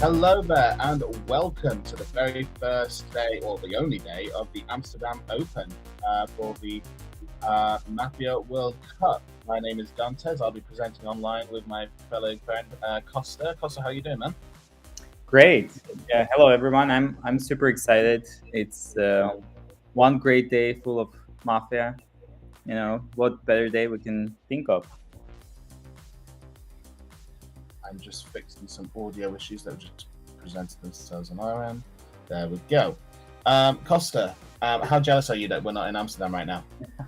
Hello there, and welcome to the very first day, or the only day, of the Amsterdam Open for the Mafia World Cup. My name is Dantes. I'll be presenting online with my fellow friend Costa. Costa, how are you doing, man? Great. Yeah. Hello, everyone. I'm super excited. It's one great day full of mafia. What better day we can think of? I'm just fixing some audio issues that have just presented themselves on our end. There we go. Costa, how jealous are you that we're not in Amsterdam right now?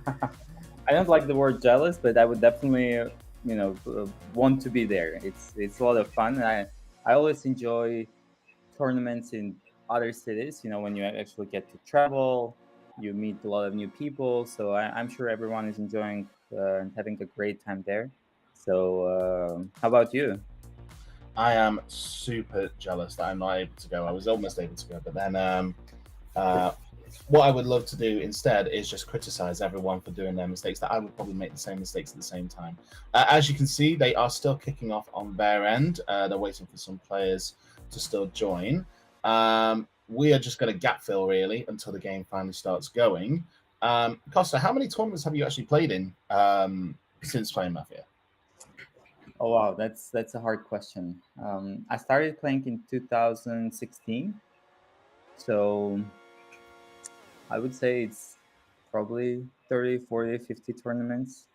I don't like the word jealous, but I would definitely, want to be there. It's a lot of fun. I always enjoy tournaments in other cities. When you actually get to travel, you meet a lot of new people. So I'm sure everyone is enjoying and having a great time there. So how about you? I am super jealous that I'm not able to go. I was almost able to go, but then what I would love to do instead is just criticize everyone for doing their mistakes. That I would probably make the same mistakes at the same time. As you can see, they are still kicking off on their end. They're waiting for some players to still join. We are just going to gap fill really until the game finally starts going. Costa, how many tournaments have you actually played in since playing Mafia? Oh wow, that's a hard question. I started playing in 2016, so I would say it's probably 30, 40, 50 tournaments.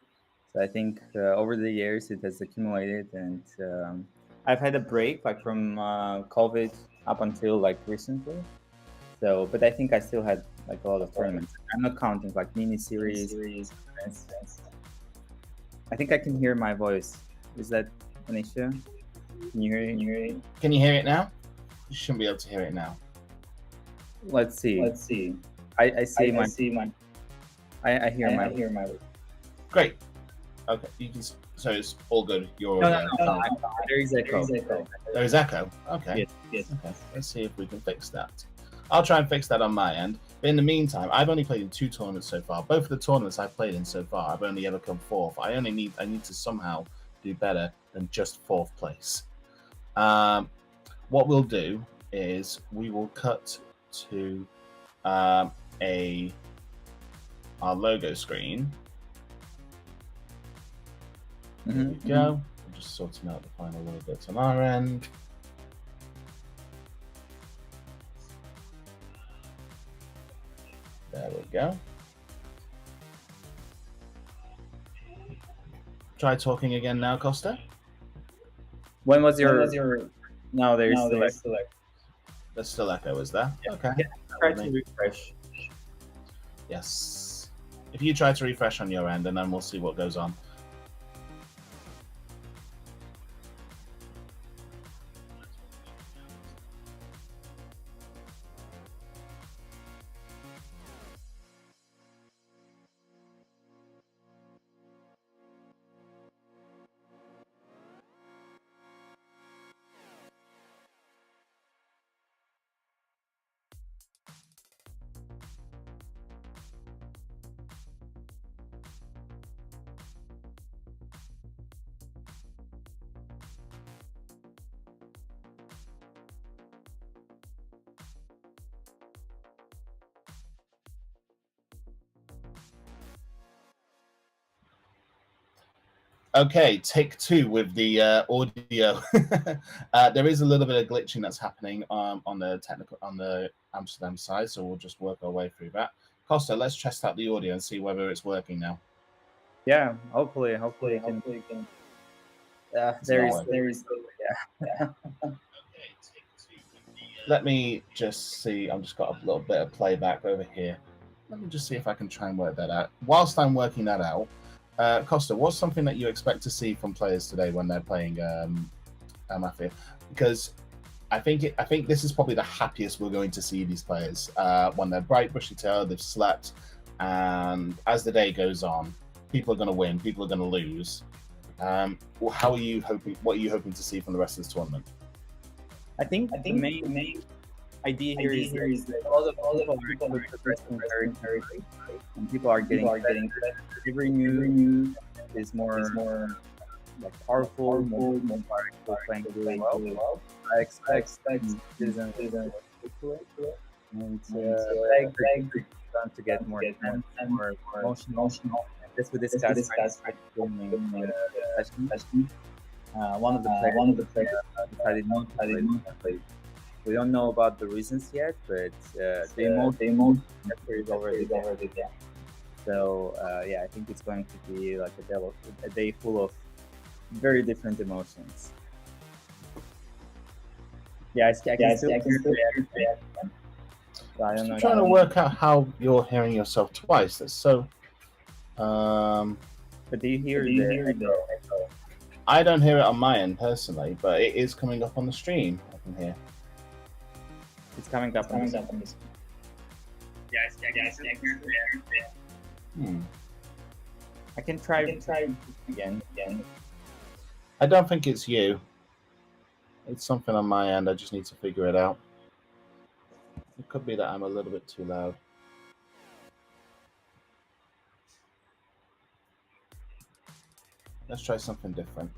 So I think over the years it has accumulated, and I've had a break like from COVID up until like recently. So, but I think I still had like a lot of tournaments. I'm not counting like mini series. I think I can hear my voice. Is that an issue? Can you hear it? Can you hear it now? You shouldn't be able to hear it now. Let's see. I see my. I hear my. Great. Okay, you can. So it's all good. You're No. There is echo. There is echo. Okay. Yes. Okay. Let's see if we can fix that. I'll try and fix that on my end. But in the meantime, I've only played in 2 tournaments so far. Both of the tournaments I've played in so far, I've only ever come fourth. I need to somehow do better than just 4th place. What we'll do is we will cut to our logo screen. There we go. I'm just sorting out the final little bits on our end. There we go. Try talking again now, Costa. When was your? No, there's still echo. There's still echo, is there? Yeah. Okay. Yeah, try to refresh. Yes. If you try to refresh on your end, and then we'll see what goes on. Okay, take 2 with the audio. There is a little bit of glitching that's happening on the Amsterdam side, so we'll just work our way through that. Costa, let's test out the audio and see whether it's working now. Yeah, hopefully you can. There is. Yeah. Let me just see. I've just got a little bit of playback over here. Let me just see if I can try and work that out. Whilst I'm working that out, Costa, what's something that you expect to see from players today when they're playing Mafia? Because I think this is probably the happiest we're going to see these players when they're bright, bushy-tailed, they've slept, and as the day goes on, people are going to win, people are going to lose. How are you hoping? What are you hoping to see from the rest of this tournament? I think the main idea here is that all the people are progressing very quickly, and people are getting every new is more like powerful, more playing really well. I expect season and I agree it's going to get more intense, more emotional. As we discussed right during the session, one of the players decided not to play. We don't know about the reasons yet, but the emotion is already there. So yeah, I think it's going to be like a day full of very different emotions. Yeah, I can still hear the so I don't know. I'm trying to work out how you're hearing yourself twice. That's so. But do you hear the echo? I don't hear it on my end personally, but it is coming up on the stream. I can hear. It's coming up on this. Yes, I can try again. I don't think it's you. It's something on my end. I just need to figure it out. It could be that I'm a little bit too loud. Let's try something different.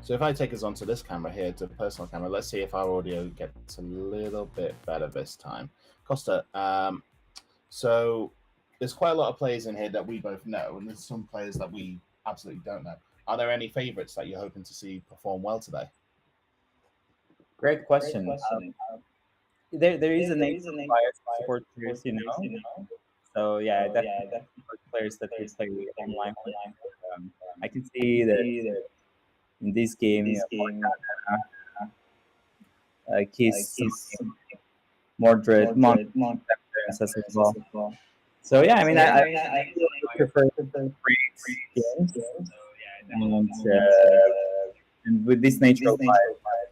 So if I take us onto this camera here, to personal camera, let's see if our audio gets a little bit better this time. Costa, so there's quite a lot of players in here that we both know, and there's some players that we absolutely don't know. Are there any favorites that you're hoping to see perform well today? Great question. There is a name of support players, you know. So yeah, definitely players that we play with online. I can see that in this game, Kiss, Mordred, as well. So yeah, I mean, I prefer great games, and with this nature of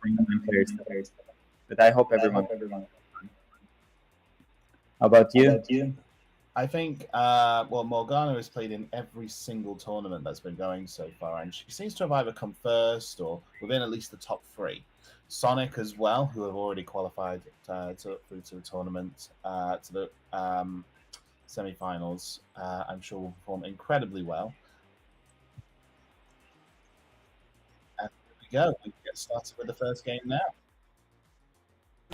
bringing players, but I hope everyone. How about you? I think, well, Morgana has played in every single tournament that's been going so far, and she seems to have either come first or within at least the top 3. Sonic as well, who have already qualified through to the tournament, to the semi-finals, I'm sure will perform incredibly well. And here we go. We get started with the first game now.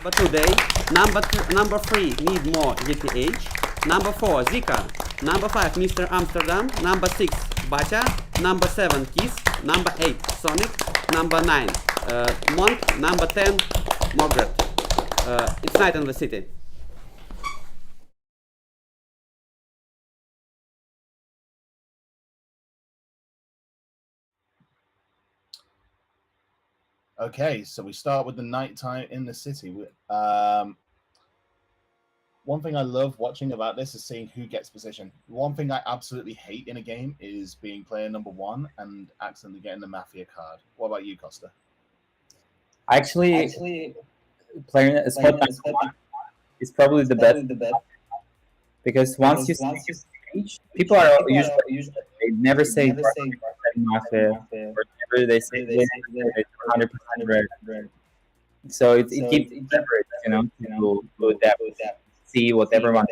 But today, number 3 need more GTH. Number 4, Zika. Number 5, Mr. Amsterdam. Number 6, Bacha. Number 7, Kiss. Number 8, Sonic. Number 9, Monk. Number 10, Margaret. It's night in the city. Okay, so we start with the nighttime in the city. One thing I love watching about this is seeing who gets position. One thing I absolutely hate in a game is being player number 1 and accidentally getting the Mafia card. What about you, Costa? Actually, player spot number 1 is probably the best because once you see people are usually they never say Mafia or never they say 100% red. So it keeps leverage, to adapt. See what everyone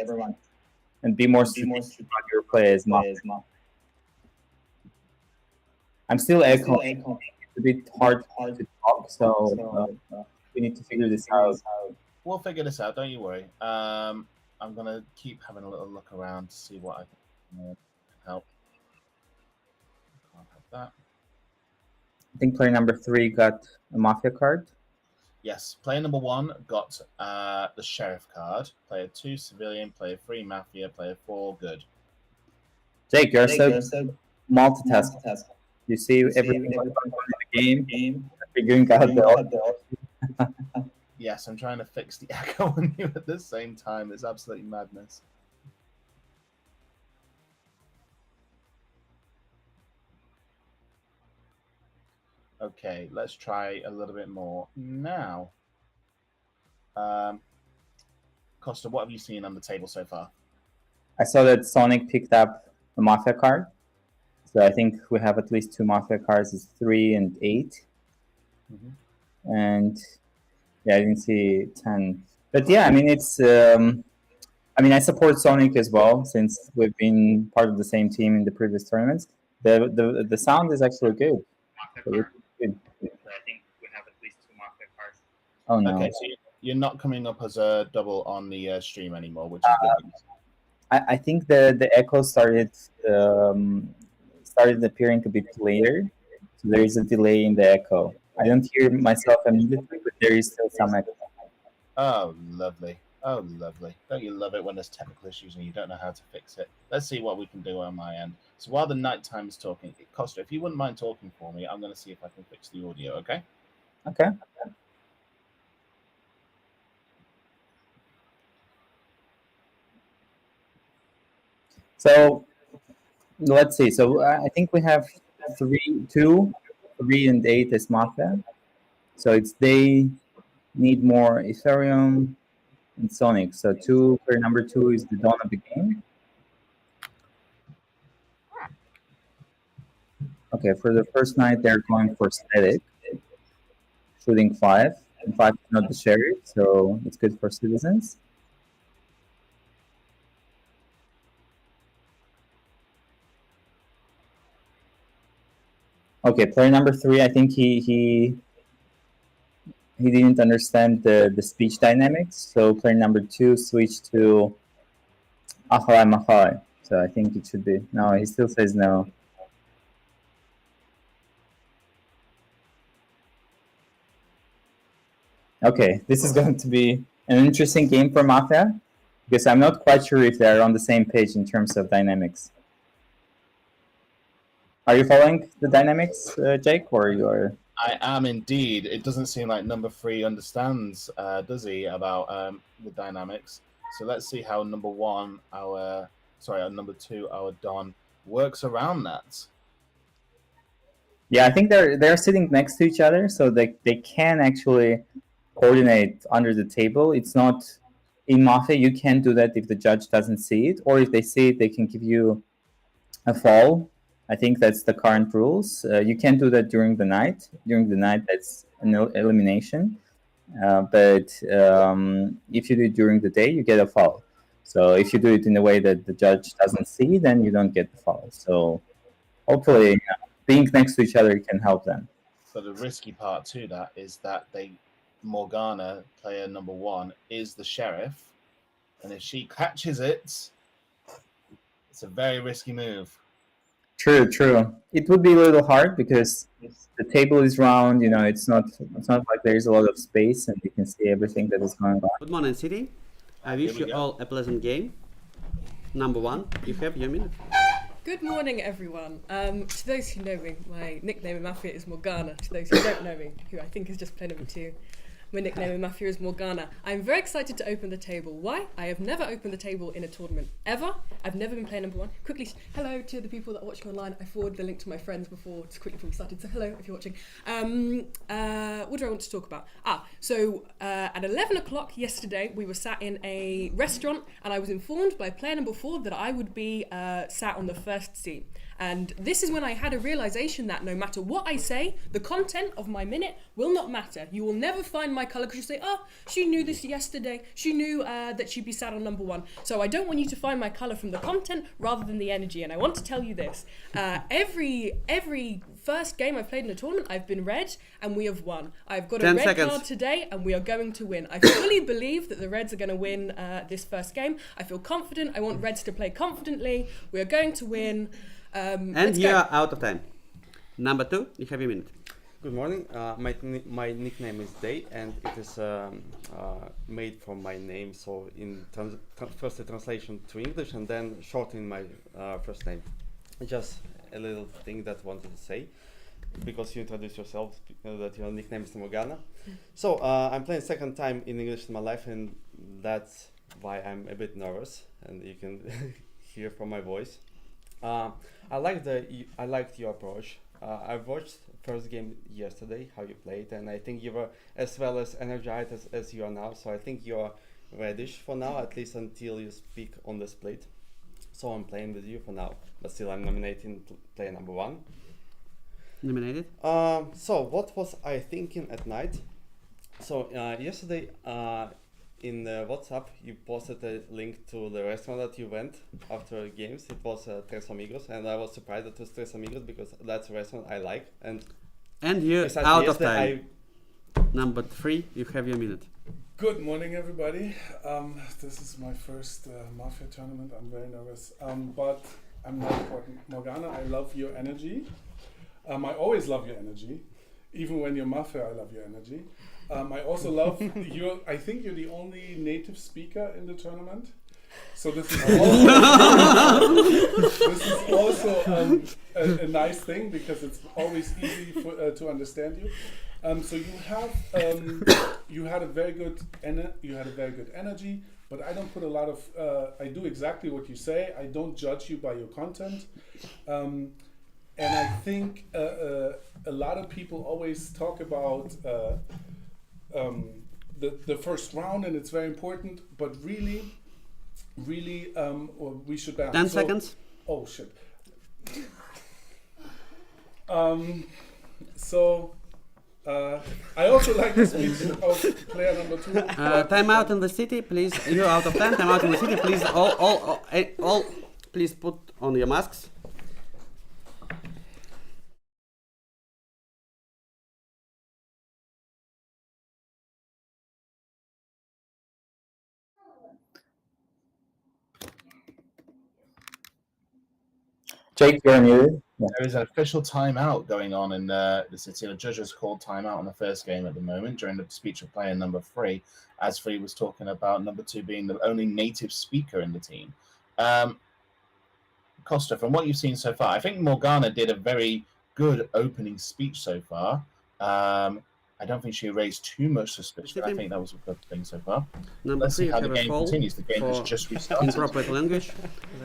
and be more strategic about your players. I'm still echoing. It's a bit hard to talk, so we need to figure this out. We'll figure this out. Don't you worry. I'm gonna keep having a little look around to see what I can help. Can't have that. I think player number 3 got a Mafia card. Yes, player number 1 got the Sheriff card. Player 2, Civilian. Player 3, Mafia. Player 4, Good. Jake, you're so multitasking. You see everything in the game, figuring out the Yes, I'm trying to fix the echo on you at the same time. It's absolutely madness. Okay, let's try a little bit more now. Costa, what have you seen on the table so far? I saw that Sonic picked up a Mafia card. So I think we have at least 2 Mafia cards. It's 3 and 8. And yeah, I didn't see 10. But yeah, I mean, it's... I support Sonic as well, since we've been part of the same team in the previous tournaments. The sound is actually good. So it's good. I think we have at least 2 Mafia cards. Oh no. Okay, so you're not coming up as a double on the stream anymore, which is good. I think the echo started appearing a bit later, so there is a delay in the echo. I don't hear myself immediately, but there is still some echo. Oh, lovely. Oh, lovely. Don't you love it when there's technical issues and you don't know how to fix it? Let's see what we can do on my end. So while the nighttime is talking, Costa, if you wouldn't mind talking for me, I'm going to see if I can fix the audio, okay? Okay. So let's see. So I think we have 2, 3, and 8 as Mafia. So it's they need more Ethereum and Sonic. So player number 2 is the dawn of the game. Okay, for the first night they're going for static, shooting 5, and 5 is not the sheriff, so it's good for citizens. Okay, player number 3, I think he didn't understand the speech dynamics, so player number 2 switched to Ahalai Mahai. So I think it should be no. He still says no. Okay, this is going to be an interesting game for Mafia because I'm not quite sure if they're on the same page in terms of dynamics. Are you following the dynamics, Jake, or you're? I am indeed. It doesn't seem like number 3 understands, does he, about the dynamics. So let's see how number 1, number 2, our Don, works around that. Yeah, I think they're sitting next to each other, so they can actually coordinate under the table. It's not in Mafia. You can't do that if the judge doesn't see it, or if they see it, they can give you a fall. I think that's the current rules. You can't do that during the night. During the night, that's an elimination. But if you do it during the day, you get a foul. So if you do it in a way that the judge doesn't see, then you don't get the foul. So hopefully, being next to each other can help them. But the risky part to that is that Morgana, player number 1, is the sheriff, and if she catches it, it's a very risky move. True. It would be a little hard because the table is round. It's not like there's a lot of space and you can see everything that is going on. Good morning, City. I wish you all a pleasant game. Number 1, you have your minute. Good morning, everyone. To those who know me, my nickname in Mafia is Morgana. To those who don't know me, who I think is just player number 2, my nickname in Mafia is Morgana. I'm very excited to open the table. Why? I have never opened the table in a tournament, ever. I've never been player number 1. Quickly, hello to the people that are watching online. I forwarded the link to my friends before, just quickly before we started, so hello if you're watching. What do I want to talk about? At 11 o'clock yesterday, we were sat in a restaurant, and I was informed by player number 4 that I would be sat on the first seat. And this is when I had a realization that no matter what I say, the content of my minute will not matter. You will never find my color because you say, oh, she knew this yesterday. She knew that she'd be sat on number 1. So I don't want you to find my color from the content rather than the energy. And I want to tell you this. Every first game I've played in a tournament, I've been red and we have won. I've got a red card today and we are going to win. I fully believe that the Reds are going to win this first game. I feel confident. I want Reds to play confidently. We are going to win. And you are out of time. Number 2, you have a minute. Good morning. My nickname is Day, and it is made from my name. So first the translation to English, and then shortening my first name. Just a little thing that I wanted to say, because you introduced yourself that your nickname is Morgana. So I'm playing second time in English in my life, and that's why I'm a bit nervous, and you can hear from my voice. I liked your approach. I watched first game yesterday, how you played, and I think you were as well as energized as you are now. So I think you're reddish for now, at least until you speak on the split. So I'm playing with you for now, but still I'm nominating player number 1. Nominated? So what was I thinking at night? So yesterday in WhatsApp, you posted a link to the restaurant that you went after games. It was Tres Amigos, and I was surprised that it was Tres Amigos because that's a restaurant I like. And you besides out of yesterday, time. Number 3, you have your minute. Good morning, everybody. This is my first Mafia tournament. I'm very nervous, but I'm not important. Morgana, I love your energy. I always love your energy. Even when you're Mafia, I love your energy. I also love I think you're the only native speaker in the tournament. So this is also, a nice thing because it's always easy to understand you. So you had a very good energy, but I don't put a lot of. I do exactly what you say. I don't judge you by your content, and I think a lot of people always talk about the first round, and it's very important. But really, we should balance. 10 seconds. Oh shit. I also like the speech of player number 2. Time out in the city, please. You're out of time. Time out in the city, please. All, please put on your masks. Jake, you're muted. Yeah. There is an official timeout going on in the city. The judges called timeout on the first game at the moment during the speech of player number 3, as Free was talking about number 2 being the only native speaker in the team. Costa, from what you've seen so far, I think Morgana did a very good opening speech so far. I don't think she raised too much suspicion. I think that was a good thing so far. Number Let's 3, see you how have the a game fall continues. The game has for just restarted. inappropriate language.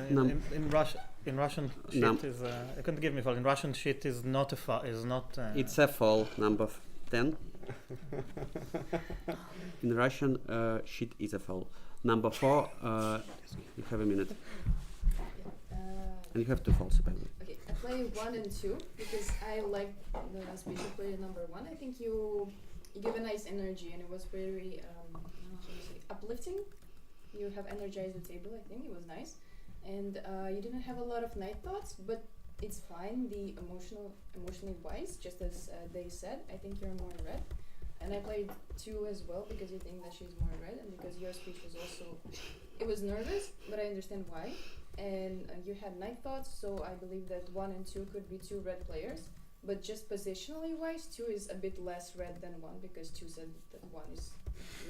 In Russian, shit is. I can't give me fall. In Russian, shit is not a fall. Is not. It's a fall. Number 10. In Russian, shit is a fall. Number 4, you have a minute. And you have 2 falls, apparently. Okay, I play 1 and 2 because I like the speech of player number 1. I think you give a nice energy and it was very how do you say, uplifting. You have energized the table. I think it was nice, and you didn't have a lot of night thoughts, but it's fine. The emotionally wise, just as they said. I think you're more in red, and I played 2 as well because you think that she's more in red, and because your speech was also it was nervous, but I understand why. And you had night thoughts, so I believe that 1 and 2 could be 2 red players. But just positionally wise, 2 is a bit less red than 1 because 2 said that 1 is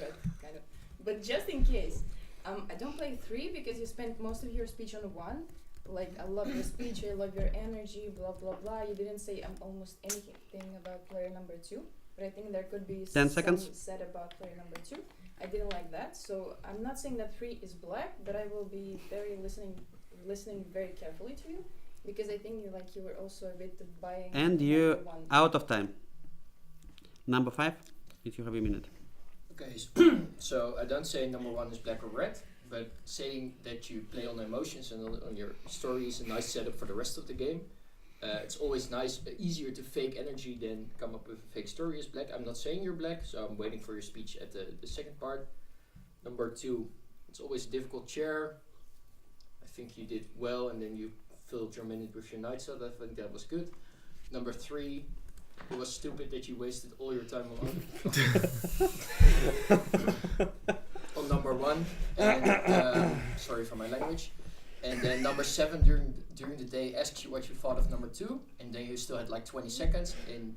red, kind of. But just in case, I don't play 3 because you spent most of your speech on 1. Like, I love your speech, I love your energy, blah blah blah. You didn't say almost anything about player number 2, but I think there could be 10 seconds said about player number 2. I didn't like that, so I'm not saying that 3 is black, but I will be very listening very carefully to you, because I think you were also a bit buying. And you out of time. Number 5, if you have a minute. Okay, so I don't say number 1 is black or red, but saying that you play on emotions and on your story is a nice setup for the rest of the game. It's always nice, easier to fake energy than come up with a fake story as black. I'm not saying you're black, so I'm waiting for your speech at the second part. Number 2, it's always a difficult chair. I think you did well, and then you filled your minute with your night, so I think that was good. Number 3, it was stupid that you wasted all your time on number 1. And sorry for my language. And then number 7 during the day asks you what you thought of number 2, and then you still had like 20 seconds, and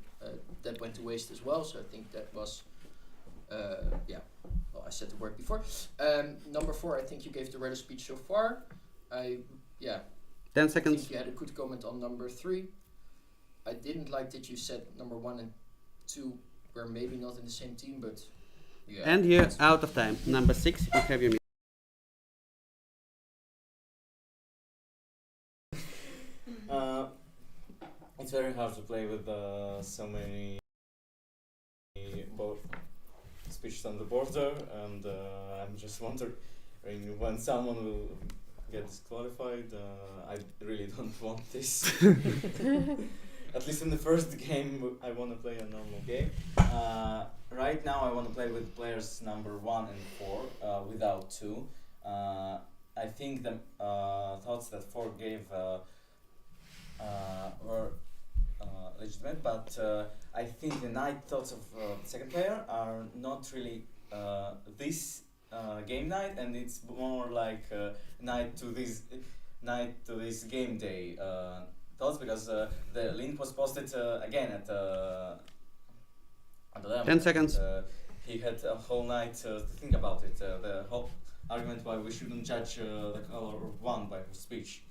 that went to waste as well. So I think that was well, I said the word before. Number 4, I think you gave the reddest speech so far. 10 seconds. I think you had a good comment on number 3. I didn't like that you said number 1 and 2 were maybe not in the same team, but yeah. And you're out of time. Number 6, you have your minute. It's very hard to play with so many both speeches on the border, and I'm just wondering when someone will get disqualified. I really don't want this. At least in the first game, I want to play a normal game. right now I want to play with players number 1 and 4 without 2. I think the thoughts that 4 gave were legitimate, but I think the knight thoughts of the second player are not really this game night, and it's more like night to this game day thoughts, because the link was posted again at the 10 seconds. He had a whole night to think about it. The whole argument why we shouldn't judge the color of one by her speech.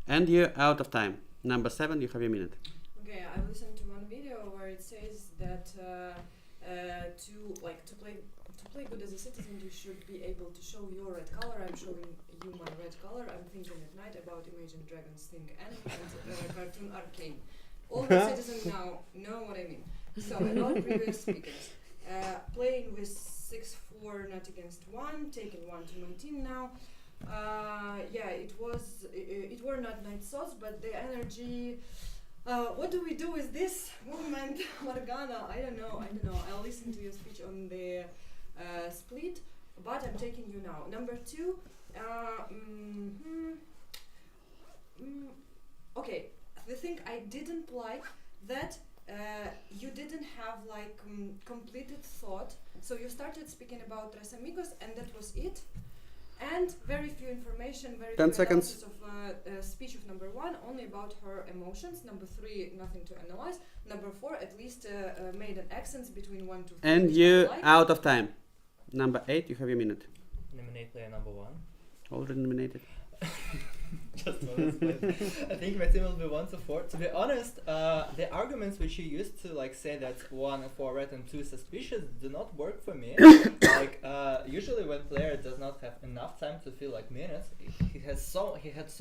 And you're out of time. Number 7, you have a minute. Okay, I listened to one video where it says that to play good as a citizen, you should be able to show your red color. I'm showing you my red color. I'm thinking at night about Imagine Dragons thing and Cartoon Arcane. All the citizens now know what I mean. So about previous speakers, playing with 6-4 not against 1, taking 1 to my team now. Yeah, it were not night thoughts, but the energy. What do we do with this movement, Morgana? I don't know. I'll listen to your speech on the split, but I'm taking you now. Number 2. Okay, the thing I didn't like that you didn't have like completed thought. So you started speaking about Tres Amigos, and that was it. And very few information, very 10 few seconds. analysis of speech of number 1, only about her emotions. Number 3, nothing to analyze. Number 4, at least made an accent between 1 to 3. And which you I like. out of time. Number 8, you have a minute. Nominate player number 1. Already nominated. Just honest, I think my team will be 1 to 4. To be honest, the arguments which you used to like say that 1 and 4 red and 2 suspicious do not work for me. Like usually when player does not have enough time to fill like minutes, he had so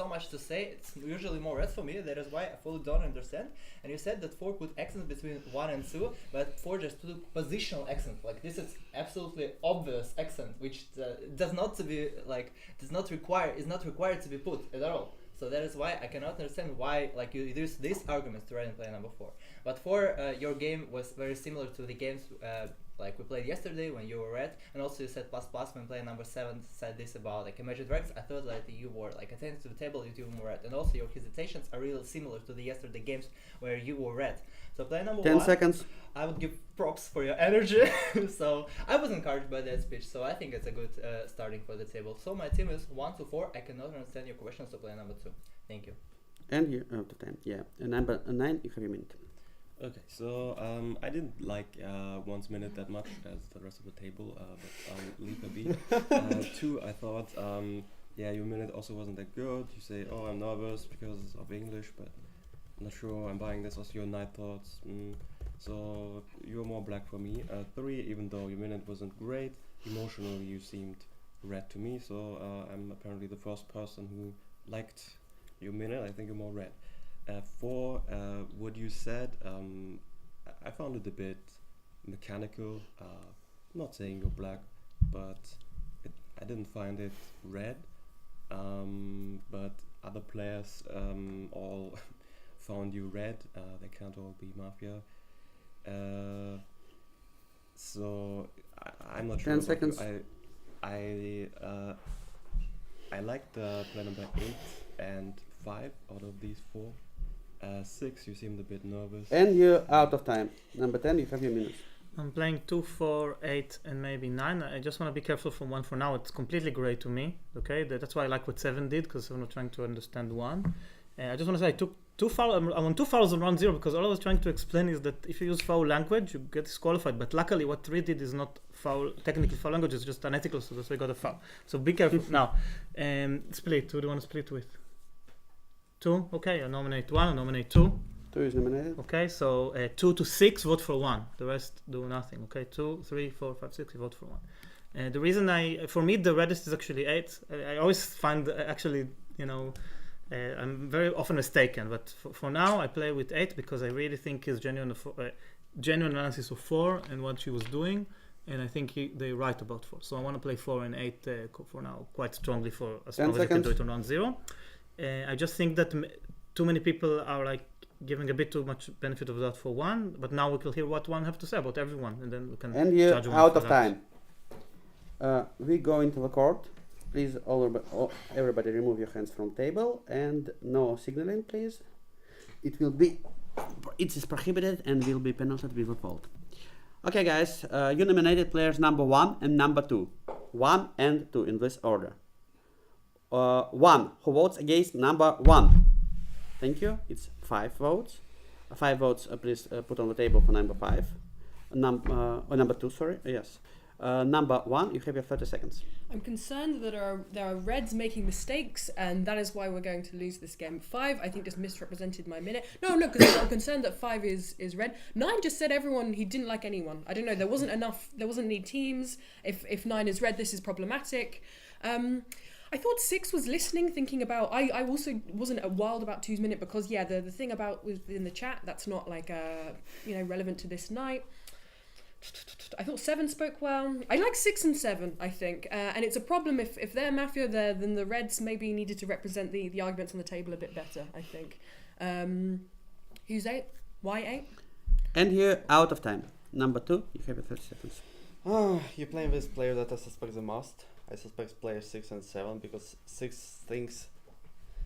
much to say. It's usually more red for me. That is why I fully don't understand. And you said that 4 put accents between 1 and 2, but 4 just put positional accent. Like this is absolutely obvious accent, which is not required to be put at all. So that is why I cannot understand why like you use these arguments to red and player number 4. But for your game was very similar to the games like we played yesterday when you were red, and also you said plus when player number 7 said this about like Imagine Dragons. I thought that you were like attending to the table, you were red, and also your hesitations are really similar to the yesterday games where you were red. So player number 10 1, seconds. I would give props for your energy. So I was encouraged by that speech. So I think it's a good starting for the table. So my team is 1 to 4. I cannot understand your questions. So player number 2. Thank you. And you're out of time. Yeah. And number 9, you have a minute. Okay, so I didn't like 1's minute that much as the rest of the table, but I'll leave it be. 2, I thought, yeah, your minute also wasn't that good. You say, oh, I'm nervous because of English, but I'm not sure I'm buying this. Also, your night thoughts. So you're more black for me. 3, even though your minute wasn't great, emotionally you seemed red to me. So I'm apparently the first person who liked your minute. I think you're more red. 4, what you said, I found it a bit mechanical. Not saying you're black, but I didn't find it red. But other players all found you red. They can't all be Mafia. So I'm not sure. 10 seconds. I liked play number 8 and 5 out of these 4. 6, you seemed a bit nervous. And you're out of time. Number 10, you have your minutes. I'm playing 2, 4, 8, and maybe 9. I just want to be careful from 1 for now. It's completely grey to me. Okay, that's why I like what 7 did, because I'm not trying to understand 1. I just want to say I took 2 fouls. I'm on 2 fouls on round 0 because all I was trying to explain is that if you use foul language, you get disqualified. But luckily, what 3 did is not foul, technically foul language. It's just unethical, so that's why I got a foul. So be careful now. Split. Who do you want to split with? 2. Okay, I nominate 1. I nominate 2. 2 is nominated. Okay, so 2 to 6, vote for 1. The rest do nothing. Okay, 2, 3, 4, 5, 6, you vote for 1. The reason for me, the reddest is actually 8. I always find, actually, I'm very often mistaken. But for now, I play with 8 because I really think his genuine analysis of 4 and what she was doing. And I think they're right about 4. So I want to play 4 and 8 for now quite strongly for as long as I can do it on round 0. I just think that too many people are like giving a bit too much benefit of that for one, but now we can hear what one have to say about everyone, and then we can And you judge one out for of that. time. We go into the court. Please, everybody remove your hands from table and no signaling, please. It is prohibited and will be penalized with a fault. Okay, guys, you nominated players number 1 and number 2. 1 and 2 in this order. 1 who votes against number 1. Thank you. It's 5 votes. 5 votes, please put on the table for number 5. Number 2, sorry. Yes. Number 1, you have your 30 seconds. I'm concerned that there are Reds making mistakes, and that is why we're going to lose this game. 5, I think, just misrepresented my minute. No, because I'm concerned that 5 is Red. 9 just said everyone, he didn't like anyone. I don't know, there wasn't any teams. If 9 is Red, this is problematic. I thought 6 was listening, thinking about. I also wasn't wild about 2's minute because the thing about within the chat, that's not like relevant to this night. I thought 7 spoke well. I like 6 and 7, I think. And it's a problem if they're Mafia there, then the Reds maybe needed to represent the arguments on the table a bit better, I think. Who's 8? Why 8? And you're out of time. Number 2, you have your 30 seconds. You're playing with player that I suspect the most. I suspect players 6 and 7 because 6 thinks.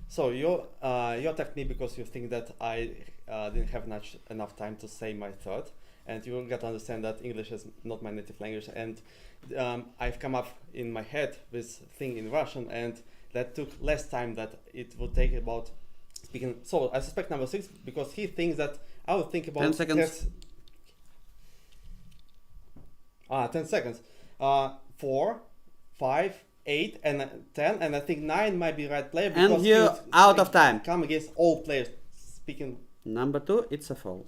So you attacked me because you think that I didn't have enough time to say my thought. And you got to understand that English is not my native language, and I've come up in my head with thing in Russian, and that took less time that it would take about speaking. So I suspect number 6 because he thinks that I would think about 10 seconds. 10 seconds. 4, 5, 8, and 10, and I think 9 might be right player because And you're out of time. Come against all players speaking. Number 2, it's a foul.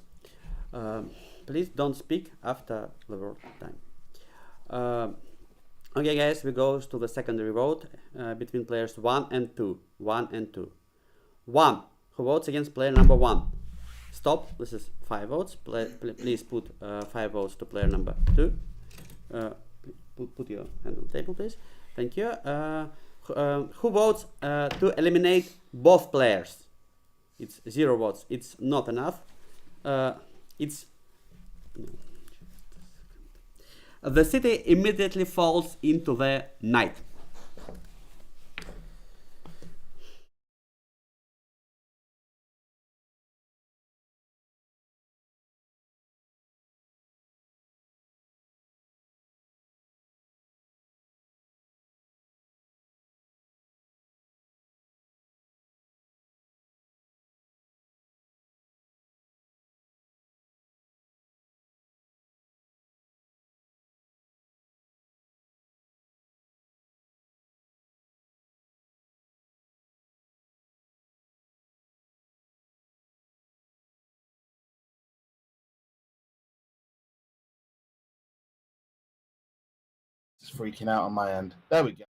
Please don't speak after the word time. Okay, guys, we go to the secondary vote between players 1 and 2. 1 and 2. 1 who votes against player number 1. Stop. This is 5 votes. Please put 5 votes to player number 2. Put your hand on the table, please. Thank you. Who votes to eliminate both players? It's 0 votes. It's not enough. The city immediately falls into the night. It's freaking out on my end. There we go.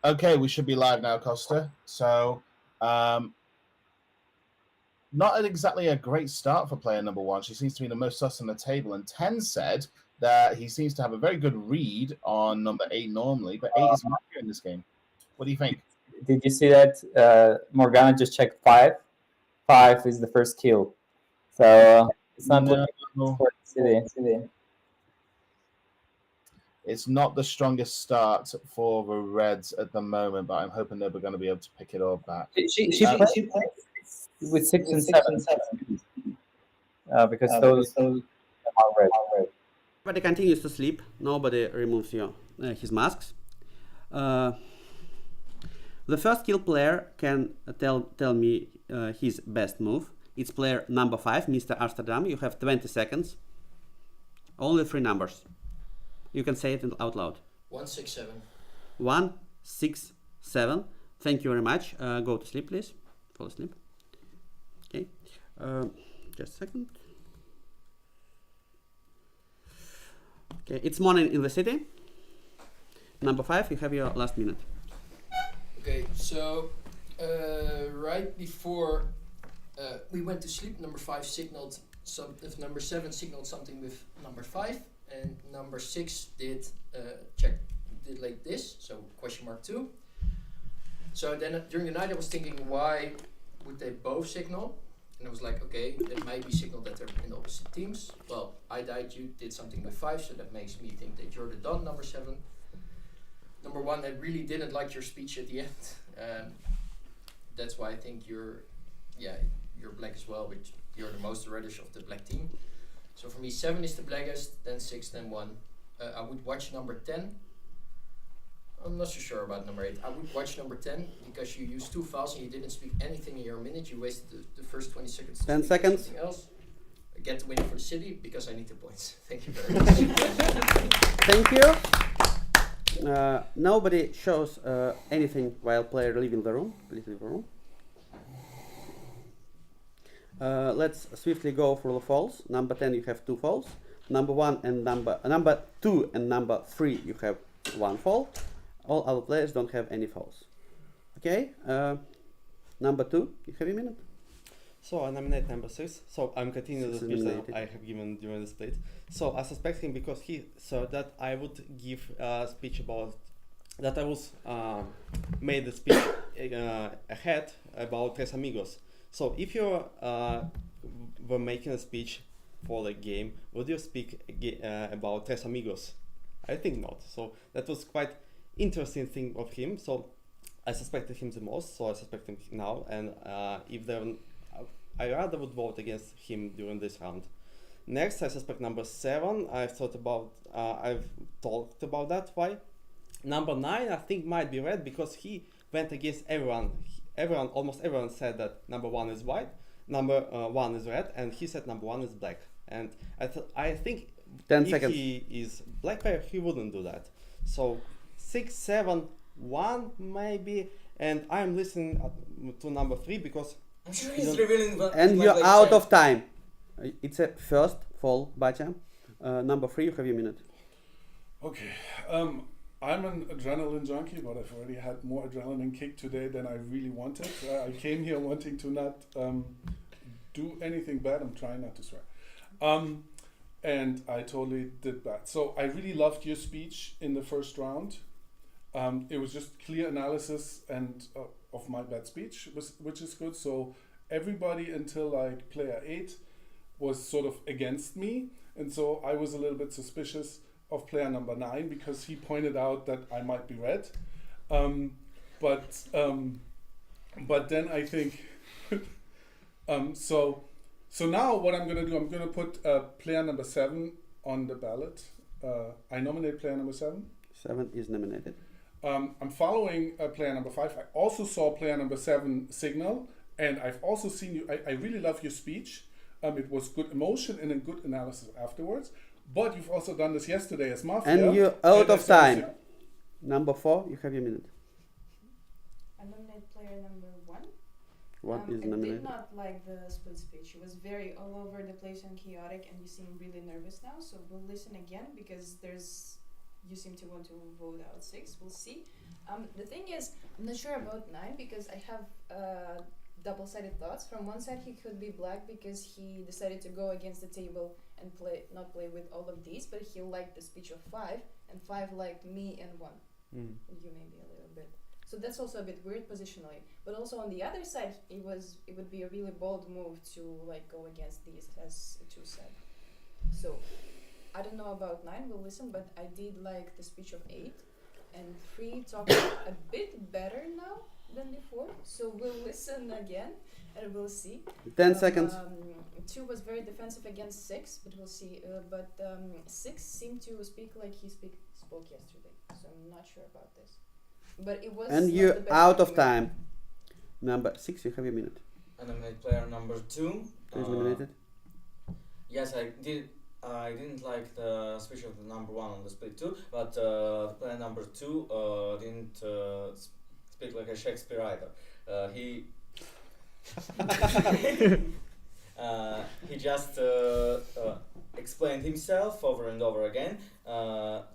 Okay, we should be live now, Costa. So, not exactly a great start for player number 1. She seems to be the most sus on the table. And 10 said that he seems to have a very good read on number 8 normally, but 8 is Mafia in this game. What do you think? Did you see that Morgana just checked 5? 5 is the first kill. So it's not looking for the city. It's not the strongest start for the Reds at the moment, but I'm hoping that we're going to be able to pick it all back. She plays with 6 and 7 because those are red. Everybody continues to sleep. Nobody removes his masks. The first kill player can tell me his best move. It's player number 5, Mr. Amsterdam. You have 20 seconds. Only 3 numbers. You can say it out loud. 167. 167. Thank you very much. Go to sleep, please. Fall asleep. Okay. Just a second. Okay. It's morning in the city. Number 5. You have your last minute. Okay. So right before we went to sleep, number 5 signaled number 7 signaled something with number 5. And number 6 did check did like this, so question mark 2. So then during the night I was thinking, why would they both signal? And I was like, okay, that might be signal that they're in opposite teams. Well, I died, you did something with 5, so that makes me think that you're the Don, number 7. Number 1, I really didn't like your speech at the end. That's why I think you're black as well, which you're the most reddish of the black team. So for me, 7 is the blackest, then 6, then 1. I would watch number 10. I'm not so sure about number 8. I would watch number 10 because you used 2 fouls and you didn't speak anything in your minute. You wasted the first 20 seconds to 10 speak seconds. something else. I get the winner for the city because I need the points. Thank you very much. Thank you. Nobody shows anything while player leaving the room. Please leave the room. Let's swiftly go through the falls. Number 10, you have 2 falls. Number 1 and number 2 and number 3, you have 1 fall. All other players don't have any falls. Okay. Number 2, you have a minute. So I nominate number 6. So I'm continuing the 6 speech that nominated. I have given during the split. So I suspect him because he said that I would give a speech about that I was made the speech ahead about Tres Amigos. So if you were making a speech for the game, would you speak about Tres Amigos? I think not. So that was quite interesting thing of him. So I suspected him the most. So I suspect him now. And if there, I rather would vote against him during this round. Next, I suspect number 7. I've talked about that. Why? Number 9, I think might be red because he went against everyone. Almost everyone said that number 1 is white, number 1 is red, and he said number 1 is black. And I think 10 if seconds. he is black player, he wouldn't do that. So 6, 7, 1 maybe, and I'm listening to number 3 because I'm sure he's revealing what And my you're black out child. of time. It's a first fall, Batya. Number 3, you have your minute. Okay. I'm an adrenaline junkie, but I've already had more adrenaline kick today than I really wanted. I came here wanting to not do anything bad. I'm trying not to swear. And I totally did that. So I really loved your speech in the first round. It was just clear analysis and of my bad speech, which is good. So everybody until like player 8 was sort of against me. And so I was a little bit suspicious of player number 9 because he pointed out that I might be red. But then I think, so now what I'm gonna do, I'm gonna put player number 7 on the ballot. I nominate player number 7. 7 is nominated. I'm following player number 5. I also saw player number 7 signal, and I've also seen you. I really love your speech. It was good emotion and a good analysis afterwards. But you've also done this yesterday as Mafia. And you're out of that's time. also- Number 4, you have your minute. I nominate player number 1. 1 is I nominated. did not like the split speech. It was very all over the place and chaotic, and you seem really nervous now. So we'll listen again because you seem to want to vote out 6. We'll see. The thing is, I'm not sure about 9 because I have double-sided thoughts. From one side, he could be black because he decided to go against the table and not play with all of these, but he liked the speech of 5, and 5 liked me and 1. Mm. And you maybe a little bit. So that's also a bit weird positionally. But also on the other side, it would be a really bold move to like go against these, as 2 said. So I don't know about 9. We'll listen, but I did like the speech of 8, and 3 talked a bit better now than before. So we'll listen again, and we'll see. 10 seconds. 2 was very defensive against 6, but we'll see. But 6 seemed to speak like he spoke yesterday, so I'm not sure about this. But it was. And not you're the best out of argument. time. Number 6, you have your minute. I nominate player number 2. Who is nominated? Yes, I didn't like the speech of the number 1 on the split 2, but player number 2 didn't speak like a Shakespeare either. He just explained himself over and over again,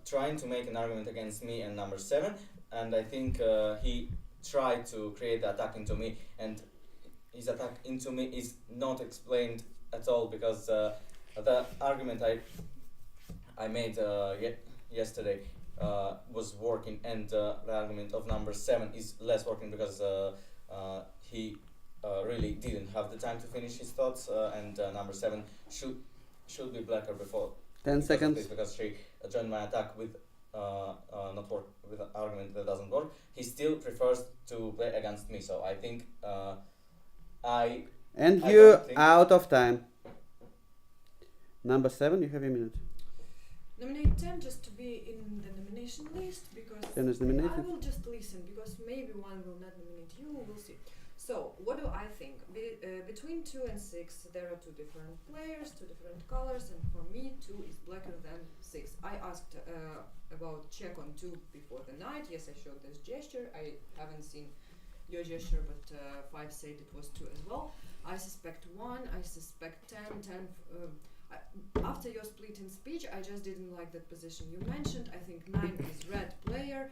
trying to make an argument against me and number 7, and I think he tried to create the attack into me, and his attack into me is not explained at all because the argument I made yesterday was working, and the argument of number 7 is less working because he really didn't have the time to finish his thoughts, and number 7 should be blacker before 10 seconds. because she joined my attack with not work with an argument that doesn't work. He still prefers to play against me, so I think And I you don't think- out of time. Number 7, you have a minute. Nominate 10 just to be in the nomination list because 10 is nominated. I will just listen because maybe one will not nominate you. We'll see. So, what do I think? Between 2 and 6, there are 2 different players, 2 different colors, and for me, 2 is blacker than 6. I asked about check on 2 before the night. Yes, I showed this gesture. I haven't seen your gesture, but 5 said it was 2 as well. I suspect 1, I suspect 10. After your split in speech, I just didn't like that position you mentioned. I think 9 is red player.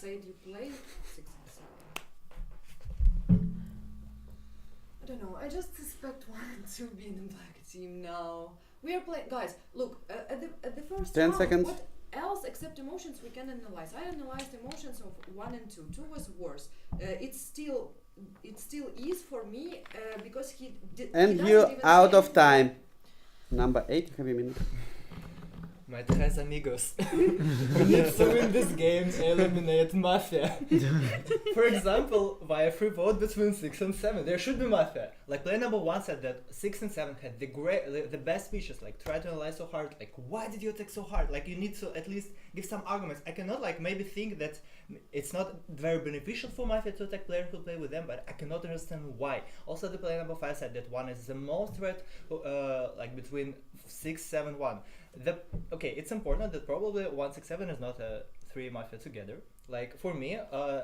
Said you play 6 and 7. I don't know. I just suspect 1 and 2 being the black team now. We are playing, guys. Look, at the first 10 round, seconds. what else except emotions we can analyze? I analyzed emotions of 1 and 2. 2 was worse. It still is for me because he did. And you out of time. Number 8, you have a minute. My tres amigos. We need to win this game, eliminate Mafia. For example, via free vote between 6 and 7, there should be Mafia. Like player number 1 said that 6 and 7 had the best speeches, like try to analyze so hard, like why did you attack so hard? Like you need to at least give some arguments. I cannot like maybe think that it's not very beneficial for Mafia to attack players who play with them, but I cannot understand why. Also the player number 5 said that 1 is the most red, like between 6, 7, 1. Okay, it's important that probably 1, 6, 7 is not a 3 Mafia together. Like for me,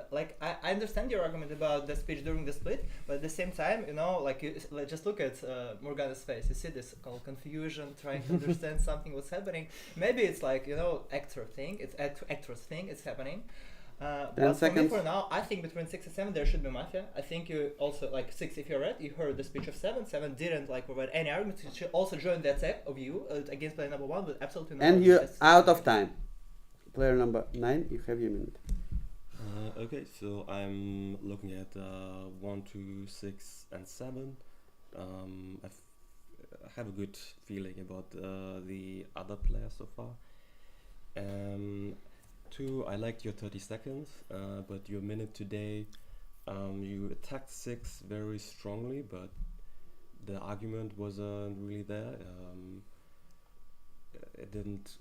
like I understand your argument about the speech during the split, but at the same time, you know, like just look at Morgana's face. You see this called confusion, trying to understand something what's happening. Maybe it's like, you know, actress thing. It's happening. But for me, for now, I think between 6 and 7 there should be Mafia. I think you also like 6. If you're right, you heard the speech of 7. 7 didn't like provide any arguments. She also joined the attack of you against player number 1, but absolutely no. And you're out of time. Player number 9, you have your minute. Okay, so I'm looking at 1, 2, 6, and 7. I have a good feeling about the other players so far. 2, I liked your 30 seconds, but your minute today, you attacked 6 very strongly, but the argument wasn't really there. It didn't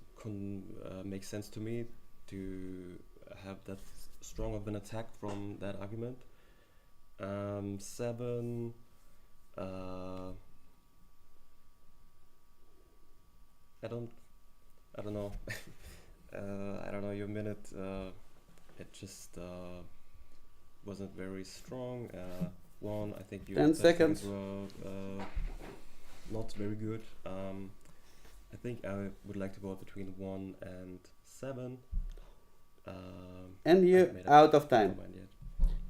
make sense to me to have that strong of an attack from that argument. 7, I don't know. I don't know, your minute, it just wasn't very strong. 1, I think your 10 seconds were not very good. I think I would like to vote between 1 and 7. And you out of time.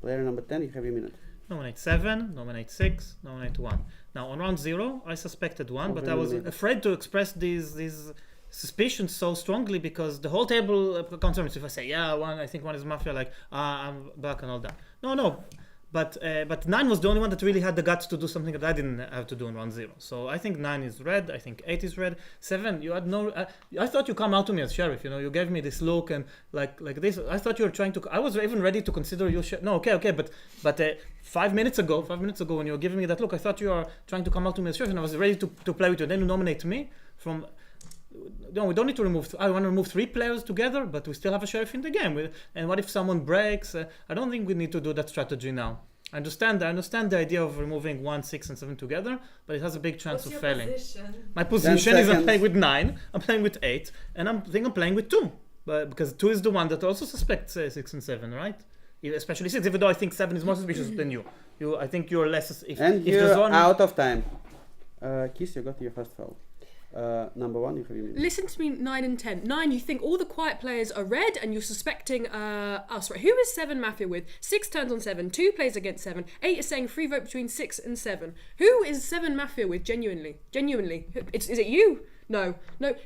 Player number 10, you have a minute. Nominate 7, nominate 6, nominate 1. Now on round 0, I suspected 1, but I was afraid to express these suspicions so strongly because the whole table concerns if I say 1, I think 1 is Mafia, like I'm back and all that. No, but 9 was the only one that really had the guts to do something that I didn't have to do in round 0. So I think 9 is red. I think 8 is red. 7, you had no. I thought you come out to me as sheriff. You know, you gave me this look and like this. I thought you were trying to. I was even ready to consider you. No, okay, but 5 minutes ago, when you were giving me that look, I thought you were trying to come out to me as sheriff, and I was ready to play with you. Then you nominate me from. No, we don't need to remove. I want to remove 3 players together, but we still have a sheriff in the game. And what if someone breaks? I don't think we need to do that strategy now. I understand the idea of removing 1, 6, and 7 together, but it has a big chance of failing. Position? My position is I'm playing with 9, I'm playing with 8, and I'm playing with 2. But because 2 is the one that also suspects 6 and 7, right? Especially 6, even though I think 7 is more suspicious than you. I think you're less. And you're out of time. Kiss, you got your first foul. Number 1, you have your minute. Listen to me, 9 and 10. 9, you think all the quiet players are red and you're suspecting us, right? Who is 7 Mafia with? 6 turns on 7, 2 plays against 7, 8 is saying free vote between 6 and 7. Who is 7 Mafia with, genuinely? Is it you? No.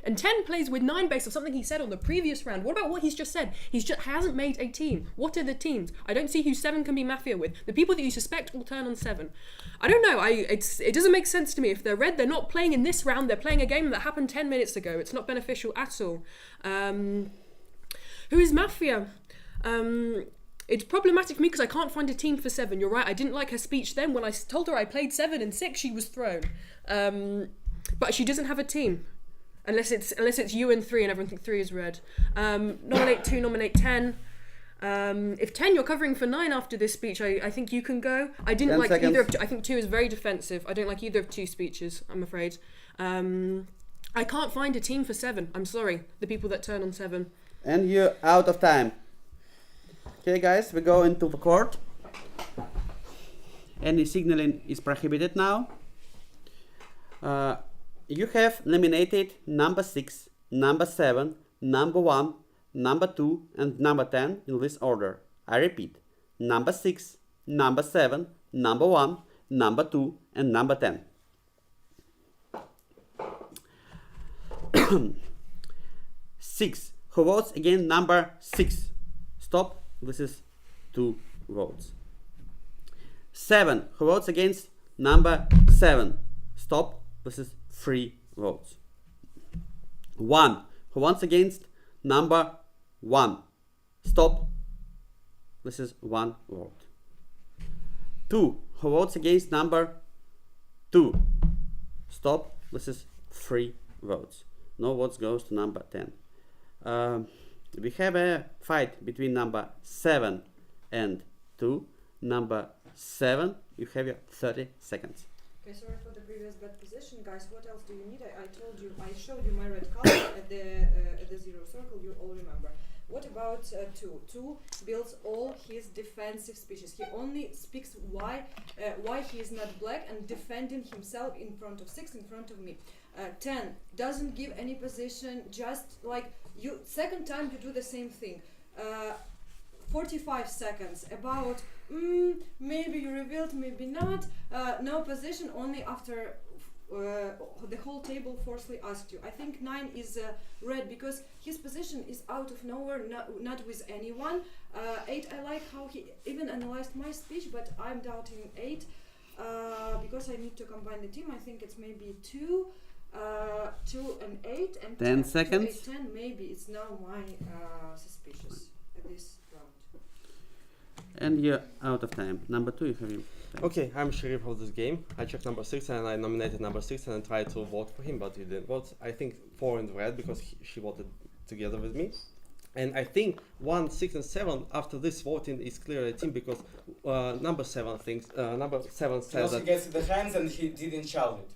And 10 plays with 9 based on something he said on the previous round. What about what he's just said? He's just hasn't made a team. What are the teams? I don't see who 7 can be Mafia with. The people that you suspect will turn on 7. I don't know. It doesn't make sense to me. If they're red, they're not playing in this round. They're playing a game that happened 10 minutes ago. It's not beneficial at all. Who is Mafia? It's problematic for me because I can't find a team for 7. You're right, I didn't like her speech then. When I told her I played 7 and 6, she was thrown. But she doesn't have a team. Unless it's you and 3 and everyone thinks 3 is red. Nominate 2, nominate 10. If 10 you're covering for 9 after this speech, I think you can go. I didn't like either of 2. I think 2 is very defensive. I don't like either of 2 speeches, I'm afraid. I can't find a team for 7. I'm sorry, the people that turn on 7. And you're out of time. Okay guys, we go into the court. Any signaling is prohibited now. You have nominated number 6, number 7, number 1, number 2 and number 10 in this order. I repeat, number 6, number 7, number 1, number 2 and number 10. 6. Who votes against number 6? Stop. This is 2 votes. 7. Who votes against number 7? Stop. This is 3 votes. 1. Who votes against number 1? Stop. This is 1 vote. 2. Who votes against number 2? Stop. This is 3 votes. No votes goes to number 10. We have a fight between number 7 and 2. Number 7, you have your 30 seconds. Okay, sorry for the previous bad position, guys. What else do you need? I told you, I showed you my red color at the 0 circle. You all remember. What about 2? 2 builds all his defensive speeches. He only speaks why he is not black and defending himself in front of 6, in front of me. 10 doesn't give any position, just like you. Second time you do the same thing. 45 seconds about maybe you revealed, maybe not. No position, only after the whole table forcefully asked you. I think 9 is red because his position is out of nowhere, not with anyone. 8, I like how he even analyzed my speech, but I'm doubting 8 because I need to combine the team. I think it's maybe 2 and 8 and 10 seconds. 8, 10. Maybe it's now my suspicious at this round. And you're out of time. Number 2, you have him. Okay, I'm sheriff of this game. I checked number 6 and I nominated number 6 and I tried to vote for him, but he didn't vote. I think 4 in red because she voted together with me. And I think 1, 6 and 7 after this voting is clearly a team because number 7 thinks, number 7 He says also that gets the hands and he didn't shout it.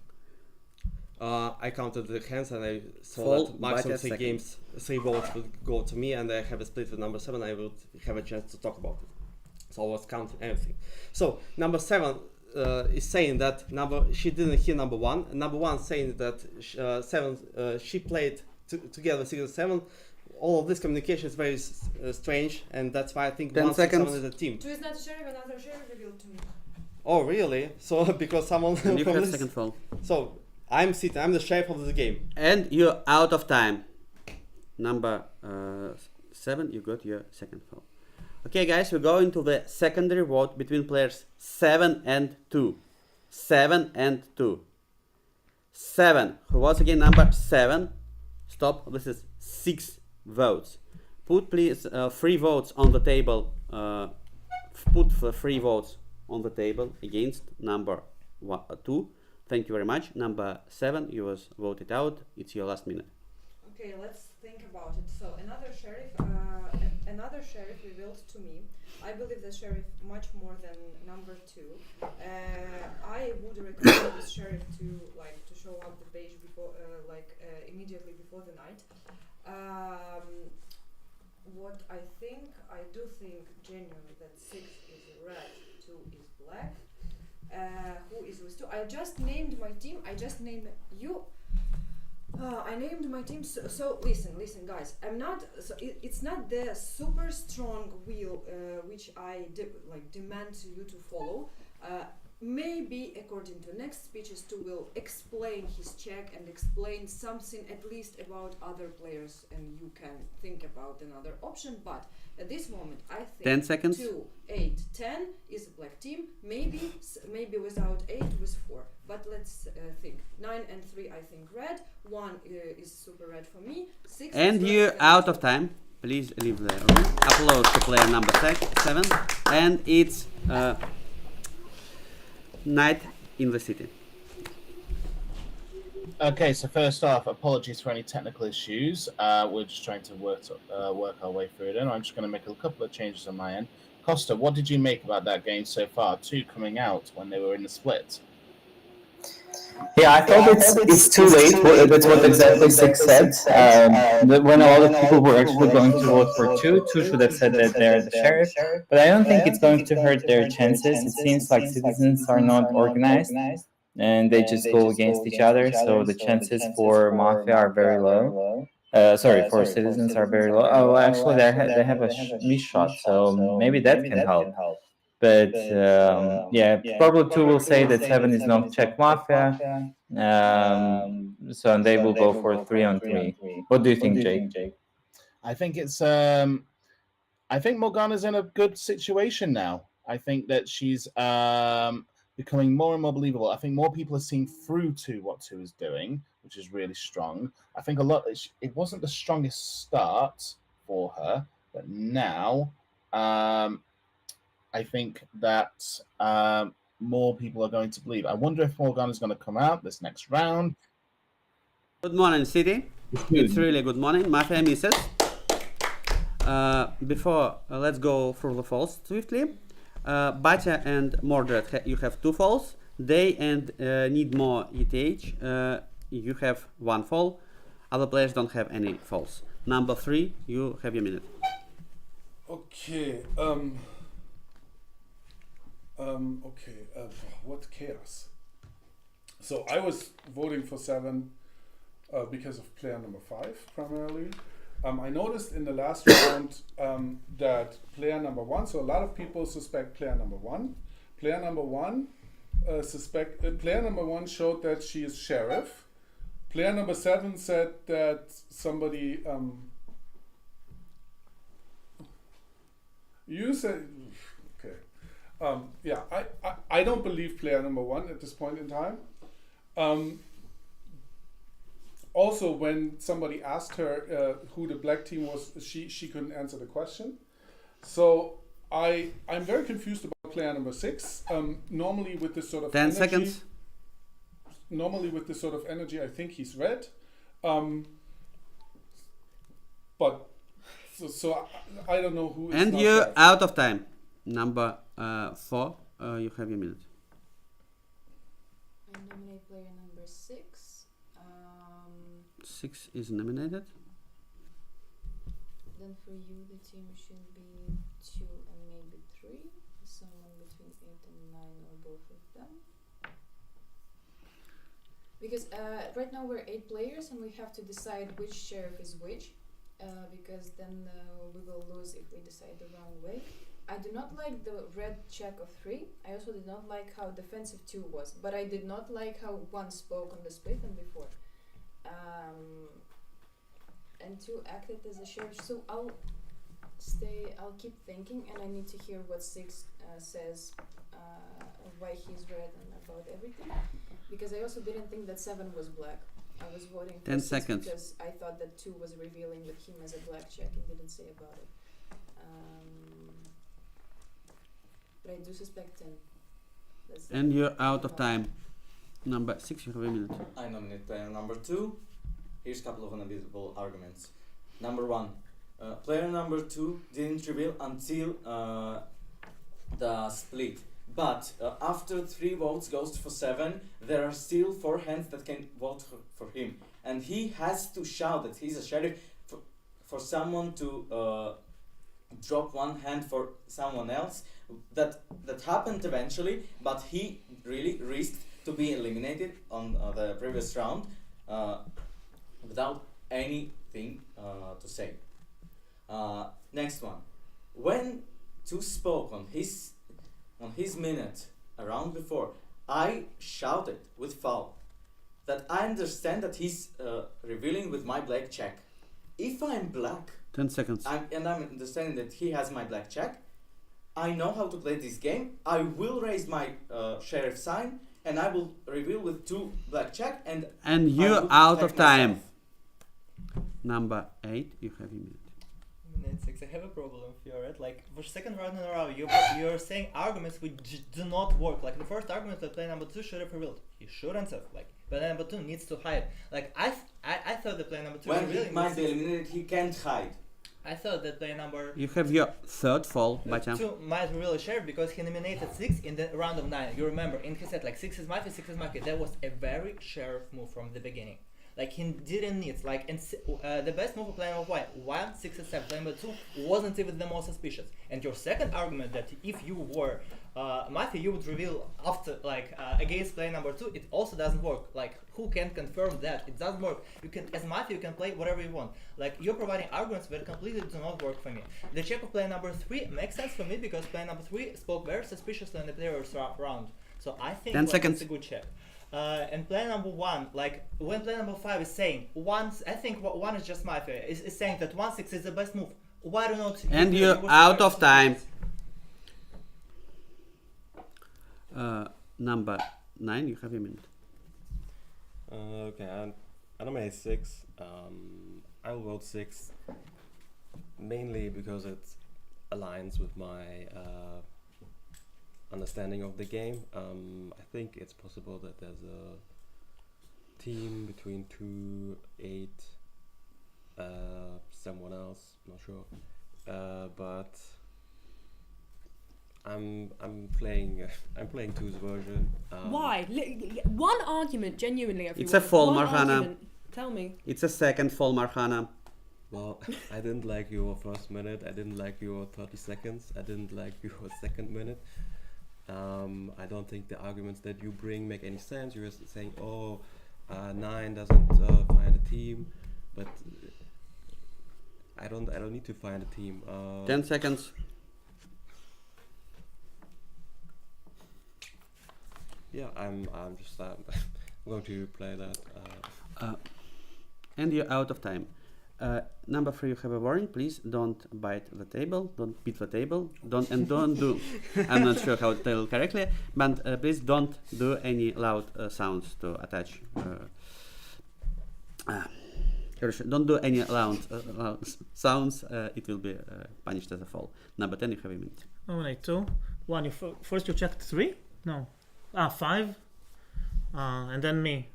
I counted the hands and I saw Full that maximum by 3 votes would go to me and I have a split with number 7. I would have a chance to talk about it. So I was counting everything. So number 7 is saying that she didn't hear number 1. Number 1 saying that 7 she played together 6 and 7. All of this communication is very strange, and that's why I think 10 1, 6, 7 seconds. is a team. 2 is not a sheriff, another sheriff revealed to me. Oh really? So because someone And you from have this, second fall. so I'm the sheriff of the game. And you're out of time. Number 7, you got your second fall. Okay guys, we're going to the secondary vote between players 7 and 2. 7 and 2. 7. Who was again number 7? Stop. This is 6 votes. Put please 3 votes on the table. Put 3 votes on the table against number 2. Thank you very much. Number 7, you was voted out. It's your last minute. Okay, let's think about it. So another sheriff revealed to me. I believe the sheriff much more than number 2. I would recommend this sheriff to show up the page before, immediately before the night. What I do think genuinely that 6 is red, 2 is black. Who is with 2? I just named my team. I just named you. I named my team. So listen, guys. I'm not. So it's not the super strong wheel which I demand you to follow. maybe according to next speeches too will explain his check and explain something at least about other players, and you can think about another option. But at this moment I think 10 seconds. 2, 8, 10 is a black team, maybe without 8 with 4, but let's think 9 and 3 I think red, 1 is super red for me, 6 And is you're red, out of time. Please leave the room. Upload to player number 7. And it's night in the city. Okay, so first off, apologies for any technical issues. We're just trying to work our way through it, and I'm just going to make a couple of changes on my end. Costa, what did you make about that game so far? 2 coming out when they were in the split. Yeah, I thought it's too late. That's what exactly Six said. When a lot of people were actually going to vote for two should have said that they're the sheriff. But I don't think it's going to hurt their chances. It seems like citizens are not organized and they just go against each other. So the chances for Mafia are very low. For citizens are very low. Oh, actually, they have a miss shot, so maybe that can help. But yeah, probably 2 will say that 7 is not Czech Mafia. So they will go for 3 on 3. What do you think, Jake? I think it's I think Morgana's in a good situation now. I think that she's becoming more and more believable. I think more people are seeing through to what 2 is doing, which is really strong. I think it wasn't the strongest start for her, but now I think that more people are going to believe. I wonder if Morgana's going to come out this next round. Good morning, City. It's really good morning. Mafia misses. Before, let's go through the falls swiftly. Batya and Mordred, you have 2 falls. They and Need More ETH, you have 1 fall. Other players don't have any falls. Number 3, you have your minute. Okay. What chaos? So I was voting for 7 because of player number 5 primarily. I noticed in the last round that player number 1, so a lot of people suspect player number 1. Player number 1 player number 1 showed that she is sheriff. Player number 7 said that somebody you said okay. Yeah, I don't believe player number 1 at this point in time. Also, when somebody asked her who the black team was, she couldn't answer the question. So I'm very confused about player number 6. Normally with this sort of 10 energy, seconds. Normally with this sort of energy, I think he's red. But so I don't know who. And you're red. Out of time. Number 4, you have your minute. I nominate player number 6. 6 is nominated. Then for you, the team should be 2 and maybe 3. Someone between 8 and 9 or both of them. Because right now we're 8 players and we have to decide which sheriff is which. Because then we will lose if we decide the wrong way. I do not like the red check of 3. I also did not like how defensive 2 was, but I did not like how 1 spoke on the split and before. And 2 acted as a sheriff, so I'll keep thinking, and I need to hear what 6 says, why he's red and about everything. Because I also didn't think that 7 was black. I was voting for 10 6 seconds. because I thought that 2 was revealing with him as a black check and didn't say about it. But I do suspect 10. And you're out of time. Number 6, you have a minute. I nominate player number 2. Here's a couple of unavoidable arguments. Number 1, player number 2 didn't reveal until the split. But after 3 votes goes for 7, there are still 4 hands that can vote for him. And he has to shout that he's a sheriff for someone to drop 1 hand for someone else. That happened eventually, but he really risked to be eliminated on the previous round without anything to say. Next one. When 2 spoke on his minute, a round before, I shouted with foul that I understand that he's revealing with my black check. If I'm black, 10 seconds. and I'm understanding that he has my black check, I know how to play this game. I will raise my sheriff sign and I will reveal with 2 black check and you I will out of protect time. myself. Number 8, you have a minute. Minute 6, I have a problem here, right? Like, for second round in a row, you're saying arguments which do not work. Like, the first argument that player number 2 should have revealed. He shouldn't have. Like, player number 2 needs to hide. Like, I thought that player number 2 When really he might be eliminated, he can't hide. I thought that player number You have your third fall, Batya. 2 might really share because he eliminated 6 in the round of 9. You remember, and he said like 6 is Mafia, 6 is Mafia. That was a very sheriff move from the beginning. Like he didn't need like and the best move of player number 1, 6 and 7. Player number 2 wasn't even the most suspicious. And your second argument that if you were Mafia, you would reveal after like against player number 2. It also doesn't work. Like who can confirm that it doesn't work? You can as Mafia you can play whatever you want. Like you're providing arguments that completely do not work for me. The check of player number 3 makes sense for me because player number 3 spoke very suspiciously in the player's round. So I think 10 like, seconds. it's a good check. And player number 1, like when player number 5 is saying I think 1 is just Mafia, is saying that 1-6 is the best move. Why do not? And you're out of time. Number 9, you have a minute. Okay, I nominate 6. I will vote 6 mainly because it aligns with my understanding of the game. I think it's possible that there's a team between 2, 8, someone else, not sure. But I'm playing 2's version. Why? One argument, genuinely, everyone. It's a fall, One Marhana. argument. Tell me. It's a second fall, Marhana. Well, I didn't like your first minute, I didn't like your 30 seconds, I didn't like your second minute. I don't think the arguments that you bring make any sense. You're saying, 9 doesn't find a team, but I don't need to find a team. 10 seconds. Yeah, I'm just going to play that. And you're out of time. Number 3, you have a warning. Please don't bite the table. Don't beat the table. Don't do. I'm not sure how to tell correctly, but please don't do any loud sounds to attach. Don't do any loud sounds. It will be punished as a fall. Number 10, you have a minute. Nominate 2. 1. You first you checked 3. No. 5. And then me.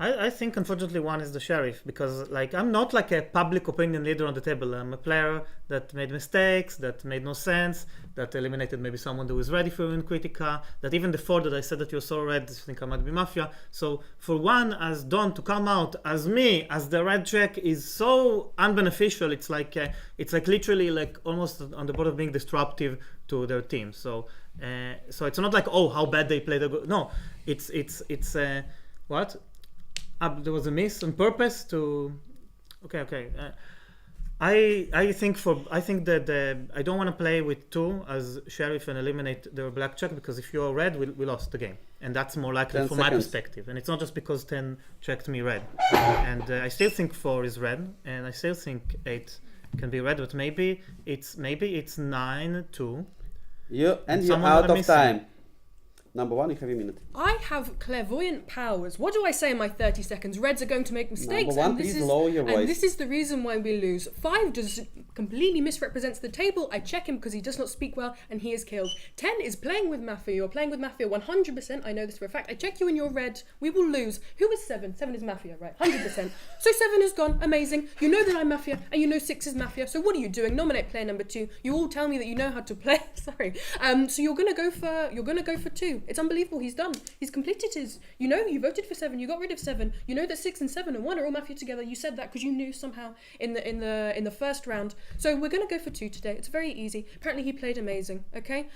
I think unfortunately 1 is the sheriff because like I'm not like a public opinion leader on the table. I'm a player that made mistakes, that made no sense, that eliminated maybe someone who was ready for in Critica, that even the 4 that I said that you're so red, I think I might be Mafia. So for 1 as Don to come out as me, as the red check is so unbeneficial. It's like literally like almost on the border of being disruptive to their team. So it's not like how bad they played. No, it's what? There was a miss on purpose to. Okay. I think that I don't want to play with 2 as sheriff and eliminate their black check because if you're red, we lost the game, and that's more likely from my perspective. And it's not just because 10 checked me red, and I still think 4 is red, and I still think 8 can be red, but maybe it's 9-2. You're out of time. Number 1, you have a minute. I have clairvoyant powers. What do I say in my 30 seconds? Reds are going to make mistakes. Number 1, please lower your voice. And this is the reason why we lose. 5 just completely misrepresents the table. I check him because he does not speak well and he is killed. 10 is playing with Mafia. You're playing with Mafia 100%. I know this for a fact. I check you and you're red. We will lose. Who is 7? 7 is Mafia, right? 100%. So 7 is gone. Amazing. You know that I'm Mafia and you know 6 is Mafia. So what are you doing? Nominate player number 2. You all tell me that you know how to play. Sorry. So you're gonna go for 2. It's unbelievable. He's done. He's completed his. You know, you voted for 7. You got rid of 7. You know that 6 and 7 and 1 are all Mafia together. You said that because you knew somehow in the first round. So we're gonna go for 2 today. It's very easy. Apparently he played amazing. Okay.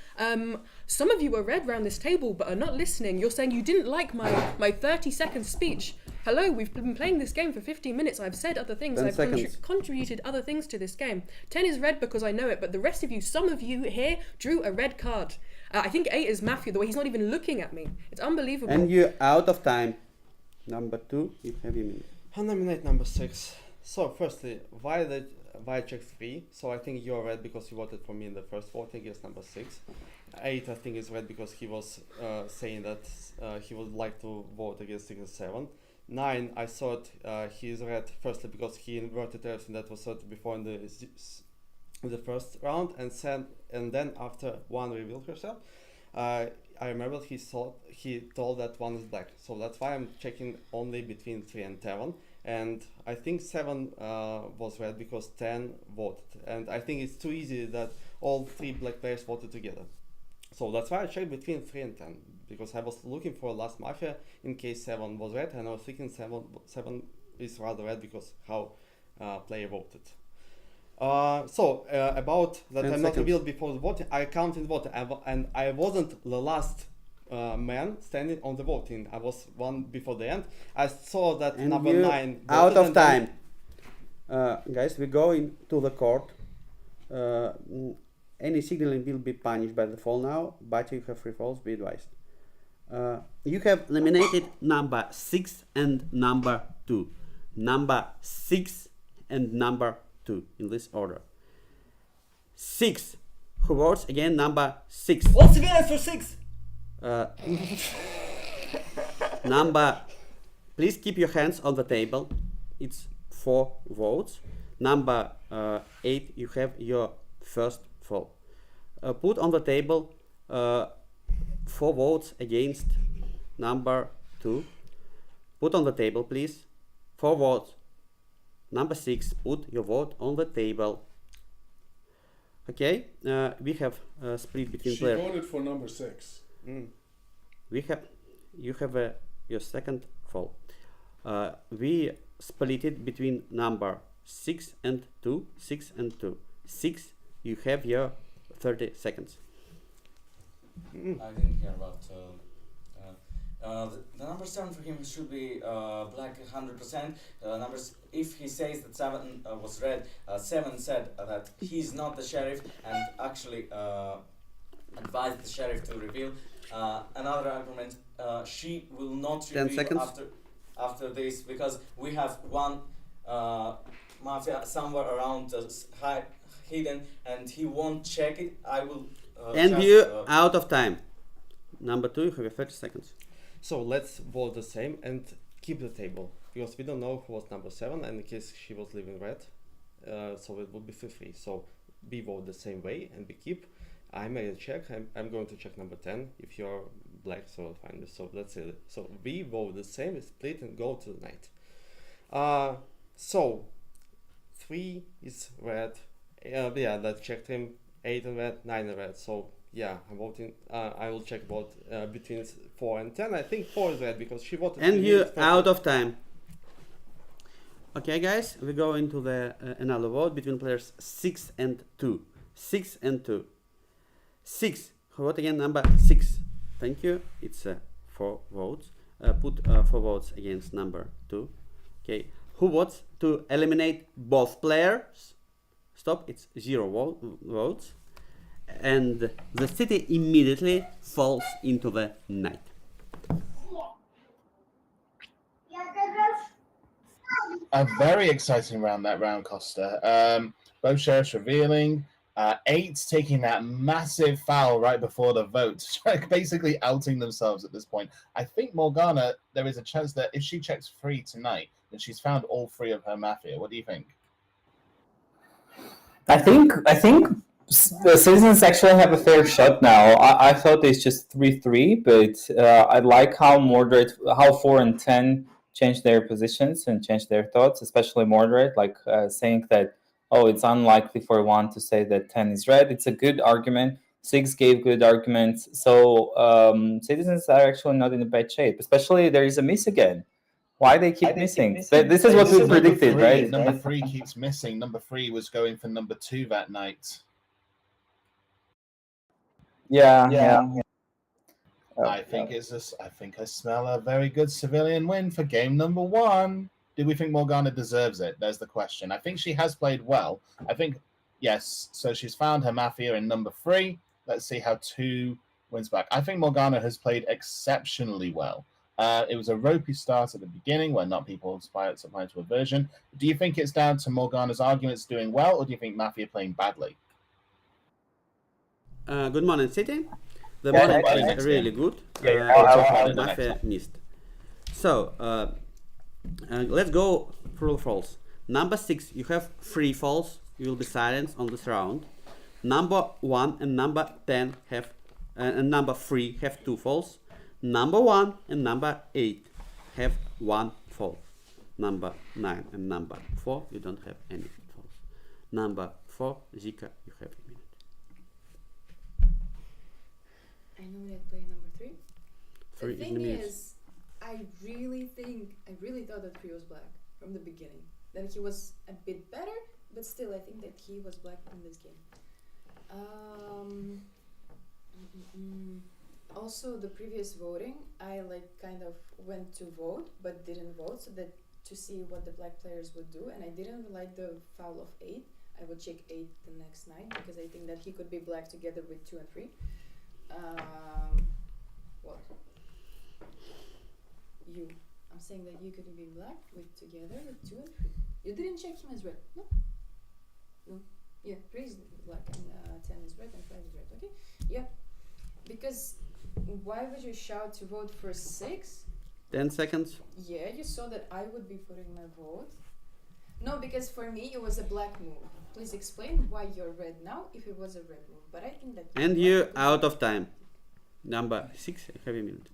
Some of you are red around this table but are not listening. You're saying you didn't like my 30-second speech. Hello, we've been playing this game for 15 minutes. I've said other things. I've contributed other things to this game. 10 is red because I know it, but the rest of you, some of you here, drew a red card. I think 8 is Mafia, the way he's not even looking at me. It's unbelievable. And you're out of time. Number 2, you have your minute. I'll nominate number 6. So, firstly, why check 3? So I think you're red because you voted for me in the first voting. Yes, number 6. 8, I think, is red because he was saying that he would like to vote against 6 and 7. 9, I thought he is red firstly because he inverted everything that was said before in the first round, and then after 1 revealed herself, I remember he told that 1 is black. So that's why I'm checking only between 3 and 7. And I think 7 was red because 10 voted. And I think it's too easy that all 3 black players voted together. So that's why I checked between 3 and 10. Because I was looking for last Mafia in case 7 was red. And I was thinking 7 is rather red because how player voted. About that I'm not revealed before the voting, I counted vote. And I wasn't the last man standing on the voting. I was 1 before the end. I saw that And number 9 out of and time. Guys, we go into the court. Any signaling will be punished by the fall now, but you have free falls, be advised. You have eliminated number 6 and number 2. Number 6 and number 2 in this order. 6. Who votes again? Number 6. What's the answer for 6? Number, please keep your hands on the table. It's 4 votes. Number 8, you have your first fall. Put on the table 4 votes against number 2. Put on the table, please. 4 votes. Number 6, put your vote on the table. Okay, we have split between players. She voted for number 6. You have your second fall. We split it between number 6 and 2. 6 and 2. 6, you have your 30 seconds. I didn't hear about the number 7 for him should be black 100%. Numbers, if he says that 7 was red, 7 said that he's not the sheriff and actually advised the sheriff to reveal. Another argument, she will not 10 reveal seconds. after this because we have one mafia somewhere around hidden and he won't check it. I will And you out of time. Number 2, you have your 30 seconds. So let's vote the same and keep the table because we don't know who was number 7 and in case she was leaving red, so it would be 3-3. So we vote the same way and we keep. I made a check. I'm going to check number 10 if you're black, so I'll find this. So let's see. So we vote the same, split and go to the night. So 3 is red. Yeah, that checked him. 8 and red, 9 and red. So yeah, I'm voting. I will check vote between 4 and 10. I think 4 is red because she voted. And you out of time. Okay, guys, we go into the another vote between players 6 and 2. 6 and 2. 6. Who vote again? Number 6. Thank you. It's 4 votes. Put 4 votes against number 2. Okay. Who votes to eliminate both players? Stop. It's 0 votes. And the city immediately falls into the night. A very exciting round, that round, Costa. Both sheriffs revealing. 8 taking that massive foul right before the vote, basically outing themselves at this point. I think Morgana, there is a chance that if she checks 3 tonight, then she's found all 3 of her Mafia. What do you think? I think the citizens actually have a fair shot now. I thought it's just 3-3, but I like how 4 and 10 changed their positions and changed their thoughts, especially Moderate, like saying that, oh, it's unlikely for 1 to say that 10 is red. It's a good argument. 6 gave good arguments. So citizens are actually not in a bad shape, especially there is a miss again. Why they keep missing? This is what we predicted, right? Number 3 keeps missing. Number 3 was going for number 2 that night. Yeah. I think I smell a very good civilian win for game number 1. Do we think Morgana deserves it? There's the question. I think she has played well. I think, yes. So she's found her Mafia in number 3. Let's see how 2 wins back. I think Morgana has played exceptionally well. It was a ropey start at the beginning where not people supply to a version. Do you think it's down to Morgana's arguments doing well, or do you think Mafia playing badly? Good morning, City. The Yeah, morning yeah, is really good. I'll Mafia missed. So let's go true or false. Number 6, you have 3 false. You will be silenced on this round. Number 1 and number 10 have, and number 3 have 2 false. Number 1 and number 8 have 1 false. Number 9 and number 4, you don't have any false. Number 4, Zika, you have a minute. I know I play number 3. 3 The is thing the minute. is, I really thought that 3 was black from the beginning. Then he was a bit better, but still I think that he was black in this game. Also, the previous voting, I kind of went to vote but didn't vote, so that to see what the black players would do, and I didn't like the foul of 8. I would check 8 the next night because I think that he could be black together with 2 and 3. What? You. I'm saying that you could be black together with 2 and 3. You didn't check him as red, no? No. Yeah, 3 is black and 10 is red and 5 is red. Okay. Yeah. Because why would you shout to vote for 6? 10 seconds. Yeah, you saw that I would be putting my vote. No, because for me it was a black move. Please explain why you're red now if it was a red move. But I think that. And you out of time. Number 6, have a minute.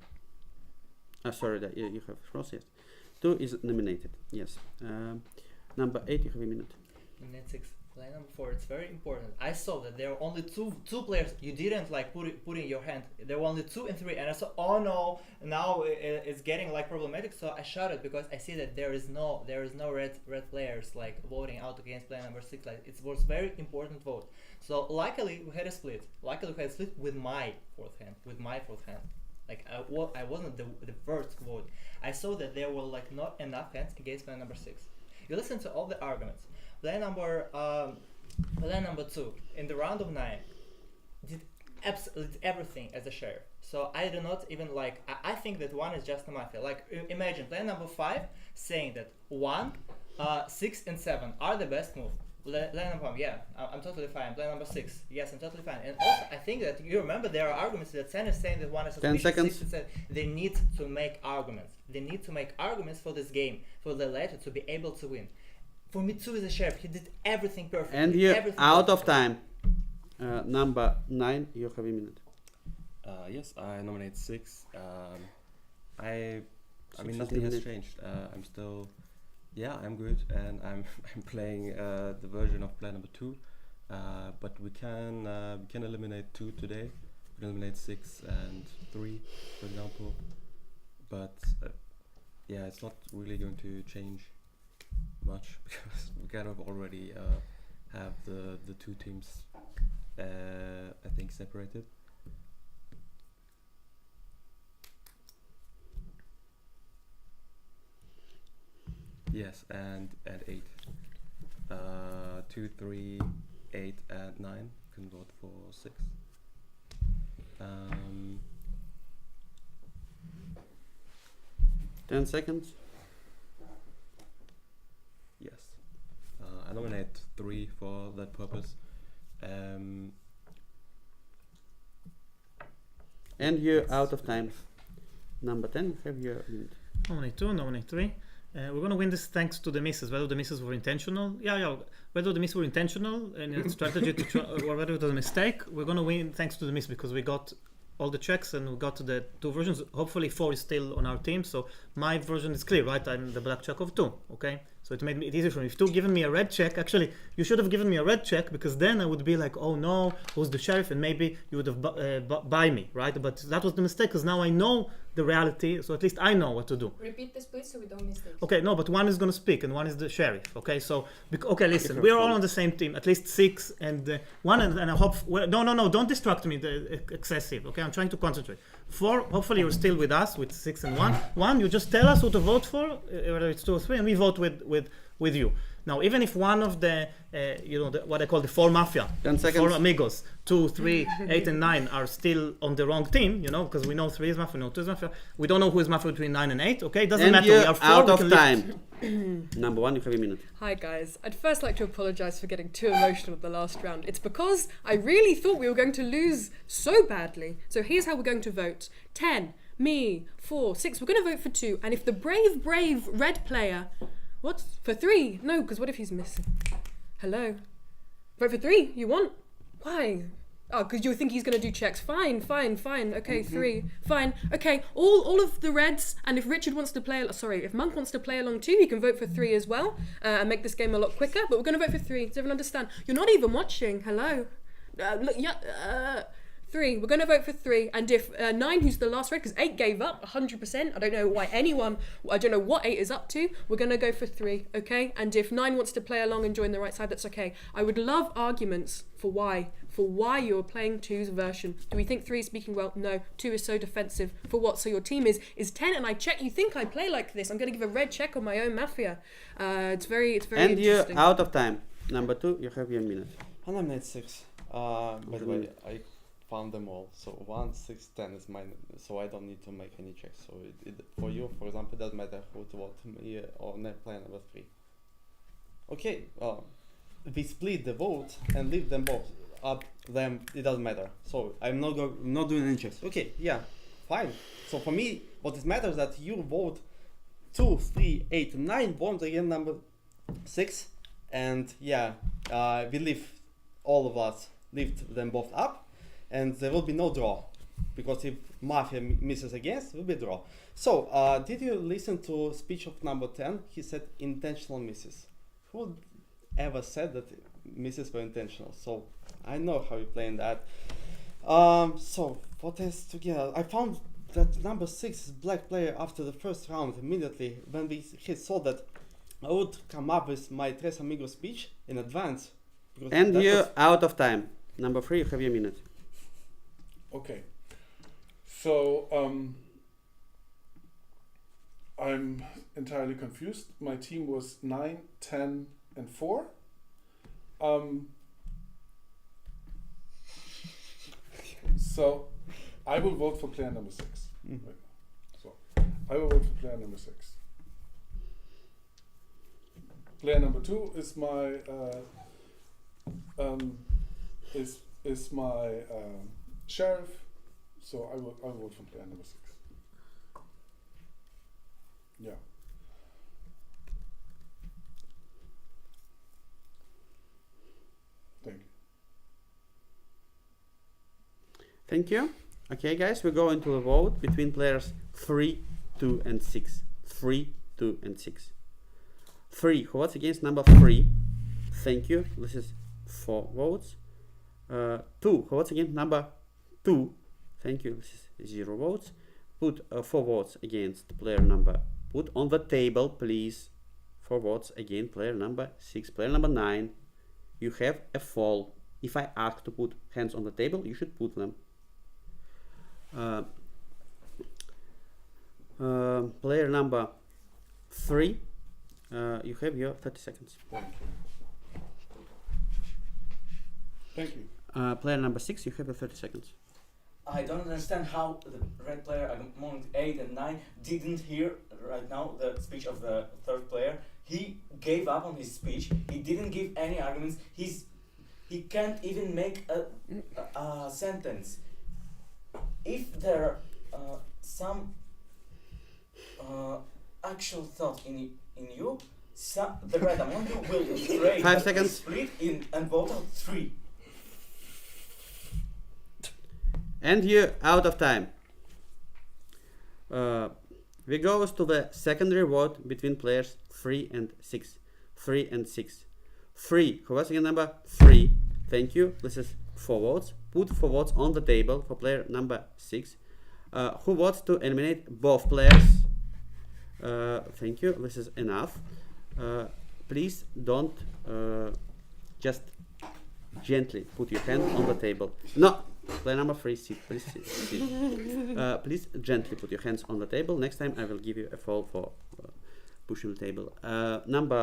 Sorry, that you have cross, yes. 2 is nominated, yes. Number 8, you have a minute. Minute 6. Play number 4. It's very important. I saw that there were only two players. You didn't put in your hand. There were only 2 and 3, and I saw, oh no, now it's getting problematic. So I shouted because I see that there is no red players voting out against player number 6. It was very important vote. So luckily we had a split. With my fourth hand. I wasn't the first vote. I saw that there were not enough hands against player number 6. You listen to all the arguments. Player number 2 in the round of 9 did absolutely everything as a sheriff. So I do not even I think that 1 is just a mafia. Imagine player number 5 saying that 1, 6 and 7 are the best move. Player number 1, yeah, I'm totally fine. Player number 6, yes, I'm totally fine. And also I think that you remember there are arguments that Sen is saying that 1 is suspicious. 10 seconds. 6 and 7. They need to make arguments. They need to make arguments for this game, for the latter to be able to win. For me, 2 is a sheriff. He did everything perfect. And you're out of time. Number 9, you have a minute. Yes, I nominate 6. I mean, nothing has changed. I'm still, I'm good, and I'm playing the version of player number 2. But we can eliminate 2 today. We can eliminate 6 and 3, for example. But it's not really going to change much because we kind of already have the 2 teams I think separated. Yes, and 8. 2, 3, 8 and 9 can vote for 6. 10 seconds. Yes. I nominate 3 for that purpose. And you're out of time. Number 10, have your minute. Nominate 2, nominate 3. We're going to win this thanks to the misses. Whether the misses were intentional, whether the misses were intentional and a strategy to try, or whether it was a mistake, we're going to win thanks to the miss because we got all the checks and we got the 2 versions. Hopefully 4 is still on our team, so my version is clear, right? I'm the black check of 2, okay? So it made it easy for me. If 2 given me a red check, actually, you should have given me a red check because then I would be like, oh no, who's the sheriff? And maybe you would have buy me, right? But that was the mistake because now I know the reality, so at least I know what to do. Repeat this, please, so we don't mistake. Okay, no, but 1 is going to speak and 1 is the sheriff, okay? So, okay, listen, we are all on the same team, at least 6 and 1, and I hope, no, don't distract me, excessive, okay? I'm trying to concentrate. 4, hopefully you're still with us, with 6 and 1. 1, you just tell us who to vote for, whether it's 2 or 3, and we vote with you. Now, even if one of the, what I call the four mafia, 10 seconds. four amigos, 2, 3, 8, and 9 are still on the wrong team, because we know 3 is mafia, we know 2 is mafia. We don't know who is mafia between 9 and 8, okay? Doesn't And matter. you're We are 4, out we of can lift. time. Number 1, you have a minute. Hi guys, I'd first like to apologise for getting too emotional at the last round. It's because I really thought we were going to lose so badly. So here's how we're going to vote. 10, me, 4, 6, we're going to vote for 2. And if the brave red player, what? For 3? No, because what if he's missing? Hello? Vote for 3, you want? Why? Oh, because you think he's going to do checks. Fine. Okay, 3. Fine. Okay, all of the reds, and if Richard wants to play, if Monk wants to play along too, he can vote for 3 as well, and make this game a lot quicker, but we're going to vote for 3. Does everyone understand? You're not even watching. Hello? 3. We're going to vote for 3, and if 9, who's the last red, because 8 gave up 100%. I don't know what 8 is up to. We're going to go for 3, okay? And if 9 wants to play along and join the right side, that's okay. I would love arguments for why you're playing 2's version. Do we think 3 is speaking well? No. 2 is so defensive. For what? So your team is 10, and I check. You think I play like this? I'm going to give a red check on my own mafia. It's very And you're interesting. out of time. Number 2, you have your minute. And I'm at 6. By the way, I found them all. So 1, 6, 10 is mine. So I don't need to make any checks. So for you, for example, it doesn't matter who to vote, me or player number 3. Okay, we split the votes and leave them both up. Them, it doesn't matter. So I'm not doing any checks. Okay, yeah, fine. So for me, what it matters is that you vote 2, 3, 8, 9 votes again number 6, and yeah, we leave all of us lift them both up, and there will be no draw, because if Mafia misses again, it will be a draw. So, did you listen to speech of number 10? He said intentional misses. Who ever said that misses were intentional? So, I know how you play in that. So, what else together? I found that number 6 is black player after the first round immediately when he saw that I would come up with my Tres Amigos speech in advance. And you're out of time. Number 3, you have your minute. Okay. So, I'm entirely confused. My team was 9, 10, and 4. So, I will vote for player number 6. Right now. So, I will vote for player number 6. Player number 2 is my is my sheriff. So I will vote for player number 6. Yeah. Thank you. Thank you. Okay, guys, we go into a vote between players 3, 2, and 6. 3, 2, and 6. 3, who votes against number 3? Thank you. This is 4 votes. 2, who votes against number 2? Thank you. This is 0 votes. Put 4 votes against player number. Put on the table, please. 4 votes against player number 6. Player number 9. You have a fall. If I ask to put hands on the table, you should put them. Player number 3. You have your 30 seconds. Thank you. Thank you. Player number 6, you have your 30 seconds. I don't understand how the red player among 8 and 9 didn't hear right now the speech of the third player. He gave up on his speech. He didn't give any arguments. He can't even make a sentence. If there are some actual thought in you, the red among you will create 5 seconds. split in and vote out 3. And you're out of time. We go to the secondary vote between players 3 and 6. 3 and 6. 3, who was again number 3? Thank you. This is 4 votes. Put 4 votes on the table for player number 6. Who votes to eliminate both players? Thank you. This is enough. Please don't just gently put your hand on the table. No. Player number 3, sit. Please sit. Please gently put your hands on the table. Next time I will give you a fall for pushing the table. Number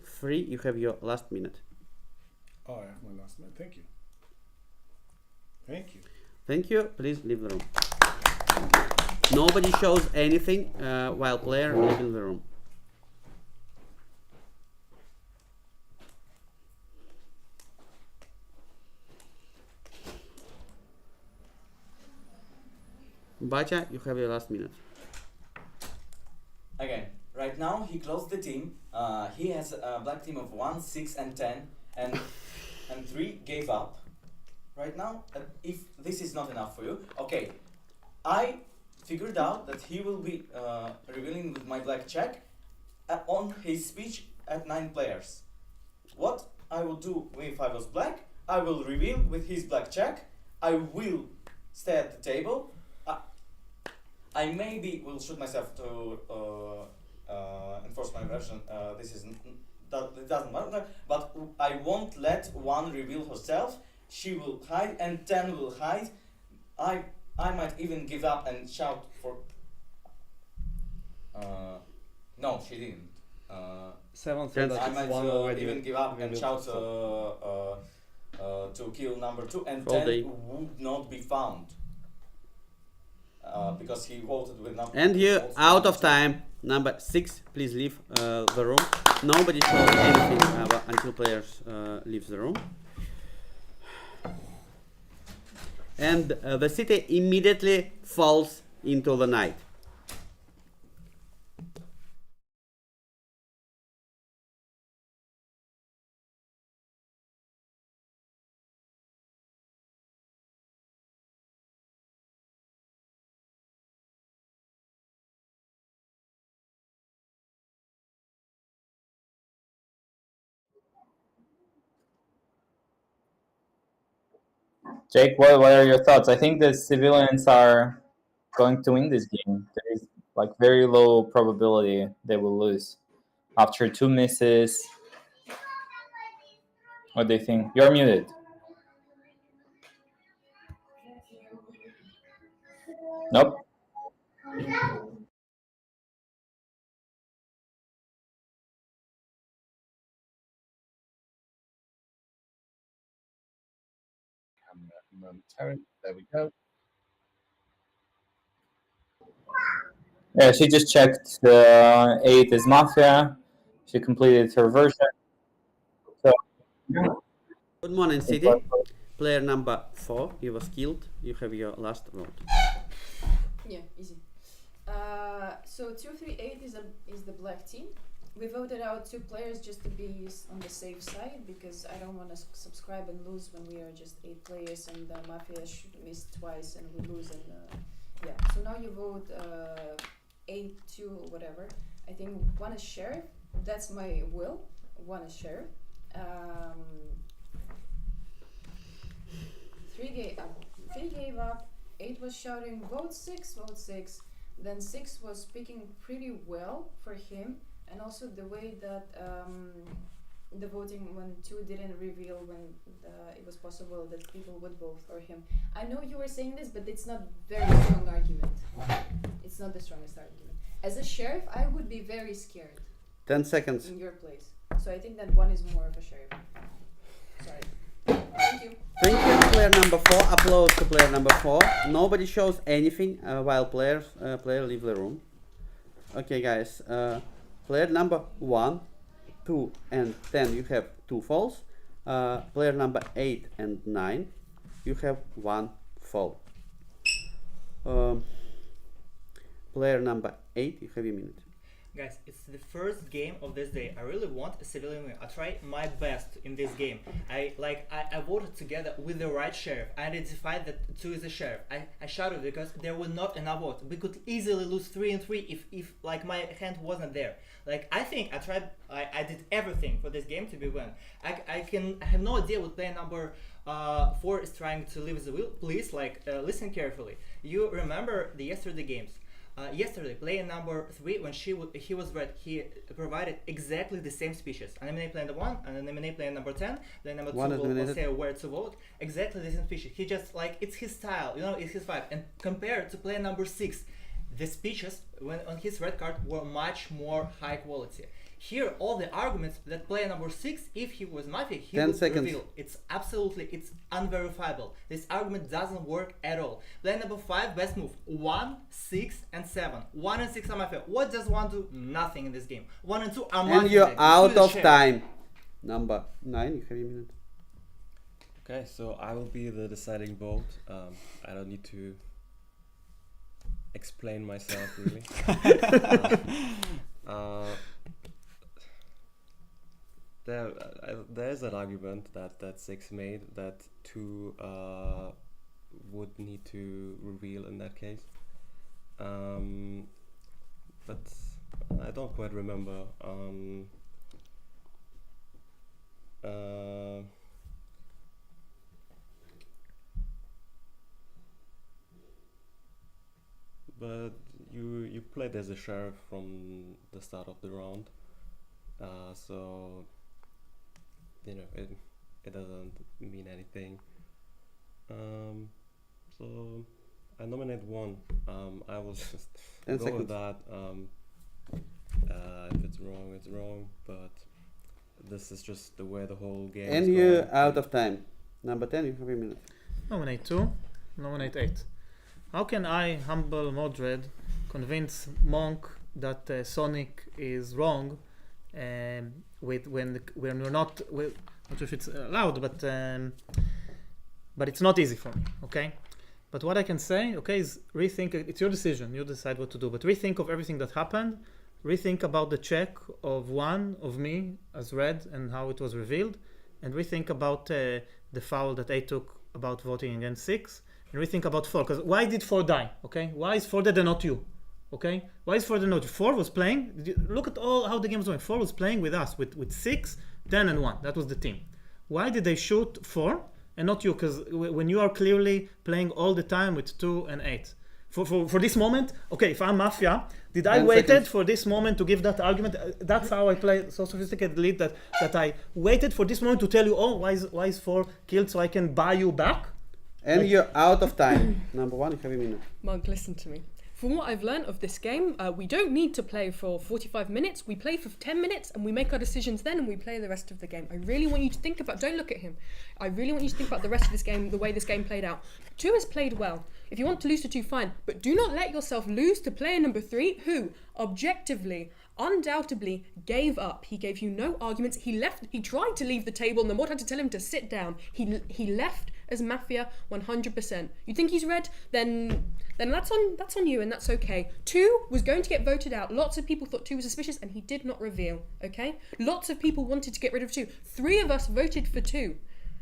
3, you have your last minute. Oh, I have my last minute. Thank you. Thank you. Thank you. Please leave the room. Nobody shows anything while player leaving the room. Bacha, you have your last minute. Again, right now he closed the team. He has a black team of 1, 6, and 10, and 3 gave up. Right now, if this is not enough for you, okay, I figured out that he will be revealing with my black check on his speech at 9 players. What I will do if I was black, I will reveal with his black check. I will stay at the table. I maybe will shoot myself to enforce my version. It doesn't matter, but I won't let 1 reveal herself. She will hide and 10 will hide. I might even give up and shout for. No, she didn't. 7 said that I it's might one already even give up and revealed, shout so- to kill number 2, and All 10 day. would not be found. Because he voted with number. And you out of time. Number 6, please leave the room. Nobody shows anything until players leave the room. And the city immediately falls into the night. Jake, what are your thoughts? I think the civilians are going to win this game. There is like very low probability they will lose after 2 misses. What do you think? You're muted. Nope. Momentarily. There we go. Yeah, she just checked the 8 is Mafia. She completed her version. So, Good morning, city. Player number 4, you was killed. You have your last vote. Yeah, easy. So 238 is the black team. We voted out 2 players just to be on the safe side because I don't want to subscribe and lose when we are just 8 players and the Mafia missed twice and we lose and yeah. So now you vote 8, 2 or whatever. I think 1 is sheriff. That's my will. 1 is sheriff. 3 gave up. 8 was shouting vote 6, vote 6. Then 6 was speaking pretty well for him, and also the way that the voting when 2 didn't reveal when it was possible that people would vote for him. I know you were saying this, but it's not very strong argument. It's not the strongest argument. As a sheriff, I would be very scared 10 seconds. in your place. So I think that 1 is more of a sheriff. Sorry. Thank you. Thank you, player number 4. Applause to player number 4. Nobody shows anything while player leave the room. Okay, guys. Player number 1, 2, and 10, you have 2 falls. Player number 8 and 9, you have 1 fall. Player number 8, you have a minute. Guys, it's the first game of this day. I really want a civilian win. I try my best in this game. I voted together with the right sheriff. I identified that 2 is the sheriff. I shouted because there were not enough votes. We could easily lose 3 and 3 if like my hand wasn't there. Like I think I did everything for this game to be won. I have no idea what player number 4 is trying to leave the wheel. Please listen carefully. You remember the yesterday games. Yesterday, player number 3, when he was red, he provided exactly the same speeches. Eliminate player number 1 and eliminate player number 10. Player number 2 will say where to vote. Exactly the same speeches. He just it's his style, it's his vibe. And compared to player number 6, the speeches when on his red card were much more high quality. Here, all the arguments that player number 6, if he was Mafia, he 10 would seconds. reveal. It's unverifiable. This argument doesn't work at all. Player number 5, best move, 1, 6, and 7. 1 and 6 are Mafia. What does 1 do? Nothing in this game. 1 and 2 are Mafia. And you're It's out the of share. time. Number 9, you have a minute. Okay, so I will be the deciding vote. I don't need to explain myself really. There's an argument that 6 made that 2 would need to reveal in that case. But I don't quite remember. But you played as a sheriff from the start of the round, so you know it doesn't mean anything. So I nominate 1. I will just 10 go seconds. with that. If it's wrong, it's wrong. But this is just the way the whole game. And is you're going. out of time. Number 10, you have a minute. Nominate 2, nominate 8. How can I, humble Modred, convince Monk that Sonic is wrong when we're not sure if it's allowed, but it's not easy for me, okay? But what I can say, okay, is rethink. It's your decision. You decide what to do. But rethink of everything that happened. Rethink about the check of 1 of me as red and how it was revealed, and rethink about the foul that 8 took about voting against 6. And rethink about 4, because why did 4 die? Okay, why is 4 dead and not you? Okay, why is 4 dead and not you? 4 was playing. Look at all how the game was going. 4 was playing with us with 6, 10, and 1. That was the team. Why did they shoot 4 and not you? Because when you are clearly playing all the time with 2 and 8. For this moment, okay, if I'm Mafia, did I 10 waited seconds. for this moment to give that argument? That's how I play so sophisticated lead that I waited for this moment to tell you, oh, why is 4 killed so I can buy you back? And you're out of time. Number 1, you have a minute. Monk, listen to me. From what I've learned of this game, we don't need to play for 45 minutes. We play for 10 minutes and we make our decisions then and we play the rest of the game. I really want you to think about, don't look at him. I really want you to think about the rest of this game, the way this game played out. 2 has played well. If you want to lose to 2, fine. But do not let yourself lose to player number 3, who objectively, undoubtedly gave up. He gave you no arguments. He left. He tried to leave the table and the mod had to tell him to sit down. He left as Mafia 100%. You think he's red? Then that's on you and that's okay. 2 was going to get voted out. Lots of people thought 2 was suspicious and he did not reveal, okay? Lots of people wanted to get rid of 2. 3 of us voted for 2,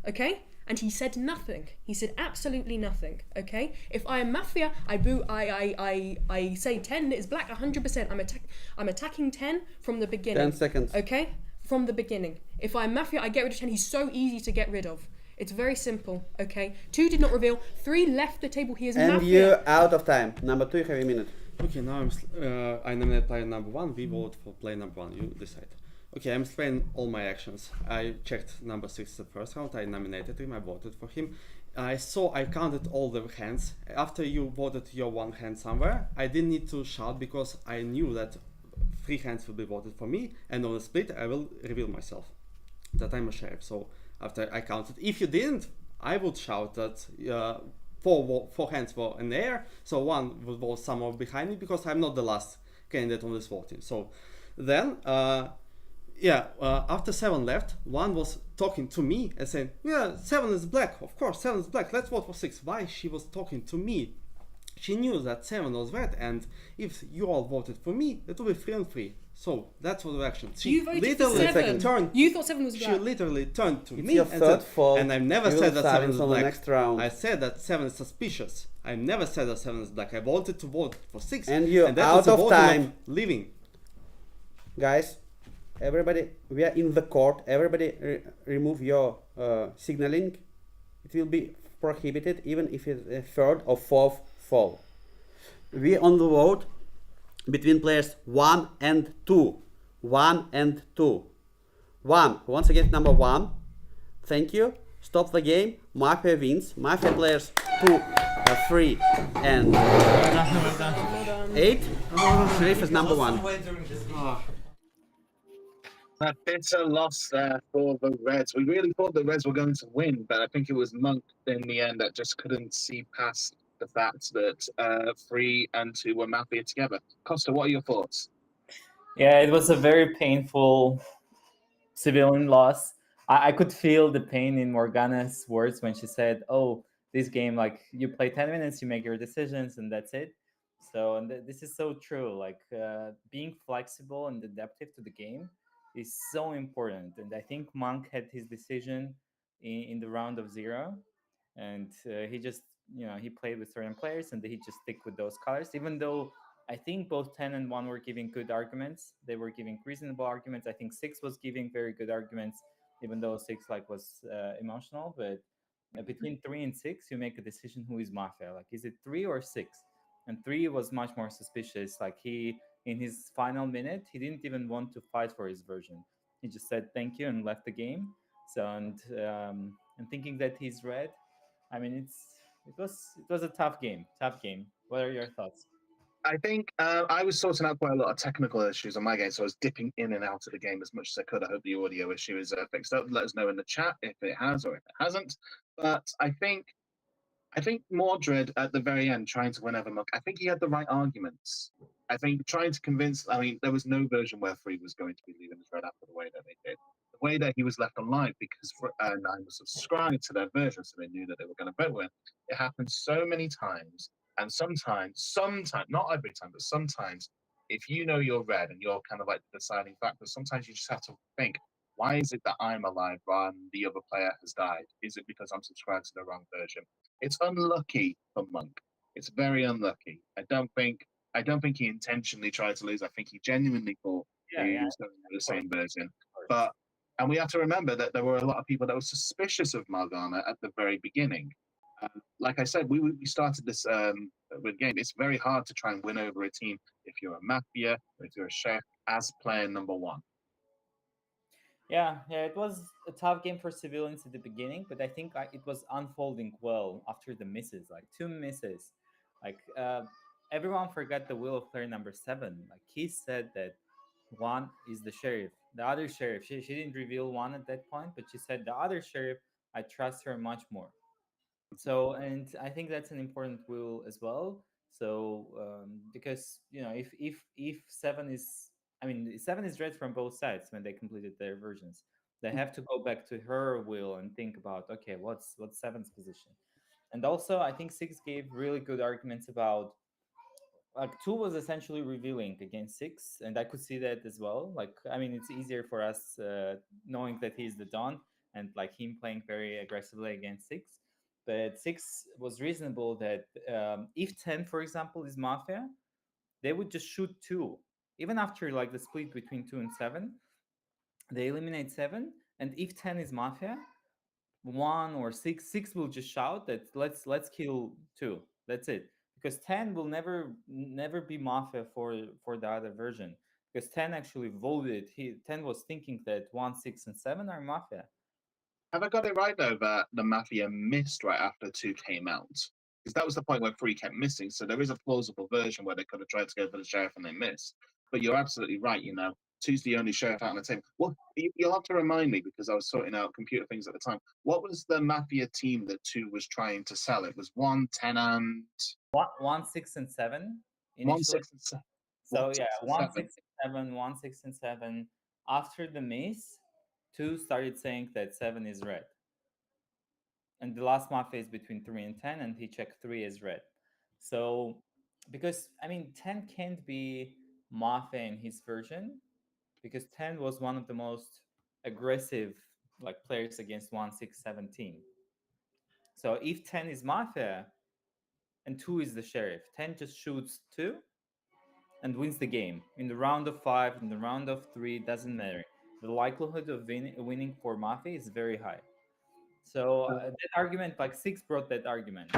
okay? And he said nothing. He said absolutely nothing, okay? If I am Mafia, I say 10 is black 100%. I'm attacking 10 from the beginning. 10 seconds. Okay? From the beginning. If I'm Mafia, I get rid of 10. He's so easy to get rid of. It's very simple, okay? 2 did not reveal. 3 left the table. He is And Mafia. you're out of time. Number 2, you have a minute. Okay, now I nominate player number 1. We vote for player number 1. You decide. Okay, I'm explaining all my actions. I checked number 6 the first round. I nominated him. I voted for him. I counted all the hands. After you voted your 1 hand somewhere, I didn't need to shout because I knew that 3 hands will be voted for me, and on the split I will reveal myself that I'm a sheriff. So after I counted, if you didn't, I would shout that 4 hands were in the air, so 1 was somewhere behind me because I'm not the last candidate on this voting. So then after 7 left, 1 was talking to me and saying, yeah, 7 is black, of course 7 is black, let's vote for 6. Why she was talking to me? She knew that 7 was red, and if you all voted for me, it would be 3 and 3. So that's what the action. She You voted for literally 7. turned. You thought 7 was She black. literally turned to It's me your and third said, fault. and I've never You said that 7 silence is on the black. next round. I said that 7 is suspicious. I never said that 7 is black. I voted to vote for 6. And you're that out was a of voting time. Leaving. Guys, everybody, we are in the court. Everybody remove your signaling. It will be prohibited even if it's a 3rd or 4th fall. We on the vote between players 1 and 2. 1 and 2. 1. Once again, number 1. Thank you. Stop the game. Mafia wins. Mafia players 2 3 and 8. Sharif is number 1. A bitter loss there for the Reds. We really thought the Reds were going to win, but I think it was Monk in the end that just couldn't see past the fact that 3 and 2 were Mafia together. Costa, what are your thoughts? Yeah, it was a very painful civilian loss. I could feel the pain in Morgana's words when she said, "Oh, this game, like you play 10 minutes, you make your decisions, and that's it." So, and this is so true. Like being flexible and adaptive to the game is so important. And I think Monk had his decision in the round of 0, and he just he played with certain players and he just stick with those colors, even though I think both 10 and 1 were giving good arguments. They were giving reasonable arguments. I think 6 was giving very good arguments, even though 6 like was emotional. But between 3 and 6, you make a decision who is Mafia. Like, is it 3 or 6? And 3 was much more suspicious. Like, he, in his final minute, he didn't even want to fight for his version. He just said thank you and left the game. So, and thinking that he's red, I mean, it was a tough game. Tough game. What are your thoughts? I think I was sorting out quite a lot of technical issues on my game, so I was dipping in and out of the game as much as I could. I hope the audio issue is fixed up. Let us know in the chat if it has or if it hasn't. But I think Mordred at the very end trying to win over Monk, I think he had the right arguments. I think trying to convince, I mean, there was no version where Free was going to be leaving his red after the way that they did. The way that he was left alive because Nine was subscribed to their version, so they knew that they were going to vote with. It happened so many times, and sometimes, not every time, but sometimes, if you know you're red and you're kind of like the deciding factor, sometimes you just have to think, why is it that I'm alive while the other player has died? Is it because I'm subscribed to the wrong version? It's unlucky for Monk. It's very unlucky. I don't think he intentionally tried to lose. I think he genuinely thought he was going to the same version. But and we have to remember that there were a lot of people that were suspicious of Morgana at the very beginning. Like I said, we started this with game. It's very hard to try and win over a team if you're a Mafia or if you're a chef as player number 1. Yeah, it was a tough game for civilians at the beginning, but I think it was unfolding well after the misses, like 2 misses. Like everyone forgot the will of player number 7. Like he said that 1 is the sheriff, the other sheriff. She didn't reveal 1 at that point, but she said the other sheriff, I trust her much more. So, and I think that's an important will as well. So because if 7 is, I mean, 7 is red from both sides when they completed their versions. They have to go back to her will and think about, okay, what's 7's position. And also I think 6 gave really good arguments about, like, 2 was essentially revealing against 6, and I could see that as well. Like, I mean, it's easier for us knowing that he's the Don and like him playing very aggressively against 6. But 6 was reasonable that if 10, for example, is Mafia, they would just shoot 2. Even after like the split between 2 and 7, they eliminate 7. And if 10 is Mafia, 1 or 6 will just shout that let's kill 2. That's it. Because 10 will never be Mafia for the other version. Because 10 actually voted. 10 was thinking that 1, 6, and 7 are Mafia. Have I got it right though that the Mafia missed right after 2 came out? Because that was the point where 3 kept missing. So there is a plausible version where they could have tried to go for the sheriff and they missed. But you're absolutely right. 2's the only sheriff out on the team. Well, you'll have to remind me because I was sorting out computer things at the time. What was the Mafia team that 2 was trying to sell? It was 1, 10, and 1, 6, and 7 initially. 1, 6, and 7. So yeah, 1, 6, and 7, 1, 6, and 7. After the miss, 2 started saying that 7 is red. And the last Mafia is between 3 and 10, and he checked 3 as red. So, because, I mean, 10 can't be Mafia in his version, because 10 was one of the most aggressive like players against 1, 6, 17. So if 10 is Mafia and 2 is the sheriff, 10 just shoots 2 and wins the game. In the round of 5, in the round of 3, doesn't matter. The likelihood of winning for Mafia is very high. So that argument, like 6 brought that argument.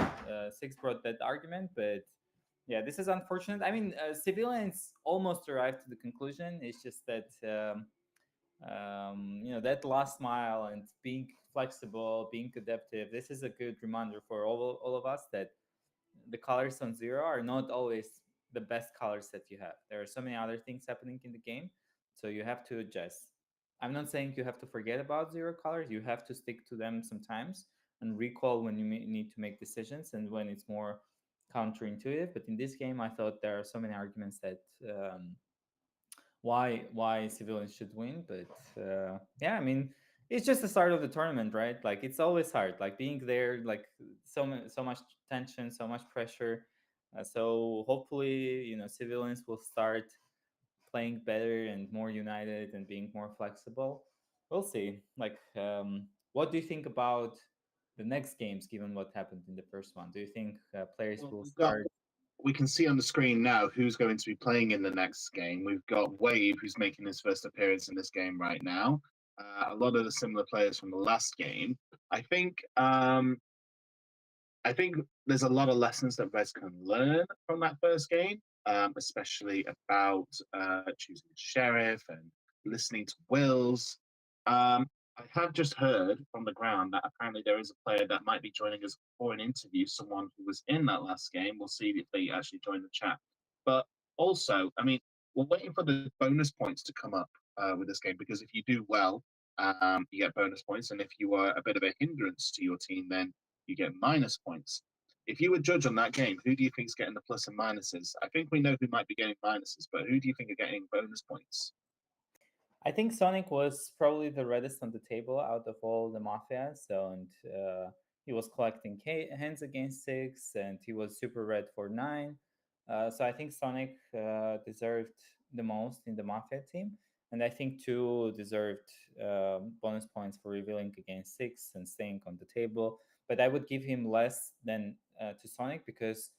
6 brought that argument, but yeah, this is unfortunate. I mean, civilians almost arrived to the conclusion. It's just that that last mile and being flexible, being adaptive. This is a good reminder for all of us that the colors on Zero are not always the best colors that you have. There are so many other things happening in the game, so you have to adjust. I'm not saying you have to forget about Zero colors. You have to stick to them sometimes and recall when you need to make decisions and when it's more counterintuitive. But in this game, I thought there are so many arguments that why civilians should win. But yeah, I mean, it's just the start of the tournament, right? Like it's always hard, like being there, like so much tension, so much pressure. So hopefully, civilians will start playing better and more united and being more flexible. We'll see. Like, what do you think about the next games, given what happened in the first one? Do you think players Well, will start? we can see on the screen now who's going to be playing in the next game. We've got Wave, who's making his first appearance in this game right now. A lot of the similar players from the last game. I think I think there's a lot of lessons that Reds can learn from that first game, especially about choosing a sheriff and listening to wills. I have just heard from the ground that apparently there is a player that might be joining us for an interview, someone who was in that last game. We'll see if they actually join the chat. But also, I mean, we're waiting for the bonus points to come up with this game because if you do well, you get bonus points. And if you are a bit of a hindrance to your team, then you get minus points. If you would judge on that game, who do you think is getting the plus and minuses? I think we know who might be getting minuses, but who do you think are getting bonus points? I think Sonic was probably the reddest on the table out of all the Mafia. So, and he was collecting hands against 6, and he was super red for 9. So I think Sonic deserved the most in the Mafia team. And I think 2 deserved bonus points for revealing against 6 and staying on the table. But I would give him less than to Sonic because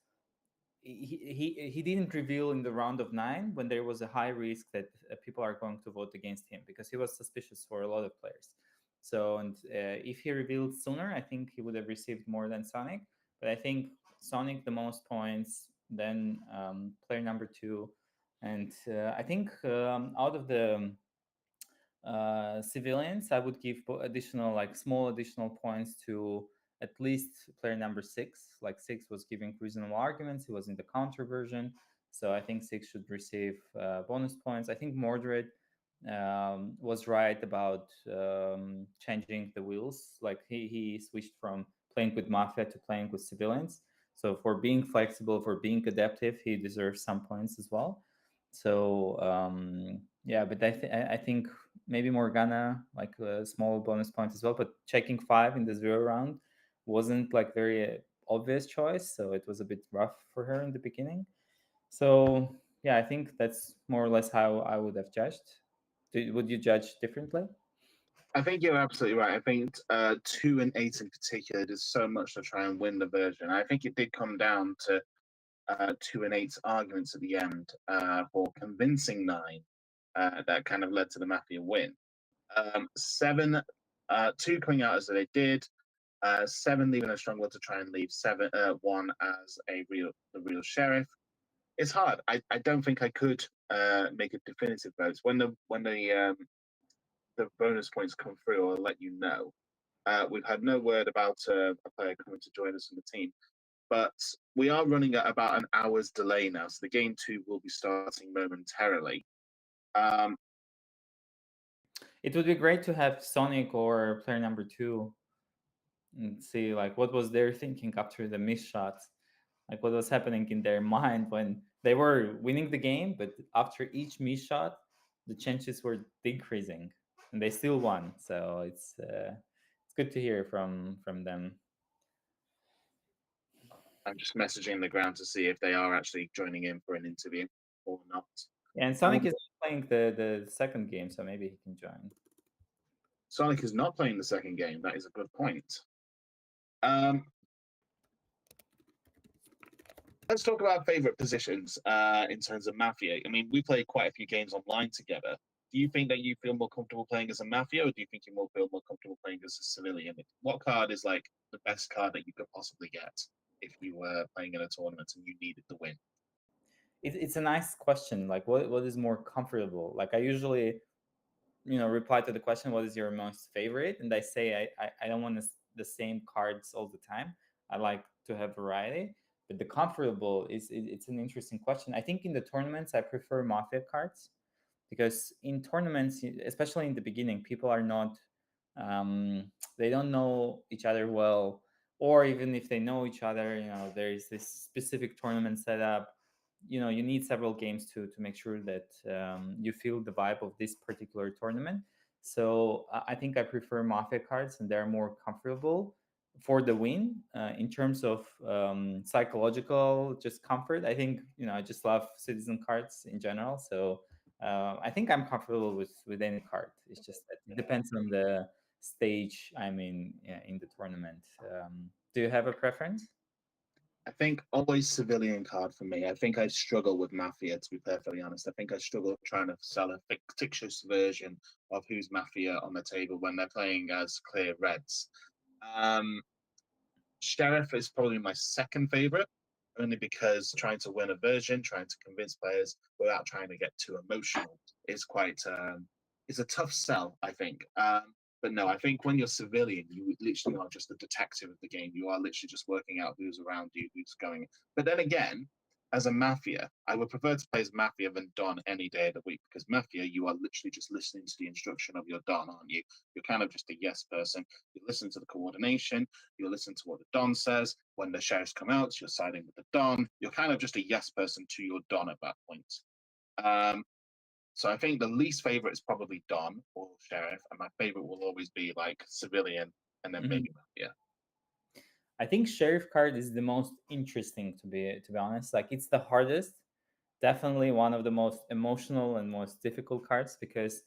he didn't reveal in the round of 9 when there was a high risk that people are going to vote against him because he was suspicious for a lot of players. So, and if he revealed sooner, I think he would have received more than Sonic. But I think Sonic the most points, then player number 2, and I think out of the civilians, I would give additional, like small additional points to at least player number 6. Like 6 was giving reasonable arguments. He was in the counter version. So I think 6 should receive bonus points. I think Mordred was right about changing the wheels. Like he switched from playing with Mafia to playing with civilians. So for being flexible, for being adaptive, he deserves some points as well. So yeah, but I think maybe Morgana, like a small bonus point as well. But checking 5 in the 0 round wasn't like very obvious choice, so it was a bit rough for her in the beginning. So yeah, I think that's more or less how I would have judged. Would you judge differently? I think you're absolutely right. I think 2 and 8 in particular, there's so much to try and win the version. I think it did come down to 2 and 8's arguments at the end for convincing 9 that kind of led to the Mafia win. 7, 2 coming out as they did. 7 leaving a strong will to try and leave 1 as the real sheriff. It's hard. I don't think I could make a definitive vote when the bonus points come through. I'll let you know. We've had no word about a player coming to join us in the team, but we are running at about an hour's delay now, so the game 2 will be starting momentarily. It would be great to have Sonic or player number 2 and see like what was their thinking after the missed shots, like what was happening in their mind when they were winning the game, but after each missed shot, the chances were decreasing, and they still won. So it's good to hear from them. I'm just messaging the ground to see if they are actually joining in for an interview or not. And Sonic is playing the second game, so maybe he can join. Sonic is not playing the second game. That is a good point. Let's talk about favorite positions in terms of Mafia. I mean, we played quite a few games online together. Do you think that you feel more comfortable playing as a Mafia, or do you think you feel more comfortable playing as a civilian? What card is like the best card that you could possibly get if you were playing in a tournament and you needed to win? It's a nice question. Like, what is more comfortable? Like, I usually, reply to the question, "What is your most favorite?" And I say I don't want the same cards all the time. I like to have variety. But the comfortable it's an interesting question. I think in the tournaments I prefer Mafia cards, because in tournaments, especially in the beginning, people are not they don't know each other well, or even if they know each other, there is this specific tournament setup. You need several games to make sure that you feel the vibe of this particular tournament. So I think I prefer Mafia cards, and they're more comfortable for the win. In terms of psychological just comfort, I think I just love citizen cards in general. So I think I'm comfortable with any card. It's just that it depends on the stage I'm in the tournament. Do you have a preference? I think always civilian card for me. I think I struggle with Mafia, to be perfectly honest. I think I struggle trying to sell a fictitious version of who's Mafia on the table when they're playing as clear reds. Sheriff is probably my second favorite, only because trying to win a version, trying to convince players without trying to get too emotional is quite is a tough sell, I think. But no, I think when you're civilian, you literally are just the detective of the game. You are literally just working out who's around you, who's going. But then again, as a Mafia, I would prefer to play as Mafia than Don any day of the week, because Mafia, you are literally just listening to the instruction of your Don, aren't you? You're kind of just a yes person. You listen to the coordination, you listen to what the Don says. When the sheriffs come out, you're siding with the Don. You're kind of just a yes person to your Don at that point. So I think the least favorite is probably Don or Sheriff, and my favorite will always be like Civilian and then maybe Mafia. I think Sheriff card is the most interesting, to be honest. Like, it's the hardest, definitely one of the most emotional and most difficult cards, because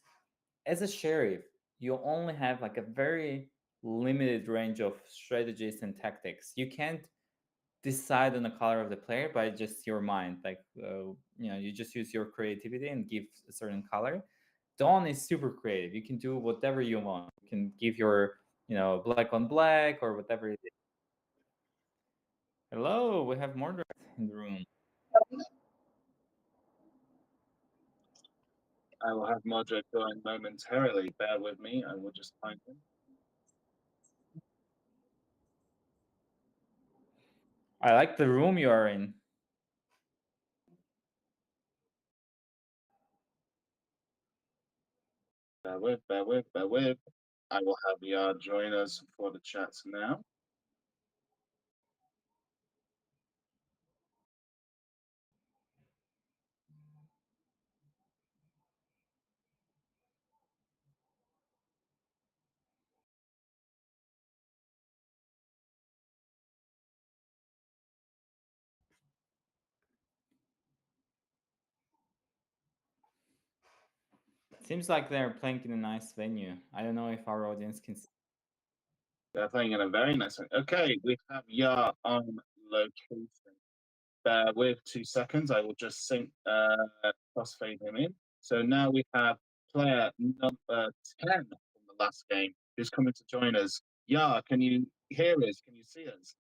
as a sheriff, you only have like a very limited range of strategies and tactics. You can't decide on the color of the player by just your mind. Like, you just use your creativity and give a certain color. Dawn is super creative. You can do whatever you want. You can give your, black on black or whatever it is. Hello, we have Mordred in the room. I will have Mordred going momentarily. Bear with me. I will just find him. I like the room you are in. Bear with. I will have Yard join us for the chats now. Seems like they're playing in a nice venue. I don't know if our audience can see. They're playing in a very nice one. Okay, we have Yard on location. Bear with 2 seconds. I will just crossfade him in. So now we have player number 10 from the last game who's coming to join us. Yeah, can you hear us? Can you see us?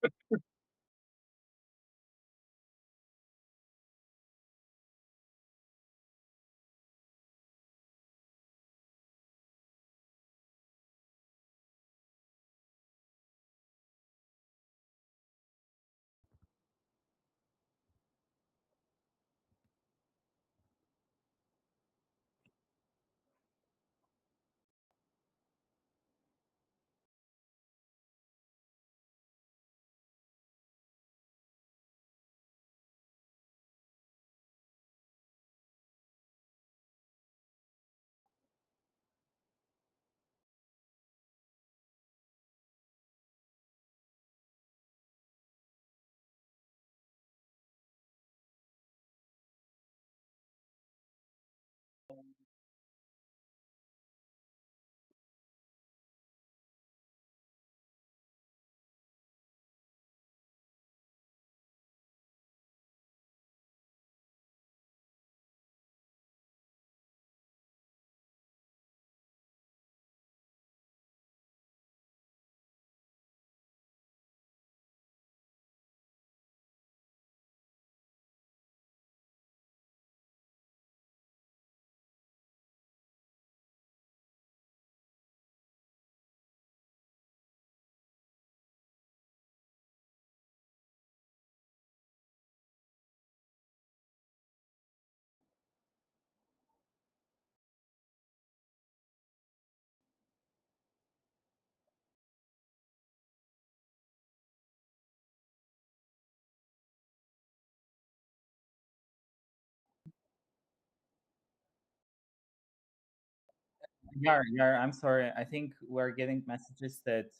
Yar, I'm sorry. I think we're getting messages that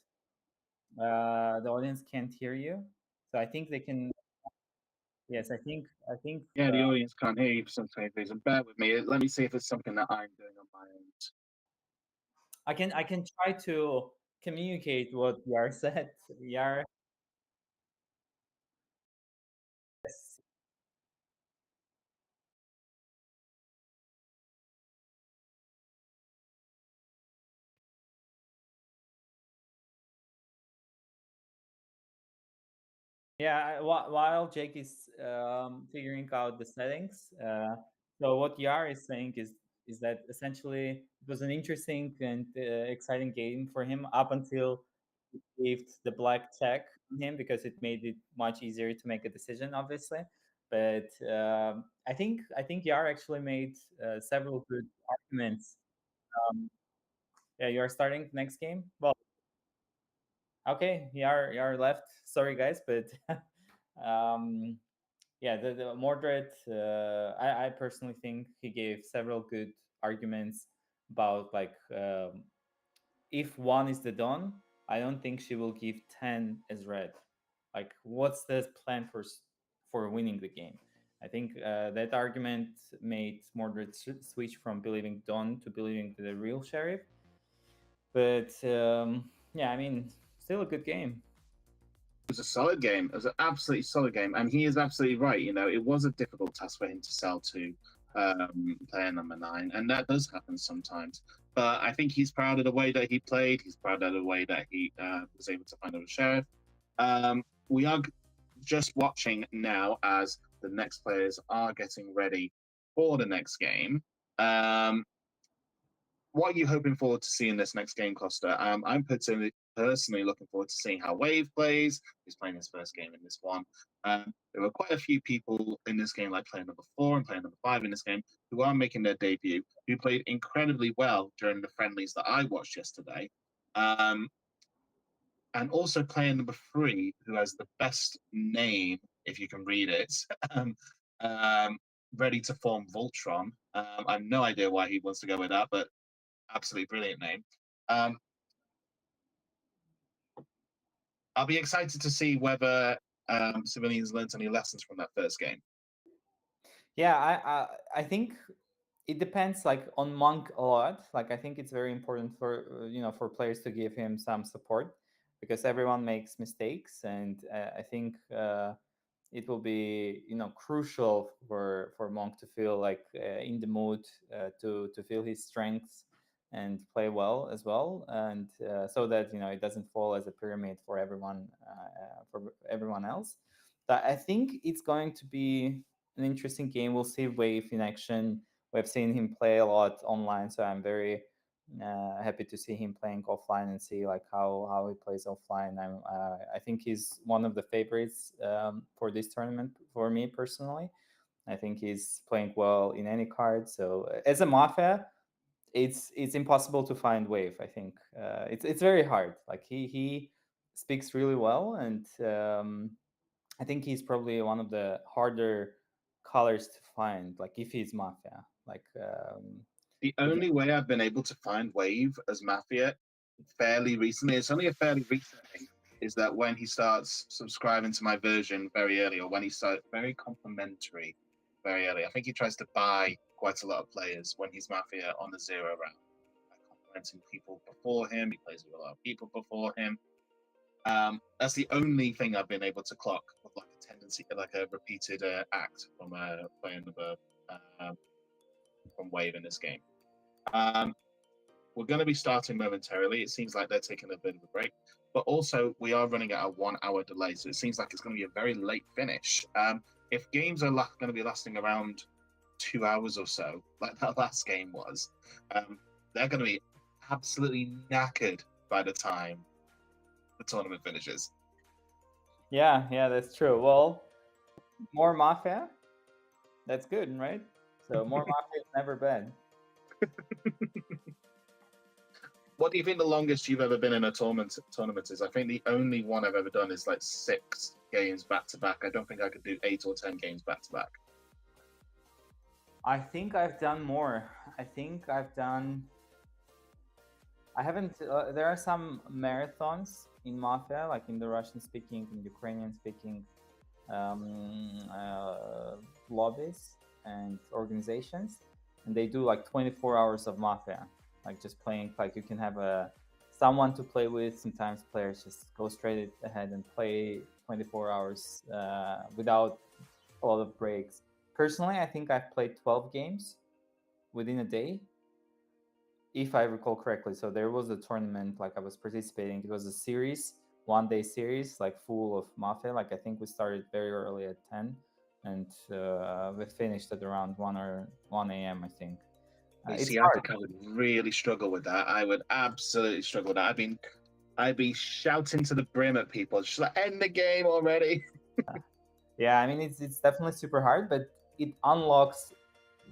the audience can't hear you. So I think they can. Yes, I think. Yeah, the audience can't hear you for some strange reason. Bear with me. Let me see if it's something that I'm doing on my end. I can try to communicate what Yar said. Yar. Yes. Yeah, while Jake is figuring out the settings, so what Yar is saying is that essentially it was an interesting and exciting game for him up until he gave the black check on him because it made it much easier to make a decision, obviously. But I think Yar actually made several good arguments. Yeah, you are starting next game. Well, okay, Yar left. Sorry, guys, but um, yeah, the Mordred, I personally think he gave several good arguments about like if one is the Dawn, I don't think she will give 10 as red. Like, what's the plan for winning the game? I think that argument made Mordred switch from believing Dawn to believing the real sheriff. But yeah, I mean, still a good game. It was a solid game. It was an absolutely solid game, and he is absolutely right. You know, it was a difficult task for him to sell to player number 9, and that does happen sometimes. But I think he's proud of the way that he played. He's proud of the way that he was able to find out a sheriff. We are just watching now as the next players are getting ready for the next game. What are you hoping forward to see in this next game, Costa? I'm personally looking forward to seeing how Wave plays. He's playing his first game in this one. There were quite a few people in this game, like player number 4 and player number 5 in this game, who are making their debut, who played incredibly well during the friendlies that I watched yesterday. And also player number 3, who has the best name, if you can read it, ready to form Voltron. I have no idea why he wants to go with that, but absolutely brilliant name. I'll be excited to see whether Civilians learned any lessons from that first game. Yeah, I think it depends like on Monk a lot. Like I think it's very important for for players to give him some support because everyone makes mistakes, and I think it will be crucial for Monk to feel like in the mood to feel his strengths and play well as well, and so that it doesn't fall as a pyramid for everyone else. But I think it's going to be an interesting game. We'll see Wave in action. We've seen him play a lot online, so I'm very happy to see him playing offline and see like how he plays offline. I think he's one of the favorites for this tournament for me personally. I think he's playing well in any card. So as a Mafia, it's impossible to find Wave. I think it's very hard. Like he speaks really well, and I think he's probably one of the harder colors to find. Like if he's Mafia, like. The only way I've been able to find Wave as Mafia fairly recently, it's only a fairly recent thing, is that when he starts subscribing to my version very early, or when he starts very complimentary very early. I think he tries to buy quite a lot of players when he's Mafia on the 0 round. Complimenting people before him, he plays with a lot of people before him. That's the only thing I've been able to clock with like a tendency, like a repeated act from playing from Wave in this game. We're going to be starting momentarily. It seems like they're taking a bit of a break, but also we are running at a 1 hour delay, so it seems like it's going to be a very late finish. If games are going to be lasting around 2 hours or so, like that last game was, they're going to be absolutely knackered by the time the tournament finishes. Yeah, that's true. Well, more Mafia, that's good, right? So more Mafia is never bad. What do you think the longest you've ever been in a tournament is? I think the only one I've ever done is like 6 games back to back. I don't think I could do 8 or 10 games back to back. I think I've done more. I think I've done I haven't. There are some marathons in Mafia, like in the Russian-speaking and Ukrainian-speaking lobbies and organizations, and they do like 24 hours of Mafia, like just playing. Like you can have someone to play with. Sometimes players just go straight ahead and play 24 hours without a lot of breaks. Personally, I think I've played 12 games within a day, if I recall correctly. So there was a tournament, like I was participating. It was a series, 1-day series, like full of Mafia. Like I think we started very early at 10, and we finished at around 1 a.m. I think. It's See, I hard. think I would really struggle with that. I would absolutely struggle with that. I'd be shouting to the brim at people, just like, end the game already. Yeah, I mean it's definitely super hard, but it unlocks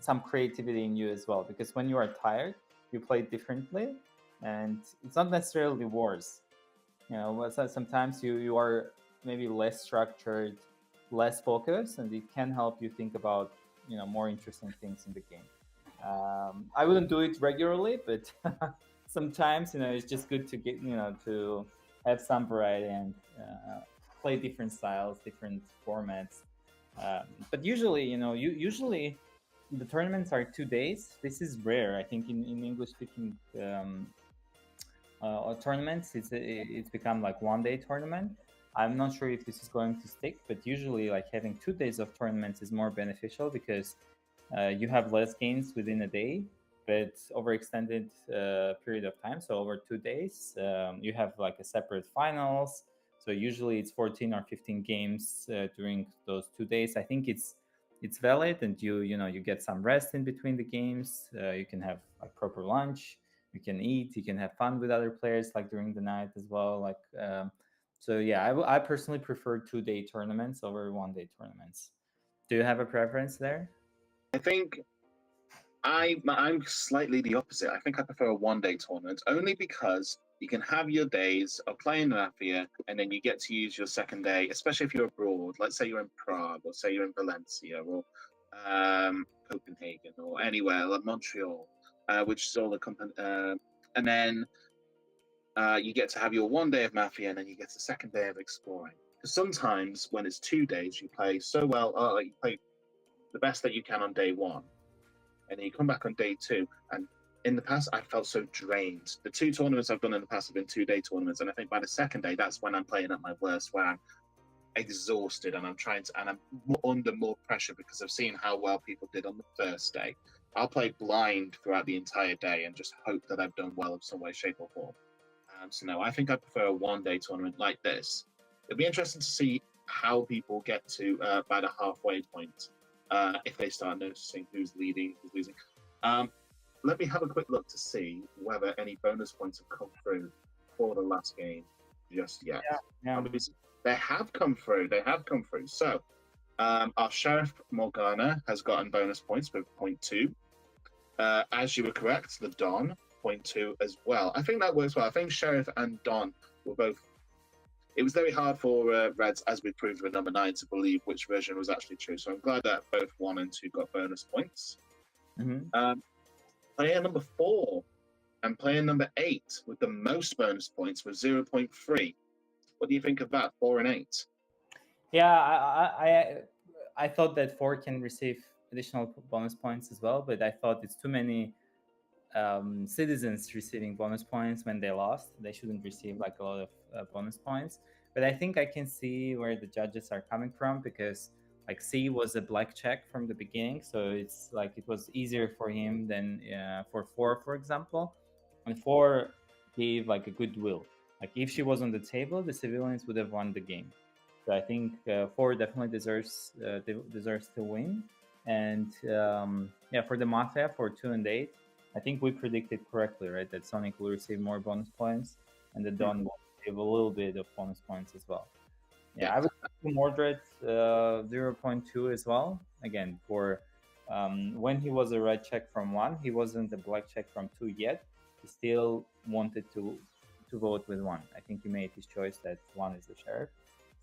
some creativity in you as well, because when you are tired, you play differently, and it's not necessarily worse. You know, but sometimes you are maybe less structured, less focused, and it can help you think about more interesting things in the game. I wouldn't do it regularly, but sometimes it's just good to get to have some variety and play different styles, different formats. But usually, usually the tournaments are 2 days. This is rare, I think, in English-speaking tournaments. It's become like 1-day tournament. I'm not sure if this is going to stick, but usually like having 2 days of tournaments is more beneficial because you have less games within a day, but over extended period of time. So over 2 days, you have like a separate finals. So usually it's 14 or 15 games during those 2 days. I think it's valid, and you get some rest in between the games. You can have like proper lunch. You can eat. You can have fun with other players like during the night as well. Like so, yeah, I personally prefer 2-day tournaments over 1-day tournaments. Do you have a preference there? I think I'm slightly the opposite. I think I prefer a 1-day tournament only because you can have your days of playing Mafia, and then you get to use your second day, especially if you're abroad. Let's say you're in Prague, or say you're in Valencia, or Copenhagen, or anywhere like Montreal, which is all the company. And then you get to have your 1 day of Mafia, and then you get a second day of exploring. Because sometimes when it's 2 days, you play so well, you play the best that you can on day 1, and then you come back on day 2, and in the past I felt so drained. The 2 tournaments I've done in the past have been 2-day tournaments, and I think by the second day that's when I'm playing at my worst, where I'm exhausted and I'm under more pressure because I've seen how well people did on the first day. I'll play blind throughout the entire day and just hope that I've done well in some way, shape, or form. So no, I think I prefer a 1-day tournament like this. It'll be interesting to see how people get to by the halfway point. If they start noticing who's leading, who's losing. Let me have a quick look to see whether any bonus points have come through for the last game just yet. Yeah. They have come through. So our Sheriff Morgana has gotten bonus points with 0.2. As you were correct, the Don 0.2 as well. I think that works well. I think Sheriff and Don were both. It was very hard for Reds, as we proved with number 9, to believe which version was actually true. So I'm glad that both 1 and 2 got bonus points. Mm-hmm. Player number 4 and player number 8 with the most bonus points with 0.3. What do you think of that, 4 and 8? Yeah, I thought that 4 can receive additional bonus points as well, but I thought it's too many citizens receiving bonus points when they lost. They shouldn't receive like a lot of bonus points. But I think I can see where the judges are coming from, because like C was a black check from the beginning, so it's like it was easier for him than for 4, for example. And 4 gave like a goodwill. Like if she was on the table, the civilians would have won the game. So I think 4 definitely deserves to win. And for the Mafia, for 2 and 8, I think we predicted correctly, right? That Sonic will receive more bonus points, and the Don will receive a little bit of bonus points as well. Yeah, I would give Mordred 0.2 as well. Again, for when he was a red check from 1, he wasn't a black check from 2 yet. He still wanted to vote with 1. I think he made his choice that 1 is the sheriff.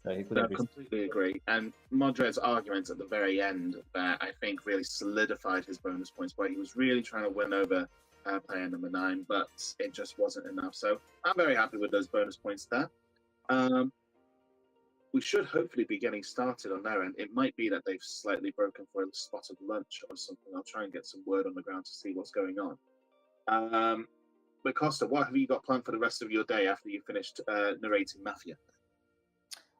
So he could have completely agree. And Modred's argument at the very end there, I think, really solidified his bonus points, where he was really trying to win over player number 9, but it just wasn't enough. So I'm very happy with those bonus points there. We should hopefully be getting started on their end. It might be that they've slightly broken for a spot of lunch or something. I'll try and get some word on the ground to see what's going on. But Costa, what have you got planned for the rest of your day after you finished narrating Mafia?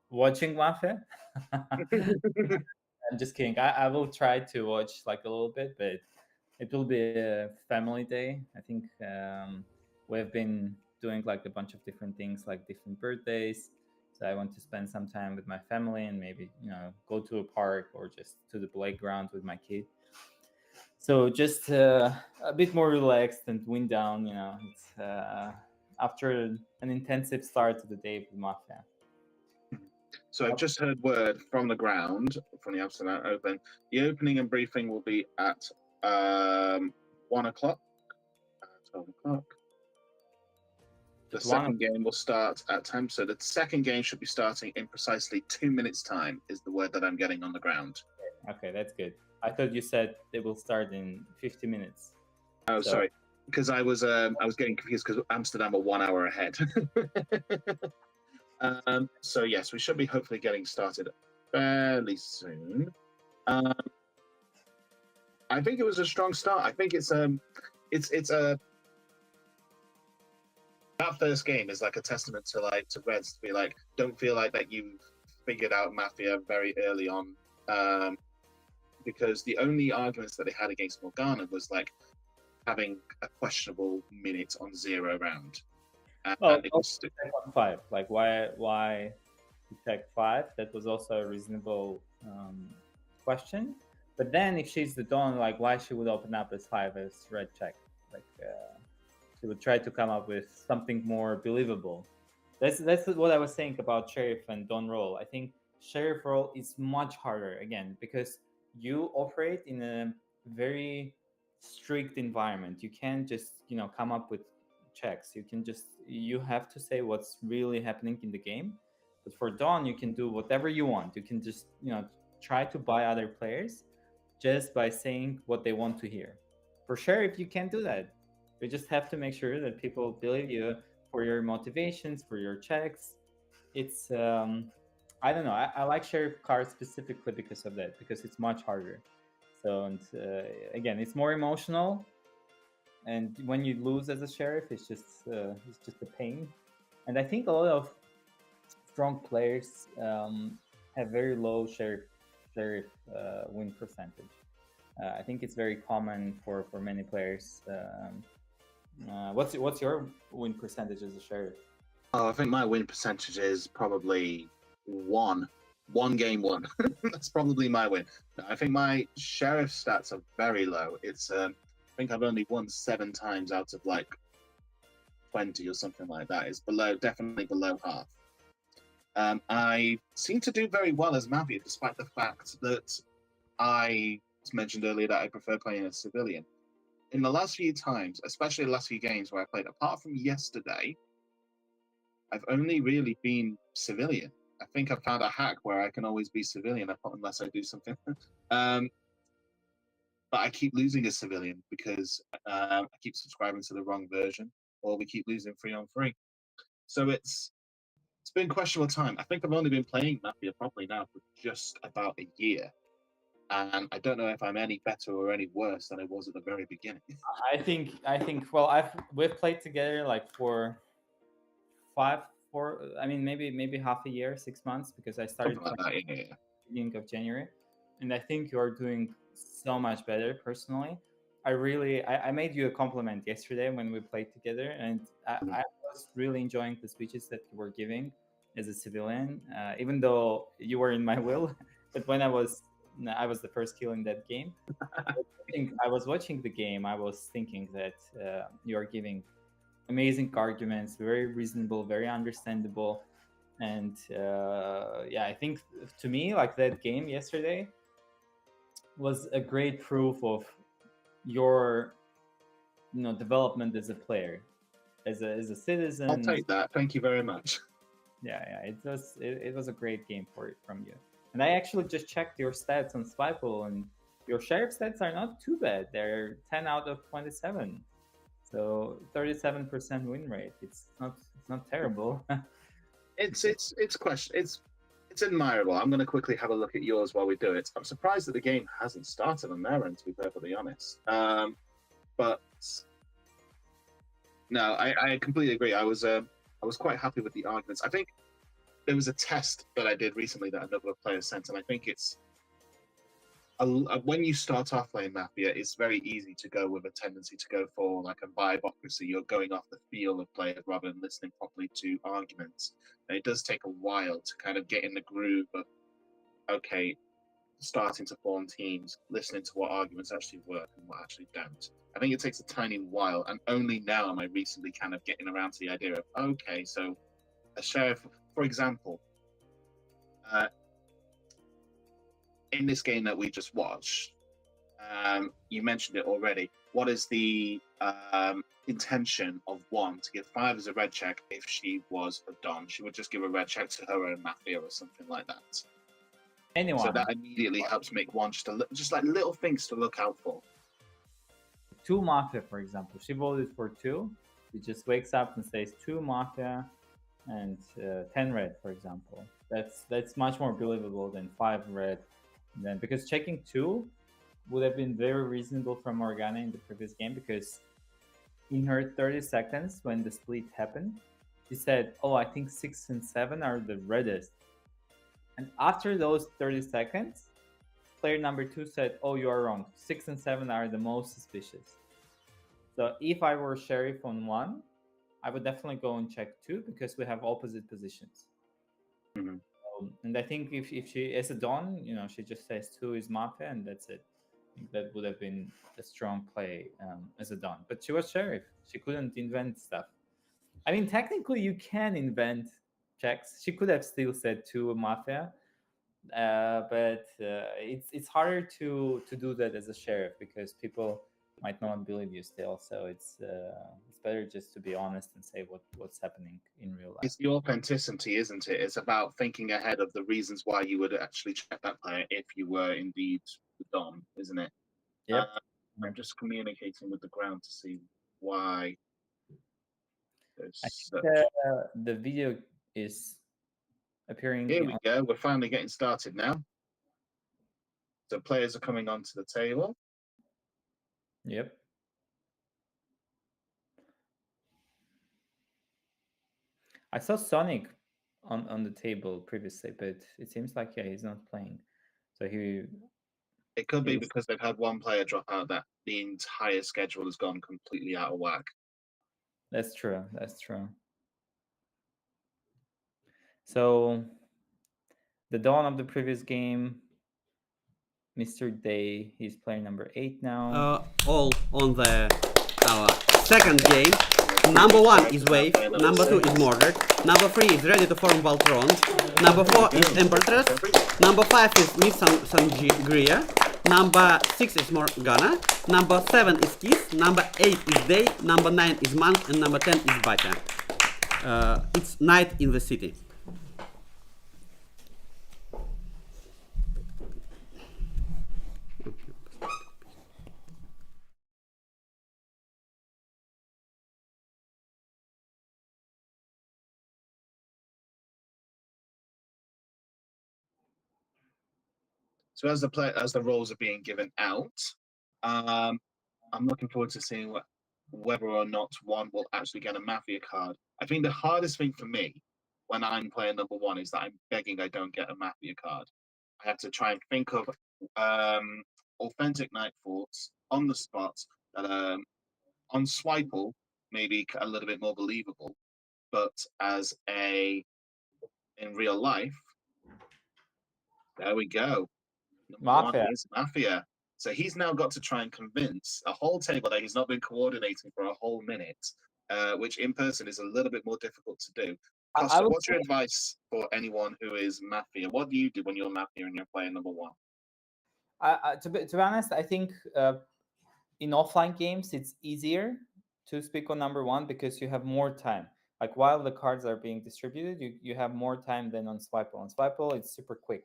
Watching Mafia? I'm just kidding. I will try to watch like a little bit, but it will be a family day. I think we've been doing like a bunch of different things, like different birthdays. So I want to spend some time with my family and maybe, go to a park or just to the playground with my kid. So just a bit more relaxed and wind down, it's after an intensive start to the day with Mafia. So I've just heard word from the ground, from the Amsterdam Open. The opening and briefing will be at 1 o'clock, 12 o'clock. The second game will start at 10. So the second game should be starting in precisely 2 minutes' time, is the word that I'm getting on the ground. Okay, that's good. I thought you said they will start in 50 minutes. Oh, sorry. Because I was getting confused because Amsterdam are 1 hour ahead. So yes, we should be hopefully getting started fairly soon. I think it was a strong start. I think it's a that first game is like a testament to Reds to be like, don't feel like that you've figured out Mafia very early on, because the only arguments that they had against Morgana was like having a questionable minute on 0 round. Well, it was on 5. Like why you check 5? That was also a reasonable question. But then if she's the Dawn, like why she would open up as 5 as red check? Like she would try to come up with something more believable. That's what I was saying about Sheriff and Dawn role. I think Sheriff role is much harder again because you operate in a very strict environment. You can't just come up with checks. You have to say what's really happening in the game. But for Dawn, you can do whatever you want. You can just try to buy other players just by saying what they want to hear. For Sheriff, you can't do that. You just have to make sure that people believe you for your motivations, for your checks. It's I don't know. I like Sheriff cards specifically because of that, because it's much harder. So and again, it's more emotional. And when you lose as a Sheriff, it's just a pain. And I think a lot of strong players have very low Sheriff win percentage. I think it's very common for many players. What's your win percentage as a Sheriff? Oh, I think my win percentage is probably 1 game 1. That's probably my win. I think my Sheriff stats are very low. It's I think I've only won 7 times out of like 20 or something like that. It's definitely below half. I seem to do very well as Mafia, despite the fact that I mentioned earlier that I prefer playing as civilian. In the last few times, especially the last few games where I played, apart from yesterday, I've only really been civilian. I think I've found a hack where I can always be civilian unless I do something. But I keep losing as civilian because I keep subscribing to the wrong version, or we keep losing 3-on-3. So it's been questionable time. I think I've only been playing Mafia properly now for just about a year. And I don't know if I'm any better or any worse than I was at the very beginning. I think. Well, we've played together like for maybe half a year, 6 months, because I started beginning of January, and I think you are doing so much better personally. I made you a compliment yesterday when we played together, and I was really enjoying the speeches that you were giving as a civilian, even though you were in my will. But when I was the first kill in that game. I was watching the game. I was thinking that you are giving amazing arguments, very reasonable, very understandable, and I think to me, like that game yesterday was a great proof of your development as a player, as a citizen. I'll take that. Thank you very much. Yeah, it was a great game from you. And I actually just checked your stats on Spypool, and your Sheriff stats are not too bad. They're 10 out of 27. So 37% win rate. It's not terrible. It's admirable. I'm going to quickly have a look at yours while we do it. I'm surprised that the game hasn't started on their end, to be perfectly honest. But no, I completely agree. I was quite happy with the arguments. I think there was a test that I did recently that another player sent, and I think it's when you start off playing Mafia, it's very easy to go with a tendency to go for like a vibocracy. You're going off the feel of players rather than listening properly to arguments. And it does take a while to kind of get in the groove of, okay, starting to form teams, listening to what arguments actually work and what actually don't. I think it takes a tiny while, and only now am I recently kind of getting around to the idea of, okay, so a sheriff, for example, in this game that we just watched, you mentioned it already. What is the intention of one to give 5 as a red check if she was a Don? She would just give a red check to her own Mafia or something like that. Anyone. So that immediately helps make one just like little things to look out for. 2 Mafia, for example. She voted for 2. She just wakes up and says 2 Mafia and 10 red, for example. That's much more believable than 5 red. And then because checking 2 would have been very reasonable for Morgana in the previous game, because in her 30 seconds when the split happened, she said, "Oh, I think 6 and 7 are the reddest." And after those 30 seconds, player number 2 said, "Oh, you are wrong. 6 and 7 are the most suspicious." So if I were sheriff on 1, I would definitely go and check 2, because we have opposite positions. Mm-hmm. And I think if she, as a Dawn, she just says 2 is Mafia and that's it. I think that would have been a strong play as a Dawn. But she was sheriff. She couldn't invent stuff. I mean, technically you can invent checks. She could have still said 2 Mafia. But it's harder to do that as a sheriff, because people might not believe you still. So it's better just to be honest and say what's happening in real life. It's the authenticity, isn't it? It's about thinking ahead of the reasons why you would actually check that player if you were indeed the Dom, isn't it? Yep. I'm just communicating with the ground to see why. I think the video is appearing. Here we go. We're finally getting started now. So players are coming onto the table. Yep. I saw Sonic on the table previously, but it seems like he's not playing. So it could be because they've had one player drop out that the entire schedule has gone completely out of whack. That's true. That's true. So the Dawn of the previous game, Mr. Day, he's player number 8 now. All on our second game. Number 1 is Wave, number 2 is Mordred, number 3 is ready to form Voltron, number 4 is Empress, number 5 is Miss Sangria, number 6 is Morgana, number 7 is Kiss, number 8 is Day, number 9 is Monk, and number 10 is Batya. It's night in the city. So as the roles are being given out, I'm looking forward to seeing whether or not one will actually get a Mafia card. I think the hardest thing for me when I'm playing number 1 is that I'm begging I don't get a Mafia card. I have to try and think of authentic night thoughts on the spot that on Swiple maybe a little bit more believable, but in real life, there we go. Mafia. Is Mafia. So he's now got to try and convince a whole table that he's not been coordinating for a whole minute, which in person is a little bit more difficult to do. Costa, what's your advice for anyone who is Mafia? What do you do when you're Mafia and you're playing number 1? To be honest, I think in offline games it's easier to speak on number 1 because you have more time. Like while the cards are being distributed, you have more time than on Swiple. On Swiple, it's super quick.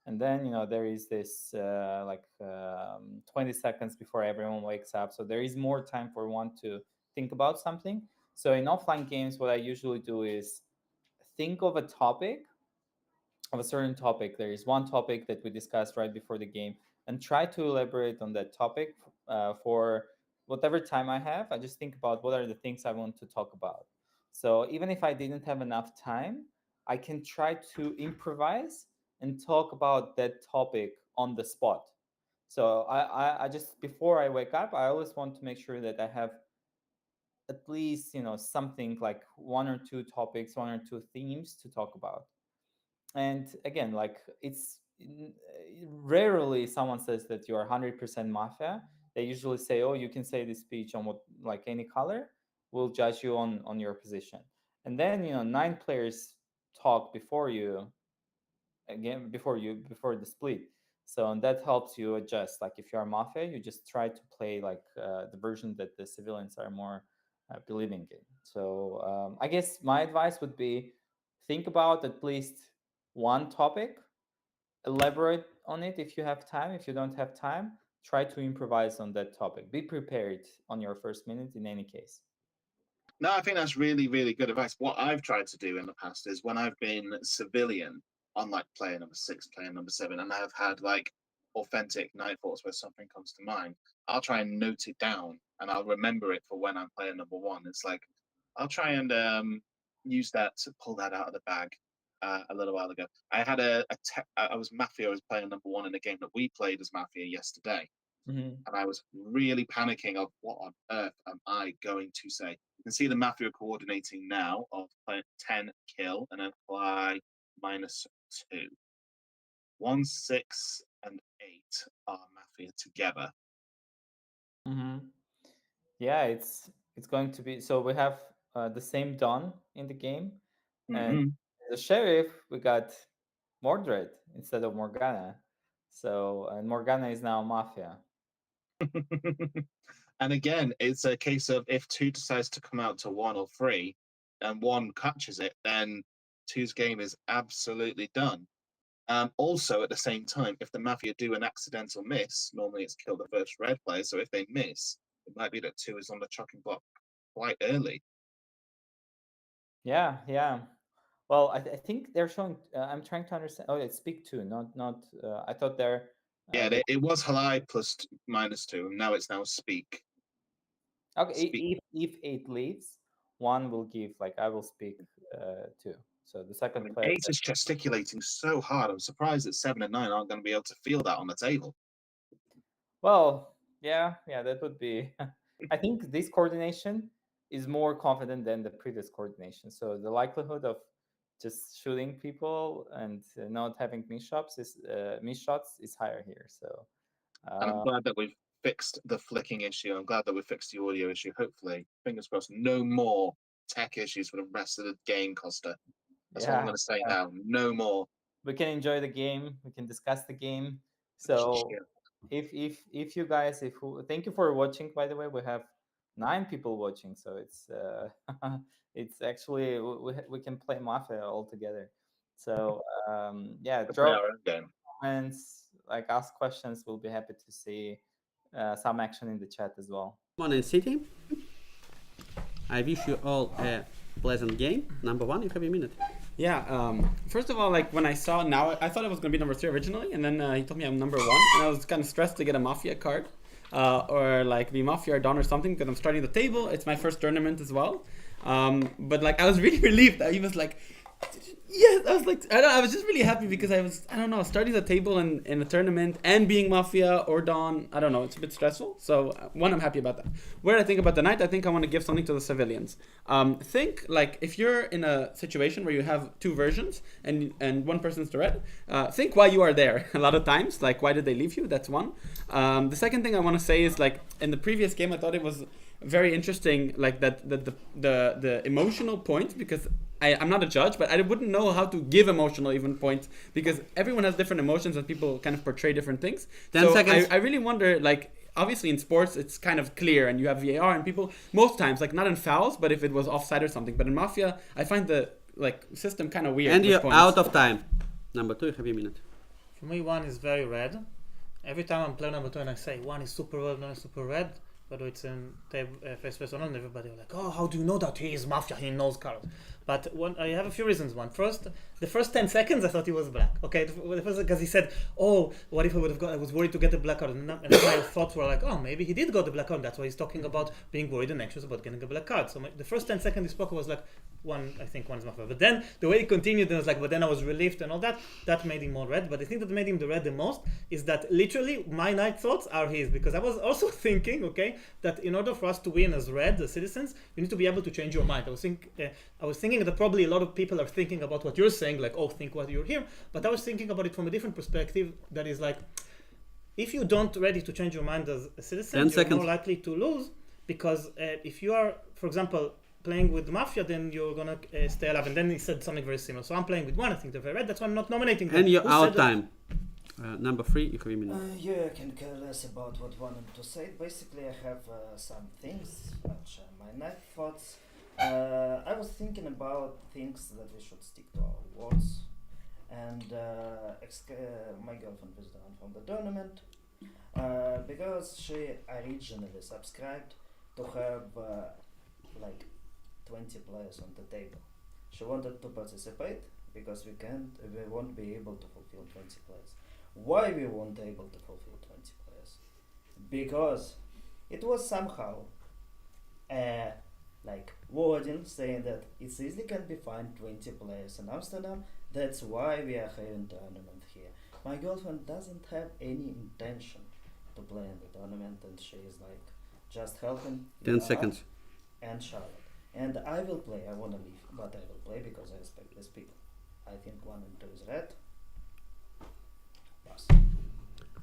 And then, there is this 20 seconds before everyone wakes up. So there is more time for one to think about something. So in offline games, what I usually do is think of a topic, of a certain topic. There is one topic that we discussed right before the game, and try to elaborate on that topic for whatever time I have. I just think about what are the things I want to talk about. So even if I didn't have enough time, I can try to improvise and talk about that topic on the spot. So I just, before I wake up, I always want to make sure that I have at least, something like one or two topics, one or two themes to talk about. And again, like rarely someone says that you're 100% mafia. They usually say, oh, you can say this speech on what, like any color, we'll judge you on your position. And then, 9 players talk before you, again, before the split. So, and that helps you adjust. Like if you're mafia, you just try to play like the version that the civilians are more believing in. So I guess my advice would be, think about at least one topic, elaborate on it if you have time. If you don't have time, try to improvise on that topic. Be prepared on your first minute in any case. No, I think that's really, really good advice. What I've tried to do in the past is when I've been civilian on like player number 6, player number 7, and I've had like authentic night thoughts where something comes to mind, I'll try and note it down and I'll remember it for when I'm player number 1. It's like I'll try and use that to pull that out of the bag. A little while ago, I had I was Mafia. I was player number 1 in a game that we played as Mafia yesterday. And I was really panicking of what on earth am I going to say. You can see the Mafia coordinating now of 10 kill and apply -2. 1, 6, and 8 are Mafia together. Yeah, it's going to be, so we have the same Don in the game, and the sheriff, we got Mordred instead of Morgana. So, and Morgana is now Mafia. And again, it's a case of if 2 decides to come out to 1 or 3 and 1 catches it, then 2's game is absolutely done. Also, at the same time, if the Mafia do an accidental miss, normally it's kill the first red player. So if they miss, it might be that 2 is on the chopping block quite early. Yeah, yeah. Well, I think they're showing. I'm trying to understand. Oh, it's speak 2, not. I thought they're. Yeah, it was Halai plus -2, and now it's speak. Okay, if 8 leaves, 1 will give, like, I will speak 2. So the second player. 8 is gesticulating so hard. I'm surprised that 7 and 9 aren't going to be able to feel that on the table. Well, yeah, that would be. I think this coordination is more confident than the previous coordination. So the likelihood of just shooting people and not having miss shots is higher here. So, and I'm glad that we've fixed the flicking issue. I'm glad that we fixed the audio issue. Hopefully, fingers crossed, no more tech issues for the rest of the game, Costa. That's what I'm going to say now. No more. We can enjoy the game. We can discuss the game. So, if you guys, thank you for watching. By the way, we have 9 people watching, so it's it's actually we can play Mafia all together. So yeah, drop comments, like ask questions. We'll be happy to see some action in the chat as well. Morning, City. I wish you all a pleasant game. Number 1, you have a minute. Yeah, first of all, like when I saw now, I thought it was going to be number 3 originally, and then he told me I'm number 1, and I was kind of stressed to get a Mafia card, or like be Mafia or Don or something, because I'm starting the table. It's my first tournament as well. But like I was really relieved that he was like, yes, I was like, I was just really happy because I was, I don't know, starting the table in a tournament and being Mafia or Don, I don't know, it's a bit stressful. So I'm happy about that. Where I think about the night, I think I want to give something to the civilians. Think like if you're in a situation where you have 2 versions and one person's the red, think why you are there. A lot of times, like why did they leave you? That's one. The second thing I want to say is like in the previous game, I thought it was very interesting, like that the emotional point, because I'm not a judge, but I wouldn't know how to give emotional even points because everyone has different emotions and people kind of portray different things. 10 seconds. I really wonder, like, obviously in sports it's kind of clear and you have VAR and people most times, like not in fouls, but if it was offside or something. But in Mafia, I find the system kind of weird. And you're out of time. Number 2, you have a minute. For me, 1 is very red. Every time I'm playing number 2 and I say 1 is super red, 1 is super red, by the way, it's in face-to-face online, everybody was like, oh, how do you know that? He is Mafia, he knows colors. But I have a few reasons. One, first, the first 10 seconds I thought he was black. Okay, because he said, oh, what if I would have got, I was worried to get the black card. And my thoughts were like, oh, maybe he did got the black card. That's why he's talking about being worried and anxious about getting a black card. So the first 10 seconds he spoke was like, I think one is Mafia. But then the way he continued, and I was like, but then I was relieved and all that. That made him more red. But the thing that made him the red the most is that literally my night thoughts are his, because I was also thinking, okay, that in order for us to win as red, as citizens, you need to be able to change your mind. I was thinking that probably a lot of people are thinking about what you're saying, like, oh, think what you're here. But I was thinking about it from a different perspective. That is like, if you don't ready to change your mind as a citizen, you're more likely to lose, because if you are, for example, playing with Mafia, then you're gonna stay alive. And then he said something very similar. So I'm playing with one. I think they're very red. That's why I'm not nominating them. And you're out time. Number 3, you have a minute. Yeah, I can care less about what wanted to say. Basically, I have some things, which are my night thoughts. I was thinking about things that we should stick to our words. And my girlfriend was the one from the tournament, because she originally subscribed to have like 20 players on the table. She wanted to participate because we won't be able to fulfill 20 players. Why we weren't able to fulfill 20 players? Because it was somehow like wording saying that it's easily can be found 20 players in Amsterdam. That's why we are having tournament here. My girlfriend doesn't have any intention to play in the tournament, and she is like just helping 10 seconds. And Charlotte. And I will play. I want to leave, but I will play because I respect these people. I think 1 and 2 is red. Pass.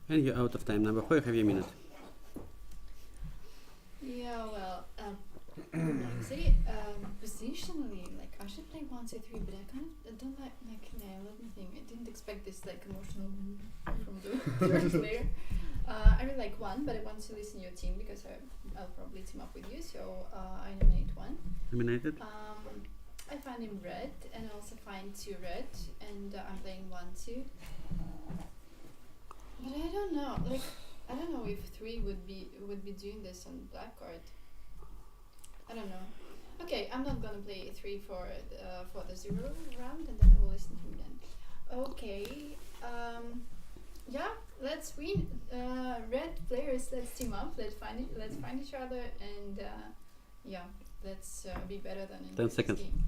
And you're out of time. Number 4, you have a minute. Yeah, well, say positionally, like I should play 1, 2, 3, but I don't like let me think. I didn't expect this like emotional from the third player. I really like 1, but I want to listen to your team because I'll probably team up with you. So I nominate 1. Nominated. I find him red, and I also find 2 red, and I'm playing 1, 2. But I don't know. Like I don't know if 3 would be doing this on black card. I don't know. Okay, I'm not gonna play 3 for the 0 round, and then I will listen to him then. Okay. Yeah, let's win. Red players, let's team up. Let's find each other, and yeah, let's be better than in 10 seconds. Game.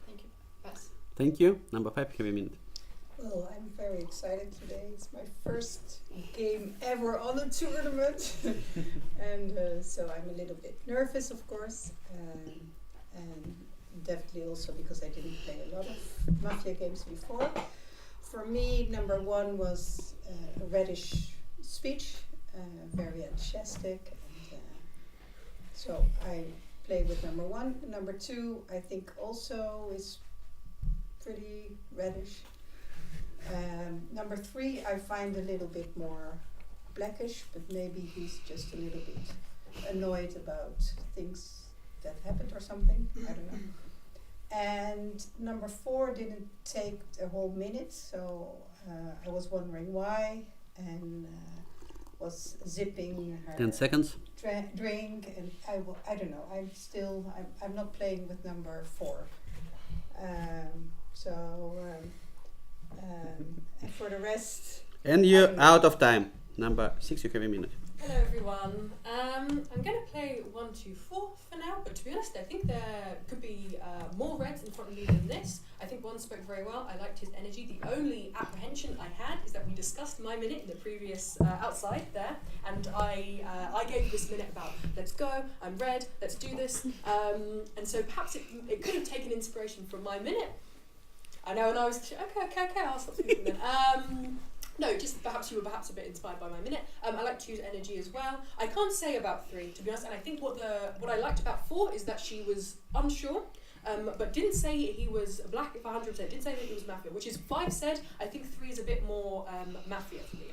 Thank you. Pass. Thank you. Number 5, you have a minute. Well, I'm very excited today. It's my first game ever on a tournament, and so I'm a little bit nervous, of course, and definitely also because I didn't play a lot of Mafia games before. For me, number 1 was a reddish speech, very enthusiastic, and so I play with number 1. Number 2, I think also is pretty reddish. Number 3, I find a little bit more blackish, but maybe he's just a little bit annoyed about things that happened or something. I don't know. And number 4 didn't take a whole minute, so I was wondering why, and was zipping her 10 seconds. drink, and I don't know. I'm not playing with number 4. And for the rest. And you're out of time. Number 6, you have a minute. Hello everyone. I'm going to play 1, 2, 4 for now, but to be honest, I think there could be more reds in front of me than this. I think 1 spoke very well. I liked his energy. The only apprehension I had is that we discussed my minute in the previous outside there, and I gave this minute about let's go, I'm red, let's do this, and so perhaps it could have taken inspiration from my minute. I know, and I was okay, I'll stop speaking then. No, just perhaps you were a bit inspired by my minute. I like to use energy as well. I can't say about 3, to be honest, and I think what I liked about 4 is that she was unsure. but didn't say he was black. If 100%, didn't say that he was Mafia, which is 5 said. I think 3 is a bit more Mafia for me.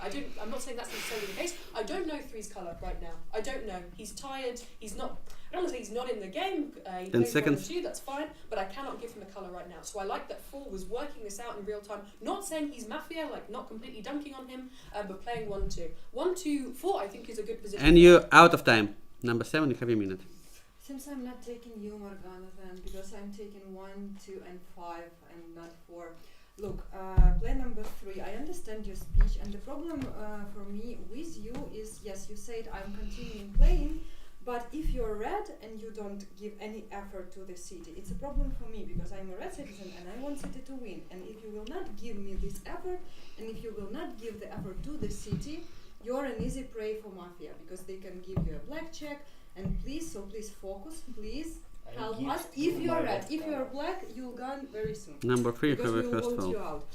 I'm not saying that's necessarily the case. I don't know 3's colour right now. I don't know. He's tired. He's not. I don't want to say he's not in the game. He 10 plays seconds. 1 and 2. That's fine. But I cannot give him a colour right now. So I like that 4 was working this out in real time. Not saying he's Mafia, like not completely dunking on him, but playing 1, 2. 1, 2, 4. I think is a good position. And you're out of time. Number 7, you have a minute. Seems I'm not taking you, Morgana, then, because I'm taking 1, 2, and 5, and not 4. Look, play number 3. I understand your speech, and the problem for me with you is, yes, you said I'm continuing playing, but if you're red and you don't give any effort to the city, it's a problem for me because I'm a red citizen and I want city to win. And if you will not give me this effort, and if you will not give the effort to the city, you're an easy prey for Mafia because they can give you a black check. And please focus, please help us. If you are red, if you are black, you'll gone very soon. Number 3, because have a we will first vote vote. you out.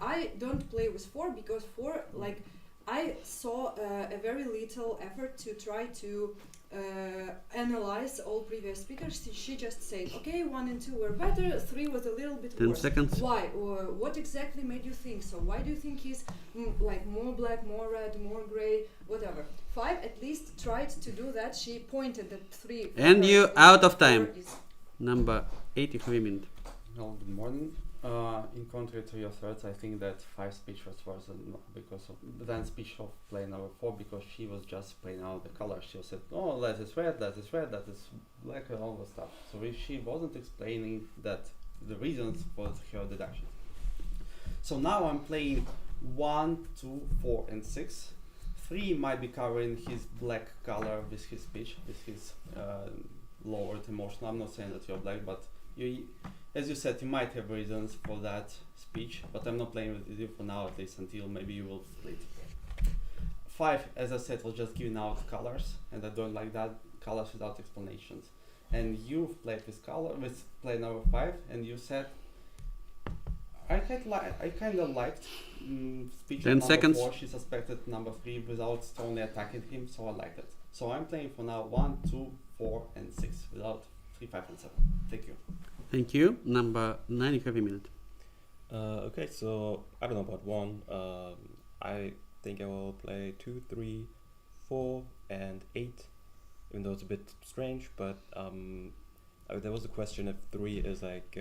I don't play with 4 because 4, like, I saw a very little effort to try to analyze all previous speakers. She just said, okay, 1 and 2 were better, 3 was a little bit 10 worse. seconds. Why? What exactly made you think so? Why do you think he's like more black, more red, more gray, whatever? 5 at least tried to do that. She pointed at 3. And you first, out of 4 time. is- Number 8, you have a minute. Well, good morning. In contrary to your threats, I think that 5 speech was worse than speech of player number 4 because she was just playing out the color. She said, "Oh, that is red, that is red, that is black," and all the stuff. So if she wasn't explaining that the reasons for her deduction. So now I'm playing 1, 2, 4, and 6. 3 might be covering his black color with his speech, with his lowered emotion. I'm not saying that you're black, but you, as you said, you might have reasons for that speech, but I'm not playing with you for now, at least until maybe you will split. 5, as I said, was just giving out colors, and I don't like that, colors without explanations. And you've played with color with play number 5, and you said I kind of liked speech 10 of number seconds. 4. She suspected number 3 without strongly attacking him, so I liked it. So I'm playing for now 1, 2, 4, and 6 without 3, 5, and 7. Thank you. Thank you. Number 9, you have a minute. Okay, so I don't know about 1. I think I will play 2, 3, 4, and 8. Even though it's a bit strange, but there was a question if 3 is like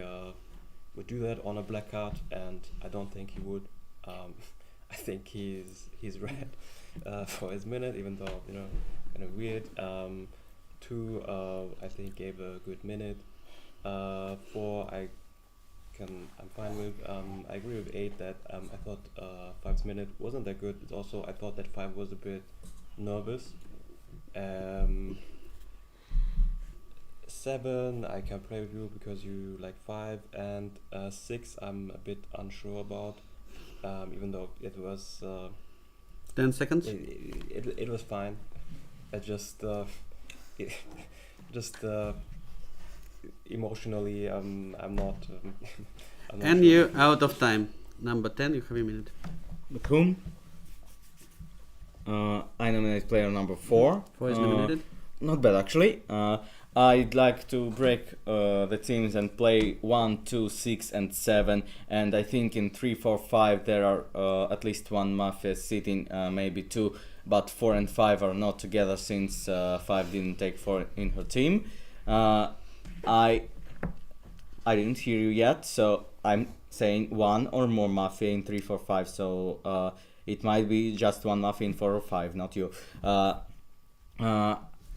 would do that on a black card, and I don't think he would. I think he's red for his minute, even though kind of weird. 2 I think gave a good minute. 4 I'm fine with. I agree with 8 that I thought 5's minute wasn't that good. It's also I thought that 5 was a bit nervous. 7 I can play with you because you like 5, and 6 I'm a bit unsure about. Even though it was 10 seconds. It was fine. I just emotionally I'm not. I'm not And sure. you out of time. Number 10, you have a minute. With whom? I nominate player number 4. 4 is nominated. Not bad actually. I'd like to break the teams and play 1, 2, 6, and 7. And I think in 3, 4, 5 there are at least 1 Mafia sitting, maybe 2. But 4 and 5 are not together since 5 didn't take 4 in her team. I didn't hear you yet, so I'm saying 1 or more Mafia in 3, 4, 5. So it might be just 1 Mafia in 4 or 5, not you.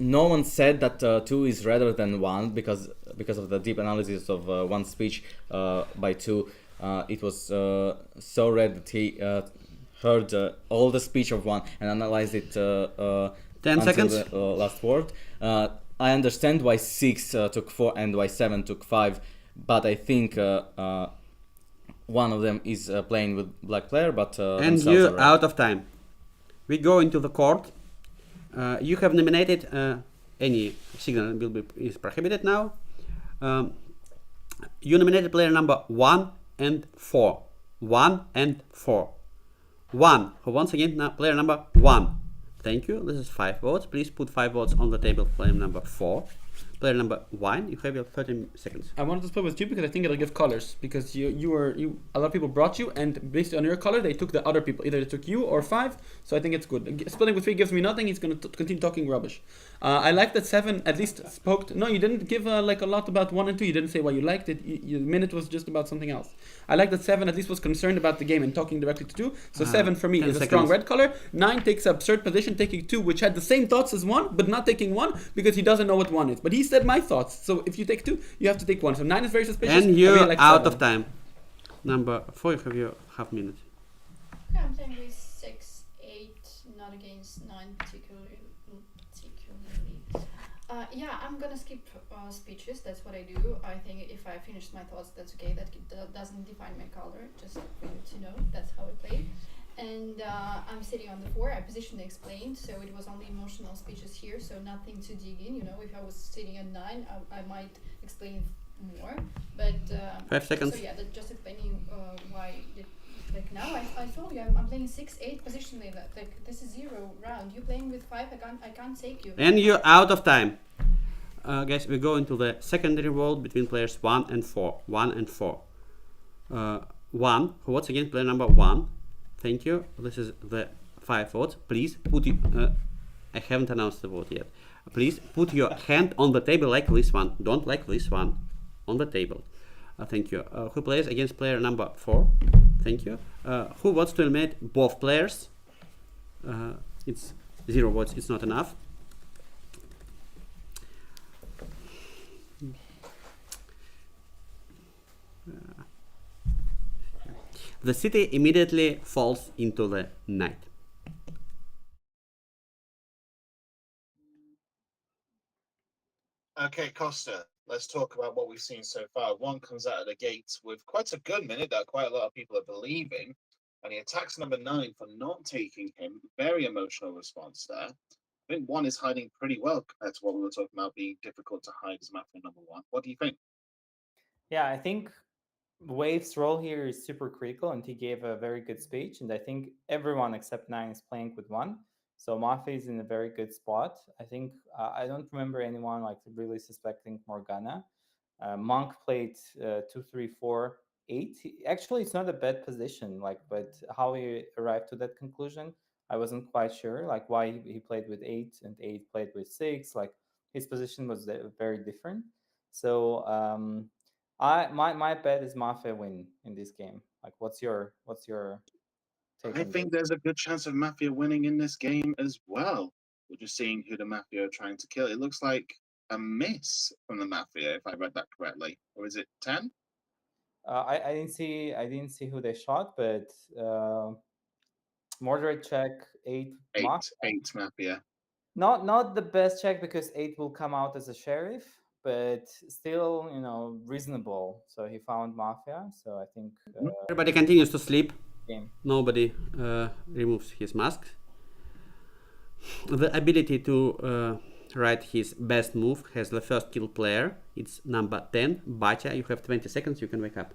No one said that 2 is redder than 1 because of the deep analysis of 1 speech by 2. It was so red that he heard all the speech of 1 and analyzed it 10 seconds. the last word. I understand why 6 took 4 and why 7 took 5, but I think one of them is playing with black player, but And themselves you are red. out of time. We go into the court. You have nominated any signal is prohibited now. You nominated player number 1 and 4. 1 and 4. 1. Once again, player number 1. Thank you. This is 5 votes. Please put 5 votes on the table for player number 4. player number 1, you have your 30 seconds. I wanted to split with you because I think it'll give colors. Because a lot of people brought you, and based on your color, they took the other people. Either they took you or 5. So I think it's good. Splitting with 3 gives me nothing. He's going to continue talking rubbish. I like that 7 at least spoke. No, you didn't give like a lot about 1 and 2. You didn't say why you liked it. Your minute was just about something else. I like that 7 at least was concerned about the game and talking directly to 2. So 7 for me is a strong red color. 9 takes up third position, taking 2, which had the same thoughts as 1, but not taking 1 because he doesn't know what 1 is. But he said my thoughts. So if you take 2, you have to take 1. So 9 is very suspicious. And you're like out 7. of time. Number 4, you have your half minute. Okay, I'm playing with 6, 8, not against 9 particularly. Yeah, I'm gonna skip speeches. That's what I do. I think if I finish my thoughts, that's okay. That doesn't define my color. Just for you to know, that's how I play. And I'm sitting on the 4. I positionally explained, so it was only emotional speeches here, so nothing to dig in. You know, if I was sitting at 9, I might explain more. But 5 seconds. So yeah, just explaining why. Like now, I told you I'm playing 6, 8 positionally. Like this is 0 round. You playing with 5, I can't take you. And you're out of time. Guys, we go into the secondary world between players 1 and 4. 1 and 4. 1. What's against player number 1? Thank you. This is the 5 votes. Please put you. I haven't announced the vote yet. Please put your hand on the table like this one. Don't like this one. On the table. Thank you. Who plays against player number 4? Thank you. Who wants to eliminate both players? It's 0 votes. It's not enough. The city immediately falls into the night. Okay, Costa, let's talk about what we've seen so far. 1 comes out of the gates with quite a good minute that quite a lot of people are believing, and he attacks number 9 for not taking him. Very emotional response there. I think 1 is hiding pretty well compared to what we were talking about being difficult to hide as Mafia number 1. What do you think? Yeah, I think Wave's role here is super critical, and he gave a very good speech. And I think everyone except 9 is playing with 1. So Mafia is in a very good spot. I think I don't remember anyone like really suspecting Morgana. Monk played 2, 3, 4, 8. Actually, it's not a bad position. Like, but how he arrived to that conclusion, I wasn't quite sure. Like why he played with 8 and 8 played with 6. Like his position was very different. So my bet is Mafia win in this game. Like, what's your take I on think this? there's a good chance of Mafia winning in this game as well. We're just seeing who the Mafia are trying to kill. It looks like a miss from the Mafia, if I read that correctly. Or is it 10? I didn't see who they shot, but moderate check 8 Mafia. 8 Mafia. Not the best check because 8 will come out as a sheriff, but still, reasonable. So he found Mafia. So I think Everybody continues to sleep. Game. Nobody removes his mask. The ability to write his best move has the first kill player. It's number 10. Batya, you have 20 seconds. You can wake up.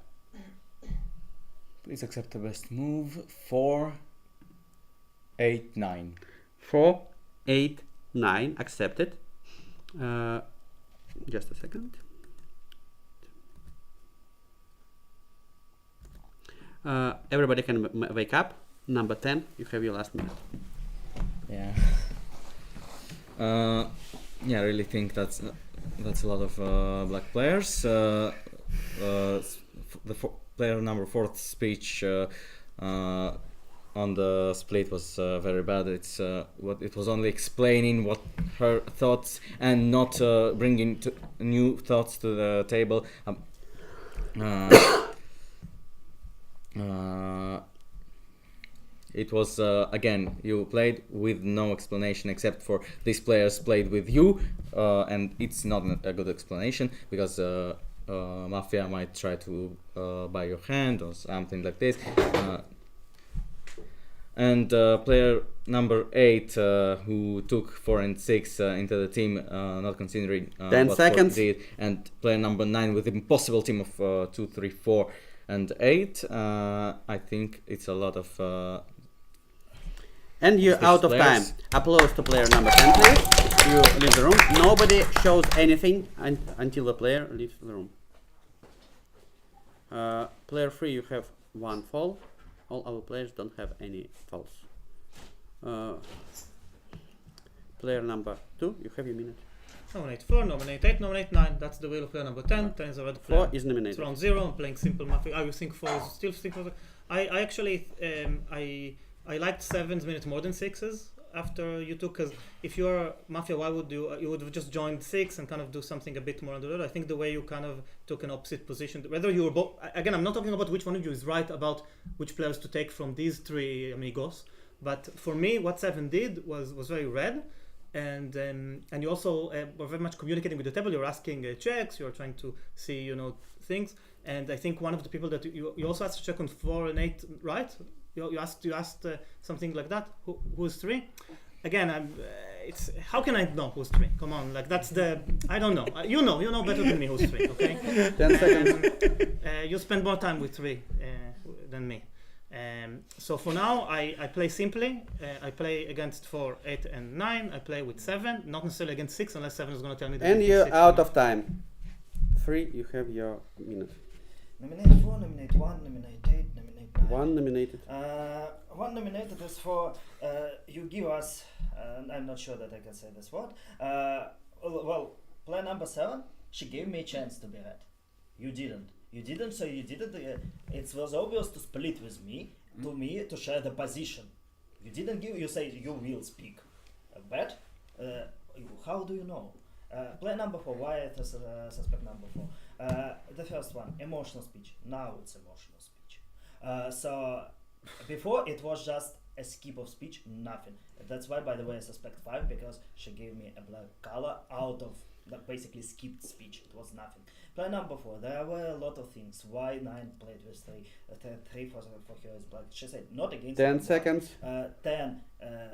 Please accept the best move. 4, 8, 9. 4, 8, 9. Accepted. Just a second. Everybody can wake up. Number 10, you have your last minute. Yeah. Yeah, I really think that's a lot of black players. Player number 4's speech on the split was very bad. It was only explaining what her thoughts and not bringing new thoughts to the table. It was again, you played with no explanation except for these players played with you, and it's not a good explanation because Mafia might try to buy your hand or something like this. And player number 8 who took 4 and 6 into the team, not considering 10 what seconds. 4 did, and player number 9 with impossible team of 2, 3, 4 and 8. I think it's a lot of and you're out of players. time. Applause to player number 10, please. you leave the room. Nobody shows anything until the player leaves the room. Player 3, you have 1 fall. All our players don't have any falls. Player number 2, you have your minute. Nominate 4, nominate 8, nominate 9. That's the will of player number 10. 10 is a red player. 4 is nominated. It's round 0. I'm playing simple Mafia. I will think 4 is still simple. I actually I liked 7's minute more than 6's after you took, because if you're Mafia, why would you would have just joined 6 and kind of do something a bit more under the I think the way you kind of took an opposite position, whether you were both, again, I'm not talking about which one of you is right about which players to take from these 3 amigos, but for me what 7 did was very red. And you also were very much communicating with the table. You're asking checks. You're trying to see, things. And I think one of the people that you also asked to check on 4 and 8, right? You asked something like that. Who's 3? Again, it's how can I know who's 3? Come on, like that's the I don't know. You know better than me who's 3. Okay. 10 seconds. You spend more time with 3 than me. So for now, I play simply. I play against 4, 8, and 9. I play with 7, not necessarily against 6, unless 7 is going to tell me that. And you're out of time. 3, you have your minute. Nominate 4, nominate 1, nominate 8, nominate 9. 1 nominated. 1 nominated is for you give us, I'm not sure that I can say this word. Well, player number 7, she gave me a chance to be red. You didn't. So you didn't. It was obvious to split with me, to share the position. You didn't give. You say you will speak, but how do you know? Player number 4. Why it is suspect number 4? The first one, emotional speech. Now it's emotional speech. So before it was just a skip of speech, nothing. That's why, by the way, I suspect 5 because she gave me a black color out of basically skipped speech. It was nothing. Player number 4, there were a lot of things. Why 9 played with 3? 3 for her is black. She said not against 10 seconds. 10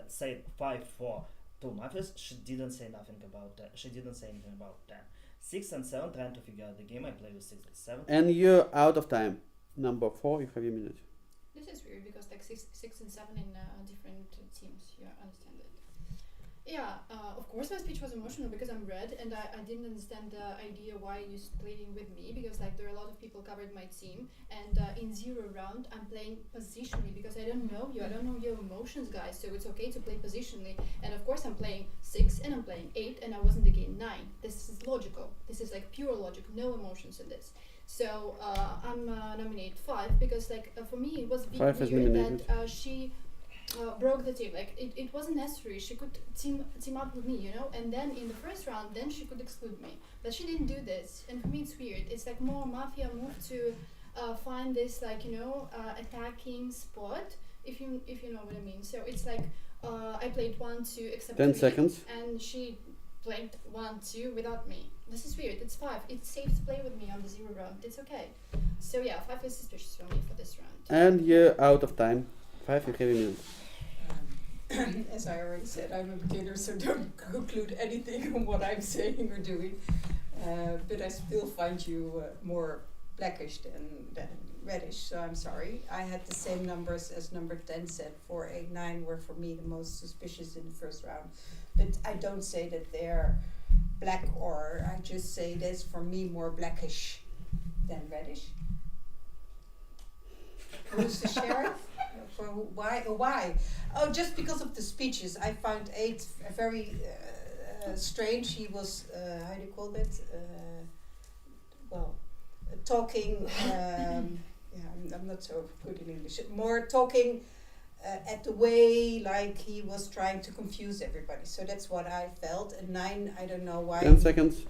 said 5 for 2 mafias. She didn't say nothing about that. She didn't say anything about 10. 6 and 7 trying to figure out the game. I play with 6 and 7. And you're out of time. Number 4, you have your minute. This is weird because like 6 and 7 in different teams. You understand it. Yeah, of course my speech was emotional because I'm red and I didn't understand the idea why you splitting with me because like there are a lot of people covered my team and in 0 round I'm playing positionally because I don't know you, I don't know your emotions guys, so it's okay to play positionally, and of course I'm playing 6 and I'm playing 8 and I wasn't again 9. This is logical, this is like pure logic, no emotions in this. So I'm nominate 5 because like for me it was weird that she broke the team. Like it wasn't necessary. She could team up with me, and then in the first round then she could exclude me, but she didn't do this, and for me it's weird. It's like more Mafia move to find this like attacking spot, if you know what I mean. So it's like I played 1, 2 except 10 3, seconds. and she played 1, 2 without me. This is weird. It's 5. It's safe to play with me on the 0 round. It's okay. So yeah, 5 is suspicious for me for this round. And you're out of time. 5, you have a minute. As I already said, I'm a beginner, so don't conclude anything on what I'm saying or doing. But I still find you more blackish than reddish, so I'm sorry. I had the same numbers as number 10 said. 4, 8, 9 were for me the most suspicious in the first round. But I don't say that they're black, or I just say this for me more blackish than reddish. Who's the sheriff? For why? Why? Oh, just because of the speeches. I found 8 very strange. He was how do you call that? Talking. I'm not so good in English. More talking at the way like he was trying to confuse everybody. So that's what I felt. And 9, I don't know why. 10 seconds.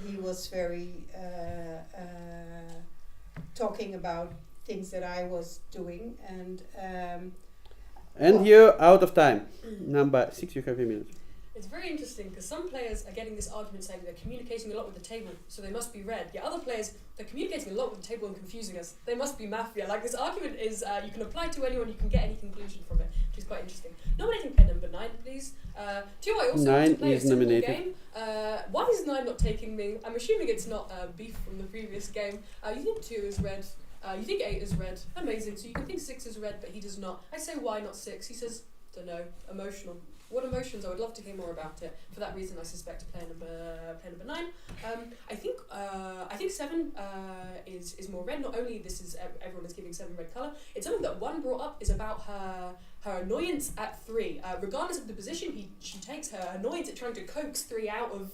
He was very talking about things that I was doing, and you're out of time. Number 6, you have a minute. It's very interesting because some players are getting this argument saying they're communicating a lot with the table, so they must be red. Yet other players, they're communicating a lot with the table and confusing us. They must be Mafia. Like this argument is, you can apply to anyone, you can get any conclusion from it, which is quite interesting. Nominating pen number 9, please. Do I also want to play a simple game? Why is 9 not taking me? I'm assuming it's not beef from the previous game. You think 2 is red. You think 8 is red. Amazing. So you can think 6 is red, but he does not. I say why not 6? He says, don't know, emotional. What emotions? I would love to hear more about it. For that reason, I suspect player number 9. I think 7 is more red. Not only this is everyone is giving 7 red color. It's something that 1 brought up is about her annoyance at 3. Regardless of the position she takes, her annoyance at trying to coax 3 out of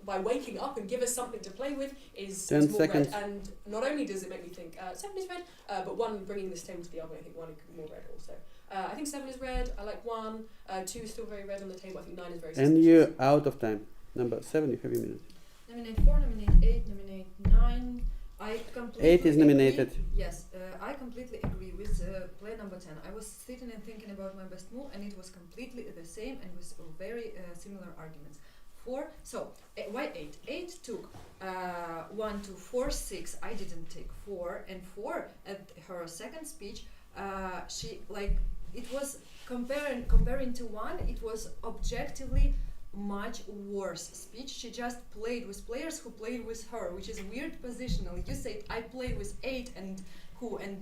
by waking up and give us something to play with is 10 more seconds. red. And not only does it make me think 7 is red, but 1 bringing this table to the oven, I think 1 is more red also. I think 7 is red. I like 1. 2 is still very red on the table. I think 9 is very suspicious. And you out of time. Number 7, you have a minute. Nominate 4, nominate 8, nominate 9. I completely 8 is nominated. Agree. Yes, I completely agree with player number 10. I was sitting and thinking about my best move, and it was completely the same and with very similar arguments. 4. So why 8? 8 took 1, 2, 4, 6. I didn't take 4, and 4 at her second speech. She like it was comparing to 1. It was objectively much worse speech. She just played with players who played with her, which is weird positional. You said I played with 8 and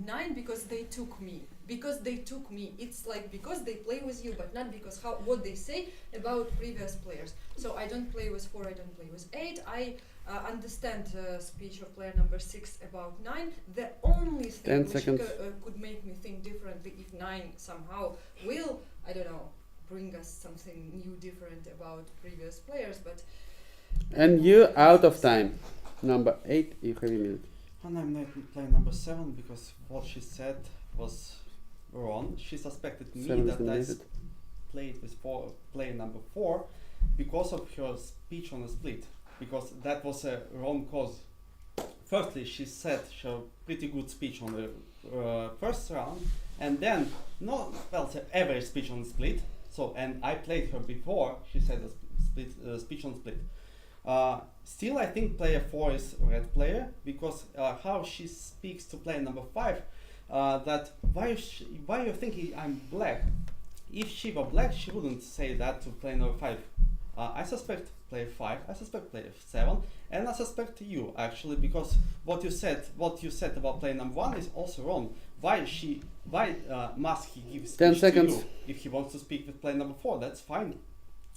9 because they took me. It's like because they play with you, but not because what they say about previous players. So I don't play with 4. I don't play with 8. I understand the speech of player number 6 about 9. The only thing which could make me think differently if 9 somehow will, I don't know, bring us something new, different about previous players, but... And you out of time. Number 8, you have a minute. And I'm playing number 7 because what she said was wrong. She suspected me that I played with player number 4 because of her speech on the split, because that was a wrong cause. Firstly, she said her pretty good speech on the first round, and then average speech on the split. So, and I played her before she said a speech on split. Still, I think player 4 is a red player because how she speaks to player number 5, that why you're thinking I'm black? If she were black, she wouldn't say that to player number 5. I suspect player 5, I suspect player 7, and I suspect you actually, because what you said about player number 1 is also wrong. Why must he give speech to you if he wants to speak with player number 4? That's fine.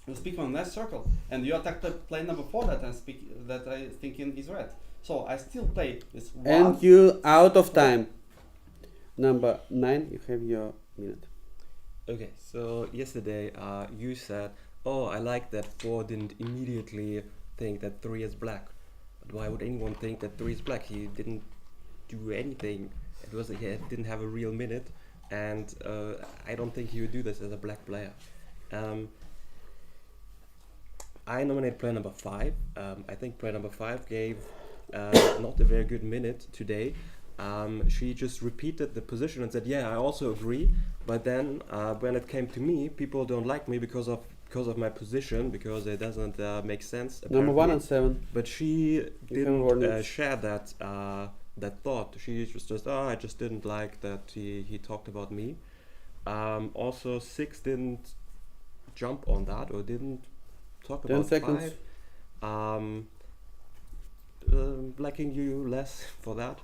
You speak on that circle, and you attack the player number 4 that I thinking is red. So I still play this 1. And you out of time. Number 9, you have your minute. Okay, so yesterday you said, oh, I like that 4 didn't immediately think that 3 is black. But why would anyone think that 3 is black? He didn't do anything. He didn't have a real minute, and I don't think he would do this as a black player. I nominate player number 5. I think player number 5 gave not a very good minute today. She just repeated the position and said, yeah, I also agree. But then when it came to me, people don't like me because of my position, because it doesn't make sense. Apparently. Number 1 and 7. But she didn't share that thought. She was just, I just didn't like that he talked about me. Also, 6 didn't jump on that or didn't talk 10 about seconds. 5. Liking you less for that.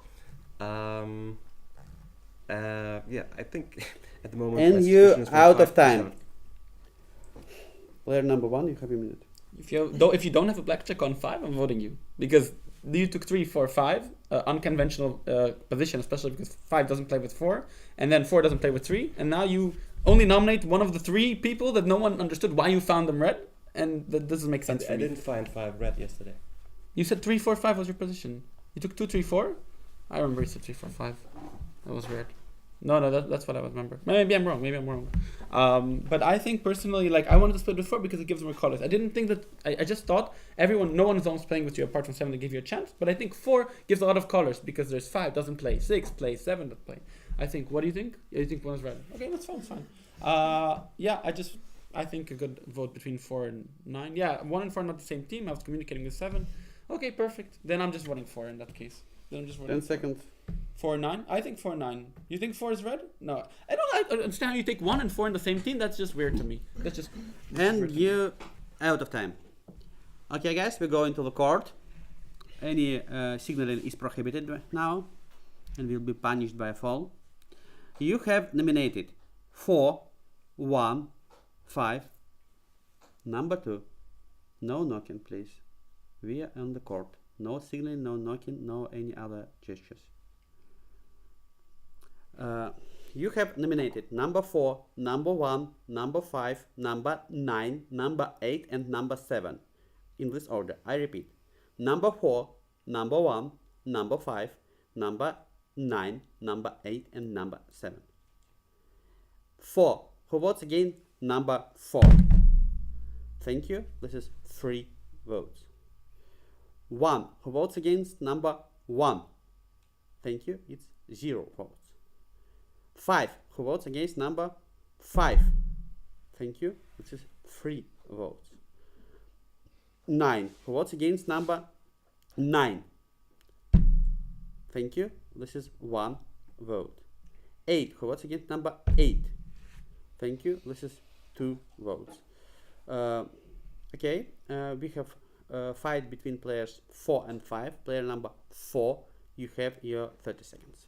Yeah, I think at the moment. And you out of time. Player number 1, you have a minute. If you don't have a black check on 5, I'm voting you, because you took 3, 4, 5, unconventional position, especially because 5 doesn't play with 4, and then 4 doesn't play with 3, and now you only nominate one of the 3 people that no one understood why you found them red, and that doesn't make sense. I didn't find 5 red yesterday. You said 3, 4, 5 was your position. You took 2, 3, 4. I remember you said 3, 4, 5. That was weird. No, that's what I remember. Maybe I'm wrong. But I think personally, I wanted to split with 4 because it gives more colors. I didn't think that. I just thought no one is almost playing with you apart from 7 to give you a chance. But I think 4 gives a lot of colors because there's 5 doesn't play, 6 plays, 7 doesn't play. I think. What do you think? You think 1 is red? Okay, that's fine. It's fine. Yeah, I think a good vote between 4 and 9. Yeah, 1 and 4 are not the same team. I was communicating with 7. Okay, perfect. Then I'm just voting 4 in that case. Then I'm just voting 10 seconds. 4 and 9? I think 4 and 9. You think 4 is red? No. I don't understand how you take 1 and 4 in the same team. That's just weird to me. And you out of time. Okay, guys, we're going to the court. Any signaling is prohibited now and will be punished by a fall. You have nominated 4, 1, 5, Number 2, no knocking, please. We are on the court. No signaling, no knocking, no any other gestures. You have nominated number 4, number 1, number 5, number 9, number 8, and number 7. In this order. I repeat. Number 4, number 1, number 5, number 9, number 8, and number 7. 4. Who votes again? Number 4. Thank you. This is 3 votes. 1. Who votes against number 1? Thank you. It's 0 votes. 5. Who votes against number 5? Thank you. This is 3 votes. 9. Who votes against number 9? Thank you. This is 1 vote. 8. Who votes against number 8? Thank you. This is 2 votes. Okay. We have a fight between players 4 and 5. Player number 4, you have your 30 seconds.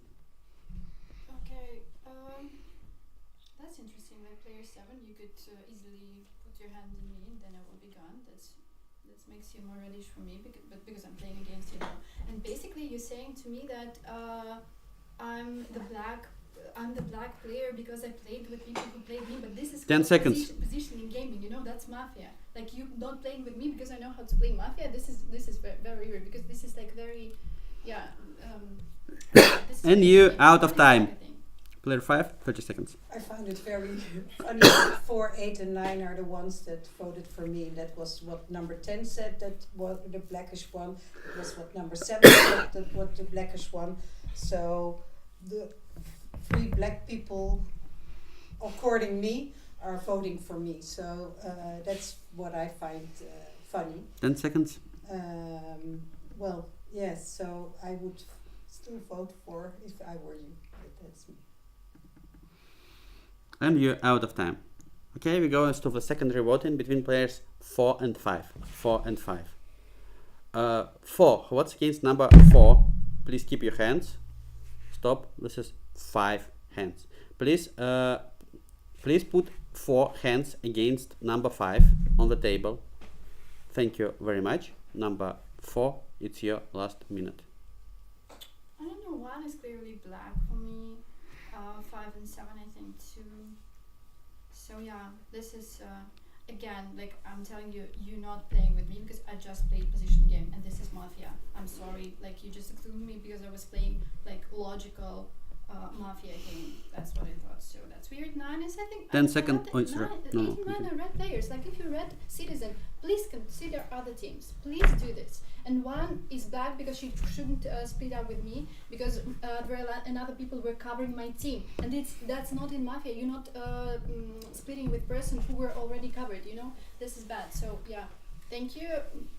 Okay. That's interesting. Like player 7, you could easily put your hand in me, and then I will be gone. That makes you more reddish for me, because I'm playing against you now. And basically, you're saying to me that I'm the black player because I played with people who played me, but this is 10 seconds. Position in gaming. You know, that's Mafia. Like you not playing with me because I know how to play Mafia. This is very weird, because this is like very, yeah. And you out of time. Player 5, 30 seconds. I found it very funny that 4, 8, and 9 are the ones that voted for me. That was what number 10 said, that was the blackish one. It was what number 7 said, that was the blackish one. So the 3 black people, according me, are voting for me. So that's what I find funny. 10 seconds. Well, yes, so I would still vote for if I were you. But that's me. And you're out of time. Okay, we go to the secondary voting between players 4 and 5. 4 and 5. 4. What's against number 4? Please keep your hands. Stop. This is 5 hands. Please, please put 4 hands against number 5 on the table. Thank you very much. Number 4, it's your last minute. I don't know. 1 is clearly black for me. 5 and 7, I think, too. So yeah, this is again, like I'm telling you, you're not playing with me because I just played position game, and this is Mafia. I'm sorry, like you just excluded me because I was playing like logical Mafia game. That's what I thought. So that's weird. 9 is, I think, 10 seconds. Oh, 8 sorry. and No, 9 okay. are red players. Like if you're red citizen, please consider other teams. Please do this. And 1 is black because she shouldn't split up with me because and other people were covering my team, and that's not in Mafia. You're not splitting with person who were already covered. You know, this is bad. So yeah, thank you.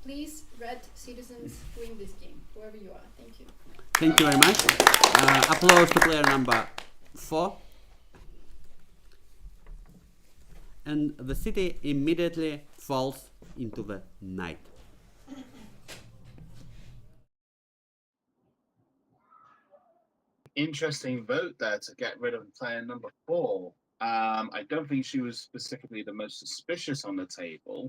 Please, red citizens, win this game, whoever you are. Thank you. Thank you very much. Applause to player number 4. And the city immediately falls into the night. Interesting vote there to get rid of player number 4. I don't think she was specifically the most suspicious on the table.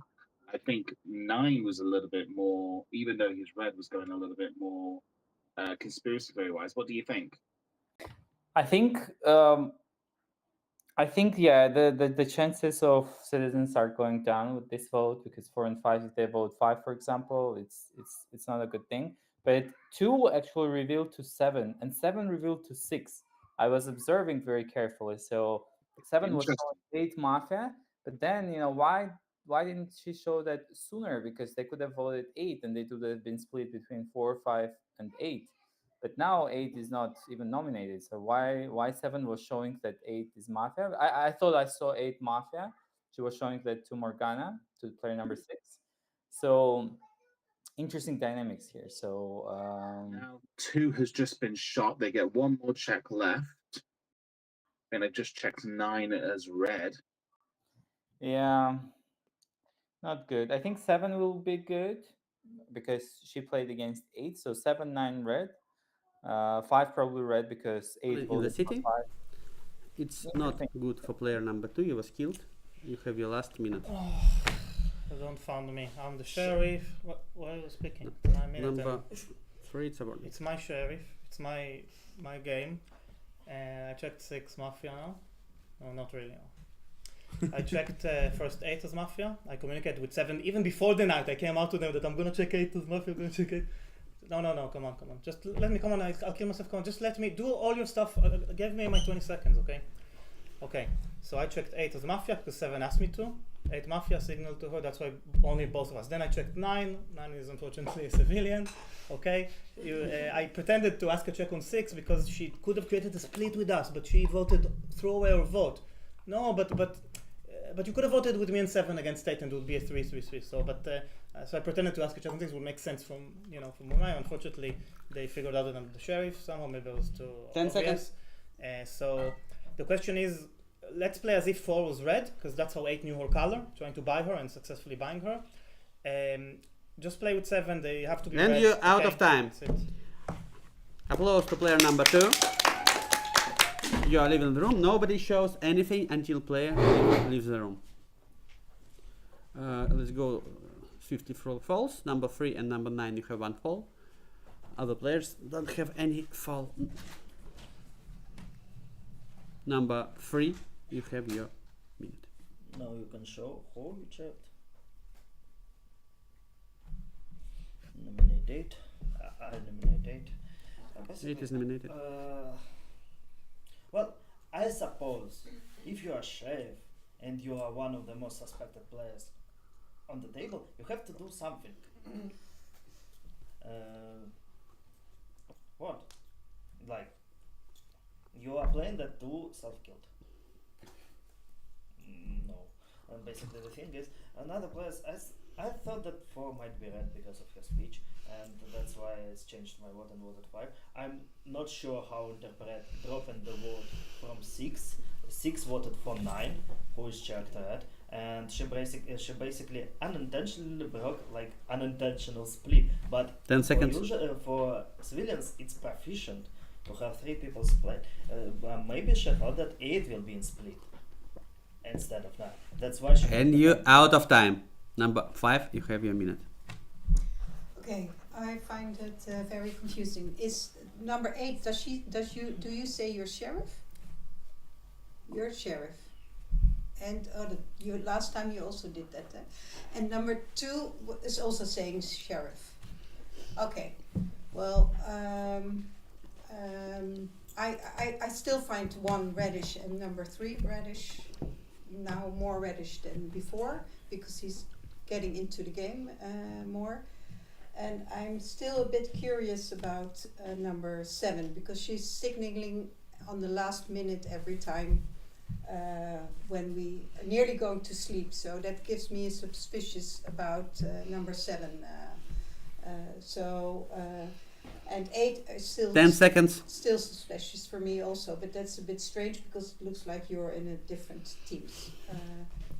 I think 9 was a little bit more, even though his red was going a little bit more conspiracy theory wise. What do you think? I think yeah, the chances of citizens are going down with this vote, because 4 and 5, if they vote 5, for example, it's not a good thing. But 2 actually revealed to 7, and 7 revealed to 6. I was observing very carefully. So 7 was showing 8 Mafia, but then why didn't she show that sooner? Because they could have voted 8, and they would have been split between 4, 5, and 8. But now 8 is not even nominated. So why 7 was showing that 8 is Mafia? I thought I saw 8 Mafia. She was showing that to Morgana, to player number 6. So interesting dynamics here. So now 2 has just been shot. They get 1 more check left. And I just checked 9 as red. Yeah, not good. I think 7 will be good because she played against 8. So 7, 9 red. 5 probably red because 8 In the voted city, for 5. it's not good for player number 2. You was killed. You have your last minute. Don't found me. I'm the sheriff. What are you speaking? I'm military. Number 3, it's about It's my sheriff. It's my game. And I checked 6 Mafia now. No, not really. No. I checked first 8 as Mafia. I communicated with 7 even before the night. I came out to them that I'm gonna check 8 as Mafia. I'm gonna check 8. No, come on. Just let me. Come on, I'll kill myself. Come on, just let me do all your stuff. Give me my 20 seconds, okay? Okay. So I checked 8 as Mafia because 7 asked me to. 8 Mafia signaled to her. That's why only both of us. Then I checked 9. 9 is unfortunately a civilian. Okay. I pretended to ask a check on 6 because she could have created a split with us, but she voted throw away her vote. No, but you could have voted with me and 7 against 8 and it would be a 3-3-3. So so I pretended to ask a check on 6 would make sense from my. Unfortunately, they figured out that I'm the sheriff. Somehow maybe it was too 10 obvious. So the question is, let's play as if 4 was red, because that's how 8 knew her color, trying to buy her and successfully buying her. Just play with 7, they have to be And red. you're out Okay, of time. that's it. Applause to player number 2. You are leaving the room. Nobody shows anything until player leaves the room. Let's go 50 falls. Number 3 and number 9, you have 1 fall. Other players don't have any fall. Number 3, you have your minute. Now you can show who you checked. Nominate 8. I nominate 8. 8 is nominated. Well, I suppose if you are sheriff and you are one of the most suspected players on the table, you have to do something. What? Like, you are playing that 2 self-killed. No. And basically the thing is, another player, I thought that 4 might be red because of her speech, and that's why I changed my vote and voted 5. I'm not sure how to interpret dropping the vote from 6. 6 voted for 9, who is checked red, and she basically unintentionally broke like unintentional split. But 10 seconds. For civilians, it's proficient to have 3 people split. Maybe she thought that 8 will be in split instead of 9. That's why she. And you out of time. Number 5, you have your minute. Okay, I find it very confusing. Is number 8? Do you say you're sheriff? You're sheriff, and last time you also did that. And number 2 is also saying sheriff. Okay, well, I still find 1 reddish and number 3 reddish. Now more reddish than before because he's getting into the game more. And I'm still a bit curious about number 7 because she's signaling on the last minute every time when we are nearly going to sleep. So that gives me a suspicious about number 7. And 8 is still 10 seconds. Still suspicious for me also, but that's a bit strange because it looks like you're in a different teams.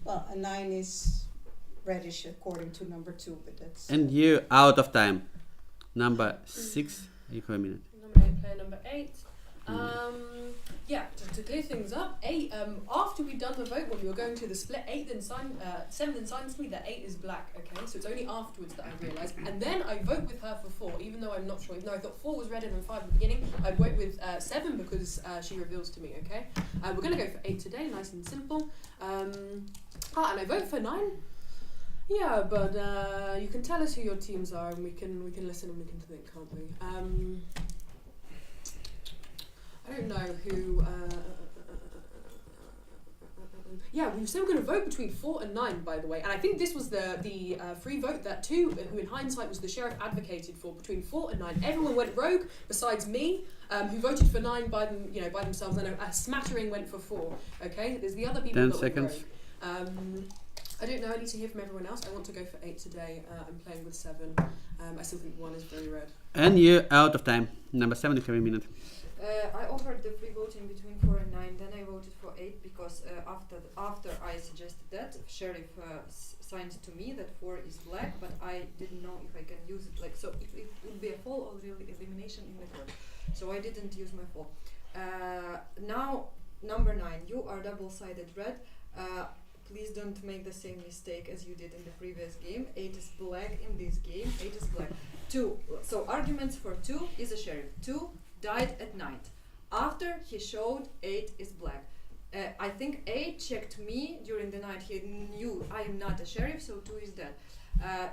Well, a 9 is reddish according to number 2, but that's. And you out of time. Number 6, you have a minute. Nominate player number 8. Yeah, to clear things up, 8. After we'd done the vote when we were going to the split, 7 then signs me that 8 is black. Okay, so it's only afterwards that I realised, and then I vote with her for 4, even though I'm not sure. Even though I thought 4 was red and 5 at the beginning, I vote with 7 because she reveals to me. Okay, we're gonna go for 8 today, nice and simple. And I vote for 9. Yeah, but you can tell us who your teams are, and we can listen and we can think, can't we? I don't know who. Yeah, we said we're going to vote between 4 and 9, by the way, and I think this was the free vote that 2, who in hindsight was the sheriff, advocated for between 4 and 9. Everyone went rogue besides me, who voted for 9 by themselves, and a smattering went for 4. Okay, there's the other people 10 that seconds. went rogue. I don't know. I need to hear from everyone else. I want to go for 8 today. I'm playing with 7. I still think 1 is very red. And you out of time. Number 7, you have a minute. I offered the free voting between 4 and 9. Then I voted for 8 because after I suggested that, sheriff signed to me that 4 is black, but I didn't know if I can use it. Like, so it would be a fall or really elimination in the court. So I didn't use my fall. Now number 9, you are double-sided red. please don't make the same mistake as you did in the previous game. 8 is black in this game. 8 is black. 2. So arguments for 2 is a sheriff. 2 died at night. After he showed 8 is black. I think 8 checked me during the night. He knew I am not a sheriff, so 2 is dead.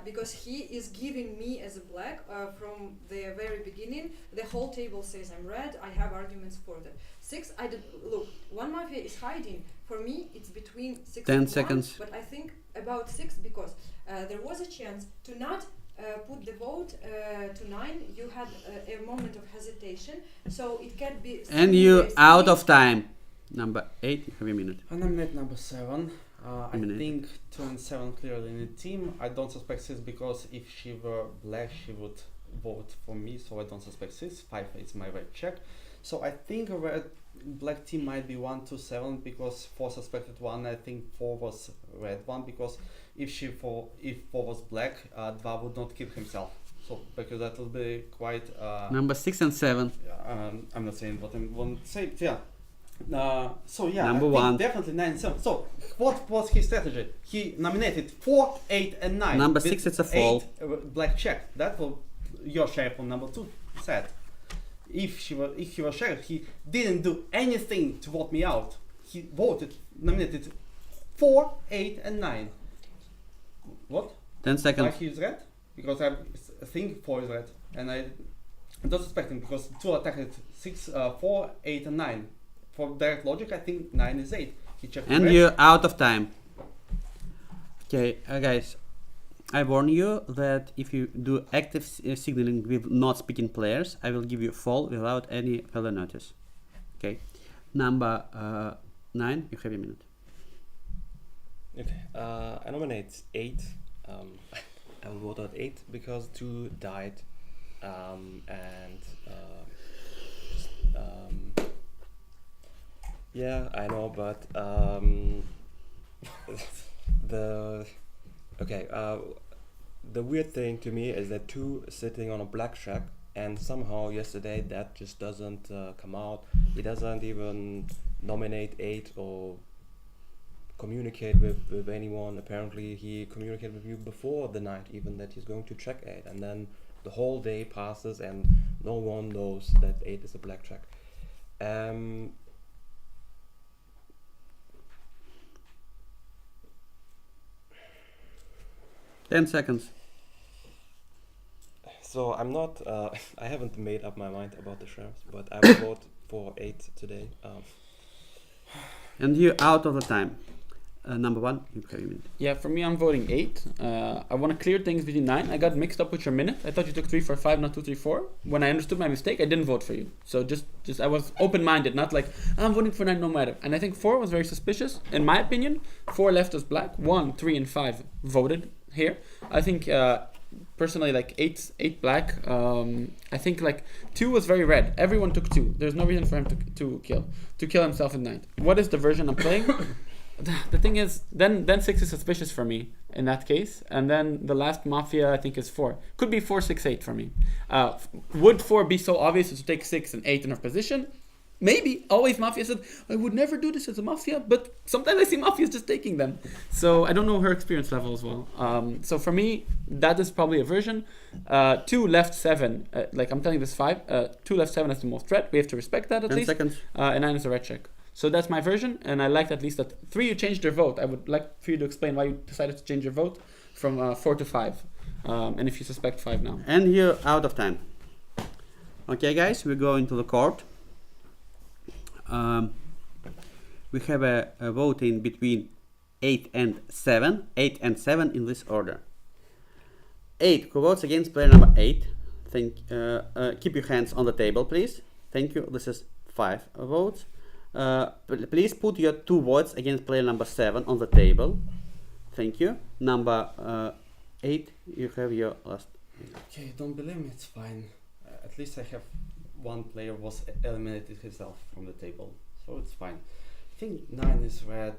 Because he is giving me as a black from the very beginning. The whole table says I'm red. I have arguments for that. 6, I did look. One mafia is hiding. For me, it's between 6 10 and 1. seconds. But I think about 6 because there was a chance to not put the vote to 9. You had a moment of hesitation, so it can be. And you out of time. Number 8, you have a minute. I nominate number 7. I Minute. think 2 and 7 clearly in the team. I don't suspect 6 because if she were black, she would vote for me, so I don't suspect 6. 5 is my red check. So I think a red black team might be 1, 2, 7 because 4 suspected 1. I think 4 was red 1 because if 4 was black, Dva would not kill himself. So because that will be quite. Number 6 and 7. I'm not saying what I want to say. Yeah. So yeah, Number I think 1. definitely 9 and 7. So what was his strategy? He nominated 4, 8 and 9. Number with 6 it's a fold. 8 black check. That was your sheriff on number 2 said. If he was sheriff, he didn't do anything to vote me out. He nominated 4, 8 and 9. What? 10 seconds. Why he is red? Because I think 4 is red. And I don't suspect him because 2 attacked 6, 4, 8 and 9. For direct logic, I think 9 is 8. He checked And red. you're out of time. Okay, guys, I warn you that if you do active signaling with not speaking players, I will give you a fall without any further notice. Okay, number 9, you have a minute. Okay, I nominate 8. I will vote out 8 because 2 died, yeah, I know, but the weird thing to me is that 2 sitting on a black shack, and somehow yesterday that just doesn't come out. He doesn't even nominate 8 or communicate with anyone. Apparently he communicated with you before the night even that he's going to check 8, and then the whole day passes and no one knows that 8 is a black check. 10 seconds. So I'm not, I haven't made up my mind about the sheriffs, but I will vote for 8 today. And you're out of the time. Number 1, you have a minute. Yeah, for me, I'm voting 8. I want to clear things between 9. I got mixed up with your minute. I thought you took 3 for 5, not 2, 3, 4. When I understood my mistake, I didn't vote for you. So just I was open-minded, not like I'm voting for 9 no matter. And I think 4 was very suspicious. In my opinion, 4 left us black. 1, 3, and 5 voted here. I think personally, like 8 black. I think like 2 was very red. Everyone took 2. There's no reason for him to kill himself at night. What is the version I'm playing? The thing is, then 6 is suspicious for me in that case, and then the last mafia I think is 4. Could be 4, 6, 8 for me. Would 4 be so obvious as to take 6 and 8 in her position? Maybe. Always mafia said I would never do this as a mafia, but sometimes I see mafias just taking them. So I don't know her experience level as well. So for me, that is probably a version. 2 left 7. Like I'm telling this 5. 2 left 7 is the most red. We have to respect that at 10 least. seconds. And 9 is a red check. So that's my version, and I liked at least that 3 you changed your vote. I would like for you to explain why you decided to change your vote from 4 to 5, and if you suspect 5 now. And you're out of time. Okay, guys, we go into the court. We have a voting between 8 and 7. 8 and 7 in this order. 8, who votes against player number 8? Keep your hands on the table, please. Thank you. This is 5 votes. Please put your 2 votes against player number 7 on the table. Thank you. Number 8, you have your last. Okay, don't believe me, it's fine. At least I have one player was eliminated himself from the table, so it's fine. I think 9 is red.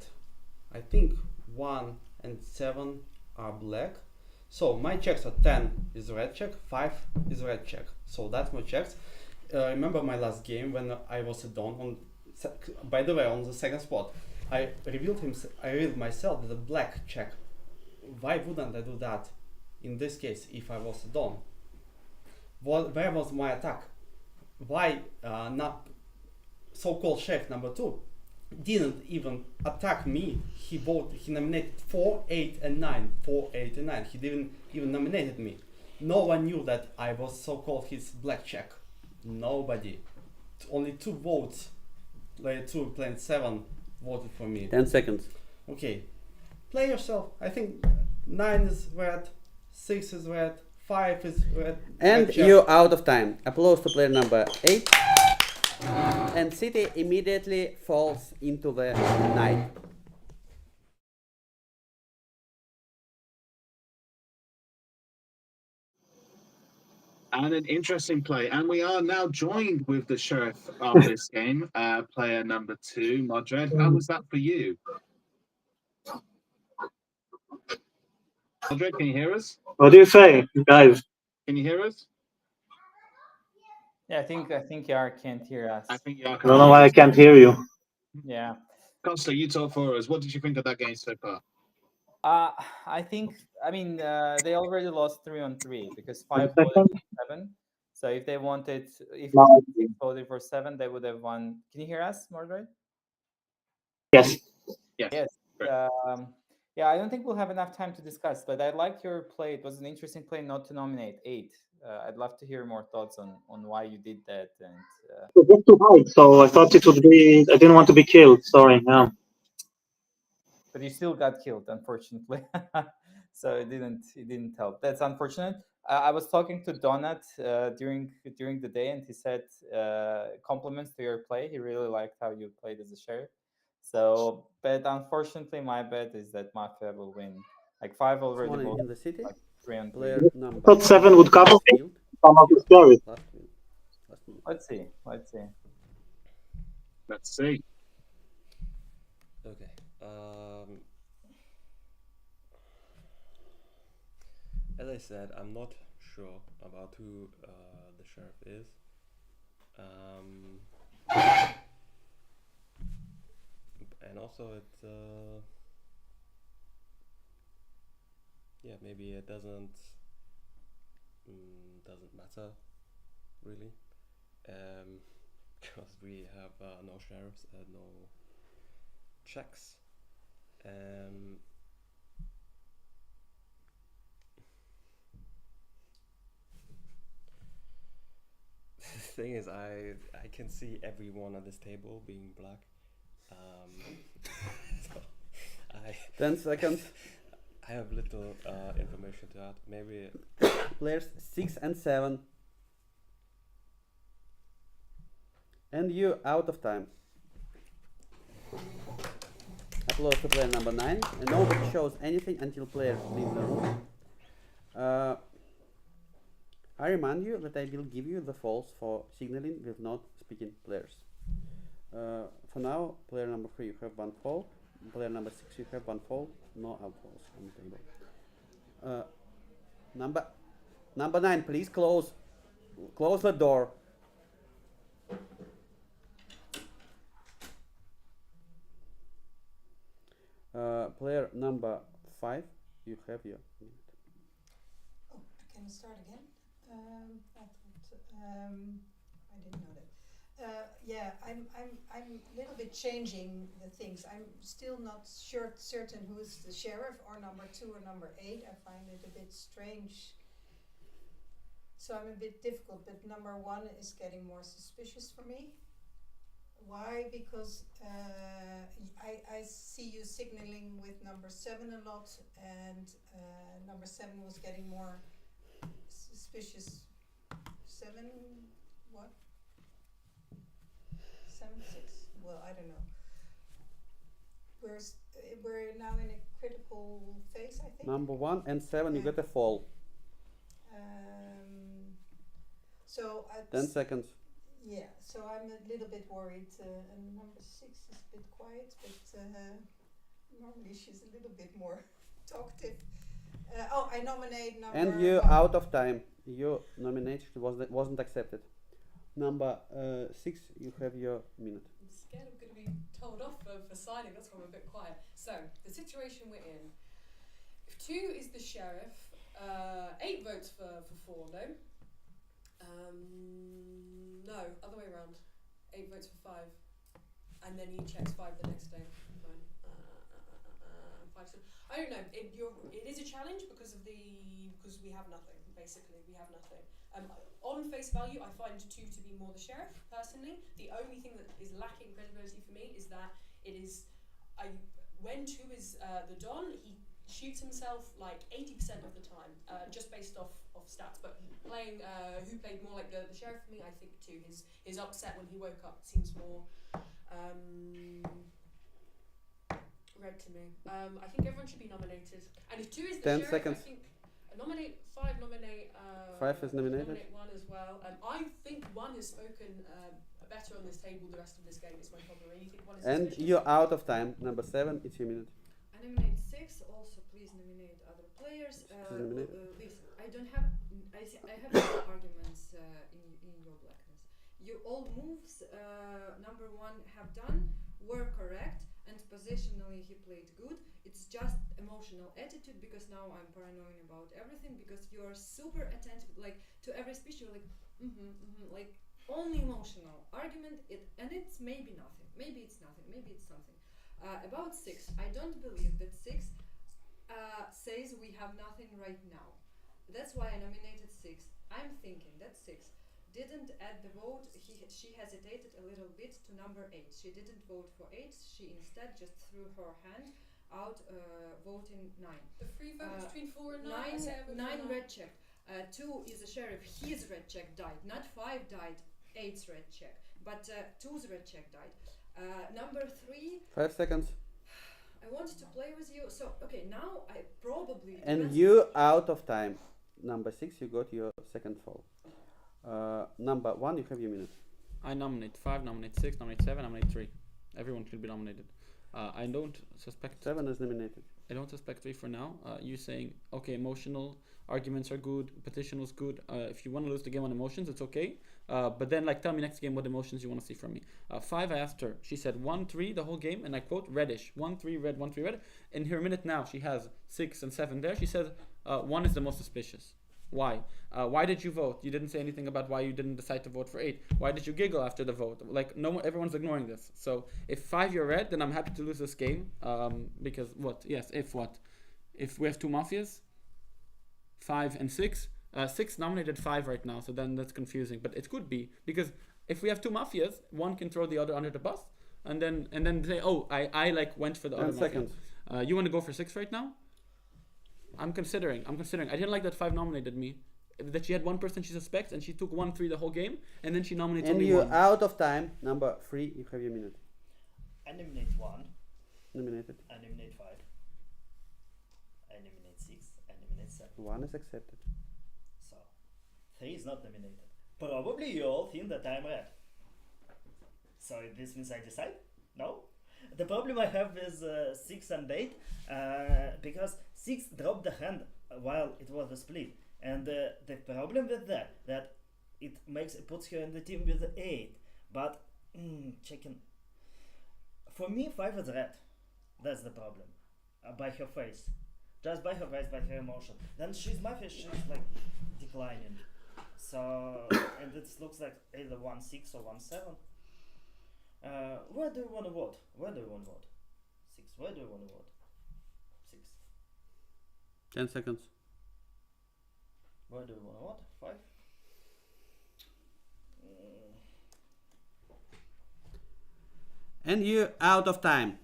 I think 1 and 7 are black. So my checks are 10 is red check, 5 is red check. So that's my checks. Remember my last game when I was a Don on. By the way, on the second spot, I revealed myself with a black check. Why wouldn't I do that in this case if I was a Don? Where was my attack? Why not so-called chef number 2 didn't even attack me? He nominated 4, 8 and 9. 4, 8 and 9. He didn't even nominated me. No one knew that I was so-called his black check. Nobody. Only 2 votes. Player 2, player 7 voted for me. 10 seconds. Okay. Play yourself. I think 9 is red, 6 is red, 5 is red. And red check. you're out of time. Applause to player number 8. And City immediately falls into the night. And an interesting play. And we are now joined with the sheriff of this game, player number 2, Modred. How was that for you? Modred, can you hear us? What do you say, guys? Can you hear us? Yeah, I think Yar can't hear us. I think Yar I don't know why I can't hear you. Yeah. Costa, you talk for us. What did you think of that game so far? I mean, they already lost 3-on-3 because 5 second. voted for 7. So if they wanted, if No. 6 voted for 7, they would have won. Can you hear us, Mordred? Yes. Yes. Yeah, I don't think we'll have enough time to discuss, but I liked your play. It was an interesting play not to nominate 8. I'd love to hear more thoughts on why you did that. And It was too hard, so I thought it would be. I didn't want to be killed. Sorry. Yeah. but you still got killed, unfortunately. So it didn't help. That's unfortunate. I was talking to Donut during the day, and he said compliments to your play. He really liked how you played as a sheriff. So, but unfortunately, my bet is that Mafia will win. Like 5 already Someone voted, in the city? like 3-on-3. Player I number thought 7 would cover me. Some of the stories. Let's see. Let's see. Let's see. Okay. As I said, I'm not sure about who the sheriff is. And also yeah, maybe it doesn't matter really, because we have no sheriffs and no checks. The thing is, I can see everyone at this table being black. So 10 seconds. I have little information to add. Maybe Players 6 and 7. And you out of time. Applause to player number 9. And nobody shows anything until player leaves the room. I remind you that I will give you the false for signaling with not speaking players. For now, player number 3 you have 1 fall. Player number 6 you have 1 fall. No outfalls on the table. Number 9, please close the door. Player number 5, you have your minute. Oh, can I start again? I didn't know that. Yeah, I'm a little bit changing the things. I'm still not certain who is the sheriff or number 2 or number 8. I find it a bit strange. So I'm a bit difficult, but number 1 is getting more suspicious for me. Why? Because I see you signaling with number 7 a lot, and number 7 was getting more suspicious. 7 what? 7 6? Well, I don't know. We're now in a critical phase, I think. Number 1 and 7 you get a fall. So 10 seconds. Yeah, so I'm a little bit worried, and number 6 is a bit quiet, but normally she's a little bit more talkative. I nominate number And you 1. out of time. Your nomination wasn't accepted. Number 6, you have your minute. I'm scared I'm going to be told off for signing. That's why I'm a bit quiet. So, the situation we're in. If 2 is the sheriff, 8 votes for 4, no? No, other way around. 8 votes for 5. And then he checks 5 the next day. Fine. 5. So, I don't know. It is a challenge because we have nothing. Basically, we have nothing. On face value, I find 2 to be more the sheriff. Personally, the only thing that is lacking credibility for me is that it is. When 2 is the Don, he shoots himself like 80% of the time, just based off stats. But playing who played more like the sheriff for me, I think 2. His upset when he woke up seems more red to me. I think everyone should be nominated. And if 2 is the 10 sheriff, seconds. I think nominate 5. Nominate 5 is nominated. Nominate 1 as well. I think 1 has spoken better on this table the rest of this game. Is my problem. I really think 1 is. And suspicious. you're out of time. Number 7, it's your minute. I nominate 6. Also, please nominate other players. nominated. Listen, I don't have. I have no arguments in your blackness. All moves number 1 have done were correct, and positionally he played good. It's just emotional attitude, because now I'm paranoid about everything, because you are super attentive, like to every speech you're like like only emotional argument. And it's maybe nothing, maybe it's nothing, maybe it's something. About 6, I don't believe that 6 says we have nothing right now. That's why I nominated 6. I'm thinking that 6 didn't add the vote. She hesitated a little bit to number 8. She didn't vote for 8. She instead just threw her hand out, voting 9. The free vote between 4 and 9. 9 red checked. 2 is a sheriff. His red check died. Not 5 died. 8's red check. But 2's red check died. Number 3. 5 seconds. I wanted to play with you. So okay, now I probably. And you out of time. Number 6, you got your second fall. Number 1, you have your minute. I nominate 5, nominate 6, nominate 7, nominate 3. Everyone should be nominated. I don't suspect 7 is nominated. I don't suspect 3 for now. You saying okay, emotional arguments are good, petition was good. If you want to lose the game on emotions, it's okay. But then like tell me next game what emotions you want to see from me. 5, I asked her. She said 1-3 the whole game, and I quote reddish. 1-3 red, 1-3 red. In her minute now, she has 6 and 7 there. She said 1 is the most suspicious. Why? Why did you vote? You didn't say anything about why you didn't decide to vote for 8. Why did you giggle after the vote? Like no one, everyone's ignoring this. So if 5 you're red, then I'm happy to lose this game. Because what? Yes, if what? If we have 2 mafias, 5 and 6. 6 nominated 5 right now, so then that's confusing. But it could be because if we have 2 mafias, one can throw the other under the bus, and then say, oh, I like went for the other mafia. You want to go for 6 right now? I'm considering. I didn't like that 5 nominated me. That she had one person she suspects, and she took 1-3 the whole game, and then she nominates and only you're 1. out of time. Number 3, you have your minute. I nominate 1. Nominated. I nominate 5. I nominate 6. I nominate 7. 1 is accepted. So, 3 is not nominated. Probably you all think that I'm red. So this means I decide? No? The problem I have with 6 and 8, because 6 dropped the hand while it was a split. And the problem with that it puts her in the team with 8. But, checking. For me, 5 is red. That's the problem. By her face. Just by her face, by her emotion. Then she's mafia, she's like declining. So, and it looks like either 1-6 or 1-7. Where do you want to vote? 6. Where do you want to vote? 6. 10 seconds. Where do you want to vote? 5. And you out of time.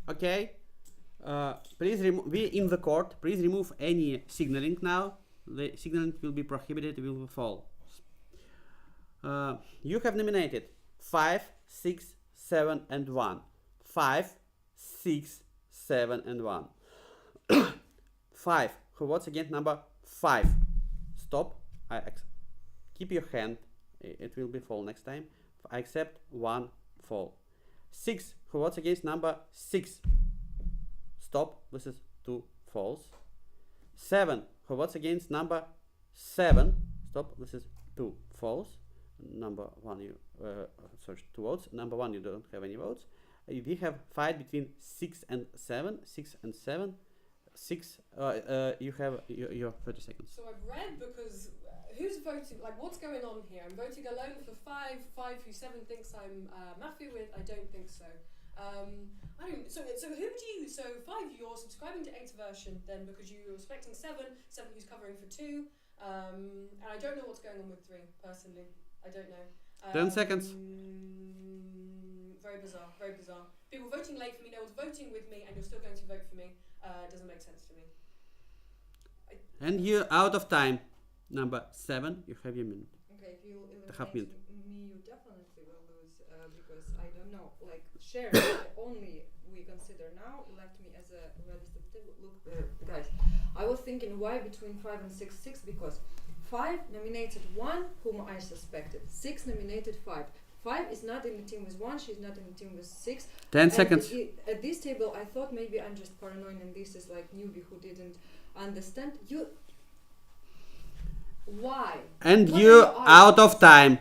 Okay. Please we in the court. Please remove any signaling now. The signaling will be prohibited. Will fall. You have nominated 5, 6, 7, and 1. 5, 6, 7, and 1. 5. Who votes against number 5? Stop. Keep your hand. It will be fall next time. I accept 1 fall. 6. Who votes against number 6? Stop. This is 2 falls. 7. Who votes against number 7? Stop. This is 2 falls. number one you sorry, 2 votes. Number one you don't have any votes. We have fight between 6 and 7. 6 and 7. 6. You have your 30 seconds. So I've read because who's voting? Like, what's going on here? I'm voting alone for 5. 5 who 7 thinks I'm Mafia with. I don't think so. I don't. So who do you? So 5, you're subscribing to 8's version then because you're respecting 7. 7 who's covering for 2. And I don't know what's going on with 3 personally. I don't know. 10 seconds. Very bizarre. Very bizarre. People voting late for me. No one's voting with me, and you're still going to vote for me. Doesn't make sense to me. And you're out of time. Number 7, you have your minute. Okay, if you half minute. me, you definitely will lose because I don't know. Like share the only we consider now left me as a realistic table. Look, guys, I was thinking why between 5 and 6, 6 because 5 nominated 1 whom I suspected. 6 nominated 5. 5 is not in the team with 1. She's not in the team with 6. 10 seconds. At this table, I thought maybe I'm just paranoid and this is like newbie who didn't understand. Why? And What you're are your out odds? of time.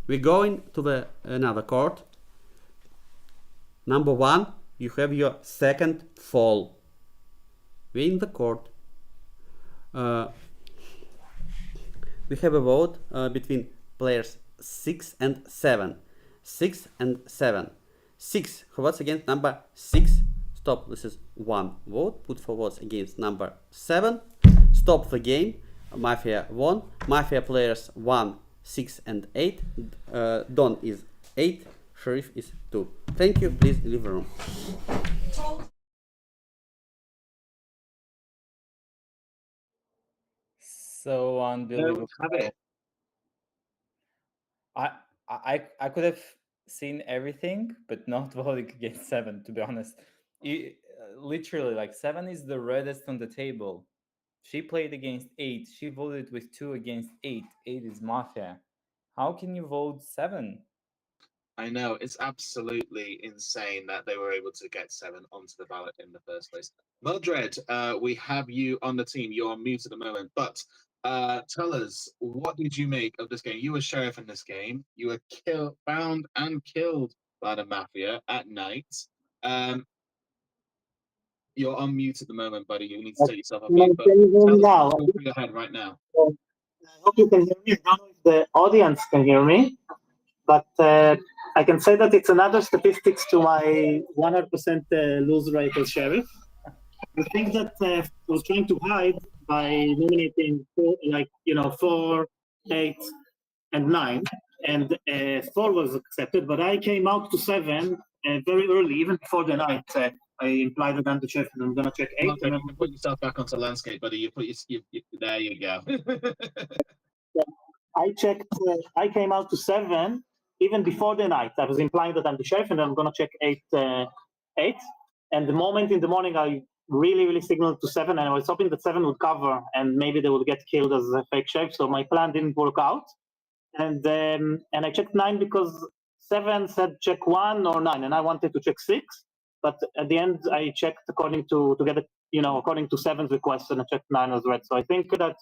We're going to the another court. Number 1, you have your second fall. We're in the court. We have a vote between players 6 and 7. 6 and 7. 6 who votes against number 6. Stop. This is 1 vote. Put 4 votes against number 7. Stop the game. Mafia won. Mafia players 1, 6 and 8. Don is 8. Sheriff is 2. Thank you. Please leave the room. So unbelievable. I could have seen everything, but not voting against 7. To be honest, literally, like 7 is the reddest on the table. She played against 8. She voted with 2 against 8. 8 is Mafia. How can you vote 7? I know, it's absolutely insane that they were able to get 7 onto the ballot in the first place. Mildred, we have you on the team. You're on mute at the moment, but tell us, what did you make of this game? You were sheriff in this game. You were found and killed by the Mafia at night. You're on mute at the moment, buddy. You need to take yourself off mute. But Can you hear me tell us now? what's going through your head right now. I hope you can hear me. I don't know if the audience can hear me, but I can say that it's another statistics to my 100% lose rate as sheriff. The thing that I was trying to hide by nominating 4, 8, and 9, and 4 was accepted, but I came out to 7 very early, even before the night. I implied that I'm the sheriff and I'm going to check 8. Okay, you can put yourself back onto landscape, buddy. You put there you go. I checked. I came out to 7 even before the night. I was implying that I'm the sheriff, and I'm gonna check 8. 8. And the moment in the morning, I really signaled to 7, and I was hoping that 7 would cover, and maybe they would get killed as a fake sheriff. So my plan didn't work out. And I checked 9 because 7 said check 1 or 9, and I wanted to check 6. But at the end, I checked according to get it, according to 7's request, and I checked 9 was red. So I think that.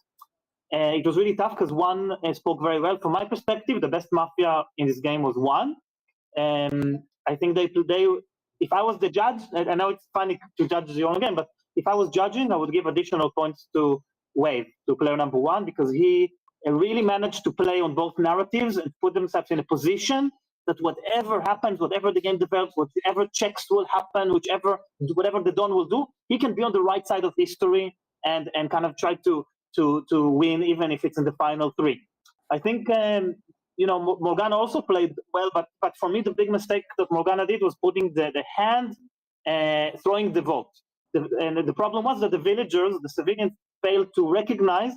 It was really tough because 1 spoke very well. From my perspective, the best Mafia in this game was 1. I think they, if I was the judge, I know it's funny to judge your own game, but if I was judging, I would give additional points to Wave, to player number 1, because he really managed to play on both narratives and put themselves in a position that whatever happens, whatever the game develops, whatever checks will happen, whatever the Don will do, he can be on the right side of history and kind of try to win, even if it's in the final 3. I think Morgana also played well, but for me the big mistake that Morgana did was putting the hand, throwing the vote. And the problem was that the villagers, the civilians, failed to recognize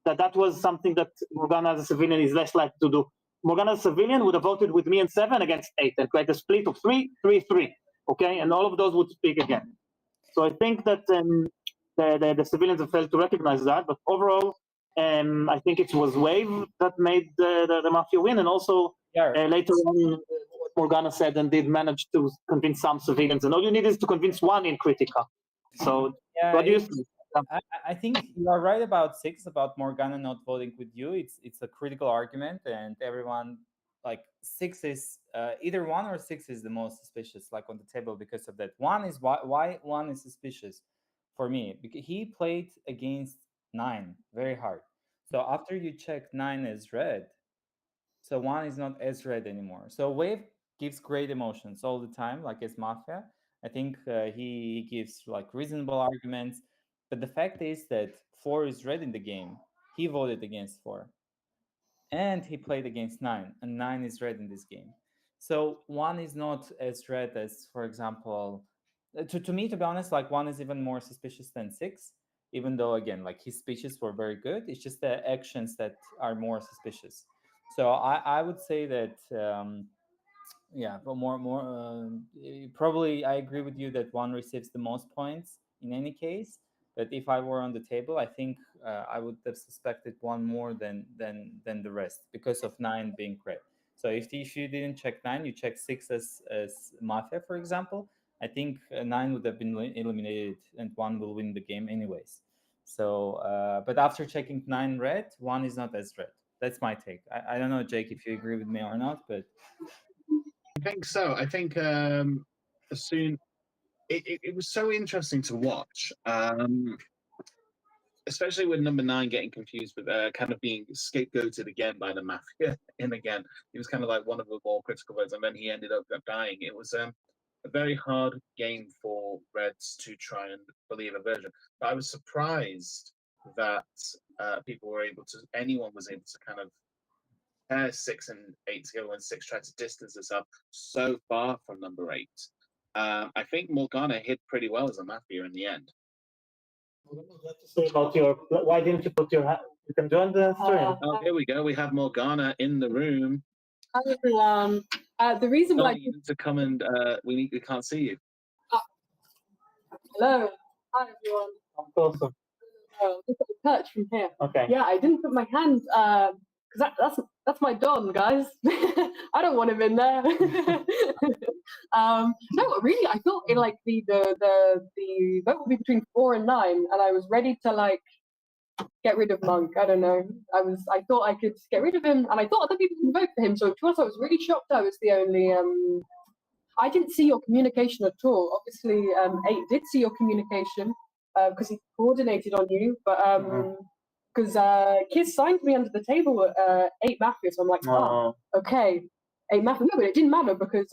that was something that Morgana as a civilian is less likely to do. Morgana as a civilian would have voted with me and 7 against 8 and create a split of 3, 3, 3. Okay, and all of those would speak again. So I think that the civilians have failed to recognize that, but overall, I think it was Wave that made the Mafia win, and also later on, what Morgana said and did manage to convince some civilians, and all you need is to convince 1 in Critica. So, what do you think? I think you are right about 6, about Morgana not voting with you. It's a critical argument, and everyone, like, 6 is either 1 or 6 is the most suspicious, like, on the table because of that. 1 is why 1 is suspicious for me, because he played against 9 very hard. So after you check 9 is red, so 1 is not as red anymore. So Wave gives great emotions all the time, like as Mafia. I think he gives like reasonable arguments, but the fact is that 4 is red in the game. He voted against 4, and he played against 9, and 9 is red in this game. So 1 is not as red as, for example, to me, to be honest, like 1 is even more suspicious than 6, even though, again, like his speeches were very good. It's just the actions that are more suspicious. So I would say that yeah, but probably I agree with you that 1 receives the most points in any case. But if I were on the table, I think I would have suspected 1 more than the rest because of 9 being red. So if you didn't check 9, you check 6 as Mafia, for example, I think 9 would have been eliminated and 1 will win the game anyways. So, but after checking 9 red, 1 is not as red. That's my take. I don't know, Jake, if you agree with me or not, but I think so. I think as soon it was so interesting to watch, especially with number 9 getting confused with kind of being scapegoated again by the Mafia. And again, he was kind of like one of the more critical votes, and then he ended up dying. It was a very hard game for Reds to try and believe a version. But I was surprised that anyone was able to kind of pair 6 and 8 together when 6 tried to distance herself so far from number 8. I think Morgana hit pretty well as a Mafia in the end. Say about why didn't you put your hand? You can join the stream. Oh, here we go. We have Morgana in the room. Hi everyone. The reason why You need to come and we can't see you. hello. Hi everyone. I'm closer. Look at the perch from here. Okay. Yeah, I didn't put my hand because that's my Don, guys. I don't want him in there. No, really, I thought in like the vote would be between 4 and 9, and I was ready to like get rid of Monk. I don't know. I thought I could get rid of him, and I thought other people would vote for him. So to us, I was really shocked. I was the only. I didn't see your communication at all. Obviously, 8 did see your communication because he coordinated on you, but because Kiss signed me under the table at 8 Mafia, so I'm like, okay, 8 Mafia. No, but it didn't matter because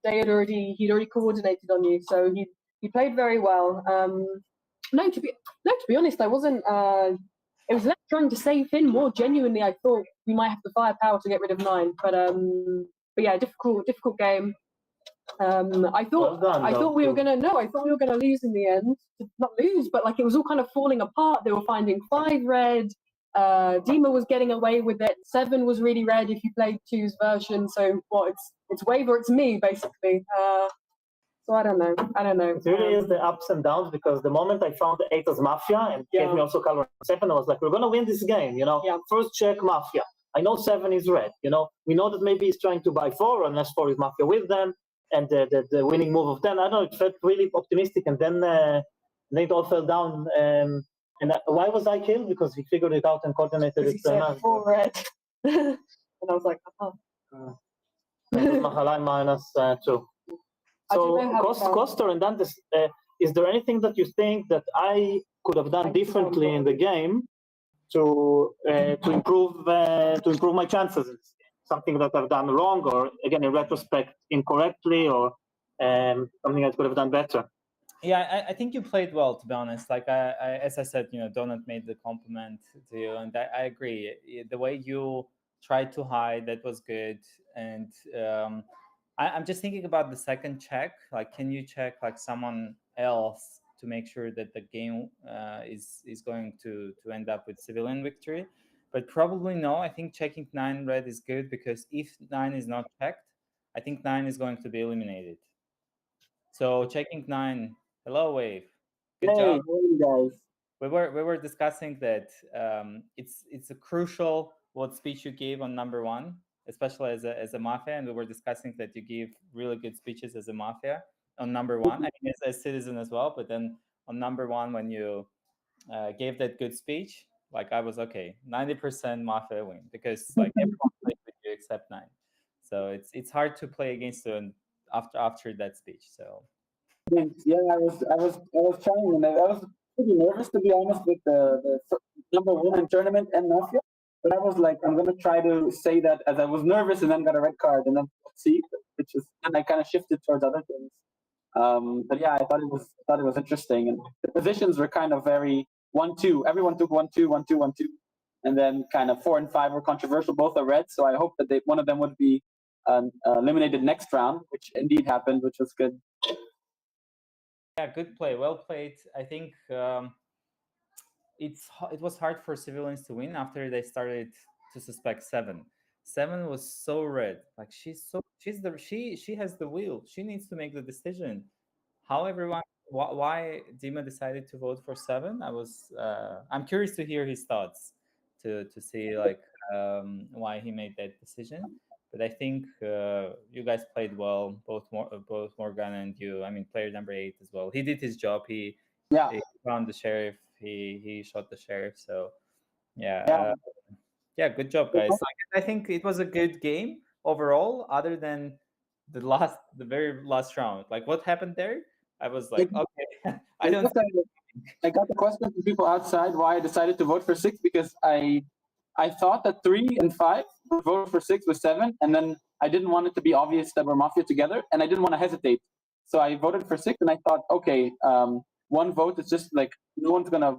he'd already coordinated on you, so he played very well. No, to be honest, I wasn't. It was less trying to save Finn. More genuinely, I thought we might have the firepower to get rid of 9. But yeah, difficult game. I thought we were gonna lose in the end. Not lose, but like it was all kind of falling apart. They were finding 5 red. Dima was getting away with it. 7 was really red if you played 2's version. So it's Wave or it's me basically. So I don't know. It really is the ups and downs because the moment I found 8 as Mafia and gave me also color 7, I was like, we're gonna win this game, First check Mafia. I know 7 is red, We know that maybe he's trying to buy 4 unless 4 is Mafia with them, and the winning move of 10. I don't know, it felt really optimistic, and then it all fell down. And why was I killed? Because he figured it out and coordinated it. He said 4 red, and I was like, Mahalai -2. So, Koster and Dantes, is there anything that you think that I could have done differently in the game to improve my chances? Something that I've done wrong, or again in retrospect incorrectly, or something I could have done better? Yeah, I think you played well, to be honest. Like as I said, Donut made the compliment to you, and I agree. The way you tried to hide, that was good. And I'm just thinking about the second check. Like, can you check like someone else to make sure that the game is going to end up with civilian victory? But probably no. I think checking 9 red is good, because if 9 is not checked, I think 9 is going to be eliminated. So checking 9. Hello, Wave. Good job, guys. We were discussing that it's a crucial what speech you gave on number 1, especially as a Mafia, and we were discussing that you give really good speeches as a Mafia on number 1. I mean, as a citizen as well, but then on number 1 when you gave that good speech, like I was okay, 90% Mafia win because like everyone played with you except 9. So it's hard to play against you after that speech. So Thanks. Yeah, I was trying, and I was pretty nervous to be honest with the number one in tournament and Mafia. But I was like, I'm gonna try to say that as I was nervous, and then got a red card, and then see, which is, and I kind of shifted towards other things. But yeah, I thought it was interesting, and the positions were kind of very 1-2. Everyone took 1-2, 1-2, 1-2, and then kind of 4 and 5 were controversial. Both are red, so I hope that one of them would be eliminated next round, which indeed happened, which was good. yeah, good play, well played. I think it was hard for civilians to win after they started to suspect 7. 7 was so red. Like she has the wheel. She needs to make the decision. How everyone why Dima decided to vote for 7? I'm curious to hear his thoughts to see like why he made that decision. But I think you guys played well, both Morgan and you. I mean, player number 8 as well. He did his job. He found the sheriff. He shot the sheriff. So yeah, good job, guys. I think it was a good game overall, other than the very last round. Like what happened there? I was like, okay, I don't. I got the question from people outside why I decided to vote for 6 because I thought that 3 and 5 would vote for 6 with 7, and then I didn't want it to be obvious that we're Mafia together, and I didn't want to hesitate. So I voted for 6, and I thought, okay, one vote is just like no one's gonna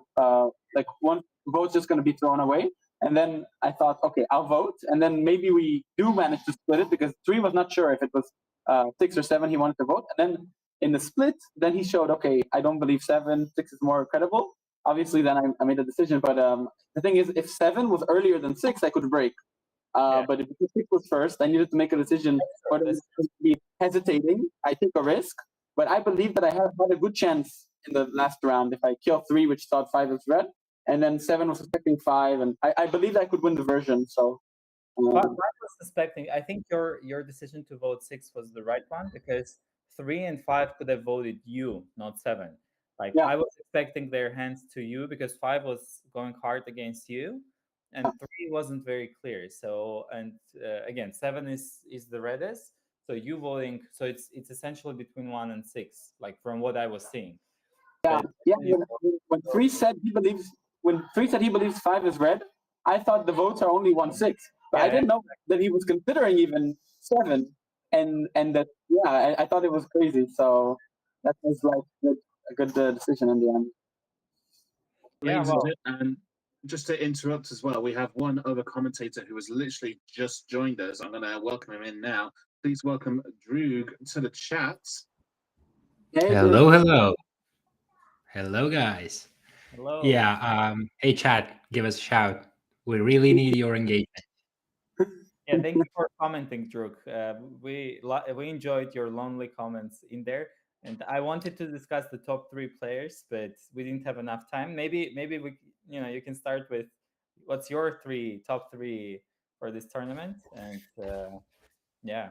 like one vote's just gonna be thrown away. And then I thought, okay, I'll vote, and then maybe we do manage to split it because 3 was not sure if it was 6 or 7 he wanted to vote, and then in the split, then he showed, okay, I don't believe 7, 6 is more credible. Obviously, then I made a decision. But the thing is, if 7 was earlier than 6, I could break. But if 6 was first, I needed to make a decision. But be hesitating, I took a risk. But I believe that I had a good chance in the last round if I kill 3, which thought 5 was red, and then 7 was suspecting 5, and I believed I could win the version. So. I was suspecting. I think your decision to vote 6 was the right one because 3 and 5 could have voted you, not 7. Like I was expecting their hands to you because 5 was going hard against you, and 3 wasn't very clear. So and again, 7 is the reddest. So you voting. So it's essentially between 1 and 6, like from what I was seeing. When 3 said he believes 5 is red, I thought the votes are only 1-6. But I didn't know that he was considering even 7, and that I thought it was crazy. So that was like a good decision in the end. And just to interrupt as well, we have one other commentator who has literally just joined us. I'm going to welcome him in now. Please welcome Droog to the chat. Hello. Hello, guys. Hello. Yeah. Hey, chat. Give us a shout. We really need your engagement. Yeah, thank you for commenting, Droog. We enjoyed your lonely comments in there, and I wanted to discuss the top 3 players, but we didn't have enough time. Maybe we, you can start with what's your top 3 for this tournament, and yeah.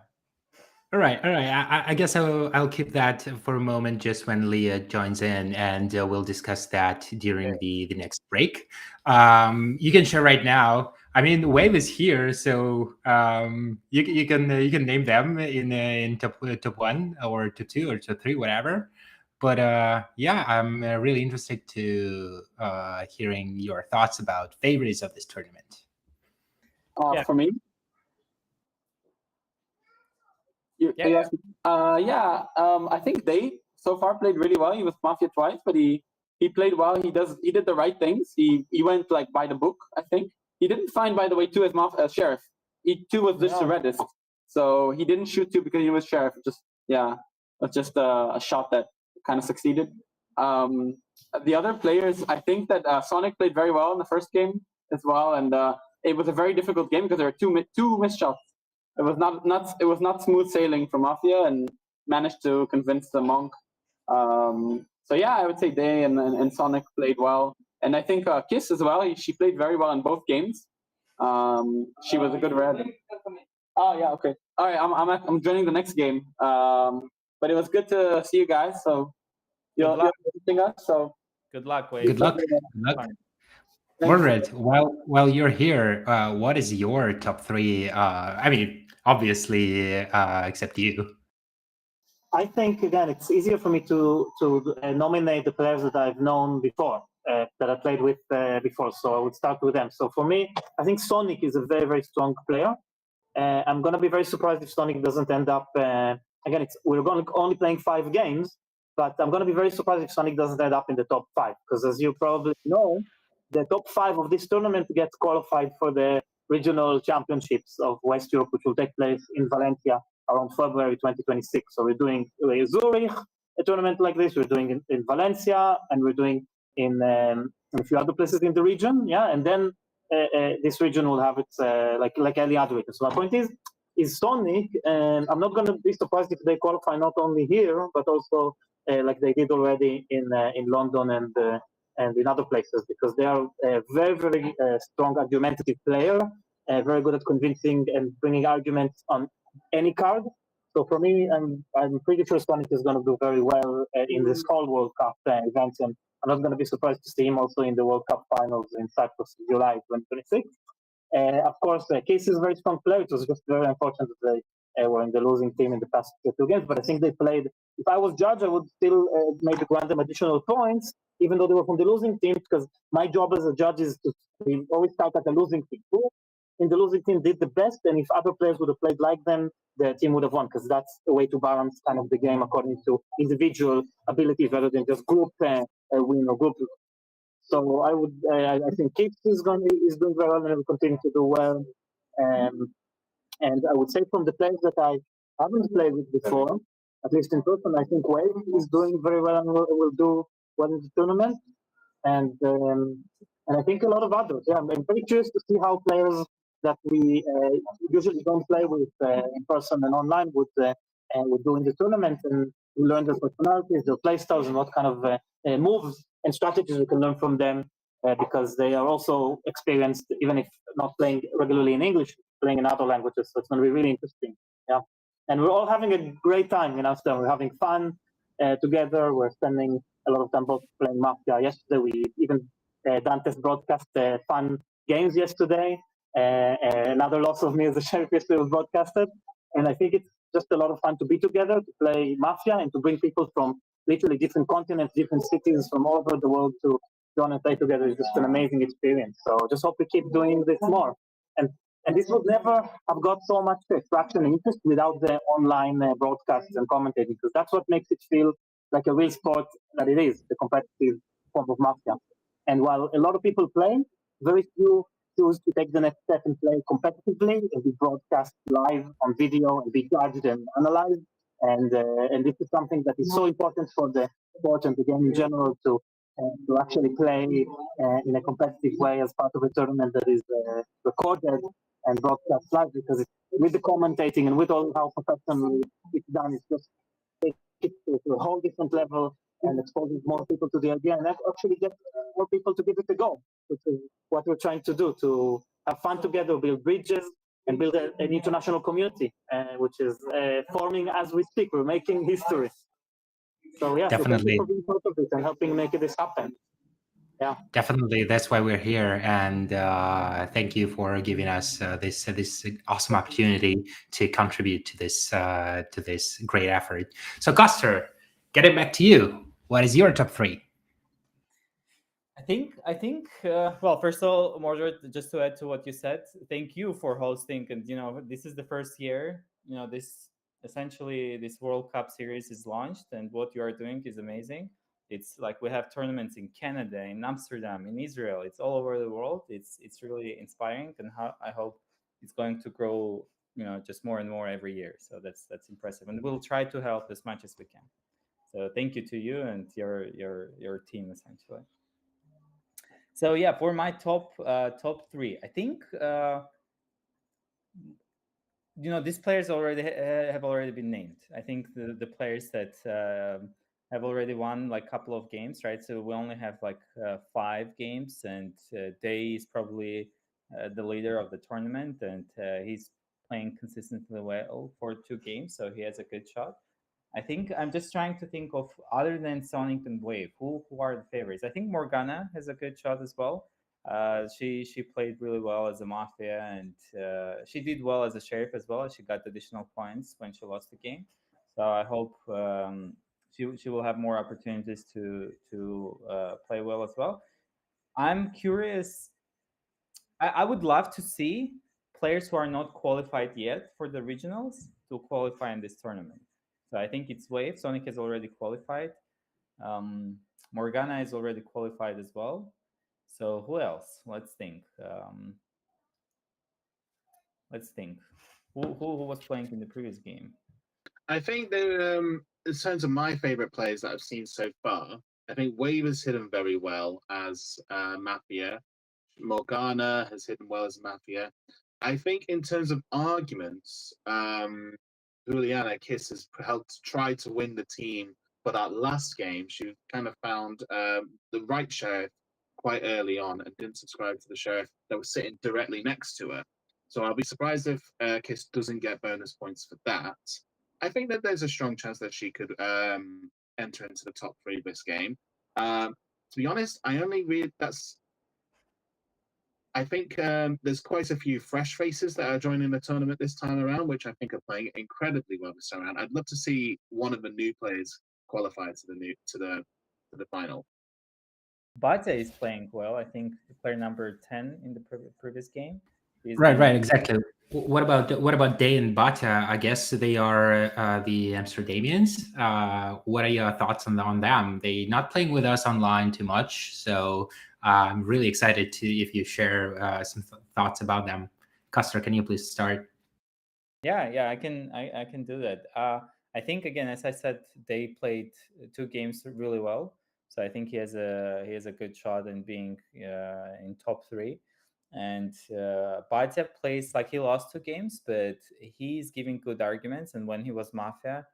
All right. I guess I'll keep that for a moment, just when Leah joins in, and we'll discuss that during the next break. You can share right now. I mean, Wave is here, so you can name them in top 1 or top 2 or top 3, whatever. But yeah, I'm really interested to hearing your thoughts about favorites of this tournament. For me. I think they so far played really well. He was Mafia twice, but he played well. He did the right things. He went like by the book. I think he didn't find, by the way, 2 as sheriff. 2 was just the reddest, so he didn't shoot 2 because he was sheriff. It's just a shot that kind of succeeded. The other players, I think that Sonic played very well in the first game as well, and it was a very difficult game because there were two missed shots. It was not smooth sailing for Mafia, and managed to convince the Monk. So yeah, I would say they and Sonic played well, and I think Kiss as well. She played very well in both games. She was a good red. Oh yeah, okay. All right, I'm joining the next game. But it was good to see you guys. So you're visiting us. So Good luck, Wade. Good luck. Good luck. Mordred, while you're here, what is your top three? I mean, obviously, except you. I think again, it's easier for me to nominate the players that I've known before, that I played with before. So I would start with them. So for me, I think Sonic is a very, very strong player. I'm going to be very surprised if Sonic doesn't end up. Again, we're only playing 5 games, but I'm going to be very surprised if Sonic doesn't end up in the top 5, because as you probably know, the top 5 of this tournament gets qualified for the regional championships of West Europe, which will take place in Valencia around February 2026. So we're doing Zurich, a tournament like this. We're doing in Valencia, and we're doing in a few other places in the region. Yeah, and then this region will have its like any other region. So my point is Sonic, and I'm not going to be surprised if they qualify not only here but also like they did already in London and in other places, because they are a very, very strong argumentative player, very good at convincing and bringing arguments on any card. So for me, I'm pretty sure Sonic is going to do very well in this whole World Cup events, and I'm not going to be surprised to see him also in the World Cup finals in Cyprus in July 2026. Of course, Casey is a very strong player. It was just very unfortunate that they were in the losing team in the past 2 games, but I think they played. If I was judge, I would still maybe grant them additional points, even though they were from the losing team, because my job as a judge is to always start at the losing team. Who in the losing team did the best, and if other players would have played like them, the team would have won, because that's a way to balance kind of the game according to individual abilities rather than just group win or group. So I think Kips is doing very well and will continue to do well. And I would say from the players that I haven't played with before, at least in person, I think Wade is doing very well and will do well in the tournament. And I think a lot of others. Yeah, I'm very curious to see how players that we usually don't play with in person and online would do in the tournament, and we learn their personalities, their play styles, and what kind of moves and strategies we can learn from them, because they are also experienced, even if not playing regularly in English, playing in other languages. So it's going to be really interesting. Yeah, and we're all having a great time in Amsterdam. We're having fun together. We're spending a lot of time both playing Mafia. Yesterday, we even Dante's broadcast fun games yesterday. Another loss of me as a sheriff yesterday was broadcasted, and I think it's just a lot of fun to be together, to play Mafia, and to bring people from literally different continents, different cities from all over the world to join and play together. Is just an amazing experience. So just hope we keep doing this more. And this would never have got so much traction and interest without the online broadcasts and commentating, because that's what makes it feel like a real sport that it is, the competitive form of Mafia. And while a lot of people play, very few choose to take the next step and play competitively and be broadcast live on video and be judged and analyzed. And this is something that is so important for the sport and the game in general to actually play in a competitive way as part of a tournament that is recorded and broadcast live, because with the commentating and with all how professionally it's done, it's just take it to a whole different level and exposes more people to the idea and actually get more people to give it a go, which is what we're trying to do, to have fun together, build bridges, and build an international community, which is forming as we speak. We're making history. So yeah, Definitely. So thank you for being part of it and helping make this happen. Yeah, definitely. That's why we're here, and thank you for giving us this awesome opportunity to contribute to this great effort. So, Custer, getting back to you, what is your top 3? I think. Well, first of all, Mordred, just to add to what you said, thank you for hosting. And this is the first year. This essentially this World Cup series is launched, and what you are doing is amazing. It's like we have tournaments in Canada, in Amsterdam, in Israel. It's all over the world. It's really inspiring, and I hope it's going to grow. Just more and more every year. So that's impressive, and we'll try to help as much as we can. So thank you to you and your team essentially. So yeah, for my top 3, I think these players already have already been named. I think the players that have already won like a couple of games, right? So we only have like 5 games, and Day is probably the leader of the tournament, and he's playing consistently well for 2 games, so he has a good shot. I think I'm just trying to think of, other than Sonic and Wave, who are the favorites. I think Morgana has a good shot as well. She played really well as a Mafia, and she did well as a Sheriff as well. She got additional points when she lost the game. So I hope she will have more opportunities to play well as well. I'm curious. I would love to see players who are not qualified yet for the regionals to qualify in this tournament. So I think it's Wave. Sonic has already qualified. Morgana is already qualified as well. So who else? Let's think. Let's think. Who was playing in the previous game? I think in terms of my favorite players that I've seen so far, I think Wave has hidden very well as Mafia. Morgana has hidden well as Mafia. I think in terms of arguments, Juliana Kiss has helped try to win the team for that last game. She kind of found the right sheriff quite early on and didn't subscribe to the sheriff that was sitting directly next to her. So I'll be surprised if Kiss doesn't get bonus points for that. I think that there's a strong chance that she could enter into the top 3 this game. To be honest, I only read that's. I think there's quite a few fresh faces that are joining the tournament this time around, which I think are playing incredibly well this time around. I'd love to see one of the new players qualify to the final. Bata is playing well. I think player number 10 in the previous game. Right, exactly. What about Day and Bata? I guess they are the Amsterdamians. What are your thoughts on them? They're not playing with us online too much, so I'm really excited to if you share some thoughts about them. Custer, can you please start? Yeah, I can do that. I think again, as I said, they played 2 games really well. So I think he has a good shot in being in top 3. And Bajcev plays like he lost 2 games, but he's giving good arguments. And when he was Mafia,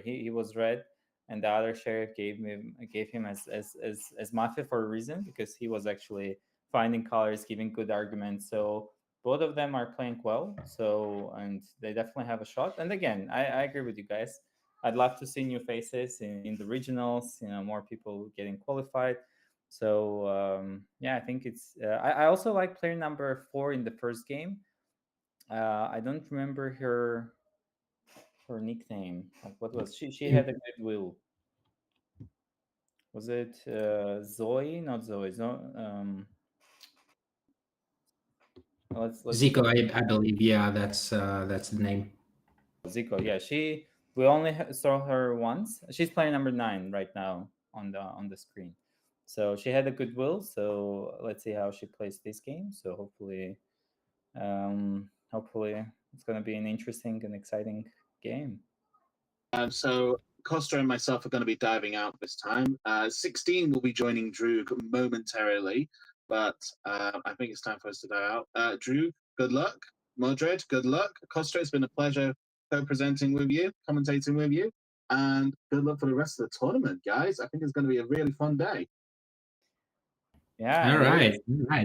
he was Red, and the other sheriff gave him as Mafia for a reason, because he was actually finding colors, giving good arguments. So both of them are playing well. So, and they definitely have a shot. And again, I agree with you guys. I'd love to see new faces in the regionals. More people getting qualified. So I think it's. I also like player number 4 in the first game. I don't remember her nickname. Like, what was she? She had a good will. Was it Zoe? Not Zoe. Let's Zico, I believe. Yeah, that's the name. Zico. Yeah, we only saw her once. She's player number 9 right now on the screen. So she had a good will. So let's see how she plays this game. So hopefully it's going to be an interesting and exciting game. So Costa and myself are going to be diving out this time. 16 will be joining Drew momentarily, but I think it's time for us to dive out. Drew, good luck. Modred, good luck. Costa, it's been a pleasure co-presenting with you, commentating with you, and good luck for the rest of the tournament, guys. I think it's going to be a really fun day. Yeah. All right.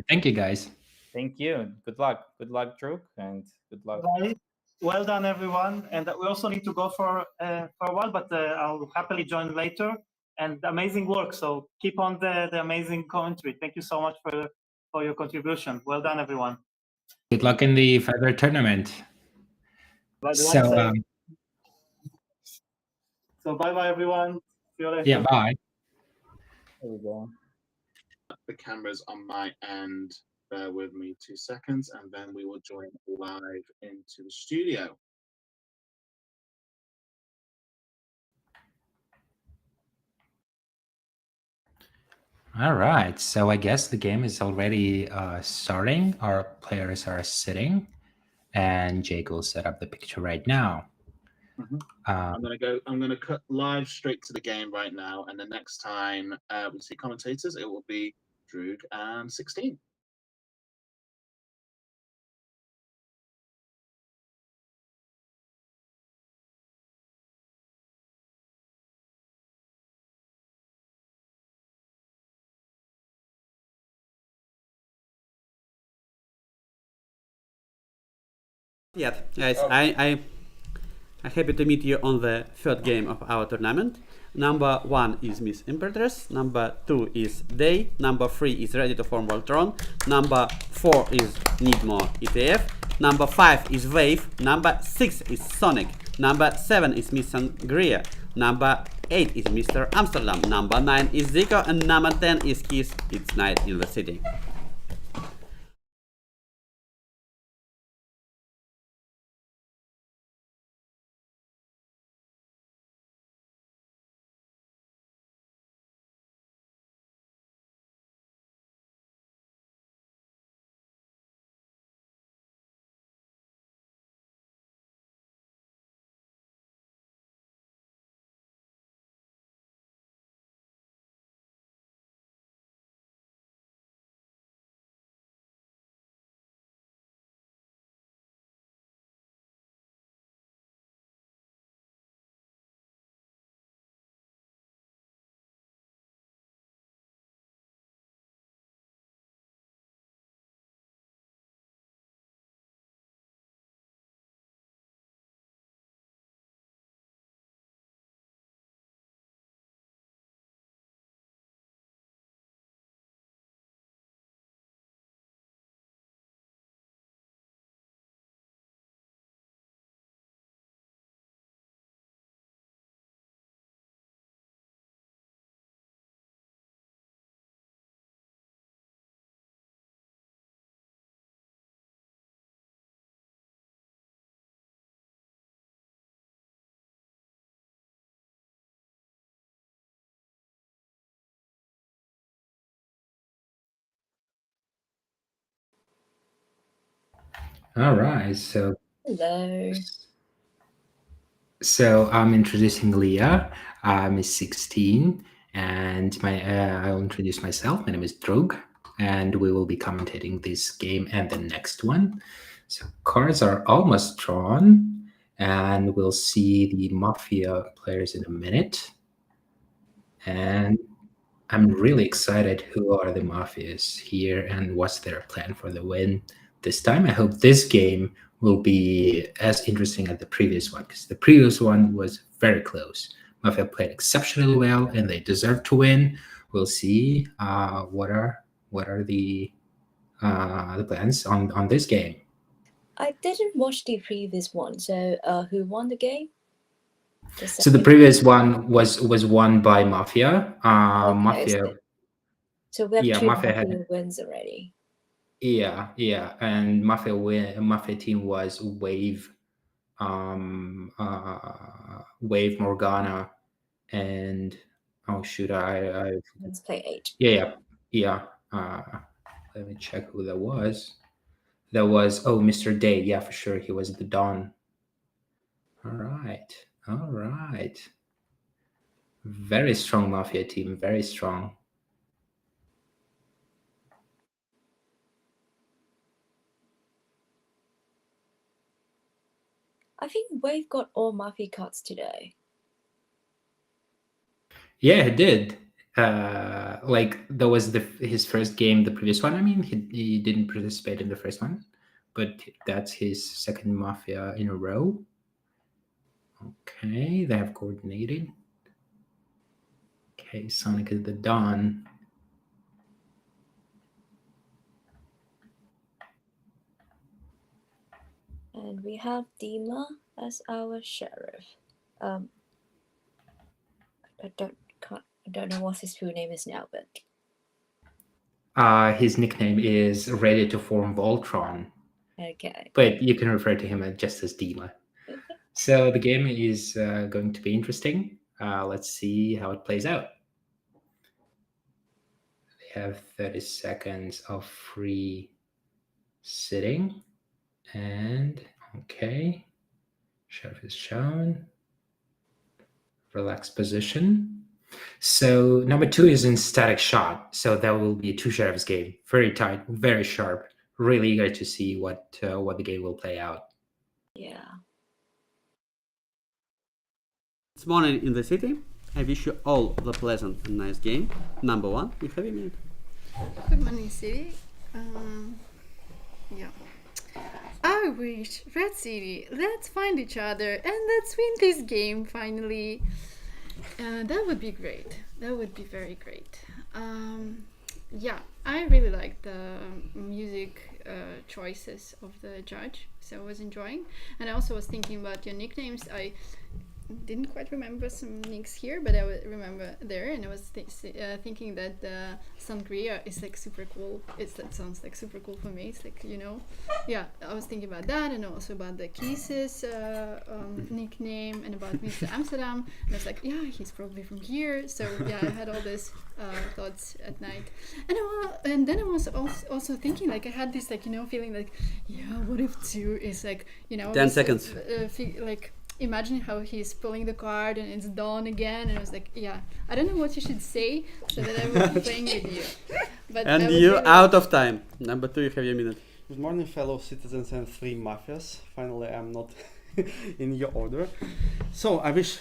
Thank you, guys. Thank you. Good luck. Good luck, Drew, and good luck. Right. Well done, everyone. And we also need to go for a while, but I'll happily join later. And amazing work. So keep on the amazing commentary. Thank you so much for your contribution. Well done, everyone. Good luck in the further tournament. So bye-bye, everyone. See you later. Yeah, bye. There we go. The camera's on my end. Bear with me 2 seconds, and then we will join live into the studio. All right, so I guess the game is already starting. Our players are sitting, and Jake will set up the picture right now. I'm gonna cut live straight to the game right now, and the next time we see commentators, it will be Droog and 16. Yet, guys, I'm happy to meet you on the third game of our tournament. Number 1 is Miss Imperatress, number 2 is Day, number 3 is Ready to Form Voltron, number 4 is Need More ETF, number 5 is Wave, number 6 is Sonic, number 7 is Miss Sangria, number 8 is Mr. Amsterdam, number 9 is Zico, and number 10 is Kiss, It's Night in the City. All right, so Hello. I'm introducing Leah. I'm 16, and I'll introduce myself. My name is Drog, and we will be commentating this game and the next one. So cards are almost drawn, and we'll see the Mafia players in a minute. And I'm really excited who are the Mafias here and what's their plan for the win this time. I hope this game will be as interesting as the previous one, because the previous one was very close. Mafia played exceptionally well and they deserve to win. We'll see what are the plans on this game. I didn't watch the previous one, so who won the game? So the previous one was won by Mafia. Okay, Mafia. So we have Yeah, two Mafia Mafia had. wins already. Yeah, and Mafia team was Wave, Wave Morgana, and oh shoot, Let's play 8. Yeah. Let me check who that was. That was Mr. Day. Yeah, for sure, he was the Dawn. All right. Very strong Mafia team. Very strong. I think Wave got all Mafia cards today. Yeah, he did. Like that was his first game, the previous one. I mean, he didn't participate in the first one, but that's his second Mafia in a row. Okay, they have coordinated. Okay, Sonic is the Dawn. And we have Dima as our sheriff. I don't know what his full name is now, but His nickname is Ready to Form Voltron. okay. But you can refer to him as just as Dima. So the game is going to be interesting. Let's see how it plays out. They have 30 seconds of free sitting. And okay, sheriff is shown. Relaxed position. So number 2 is in static shot. So that will be a 2 sheriffs game. Very tight, very sharp. Really eager to see what the game will play out. Yeah. It's morning in the city. I wish you all the pleasant and nice game. Number 1, you have a minute. Good morning, city. Yeah. I wish, Red City, let's find each other and let's win this game finally. That would be great. That would be very great. Yeah, I really like the music choices of the judge, so I was enjoying. And I also was thinking about your nicknames. I didn't quite remember some nicks here, but I would remember there, and I was thinking that the Sangria is like super cool. That sounds like super cool for me. It's like, you know, yeah, I was thinking about that, and also about the Kisses nickname, and about Mr. Amsterdam, and I was like, yeah, he's probably from here. So yeah, I had all these thoughts at night, and then I was also thinking, like, I had this, like, you know, feeling like, yeah, what if 2 is like, you know, 10 seconds. Like, imagine how he's pulling the card and it's dawn again, and I was like, yeah, I don't know what you should say so that I will be playing with you. But And you out of time. Number 2, you have your minute. Good morning, fellow citizens and 3 mafias. Finally, I'm not in your order. So I wish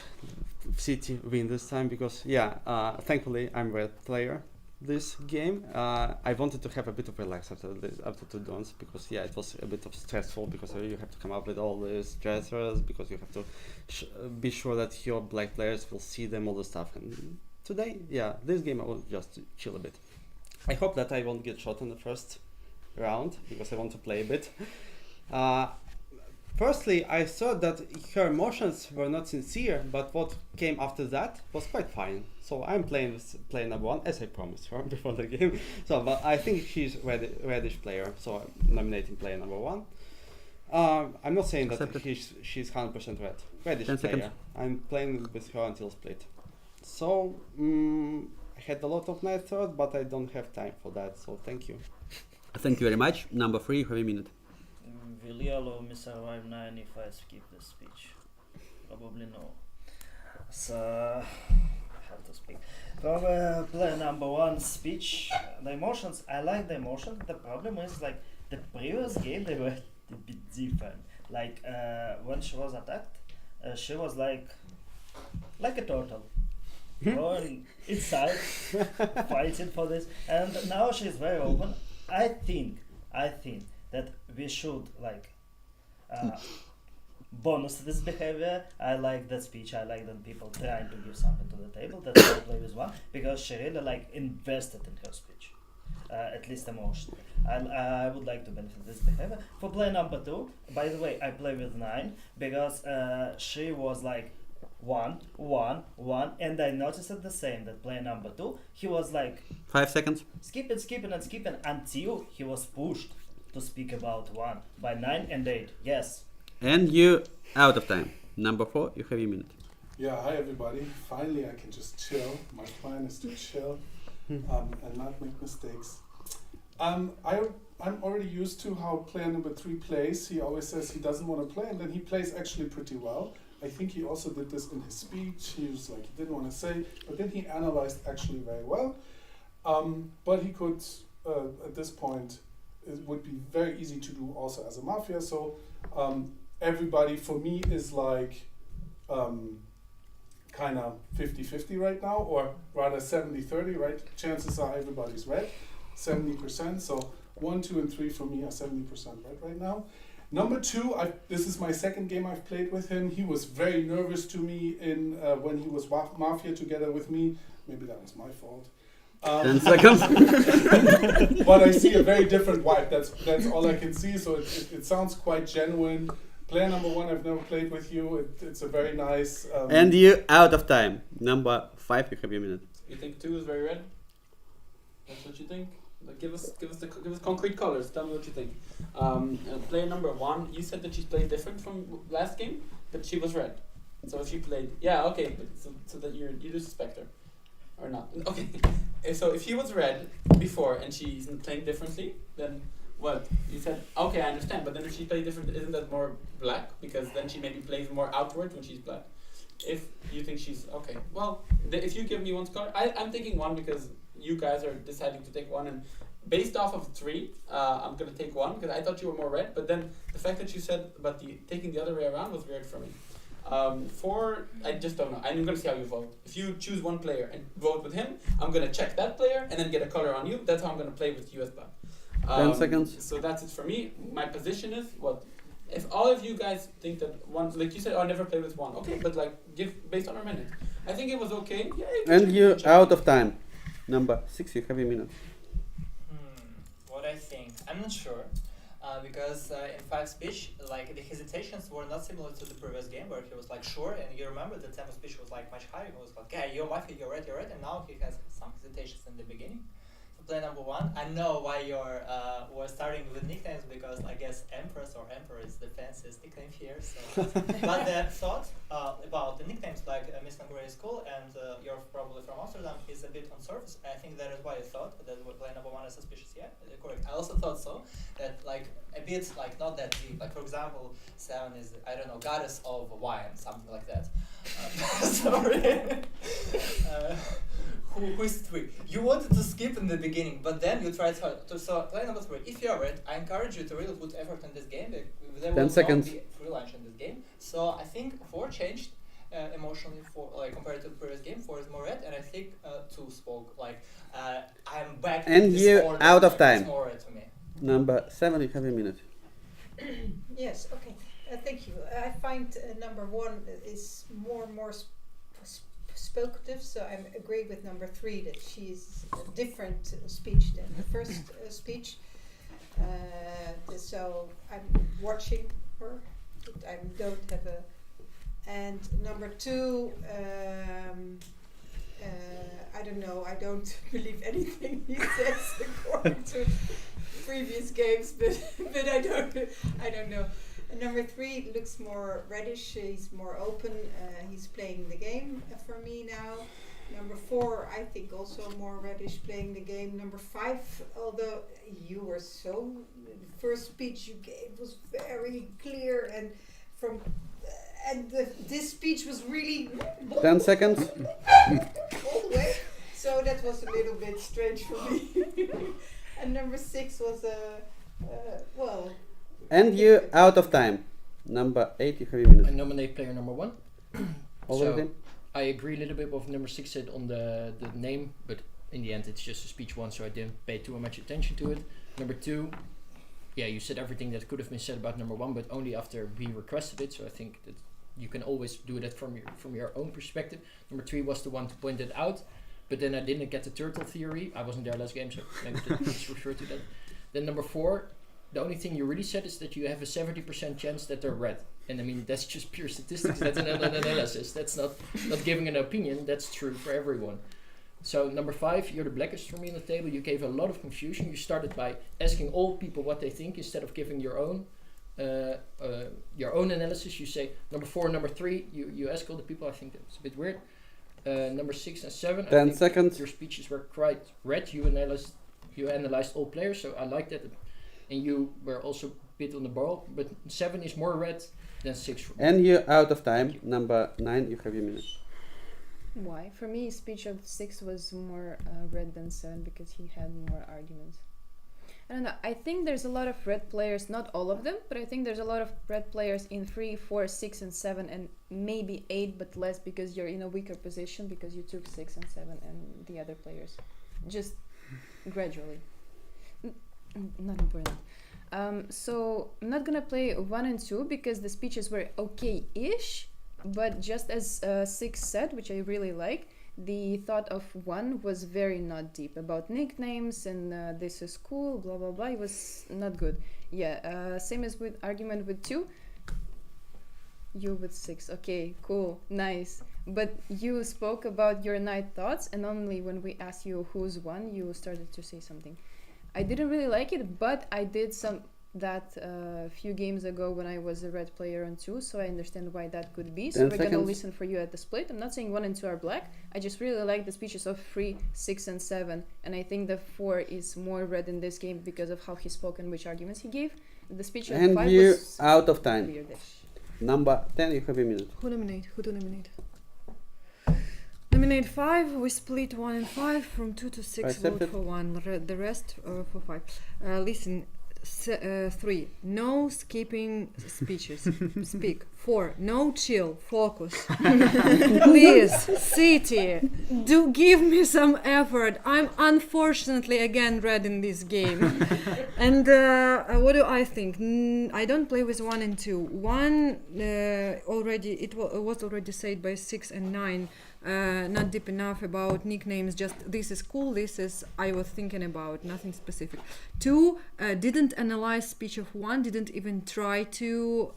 City win this time because, yeah, thankfully I'm red player this game. I wanted to have a bit of relax after 2 dawns because, yeah, it was a bit of stressful because you have to come up with all these dressers, because you have to be sure that your black players will see them, all the stuff. And today, yeah, this game I will just chill a bit. I hope that I won't get shot in the first round because I want to play a bit. Firstly, I thought that her emotions were not sincere, but what came after that was quite fine. So I'm playing with player number 1, as I promised her before the game. So, but I think she's reddish player, so I'm nominating player number 1. I'm not saying that she's 100% red. Reddish player. Seconds. I'm playing with her until split. So I had a lot of night thoughts, but I don't have time for that. So thank you. Thank you very much. Number 3, you have a minute. Will you allow me survive 9 if I skip the speech? Probably no. So I have to speak. From player number 1 speech, the emotions, I like the emotions. The problem is, like, the previous game they were a bit different. Like when she was attacked, she was like a turtle. Going inside, fighting for this, and now she's very open. I think that we should, like, bonus this behavior. I like that speech. I like that people trying to give something to the table. That's why I play with 1, because she really, like, invested in her speech, at least emotionally. I would like to benefit this behavior. For player number 2, by the way, I play with 9 because she was like 1, 1, 1, and I noticed at the same that player number 2, he was like 5 seconds. skipping until he was pushed to speak about 1 by 9 and 8. Yes. And you out of time. Number 4, you have a minute. Yeah, hi everybody. Finally, I can just chill. My plan is to chill and not make mistakes. I'm already used to how player number 3 plays. He always says he doesn't want to play, and then he plays actually pretty well. I think he also did this in his speech. He was like, he didn't want to say, but then he analyzed actually very well. But he could, at this point, it would be very easy to do also as a mafia. So everybody for me is like kind of 50-50 right now, or rather 70-30, right? Chances are everybody's red, 70%. So 1, 2, and 3 for me are 70% right now. Number 2, this is my second game I've played with him. He was very nervous to me in when he was Mafia together with me. Maybe that was my fault. 10 seconds. But I see a very different vibe. That's all I can see. So it sounds quite genuine. Player number 1, I've never played with you. It's a very nice. And you out of time. Number 5, you have your minute. You think 2 is very red? That's what you think? Like, give us concrete colors. Tell me what you think. Player number 1, you said that she's played different from last game, but she was red. So if she played, yeah, okay, but so that you do suspect her, or not? Okay. So if she was red before and she's playing differently, then what? You said, okay, I understand. But then if she played different, isn't that more black? Because then she maybe plays more outward when she's black. If you think she's okay, well, if you give me 1 color, I'm thinking 1 because you guys are deciding to take 1, and based off of 3, I'm gonna take 1 because I thought you were more red. But then the fact that you said about taking the other way around was weird for me. 4, I just don't know. I'm gonna see how you vote. If you choose 1 player and vote with him, I'm gonna check that player and then get a color on you. That's how I'm gonna play with you as black. 10 seconds. So that's it for me. My position is what? if all of you guys think that one, like you said, oh, I never played with one. Okay, but like give based on our minute. I think it was okay. Yeah. And you're out of time. Number 6, you have a minute. What I think, I'm not sure, because in 5 speech, like the hesitations were not similar to the previous game where he was like sure, and you remember the tempo speech was like much higher. He was like, yeah, you're Mafia, you're right, and now he has some hesitations in the beginning. So play number 1. I know why you're were starting with nicknames because I guess Empress or Emperor is the fanciest nickname here. So, but the thought about the nicknames like Miss Nangure is cool and you're probably from Amsterdam is a bit on surface. I think that is why you thought that play number 1 is suspicious. Yeah, correct. I also thought so. That like a bit like not that deep. Like for example, 7 is I don't know goddess of wine, something like that. Sorry. Who is 3? You wanted to skip in the beginning, but then you tried to so play number 3. If you're red, I encourage you to really put effort in this game. There 10 will seconds. not be free lunch in this game. So I think 4 changed emotionally for like compared to the previous game. 4 is more red, and I think 2 spoke like I'm back. And this you order, out of it's time. more red to me. Number 7, you have a minute. Yes, okay. Thank you. I find number 1 is more spokative, so I agree with number 3 that she's a different speech than the first speech. So I'm watching her. I don't have a. And number 2, I don't know. I don't believe anything he says according to previous games, but I don't know. And number 3 looks more reddish. He's more open. He's playing the game for me now. Number 4, I think also more reddish, playing the game. Number 5, although you were so, the first speech you gave was very clear and from. This speech was really 10 seconds. all the way. So that was a little bit strange for me. And number 6 was well. And you out of time. Number 8, you have a minute. I nominate player number 1. Already? So I agree a little bit with what number 6 said on the name, but in the end it's just a speech 1, so I didn't pay too much attention to it. Number 2, yeah, you said everything that could have been said about number 1, but only after we requested it, so I think that you can always do that from your own perspective. Number 3 was the one to point it out, but then I didn't get the turtle theory. I wasn't there last game, so maybe just refer to that. Then number 4, the only thing you really said is that you have a 70% chance that they're red. And I mean, that's just pure statistics. That's an analysis. That's not giving an opinion. That's true for everyone. So number 5, you're the blackest for me on the table. You gave a lot of confusion. You started by asking all people what they think instead of giving your own analysis. You say number 4, number 3. You ask all the people. I think that's a bit weird. Number 6 and 7. 10 I think seconds. Your speeches were quite red. You analyzed all players, so I like that. And you were also a bit on the ball. But 7 is more red than 6 for me. And you out of time. Number 9, you have a minute. Why? For me, speech of 6 was more red than 7 because he had more arguments. I don't know. I think there's a lot of red players, not all of them, but I think there's a lot of red players in 3, 4, 6, and 7, and maybe 8, but less because you're in a weaker position because you took 6 and 7 and the other players. Just gradually. Not important. So I'm not gonna play 1 and 2 because the speeches were okay-ish, but just as 6 said, which I really like, the thought of 1 was very not deep about nicknames and this is cool, blah blah blah. It was not good. Yeah, same as with argument with 2. You with 6. Okay, cool, nice. But you spoke about your night thoughts, and only when we asked you who's 1, you started to say something. I didn't really like it, but I did that a few games ago when I was a red player on 2, so I understand why that could be. So we're gonna listen for you at the split. I'm not saying 1 and 2 are black. I just really like the speeches of 3, 6, and 7, and I think the 4 is more red in this game because of how he spoke and which arguments he gave. The speech of 5 And you was out of time. weirdish. Number 10, you have a minute. Who to nominate? Nominate 5. We split 1 and 5 from 2 to 6. Vote Accepted. for 1. The rest for 5. Listen, 3. No skipping speeches. Speak. 4. No chill. Focus. Please, City, do give me some effort. I'm unfortunately again red in this game. And what do I think? I don't play with 1 and 2. 1 already it was already said by 6 and 9. Not deep enough about nicknames, just this is cool, this is I was thinking about, nothing specific. 2, didn't analyze speech of 1, didn't even try to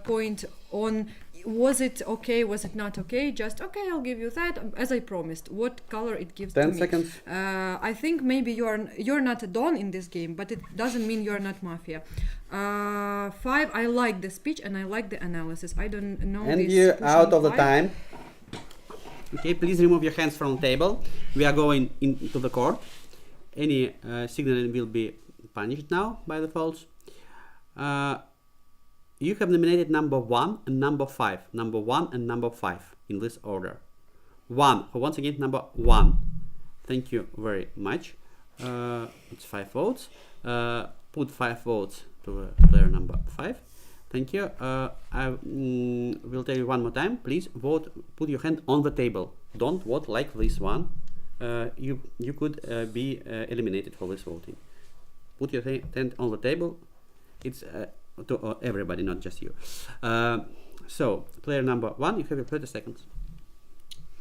point on was it okay, was it not okay, just okay, I'll give you that, as I promised, what color it gives 10 to me. seconds. I think maybe you're not a Don in this game, but it doesn't mean you're not Mafia. 5, I like the speech and I like the analysis. I don't know And this you're pushing out of the 5. time. Okay, please remove your hands from the table. We are going into the court. Any signaling will be punished now by the fouls. You have nominated number 1 and number 5. Number 1 and number 5 in this order. 1, once again, number 1. Thank you very much. It's 5 votes. Put 5 votes to player number 5. Thank you. I will tell you one more time. Please vote. Put your hand on the table. Don't vote like this one. You could be eliminated for this voting. Put your hand on the table. It's to everybody, not just you. So, player number 1, you have your 30 seconds.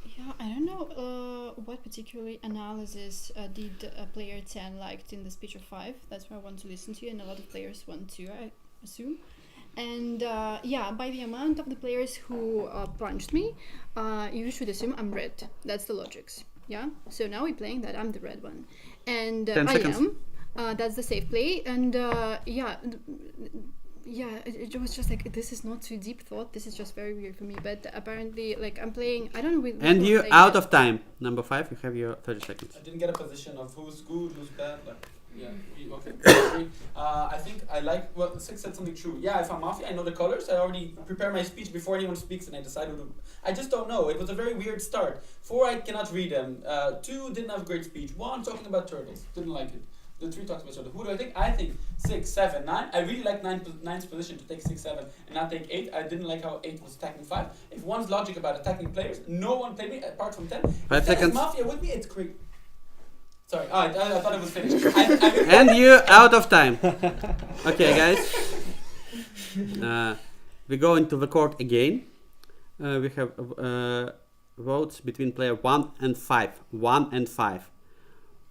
Yeah, I don't know what particularly analysis did player 10 liked in the speech of 5. That's what I want to listen to, and a lot of players want to, I assume. And yeah, by the amount of the players who punched me, you should assume I'm red. That's the logics. Yeah. So now we're playing that I'm the red one, and I am. That's the safe play. And yeah, it was just like, this is not too deep thought. This is just very weird for me. But apparently, like, I'm playing. I don't know. And you're out of time. Number 5, you have your 30 seconds. I didn't get a position of who's good, who's bad. Like, yeah, okay. I think I like, well, 6 said something true. Yeah, if I'm Mafia, I know the colors. I already prepare my speech before anyone speaks, and I decide who to. I just don't know. It was a very weird start. 4, I cannot read them. 2, didn't have great speech. 1, talking about turtles. Didn't like it. The 3 talks about turtles. Who do I think? I think 6, 7, 9. I really like 9's position to take 6, 7, and not take 8. I didn't like how 8 was attacking 5. If 1's logic about attacking players, no one played me apart from 10. 5 seconds. Mafia with me, it's great. Sorry, I thought it was finished. And you're out of time. Okay, guys. We go into the court again. We have votes between player 1 and 5. 1 and 5.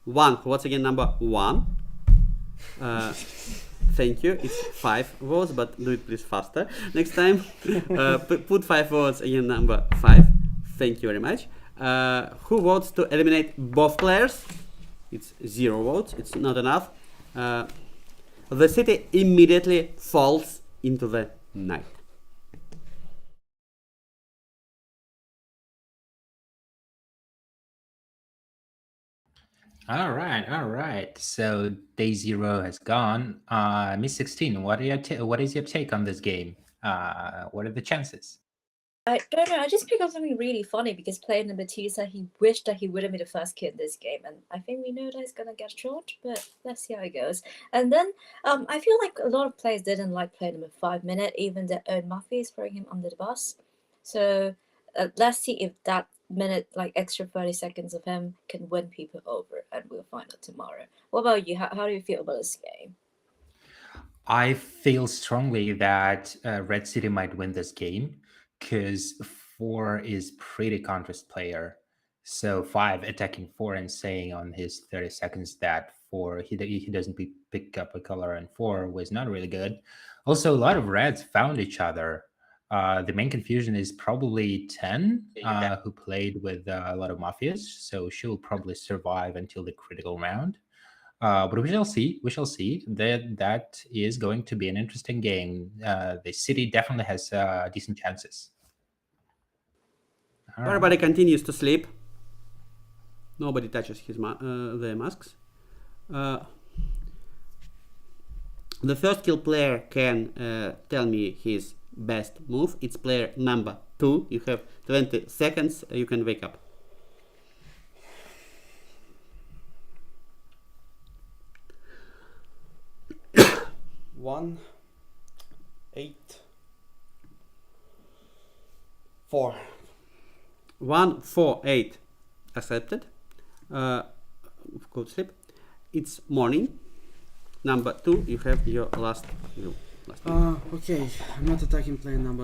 1, once again, number 1. Thank you. It's 5 votes, but do it please faster. Next time, put 5 votes again, number 5. Thank you very much. Who votes to eliminate both players? It's 0 votes. It's not enough. The city immediately falls into the night. All right. So day 0 has gone. Miss 16, what is your take on this game? What are the chances? I don't know. I just picked up something really funny because player number 2 said he wished that he wouldn't be the first kid in this game, and I think we know that he's gonna get shot, but let's see how it goes. And then I feel like a lot of players didn't like player number 5 Minute, even their own Mafia is throwing him under the bus. So let's see if that minute, like extra 30 seconds of him, can win people over, and we'll find out tomorrow. What about you? How do you feel about this game? I feel strongly that Red City might win this game because 4 is pretty contrast player. So 5 attacking 4 and saying on his 30 seconds that 4 he doesn't pick up a color, and 4 was not really good. Also, a lot of Reds found each other. The main confusion is probably 10, who played with a lot of Mafias, so she'll probably survive until the critical round. But we shall see. That is going to be an interesting game. The city definitely has decent chances. Everybody continues to sleep. Nobody touches their masks. The first kill player can tell me his best move. It's player number 2. You have 20 seconds. You can wake up. 1, 8, 4. 1, 4, 8. Accepted. Go to sleep. It's morning. Number 2, you have your last move. Okay, I'm not attacking player number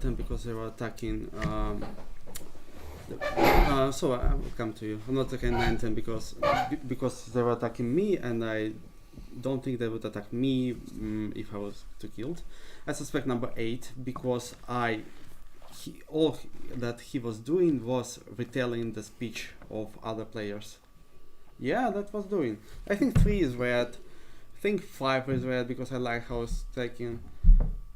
10 because they were attacking. So I will come to you. I'm not attacking 9, 10 because they were attacking me, and I don't think they would attack me if I was too killed. I suspect number 8 because all that he was doing was retelling the speech of other players. Yeah, that was doing. I think 3 is red. I think 5 is red because I like how it's taken.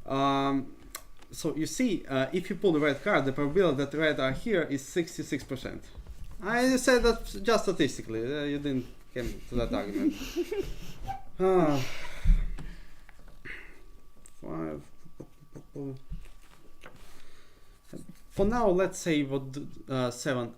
So you see, if you pull the red card, the probability that red are here is 66%. I said that just statistically. You didn't come to that argument. 5. For now, let's say what 7.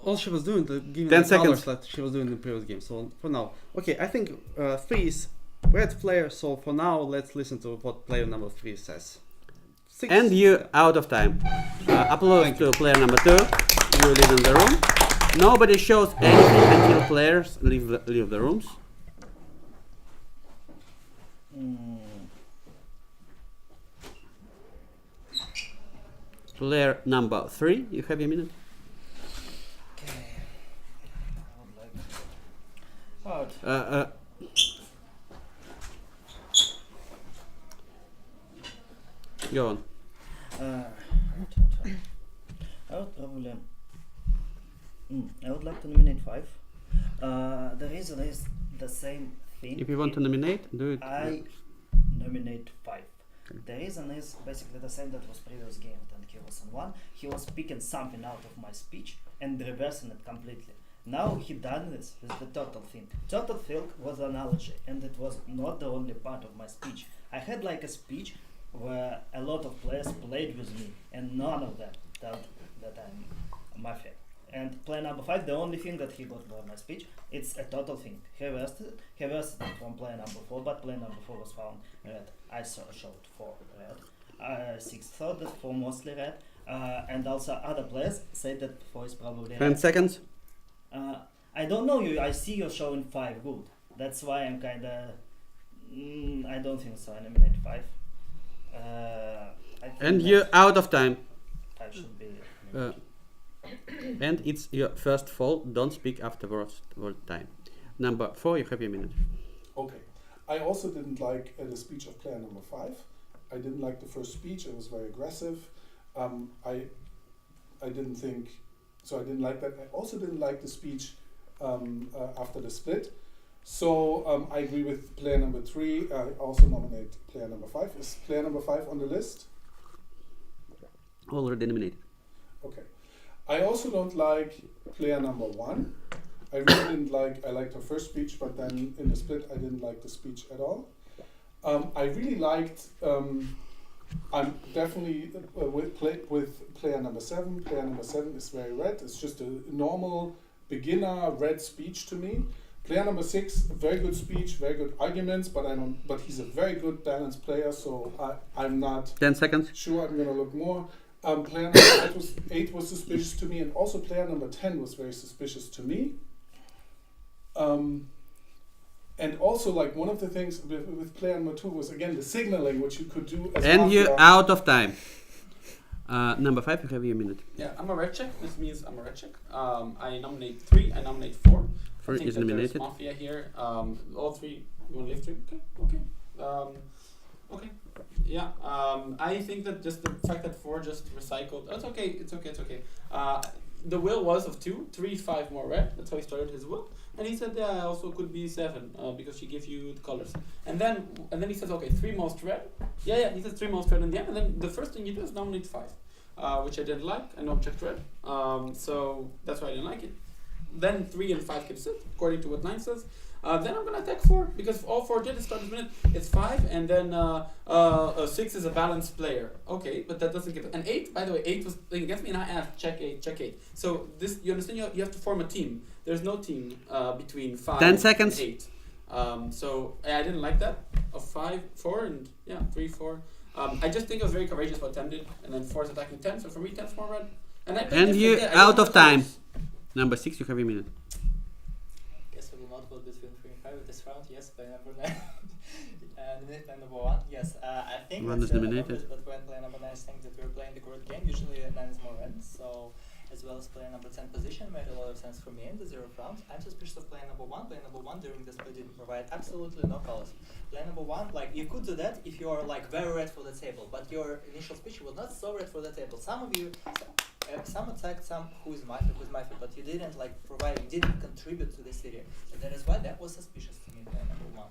All she was doing, giving 10 the seconds. colors that she was doing in the previous game. So for now, okay, I think 3 is red player. So for now, let's listen to what player number 3 says. 6. And you out of time. Applause to player number 2. You leave in the room. Nobody shows anything until players leave the rooms. Player number 3, you have a minute. Go on. I would probably. I would like to nominate 5. The reason is the same thing. If you want to nominate, do it. I nominate 5. The reason is basically the same that was previous game. Then he was on 1. He was picking something out of my speech and reversing it completely. Now he done this with the total thing. Total field was analogy, and it was not the only part of my speech. I had like a speech where a lot of players played with me, and none of them thought that I'm a mafia. And player number 5, the only thing that he got by my speech, it's a total thing. He reversed it from player number 4, but player number 4 was found red. I showed 4 red. 6 thought that 4 mostly red. And also other players said that 4 is probably 10 red. seconds. I don't know you. I see you're showing 5 good. That's why I'm kinda. I don't think so. I nominate 5. I think And you're out of time. 5 should be. And it's your first fall. Don't speak afterwards. Time. Number 4, you have a minute. Okay. I also didn't like the speech of player number 5. I didn't like the first speech. It was very aggressive. I didn't think. So I didn't like that. I also didn't like the speech after the split. So I agree with player number 3. I also nominate player number 5. Is player number 5 on the list? Already nominated. Okay. I also don't like player number 1. I really didn't like. I liked her first speech, but then in the split, I didn't like the speech at all. I really liked. I'm definitely with player number 7. Player number 7 is very red. It's just a normal beginner red speech to me. Player number 6, very good speech, very good arguments, but I don't. But he's a very good balanced player, so I'm not 10 seconds. sure. I'm gonna look more. Player number 8 was suspicious to me, and also player number 10 was very suspicious to me. And also, like, one of the things with player number 2 was again the signaling, which you could do as And mafia. you're out of time. Number 5, you have a minute. Yeah, I'm a red check. This means I'm a red check. I nominate 3. I nominate 4. 4 I think is that nominated. there's mafia here. All 3. You want to leave 3? Okay. Okay. Yeah. I think that just the fact that 4 just recycled. Oh, it's okay. It's okay. The will was of 2, 3, 5 more red. That's how he started his will. And he said, yeah, I also could be 7 because she gives you the colors. And then he says, okay, 3 most red. Yeah. He says 3 most red in the end. And then the first thing you do is nominate 5, which I didn't like. I know checked red. So that's why I didn't like it. Then 3 and 5 can sit according to what 9 says. Then I'm gonna attack 4 because all 4 did is start this minute. It's 5 and then 6 is a balanced player. Okay, but that doesn't give it. And 8, by the way, 8 was playing against me and I asked check 8. So this, you understand? You have to form a team. There's no team between 5 10 seconds. and 8. So I didn't like that of 5-4 and 3-4. I just think it was very courageous what 10 did, and then 4 is attacking 10. So for me, 10's more red. And I played And different, you yeah, I out don't of have time. colors. Number 6, you have a minute. Guess we will not vote between 3 and 5 with this round. Yes, play number 9. Nominate play number 1. Yes, I think One that's is nominated. but when play number 9 is saying that we're playing the correct game, usually 9 is more red. So, as well as player number 10 position made a lot of sense for me in the 0th round. I'm suspicious of player number 1. Player number 1 during the split didn't provide absolutely no colors. Player number 1, like, you could do that if you're like very red for the table, but your initial speech was not so red for the table. Some of you, some attacked some who's Mafia, but you didn't like provide, you didn't contribute to the city. So that is why that was suspicious to me, player number 1.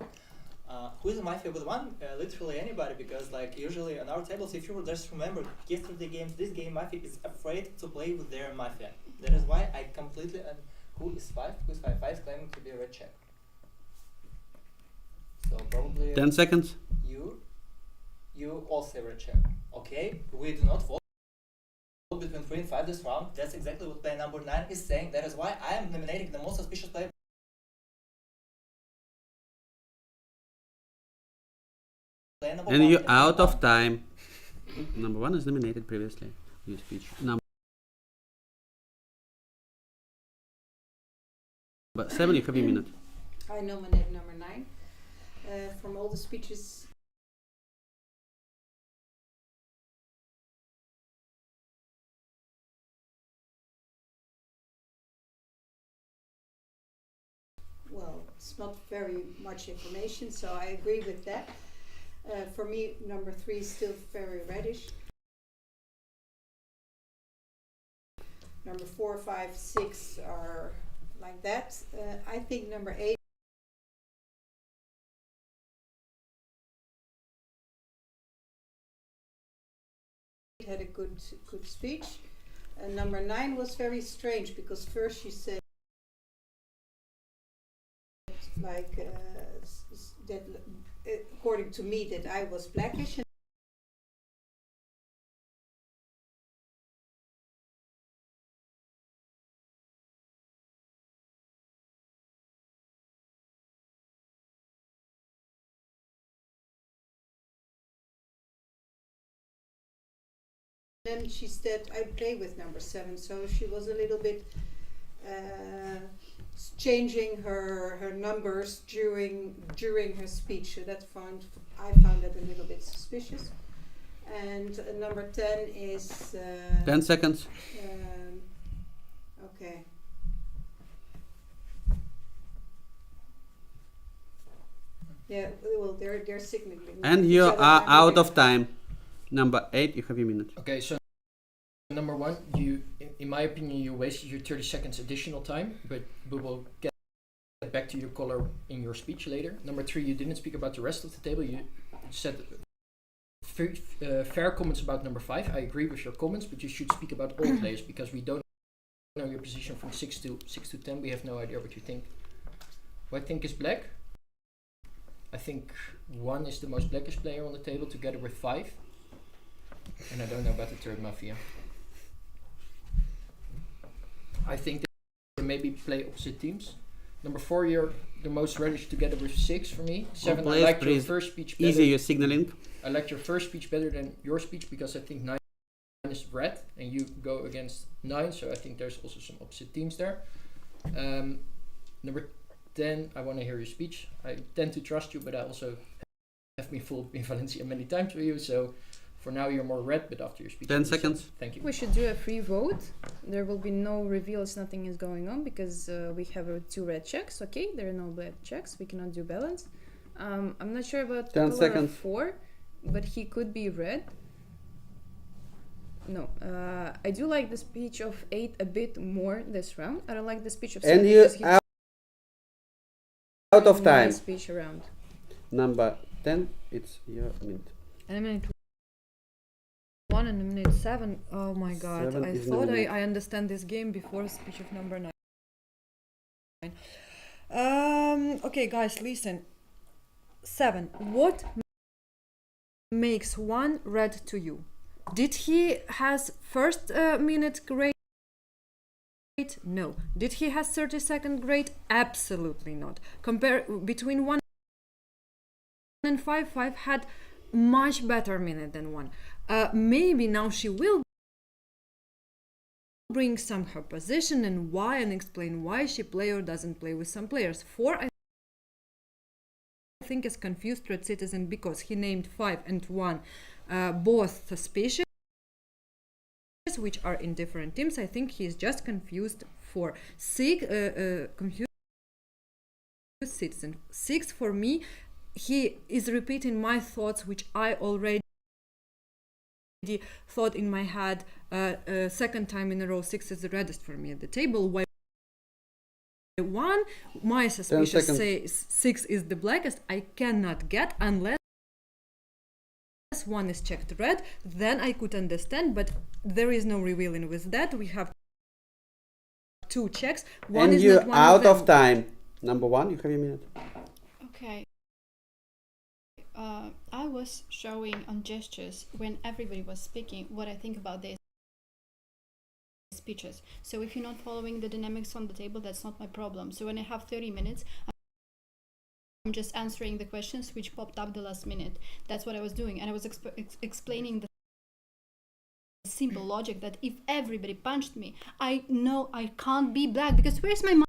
Who is Mafia with 1? Literally anybody, because like usually on our tables, if you just remember yesterday games, this game Mafia is afraid to play with their Mafia. That is why I completely, who is 5? Who is 5? 5 is claiming to be a red check. So probably 10 seconds. You also red check. Okay, we do not vote between 3 and 5 this round. That's exactly what player number 9 is saying. That is why I am nominating the most suspicious player. And you out of time. Number 1 is nominated previously. Your speech. Number 7, you have a minute. I nominate number 9. From all the speeches, well, it's not very much information, so I agree with that. For me, number 3 is still very reddish. Number 4, 5, 6 are like that. I think number 8 had a good speech. And number 9 was very strange because first she said like that according to me that I was blackish. Then she said I play with number 7, so she was a little bit changing her numbers during her speech. So I found that a little bit suspicious. And number 10 is 10 seconds. Okay. Yeah, well, they're signaling. And you are out of time. Number 8, you have a minute. Okay, so number 1, you, in my opinion, you wasted your 30 seconds additional time, but we will get back to your color in your speech later. Number 3, you didn't speak about the rest of the table. You said fair comments about number 5. I agree with your comments, but you should speak about all players because we don't know your position from 6 to 10. We have no idea what you think. What I think is black. I think 1 is the most blackish player on the table together with 5. And I don't know about the third Mafia. I think they maybe play opposite teams. Number 4, you're the most reddish together with 6 for me. 7, I liked your first speech better. Easy, you're signaling. I liked your first speech better than your speech because I think 9 is red and you go against 9, so I think there's also some opposite teams there. Number 10, I want to hear your speech. I tend to trust you, but I also have been fooled in Valencia many times with you, so for now you're more red, but after your speech 10 seconds. Thank you. We should do a free vote. There will be no reveals, nothing is going on because we have 2 red checks. Okay, there are no black checks. We cannot do balance. I'm not sure about 10 color seconds. Of 4, but he could be red. No, I do like the speech of 8 a bit more this round. I don't like the speech of 7 And you because he out of time. Speech around. Number 10, it's your minute. Eliminate 1 and eliminate 7. Oh my god, 7 I is thought eliminate. I understand this game before speech of number 9. Okay guys, listen. 7. What makes 1 red to you? Did he has first minute great No. Did he have 32nd grade? Absolutely not. Compare between 1 and 5, 5 had much better minute than 1. Maybe now she will bring some her position and why, and explain why she play or doesn't play with some players. 4, I think, is confused Red Citizen because he named 5 and 1 both suspicious, which are in different teams. I think he is just confused for 6, confused Citizen. 6, for me, he is repeating my thoughts, which I already thought in my head. Second time in a row, 6 is the reddest for me at the table. Why 1, my suspicion says 6 is the blackest. I cannot get unless 1 is checked red, then I could understand, but there is no revealing with that. We have 2 checks. One and is you're not one out of of time. Number 1, you have a minute. Okay. I was showing on gestures when everybody was speaking what I think about their speeches. So if you're not following the dynamics on the table, that's not my problem. So when I have 30 minutes, I'm just answering the questions which popped up the last minute. That's what I was doing, and I was explaining the simple logic that if everybody punched me, I know I can't be black because where's my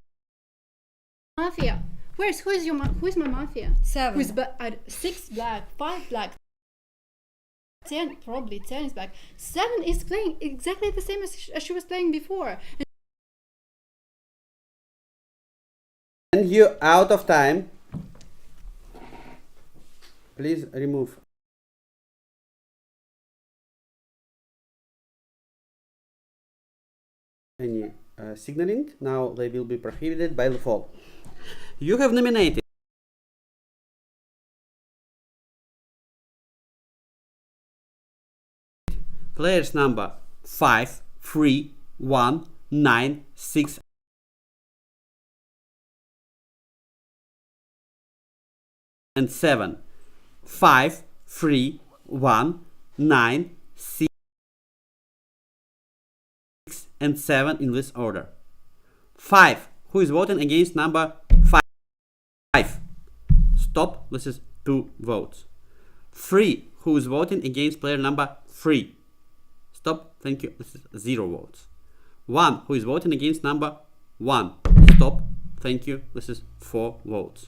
mafia? Who's my mafia? 7. Who's 6 black, 5 black, 10, probably 10 is black. 7 is playing exactly the same as she was playing before. And you're out of time. Please remove. Any signaling. Now they will be prohibited by default. You have nominated players number 5, 3, 1, 9, 6, and 7. 5, 3, 1, 9, 6, and 7 in this order. 5. Who is voting against number 5? Stop. This is 2 votes. 3. Who is voting against player number 3? Stop. Thank you. This is 0 votes. 1. Who is voting against number 1? Stop. Thank you. This is 4 votes.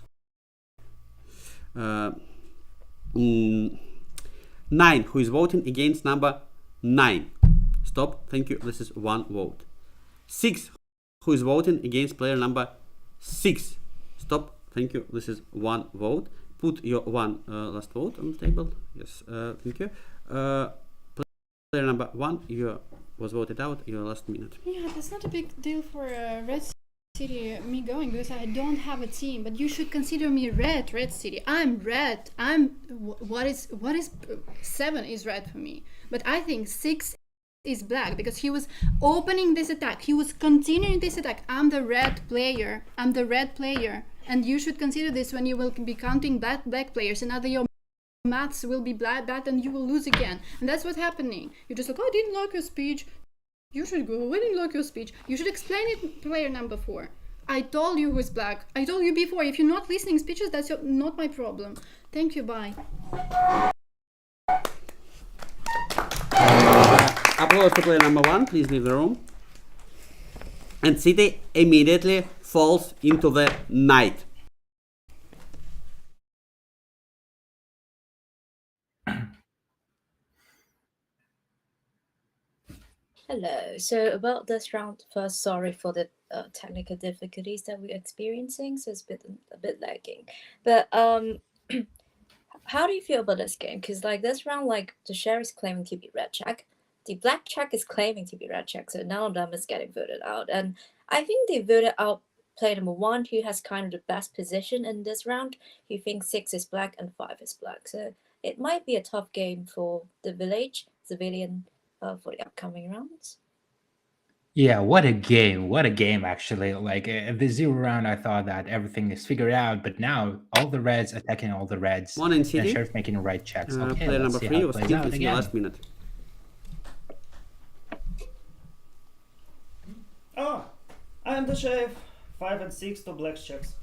9. Who is voting against number 9? Stop. Thank you. This is 1 vote. 6. Who is voting against player number 6? Stop. Thank you. This is 1 vote. Put your one last vote on the table. Yes. Thank you. Player number 1, you was voted out. Your last minute. Yeah, that's not a big deal for Red City, me going, because I don't have a team. But you should consider me Red City. I'm red. What is 7 is red for me. But I think 6 is black because he was opening this attack. He was continuing this attack. I'm the red player. And you should consider this when you will be counting black players, and either your maths will be bad and you will lose again. And that's what's happening. You're just like, oh, I didn't like your speech. You should go, I didn't like your speech. You should explain it, player number 4. I told you who's black. I told you before. If you're not listening speeches, that's not my problem. Thank you, bye. Applause to player number 1. Please leave the room. And City immediately falls into the night. Hello. So about this round, first, sorry for the technical difficulties that we're experiencing. So it's a bit lagging. But how do you feel about this game? Because like this round, like the sheriff is claiming to be red check, the black check is claiming to be red check. So none of them is getting voted out, and I think they voted out player number 1, who has kind of the best position in this round. Who thinks 6 is black and 5 is black. So it might be a tough game for the village civilian for the upcoming rounds. Yeah, what a game actually. Like the 0 round, I thought that everything is figured out, but now all the reds attacking all the reds. 1 in City. And Sheriff making right checks. Okay, player let's number see 3 how it was plays killed out in the again. last minute. Oh, I'm the sheriff. 5 and 6 to black checks.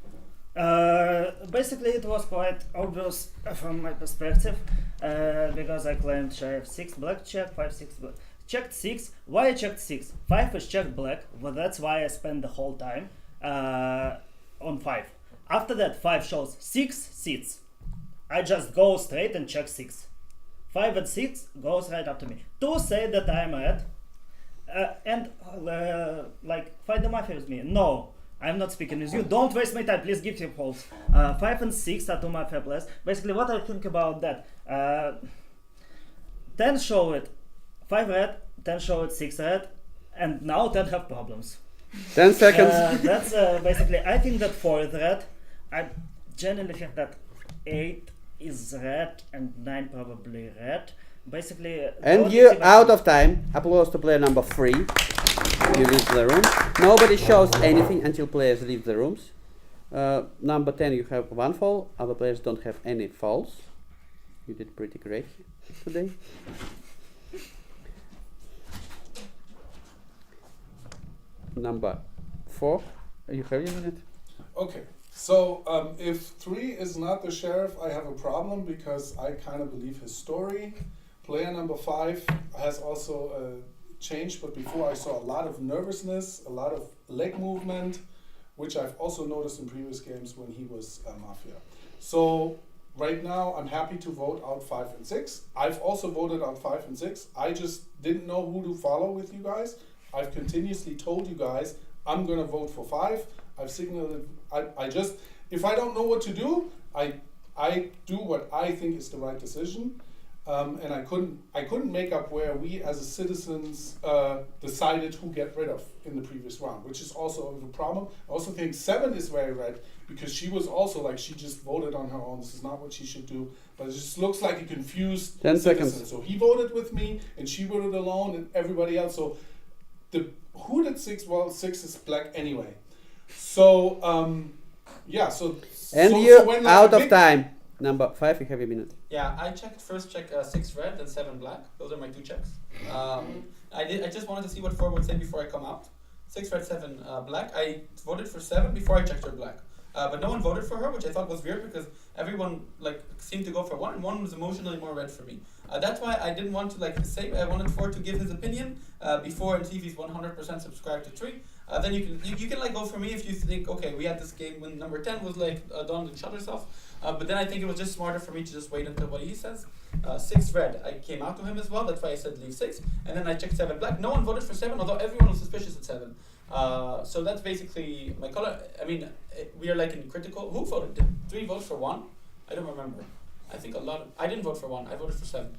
Basically, it was quite obvious from my perspective because I claimed sheriff 6 black check, 5 6 black. Checked 6. Why I checked 6? 5 is checked black, but that's why I spent the whole time on 5. After that, 5 shows 6 seats. I just go straight and check 6. 5 and 6 goes right up to me. 2 say that I'm red and like fight the mafia with me. No, I'm not speaking with you. Don't waste my time. Please give your polls. 5 and 6 are 2 mafia players. Basically, what I think about that. 10 show it 5 red, 10 show it 6 red, and now 10 have problems. 10 seconds. That's basically, I think that 4 is red. I generally think that 8 is red and 9 probably red. Basically, And you out of time. Applause to player number 3. You leave the room. Nobody shows anything until players leave the rooms. Number 10, you have 1 fall. Other players don't have any falls. You did pretty great today. Number 4, you have your minute. Okay, so if 3 is not the sheriff, I have a problem because I kind of believe his story. Player number 5 has also changed, but before I saw a lot of nervousness, a lot of leg movement, which I've also noticed in previous games when he was Mafia. So right now I'm happy to vote out 5 and 6. I've also voted out 5 and 6. I just didn't know who to follow with you guys. I've continuously told you guys I'm gonna vote for 5. I've signaled it. I just, if I don't know what to do, I do what I think is the right decision. And I couldn't make up where we as citizens decided who get rid of in the previous round, which is also a problem. I also think 7 is very red because she was also like, she just voted on her own. This is not what she should do, but it just looks like a confused 10 citizen. seconds. So he voted with me and she voted alone and everybody else. So who did 6? Well, 6 is black anyway. So yeah, so And so, you so when, like, out a of big- time. Number 5, you have a minute. Yeah, I first checked 6 red and 7 black. Those are my 2 checks. I just wanted to see what 4 would say before I come out. 6 red, 7 black. I voted for 7 before I checked her black. But no one voted for her, which I thought was weird because everyone like seemed to go for 1, and 1 was emotionally more red for me. That's why I didn't want to like say. I wanted 4 to give his opinion before and see if he's 100% subscribed to 3. Then you can like go for me if you think, okay, we had this game when number 10 was like done and shut herself. But then I think it was just smarter for me to just wait until what he says. 6 red, I came out to him as well. That's why I said leave 6. And then I checked 7 black. No one voted for 7, although everyone was suspicious at 7. So that's basically my color. I mean, we are like in critical. Who voted? Did 3 vote for 1? I don't remember. I think a lot. I didn't vote for 1. I voted for 7.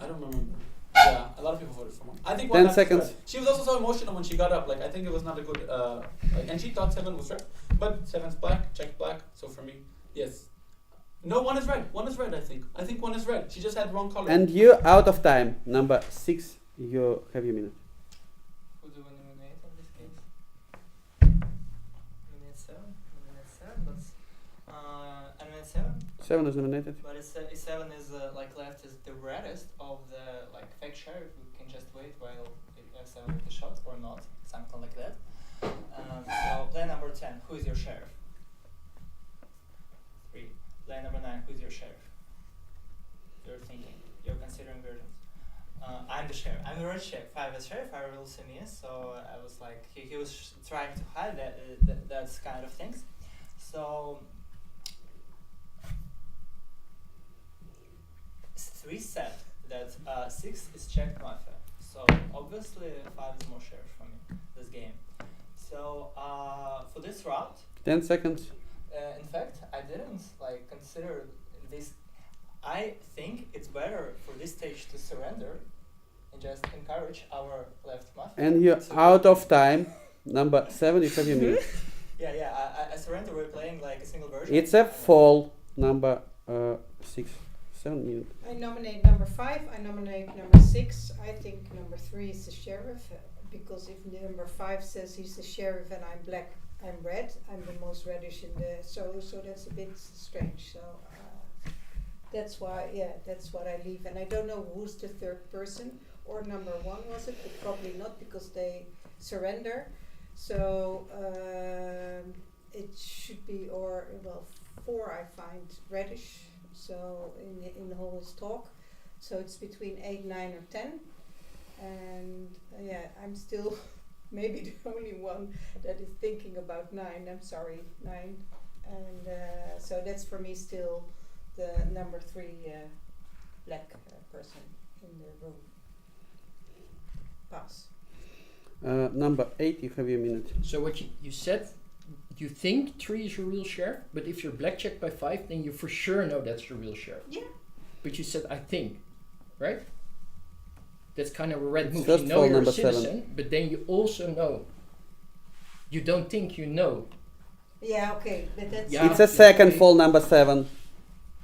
I don't remember. Yeah, a lot of people voted for 1. I think 1 10 left seconds. red. She was also so emotional when she got up. Like I think it was not a good. And she thought 7 was red, but 7's black. Checked black. So for me, yes. No, 1 is red. 1 is red. I think 1 is red. She just had wrong color. And you out of time. Number 6, you have your minute. Who do we nominate in this case? Nominate 7. Nominate 7. That's I nominate 7. 7 is nominated. But it's 7 is like left is the reddest of the like fake sheriff. We can just wait while 7 with the shots or not, something like that. So play number 10. Who is your sheriff? 3. Play number 9. Who is your sheriff? You're thinking. You're considering versions. I'm the sheriff. I'm the red sheriff. 5 is sheriff. I will see me. So I was like, he was trying to hide that kind of things. So 3 said that 6 is checked mafia. So obviously 5 is more sheriff for me this game. So for this round, 10 seconds. in fact, I didn't like consider this. I think it's better for this stage to surrender and just encourage our left mafia. And you're to- out of time. Number 7, you have your minute. Yeah. I surrender. We're playing like a single version. It's a fall. Number 6, 7 minutes. I nominate number 5. I nominate number 6. I think number 3 is the sheriff because if number 5 says he's the sheriff and I'm black, I'm red. I'm the most reddish in the so that's a bit strange. So that's why that's what I leave. And I don't know who's the 3rd person or number 1 was it, but probably not because they surrender. So it should be, or well, 4 I find reddish. So in the whole talk, so it's between 8, 9, or 10, and yeah, I'm still maybe the only one that is thinking about 9. I'm sorry, 9, and so that's for me still the number 3 black person in the room. Pass. Number 8, you have your minute. So what you said, you think 3 is your real sheriff, but if you're black checked by 5, then you for sure know that's your real sheriff. Yeah. But you said I think, right? That's kind of a red move. First You know fall, you're a number citizen, 7. but then you also know. You don't think you know. Yeah, okay, but that's... Yeah. It's a second fall, number 7.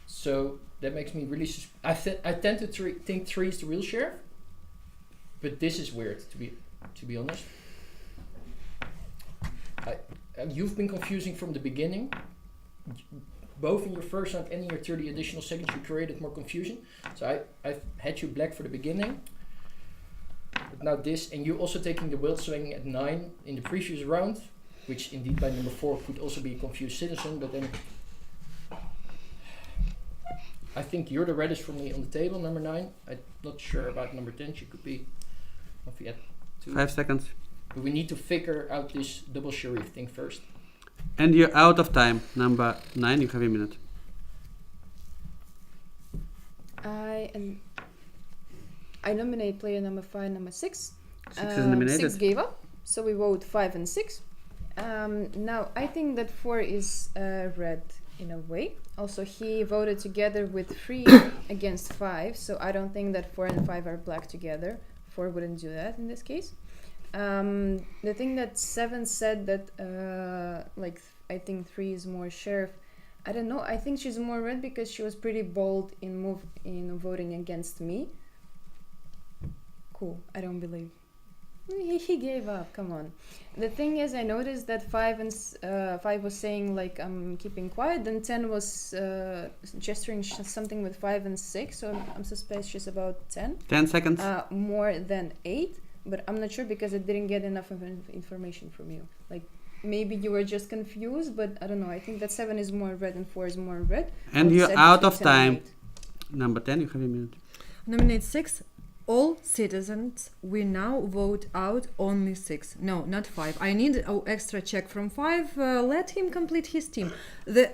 So that makes me really I tend to think 3 is the real sheriff, but this is weird to be honest. You've been confusing from the beginning. Both in your first round and in your 30 additional seconds, you created more confusion. So I've had you black for the beginning. But now this, and you also taking the wild swing at 9 in the previous round, which indeed by number 4 could also be a confused citizen, but then I think you're the reddish for me on the table, number 9. I'm not sure about number 10, she could be Mafia 2. 5 seconds. But we need to figure out this double sheriff thing first. And you're out of time. Number 9, you have a minute. I nominate player number 5, number 6. 6 is nominated. 6 gave up, so we vote 5 and 6. Now I think that 4 is red in a way. Also, he voted together with 3 against 5, so I don't think that 4 and 5 are black together. 4 wouldn't do that in this case. The thing that 7 said that I think 3 is more sheriff. I don't know. I think she's more red because she was pretty bold in voting against me. Cool. I don't believe. He gave up. Come on. The thing is, I noticed that 5 was saying like I'm keeping quiet. Then 10 was gesturing something with 5 and 6. So I'm suspicious about 10. 10 seconds. More than 8, but I'm not sure because I didn't get enough information from you. Like maybe you were just confused, but I don't know. I think that 7 is more red and 4 is more red. And you're out of time. Number 10, you have a minute. Nominate 6. All citizens, we now vote out only 6. No, not 5. I need an extra check from 5. Let him complete his team. The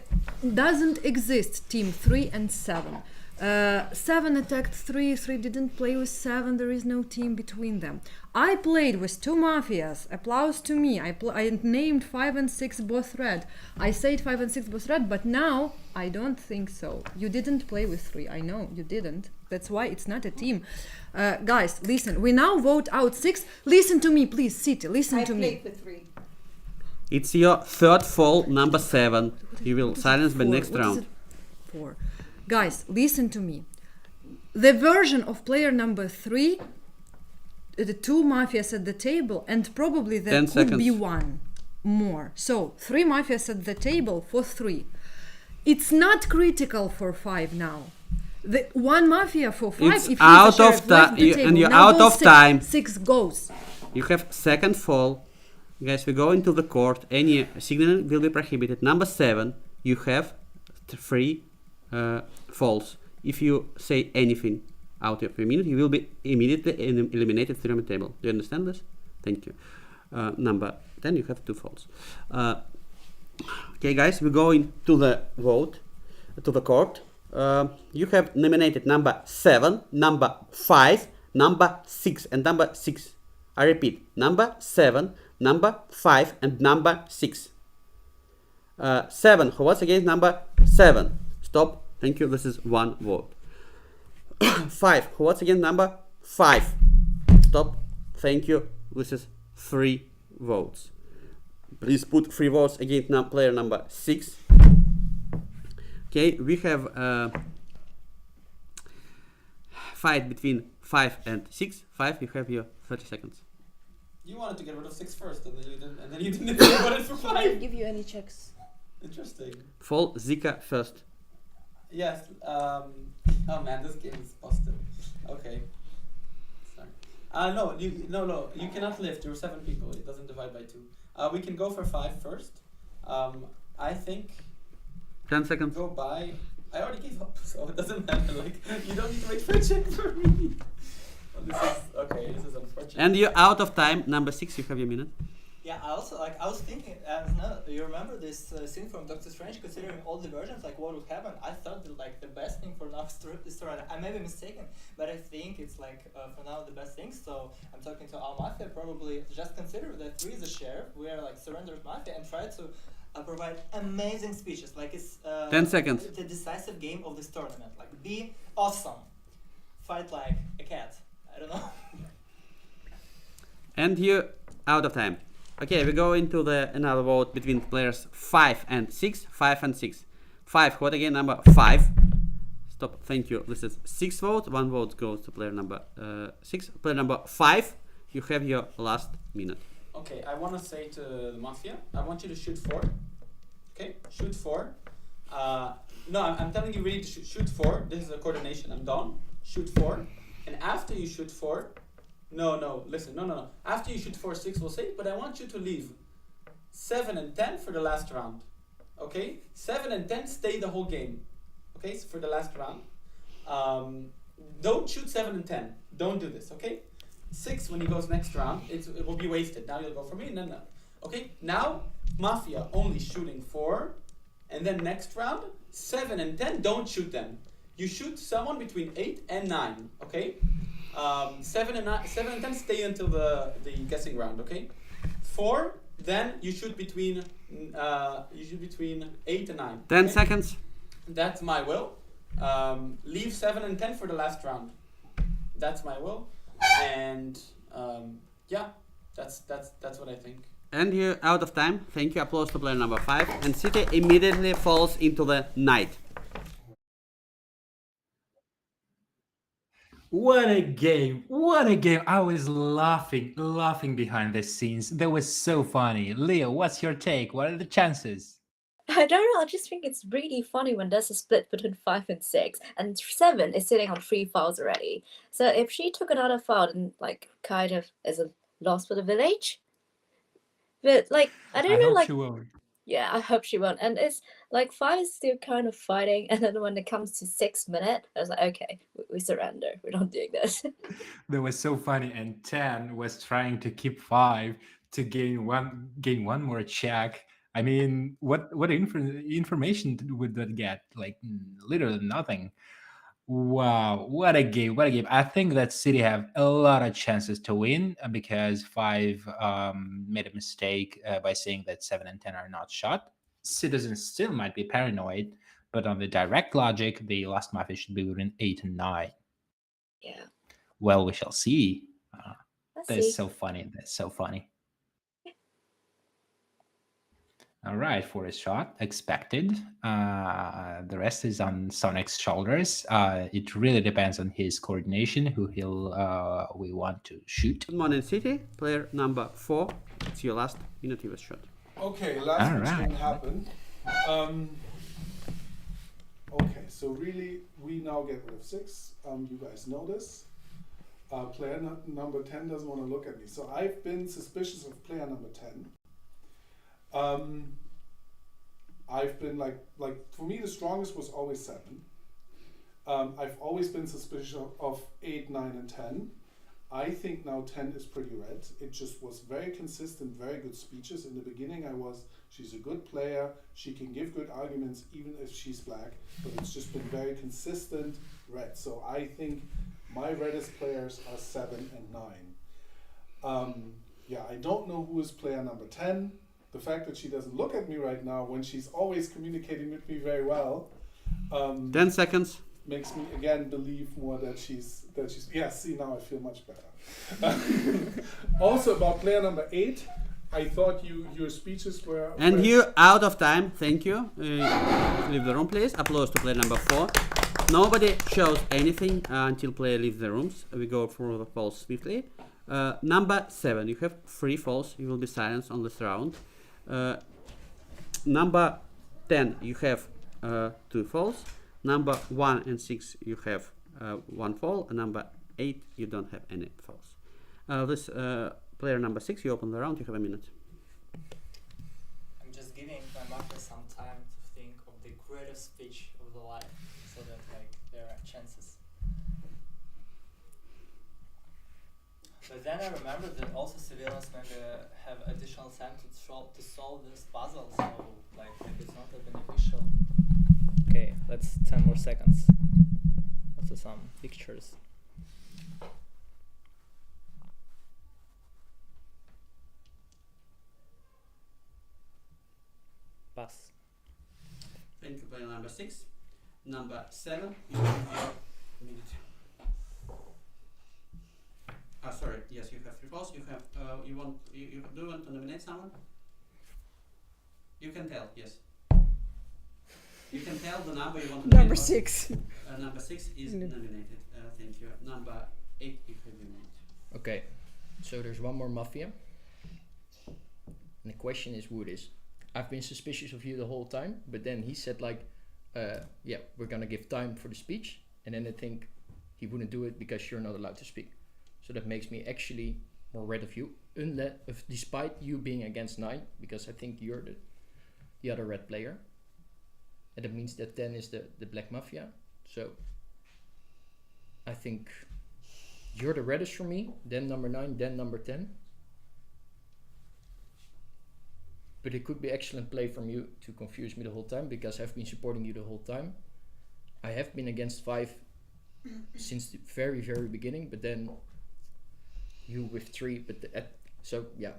doesn't exist team 3 and 7. 7 attacked 3. 3 didn't play with 7. There is no team between them. I played with 2 mafias. Applause to me. I named 5 and 6 both red. I said 5 and 6 both red, but now I don't think so. You didn't play with 3. I know you didn't. That's why it's not a team. Guys, listen. We now vote out 6. Listen to me, please, City. Listen to me. I played with 3. It's your 3rd fall, number 7. You will silence by next What round. 4. Guys, listen to me. The version of player number 3, the 2 mafias at the table, and probably there 10 could be seconds. 1 more. So 3 mafias at the table for 3. It's not critical for 5 now. The 1 mafia for 5. It's if he's out the sheriff, of left the time, table. and you're Now out goes of time. 6 goes. You have 2nd fall. Guys, we go into the court. Any signaling will be prohibited. Number 7, you have 3 falls. If you say anything out of a minute, you will be immediately eliminated from the table. Do you understand this? Thank you. Number 10, you have 2 falls. Okay, guys, we go into the vote, to the court. You have nominated number 7, number 5, number 6, and number 6. I repeat, number 7, number 5, and number 6. 7, who was against number 7? Stop. Thank you. This is 1 vote. 5, who was against number 5? Stop. Thank you. This is 3 votes. Please put 3 votes against player number 6. Okay, we have a fight between 5 and 6. 5, you have your 30 seconds. You wanted to get rid of 6 first, and then you didn't vote it for 5. He didn't give you any checks. Interesting. Fall Zika first. Yes. Oh man, this game is busted. Okay. Sorry. No, you cannot lift. You're 7 people. It doesn't divide by 2. We can go for 5 first. I think 10 seconds. go by. I already gave up, so it doesn't matter. Like, you don't need to wait for a check for me. Well, this is okay. This is unfortunate. And you're out of time. Number 6, you have your minute. Yeah, I also I was thinking, you remember this scene from Doctor Strange? Considering all the versions, like what would happen, I thought that like the best thing for now is to run. I may be mistaken, but I think it's like for now the best thing. So I'm talking to our Mafia. Probably just consider that 3 is a sheriff. We are like surrendered Mafia and try to provide amazing speeches. Like it's 10 seconds. The decisive game of this tournament. Like be awesome, fight like a cat. I don't know. And you're out of time. Okay, we go into another vote between players 5 and 6. 5 and 6. 5, what again? Number 5. Stop, thank you. This is 6 votes. 1 vote goes to player number 6. Player number 5, you have your last minute. Okay, I want to say to the Mafia, I want you to shoot 4. Okay, shoot 4. No, I'm telling you really to shoot 4. This is a coordination. I'm done. Shoot 4. And after you shoot 4, listen. After you shoot 4, 6, we'll say, but I want you to leave 7 and 10 for the last round. Okay? 7 and 10 stay the whole game. Okay, so for the last round. Don't shoot 7 and 10. Don't do this, okay? 6, when he goes next round, it will be wasted. Now you'll go for me, and then no. Okay? Now, Mafia only shooting 4, and then next round, 7 and 10, don't shoot them. You shoot someone between 8 and 9, okay? 7 and 10 stay until the guessing round, okay? 4, then you shoot between 8 and 9. 10 okay? seconds. That's my will. Leave 7 and 10 for the last round. That's my will. And yeah, that's what I think. And you're out of time. Thank you. Applause to player number 5. And City immediately falls into the night. What a game! What a game! I was laughing behind the scenes. That was so funny. Leo, what's your take? What are the chances? I don't know. I just think it's really funny when there's a split between 5 and 6, and 7 is sitting on 3 files already. So if she took another file, then like kind of is a loss for the village. But like I don't know, hope like she won't. yeah, I hope she won't. And it's like 5 is still kind of fighting, and then when it comes to 6 minutes, I was like, okay, we surrender. We're not doing this. That was so funny. And 10 was trying to keep 5 to gain one more check. I mean, what information would that get? Like literally nothing. Wow, what a game! What a game! I think that City have a lot of chances to win because 5 made a mistake by saying that 7 and 10 are not shot. Citizens still might be paranoid, but on the direct logic, the last Mafia should be within 8 and 9. Yeah. Well, we shall see. Let's That's see. so funny. That's so funny. All right, for a shot, expected. The rest is on Sonic's shoulders. It really depends on his coordination, who we want to shoot. Good morning, City. Player number 4. It's your last minute of a shot. Okay, last All which right. didn't happen. Okay, so really, we now get rid of 6. You guys know this. Player number 10 doesn't want to look at me. So I've been suspicious of player number 10. I've been like for me the strongest was always 7. I've always been suspicious of 8, 9, and 10. I think now 10 is pretty red. It just was very consistent, very good speeches. In the beginning she's a good player, she can give good arguments even if she's black, but it's just been very consistent red. So I think my reddest players are 7 and 9. Yeah, I don't know who is player number 10. The fact that she doesn't look at me right now when she's always communicating with me very well 10 seconds. makes me again believe more that she's yeah, see, now I feel much better. Also about player number 8, I thought your speeches were And you're out of time. Thank you. Leave the room, please. Applause to player number 4. Nobody shows anything until player leaves the rooms. We go through the falls swiftly. Number 7, you have 3 falls. You will be silenced on this round. Number 10, you have 2 falls. Number 1 and 6, you have 1 fall. And number 8, you don't have any falls. This player number 6, you open the round. You have a minute. giving my mafia some time to think of the greatest speech of the life, so that like there are chances. But then I remembered that also civilians maybe have additional time to solve this puzzle, so like it's not that beneficial. Okay, let's 10 more seconds. Also some pictures. Pass. Thank you, player number 6. Number 7, you have your minute. Sorry, yes, you have 3 balls. You have, do you want to nominate someone? You can tell, yes. You can tell the number you want to Number nominate. 6. Number 6 is nominated. Thank you. Number 8, you have your minute. Okay, so there's one more mafia. And the question is who it is. I've been suspicious of you the whole time, but then he said like, yeah, we're gonna give time for the speech, and then I think he wouldn't do it because you're not allowed to speak. So that makes me actually more red of you, despite you being against 9, because I think you're the other red player. And that means that 10 is the black mafia. So I think you're the reddest for me, then number 9, then number 10. But it could be excellent play from you to confuse me the whole time, because I've been supporting you the whole time. I have been against 5 since the very, very beginning, but then you with 3, but so yeah.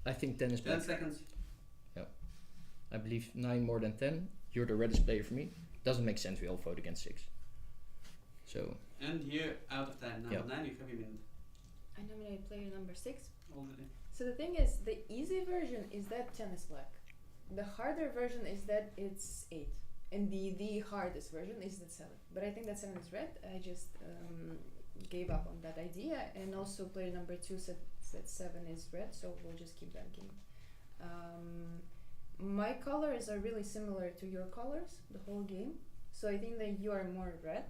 I think 10 is 10 black. seconds. Yeah. I believe 9 more than 10. You're the reddest player for me. Doesn't make sense, we all vote against 6. So. And you're out of time. Number 9, you have your minute. I nominate player number 6. Already. So the thing is, the easy version is that 10 is black. The harder version is that it's 8. And the hardest version is that 7. But I think that 7 is red. I just gave up on that idea. And also player number 2 said that 7 is red, so we'll just keep that game. My colors are really similar to your colors the whole game. So I think that you are more red.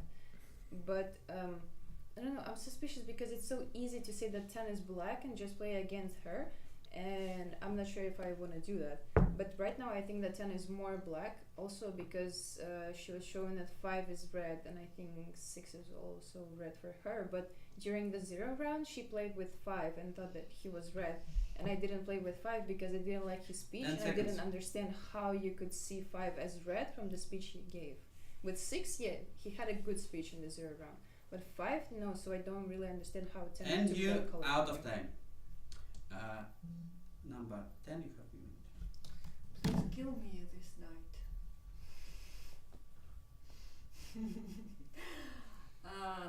But I don't know, I'm suspicious because it's so easy to say that 10 is black and just play against her, and I'm not sure if I want to do that. But right now I think that 10 is more black, also because she was showing that 5 is red, and I think 6 is also red for her. But during the 0 round she played with 5 and thought that he was red, and I didn't play with 5 because I didn't like his speech, and I didn't understand how you could see 5 as red from the speech he gave. With 6, yeah, he had a good speech in the 0 round. But 5, no, so I don't really understand how 10 And to you play color. out of time. Number 10, you have your minute. Please kill me this night.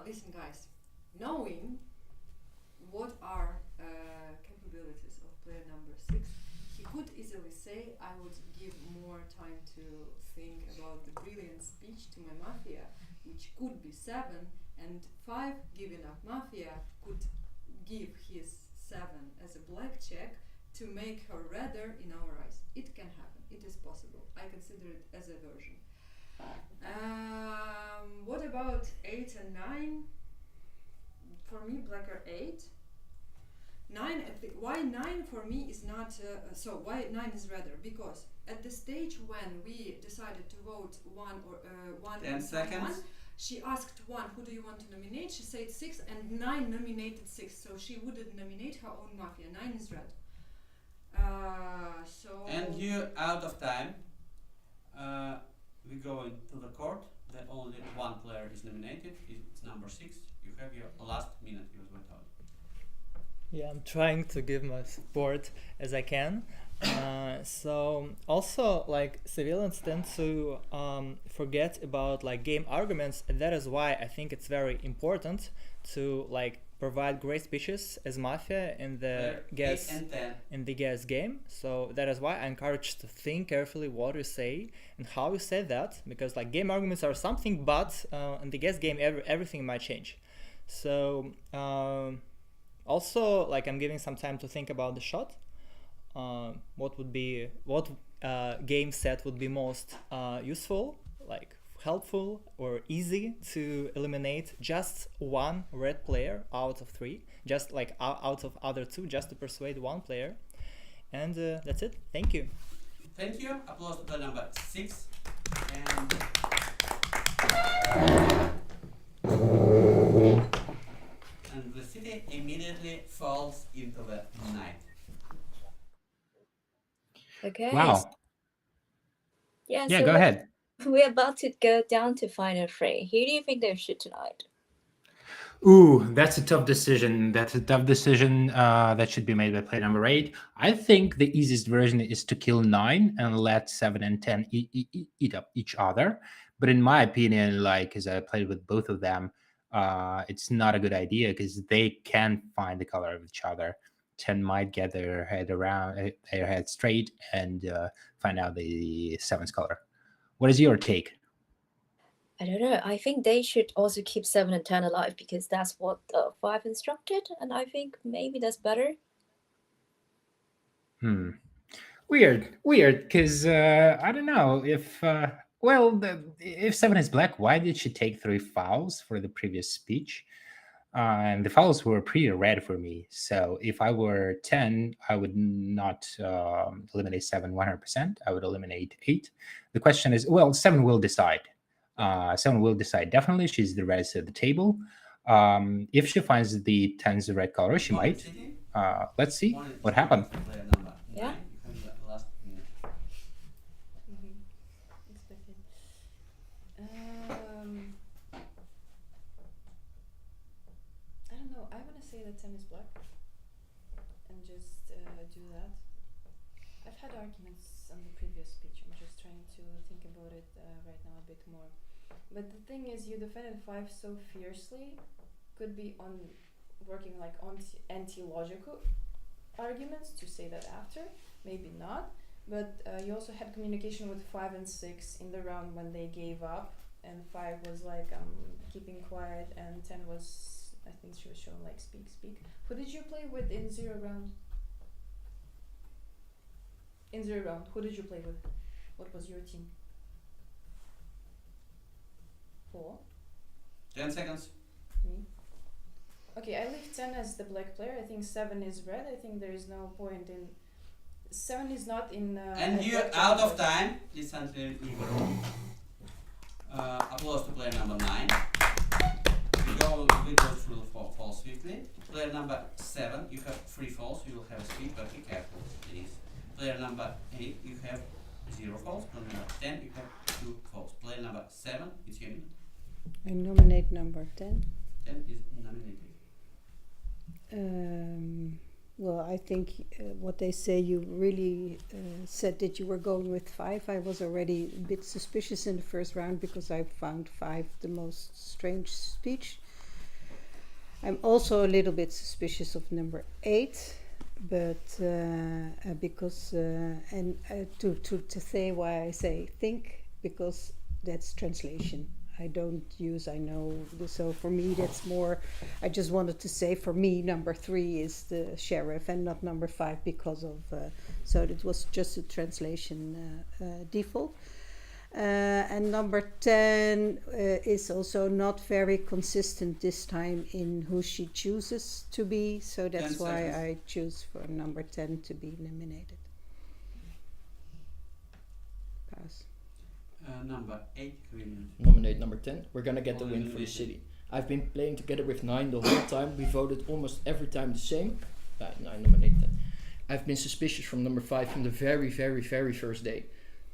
Listen, guys. Knowing what are capabilities of player number 6, he could easily say, I would give more time to think about the brilliant speech to my mafia, which could be 7, and 5, giving up mafia, could give his 7 as a black check to make her redder in our eyes. It can happen. It is possible. I consider it as a version. What about 8 and 9? For me, black are 8. 9, why 9 for me is not, so why 9 is redder? Because at the stage when we decided to vote 1 or 1 10 and seconds. 1, she asked 1, who do you want to nominate? She said 6, and 9 nominated 6, so she wouldn't nominate her own mafia. 9 is red. So. And you're out of time. We go into the court. The only one player is nominated. It's number 6. You have your last minute. You went out. Yeah, I'm trying to give my support as I can. So also, like, civilians tend to forget about like game arguments, and that is why I think it's very important to like provide great speeches as mafia in the gas game. So that is why I encourage to think carefully what you say and how you say that, because like game arguments are something, but in the gas game everything might change. So also, like, I'm giving some time to think about the shot. What game set would be most useful, like helpful or easy to eliminate just 1 red player out of 3, just like out of other 2, just to persuade 1 player. And that's it. Thank you. Thank you. Applause to player number 6. And the city immediately falls into the night. Okay. Wow. Yeah, Yeah, so go ahead. we're about to go down to final 3. Who do you think they should tonight? Ooh, that's a tough decision. That's a tough decision that should be made by player number 8. I think the easiest version is to kill 9 and let 7 and 10 eat up each other. But in my opinion, like, as I played with both of them, it's not a good idea because they can find the color of each other. 10 might get their head straight and find out the 7's color. What is your take? I don't know. I think they should also keep 7 and 10 alive because that's what 5 instructed, and I think maybe that's better. Weird, because I don't know if if 7 is black, why did she take 3 fouls for the previous speech? And the fouls were pretty red for me. So if I were 10, I would not eliminate 7 100%. I would eliminate 8. The question is, well, 7 will decide. 7 will decide. Definitely, she's the reddest at the table. If she finds the 10's the red color, she might. Let's see what happened. Yeah. Expected. I don't know. I want to say that 10 is black and just do that. I've had arguments on the previous speech. I'm just trying to think about it right now a bit more. But the thing is, you defended 5 so fiercely, could be on working like on anti-logical arguments to say that after, maybe not. But you also had communication with 5 and 6 in the round when they gave up, and 5 was like keeping quiet, and 10 was, I think she was showing like speak. Who did you play with in 0 round? In 0 round, who did you play with? What was your team? 4. 10 seconds. Me. Okay, I leave 10 as the black player. I think 7 is red. I think there is no point in. 7 is not in. And you're out of time. Please enter in the room. Applause to player number 9. We go through the falls swiftly. Player number 7, you have 3 falls. You will have speed, but be careful, please. Player number 8, you have 0 falls. Player number 10, you have 2 falls. Player number 7, it's your minute. I nominate number 10. 10 is nominated. Well, I think what they say, you really said that you were going with 5. I was already a bit suspicious in the first round because I found 5 the most strange speech. I'm also a little bit suspicious of number 8, but because to say why I say think, because that's translation. I don't use, I know, so for me that's more, I just wanted to say for me number 3 is the sheriff and not number 5 because of, so it was just a translation default. And number 10 is also not very consistent this time in who she chooses to be, so that's why I choose for number 10 to be nominated. Pass. Number 8, nominate number 10. We're gonna get the win for the city. I've been playing together with 9 the whole time. We voted almost every time the same. 9, nominate 10. I've been suspicious from number 5 from the very first day.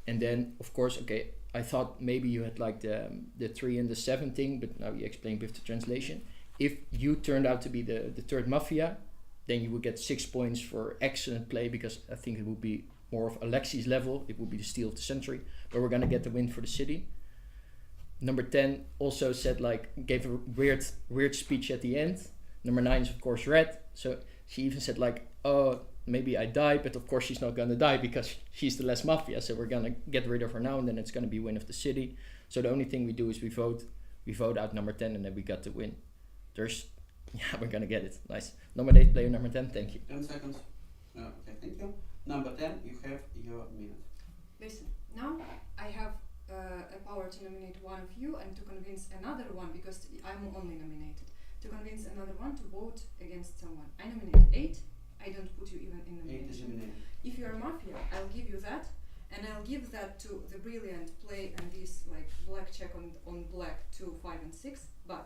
And then, of course, okay, I thought maybe you had like the 3 and the 7 thing, but now you explained with the translation. If you turned out to be the third Mafia, then you would get 6 points for excellent play, because I think it would be more of Alexi's level. It would be the steal of the century, but we're gonna get the win for the city. Number 10 also said, like, gave a weird speech at the end. Number 9 is of course red, so she even said like, oh, maybe I die, but of course she's not gonna die because she's the less Mafia, so we're gonna get rid of her now, and then it's gonna be win of the city. So the only thing we do is we vote out number 10, and then we got the win. We're gonna get it. Nice. Nominate player number 10. Thank you. 10 seconds. Okay, thank you. Number 10, you have your minute. Listen, now I have a power to nominate one of you and to convince another one, because I'm only nominated, to convince another one to vote against someone. I nominate 8. I don't put you even in nomination. 8 is nominated. if you're Mafia, I'll give you that, and I'll give that to the brilliant play and this like black check on black 2, 5, and 6. But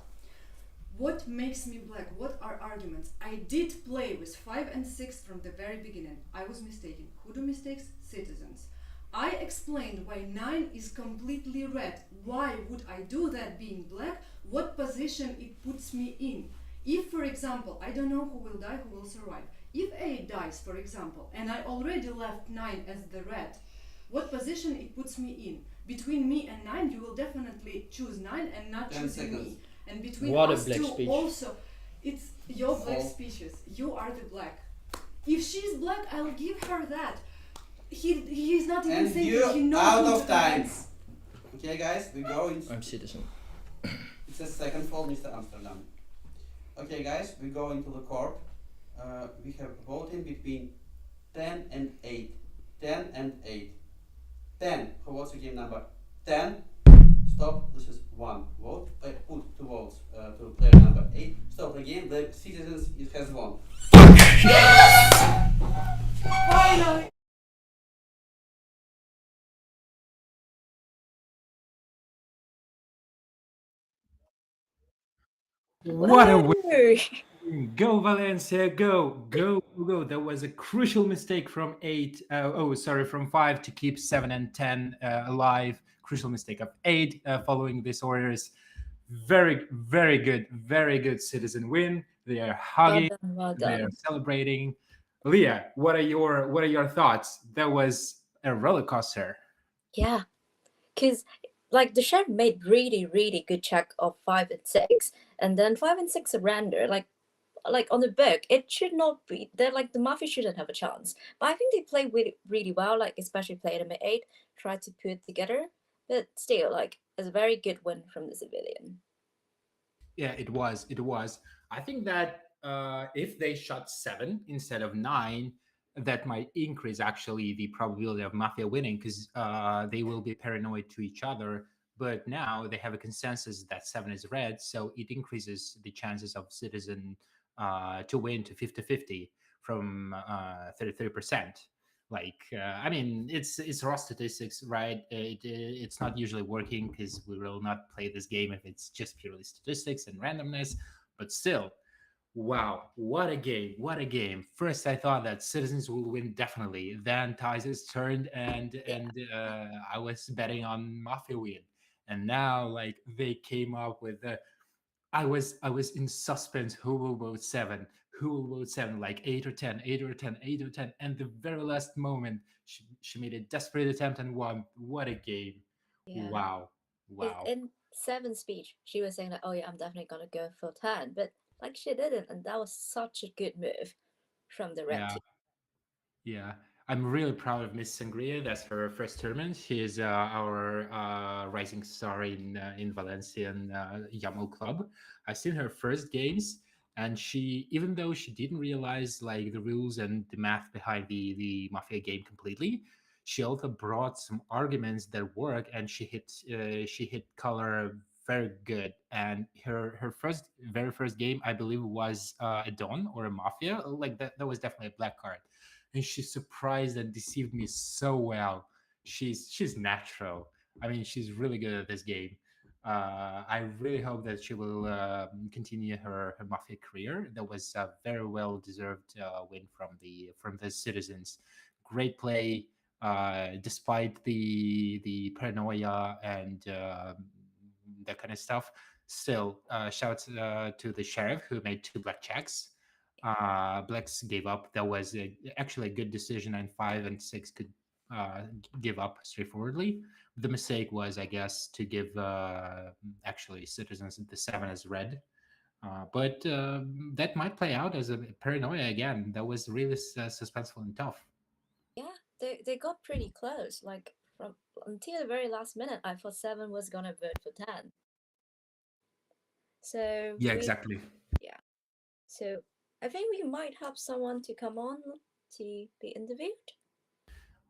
what makes me black? What are arguments? I did play with 5 and 6 from the very beginning. I was mistaken. Who do mistakes? Citizens. I explained why 9 is completely red. Why would I do that being black? What position it puts me in? If, for example, I don't know who will die, who will survive. If 8 dies, for example, and I already left 9 as the red, what position it puts me in? Between me and 9, you will definitely choose 9 and not 10 choosing seconds. me. And between What a us black two speech. also, it's your black So- speeches. You are the black. If she's black, I'll give her that. He's not even And thinking. you He knows out who of to time. convince. Okay, guys, we go into. I'm citizen. It's a second fall, Mr. Amsterdam. Okay, guys, we go into the court. We have voting between 10 and 8. 10 and 8. 10. Who votes for game number 10? Stop. This is one vote. Put 2 votes to player number 8. Stop again. The citizens it has won. Finally. What a Woo! win! Go Valencia, go! That was a crucial mistake from 8. From 5 to keep 7 and 10 alive. Crucial mistake of 8 following these orders. Very good citizen win. They are Well hugging. done, well They are done. celebrating. Leah, what are your thoughts? That was a roller coaster. Yeah, because like the chef made really good check of 5 and 6, and then 5 and 6 surrender. Like on the book, it should not be. They're like the Mafia shouldn't have a chance. But I think they played really well. Like especially playing them at 8, tried to put it together. But still, like it's a very good win from the civilian. Yeah, it was. I think that if they shot 7 instead of 9, that might increase actually the probability of Mafia winning because they will be paranoid to each other. But now they have a consensus that 7 is red, so it increases the chances of Citizen to win to 50-50 from 33%. Like I mean, it's raw statistics, right? It's not usually working because we will not play this game if it's just purely statistics and randomness. But still, wow, what a game! First, I thought that Citizens will win definitely. Then Ties turned, and I was betting on Mafia win, and now like they came up with the. I was in suspense. Who will vote 7? Who will vote 7? Like 8 or 10, 8 or 10, 8 or 10. And the very last moment, she made a desperate attempt and won. What a game! Yeah. Wow, Is wow. in 7 speech, she was saying that, oh yeah, I'm definitely gonna go for 10, but like she didn't, and that was such a good move from the red Yeah. team. Yeah, I'm really proud of Miss Sangria. That's her first tournament. She is our rising star in Valencian YAML club. I've seen her first games, and she, even though she didn't realize like the rules and the math behind the Mafia game completely, she also brought some arguments that work, and she hit color very good. And her very first game, I believe, was a Dawn or a Mafia. Like that was definitely a black card, and she surprised and deceived me so well. She's natural. I mean, she's really good at this game. I really hope that she will continue her Mafia career. That was a very well deserved win from the citizens. Great play, despite the paranoia and that kind of stuff. Still, shouts to the sheriff who made 2 black checks. Blacks gave up. That was actually a good decision, and 5 and 6 could give up straightforwardly. The mistake was, I guess, to give actually Citizens the 7 as red. But that might play out as a paranoia again. That was really suspenseful and tough. Yeah, they got pretty close. Like from until the very last minute, I thought 7 was gonna vote for 10. So Yeah, exactly. yeah. So I think we might have someone to come on to be interviewed.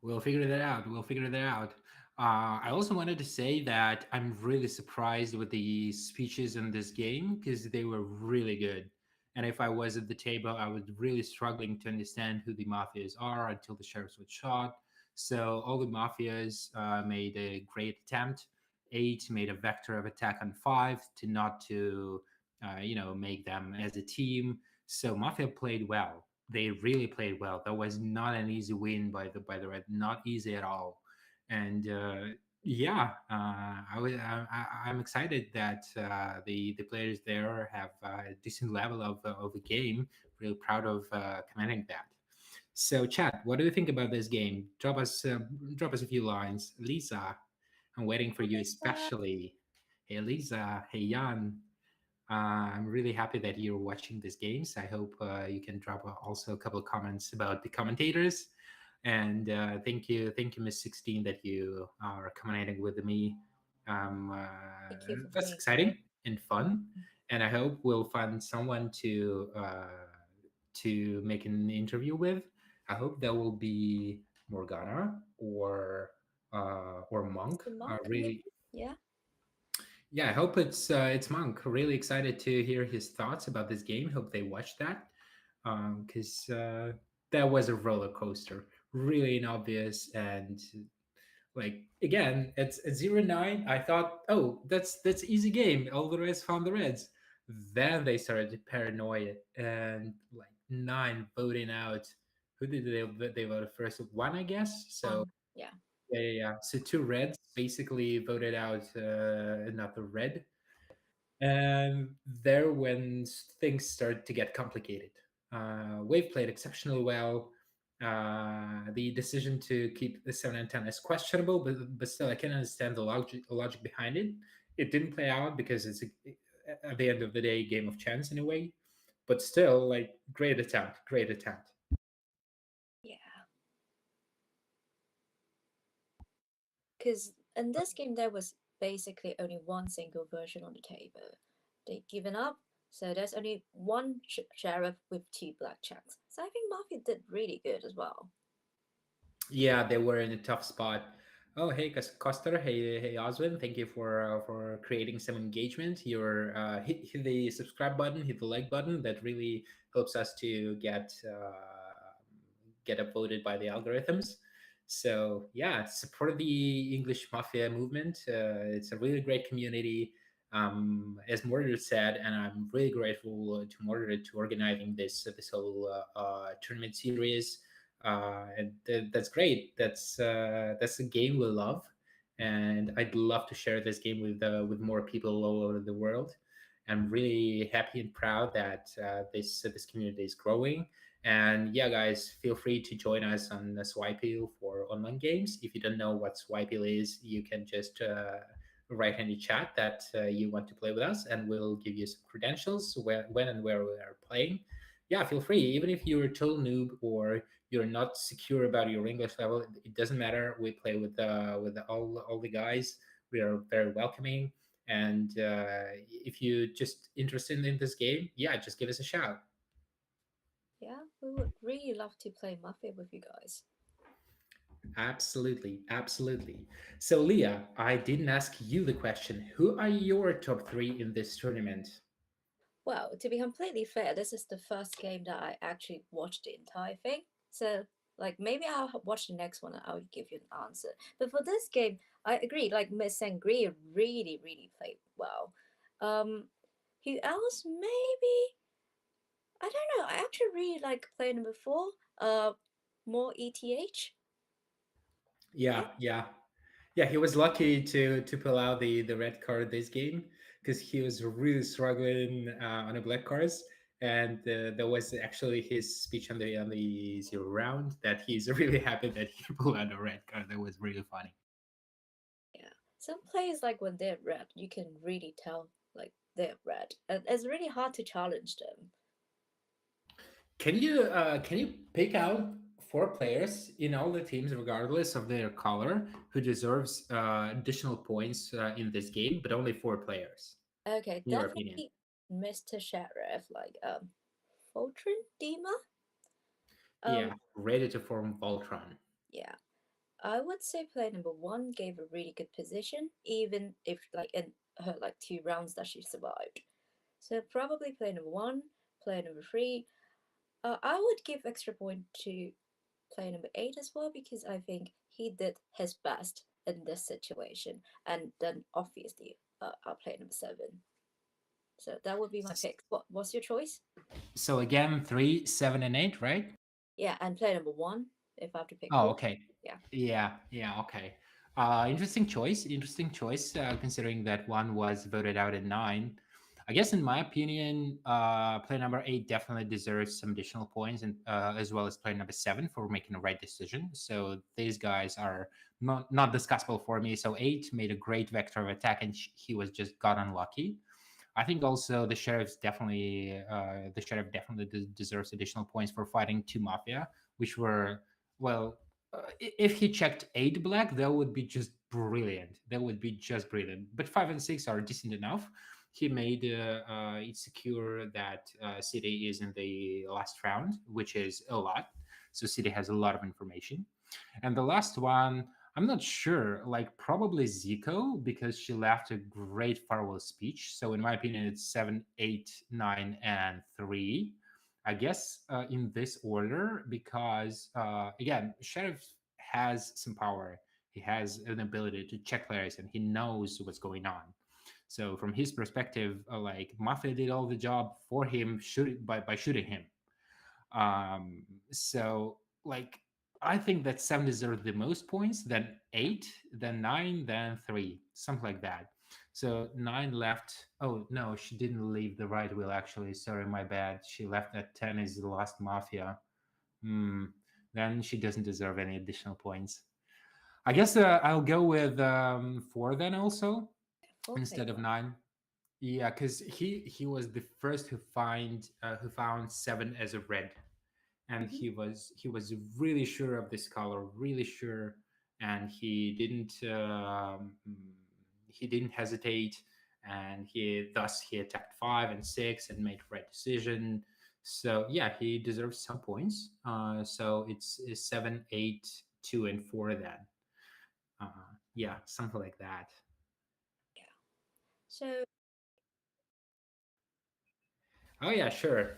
We'll figure that out. I also wanted to say that I'm really surprised with the speeches in this game because they were really good. And if I was at the table, I was really struggling to understand who the mafias are until the sheriffs would shot. So all the mafias made a great attempt. 8 made a vector of attack on 5 to not to make them as a team. So Mafia played well. They really played well. That was not an easy win by the Red, not easy at all. And I'm excited that the players there have a decent level of the game. Really proud of commenting that. So, chat, what do you think about this game? Drop us a few lines. Lisa, I'm waiting for you, especially. Hey, Lisa. Hey, Jan. I'm really happy that you're watching these games. I hope you can drop also a couple of comments about the commentators. And thank you, Miss 16, that you are commenting with me. Thank you for That's being exciting and fun. And I hope we'll find someone to make an interview with. I hope that will be Morgana or Monk. Mr. Monk, Really, maybe? Yeah. yeah, I hope it's Monk. Really excited to hear his thoughts about this game. Hope they watch that because that was a roller coaster, really inobvious. And like again, at 0-9, I thought, oh, that's easy game. All the rest found the reds. Then they started to paranoia and like 9 voting out. Who did they voted first? One, I guess. So Yeah. yeah. So 2 reds basically voted out another red, and there when things started to get complicated. Wave played exceptionally well. The decision to keep the 7 and 10 is questionable, but still I can understand the logic behind it. It didn't play out because it's at the end of the day game of chance in a way, but still like great attempt. Yeah. Because in this game, there was basically only one single version on the table. They'd given up, so there's only one sheriff with 2 black checks. So I think Mafia did really good as well. Yeah, they were in a tough spot. Oh, hey, Coster. Hey, Oswin. Thank you for creating some engagement. Hit the subscribe button, hit the like button. That really helps us to get upvoted by the algorithms. So yeah, support the English Mafia movement. It's a really great community. As Mordred said, and I'm really grateful to Mordred to organizing this whole tournament series. And that's great. That's a game we love, and I'd love to share this game with more people all over the world. I'm really happy and proud that this community is growing. And yeah, guys, feel free to join us on Swipeel for online games. If you don't know what Swipeel is, you can just write in the chat that you want to play with us, and we'll give you some credentials when and where we are playing. Yeah, feel free. Even if you're a total noob or you're not secure about your English level, it doesn't matter. We play with all the guys. We are very welcoming. And if you just interested in this game, yeah, just give us a shout. Yeah, we would really love to play Mafia with you guys. Absolutely. So, Leah, I didn't ask you the question. Who are your top 3 in this tournament? Well, to be completely fair, this is the first game that I actually watched the entire thing. So, like, maybe I'll watch the next one and I'll give you an answer. But for this game, I agree. Like, Miss Sangria really, really played well. Who else? Maybe I don't know. I actually really like player number 4. More ETH. Yeah. He was lucky to pull out the red card this game because he was really struggling on the black cards, and that was actually his speech on the 0 round that he's really happy that he pulled out a red card. That was really funny. Yeah, some players like when they're red, you can really tell like they're red, and it's really hard to challenge them. Can you pick out 4 players in all the teams, regardless of their color, who deserves additional points in this game, but only 4 players? Okay, in your opinion? definitely Mr. Sheriff, like Voltron Dima. Yeah, ready to form Voltron. Yeah, I would say player number 1 gave a really good position, even if like in her like 2 rounds that she survived. So probably player number 1, player number 3. I would give extra point to player number 8 as well, because I think he did his best in this situation. And then obviously our player number 7. So that would be my pick. What's your choice? So again, 3, 7, and 8, right? Yeah, and player number 1, if I have to pick Oh, one. okay. Yeah. Yeah, okay. Interesting choice, considering that one was voted out at 9. I guess in my opinion, player number 8 definitely deserves some additional points, and as well as player number 7 for making the right decision. So these guys are not discussable for me. So 8 made a great vector of attack, and he was just got unlucky. I think also the sheriff definitely deserves additional points for fighting 2 mafia, which were, well, if he checked 8 black, that would be just brilliant. But 5 and 6 are decent enough. He made it secure that City is in the last round, which is a lot. So City has a lot of information. And the last one, I'm not sure, like probably Zico, because she left a great farewell speech. So in my opinion, it's 7, 8, 9, and 3. I guess in this order, because again, Sheriff has some power. He has an ability to check players, and he knows what's going on. So from his perspective, like Mafia did all the job for him, by shooting him. So like I think that 7 deserves the most points, then 8, then 9, then 3, something like that. So 9 left. Oh no, she didn't leave the right wheel actually. Sorry, my bad. She left at 10 as the last Mafia. Then she doesn't deserve any additional points. I guess I'll go with 4 then also, instead of 9. Yeah, because he was the first who found 7 as a red, and he was really sure of this color, really sure, and he didn't hesitate, and he attacked 5 and 6 and made the right decision. So yeah, he deserves some points. So it's 7, 8, 2, and 4 then. Yeah, something like that. So. Oh yeah, sure.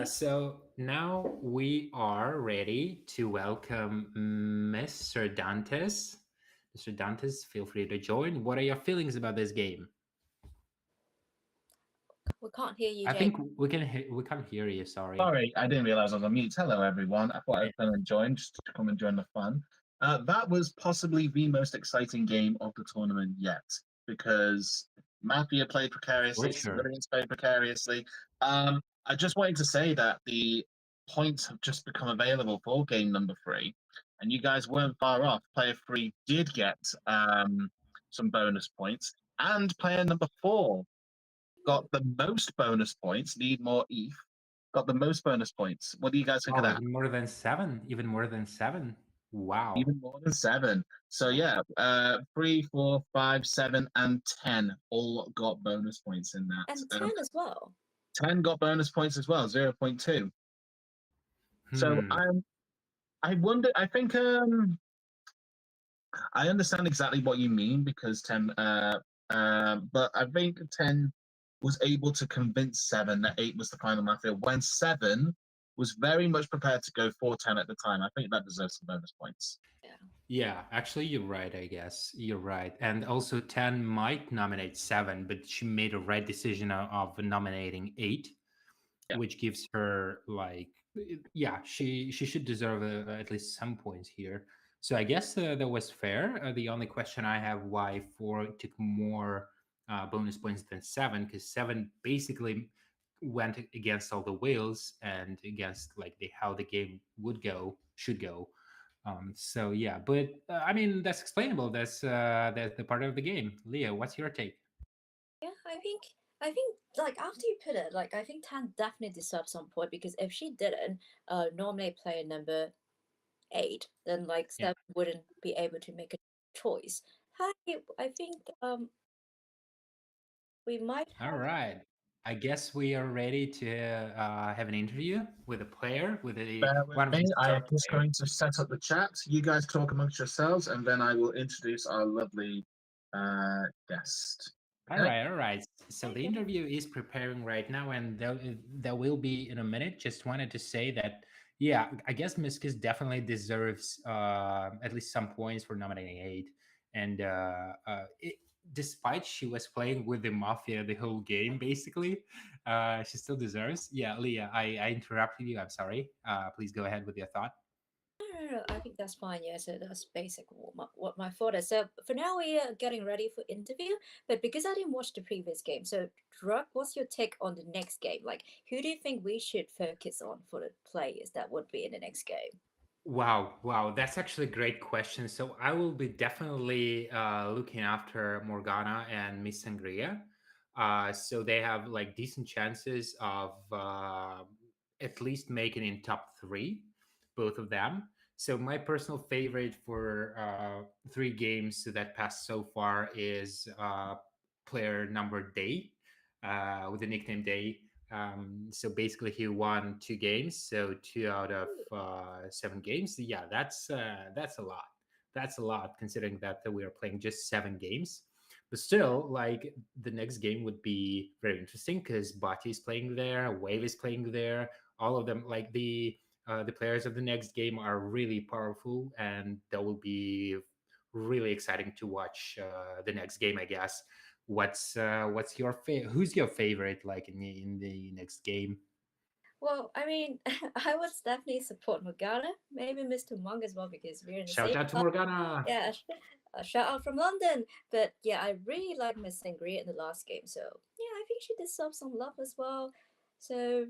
So now we are ready to welcome Mr. Dantes. Mr. Dantes, feel free to join. What are your feelings about this game? We can't hear you, I Jake. think we can't hear you. Sorry. Sorry, I didn't realize I was on mute. Hello, everyone. I thought I was going to join just to come and join the fun. That was possibly the most exciting game of the tournament yet, because Mafia played precariously, Civilians played precariously. I just wanted to say that the points have just become available for game number 3, and you guys weren't far off. Player 3 did get some bonus points, and player number 4 got the most bonus points. Need more ETH. Got the most bonus points. What do you guys think of that? Even more than 7. Wow. Even more than 7. So yeah, 3, 4, 5, 7, and 10 all got bonus points in that. And 10 as well. 10 got bonus points as well, 0.2. So I wonder. I think I understand exactly what you mean, because 10. But I think 10 was able to convince 7 that 8 was the final Mafia, when 7 was very much prepared to go 4-10 at the time. I think that deserves some bonus points. Yeah, actually, you're right, I guess. You're right. And also 10 might nominate 7, but she made a right decision of nominating 8, which gives her, like, yeah, she should deserve at least some points here. So I guess that was fair. The only question I have, why 4 took more bonus points than 7, because 7 basically went against all the wheels and against like how the game should go. So yeah, but I mean, that's explainable. That's the part of the game. Leah, what's your take? Yeah, I think like after you put it, like I think 10 definitely deserves some point, because if she didn't nominate player number 8, then like 7 wouldn't be able to make a choice. I think we might have... All right. I guess we are ready to have an interview with a player, with one of the I am just going to set up the chat. You guys talk amongst yourselves, and then I will introduce our lovely guest. All right, all right. So the interview is preparing right now, and there will be in a minute. Just wanted to say that, yeah, I guess Miskis definitely deserves at least some points for nominating eight. And despite she was playing with the Mafia the whole game, basically, she still deserves. Yeah, Leah, I interrupted you. I'm sorry. Please go ahead with your thought. No, I think that's fine. Yeah, so that's basic what my thought is. So for now, we are getting ready for interview. But because I didn't watch the previous game, so Drug, what's your take on the next game? Like, who do you think we should focus on for the players that would be in the next game? Wow, that's actually a great question. So I will be definitely looking after Morgana and Miss Sangria. So they have like decent chances of at least making in top three, both of them. So my personal favorite for three games that passed so far is player number Day, with the nickname Day. So basically, he won two games, so 2 out of 7 games. Yeah, that's a lot. That's a lot considering that we are playing just 7 games. But still, like the next game would be very interesting because Bati is playing there, Wave is playing there. All of them, like the players of the next game, are really powerful, and that will be really exciting to watch the next game, I guess. What's your who's your favorite like in the next game? Well, I mean, I would definitely support Morgana, maybe Mr. Monk as well, because we're in the Shout same out to club. Morgana. Yeah, a shout out from London. But yeah, I really like Miss Sangria in the last game, so yeah, I think she deserves some love as well. So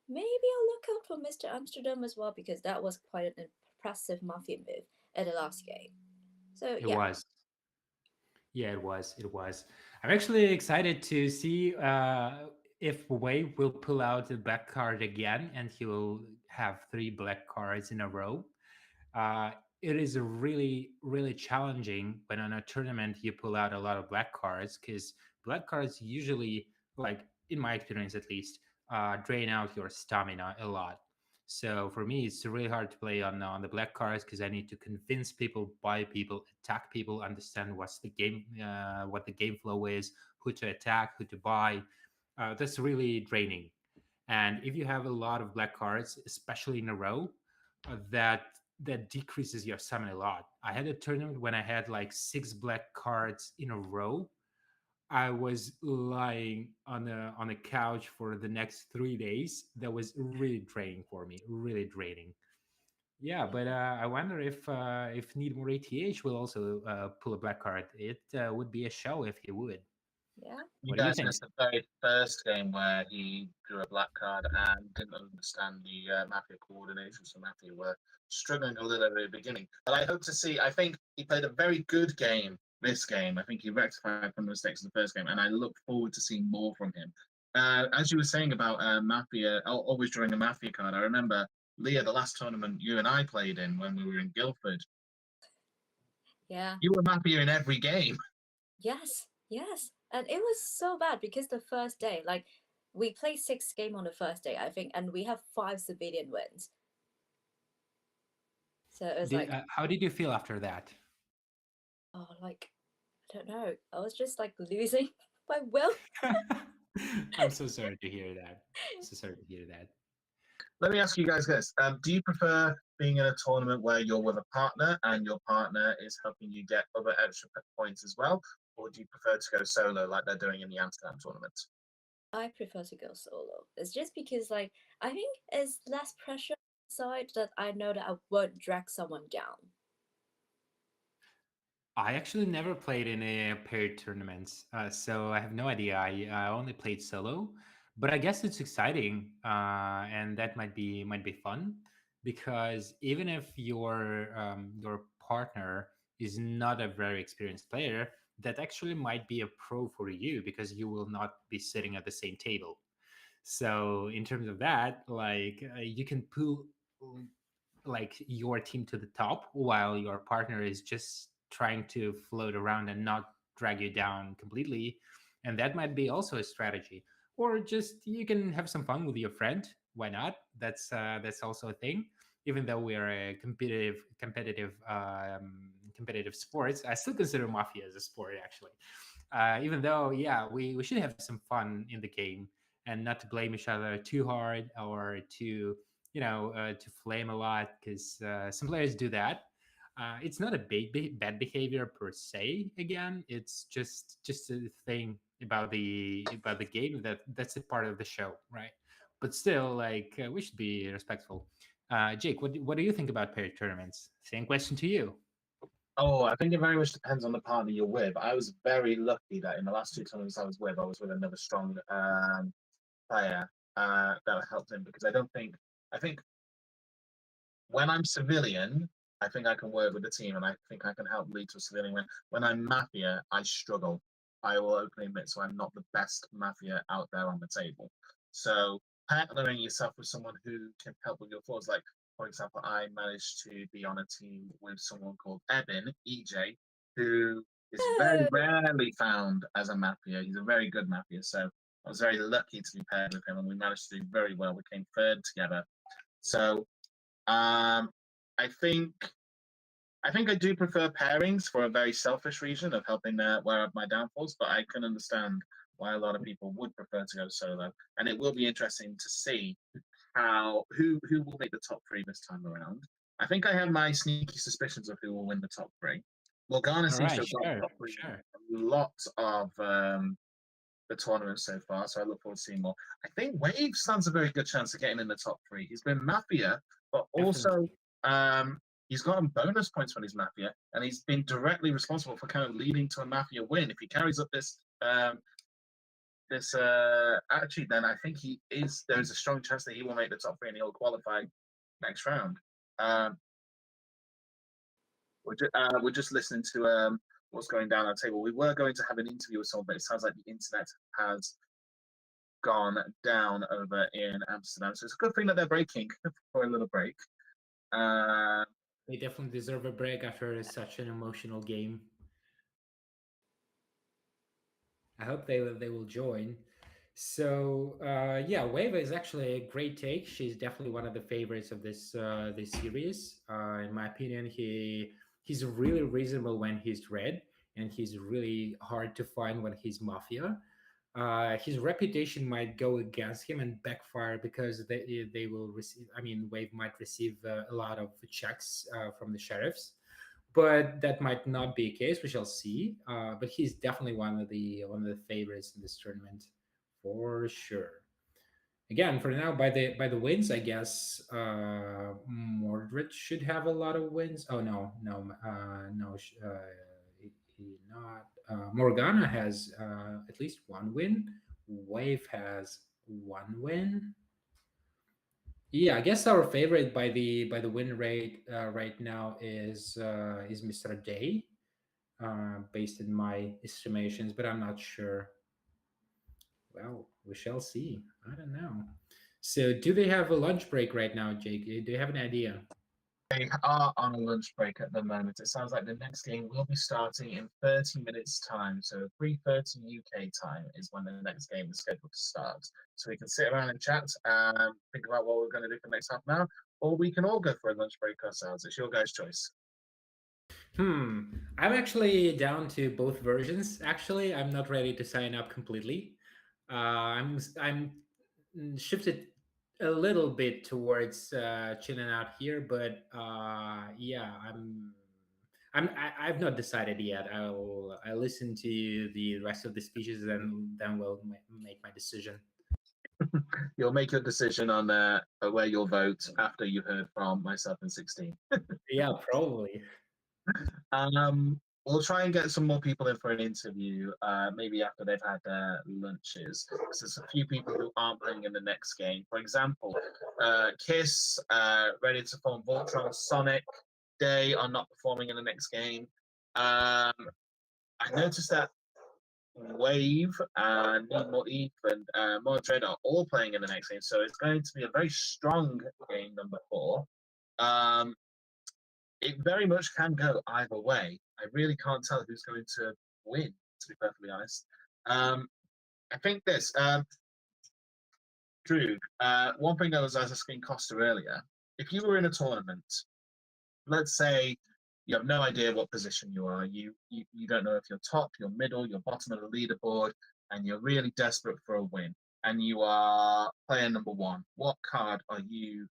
maybe I'll look out for Mr. Amsterdam as well, because that was quite an impressive Mafia move at the last game. So It yeah. was. Yeah, it was. It was. I'm actually excited to see if Wave will pull out the black card again, and he will have 3 black cards in a row. Uh, it is really challenging when on a tournament you pull out a lot of black cards, because black cards usually, like in my experience at least, drain out your stamina a lot. So for me, it's really hard to play on the black cards because I need to convince people, buy people, attack people, understand what's the game, what the game flow is, who to attack, who to buy. That's really draining. And if you have a lot of black cards, especially in a row, that decreases your summon a lot. I had a tournament when I had like 6 black cards in a row. I was lying on a couch for the next 3 days. That was really draining for me, really draining. Yeah, but I wonder if Need More ATH will also pull a black card. It would be a show if he would. Yeah. You What do you guys think? missed the very first game where he drew a black card and didn't understand the Mafia coordination, so Mafia were struggling a little at the beginning. But I hope to see, I think he played a very good game this game. I think he rectified some mistakes in the first game, and I look forward to seeing more from him. As you were saying about Mafia, always drawing a Mafia card, I remember, Leah, the last tournament you and I played in when we were in Guildford, Yeah. you were Mafia in every game. Yes, yes. And it was so bad because the first day, like, we played 6 games on the first day, I think, and we have 5 civilian wins. So it was like, How did you feel after that? oh, like, I don't know. I was just like losing by will. I'm so sorry to hear that. So sorry to hear that. Let me ask you guys this. Do you prefer being in a tournament where you're with a partner and your partner is helping you get other extra points as well? Or do you prefer to go solo like they're doing in the Amsterdam tournament? I prefer to go solo. It's just because, like, I think it's less pressure side that I know that I won't drag someone down. I actually never played in a paired tournaments, so I have no idea. I only played solo, but I guess it's exciting, and that might be fun because even if your partner is not a very experienced player, that actually might be a pro for you because you will not be sitting at the same table. So in terms of that, like you can pull like your team to the top while your partner is just trying to float around and not drag you down completely, and that might be also a strategy. Or just you can have some fun with your friend. Why not? That's also a thing. Even though we are a competitive sports, I still consider Mafia as a sport actually. Even though, yeah, we should have some fun in the game and not to blame each other too hard or to flame a lot, because some players do that. It's not a bad behavior per se. Again, it's just a thing about the game that's a part of the show, right? But still, like, we should be respectful. Jake, what do you think about paired tournaments? Same question to you. Oh, I think it very much depends on the partner you're with. I was very lucky that in the last 2 tournaments I was with another strong player that helped him, because I think when I'm civilian, I think I can work with the team and I think I can help lead to a civilian win. When I'm Mafia, I struggle. I will openly admit, so I'm not the best Mafia out there on the table. So partnering yourself with someone who can help with your flaws, like, for example, I managed to be on a team with someone called Eben, EJ, who is very rarely found as a Mafia. He's a very good Mafia, so I was very lucky to be paired with him, and we managed to do very well. We came third together. So I think I do prefer pairings for a very selfish reason of helping wear up my downfalls, but I can understand why a lot of people would prefer to go solo, and it will be interesting to see who will make the top three this time around. I think I have my sneaky suspicions of who will win the top three. Morgana All seems to right, have got sure, top three sure. a lot of the tournament so far, so I look forward to seeing more. I think Wave stands a very good chance of getting in the top three. He's been Mafia, but also he's gotten bonus points when he's Mafia, and he's been directly responsible for kind of leading to a Mafia win. If he carries up this attitude, then I think there's a strong chance that he will make the top three and he'll qualify next round. We're just listening to what's going down our table. We were going to have an interview with someone, but it sounds like the internet has gone down over in Amsterdam. So it's a good thing that they're breaking for a little break. They definitely deserve a break after such an emotional game. I hope they will join. So yeah, Wava is actually a great take. She's definitely one of the favorites of this series. In my opinion, he's really reasonable when he's red, and he's really hard to find when he's Mafia. His reputation might go against him and backfire, because they will receive. I mean, Wave might receive a lot of checks from the sheriffs, but that might not be a case. We shall see. But he's definitely one of the favorites in this tournament, for sure. Again, for now, by the wins, I guess Mordred should have a lot of wins. Oh no, no, he not. Morgana has at least one win. Wave has one win. Yeah, I guess our favorite by the win rate right now is Mr. Day, based in my estimations, but I'm not sure. Well, we shall see. I don't know. So, do they have a lunch break right now, Jake? Do you have an idea? They are on a lunch break at the moment. It sounds like the next game will be starting in 30 minutes' time. So 3:30 UK time is when the next game is scheduled to start. So we can sit around and chat and think about what we're going to do for the next half an hour, or we can all go for a lunch break ourselves. It's your guys' choice. I'm actually down to both versions. Actually, I'm not ready to sign up completely. I'm shifted a little bit towards chilling out here, but yeah, I've not decided yet. I'll listen to the rest of the speeches and then we'll make my decision. You'll make your decision on where you'll vote after you heard from myself in 16. Yeah, probably. We'll try and get some more people in for an interview, maybe after they've had their lunches. So there's a few people who aren't playing in the next game. For example, Kiss, ready to form Voltron, Sonic, Day are not performing in the next game. I noticed that Wave, Need More Eve, and Mordred are all playing in the next game, so it's going to be a very strong game, number 4. It very much can go either way. I really can't tell who's going to win, to be perfectly honest. I think this, Drew, one thing I was asking Costa earlier, if you were in a tournament, let's say You have no idea what position you are. You don't know if you're top, you're middle, you're bottom of the leaderboard, and you're really desperate for a win. And you are player number one. What card are you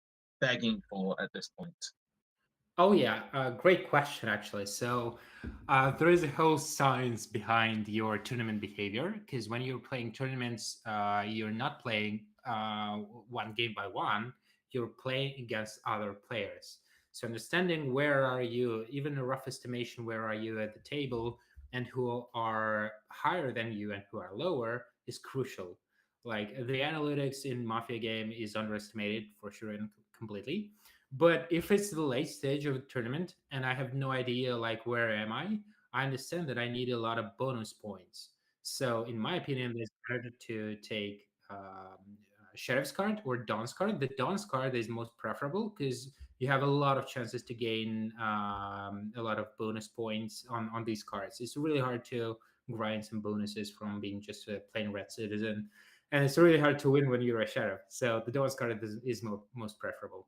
begging for at this point? Oh yeah, great question actually. So there is a whole science behind your tournament behavior because when you're playing tournaments, you're not playing one game by one. You're playing against other players. So understanding where are you, even a rough estimation, where are you at the table, and who are higher than you and who are lower is crucial. Like the analytics in Mafia game is underestimated for sure and completely. But if it's the late stage of a tournament and I have no idea like where am I understand that I need a lot of bonus points. So in my opinion, it's better to take Sheriff's card or Dawn's card. The Dawn's card is most preferable because you have a lot of chances to gain a lot of bonus points on these cards. It's really hard to grind some bonuses from being just a plain red citizen. And it's really hard to win when you're a sheriff. So the Dawn's card is most preferable.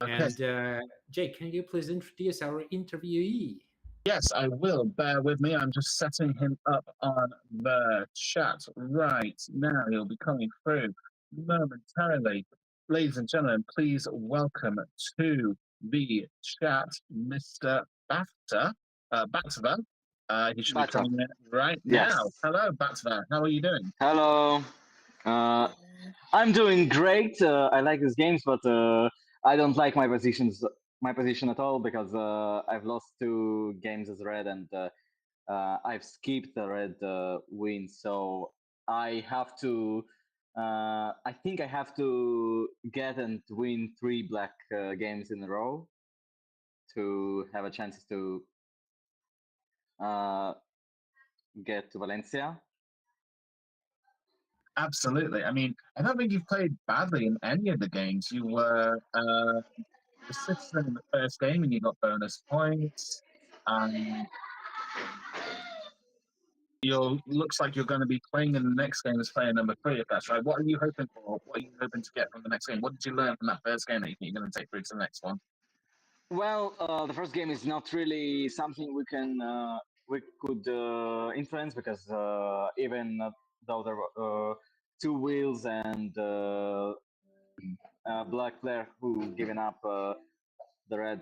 Okay. And Jake, can you please introduce our interviewee? Yes, I will. Bear with me. I'm just setting him up on the chat right now. He'll be coming through momentarily. Ladies and gentlemen, please welcome to the chat, Mr. Batva. He should be Bata. coming in right Yes. now. Hello, Batva. How are you doing? Hello. I'm doing great. I like these games, but I don't like my position at all because I've lost 2 games as red and I've skipped the red win. So I have to. I think I have to get and win 3 black games in a row to have a chance to get to Valencia. Absolutely. I mean, I don't think you've played badly in any of the games. You were persistent in the first game and you got bonus points. Looks like you're going to be playing in the next game as player number 3, if that's right. What are you hoping for? What are you hoping to get from the next game? What did you learn from that first game that you think you're going to take through to the next one? Well, the first game is not really something we could influence because even though there were 2 wheels and black player who given up, the red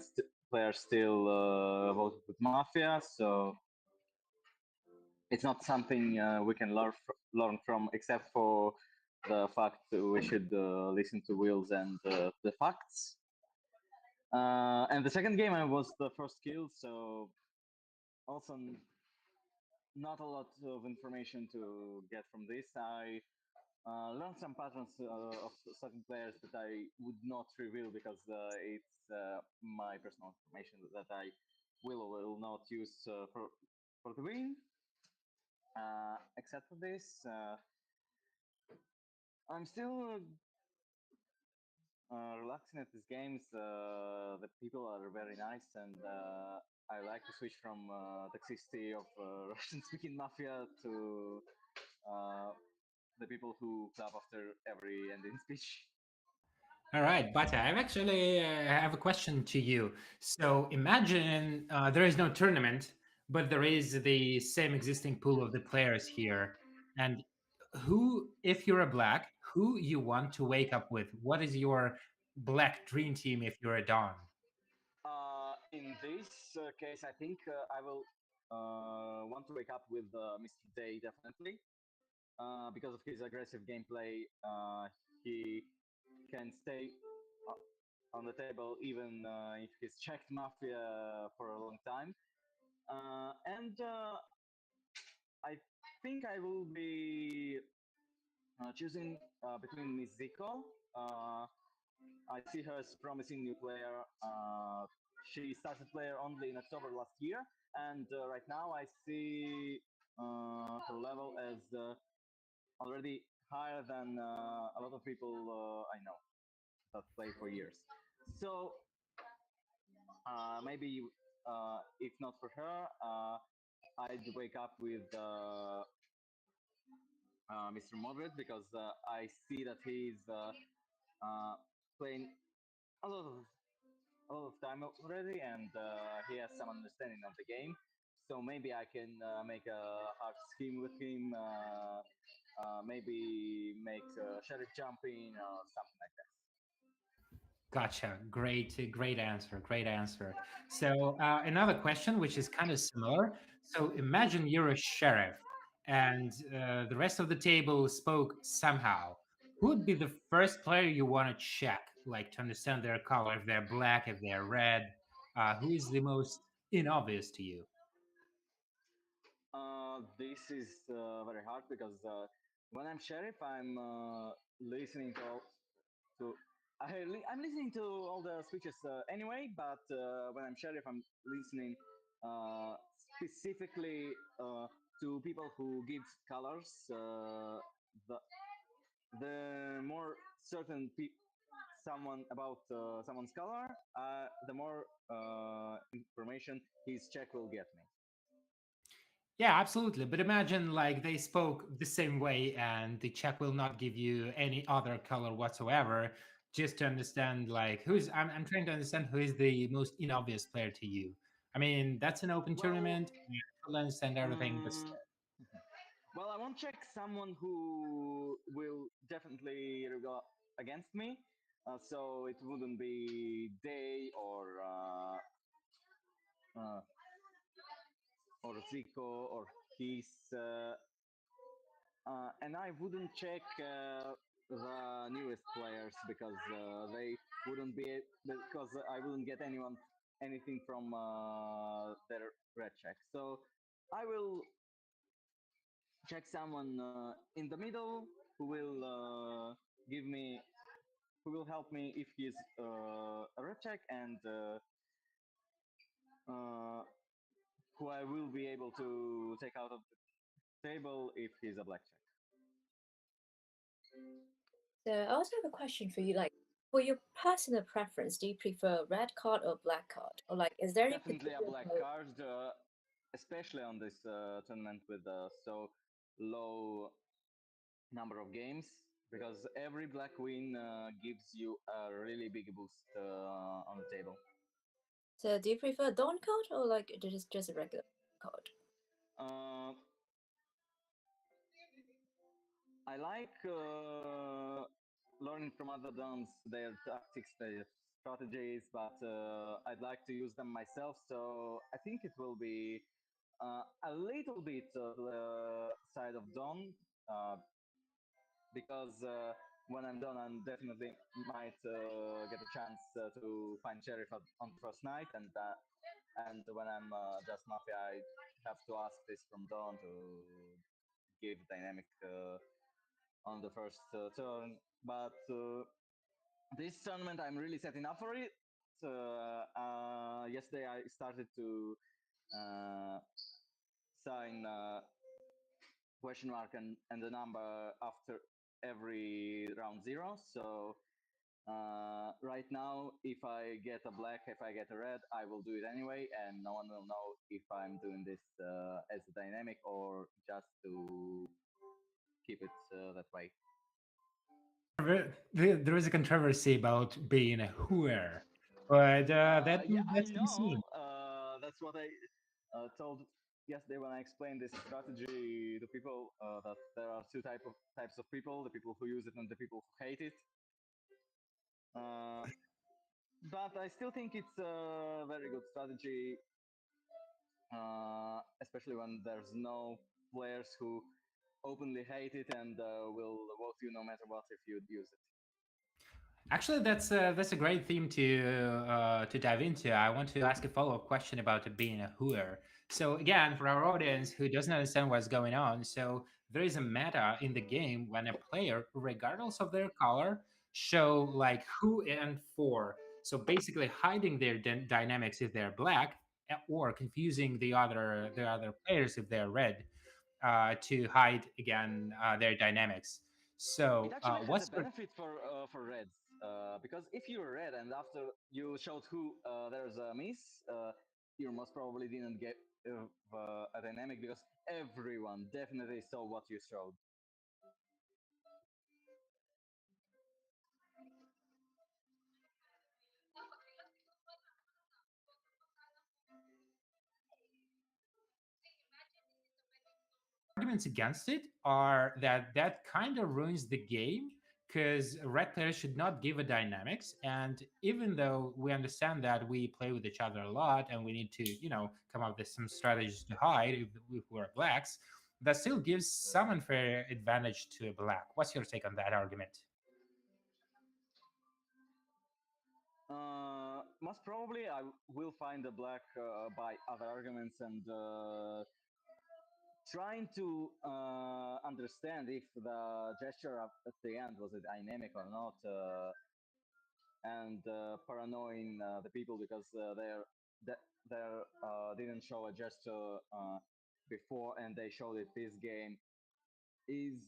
player still voted with Mafia, so it's not something we can learn from, except for the fact that we should listen to wheels and the facts. And the second game I was the first kill, so also not a lot of information to get from this. I learned some patterns of certain players that I would not reveal because it's my personal information that I will or will not use for the win. Except for this, I'm still relaxing at these games. The people are very nice, and I like to switch from toxicity of Russian-speaking mafia to the people who clap after every ending speech. All right, Bata, I actually have a question to you. So imagine there is no tournament, but there is the same existing pool of the players here. And who, if you're a black, who you want to wake up with? What is your black dream team if you're a Dawn? In this case, I think I will want to wake up with Mr. Day definitely because of his aggressive gameplay. He can stay on the table even if he's checked Mafia for a long time. And I think I will be choosing between Miss Zico. I see her as a promising new player. She started player only in October last year, and right now I see her level as already higher than a lot of people I know that play for years. So maybe if not for her, I'd wake up with Mr. Moderate because I see that he's playing a lot of time already, and he has some understanding of the game. So maybe I can make a hard scheme with him. Maybe make sheriff jumping or something like that. Gotcha. Great answer. Great answer. So another question, which is kind of similar. So imagine you're a sheriff, and the rest of the table spoke somehow. Who would be the first player you want to check, like to understand their color, if they're black, if they're red? Who is the most inobvious to you? This is very hard because when I'm sheriff, I'm listening to I'm listening to all the speeches anyway. But when I'm sheriff, I'm listening specifically to people who give colors. The the more certain someone about someone's color, the more information his check will get me. Yeah, absolutely. But imagine like they spoke the same way and the check will not give you any other color whatsoever, just to understand like I'm trying to understand who is the most inobvious player to you. I mean, that's an open tournament. You'll understand everything, but Mm, well, I won't check someone who will definitely go against me. So it wouldn't be Day uh, or Zico or his. And I wouldn't check the newest players because they wouldn't be because I wouldn't get anything from their red check. So I will check someone in the middle who will give me who will help me if he's a red check and uh, who I will be able to take out of the table if he's a black check. So I also have a question for you. Like, for your personal preference, do you prefer red card or black card, or like, is there any Definitely a particular black mode? card, especially on this tournament with so low number of games, because every black win gives you a really big boost on the table. So do you prefer dawn card or like just a regular card? Uh, I like learning from other dons their tactics, their strategies, but I'd like to use them myself. So I think it will be a little bit the side of Dawn, because when I'm done, I'm definitely might get a chance to find Sheriff on the first night, and when I'm just Mafia, I have to ask this from Dawn to give dynamic on the first turn. But this tournament, I'm really setting up for it. Yesterday, I started to sign question mark and the number after every round zero. So right now, if I get a black, if I get a red, I will do it anyway, and no one will know if I'm doing this as a dynamic or just to keep it that way. There is a controversy about being a hooer, but Yeah, I that's to be seen. know. That's what I told yesterday when I explained this strategy to people. That there are types of people: the people who use it and the people who hate it. But I still think it's a very good strategy, especially when there's no players who openly hate it and will vote you no matter what if you use it. Actually, that's a great theme to dive into. I want to ask a follow-up question about being a hooer. So again, for our audience who doesn't understand what's going on, so there is a meta in the game when a player, regardless of their color, show like who and for. So basically, hiding their dynamics if they're black, or confusing the other players if they're red, to hide again their dynamics. It So actually has a what's your benefit for reds because if you're red and after you showed who there's a miss, you most probably didn't get a dynamic because everyone definitely saw what you showed. arguments against it are that kind of ruins the game because red players should not give a dynamics. And even though we understand that we play with each other a lot and we need to, come up with some strategies to hide if we're blacks, that still gives some unfair advantage to a black. What's your take on that argument? Most probably, I will find the black by other arguments and trying to understand if the gesture at the end was it dynamic or not, and paranoid the people because they didn't show a gesture before and they showed it this game is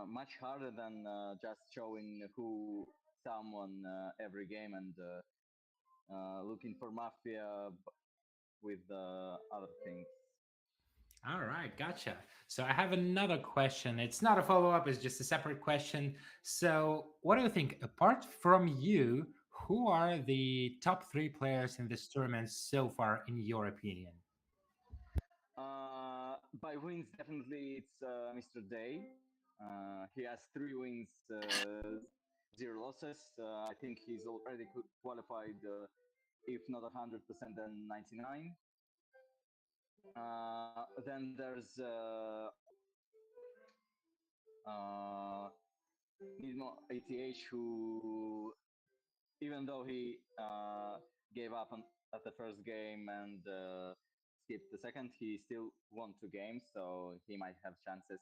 much harder than just showing who someone every game and looking for mafia with other things. All right, gotcha. So I have another question. It's not a follow-up, it's just a separate question. So what do you think, apart from you, who are the top 3 players in this tournament so far, in your opinion? By wins, definitely it's Mr. Day. He has 3 wins, 0 losses. I think he's already qualified, if not 100%, then 99. Then there's Nidmo ATH, who, even though he gave up at the first game and skipped the second, he still won 2 games, so he might have chances.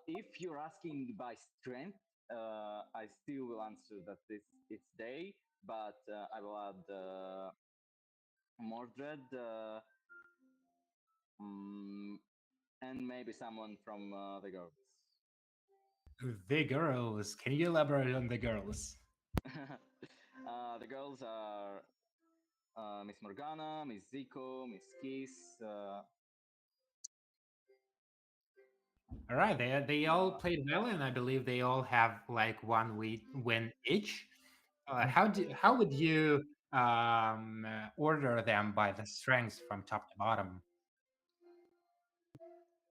If you're asking by strength, I still will answer that it's Day, but I will add Mordred and maybe someone from the girls. The girls. Can you elaborate on the girls? The girls are Miss Morgana, Miss Zico, Miss Kiss. All right, they all played well, and I believe they all have like 1 win each. How would you order them by the strengths from top to bottom?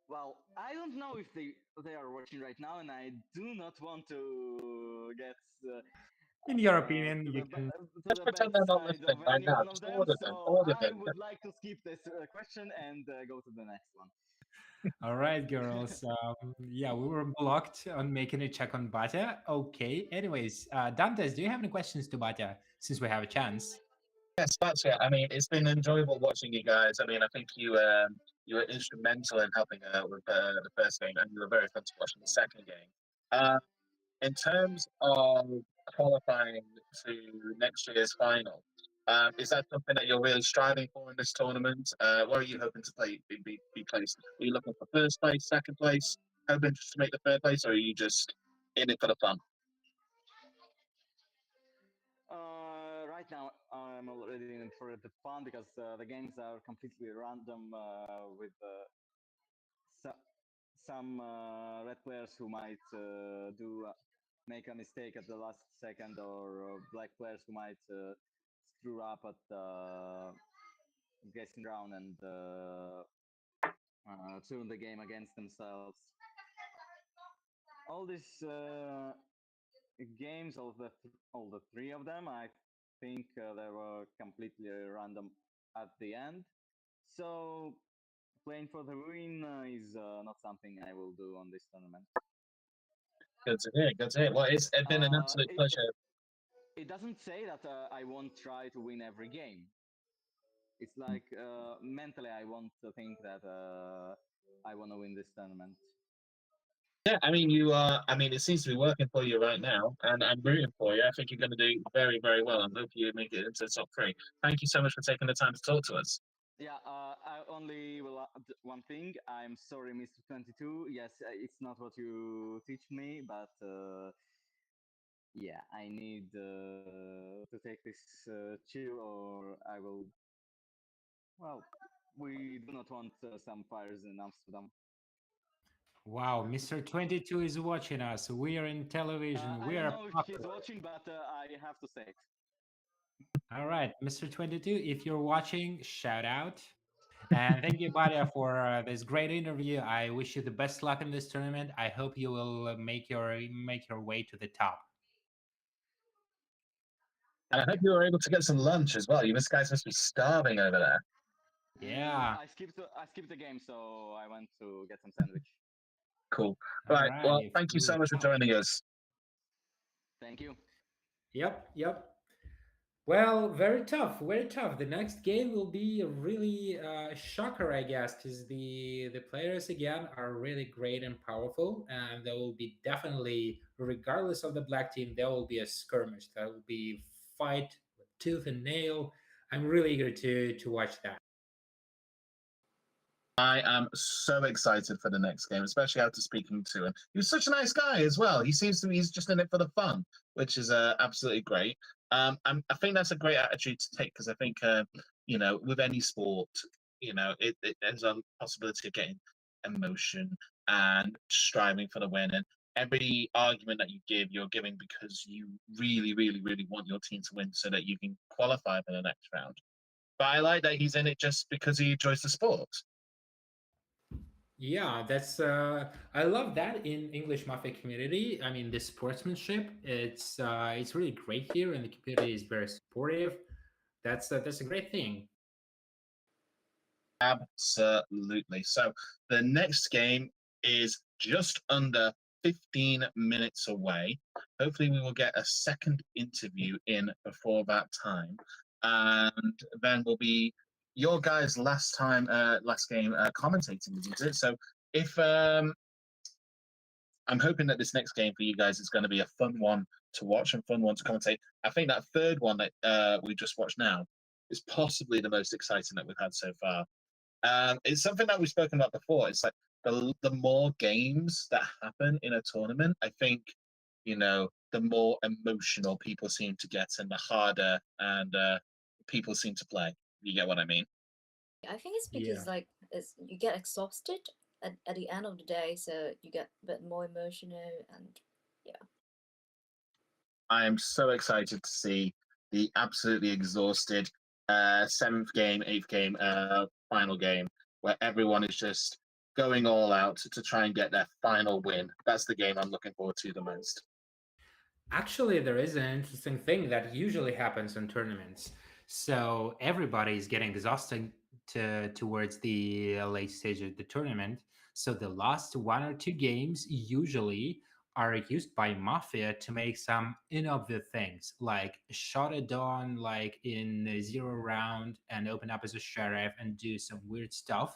Well, I don't know if they are watching right now, and I do not want to get In your opinion, to you the can to the bad side of any one of them. So Order I them. would like to skip this question and go to the next one. All right, girls. Yeah, we were blocked on making a check on Bata. Okay. Anyways, Dantes, do you have any questions to Bata since we have a chance? Yes, that's it. I mean, it's been enjoyable watching you guys. I mean, I think you were instrumental in helping out with the first game, and you were very fun to watch in the second game. In terms of qualifying to next year's final, is that something that you're really striving for in this tournament? Where are you hoping to be placed? Are you looking for first place, second place, hoping just to make the third place, or are you just in it for the fun? Right now, I'm already in for the fun because the games are completely random with some red players who might make a mistake at the last second, or black players who might screw up at the guessing round and turn the game against themselves. All these games, all the 3 of them, I think they were completely random at the end. So playing for the win is not something I will do on this tournament. Good to hear. Good to hear. Well, it's been an absolute pleasure. It doesn't say that I won't try to win every game. It's like mentally, I want to think that I want to win this tournament. Yeah, I mean, you are. I mean, it seems to be working for you right now, and I'm rooting for you. I think you're going to do very, very well, and hope you make it into the top 3. Thank you so much for taking the time to talk to us. Yeah, I only will add one thing. I'm sorry, Mr. 22. Yes, it's not what you teach me, but yeah, I need to take this chill, or I will. Well, we do not want some fires in Amsterdam. Wow, Mr. 22 is watching us. We are in television. I We don't are know if he's popular. watching, but I have to say it. All right, Mr. 22, if you're watching, shout out. And thank you, Badia, for this great interview. I wish you the best luck in this tournament. I hope you will make your way to the top. And I hope you were able to get some lunch as well. You guys must be starving over there. Yeah. I skipped the game, so I went to get some sandwich. Cool. Right. Well, thank you so much for joining us. Thank you. Yep. Well, very tough, very tough. The next game will be a really shocker, I guess, because the players again are really great and powerful, and there will be definitely, regardless of the black team, there will be a skirmish. There will be fight with tooth and nail. I'm really eager to watch that. I am so excited for the next game, especially after speaking to him. He was such a nice guy as well. He seems to be he's just in it for the fun, which is absolutely great. I think that's a great attitude to take because I think with any sport, there's a possibility of getting emotion and striving for the win. And every argument that you give, you're giving because you really, really, really want your team to win so that you can qualify for the next round. But I like that he's in it just because he enjoys the sport. Yeah, that's I love that in English Mafia community. I mean, the sportsmanship, it's really great here, and the community is very supportive. That's a great thing. Absolutely. So the next game is just under 15 minutes away. Hopefully, we will get a second interview in before that time, and then will be your guys' last game commentating, isn't it? So if I'm hoping that this next game for you guys is going to be a fun one to watch and fun one to commentate. I think that third one that we just watched now is possibly the most exciting that we've had so far. It's something that we've spoken about before. It's like the more games that happen in a tournament, I think, the more emotional people seem to get and the harder and people seem to play. You get what I mean? I think it's because you get exhausted at the end of the day, so you get a bit more emotional and yeah. I am so excited to see the absolutely exhausted 7th game, 8th game, final game, where everyone is just going all out to try and get their final win. That's the game I'm looking forward to the most. Actually, there is an interesting thing that usually happens in tournaments. So everybody is getting exhausted towards the late stage of the tournament. So the last 1 or 2 games usually are used by Mafia to make some innovative things, like shut it down like in the 0 round and open up as a sheriff and do some weird stuff,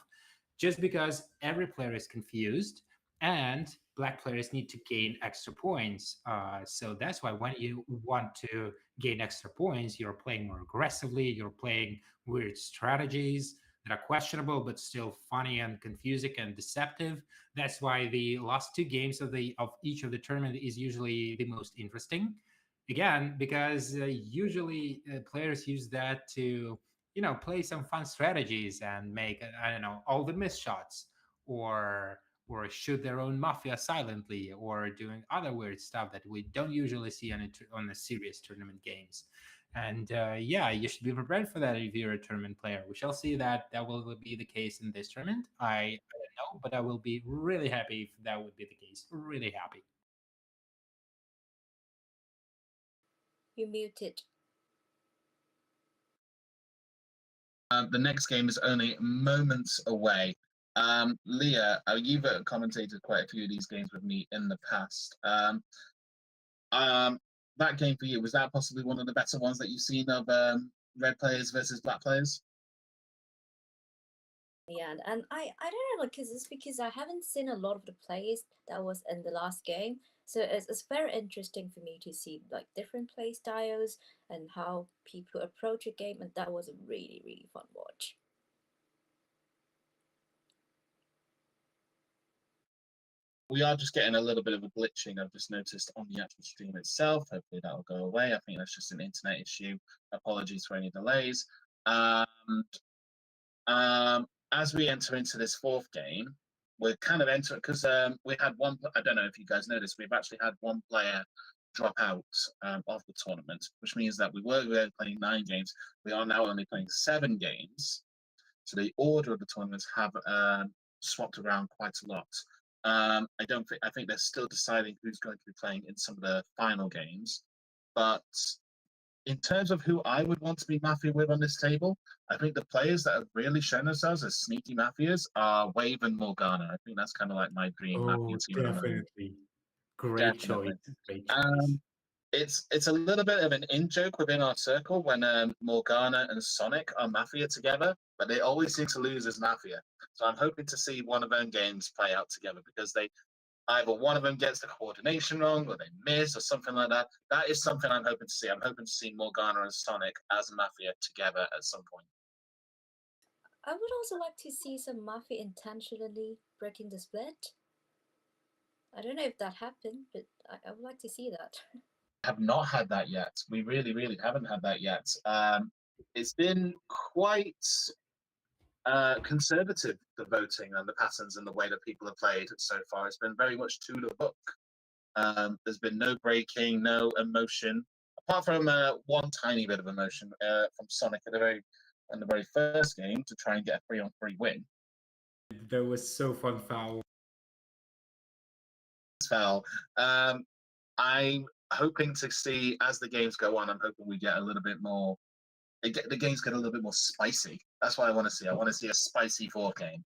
just because every player is confused and black players need to gain extra points. So that's why when you want to gain extra points, you're playing more aggressively, you're playing weird strategies that are questionable but still funny and confusing and deceptive. That's why the last 2 games of each of the tournament is usually the most interesting. Again, because usually players use that to play some fun strategies and make I don't know all the miss shots or shoot their own mafia silently or doing other weird stuff that we don't usually see on the serious tournament games. And you should be prepared for that if you're a tournament player. We shall see that will be the case in this tournament. I don't know, but I will be really happy if that would be the case. Really happy. You muted. The next game is only moments away. Leah, you've commentated quite a few of these games with me in the past. That game for you, was that possibly one of the better ones that you've seen of red players versus black players? Yeah, and I don't know, because it's because I haven't seen a lot of the plays that was in the last game, so it's very interesting for me to see like different play styles and how people approach a game, and that was a really, really fun watch. We are just getting a little bit of a glitching, I've just noticed, on the actual stream itself. Hopefully that'll go away. I think that's just an internet issue. Apologies for any delays. As we enter into this 4th game, we're kind of entering, because we had one, I don't know if you guys noticed, we've actually had one player drop out of the tournament, which means that we were playing 9 games. We are now only playing 7 games. So the order of the tournaments have swapped around quite a lot. I think they're still deciding who's going to be playing in some of the final games. But in terms of who I would want to be Mafia with on this table, I think the players that have really shown themselves as sneaky Mafias are Wave and Morgana. I think that's kind of like my dream Mafia Oh, team at the moment. definitely. Great choice. Definitely. Great choice. It's a little bit of an in joke within our circle when Morgana and Sonic are Mafia together, but they always seem to lose as Mafia. So I'm hoping to see one of their games play out together because they either one of them gets the coordination wrong or they miss or something like that. That is something I'm hoping to see. I'm hoping to see Morgana and Sonic as Mafia together at some point. I would also like to see some Mafia intentionally breaking the split. I don't know if that happened, but I would like to see that. Have not had that yet. We really, really haven't had that yet. It's been quite conservative, the voting and the patterns and the way that people have played so far. It's been very much to the book. There's been no breaking, no emotion, apart from one tiny bit of emotion from Sonic at in the very first game to try and get a 3-on-3 win. That was so fun, foul. Foul. I'm hoping to see as the games go on. I'm hoping we get a little bit more. The games get a little bit more spicy. That's what I want to see. I want to see a spicy 4 game.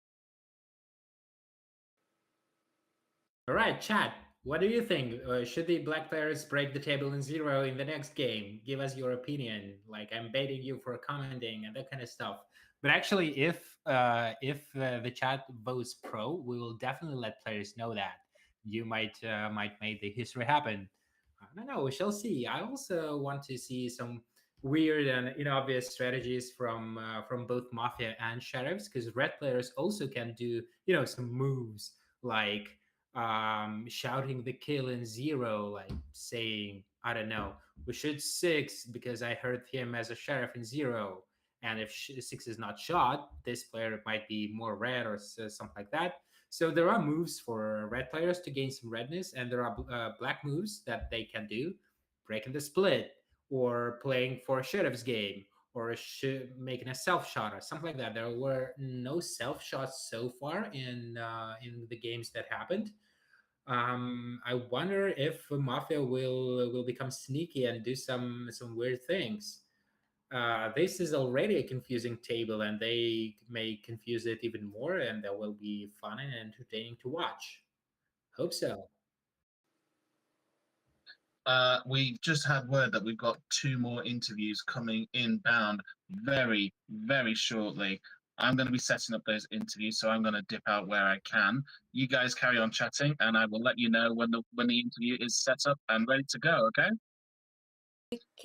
All right, chat. What do you think? Should the black players break the table in 0 in the next game? Give us your opinion. Like, I'm baiting you for commenting and that kind of stuff. But actually, if the chat votes pro, we will definitely let players know that you might make the history happen. I don't know. We shall see. I also want to see some weird and obvious strategies from both Mafia and Sheriffs, because red players also can do some moves like shouting the kill in 0, like saying, I don't know, we should 6 because I heard him as a sheriff in 0. And if 6 is not shot, this player might be more red or something like that. So there are moves for red players to gain some redness, and there are black moves that they can do, breaking the split or playing for a sheriff's game or making a self shot or something like that. There were no self shots so far in the games that happened. I wonder if Mafia will become sneaky and do some weird things. This is already a confusing table, and they may confuse it even more, and that will be fun and entertaining to watch. Hope so. We've just had word that we've got 2 more interviews coming inbound very, very shortly. I'm going to be setting up those interviews, so I'm going to dip out where I can. You guys carry on chatting, and I will let you know when the interview is set up and ready to go, okay?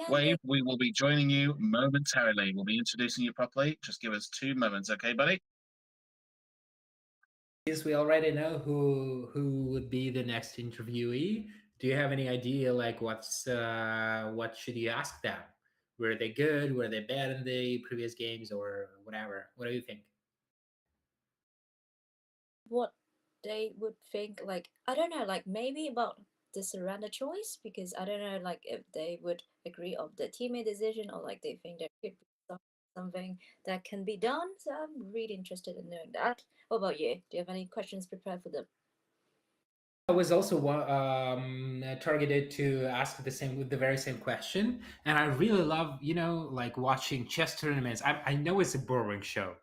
Wave, we will be joining you momentarily. We'll be introducing you properly. Just give us 2 moments, okay, buddy? Since we already know who would be the next interviewee, do you have any idea like what should you ask them? Were they good? Were they bad in the previous games or whatever? What do you think? What they would think, like, I don't know, like maybe about the surrender choice, because I don't know, like if they would agree of the teammate decision or like they think there could be something that can be done. So I'm really interested in knowing that. What about you? Do you have any questions prepared for them? I was also targeted to ask the very same question, and I really love like watching chess tournaments. I know it's a boring show,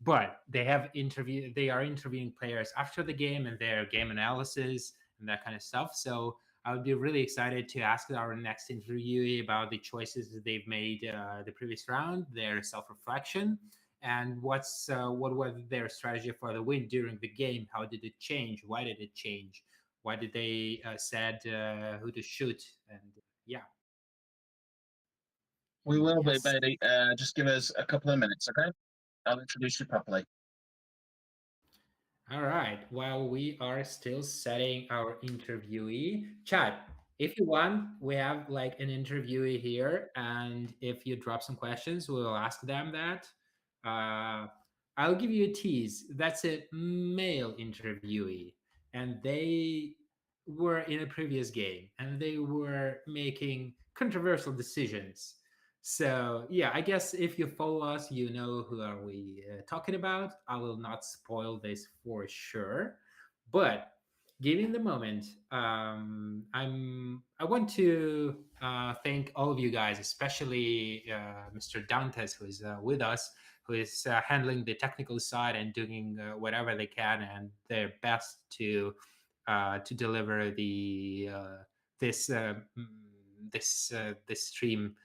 but they are interviewing players after the game and their game analysis and that kind of stuff. So I would be really excited to ask our next interviewee about the choices that they've made the previous round, their self-reflection, and what was their strategy for the win during the game. How did it change? Why did it change? Why did they said who to shoot? And yeah, We will be, Betty. Just give us a couple of minutes, okay? I'll introduce you properly. All right. While we are still setting our interviewee, chat. If you want, we have like an interviewee here, and if you drop some questions, we will ask them that. I'll give you a tease. That's a male interviewee, and they were in a previous game, and they were making controversial decisions. So yeah, I guess if you follow us, you know who are we talking about. I will not spoil this for sure, but given the moment, I want to thank all of you guys, especially Mr. Dantes, who is with us, who is handling the technical side and doing whatever they can and their best to deliver the this this stream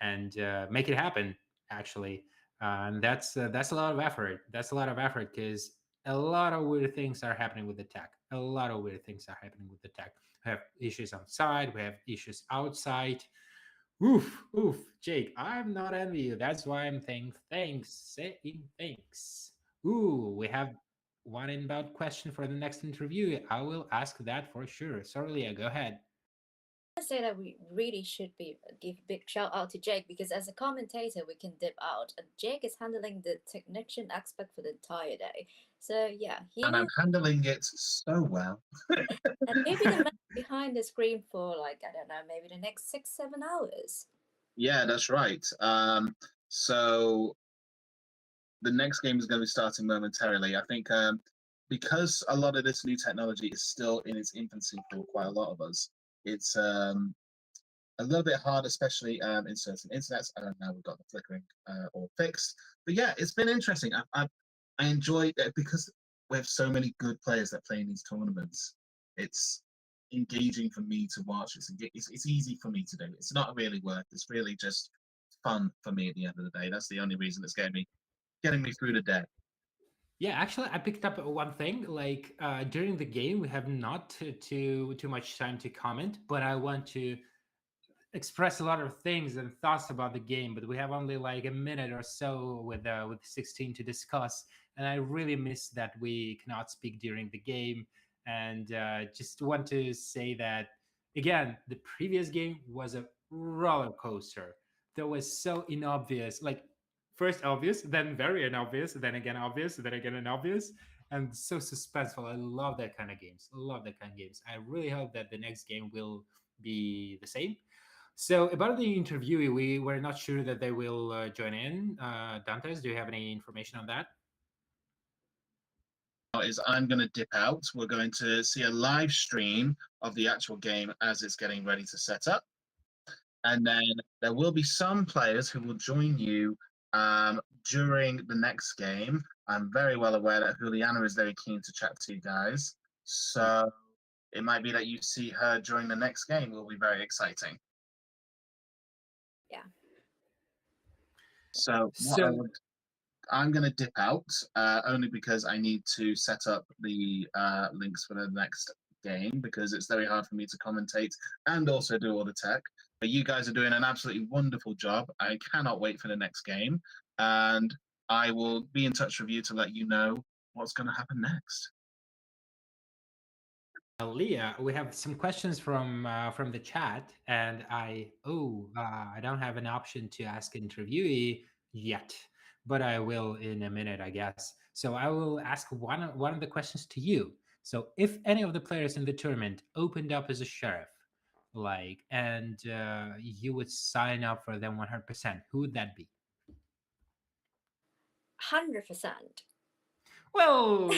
and make it happen. Actually, and that's a lot of effort. That's a lot of effort because a lot of weird things are happening with the tech. A lot of weird things are happening with the tech. We have issues outside. We have issues outside. Oof, oof, Jake. I'm not envy you. That's why I'm saying thanks. Ooh, we have one inbound question for the next interview. I will ask that for sure. Sorry, Leah, go ahead. I say that we really should be give big shout out to Jake because as a commentator we can dip out and Jake is handling the technician aspect for the entire day. So yeah, And I'm handling it so well. and maybe the man behind the screen for like I don't know, maybe the next 6-7 hours. Yeah, that's right. So the next game is going to be starting momentarily. I think because a lot of this new technology is still in its infancy for quite a lot of us, it's a little bit hard, especially in certain internets. I don't know, we've got the flickering all fixed. But yeah, it's been interesting. I enjoy it because we have so many good players that play in these tournaments. It's engaging for me to watch. It's easy for me to do. It's not really work. It's really just fun for me at the end of the day. That's the only reason it's getting me through the day. Yeah, actually, I picked up one thing. Like during the game, we have not too much time to comment, but I want to express a lot of things and thoughts about the game. But we have only like a minute or so with 16 to discuss, and I really miss that we cannot speak during the game. And just want to say that again, the previous game was a roller coaster. That was so inobvious, like first obvious, then very inobvious, then again obvious, then again inobvious, and so suspenseful. I love that kind of games. I love that kind of games. I really hope that the next game will be the same. So about the interviewee, we were not sure that they will join in. Dantes, do you have any information on that? Is I'm going to dip out. We're going to see a live stream of the actual game as it's getting ready to set up. And then there will be some players who will join you during the next game. I'm very well aware that Juliana is very keen to chat to you guys. So it might be that you see her during the next game. It will be very exciting. Yeah. So I'm going to dip out only because I need to set up the links for the next game because it's very hard for me to commentate and also do all the tech. But you guys are doing an absolutely wonderful job. I cannot wait for the next game. And I will be in touch with you to let you know what's going to happen next. Leah, we have some questions from the chat, and I don't have an option to ask an interviewee yet, but I will in a minute, I guess. So I will ask one of the questions to you. So if any of the players in the tournament opened up as a sheriff, like, and you would sign up for them 100%, who would that be? 100%. Well,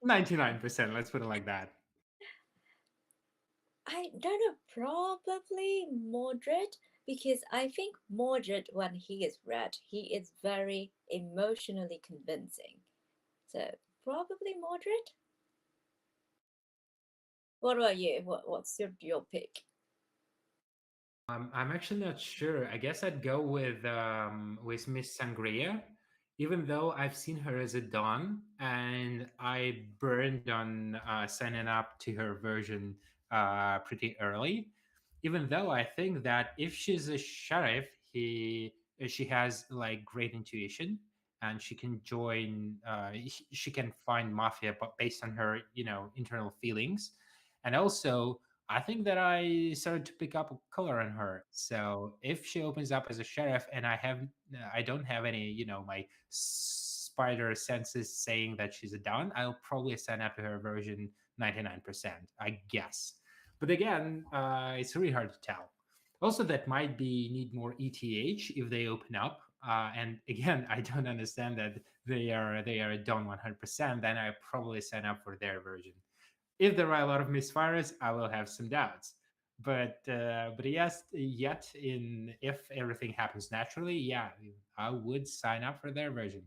99%. Let's put it like that. I don't know, probably Mordred, because I think Mordred, when he is red, he is very emotionally convincing. So probably Mordred. What about you? What's your pick? I'm actually not sure. I guess I'd go with Miss Sangria, even though I've seen her as a Dawn, and I burned on signing up to her version pretty early. Even though I think that if she's a sheriff, she has like great intuition, and she can join. She can find mafia, but based on her internal feelings, and also I think that I started to pick up a color on her. So if she opens up as a sheriff, and I don't have any, my spider senses saying that she's a Dawn, I'll probably sign up to her version 99%, I guess. But again, it's really hard to tell. Also, that might be need more ETH if they open up. And again, I don't understand that they are done 100%. Then I probably sign up for their version. If there are a lot of misfires, I will have some doubts. But yes, yet in if everything happens naturally, yeah, I would sign up for their version.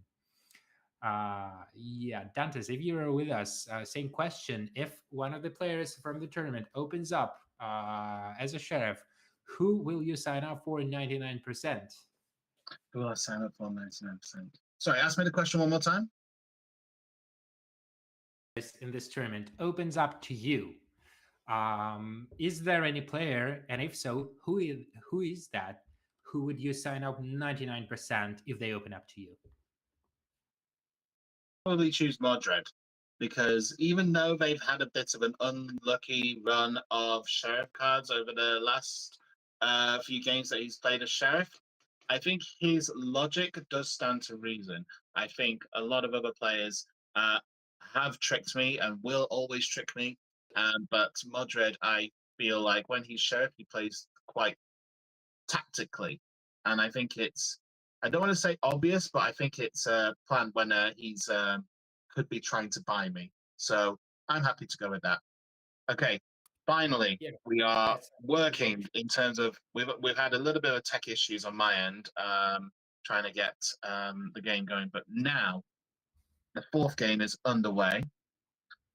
Yeah, Dantes, if you are with us, same question. If one of the players from the tournament opens up as a sheriff, who will you sign up for in 99%? Who will I sign up for 99%? Sorry, ask me the question one more time. In this tournament opens up to you. Is there any player, and if so, who is that? Who would you sign up 99% if they open up to you? Probably choose Modred because even though they've had a bit of an unlucky run of sheriff cards over the last few games that he's played as sheriff, I think his logic does stand to reason. I think a lot of other players have tricked me and will always trick me, but Modred, I feel like when he's sheriff, he plays quite tactically, and I think it's, I don't want to say obvious, but I think it's planned when he's could be trying to buy me. So I'm happy to go with that. Okay, finally, Yeah. we are working in terms of we've had a little bit of tech issues on my end, trying to get the game going, but now the fourth game is underway.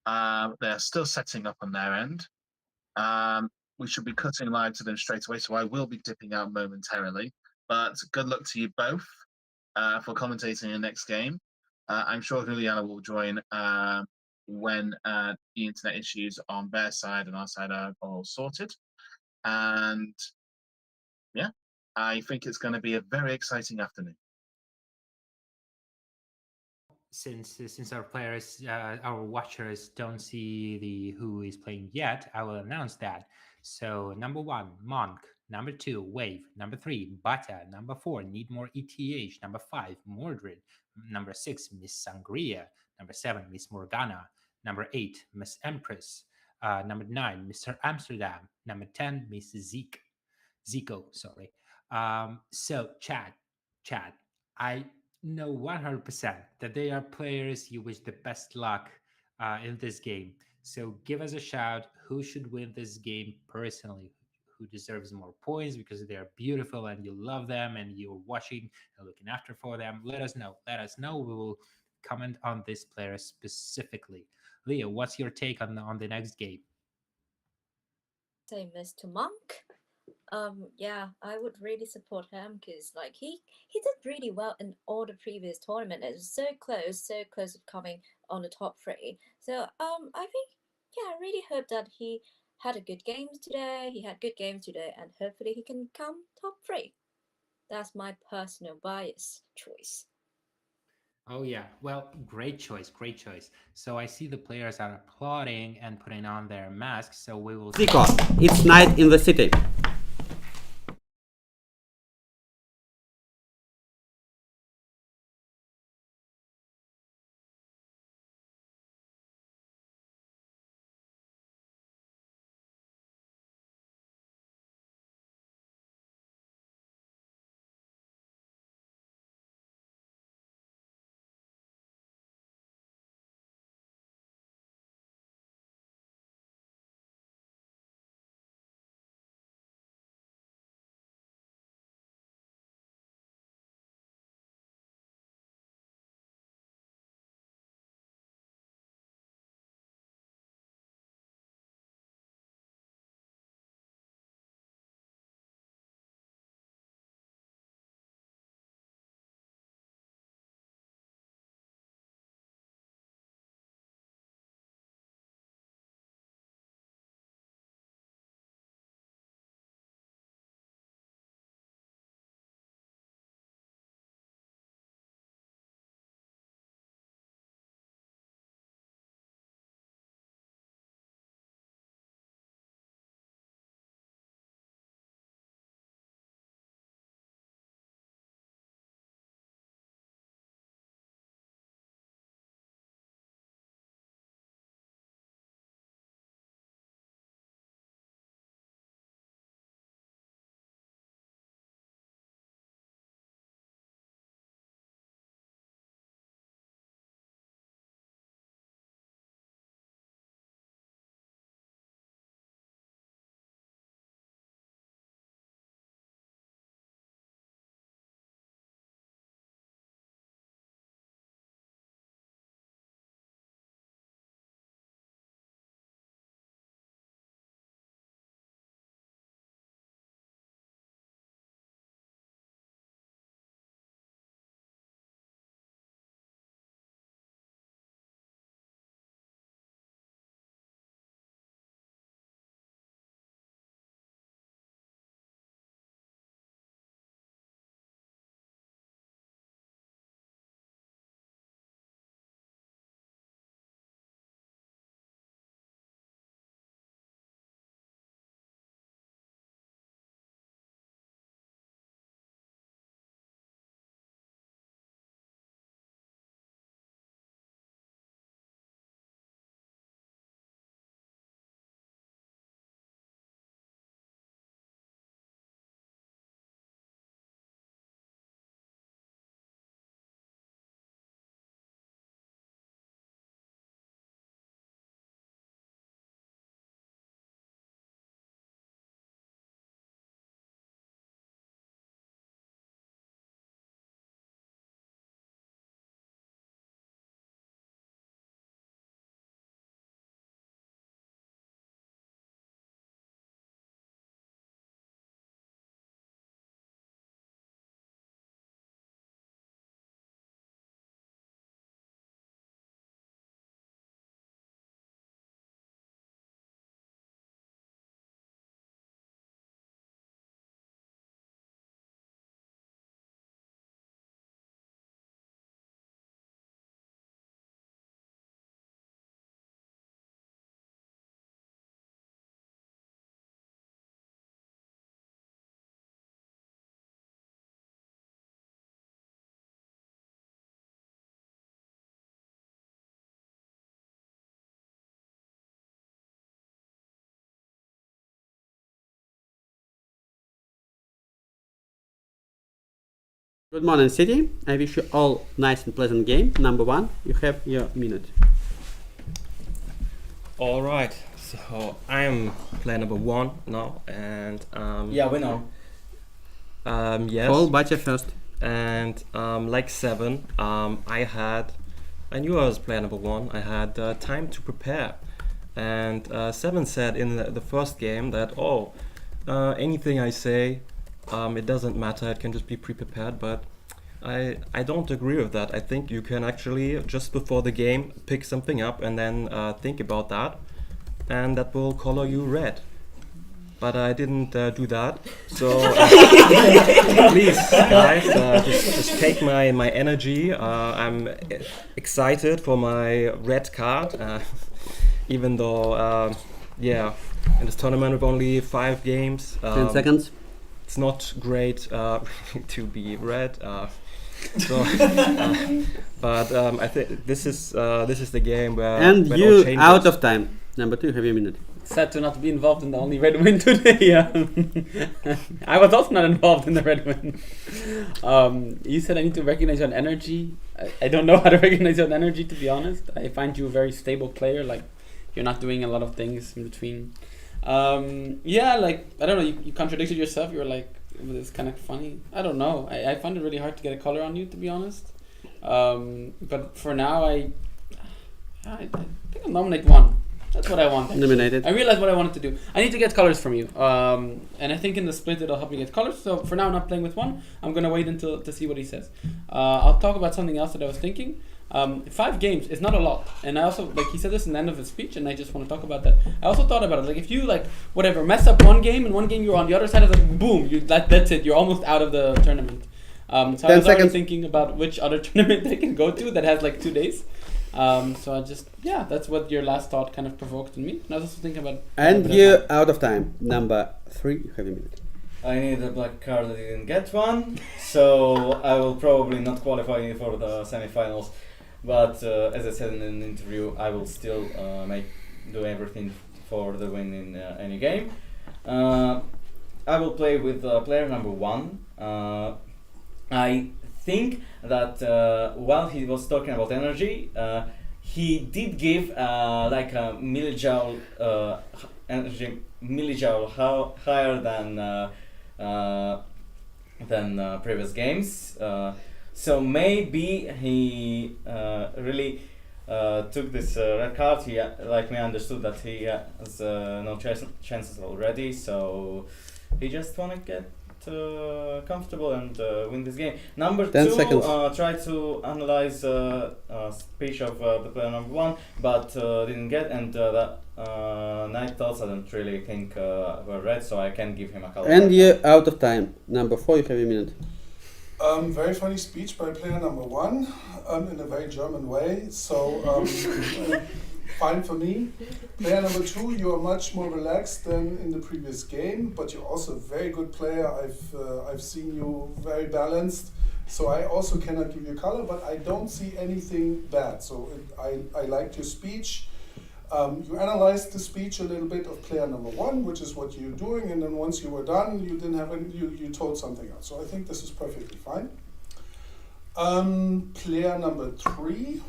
They're still setting up on their end. We should be cutting live to them straight away, so I will be dipping out momentarily. But good luck to you both for commentating the next game. I'm sure Juliana will join when the internet issues on their side and our side are all sorted. And yeah, I think it's going to be a very exciting afternoon. Since our players, our watchers don't see the who is playing yet, I will announce that. So number 1, Monk. Number 2, Wave. Number 3, Bata. Number 4, Need More ETH. Number 5, Mordred. Number 6, Miss Sangria. Number 7, Miss Morgana. Number 8, Miss Empress. Number 9, Mr. Amsterdam. Number 10, Miss Zeke. Zico, sorry. So, Chad, I know 100% that they are players you wish the best luck in this game. So, give us a shout. Who should win this game personally? Who deserves more points because they are beautiful and you love them and you're watching and looking after for them? Let us know. Let us know. We will comment on this player specifically. Leo, what's your take on the next game? Say Mr. Monk. Yeah, I would really support him because like he did really well in all the previous tournament. It was so close to coming on the top 3. So I think, yeah, I really hope that he had a good game today. He had good games today, and hopefully he can come top 3. That's my personal bias choice. Oh yeah, well, great choice, great choice. So I see the players are applauding and putting on their masks. So we will. Zico, it's night in the city. Good morning, City. I wish you all nice and pleasant game. Number one, you have your minute. All right, so I am player number one now, and Yeah, we know. Yes. Paul, Bacha first. And like Seven, I knew I was player number one. I had time to prepare, and Seven said in the first game that anything I say, it doesn't matter. It can just be pre-prepared, but I don't agree with that. I think you can actually, just before the game, pick something up and then think about that, and that will color you red. But I didn't do that, so please, guys, just take my energy. I'm excited for my red card, even though, in this tournament with only 5 games. 10 seconds. It's not great to be red. But I think this is the game where And when all you changes. out of time. Number 2, have your minute. Sad to not be involved in the only red win today. I was also not involved in the red win. You said I need to recognize your energy. I don't know how to recognize your energy, to be honest. I find you a very stable player. Like, you're not doing a lot of things in between. I don't know. You contradicted yourself. You were like, it's kind of funny. I don't know. I find it really hard to get a color on you, to be honest. But for now, I think I'll nominate one. That's what I want. actually. Nominated. I realized what I wanted to do. I need to get colors from you. And I think in the split it'll help me get colors. So for now, I'm not playing with one. I'm going to wait to see what he says. I'll talk about something else that I was thinking. 5 games is not a lot. And I also, like he said this in the end of his speech, and I just want to talk about that. I also thought about it. Like if you mess up one game and one game you're on the other side of the boom, that's it. You're almost out of the tournament. So I was already thinking about which other tournament I can go to that has like 2 days. That's what your last thought kind of provoked in me. And I was also thinking about. And you're out of time. Number 3, you have a minute. I need a black card. I didn't get one, so I will probably not qualify for the semifinals. But as I said in an interview, I will still do everything for the win in any game. I will play with player number 1. I think that while he was talking about energy, he did give like a millijoule energy higher than previous games. So maybe he really took this red card. He, like me, understood that he has no chances already. So he just want to get comfortable and win this game. Number 2, try to analyze speech of the player number 1, but didn't get. And the night thoughts I don't really think were red, so I can give him a color. And you're out of time. Number 4, you have a minute. Very funny speech by player number 1 in a very German way, so fine for me. Player number 2, you are much more relaxed than in the previous game, but you're also a very good player. I've seen you very balanced, so I also cannot give you color, but I don't see anything bad. So I liked your speech. You analyzed the speech a little bit of player number 1, which is what you're doing, and then once you were done, you didn't have any, you told something else. So I think this is perfectly fine. Player number 3,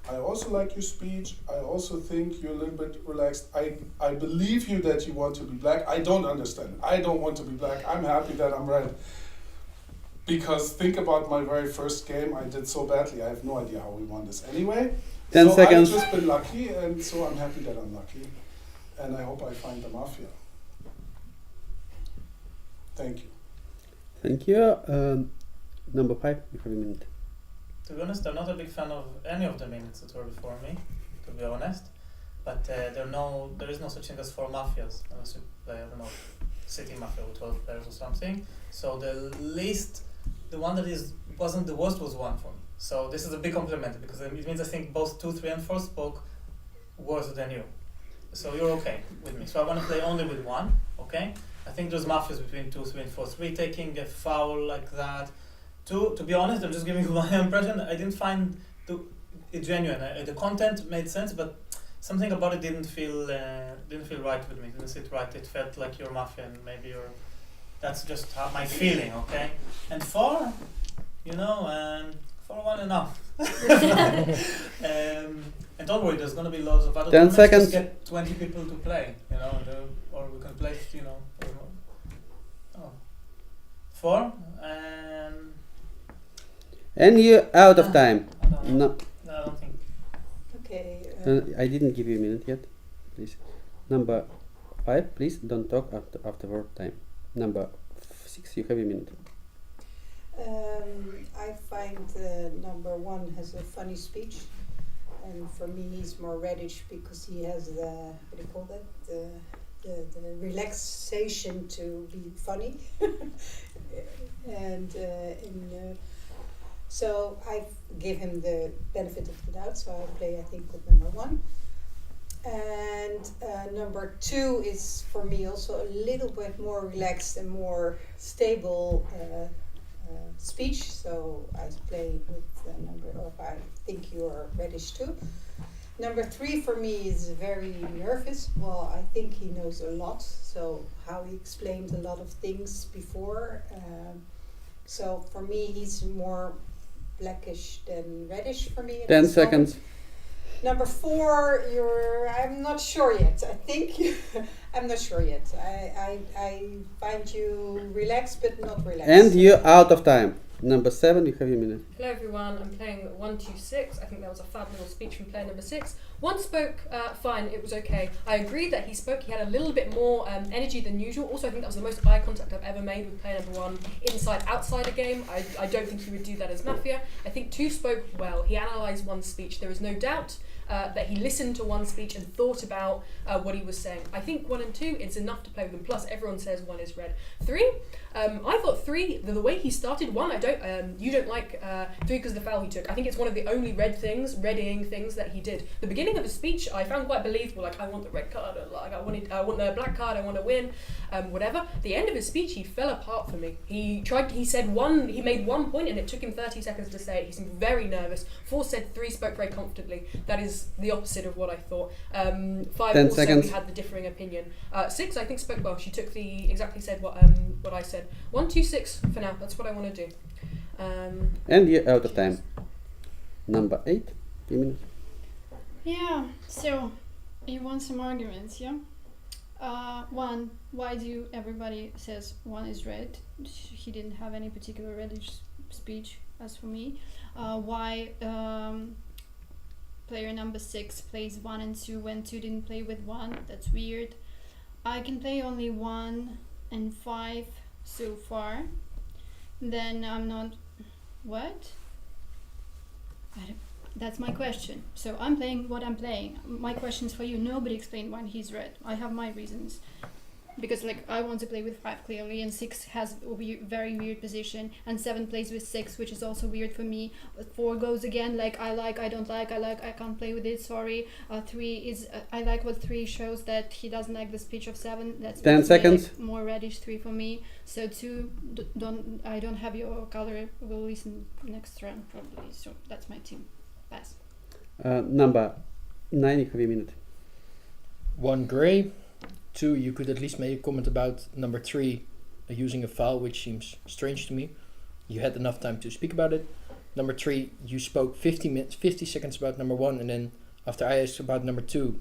I also like your speech. I also think you're a little bit relaxed. I believe you that you want to be black. I don't understand. I don't want to be black. I'm happy that I'm red. Because think about my very first game. I did so badly. I have no idea how we won this anyway. 10 seconds. I've just been lucky, and so I'm happy that I'm lucky. And I hope I find the Mafia. Thank you. Thank you. Number 5, you have a minute. To be honest, I'm not a big fan of any of the minutes that were before me, to be honest. But there is no such thing as 4 Mafias, unless you play, I don't know, City Mafia with 12 players or something. So the one that wasn't the worst was 1 for me. So this is a big compliment, because it means I think both 2, 3 and 4 spoke worse than you. So you're okay with me. So I want to play only with 1, okay? I think there's Mafias between 2, 3 and 4. 3 taking a foul like that. 2, to be honest, I'm just giving you my impression. I didn't find it genuine. The content made sense, but something about it didn't feel right with me. It didn't sit right. It felt like you're Mafia, and maybe you're. That's just my feeling, okay? And 4, you know, for a while enough. And don't worry, there's gonna be loads of other 10 tournaments. seconds. Just get 20 people to play, you know, or we can play, you know, 4 And you out of Ah, time. no, No. I don't think. Okay. I didn't give you a minute yet. Please. Number 5, please don't talk after word time. Number 6, you have a minute. I find number 1 has a funny speech, and for me he's more reddish because he has the, what do you call that, the relaxation to be funny. And so I give him the benefit of the doubt, so I play I think with number 1. And number 2 is for me also a little bit more relaxed and more stable speech, so I play with I think you are reddish too. Number 3 for me is very nervous. Well, I think he knows a lot, so how he explained a lot of things before. So for me, he's more blackish than reddish for me. at 10 this moment. seconds. Number 4, I'm not sure yet. I think I'm not sure yet. I find you relaxed, but not relaxed. And you out of time. Number 7, you have a minute. Hello everyone, I'm playing 126. I think that was a fab little speech from player number 6. One spoke fine, it was okay. I agree that he spoke, he had a little bit more energy than usual. Also, I think that was the most eye contact I've ever made with player number 1 inside outside a game. I don't think he would do that as Mafia. I think 2 spoke well. He analysed 1's speech. There is no doubt that he listened to 1's speech and thought about what he was saying. I think 1 and 2, it's enough to play with them. Plus, everyone says 1 is red. 3, I thought 3, the way he started, 1, you don't like 3 because of the foul he took. I think it's one of the only redding things that he did. The beginning of his speech, I found quite believable. Like, I want the red card, like I want the black card, I want to win, whatever. The end of his speech, he fell apart for me. He made 1 point and it took him 30 seconds to say it. He seemed very nervous. 4 said 3 spoke very comfortably. That is the opposite of what I thought. 5 10 also seconds. we had the differing opinion. 6 I think spoke well. She took exactly said what I said. 1, 2, 6 for now. That's what I want to do. And you out of time. Number 8, 2 minutes. Yeah, so you want some arguments, yeah? 1, why do everybody says 1 is red? He didn't have any particular reddish speech as for me. Why player number 6 plays 1 and 2 when 2 didn't play with 1? That's weird. I can play only 1 and 5 so far. Then I'm not... What? That's my question. So I'm playing what I'm playing. My question is for you. Nobody explained why he's red. I have my reasons. Because like I want to play with 5 clearly, and 6 has a very weird position, and 7 plays with 6, which is also weird for me. 4 goes again like I don't like, I can't play with it, sorry. 3 is I like what 3 shows that he doesn't like the speech of 7. That's 10 seconds. Like more reddish 3 for me. So 2 I don't have your color. We'll listen next round probably. So that's my team. Pass. Number 9, you have a minute. 1 grey. 2, you could at least make a comment about number 3 using a foul, which seems strange to me. You had enough time to speak about it. Number 3, you spoke 50 seconds about number 1, and then after I asked about number 2,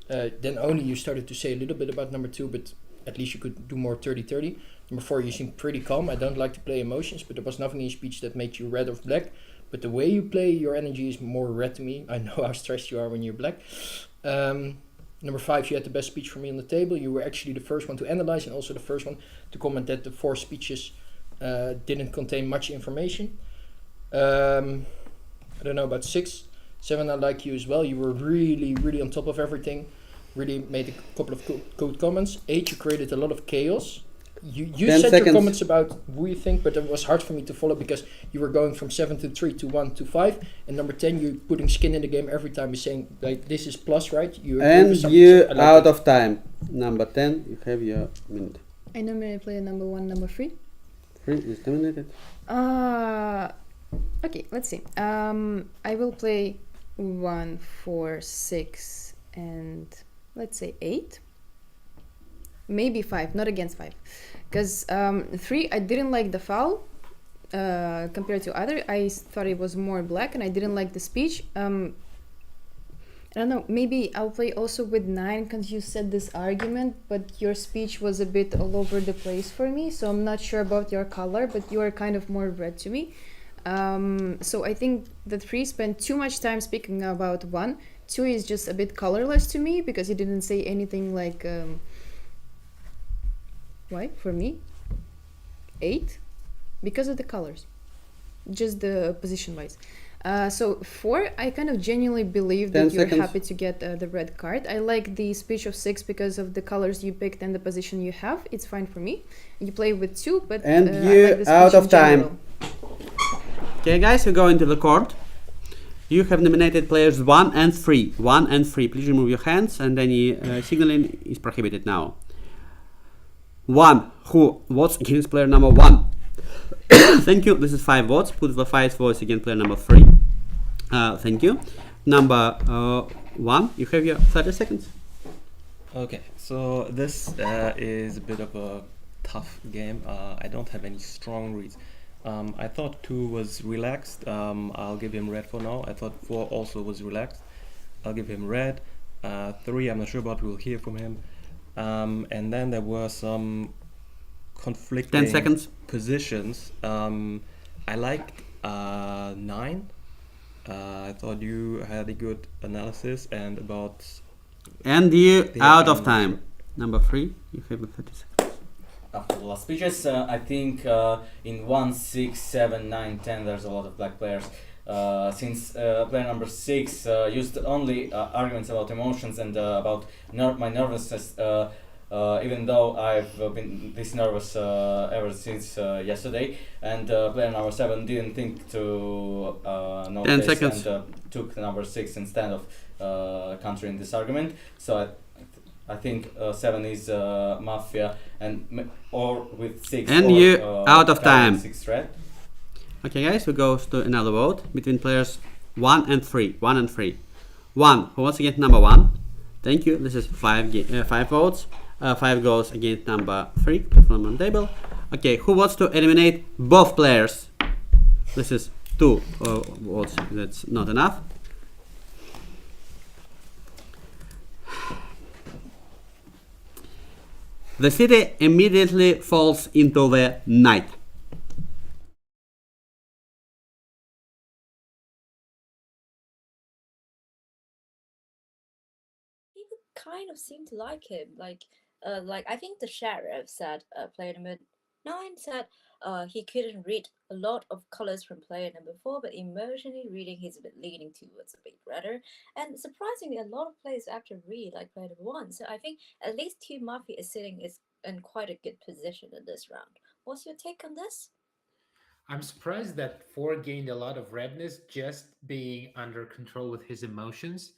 then only you started to say a little bit about number 2, but at least you could do more 30-30. Number 4, you seemed pretty calm. I don't like to play emotions, but there was nothing in your speech that made you red or black. But the way you play, your energy is more red to me. I know how stressed you are when you're black. Number 5, you had the best speech for me on the table. You were actually the first one to analyze and also the first one to comment that the 4 speeches didn't contain much information. I don't know about 6. 7, I like you as well. You were really on top of everything. Really made a couple of good comments. 8, you created a lot of chaos. You said your comments about who you think, but it was hard for me to follow because you were going from 7 to 3 to 1 to 5, and number 10 you putting skin in the game every time. You're saying like this is plus, right? And you out of time. Number 10, you have your minute. I normally play number 1, number 3. 3 is terminated. Okay, let's see. I will play 1, 4, 6, and let's say 8. Maybe 5, not against 5. Because 3, I didn't like the foul. compared to other. I thought it was more black, and I didn't like the speech. I don't know, maybe I'll play also with 9 because you said this argument, but your speech was a bit all over the place for me, so I'm not sure about your color, but you are kind of more red to me. So I think that 3 spent too much time speaking about 1. 2 is just a bit colorless to me because he didn't say anything like... why? For me? 8? Because of the colors. Just the position-wise. So 4, I kind of genuinely believe that you're happy to get the red card. I like the speech of 6 because of the colors you picked and the position you have. It's fine for me. You play with 2, but and you like out of time. Okay, guys, we go into the court. You have nominated players 1 and 3. 1 and 3. Please remove your hands, and any signaling is prohibited now. 1. Who votes against player number 1? Thank you. This is 5 votes. Put the 5 votes against player number 3. Thank you. Number 1, you have your 30 seconds. Okay, so this is a bit of a tough game. I don't have any strong reads. I thought 2 was relaxed. I'll give him red for now. I thought 4 also was relaxed. I'll give him red. 3, I'm not sure about. We'll hear from him. And then there were some conflicting 10 seconds. Positions. I liked 9. I thought you had a good analysis and about... And you out of time. Number 3, you have 30 seconds. After the last speeches, I think in 1, 6, 7, 9, 10 there's a lot of black players. Since player number 6 used only arguments about emotions and about my nervousness, even though I've been this nervous ever since yesterday, and player number 7 didn't think to notice 10 seconds. and took the number 6 instead of countering this argument. So I think 7 is Mafia, and or with 6 and or, you out of time. 6 red. Okay, guys, we go to another vote between players 1 and 3. 1 and 3. 1 who votes against number 1. Thank you. This is 5 votes. 5 goes against number 3. Put them on the table. Okay, who wants to eliminate both players? This is 2 votes. That's not enough. The city immediately falls into the night. People kind of seem to like him. Like I think the sheriff said player number 9 said he couldn't read a lot of colors from player number 4, but emotionally reading he's a bit leaning towards a bit redder. And surprisingly, a lot of players actually read like player number 1. So I think at least Team Mafia is sitting in quite a good position in this round. What's your take on this? I'm surprised that 4 gained a lot of redness just being under control with his emotions.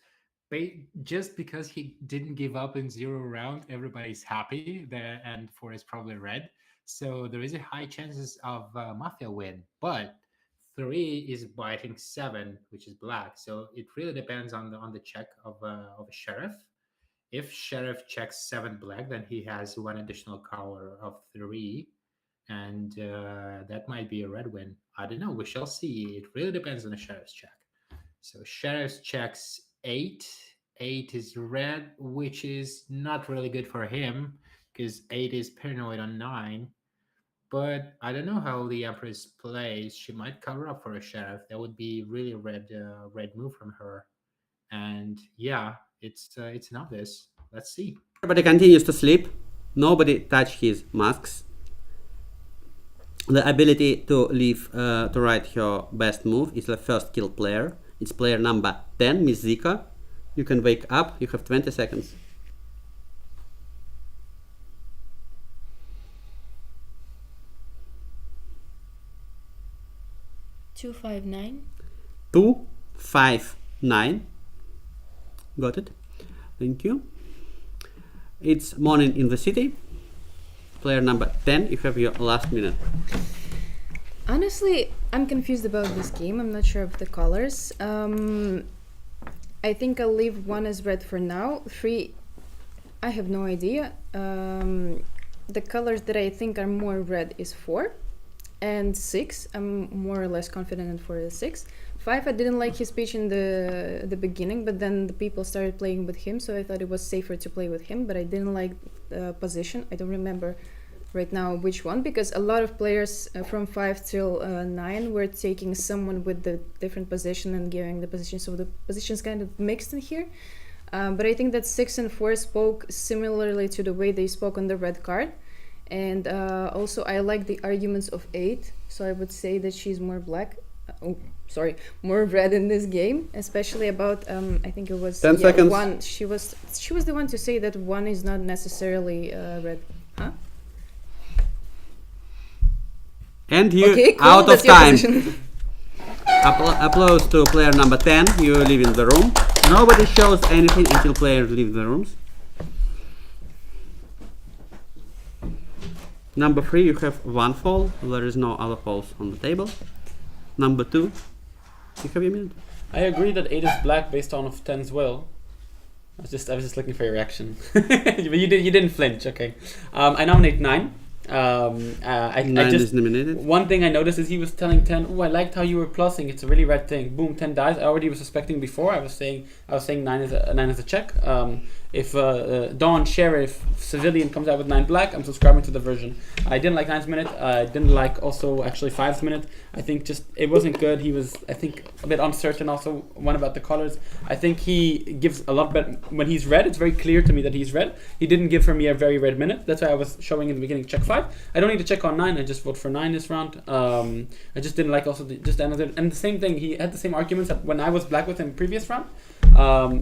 Just because he didn't give up in 0 round, everybody's happy there, and 4 is probably red. So there is a high chances of Mafia win, but 3 is biting 7, which is black. So it really depends on the check of a sheriff. If sheriff checks 7 black, then he has 1 additional color of 3, and that might be a red win. I don't know. We shall see. It really depends on the sheriff's check. So sheriff's checks 8. 8 is red, which is not really good for him because 8 is paranoid on 9. But I don't know how the Empress plays. She might cover up for a sheriff. That would be really red move from her. And yeah, it's not this. Let's see. Everybody continues to sleep. Nobody touch his masks. The ability to leave to write your best move is the first kill player. It's player number 10, Miss Zika. You can wake up. You have 20 seconds. Two, 5, 9. 2, 5, 9. Got it. Thank you. It's morning in the city. Player number 10, you have your last minute. Honestly, I'm confused about this game. I'm not sure of the colors. I think I'll leave 1 as red for now. 3, I have no idea. The colors that I think are more red is 4. And 6, I'm more or less confident in for the 6. 5, I didn't like his speech in the beginning, but then the people started playing with him, so I thought it was safer to play with him, but I didn't like the position. I don't remember right now which one, because a lot of players from 5 till 9 were taking someone with the different position and giving the position, so the positions kind of mixed in here. But I think that 6 and 4 spoke similarly to the way they spoke on the red card. And also I like the arguments of 8, so I would say that she's more black. More red in this game, especially about I think it was 10 seconds. 1. She was the one to say that 1 is not necessarily red. Huh? And you Okay, cool, out of that's your time. position. Applause to player number 10. You leave in the room. Nobody shows anything until players leave the rooms. Number 3, you have 1 fall. There is no other falls on the table. Number 2, you have your minute. I agree that 8 is black based on of 10's will. I was just looking for your reaction. But you didn't flinch. Okay. I nominate 9. 9 is nominated. One thing I noticed is he was telling 10, "Oh, I liked how you were plussing. It's a really red thing." Boom, 10 dies. I already was suspecting before. I was saying 9 is a check. If Dawn Sheriff Civilian comes out with 9 black, I'm subscribing to the version. I didn't like 9's minute. I didn't like also actually 5's minute. I think just it wasn't good. He was, I think, a bit uncertain. Also, one about the colors. I think he gives a lot better when he's red. It's very clear to me that he's red. He didn't give for me a very red minute. That's why I was showing in the beginning check 5. I don't need to check on 9. I just vote for 9 this round. I just didn't like also just another, and the same thing. He had the same arguments that when I was black with him previous round.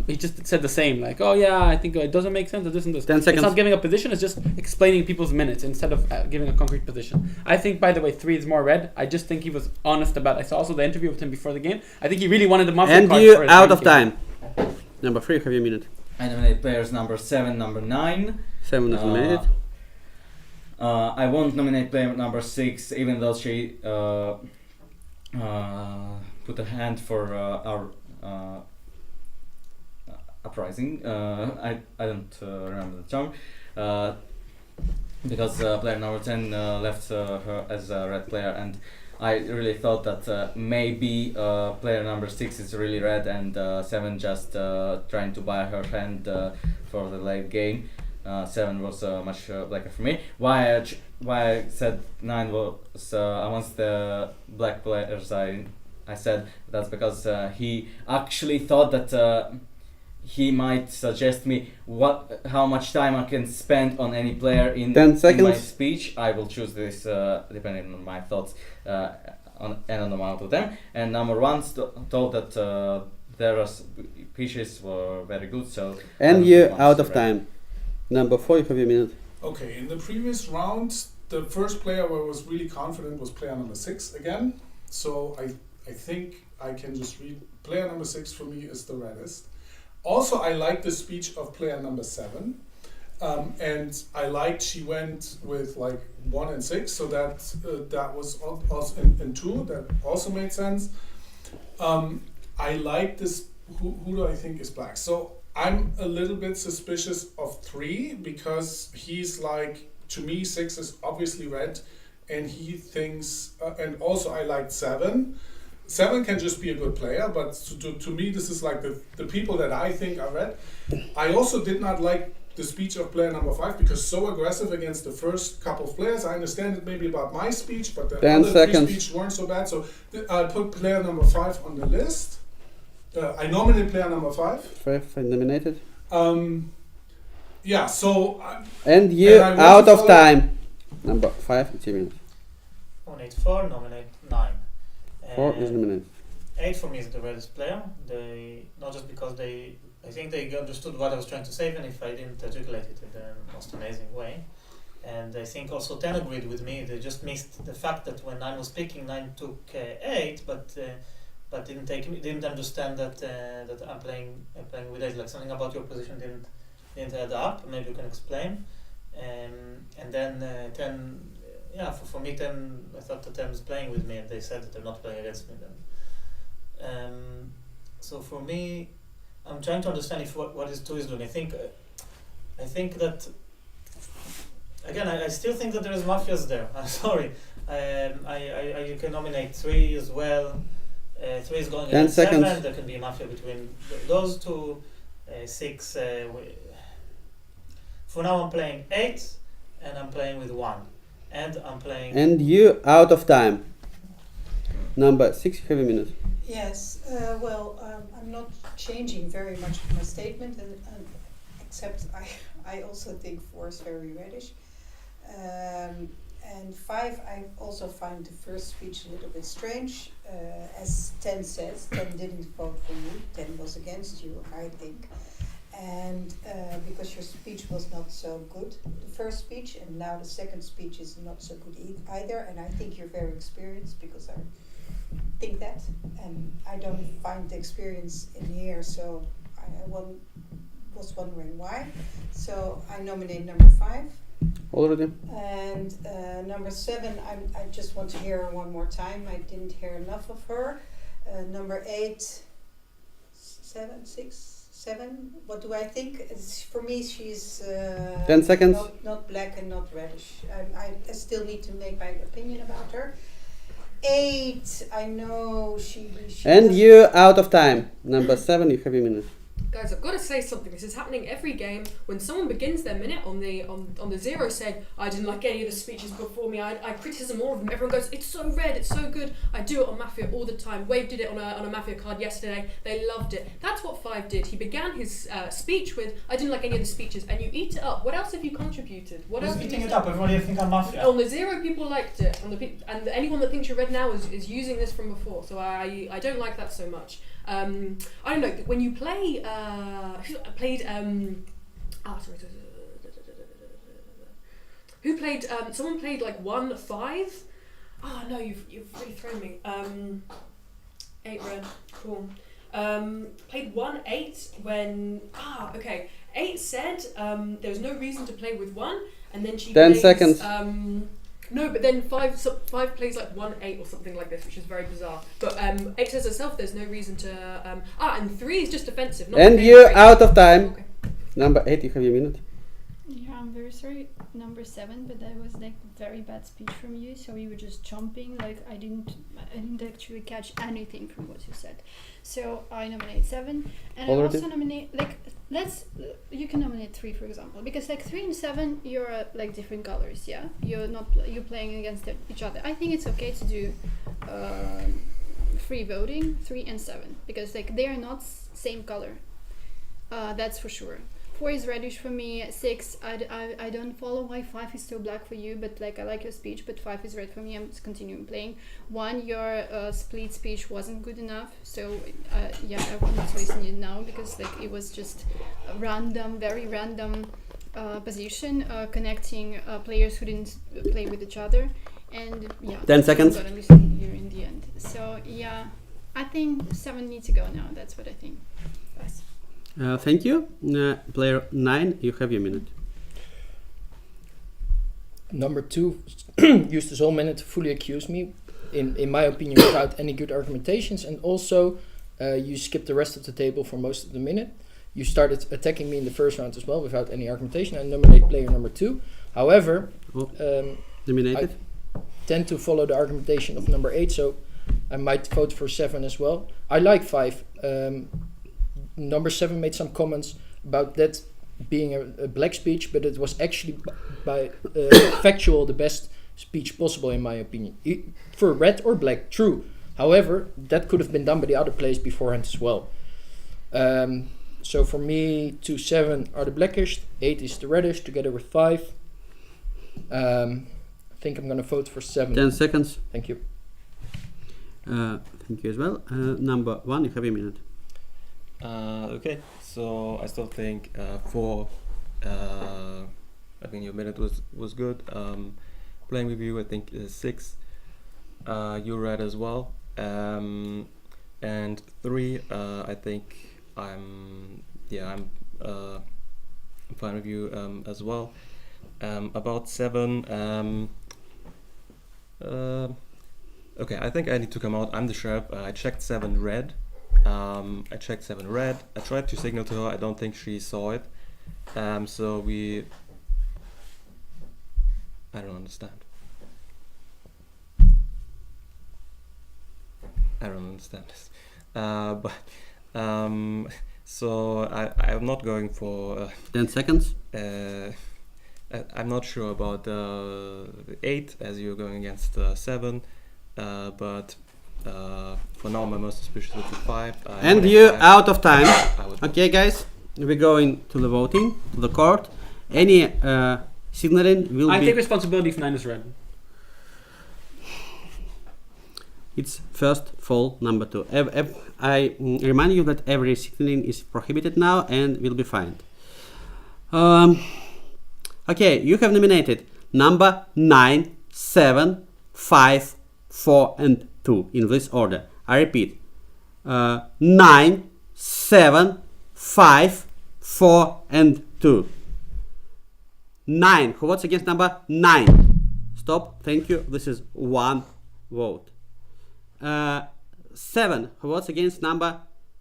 He just said the same, like, "Oh yeah, I think it doesn't make sense. This and this." 10 seconds. It's not giving a position. It's just explaining people's minutes instead of giving a concrete position. I think, by the way, 3 is more red. I just think he was honest about. I saw also the interview with him before the game. I think he really wanted the Mafia And card you for his out of ranking. time. Number 3, have your minute. I nominate players number 7, number 9. 7 is nominated. I won't nominate player number 6, even though she put a hand for our uprising. I don't remember the term. Because player number 10 left her as a red player, and I really thought that maybe player number 6 is really red and 7 just trying to buy her hand for the late game. 7 was much blacker for me. Why I said 9 was amongst the black players, I said that's because he actually thought that he might suggest me how much time I can spend on any player in 10 seconds. my speech. I will choose this depending on my thoughts on the amount of them. And number 1 told that their speeches were very good. So And you out of time. Number 4, you have your minute. Okay, in the previous round, the first player where I was really confident was player number 6 again. So I think I can just read. Player number 6 for me is the reddest. Also, I like the speech of player number 7. And I liked she went with like 1 and 6, so that was also in 2. That also made sense. I like this. Who do I think is black? So I'm a little bit suspicious of 3 because he's like, to me 6 is obviously red, and he thinks. And also I liked 7. 7 can just be a good player, but to me this is like the people that I think are red. I also did not like the speech of player number 5 because so aggressive against the first couple of players. I understand it maybe about my speech, but the 10 other seconds. 3 speeches weren't so bad. So I'll put player number 5 on the list. I nominate player number 5. 5 nominated. Yeah, so... And you out of time. Number 5, it's your minute. Nominate 4, nominate 9. 4 is nominated. 8 for me is the reddest player. Not just because I think they understood what I was trying to say, even if I didn't articulate it in the most amazing way. And I think also 10 agreed with me. They just missed the fact that when 9 was speaking, 9 took 8, but didn't understand that I'm playing with 8. Like something about your position didn't add up. Maybe you can explain. And then 10. Yeah, for me 10. I thought that 10 was playing with me, and they said that they're not playing against me. Then, so for me, I'm trying to understand if what is 2 is doing. I think that Again, I still think that there is mafias there. I'm sorry. You can nominate 3 as well. 3 is going 10 against 7. seconds. There can be a mafia between those two. 6. For now, I'm playing 8, and I'm playing with 1, and I'm playing. And you out of time. Number 6, you have a minute. Yes, I'm not changing very much of my statement, and except I also think 4 is very reddish. And 5, I also find the first speech a little bit strange. As 10 says, 10 didn't vote for you, 10 was against you, I think. And because your speech was not so good, the first speech, and now the second speech is not so good either. And I think you're very experienced, because I think that, and I don't find the experience in here, so I was wondering why. So I nominate number 5. Already. And number 7, I just want to hear her one more time. I didn't hear enough of her. Number 8, 7, 6, 7. What do I think? For me, she's 10 seconds. Not black and not reddish. I still need to make my opinion about her. 8, I know she And you out of time. Number 7, you have a minute. Guys, I've got to say something. This is happening every game. When someone begins their minute on the 0 saying, I didn't like any of the speeches before me, I criticism all of them. Everyone goes, it's so red, it's so good. I do it on Mafia all the time. Wave did it on a Mafia card yesterday. They loved it. That's what 5 did. He began his speech with, I didn't like any of the speeches, and you eat it up. What else have you contributed? What Who's else have eating you it said? up? Everybody think I'm Mafia. On the 0, people liked it. And anyone that thinks you're red now is using this from before. So I don't like that so much. I don't know, when you play, who played, someone played like 1-5? Oh no, you've really thrown me. 8 red, cool. Played 1-8 when, okay. 8 said there was no reason to play with 1, and then she 10 plays, seconds. No, but then 5 plays like 1-8 or something like this, which is very bizarre. But 8 says herself there's no reason to. And 3 is just defensive. Not And you out of time. Okay. Number 8, you have a minute. Yeah, I'm very sorry, number 7, but that was like very bad speech from you. So you were just jumping, like I didn't actually catch anything from what you said. So I nominate 7, and Already? I also nominate you can nominate 3, for example, because like 3 and 7 you're like different colors. Yeah, you're playing against each other. I think it's okay to do free voting 3 and 7, because like they are not same color. That's for sure. 4 is reddish for me. 6, I don't follow why 5 is so black for you, but like I like your speech, but 5 is red for me. I'm just continuing playing. 1, your split speech wasn't good enough, so yeah, I will not listen to it now, because like it was just a random, very random position, connecting players who didn't play with each other, and yeah. 10 seconds. I'm gonna listen here in the end. So yeah, I think 7 needs to go now. That's what I think. Guys. Thank you. Player 9, you have your minute. Number 2 used his whole minute to fully accuse me, in my opinion, without any good argumentations, and also you skipped the rest of the table for most of the minute. You started attacking me in the first round as well without any argumentation. I nominate player number 2. However, Eliminated. I tend to follow the argumentation of number 8, so I might vote for 7 as well. I like 5. Number 7 made some comments about that being a black speech, but it was actually by factual the best speech possible, in my opinion. For red or black, true. However, that could have been done by the other players beforehand as well. So for me, 2, 7 are the blackish, 8 is the reddish, together with 5. I think I'm gonna vote for 7. 10 seconds. Thank you. Thank you as well. Number 1, you have a minute. Okay, so I still think 4. I think your minute was good. Playing with you, I think 6. You read as well. And 3, I think I'm fine with you as well. About 7. Okay, I think I need to come out. I'm the sheriff. I checked 7 red. I checked 7 red. I tried to signal to her. I don't think she saw it. So we I don't understand. I don't understand this. So I'm not going for 10 seconds. I'm not sure about 8 as you're going against 7, but for now my most suspicious would be 5. And you're out of time. Okay, guys, we're going to the voting, to the court. Any signaling will I be... take responsibility if 9 is red. It's first fall number 2. I remind you that every signaling is prohibited now and will be fined. Okay, you have nominated number 9, 7, 5, 4 and 2 in this order. I repeat, 9, 7, 5, 4 and 2. 9. Who votes against number 9? Stop. Thank you. This is 1 vote. 7. Who votes against number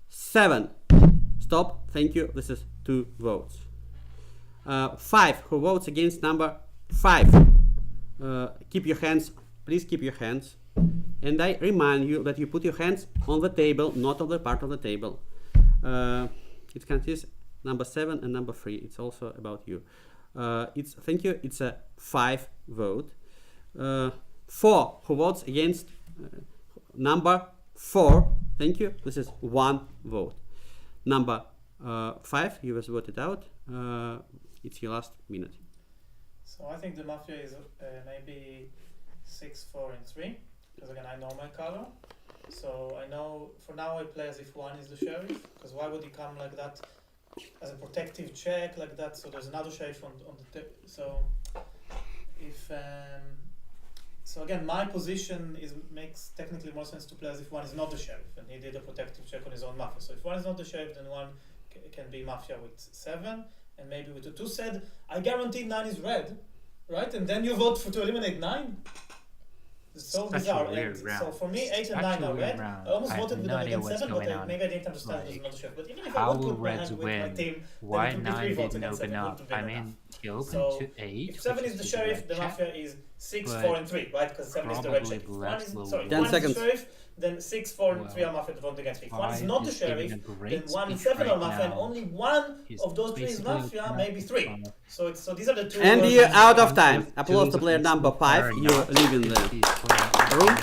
7? Stop. Thank you. This is 2 votes. 5. Who votes against number 5? Keep your hands. Please keep your hands. And I remind you that you put your hands on the table, not on the part of the table. It consists number 7 and number 3. It's also about you. Thank you. It's a 5 vote. 4. Who votes against number 4? Thank you. This is 1 vote. Number 5, you was voted out. It's your last minute. So I think the Mafia is maybe 6, 4 and 3. Because again, I know my color. So I know for now I play as if 1 is the sheriff. Because why would he come like that as a protective check like that? So there's another sheriff on the so if so again, my position makes technically more sense to play as if 1 is not the sheriff and he did a protective check on his own Mafia. So if 1 is not the sheriff, then 1 can be Mafia with 7 and maybe with the 2 said, I guarantee 9 is red, right? And then you vote to eliminate 9? It's so bizarre. So for me, 8 and 9 are red. I almost voted with them against 7, but maybe I didn't understand there's another sheriff. But even if I would put my hand with my team, Why then it would be 3 9 votes didn't against 7. open up? I mean, he opened So to 8. if 7 is the sheriff, the Mafia is 6, 4 and 3, right? Because 7 is the red sheriff. If 1 is the sheriff, then 6, 4 and 3 are Mafia that vote against me. If 1 is not the sheriff, then 1 and 7 are Mafia, and only 1 of those 3 is Mafia, maybe 3. So these are the 2. And you're out of time. Applause to player number 5. You're leaving the room.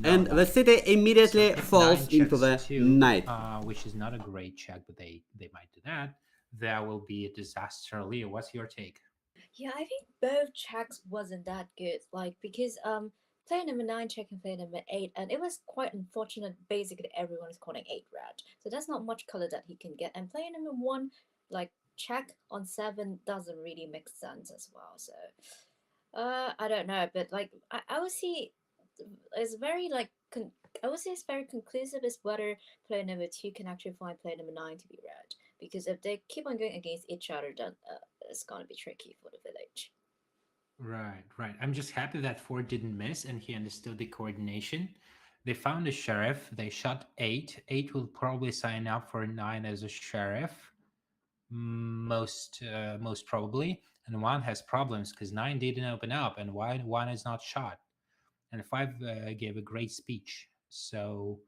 And the city immediately falls into the night. Which is not a great check, but they might do that. That will be a disaster. Leah, what's your take? Yeah, I think both checks wasn't that good. Like because player number 9 checking player number 8, and it was quite unfortunate. Basically, everyone is calling 8 red, so that's not much color that he can get. And player number 1, like check on 7 doesn't really make sense as well. So I don't know, but like I would see it's very like I would say it's very conclusive as whether player number 2 can actually find player number 9 to be red, because if they keep on going against each other, then it's gonna be tricky for the village. Right. I'm just happy that 4 didn't miss and he understood the coordination. They found a sheriff. They shot 8. 8 will probably sign up for 9 as a sheriff, most probably. And 1 has problems because 9 didn't open up, and 1 is not shot. And 5 gave a great speech. So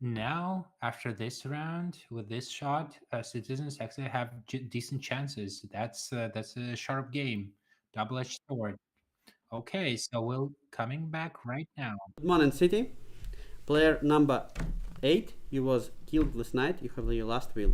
now, after this round, with this shot, citizens actually have decent chances. That's a sharp game, double-edged sword. Okay, so we're coming back right now. Good morning, city. Player number 8, you was killed this night. You have your last will.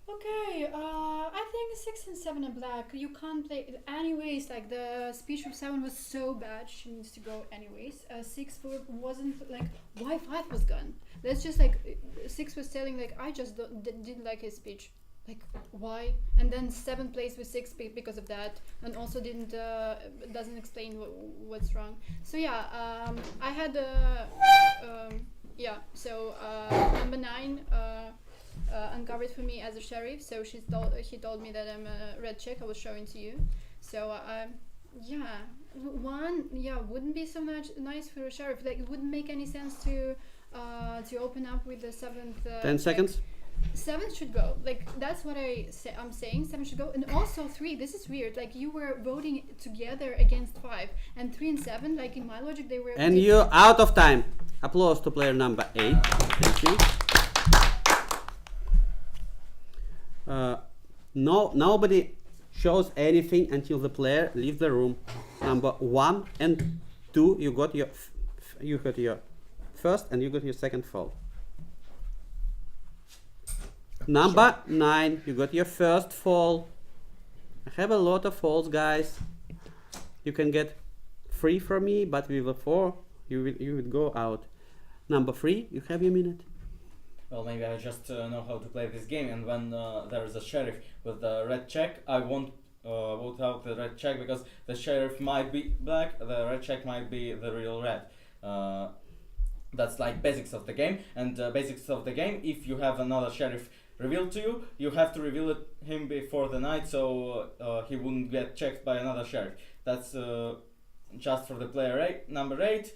Okay, I think 6 and 7 are black. You can't play it anyways. Like the speech of 7 was so bad, she needs to go anyways. 6 wasn't like why 5 was gone. Let's just like 6 was telling like I just didn't like his speech. Like why? And then 7 plays with 6 because of that, and also doesn't explain what's wrong. So yeah, I had So number 9. Uncovered for me as a sheriff, so he told me that I'm a red check. I was showing to you. So 1 wouldn't be so much nice for a sheriff. Like it wouldn't make any sense to to open up with the seventh. 10 seconds. 7 should go. Like that's what I'm saying. 7 should go, and also 3. This is weird. Like you were voting together against 5, and 3 and 7. Like in my logic, they were. And you're out of time. Applause to player number 8. Thank you. Nobody shows anything until the player leaves the room. Number 1 and 2, you got your first and you got your second fall. Number 9, you got your first fall. I have a lot of falls, guys. You can get 3 from me, but with a 4, you would go out. Number 3, you have your minute. Well, maybe I just know how to play this game, and when there is a sheriff with the red check, I won't vote out the red check because the sheriff might be black, the red check might be the real red. That's like basics of the game, and basics of the game, if you have another sheriff revealed to you, you have to reveal him before the night, so he wouldn't get checked by another sheriff. That's just for the player number 8.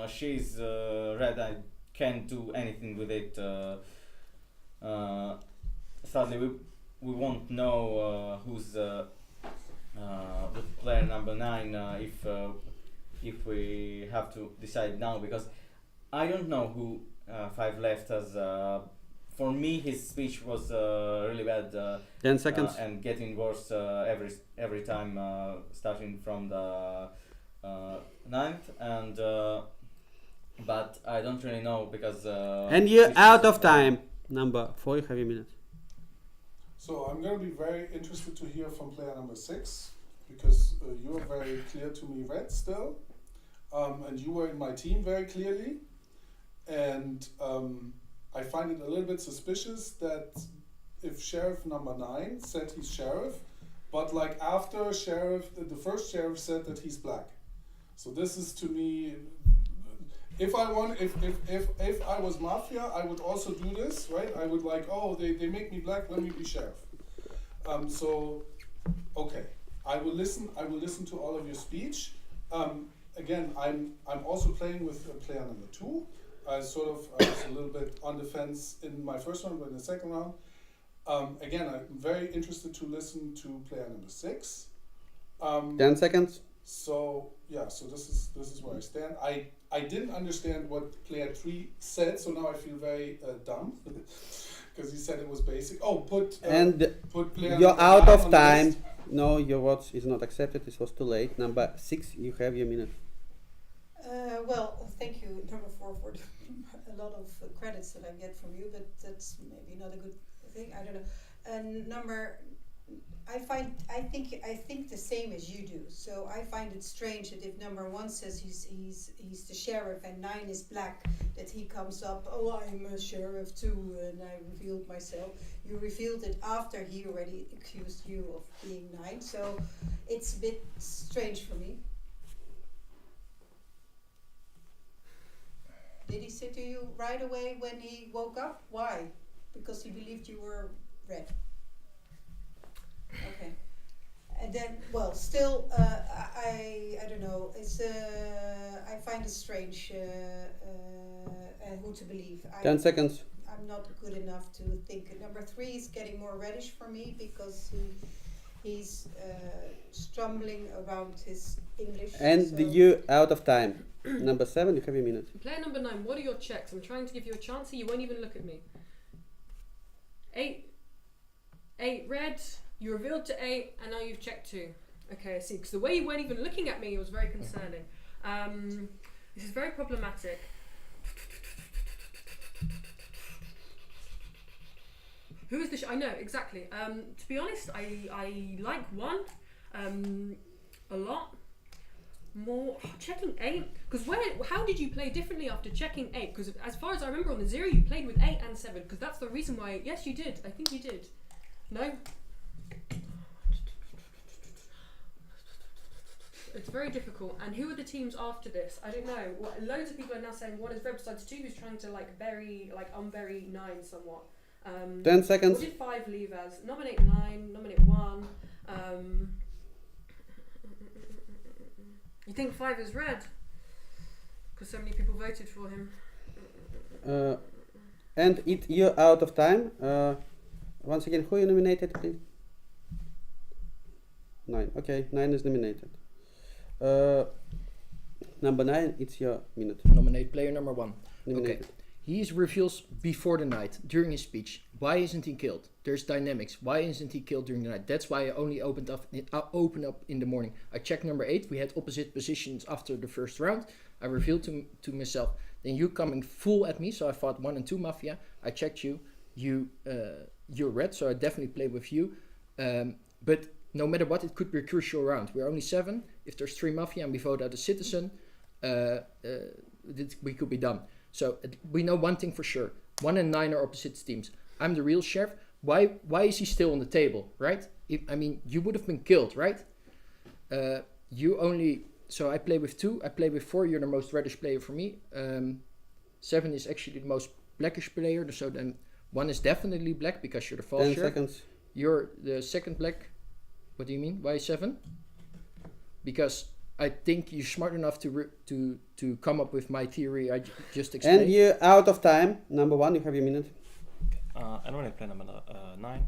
She's red. I can't do anything with it. Sadly, we won't know who's with player number 9 if we have to decide now, because I don't know who 5 left as. For me, his speech was really bad. 10 seconds. And getting worse every time, starting from the 9th, and but I don't really know because. And you're out of time. Number 4, you have a minute. So I'm going to be very interested to hear from player number 6, because you're very clear to me red still, and you were in my team very clearly, and I find it a little bit suspicious that if sheriff number 9 said he's sheriff, but like after sheriff, the first sheriff said that he's black. So this is to me, if I was Mafia, I would also do this, right? I would like, oh, they make me black, let me be sheriff. So, okay, I will listen to all of your speech. Again, I'm also playing with player number 2. I was a little bit on the fence in my first round, but in the second round. Again, I'm very interested to listen to player number 6. 10 seconds. So yeah, so this is where I stand. I didn't understand what player 3 said, so now I feel very dumb because he said it was basic. Oh, put player. You're out of time. No, your vote is not accepted. This was too late. Number 6, you have your minute. Well, thank you, number 4, for a lot of credits that I get from you, but that's maybe not a good thing. I don't know. And I think the same as you do. So I find it strange that if number 1 says he's the sheriff and 9 is black, that he comes up, oh, I'm a sheriff too, and I revealed myself. You revealed it after he already accused you of being 9, so it's a bit strange for me. Did he say to you right away when he woke up? Why? Because he believed you were red. Okay. And then, well, still, I don't know. It's I find it strange who to believe. 10 seconds. I'm not good enough to think. Number 3 is getting more reddish for me because he's stumbling around his English. And so. you out of time. Number 7, you have a minute. Player number 9, what are your checks? I'm trying to give you a chance here. You won't even look at me. 8 red. You revealed to 8, and now you've checked 2. Okay, I see. Because the way you weren't even looking at me was very concerning. This is very problematic. Who is the? I know exactly. To be honest, I like 1 a lot more. Checking 8, because how did you play differently after checking 8? Because as far as I remember on the 0, you played with 8 and 7. Because that's the reason why. Yes, you did. I think you did. No. It's very difficult. And who are the teams after this? I don't know. Well, loads of people are now saying 1 is red besides 2 who's trying to unbury 9 somewhat. 10 seconds. What did 5 leave as? Nominate 9, nominate 1. You think 5 is red? Because so many people voted for him. And you're out of time. Once again, who you nominated, please? 9. Okay, 9 is nominated. Number 9, it's your minute. Nominate player number 1. Nominated. Okay. He reveals before the night, during his speech. Why isn't he killed? There's dynamics. Why isn't he killed during the night? That's why I only opened up in the morning. I checked number 8. We had opposite positions after the first round. I revealed to myself. Then you coming full at me, so I fought 1 and 2 Mafia. I checked you. You're red, so I definitely play with you. But no matter what, it could be a crucial round. We're only 7. If there's 3 Mafia and we vote out a citizen, we could be done. So we know one thing for sure. 1 and 9 are opposite teams. I'm the real sheriff. Why is he still on the table, right? You would have been killed, right? So I play with 2. I play with 4. You're the most reddish player for me. 7 is actually the most blackish player. So then 1 is definitely black because you're the false 10 sheriff. seconds. You're the second black. What do you mean? Why 7? Because I think you're smart enough to come up with my theory I just explained. And you're out of time. Number 1, you have your minute. I normally play number 9.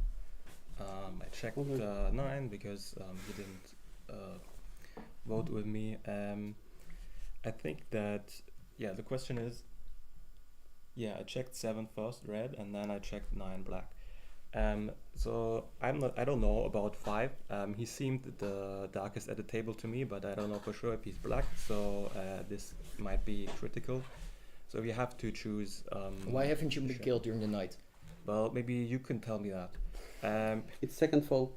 I checked 9 because he didn't vote with me. I think that, the question is, I checked 7 first, red, and then I checked 9, black. So I don't know about 5. He seemed the darkest at the table to me, but I don't know for sure if he's black, so this might be critical. So we have to choose. Why haven't you been killed during the night? Well, maybe you can tell me that. It's second fall.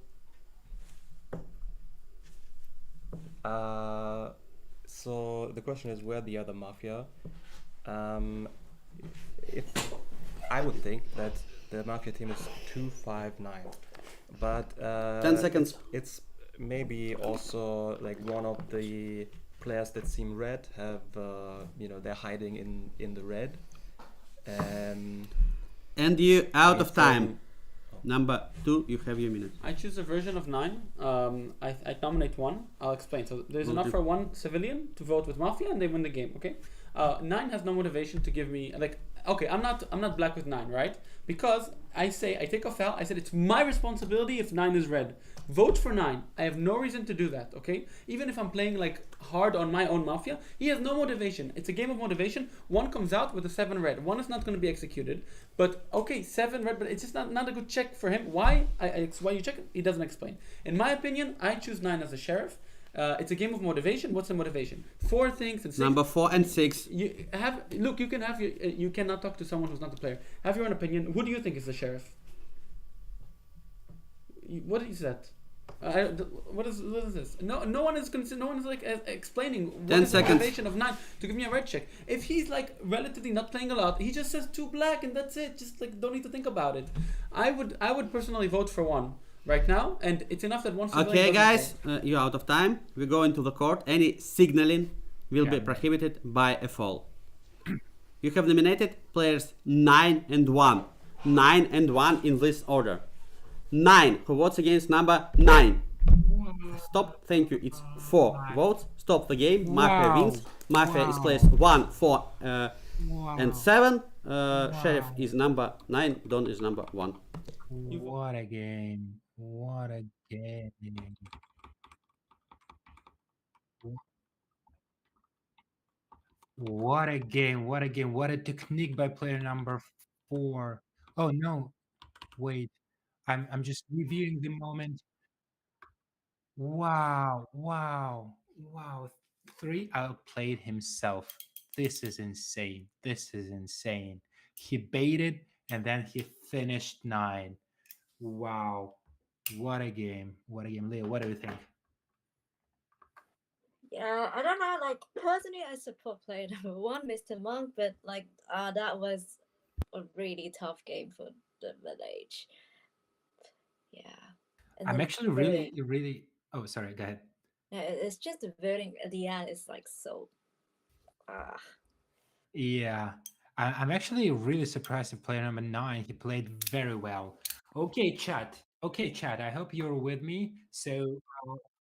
So the question is, where the other Mafia? If I would think that the Mafia team is 2-5-9, but 10 seconds. It's maybe also like one of the players that seem red have they're hiding in the red. And you out of time. Number 2, you have your minute. I choose a version of 9. I nominate 1. I'll explain. So there's enough for 1 civilian to vote with Mafia, and they win the game. Okay. 9 has no motivation to give me okay. I'm not black with 9, right? Because I take a foul. I said it's my responsibility if 9 is red. Vote for 9. I have no reason to do that. Okay. Even if I'm playing hard on my own Mafia, he has no motivation. It's a game of motivation. 1 comes out with a 7 red. 1 is not going to be executed. But okay, 7 red. But it's just not a good check for him. Why? Why you check it? He doesn't explain. In my opinion, I choose 9 as a sheriff. It's a game of motivation. What's the motivation? 4 things and 6. Number 4 and 6. You can have you cannot talk to someone who's not the player. Have your own opinion. Who do you think is the sheriff? What is that? What is this? No one is explaining what is the motivation of 9 to give me a red check. If he's relatively not playing a lot, he just says 2 black and that's it. Just don't need to think about it. I would personally vote for 1 right now, and it's enough that 1 civilian. Okay, guys, you're out of time. We're going to the court. Any signaling will be prohibited by a fall. You have nominated players 9 and 1. 9 and 1 in this order. 9. Who votes against number 9? Stop. Thank you. It's 4 votes. Stop the game. Mafia wins. Mafia is placed 1, 4, and 7. Sheriff is number 9. Don is number 1. What a game. What a game. What a game. What a game. What a technique by player number 4. Oh no. Wait. I'm just reviewing the moment. Wow. 3 outplayed himself. This is insane. He baited and then he finished 9. Wow. What a game. Leo, what do you think? Yeah, I don't know. Personally, I support player number 1, Mr. Monk, but that was a really tough game for the village. Yeah. And I'm then actually really. Oh, sorry. Go ahead. Yeah, it's just the voting at the end is so. Yeah, I'm actually really surprised at player number 9. He played very well. Okay, chat. I hope you're with me. So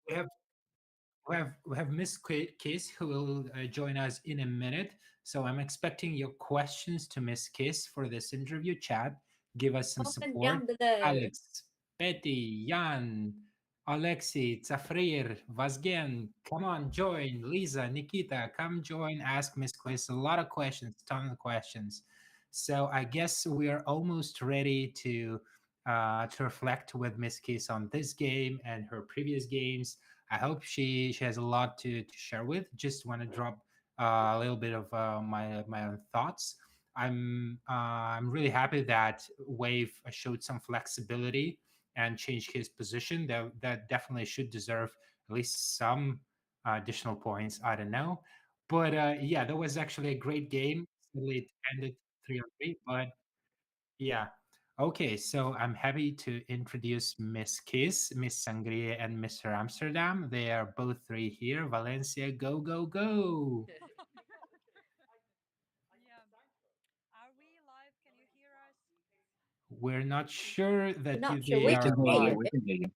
we have Miss Kiss who will join us in a minute. So I'm expecting your questions to Miss Kiss for this interview. Chat, give us some Comment support. down below. Alex, Betty, Jan, Alexi, Zafrir, Vazgen, come on, join. Lisa, Nikita, come join. Ask Miss Quiz a lot of questions, ton of questions. So I guess we are almost ready to reflect with Miss Kiss on this game and her previous games. I hope she has a lot to share with. Just want to drop a little bit of my own thoughts. I'm really happy that Wave showed some flexibility and changed his position. That definitely should deserve at least some additional points. I don't know, but yeah, that was actually a great game. Sadly, it ended 3-3, but yeah. Okay, so I'm happy to introduce Miss Kiss, Miss Sangria, and Mr. Amsterdam. They are both three here. Valencia, go, go, go. We're not sure that Not sure. they We are can hear live. you. We can hear you.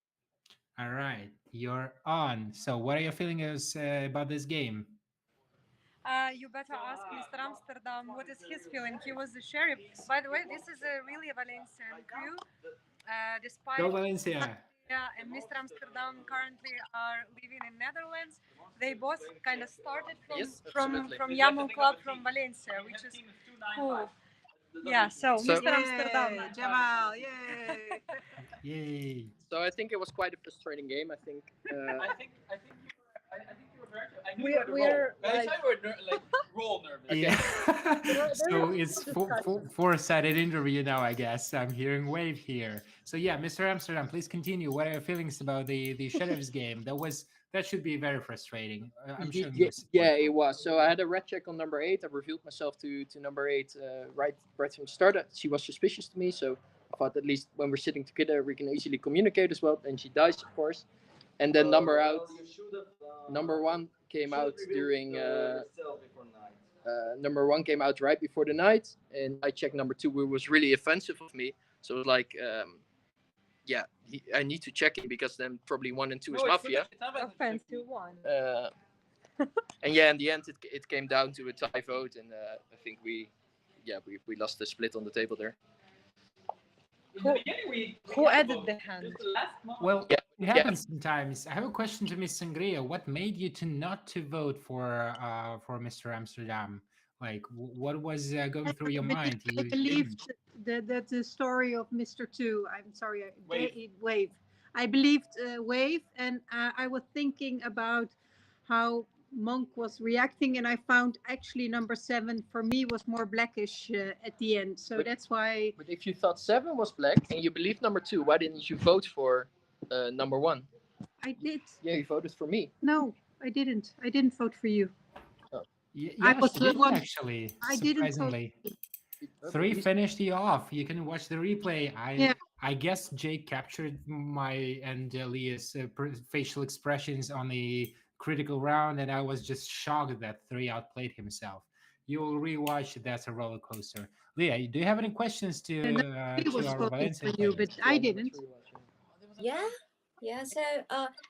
All right, you're on. So, what are you feeling about this game? You better ask Mr. Amsterdam what is his feeling. He was the sheriff. By the way, this is a really Valencian crew. Despite Go, Valencia. and Mr. Amsterdam currently are living in Netherlands, they both kind of started from Yamu Club from Valencia, which is cool. Yeah, so Mr. Amsterdam. Jamal, yay! Yay. So I think it was quite a frustrating game. I think. I think you were very. I knew you had a we're roll. I like- saw you were like roll nervous. Yeah. So it's four-sided interview now, I guess. I'm hearing Wave here. So yeah, Mr. Amsterdam, please continue. What are your feelings about the Sheriff's game? That should be very frustrating. I'm showing you. Yeah, it was. So I had a red check on number 8. I revealed myself to number 8 right from the start. She was suspicious to me, so I thought at least when we're sitting together we can easily communicate as well. And she dies, of course. And then number 1 came out during. Number 1 came out right before the night, and I checked number 2, who was really offensive of me. So it was like, yeah, I need to check him because then probably 1 and 2 is Mafia. Offensive one. And yeah, in the end, it came down to a tie vote, and I think we lost the split on the table there. Who added the hand? Well, Yeah, it happens sometimes. I have a question to Miss Sangria. What made you not to vote for Mr. Amsterdam? Like, what was going through your mind? I believed that the story of Mr. Two. I'm sorry, Wave. I believed Wave, and I was thinking about how Monk was reacting, and I found actually number 7 for me was more blackish at the end. So that's why. But if you thought 7 was black and you believed number 2, why didn't you vote for number 1? I did. Yeah, you voted for me. No, I didn't. I didn't vote for you. Oh. Yeah, I was she the didn't one. actually. I didn't vote. Surprisingly. 3 finished you off. You can watch the replay. I guess Jake captured my and Leah's facial expressions on the critical round, and I was just shocked that 3 outplayed himself. You will rewatch. That's a roller coaster. Leah, do you have any questions to He was our voting Valencia for you, players? but I didn't. Yeah. So,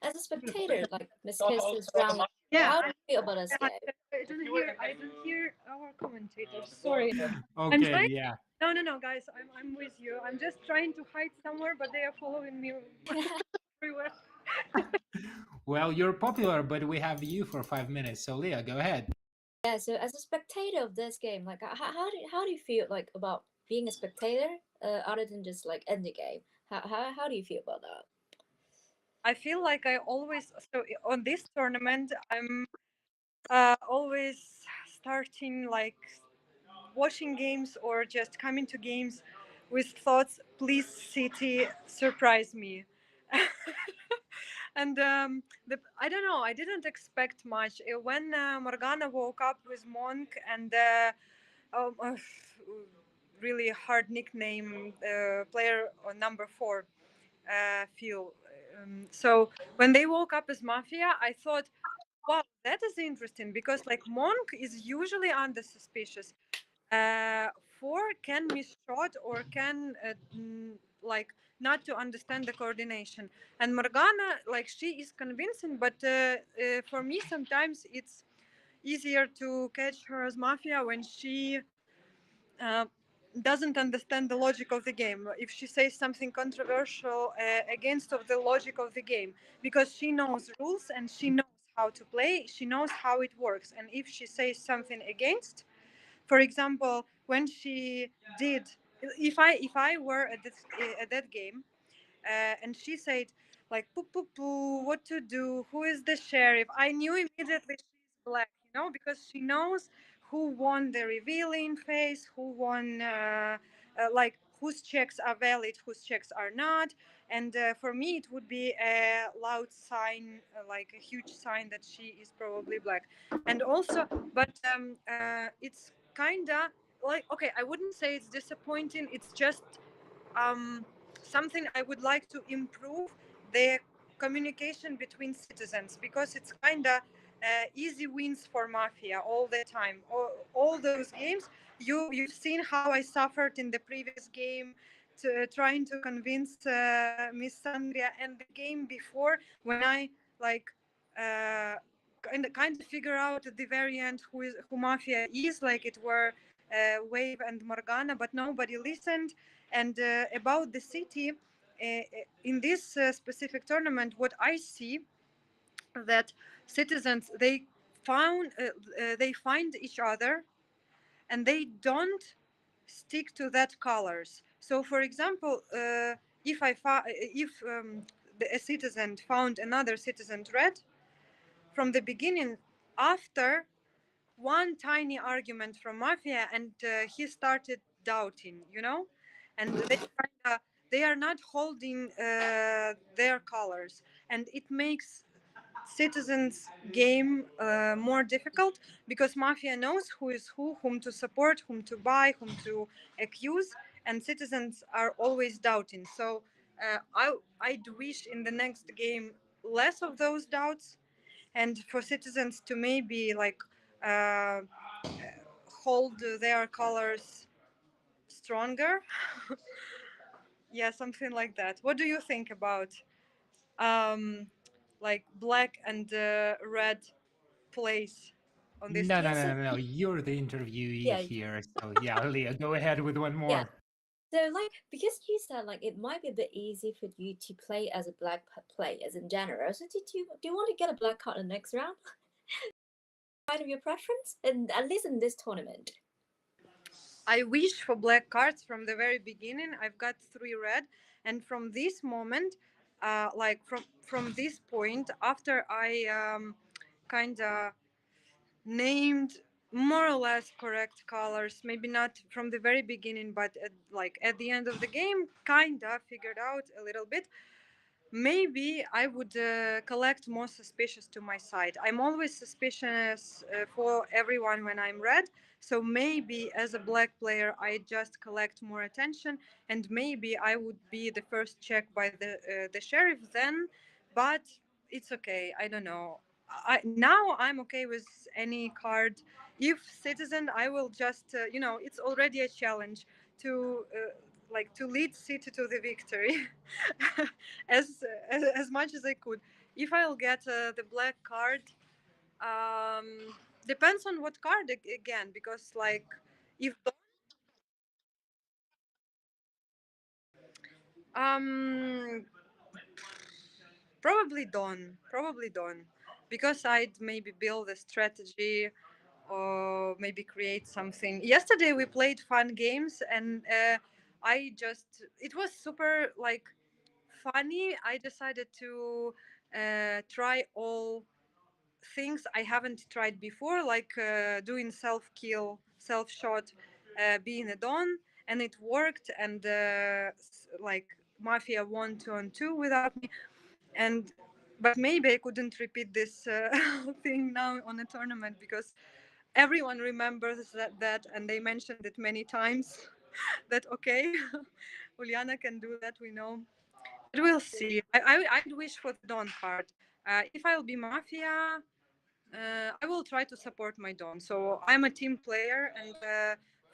as a spectator, like Miss Kiss's round, Yeah. how do you feel about us game? I don't hear our commentators. Sorry. I'm Okay, trying. yeah. No, guys. I'm with you. I'm just trying to hide somewhere, but they are following me everywhere. Well, you're popular, but we have you for 5 minutes. So, Leah, go ahead. Yeah. So, as a spectator of this game, like, how do you feel like about being a spectator, other than just like end the game? How do you feel about that? I feel like I always on this tournament I'm always starting like watching games or just coming to games with thoughts, please City surprise me. And I don't know, I didn't expect much when Morgana woke up with Monk and really hard nickname player on number 4 Phil. So when they woke up as Mafia, I thought, wow, that is interesting because like Monk is usually under suspicious. 4 can miss shot or can like not to understand the coordination. And Morgana, like she is convincing, but for me sometimes easier to catch her as Mafia when she uh, doesn't understand the logic of the game. If she says something controversial against of the logic of the game, because she knows rules and she knows how to play, she knows how it works. And if she says something against, for example, when she did, if I were at that game, and she said like poo poo poo, what to do, who is the sheriff, I knew immediately she's black, because she knows who won the revealing phase, who won like whose checks are valid, whose checks are not. And for me it would be a loud sign, like a huge sign that she is probably black. And also, but it's kinda like, okay, I wouldn't say it's disappointing, it's just um, something I would like to improve the communication between citizens, because it's kind of easy wins for Mafia all the time. All those games, you've seen how I suffered in the previous game, trying to convince Miss Sandria, and the game before when I like uh, kind of figure out at the very end who Mafia is. Like it were Wave and Morgana, but nobody listened. And about the city, in this specific tournament, what I see that citizens they find each other, and they don't stick to that colors. So, for example, if a citizen found another citizen red from the beginning, after one tiny argument from Mafia, and he started doubting, and they are not holding their colors, and it makes citizens game more difficult, because Mafia knows who is who, whom to support, whom to buy, whom to accuse, and citizens are always doubting. So I'd wish in the next game less of those doubts, and for citizens to maybe like uh, hold their colors stronger. Yeah, something like that. What do you think about like black and red plays on this No, team? no, no, no, no. You're the interviewee Yeah, here. So yeah, Leah, go ahead with one yeah. more. So, like, because you said like it might be a bit easy for you to play as a black players in general. So, do you want to get a black card in the next round? Kind of your preference, and at least in this tournament. I wish for black cards from the very beginning. I've got 3 red, and from this moment, like from this point, after I kind of named more or less correct colors, maybe not from the very beginning, but at the end of the game, kind of figured out a little bit, maybe I would collect more suspicious to my side. I'm always suspicious for everyone when I'm red. So maybe as a black player, I just collect more attention, and maybe I would be the first check by the sheriff then. But it's okay. I don't know. Now I'm okay with any card. If citizen, I will just it's already a challenge to to lead city to the victory. As much as I could. If I'll get the black card, um, depends on what card again, because like if um probably Dawn, because I'd maybe build a strategy or maybe create something. Yesterday we played fun games, and it was super like funny. I decided to try all things I haven't tried before, like doing self kill, self shot, being a Don, and it worked. And like Mafia won 2-on-2 without me, and but maybe I couldn't repeat this thing now on a tournament, because everyone remembers that and they mentioned it many times. That okay, Uliana can do that, we know. But we'll see. I'd wish for the Dawn card. If I'll be Mafia, I will try to support my Dawn. So I'm a team player, and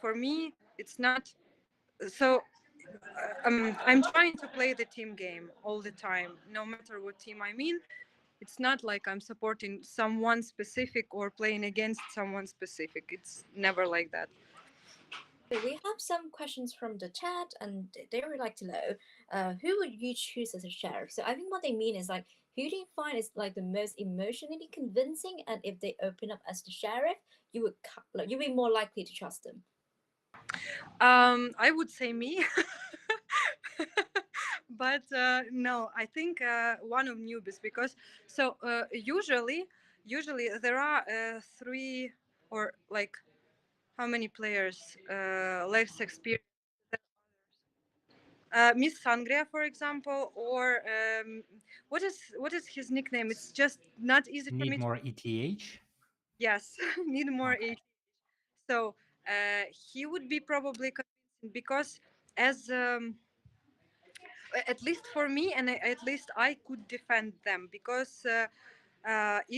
for me, it's not so. I'm trying to play the team game all the time, no matter what team I'm in. It's not like I'm supporting someone specific or playing against someone specific. It's never like that. We have some questions from the chat, and they would like to know who would you choose as a sheriff? So I think what they mean is like, who do you find is like the most emotionally convincing, and if they open up as the sheriff, you would like, you'd be more likely to trust them. I would say me. But no, I think one of newbies, because so usually there are three or like how many players less experienced. Miss Sangria, for example, or what is his nickname? It's just not easy for me Need more ETH? Yes, need more Okay. age. So he would be probably convincing because as at least for me, and at least I could defend them, because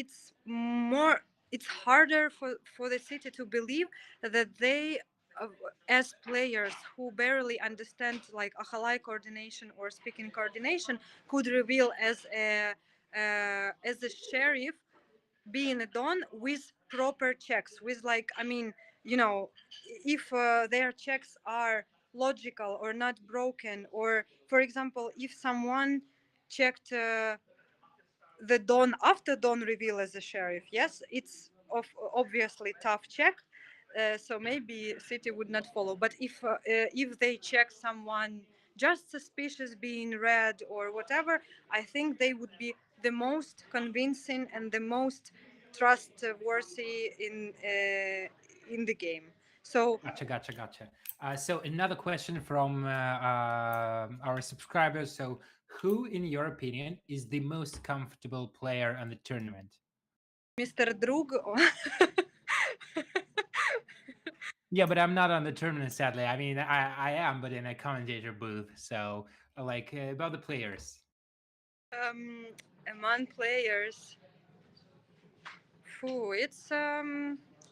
it's more, it's harder for the city to believe that they uh, as players who barely understand like Ahalai coordination or speaking coordination could reveal as a sheriff being a don with proper checks, with like, I mean, you know, if their checks are logical or not broken, or for example if someone checked the don after don reveal as a sheriff, yes, it's obviously tough check. So maybe city would not follow, but if they check someone just suspicious being red or whatever, I think they would be the most convincing and the most trustworthy in the game. So Gotcha. So another question from our subscribers. So, who, in your opinion, is the most comfortable player on the tournament? Mr. Drug. Yeah, but I'm not on the tournament, sadly. I mean, I am, but in a commentator booth. So, like, about the players. Among players, it's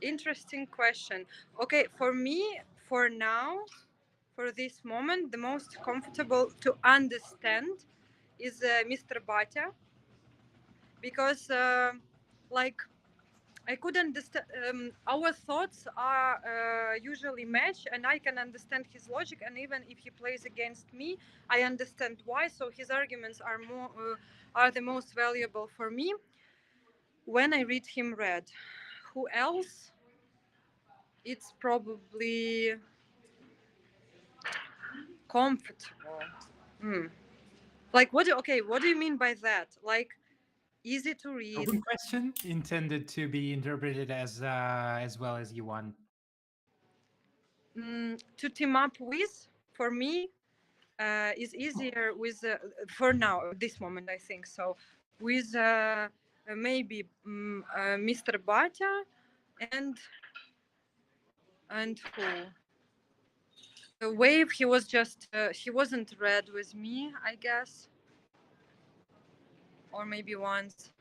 interesting question. Okay, for me, for now, for this moment, the most comfortable to understand is Mr. Batya, because like I could understand, our thoughts are usually match, and I can understand his logic, and even if he plays against me, I understand why. So his arguments are are the most valuable for me when I read him read. Who else? It's probably comfortable. Hmm. Like what do you mean by that? Like easy to read. Open question intended to be interpreted as well as you want. To team up with, for me, is easier with for now at this moment, I think so, with maybe Mr. Batya and who Wave. He was just he wasn't red with me, I guess, or maybe once.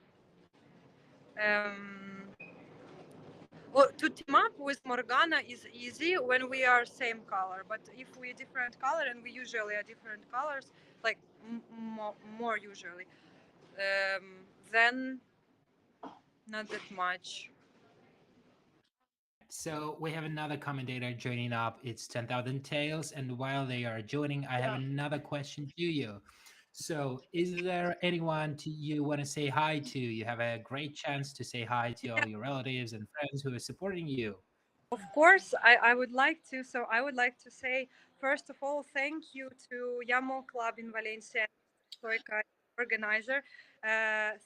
Well, to team up with Morgana is easy when we are same color, but if we different color, and we usually are different colors, like more usually, then not that much. So we have another commentator joining up. It's 10,000 Tales, and while they are joining, I have another question to you. So, is there anyone you want to say hi to? You have a great chance to say hi to all your relatives and friends who are supporting you. Of course, I would like to. So I would like to say, first of all, thank you to YAML Club in Valencia, Stoica, organizer.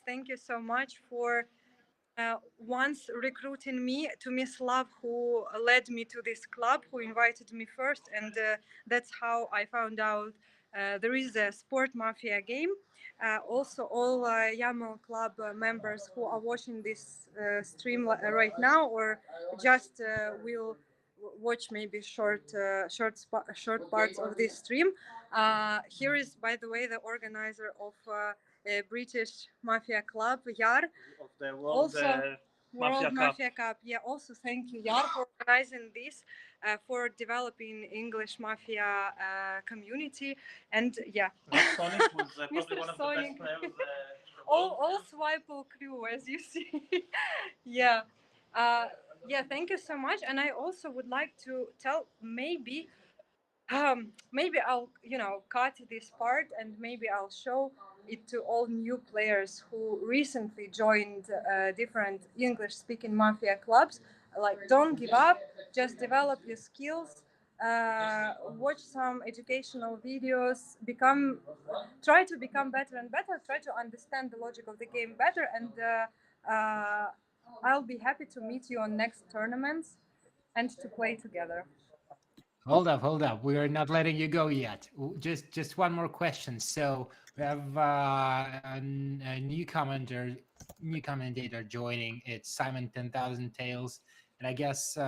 Thank you so much for once recruiting me to Miss Love, who led me to this club, who invited me first, and that's how I found out there is a sport mafia game. Also, all YAML club members who are watching this stream right now, or just will watch maybe short parts of this stream. Here is, by the way, the organizer of a British Mafia Club, Yar. Of the World Mafia Cup. Yeah, also thank you, Yar, for organizing this, for developing English Mafia community. And yeah, Sonic was probably Mr. one of the Sonic. best players all Swipeable crew, as you see. Yeah. Yeah, thank you so much. And I also would like to tell, maybe I'll cut this part and maybe I'll show it to all new players who recently joined different English speaking Mafia clubs. Like, don't give up, just develop your skills, watch some educational videos, try to become better and better, try to understand the logic of the game better, and I'll be happy to meet you on next tournaments and to play together. Hold up. We are not letting you go yet. Just one more question. So we have a new commentator joining. It's Simon 10,000 Tales, and I guess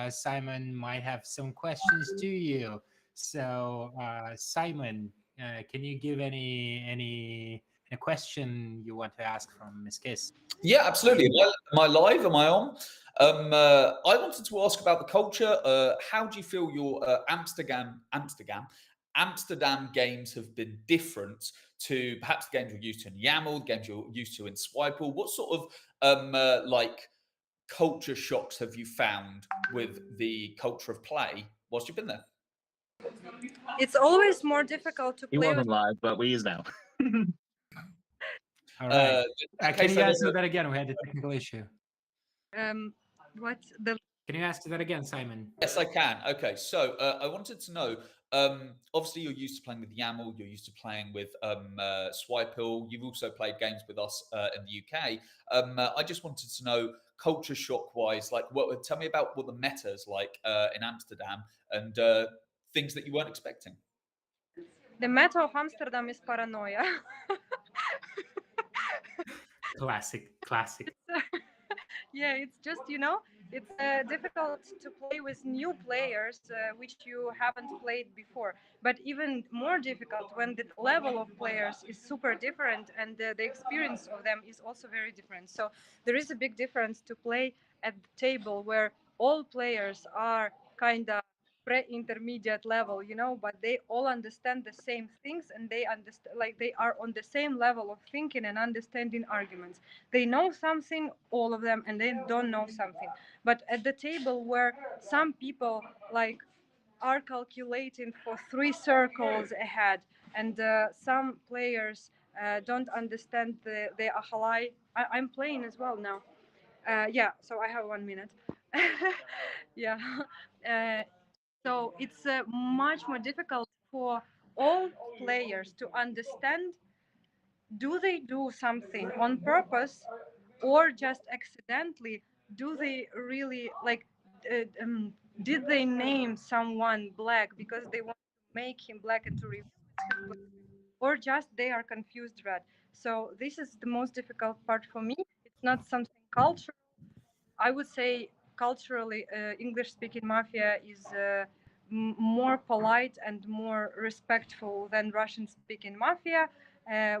Simon might have some questions to you. So Simon, can you give any question you want to ask from Miss Kiss? Yeah, absolutely. Am I live? Am I on? I wanted to ask about the culture. How do you feel your Amsterdam games have been different to perhaps the games you're used to in YAML, games you're used to in Swipeable? What sort of like culture shocks have you found with the culture of play whilst you've been there? It's always more difficult to He play wasn't live, but we is now. All right. Can you answer wanna- that again? We had a technical issue. What the Can you ask that again, Simon? Yes, I can. Okay, so I wanted to know. Obviously, you're used to playing with YAML. You're used to playing with Swipeable. You've also played games with us in the UK. I just wanted to know, culture shock wise, like, tell me about what the meta is like in Amsterdam and things that you weren't expecting. The meta of Amsterdam is paranoia. Classic. Yeah, it's just it's difficult to play with new players which you haven't played before, but even more difficult when the level of players is super different and the experience of them is also very different. So there is a big difference to play at the table where all players are kind of pre-intermediate level, but they all understand the same things and they understand, like, they are on the same level of thinking and understanding arguments. They know something, all of them, and they don't know something. But at the table where some people like are calculating for 3 circles ahead, and some players don't understand the ahalai. I'm playing as well now. Yeah, so I have 1 minute. Yeah. So it's much more difficult for all players to understand, do they do something on purpose or just accidentally? Do they really, like, did they name someone black because they want to make him black and to reveal his black, or just they are confused red? So this is the most difficult part for me. It's not something cultural. I would say culturally, English-speaking Mafia is more polite and more respectful than Russian-speaking Mafia.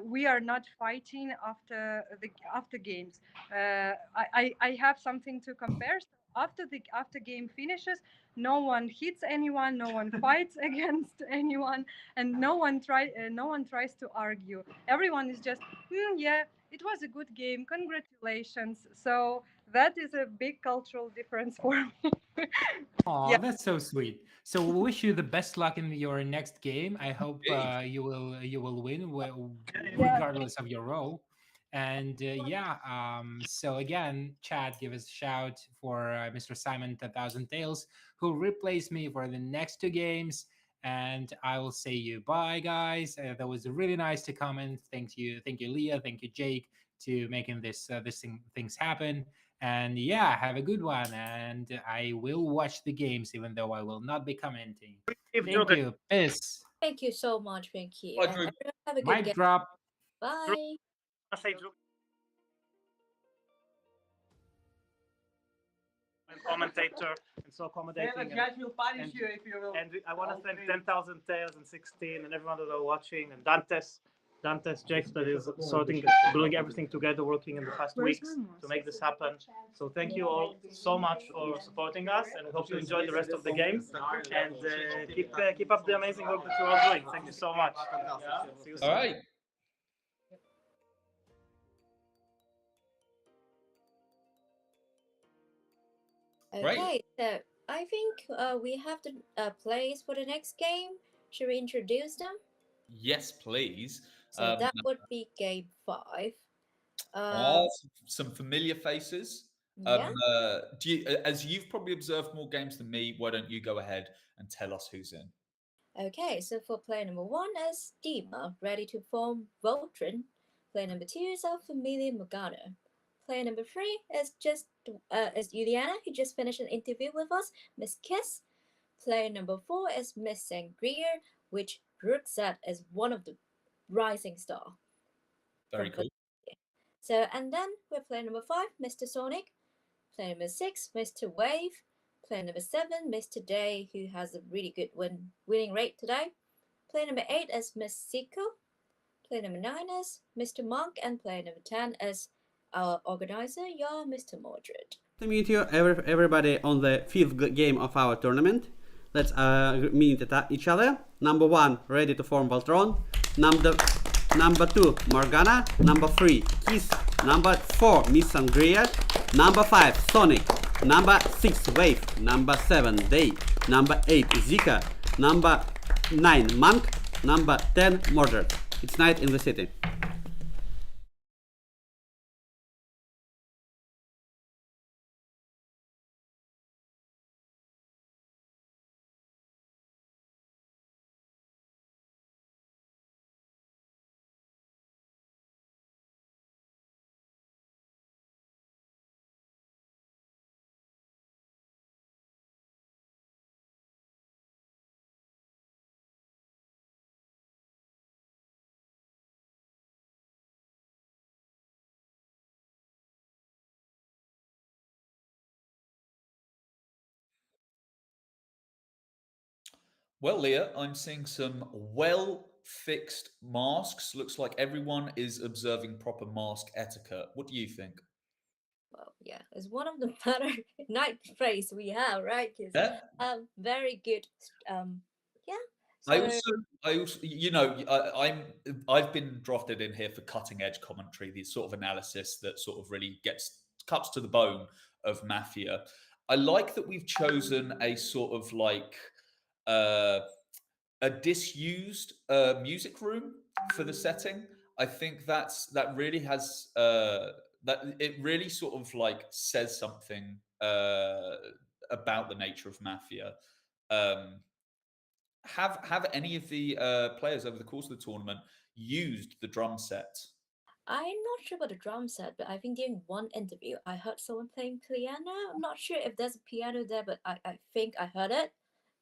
We are not fighting after games. I have something to compare. So after game finishes, no one hits anyone, no one fights against anyone, and no one tries to argue. Everyone is just, yeah, it was a good game, congratulations. So that is a big cultural difference for me. Oh, Yeah. that's so sweet. So we wish you the best luck in your next game. I hope you will win, regardless of your role. And so again, chat, give us a shout for Mr. Simon 10,000 Tales, who replaced me for the next 2 games. And I will say you bye, guys. That was really nice to comment. Thank you, Leah. Thank you, Jake, to making things happen. And yeah, have a good one. And I will watch the games, even though I will not be commenting. Thank you. Peace. Thank you so much, Pinky. Bye, And Drew. everyone have a good Mic game. drop. Bye. Commentator and so accommodating. And I want to thank 10,000 Tales and 16 and everyone that are watching, and Dantes, Jakes, that is doing everything together, working in the past weeks to make this happen. So thank you all so much for supporting us, and I hope you enjoy the rest of the game. And keep up the amazing work that you're all doing. Thank you so much. See you soon. All right. Great. Okay, so I think we have the players for the next game. Should we introduce them? Yes, please. So that would be game 5. Some familiar faces. Yeah. Do you, as you've probably observed more games than me, why don't you go ahead and tell us who's in? Okay, so for player number 1 is Dima, ready to form Voltron. Player number 2 is our familiar Morgana. Player number 3 is Juliana, who just finished an interview with us, Miss Kiss. Player number 4 is Miss Sangria, which Brooke said is one of the rising star. Very cool. So, and then we're player number 5, Mr. Sonic. Player number 6, Mr. Wave. Player number 7, Mr. Day, who has a really good winning rate today. Player number 8 is Miss Siko. Player number 9 is Mr. Monk. And player number 10 is our organizer, your Mr. Mordred. To meet you, everybody, on the 5th game of our tournament. Let's meet each other. Number 1, ready to form Voltron. Number 2, Morgana. Number 3, Kiss. Number 4, Miss Sangria. Number 5, Sonic. Number 6, Wave. Number 7, Day. Number 8, Zika. Number 9, Monk. Number 10, Mordred. It's night in the city. Well, Leah, I'm seeing some well-fixed masks. Looks like everyone is observing proper mask etiquette. What do you think? Well, yeah, it's one of the better night phrase we have, right? Yeah. Very good. Yeah. I also, you know, I've been drafted in here for cutting edge commentary, the sort of analysis that sort of really cuts to the bone of Mafia. I like that we've chosen a sort of like uh, a disused music room for the setting. I think that really has that it really sort of like says something about the nature of Mafia. Um, have any of the players over the course of the tournament used the drum set? I'm not sure about the drum set, but I think during one interview, I heard someone playing piano. I'm not sure if there's a piano there, but I think I heard it.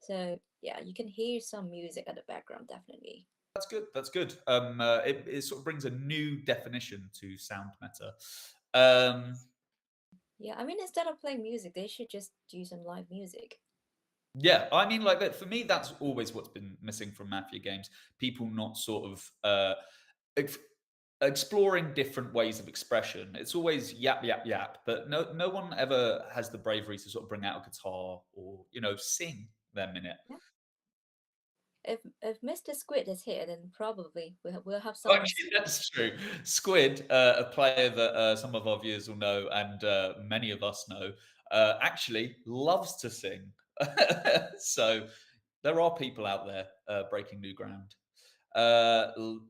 So, yeah, you can hear some music at the background, definitely. That's good. That's good. It sort of brings a new definition to sound meta. Yeah, I mean, instead of playing music, they should just do some live music. Yeah, I mean, like that for me, that's always what's been missing from Mafia games. People not sort of exploring different ways of expression. It's always yap yap yap, but no one ever has the bravery to sort of bring out a guitar or sing their minute. Yeah. If Mr. Squid is here, then probably we'll have some. Actually, that's true. Squid, a player that some of our viewers will know and many of us know, actually loves to sing. So there are people out there breaking new ground.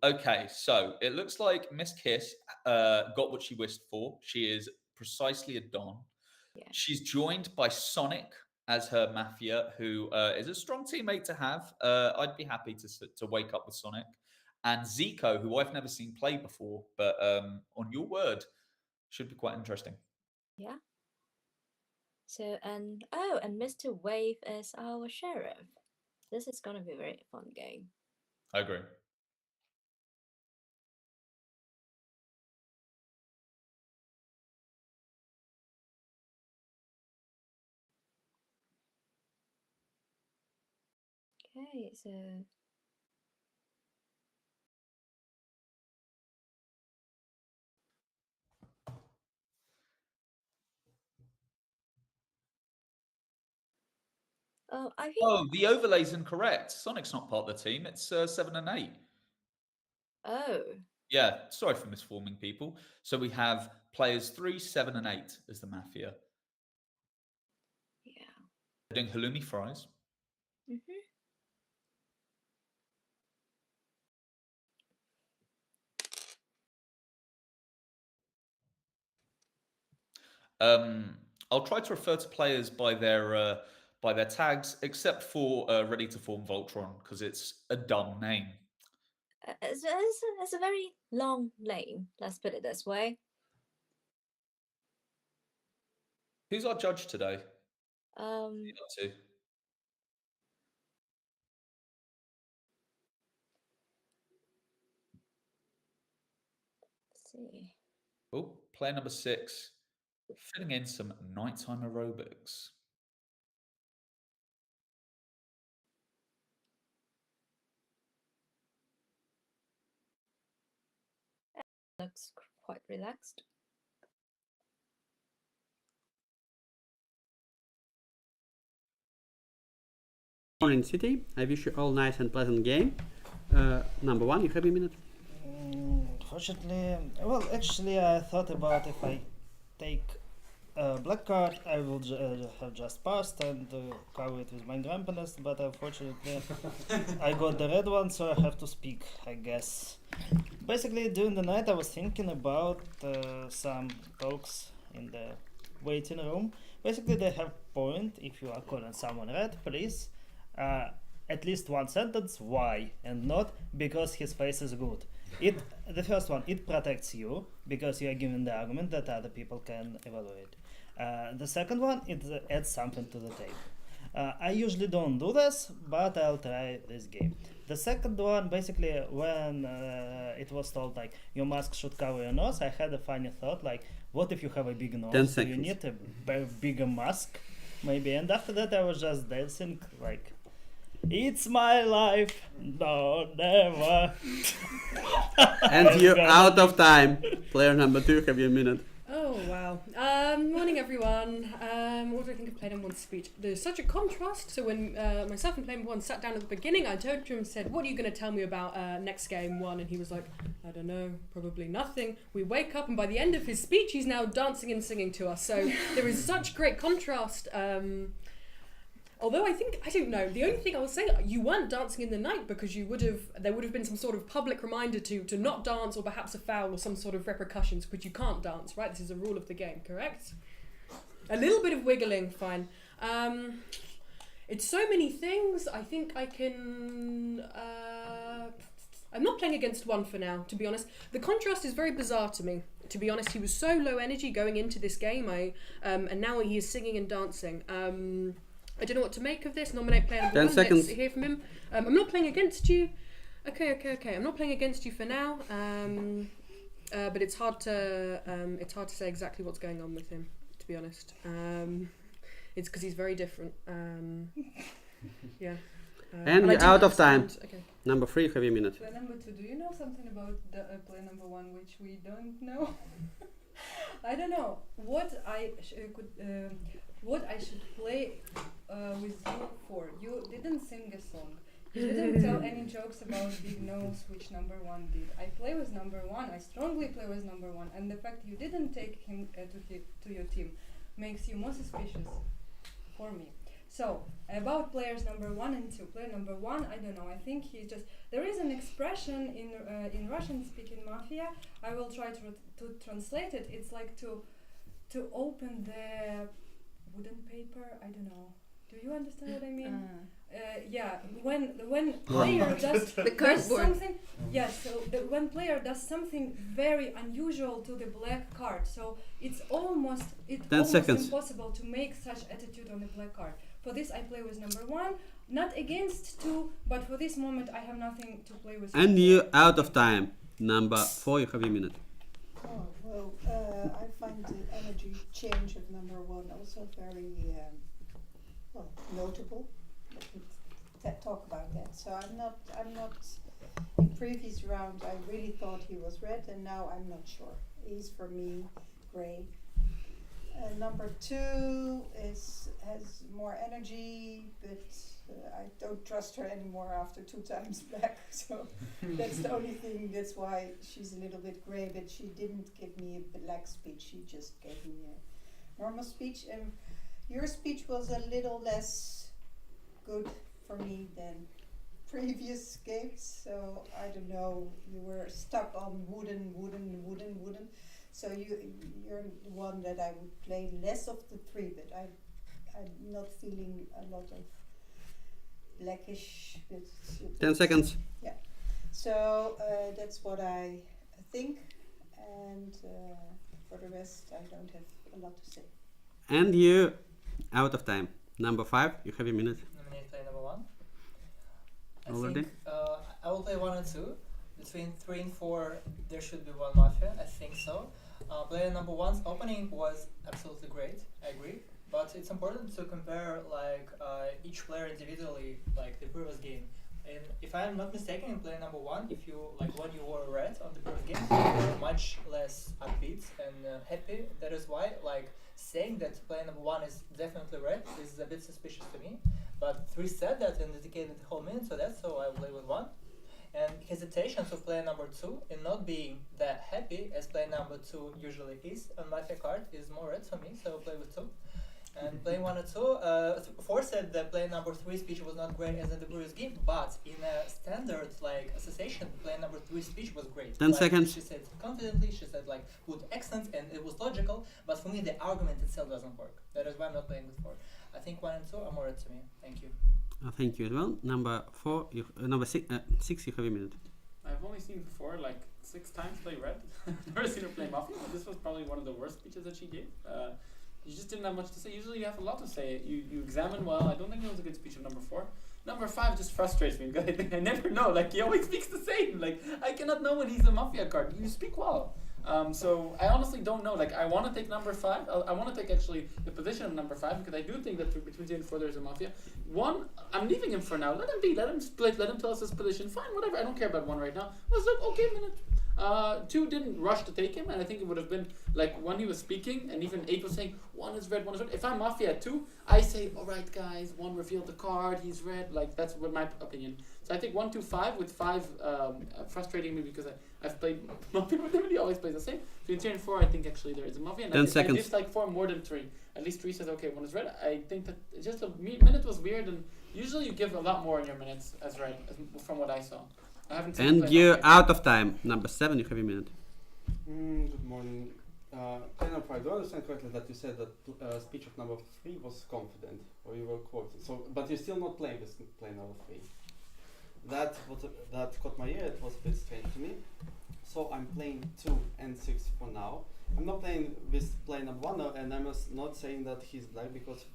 Okay, so it looks like Miss Kiss got what she wished for. She is precisely a Don. Yeah. She's joined by Sonic as her Mafia, who is a strong teammate to have. I'd be happy to wake up with Sonic. And Zico, who I've never seen play before, but on your word, should be quite interesting. Yeah. So, and Mr. Wave is our sheriff. This is gonna be a very fun game. I agree. Okay, so I think. Oh, the overlay's incorrect. Sonic's not part of the team. It's 7 and 8. Oh. Yeah, sorry for misforming people. So we have players 3, 7, and 8 as the Mafia. doing halloumi fries. I'll try to refer to players by their tags, except for Ready to Form Voltron, because it's a dumb name. It's a very long name, let's put it this way. Who's our judge today? Um, Two. let's see. Oh, player number 6, filling in some nighttime aerobics. Looks quite relaxed. Morning City, I wish you all nice and pleasant game. Number 1, you have a minute? Fortunately, well, actually, I thought about if I take a black card, I will have just passed and cover it with my grumpiness, but unfortunately, I got the red one, so I have to speak, I guess. Basically, during the night, I was thinking about some talks in the waiting room. Basically, they have point. If you are calling someone red, please, at least one sentence, why, and not because his face is good. The first one, it protects you because you are giving the argument that other people can evaluate. The second one, it adds something to the table. I usually don't do this, but I'll try this game. The second one, basically, when it was told like your mask should cover your nose, I had a funny thought like, what if you have a big nose? 10 Do seconds. you need a bigger mask, maybe? And after that, I was just dancing like, it's my life, no, never. And you're out of time. Player number 2, have you a minute? Oh wow. Morning everyone. What do I think of player number 1's speech? There's such a contrast. So when myself and player number 1 sat down at the beginning, I turned to him and said, what are you going to tell me about next game 1? And he was like, I don't know, probably nothing. We wake up and by the end of his speech, he's now dancing and singing to us. So there is such great contrast. Although I don't know, the only thing I will say, you weren't dancing in the night because there would have been some sort of public reminder to not dance or perhaps a foul or some sort of repercussions because you can't dance, right? This is a rule of the game, correct? A little bit of wiggling, fine. It's so many things, I think I can... I'm not playing against 1 for now, to be honest. The contrast is very bizarre to me. To be honest, he was so low energy going into this game, and now he is singing and dancing. I don't know what to make of this. Nominate player number 10 1. seconds. Let's hear from him. I'm not playing against you. Okay. I'm not playing against you for now. But it's hard to say exactly what's going on with him. To be honest, it's because he's very different. Yeah. And you're out of time. Okay. Number 3, have you a minute? Play number 2. Do you know something about the play number 1 which we don't know? I don't know what I should play with you for. You didn't sing a song. You didn't tell any jokes about big nose, which number 1 did. I play with number 1. I strongly play with number 1, and the fact you didn't take him to your team makes you more suspicious for me. So about players number 1 and 2. Player number 1, I don't know. I think he just there is an expression in Russian-speaking Mafia. I will try to translate it. It's like to open the wooden paper. I don't know. Do you understand what I mean? Yeah, when player does something, yes. So when player does something very unusual to the black card, so it's almost impossible to make such attitude on the black card. For this, I play with number 1, not against 2, but for this moment, I have nothing to play with. And you're out of time. Number 4, you have a minute. Oh, well, I find the energy change of number 1 also very notable. Talk about that. So I'm not. In previous round, I really thought he was red, and now I'm not sure. He's for me gray. Number 2 has more energy, but I don't trust her anymore after 2 times black. So that's the only thing. That's why she's a little bit gray. But she didn't give me a black speech. She just gave me a normal speech. And Your speech was a little less good for me than previous games, so I don't know. You were stuck on wooden. So you're the one that I would play less of the three, but I'm not feeling a lot of blackish. 10 seconds. Yeah. So that's what I think, and for the rest, I don't have a lot to say. And you out of time. Number 5, you have a minute. Nominate player number 1. I Already? think I will play 1 and 2. Between 3 and 4, there should be one Mafia. I think so. Player number 1's opening was absolutely great. I agree. But it's important to compare like each player individually, like the previous game. And if I'm not mistaken, in player number 1, if you like when you were red on the previous game, you were much less upbeat and happy. That is why like saying that player number 1 is definitely red is a bit suspicious to me. But 3 said that and dedicated the whole minute to that, so I will play with 1. And hesitations of player number 2 in not being that happy as player number 2 usually is on Mafia card is more red for me, so I'll play with 2. And playing 1 and 2, 4 said that player number 3 speech was not great as in the previous game, but in a standard like association, player number 3 speech was great. 10 like, seconds. She said confidently, she said like good accents, and it was logical. But for me, the argument itself doesn't work. That is why I'm not playing with 4. I think 1 and 2 are more red to me. Thank you. Thank you as well. Number 4, number 6, you have a minute. I've only seen before like 6 times play red. Never seen her play Mafia, but this was probably one of the worst speeches that she gave. You just didn't have much to say. Usually you have a lot to say. You examine well. I don't think it was a good speech of number 4. Number 5 just frustrates me because I think I never know. Like he always speaks the same. Like I cannot know when he's a Mafia card. You speak well. So I honestly don't know. Like I want to take number 5. I want to take actually the position of number 5 because I do think that between 3 and 4 there's a Mafia. 1, I'm leaving him for now. Let him be. Let him split. Let him tell us his position. Fine, whatever. I don't care about 1 right now. I was like, okay, minute. 2 didn't rush to take him, and I think it would have been like when he was speaking, and even 8 was saying 1 is red, 1 is red. If I'm Mafia at 2, I say, all right, guys, 1 revealed the card, he's red. Like that's what my opinion. So I think 1, 2, 5 with 5 frustrating me because I've played Mafia with him, and he always plays the same. Between 3 and 4, I think actually there is a Mafia. And 10 I seconds. dislike 4 more than 3. At least 3 says okay, 1 is red. I think that just a minute was weird, and usually you give a lot more in your minutes as red, from what I saw. I haven't seen And you're out of time. Number 7, you have a minute. Good morning. Player number 5, do I understand correctly that you said that speech of number 3 was confident, or you were quoted? So, but you're still not playing with player number 3. That caught my ear. It was a bit strange to me. So I'm playing 2 and 6 for now. I'm not playing with player number 1, and I'm not saying that he's black because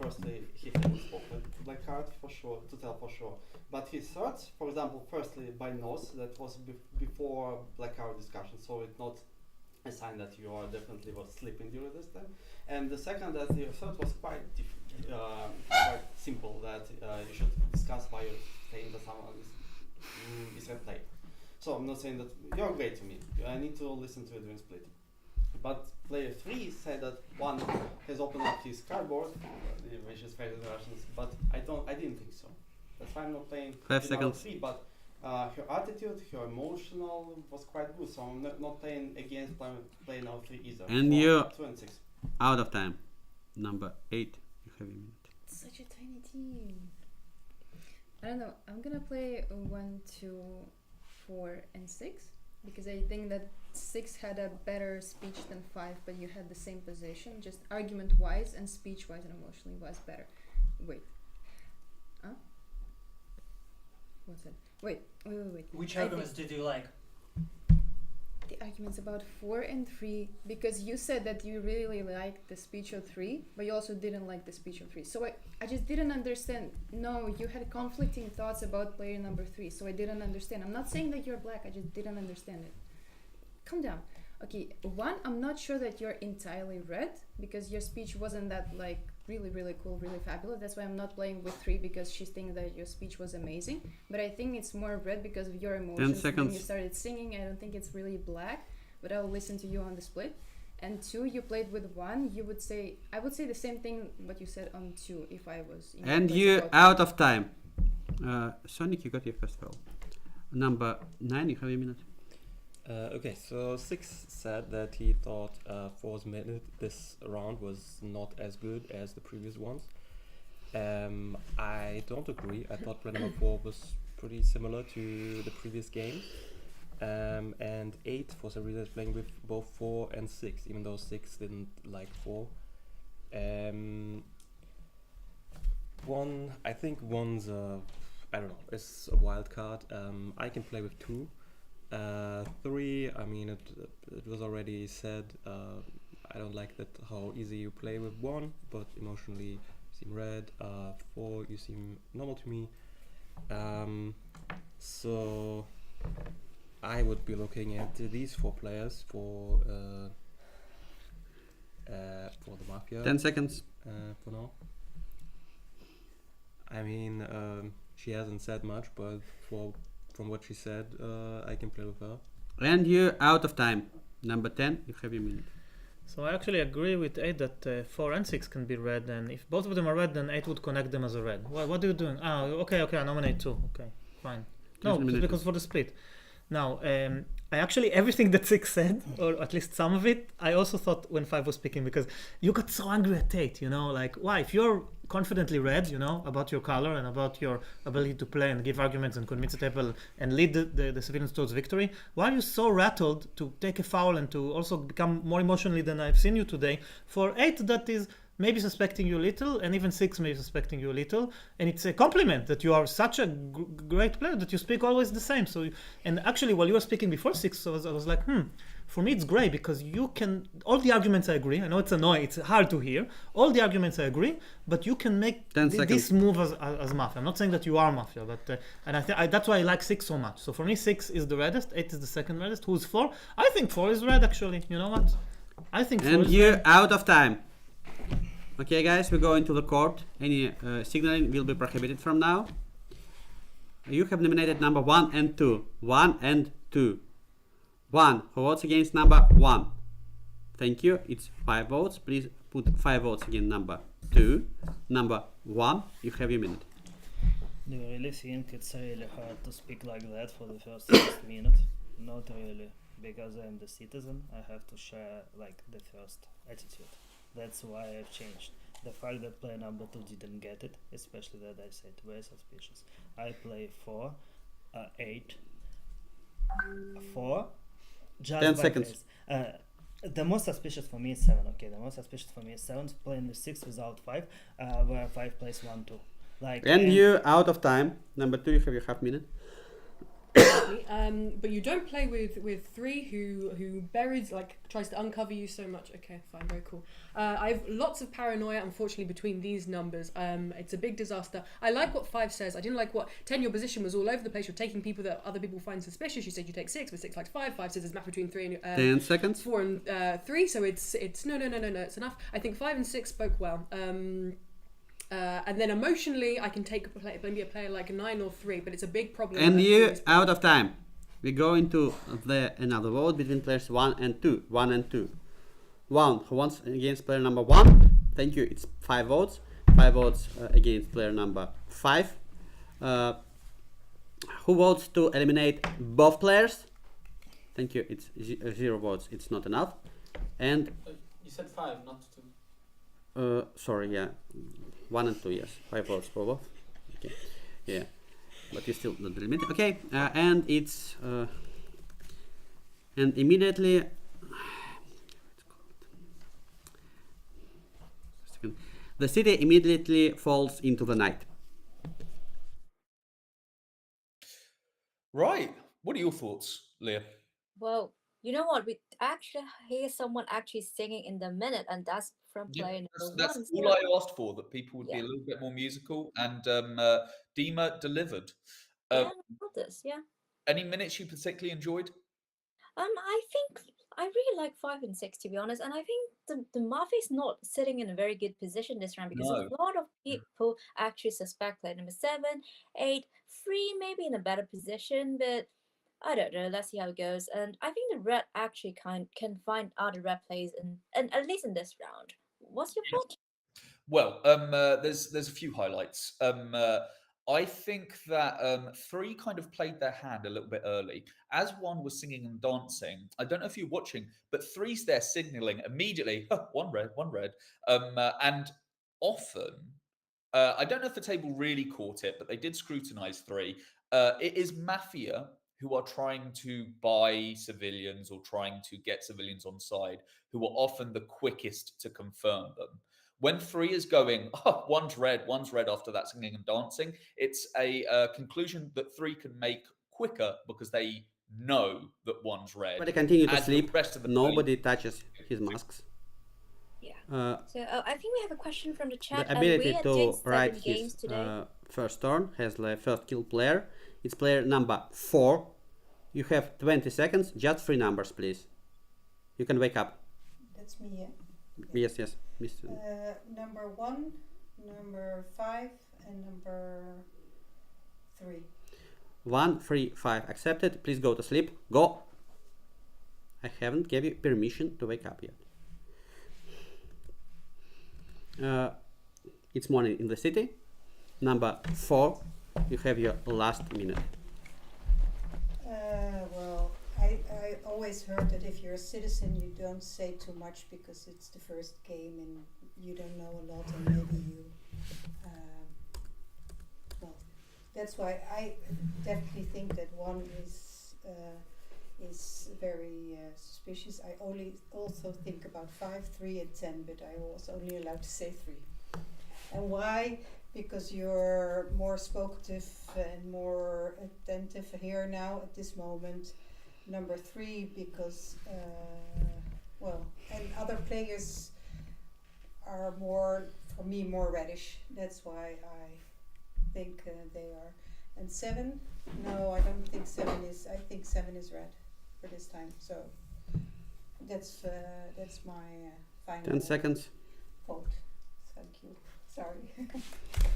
firstly he hadn't spoken black card for sure, to tell for sure. But his thoughts, for example, firstly by nose, that was before black card discussion, so it's not a sign that you are definitely was sleeping during this time. And the second, that your thought was quite quite simple, that you should discuss why you're saying that someone is red play. So I'm not saying that you're great to me. I need to listen to it during split. But player 3 said that 1 has opened up his cardboard, which is fair Russians, but I didn't think so. That's why I'm not playing 5 seconds. 3, but her attitude, her emotional was quite good, so I'm not playing against player now 3 either. And for you're 2 and 6. out of time. Number 8, you have a minute. Such a tiny team. I don't know. I'm gonna play 1, 2, 4, and 6 because I think that 6 had a better speech than 5, but you had the same position, just argument-wise and speech-wise and emotionally was better. Wait. Huh? What's it? Wait. Which I arguments think did you like? the arguments about 4 and 3, because you said that you really liked the speech of 3, but you also didn't like the speech of 3. So I just didn't understand. No, you had conflicting thoughts about player number 3, so I didn't understand. I'm not saying that you're black, I just didn't understand it. Calm down. Okay, 1, I'm not sure that you're entirely red, because your speech wasn't that like really cool, really fabulous. That's why I'm not playing with 3, because she's thinking that your speech was amazing. But I think it's more red because of your emotions. 10 seconds. When you started singing, I don't think it's really black, but I'll listen to you on the split. And 2, you played with 1. I would say the same thing what you said on 2 if I was in your And place you're about out of time. Sonic, you got your first roll. Number 9, you have a minute. Okay, so Six said that he thought Four's minute this round was not as good as the previous ones. I don't agree. I thought player number 4 was pretty similar to the previous games. And 8 for some reason is playing with both 4 and 6, even though 6 didn't like 4. I think one's I don't know, it's a wild card. I can play with 2. 3, I mean, it was already said. I don't like that how easy you play with 1, but emotionally you seem red. 4, you seem normal to me. So I would be looking at these 4 players for the Mafia. 10 seconds. For now. I mean, she hasn't said much, but from what she said, I can play with her. And you're out of time. Number 10, you have your minute. So I actually agree with 8 that 4 and 6 can be red, and if both of them are red, then 8 would connect them as a red. What are you doing? Okay, I nominate 2. Okay, fine. No, because for the split. Now, I actually, everything that 6 said, or at least some of it, I also thought when 5 was speaking, because you got so angry at 8, like, why? If you're confidently red, about your color and about your ability to play and give arguments and convince the table and lead the civilians towards victory, why are you so rattled to take a foul and to also become more emotionally than I've seen you today for 8 that is maybe suspecting you a little, and even 6 maybe suspecting you a little, and it's a compliment that you are such a great player that you speak always the same. So, and actually, while you were speaking before 6, I was like, for me it's great because you can, all the arguments I agree. I know it's annoying, it's hard to hear. All the arguments I agree, but you can make this move as Mafia. I'm not saying that you are Mafia, but and that's why I like 6 so much. So for me, 6 is the reddest, 8 is the second reddest. Who's 4? I think 4 is red actually. You know what? I think 4 and is you're red. out of time. Okay, guys, we go into the court. Any signaling will be prohibited from now. You have nominated number 1 and 2. 1 and 2. 1. Who votes against number 1? Thank you. It's 5 votes. Please put 5 votes against number 2. Number 1. You have your minute. Do you really think it's really hard to speak like that for the first 6 minutes? Not really, because I'm the citizen. I have to share like the first attitude. That's why I've changed. The fact that player number 2 didn't get it, especially that I said very suspicious. I play 4, 8, 4. Just 10 seconds. The most suspicious for me is 7. Okay, the most suspicious for me is 7 playing with 6 without 5, where 5 plays 1, 2. And you're out of time. Number 2, you have your half minute. But you don't play with 3 who buries, tries to uncover you so much. Okay, fine, very cool. I have lots of paranoia, unfortunately, between these numbers. It's a big disaster. I like what 5 says. I didn't like what 10. Your position was all over the place. You're taking people that other people find suspicious. You said you take 6, but 6 likes 5. 5 says there's math between 3 and 10 seconds. 4 and 3. So it's no. It's enough. I think 5 and 6 spoke well. And then emotionally, I can take maybe a player like a 9 or 3, but it's a big problem. And you out of time. We go into another vote between players 1 and 2. 1 and 2. 1 who wants against player number 1. Thank you. It's 5 votes. 5 votes against player number 5. Who votes to eliminate both players? Thank you. It's 0 votes. It's not enough. And you said 5, not 2. Sorry, yeah. 1 and 2, yes. 5 votes for both. Okay. Yeah. But you still not the limit. Okay. And it's and immediately the city immediately falls into the night. Right. What are your thoughts, Leah? Well, you know what? We actually hear someone actually singing in the minute, and that's from player number 1. That's all I asked for, that people would be a little bit more musical, and Dima delivered. Yeah, I love this, yeah. Any minutes you particularly enjoyed? I think I really like 5 and 6, to be honest, and I think the Mafia is not sitting in a very good position this round because a lot of people actually suspect player number 7, 8, 3 maybe in a better position, but I don't know. Let's see how it goes. And I think the red actually can find other red plays, and at least in this round. What's your thought? Well, there's a few highlights. I think that 3 kind of played their hand a little bit early. As 1 was singing and dancing, I don't know if you're watching, but 3's there signaling immediately, 1 red, 1 red. And often, I don't know if the table really caught it, but they did scrutinize 3. It is Mafia who are trying to buy civilians or trying to get civilians on side, who are often the quickest to confirm them. When 3 is going, oh, 1's red after that singing and dancing, it's a conclusion that 3 can make quicker because they know that 1's red. But they continue to as the sleep. rest of the Nobody touches his masks. Yeah. Uh, So I think we have a question from the chat. the ability we had to Jake's write 7 games his today. first turn has the first kill player. It's player number 4. You have 20 seconds. Just 3 numbers, please. You can wake up. That's me, yeah? Yes, yes, Mr. Number 1, number 5, and number 3. 1, 3, 5 accepted. Please go to sleep. Go. I haven't gave you permission to wake up yet. It's morning in the city. Number 4, you have your last minute. Well, I always heard that if you're a citizen, you don't say too much because it's the first game and you don't know a lot, and maybe you. Well, that's why I definitely think that 1 is very suspicious. I also think about 5, 3, and 10, but I was only allowed to say 3. And why? Because you're more spokative and more attentive here now at this moment. Number 3, because well, and other players are more, for me, more reddish. That's why I think they are. And 7, no, I don't think 7 is. I think 7 is red for this time. So that's my final 10 seconds. vote. Thank you. Sorry.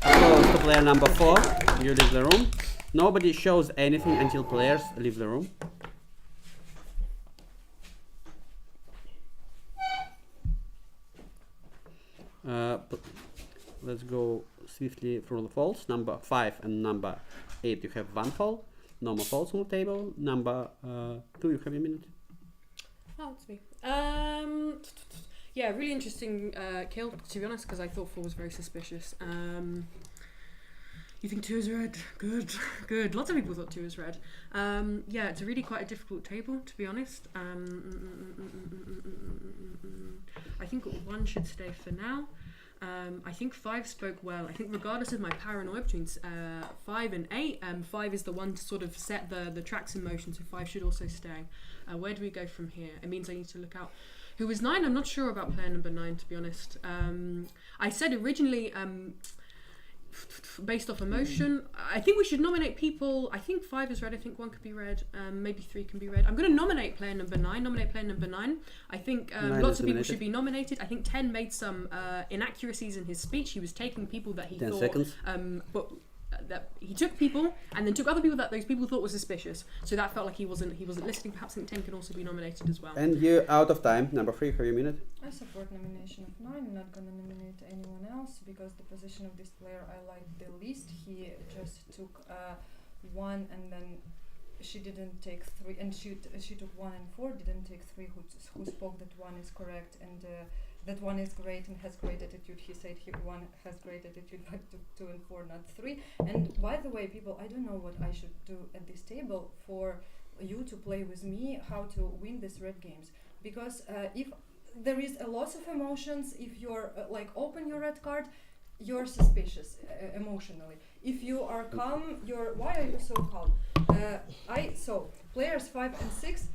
Close to player number 4. You leave the room. Nobody shows anything until players leave the room. Let's go swiftly through the falls. Number 5 and number 8, you have 1 fall. No more falls on the table. Number 2, you have a minute. Oh, it's me. Yeah, really interesting kill, to be honest, because I thought 4 was very suspicious. You think 2 is red? Good, good. Lots of people thought 2 is red. Yeah, it's really quite a difficult table, to be honest. I think 1 should stay for now. I think 5 spoke well. I think regardless of my paranoia between 5 and 8, 5 is the one to sort of set the tracks in motion, so 5 should also stay. Where do we go from here? It means I need to look out. Who was 9? I'm not sure about player number 9, to be honest. I said originally, based off emotion, I think we should nominate people. I think 5 is red. I think 1 could be red. Maybe 3 can be red. I'm going to nominate player number 9. I think lots of people should be nominated. I think 10 made some inaccuracies in his speech. He was taking people that he 10 thought... seconds. That he took people and then took other people that those people thought were suspicious. So that felt like he wasn't listening. Perhaps I think 10 can also be nominated as well. And you're out of time. Number 3, have you a minute? I support nomination of 9. I'm not gonna nominate anyone else because the position of this player I like the least. He just took 1 and then she didn't take 3, and she took 1 and 4. Didn't take 3. Who spoke that 1 is correct and that 1 is great and has great attitude. He said 1 has great attitude, but 2 and 4 not 3. And by the way, people, I don't know what I should do at this table for you to play with me, how to win these red games, because if there is a loss of emotions, if you're like open your red card, you're suspicious emotionally. If you are calm, why are you so calm? So players 5 and 6,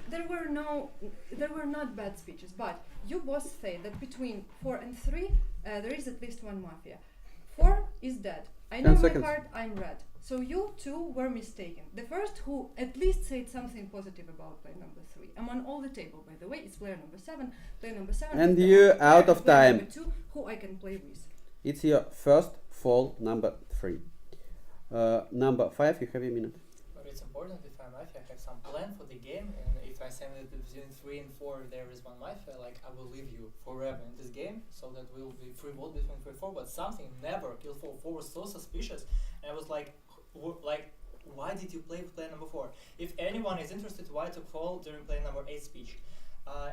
there were not bad speeches, but you both say that between 4 and 3 there is at least 1 mafia. 4 is dead. I know my card, I'm red. So you two were mistaken. The first who at least said something positive about player number 3. I'm on all the table, by the way. It's player number 7. Player number 7. And you're out of time. Number 2, who I can play with. It's your first fall, number 3. Number 5, you have a minute. it's important if I'm Mafia, I have some plan for the game, and if I say that between 3 and 4 there is one Mafia, like I will leave you forever in this game, so that will be free vote between 3 and 4. But something never kill 4. 4 was so suspicious, and I was like, why did you play with player number 4? If anyone is interested, why to call during player number 8 speech?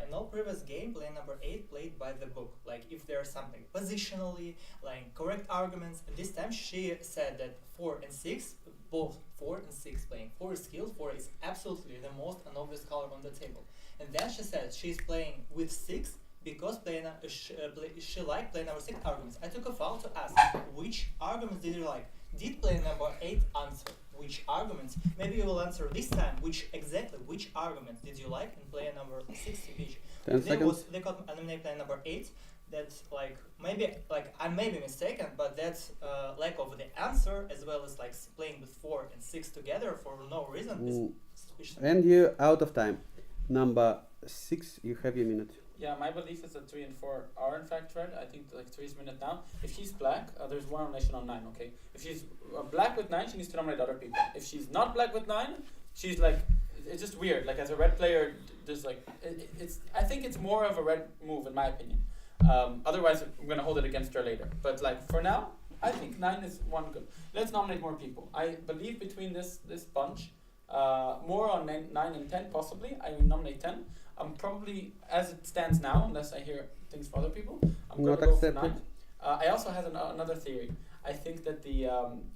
In all previous game, player number 8 played by the book. Like if there's something positionally, like correct arguments. And this time she said that 4 and 6, both 4 and 6 playing. 4 is skilled, 4 is absolutely the most unobvious color on the table. And then she said she's playing with 6 because she liked player number 6 arguments. I took a foul to ask which arguments did you like? Did player number 8 answer? Which arguments? Maybe you will answer this time. Which arguments did you like in player number 6 speech? 10 seconds. They got eliminated player number 8. That's maybe I may be mistaken, but that's lack of the answer as well as playing with 4 and 6 together for no reason is suspicious. And you out of time. Number 6, you have your minute. Yeah, my belief is that 3 and 4 are in fact red. I think 3 is minute now. If she's black, there's one nomination on 9, okay? If she's black with 9, she needs to nominate other people. If she's not black with 9, she's it's just weird. Like as a red player, there's I think it's more of a red move in my opinion. Otherwise, I'm gonna hold it against her later. But for now, I think 9 is one good. Let's nominate more people. I believe between this bunch, more on 9 and 10 possibly. I will nominate 10. I'm probably, as it stands now, unless I hear things from other people, I'm going to go for 9. I also have another theory. I think that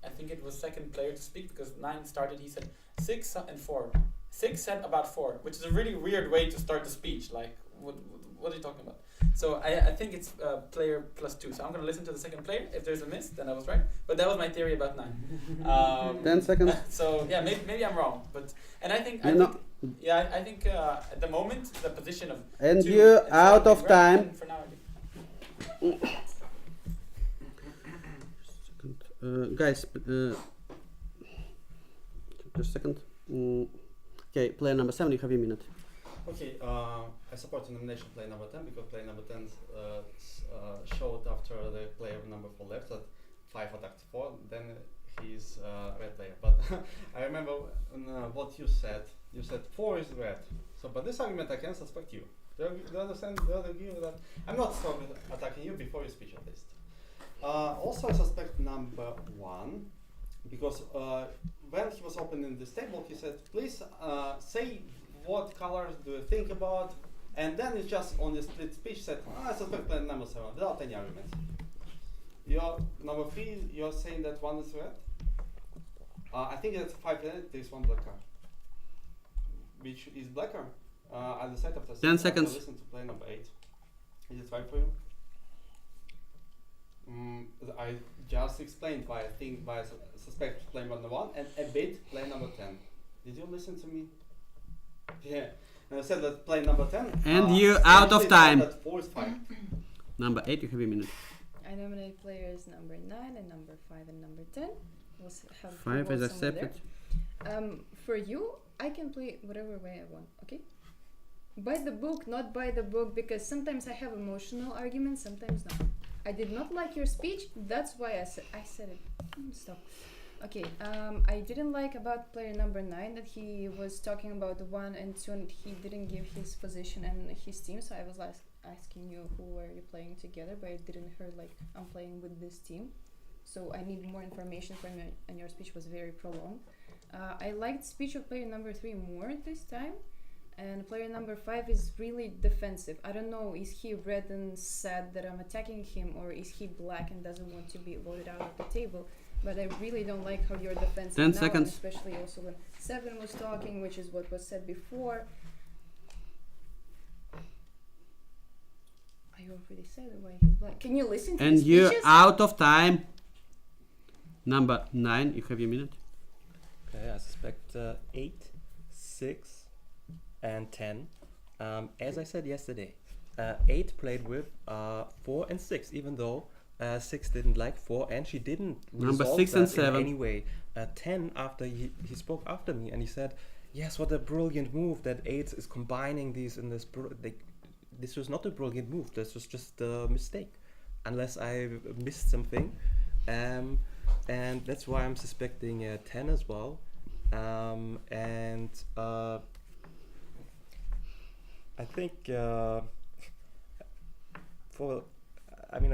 I think it was second player to speak because 9 started. He said 6 and 4. 6 said about 4, which is a really weird way to start the speech. Like, what are you talking about? So I think it's player plus 2. So I'm going to listen to the second player. If there's a miss, then I was right. But that was my theory about 9. 10 seconds. So yeah, maybe I'm wrong. I think at the moment the position of and you out of time. For now, guys, just a second. Okay, player number 7, you have your minute. Okay, I support the nomination player number 10 because player number 10 showed after the player number 4 left that 5 attacked 4, then he's red player. But I remember what you said. You said 4 is red. So, but this argument I can suspect you. Do you understand? Do you agree with that? I'm not strongly attacking you before your speech at least. Also, I suspect number 1 because when he was opening this table, he said, "Please say what colors do you think about?" And then he just on the split speech said, "I suspect player number 7 without any arguments." Your number 3, you're saying that 1 is red. I think that's 5 red. There is 1 black card. Which is blacker? At the side of the 10 seconds. Listen to play number 8. Is it fine for you? I just explained why I suspect play number 1 and a bit play number 10. Did you listen to me? Yeah. And I said that play number 10. And you out of time. That 4 is fine. Number 8, you have a minute. I nominate players number 9 and number 5 and number 10. We'll have 5 is accepted. For you, I can play whatever way I want, okay? By the book, not by the book, because sometimes I have emotional arguments, sometimes not. I did not like your speech, that's why I said it. Stop. Okay, I didn't like about player number 9 that he was talking about the 1 and 2 and he didn't give his position and his team, so I was asking you who were you playing together, but I didn't hear I'm playing with this team. So I need more information from you, and your speech was very prolonged. I liked speech of player number 3 more this time, and player number 5 is really defensive. I don't know, is he red and sad that I'm attacking him, or is he black and doesn't want to be voted out of the table? But I really don't like how you're defensive 10 now, seconds. especially also when 7 was talking, which is what was said before. I already said why he's black. Can you listen to And the you speeches? out of time. Number 9, you have your minute. Okay, I suspect 8, 6, and 10. As I said yesterday, 8 played with 4 and 6, even though 6 didn't like 4, and she didn't Number resolve 6 that and in 7. any way. 10, after he spoke after me, and he said, "Yes, what a brilliant move that 8 is combining these in this." This was not a brilliant move. This was just a mistake, unless I missed something. And that's why I'm suspecting 10 as well. And I think I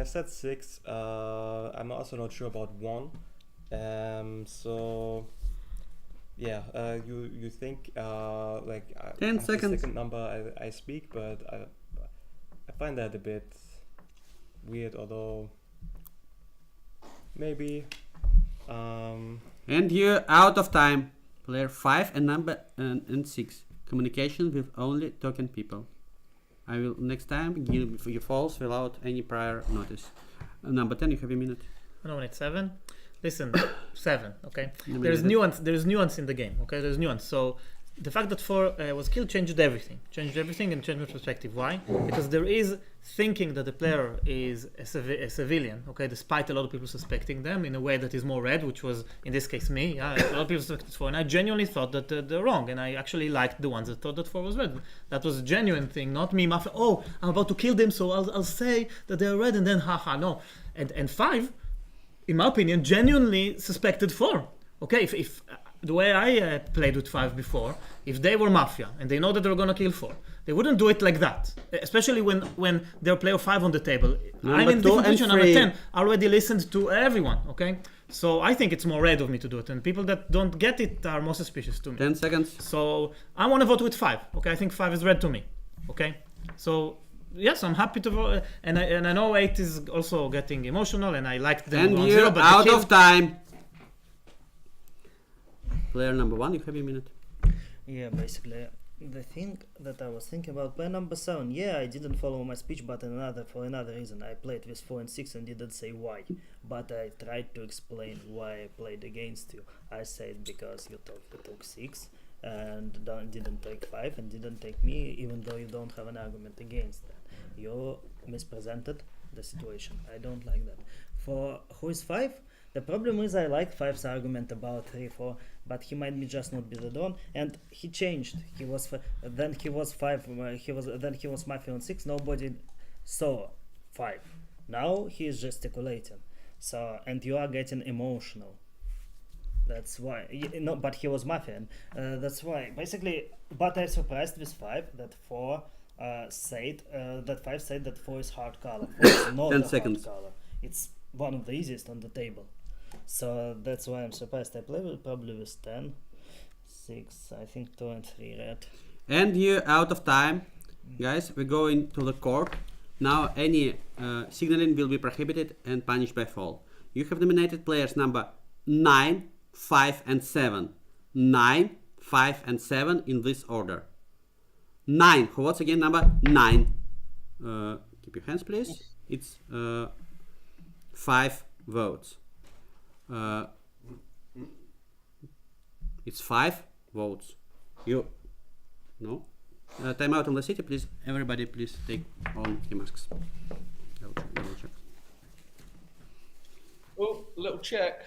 said 6. I'm also not sure about 1. So yeah, you think 10 the seconds. second number I speak, but I find that a bit weird, although maybe. And you're out of time. Player 5 and number and 6. Communication with only token people. I will next time give you false without any prior notice. Number 10, you have a minute. No, it's 7. Listen, 7. Okay. No, There's maybe nuance. There's nuance in the game. Okay. There's nuance. So the fact that 4 was killed changed everything. Changed everything and changed my perspective. Why? Because there is thinking that the player is a civilian. Okay. Despite a lot of people suspecting them in a way that is more red, which was in this case me. Yeah. A lot of people suspected 4, and I genuinely thought that they're wrong, and I actually liked the ones that thought that 4 was red. That was a genuine thing, not me. Mafia. Oh, I'm about to kill them, so I'll say that they're red, and then haha no. And 5, in my opinion, genuinely suspected 4. Okay, if the way I played with 5 before, if they were Mafia and they know that they're gonna kill 4, they wouldn't do it like that. Especially when they're player 5 on the table. I'm in different position. Number 10. I already listened to everyone. Okay, so I think it's more red of me to do it, and people that don't get it are more suspicious to me. 10 seconds. So I want to vote with 5. Okay, I think 5 is red to me. Okay, so. Yes, I'm happy to vote, and I know 8 is also getting emotional, and I liked them. And you're out of time. Player number 1, you have a minute. Yeah, basically, the thing that I was thinking about player number 7. Yeah, I didn't follow my speech, but for another reason. I played with 4 and 6 and didn't say why. But I tried to explain why I played against you. I said because you took 6 and didn't take 5 and didn't take me, even though you don't have an argument against that. You mispresented the situation. I don't like that. For who is 5? The problem is I like 5's argument about 3, 4, but he might be just not be the Don, and he changed. Then he was 5. Then he was Mafia on 6. Nobody saw 5. Now he is gesticulating. So and you are getting emotional. That's why. But he was Mafia. That's why. Basically, but I'm surprised with 5 that 4. Said that 5 said that 4 is hard color. 4 is not 10 a seconds. hard color. It's one of the easiest on the table. So that's why I'm surprised. I play probably with 10, 6, I think 2 and 3 red. And you're out of time. Guys, we're going to the court. Now any signaling will be prohibited and punished by fall. You have nominated players number 9, 5 and 7. 9, 5 and 7 in this order. 9. Who was again number 9? Keep your hands, please. It's 5 votes. It's 5 votes. You no. Time out on the city, please. Everybody, please take on your masks. Double check. Oh, little check.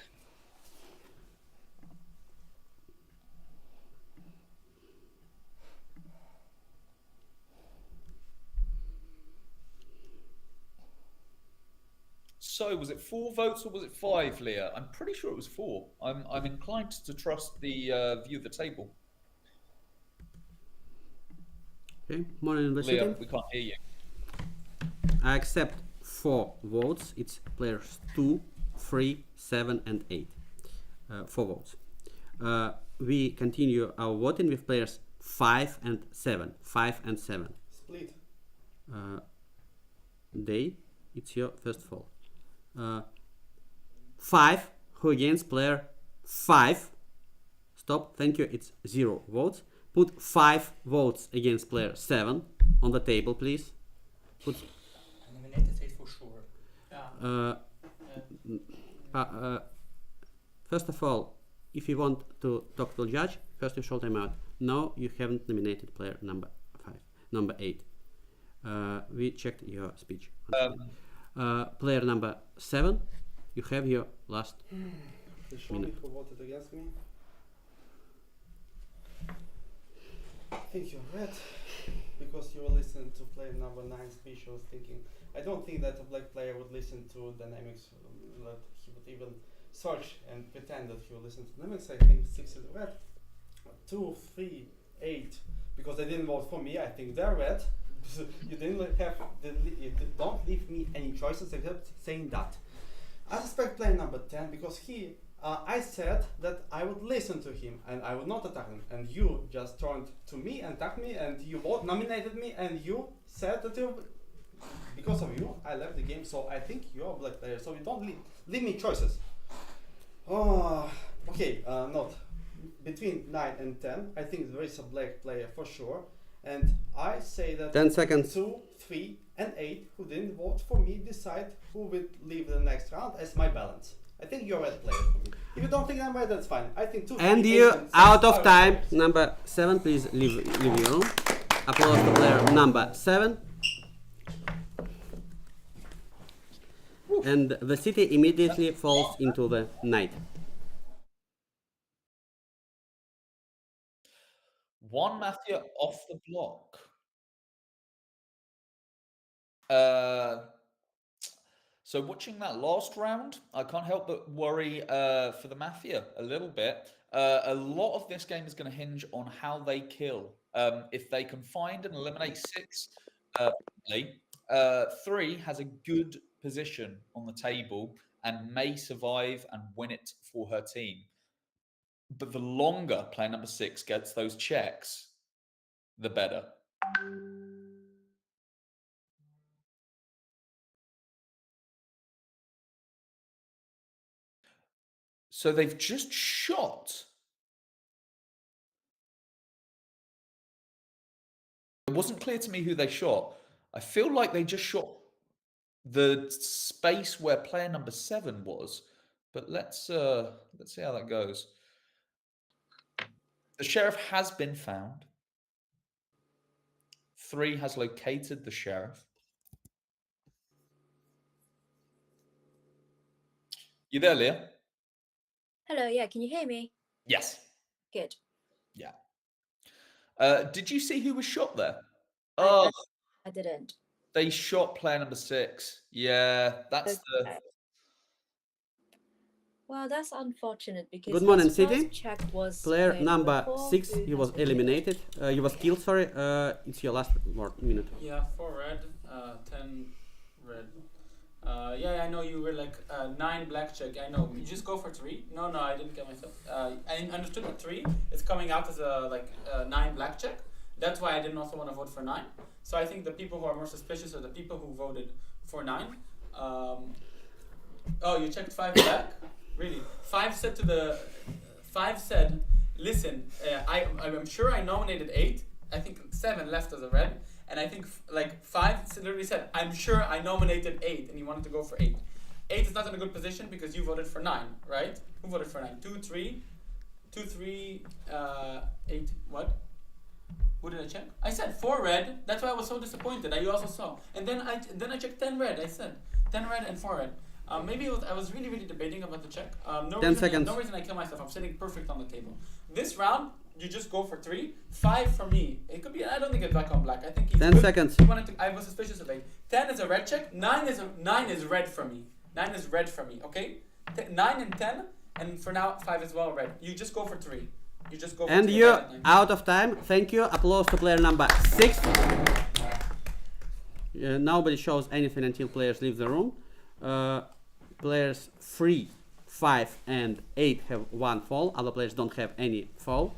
So was it 4 votes or was it 5, Leah? I'm pretty sure it was 4. I'm inclined to trust the view of the table. Okay, morning, Leah, we can't hear you. I accept 4 votes. It's players 2, 3, 7 and 8. 4 votes. We continue our voting with players 5 and 7. 5 and 7. Split. Day, it's your first fall. 5, who against player 5? Stop, thank you, it's 0 votes. Put 5 votes against player 7 on the table, please. Put Nominated 8 for sure. First of all, if you want to talk to the judge, first you show them out. No, you haven't nominated player number 5, number 8. We checked your speech. Player number 7, you have your last minute. Who voted against me? I think you're right, because you were listening to player number 9 speech. I was thinking, I don't think that a black player would listen to dynamics, that he would even search and pretend that he would listen to dynamics. I think 6 is red. 2, 3, 8, because they didn't vote for me, I think they're red. You don't leave me any choices except saying that. I suspect player number 10 because I said that I would listen to him and I would not attack him, and you just turned to me and attacked me, and you both nominated me, and you said that because of you I left the game. So I think you're a black player, so you don't leave me choices. Oh, okay, not between 9 and 10. I think there is a black player for sure, and I say that 10 seconds. 2, 3, and 8 who didn't vote for me decide who will leave the next round as my balance. I think you're a red player. If you don't think I'm red, that's fine. I think 2, 3, And 8, you and 6 out of are time. red. Number 7, please leave your room. Applause to player number 7. And the city immediately falls into the night. One Mafia off the block. So watching that last round, I can't help but worry for the Mafia a little bit. A lot of this game is going to hinge on how they kill. If they can find and eliminate 6, 3 has a good position on the table and may survive and win it for her team. But the longer player number 6 gets those checks, the better. So they've just shot. It wasn't clear to me who they shot. I feel like they just shot the space where player number 7 was. But let's see how that goes. The sheriff has been found. 3 has located the sheriff. You there, Leah? Hello, yeah, can you hear me? Yes. Good. Yeah. Did you see who was shot there? I didn't. They shot player number 6. Yeah, that's the. Well, that's unfortunate because Good morning, his first City. check was Player number 4, 6, who he has was been eliminated. He was killed, sorry. It's your last minute. Yeah, 4 red, 10 red. Yeah, I know you were like 9 black check. I know. You just go for 3. No, I didn't get myself. I understood that 3 is coming out as a 9 black check. That's why I didn't also want to vote for 9. So I think the people who are more suspicious are the people who voted for 9. Oh, you checked 5 black? Really? 5 said, listen, I'm sure I nominated 8. I think 7 left as a red. And I think 5 literally said, I'm sure I nominated 8, and he wanted to go for 8. 8 is not in a good position because you voted for 9, right? Who voted for 9? 2, 3, 8, what? Who did I check? I said 4 red. That's why I was so disappointed. You also saw. And then I checked 10 red. I said 10 red and 4 red. Maybe I was really, really debating about the check. 10 seconds. No reason I kill myself. I'm sitting perfect on the table. This round, you just go for 3. 5 for me. It could be. I don't think it's black on black. I think he's 10 good. seconds. He wanted to, I was suspicious of 8. 10 is a red check. 9 is red for me. 9 is red for me. Okay. 9 and 10, and for now 5 is well red. You just go for 3. You just go for And 3. you're out of time. Thank you. Applause to player number 6. Nobody shows anything until players leave the room. Players 3, 5, and 8 have 1 fall. Other players don't have any fall.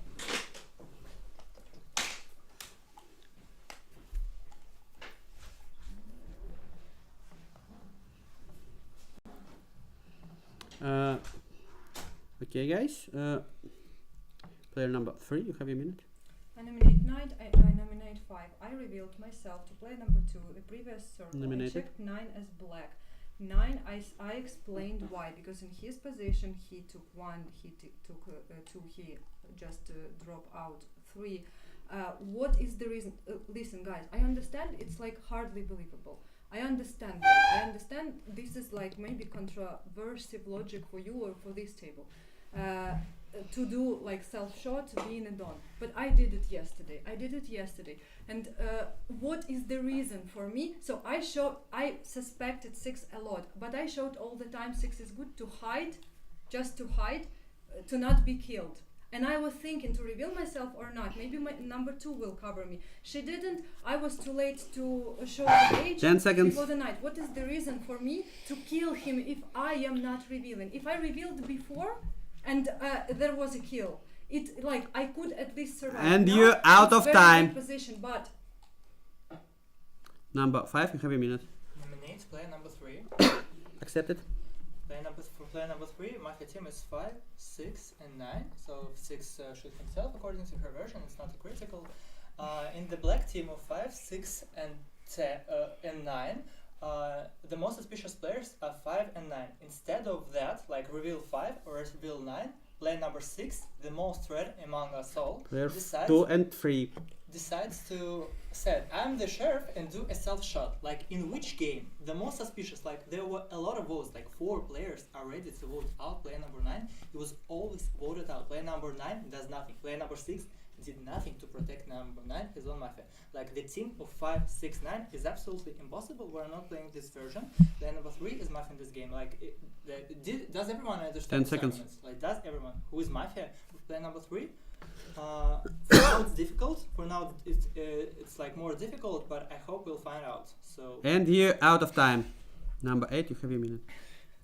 Okay, guys. Player number 3, you have a minute. I nominate 9, I nominate 5. I revealed myself to player number 2, the previous circle. Nominated. I checked 9 as black. 9, I explained why, because in his position he took 1, he took 2, he just dropped out 3. What is the reason? Listen, guys, I understand it's like hardly believable. I understand that. I understand this is like maybe controversive logic for you or for this table. To do like self-shot, being a don. But I did it yesterday. And what is the reason for me? So I suspected 6 a lot, but I showed all the time 6 is good to hide, just to hide, to not be killed. and I was thinking to reveal myself or not. Maybe my number 2 will cover me. She didn't. I was too late to show the age 10 seconds. before the night. What is the reason for me to kill him if I am not revealing? If I revealed before and there was a kill, it like I could at least survive. And Now, you're out it's of very time. big position, but Number 5, you have a minute. Nominate player number 3. Accepted. Player number 3, Mafia team is 5, 6, and 9. So 6 shoot himself according to her version. It's not a critical. In the black team of 5, 6, and 9, the most suspicious players are 5 and 9. Instead of that, like reveal 5 or reveal 9, player number 6, the most red among us all, Player decides 2 and 3. decides to say, I'm the sheriff and do a self-shot. Like in which game? The most suspicious, like there were a lot of votes, like 4 players are ready to vote out player number 9. He was always voted out. Player number 9 does nothing. Player number 6 did nothing to protect number 9, his own Mafia. Like the team of 5, 6, 9 is absolutely impossible. We're not playing this version. Player number 3 is Mafia in this game. Like, does everyone understand 10 seconds. arguments? Like, does everyone who is Mafia with player number 3? For now it's difficult. For now it's like more difficult, but I hope we'll find out. So. And you're out of time. Number 8, you have a minute.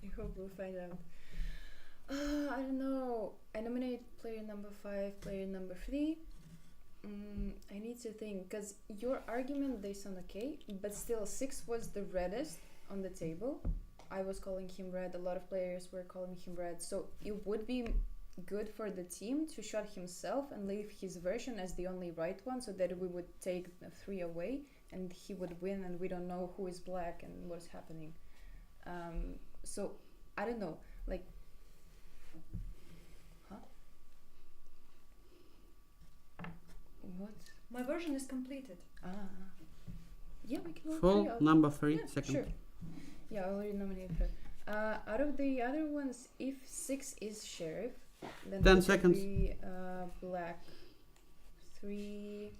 I hope we'll find out. I don't know. I nominate player number 5, player number 3. I need to think, because your argument, they sound okay, but still 6 was the reddest on the table. I was calling him red, a lot of players were calling him red, so it would be good for the team to shot himself and leave his version as the only right one, so that we would take 3 away and he would win, and we don't know who is black and what's happening. So I don't know, like, what? my version is completed. Yeah, we can vote Full 3 out. number 3, Yeah, second. sure. Yeah, I already nominated her. Out of the other ones, if 6 is sheriff, then 10 it would seconds. be black 3,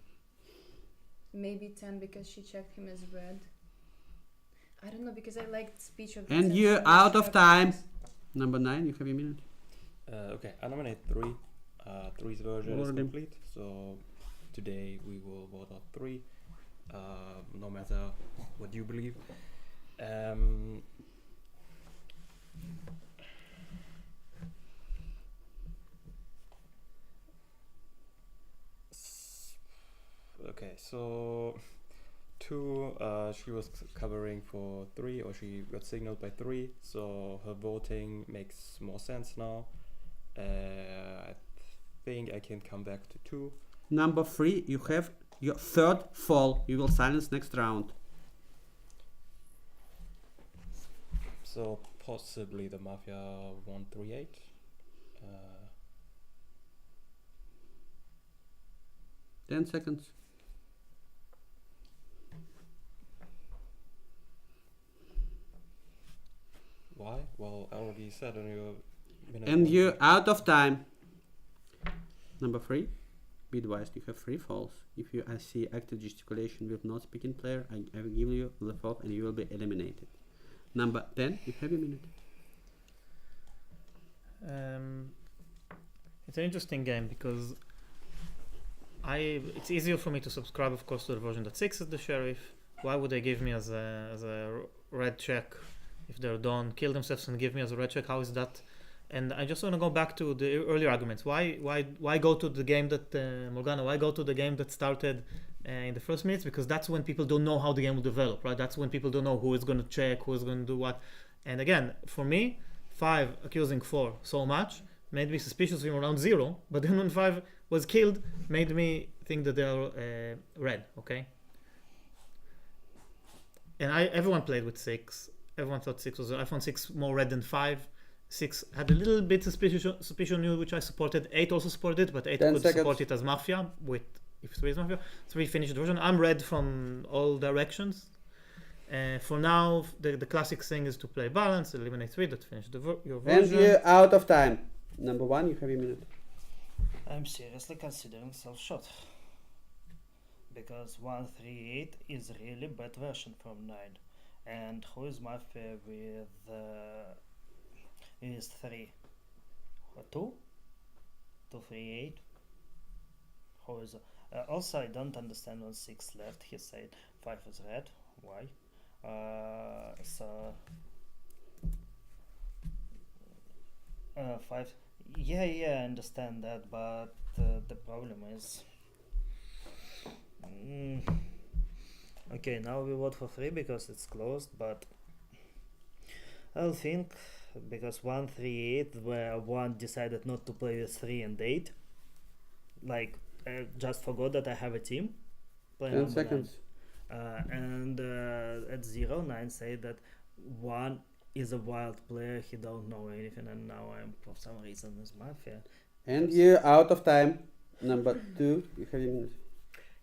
maybe 10 because she checked him as red. I don't know, because I liked speech of the And sense you're which out of have time. this. Number 9, you have a minute. Okay, I nominate 3. 3's version is Already. complete, so today we will vote out 3, no matter what you believe. Okay, so 2, she was covering for 3, or she got signaled by 3, so her voting makes more sense now. I think I can come back to 2. Number 3, you have your 3rd fall. You will silence next round. So possibly the Mafia 138. 10 seconds. Why? Well, I already said on your minute. And one. you're out of time. Number 3, be advised, you have 3 falls. If you see active gesticulation with not speaking player, I will give you the fall and you will be eliminated. Number 10, you have a minute. It's an interesting game because it's easier for me to subscribe, of course, to the version that 6 is the sheriff. Why would they give me as a red check if they're done, kill themselves and give me as a red check? How is that? And I just want to go back to the earlier arguments. Why go to the game that Morgana? Why go to the game that started in the first minutes? Because that's when people don't know how the game will develop, right? That's when people don't know who is going to check, who is going to do what. And again, for me, 5 accusing 4 so much made me suspicious of him around 0. But then when 5 was killed, made me think that they are red. Okay. And everyone played with 6. Everyone thought 6 was. I found 6 more red than 5. 6 had a little bit suspicion new, which I supported. 8 also supported it, but 8 could support it as Mafia with if 3 is Mafia. 3 finished the version. I'm red from all directions. For now, the classic thing is to play balance, eliminate 3 that finished your version. And you're out of time. Number 1, you have a minute. I'm seriously considering self-shot. Because 138 is really bad version from 9. And who is Mafia with 3? 2? 238. How is also, I don't understand when 6 left. He said 5 is red. Why? So 5. Yeah, I understand that, but the problem is. Okay, now we vote for 3 because it's closed, but I'll think because 1, 3, 8, where 1 decided not to play with 3 and 8. Like, I just forgot that I have a team. 10 seconds. And at 0, 9 said that 1 is a wild player, he don't know anything, and now I'm for some reason is Mafia. And you're out of time. Number 2, you have a minute.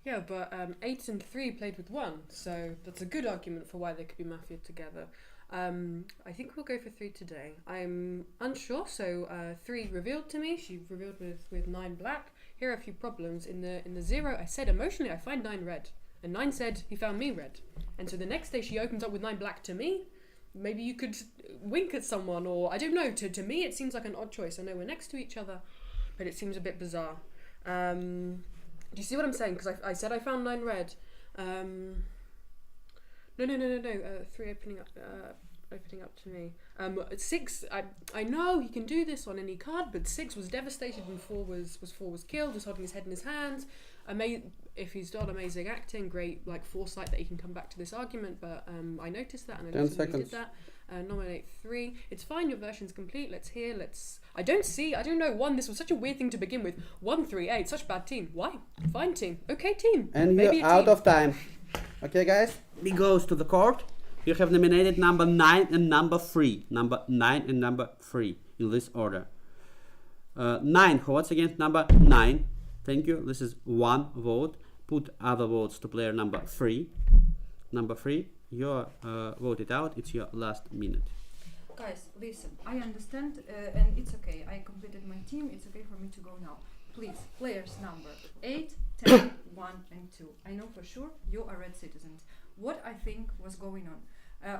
Yeah, but 8 and 3 played with 1, so that's a good argument for why they could be Mafia together. I think we'll go for 3 today. I'm unsure, so 3 revealed to me. She revealed with 9 black. Here are a few problems. In the 0, I said emotionally I find 9 red, and 9 said he found me red. And so the next day she opens up with 9 black to me. Maybe you could wink at someone, or I don't know. To me it seems like an odd choice. I know we're next to each other, but it seems a bit bizarre. Do you see what I'm saying? Because I said I found 9 red. No. 3 opening up to me. 6. I know he can do this on any card, but 6 was devastated when 4 was killed. Was holding his head in his hands. If he's done amazing acting, great like foresight that he can come back to this argument. But I noticed that, and I 10 noticed when he seconds. did that. Nominate 3. It's fine. Your version's complete. Let's hear. I don't know. 1. This was such a weird thing to begin with. 1, 3, 8. Such a bad team. Why? Fine team. Okay team. And Maybe you're a out team. of time. Okay, guys? He goes to the court. You have nominated number 9 and number 3. Number 9 and number 3 in this order. 9. Who votes against number 9? Thank you. This is 1 vote. Put other votes to player number 3. Number 3, you're voted out. It's your last minute. Guys, listen, I understand, and it's okay. I completed my team. It's okay for me to go now. Please, players number 8, 10, 1, and 2. I know for sure you are red citizens. What I think was going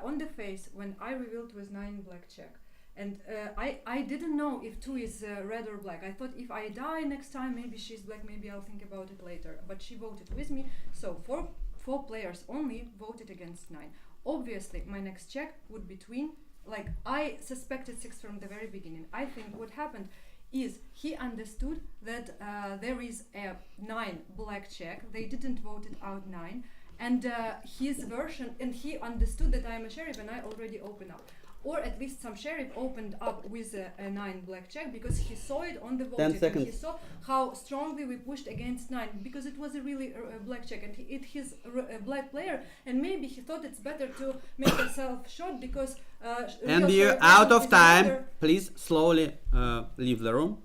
on the face when I revealed was 9 black check. And I didn't know if 2 is red or black. I thought if I die next time, maybe she's black, maybe I'll think about it later. But she voted with me, so 4 players only voted against 9. Obviously, my next check would be twin. Like, I suspected 6 from the very beginning. I think what happened is he understood that there is a 9 black check. They didn't vote it out 9. And his version, and he understood that I'm a sheriff and I already opened up. Or at least some sheriff opened up with a 9 black check because he saw it on the voting. 10 seconds. And he saw how strongly we pushed against 9 because it was a really black check, and he's a black player, and maybe he thought it's better to make a self shot because And real you're sheriff out was of time. another- Please slowly leave the room.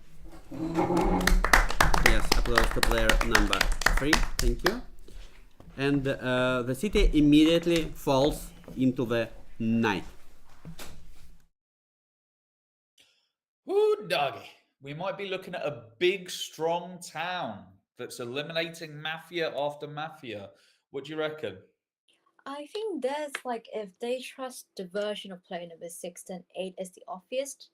Yes, applause to player number 3. Thank you. And the city immediately falls into the night. Ooh, doggy. We might be looking at a big, strong town that's eliminating Mafia after Mafia. What do you reckon? I think that's like if they trust the version of player number 6, then 8 is the obvious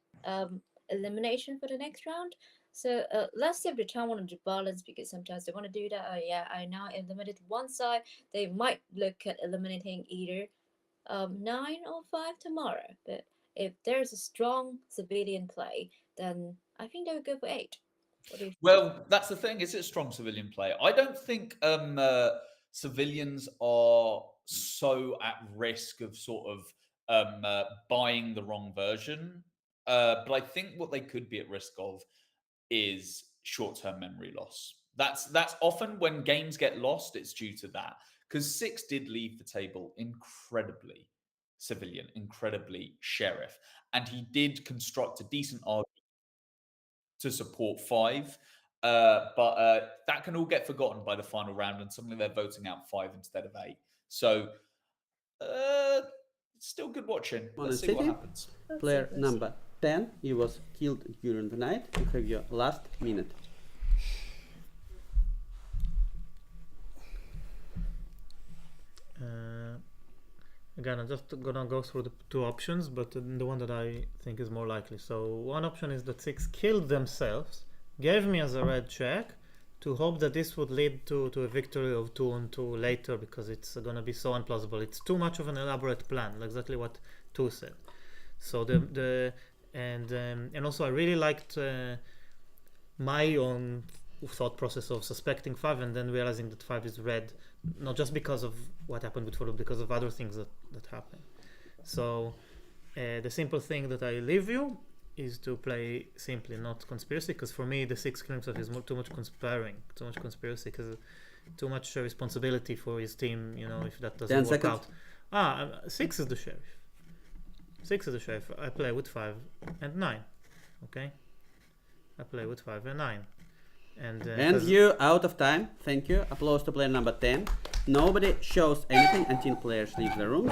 elimination for the next round. So let's see if the town want to do balance, because sometimes they want to do that. Oh yeah, I now eliminated one side. They might look at eliminating either 9 or 5 tomorrow. But if there's a strong civilian play, then I think they would go for 8. What do you think? Well, that's the thing. Is it strong civilian play? I don't think civilians are so at risk of sort of buying the wrong version. But I think what they could be at risk of is short-term memory loss. That's often when games get lost, it's due to that. Because 6 did leave the table incredibly civilian, incredibly sheriff, and he did construct a decent argument to support 5. But that can all get forgotten by the final round, and suddenly they're voting out 5 instead of 8. So it's still good watching. Let's see what City. happens. Player number 10, he was killed during the night. You have your last minute. Again, I'm just gonna go through the 2 options, but the one that I think is more likely. So one option is that 6 killed themselves gave me as a red check to hope that this would lead to a victory of 2-on-2 later, because it's gonna be so implausible. It's too much of an elaborate plan, exactly what 2 said. So and also I really liked my own thought process of suspecting 5 and then realizing that 5 is red, not just because of what happened with 4, but because of other things that happened. So the simple thing that I leave you is to play simply, not conspiracy, because for me the 6 killing stuff is too much conspiring, too much conspiracy, because too much responsibility for his team, you know, if that doesn't 10 work seconds. out. 6 is the sheriff. 6 is the sheriff. I play with 5 and 9. Okay? I play with 5 and 9. And you out of time. Thank you. Applause to player number 10. Nobody shows anything until players leave the room.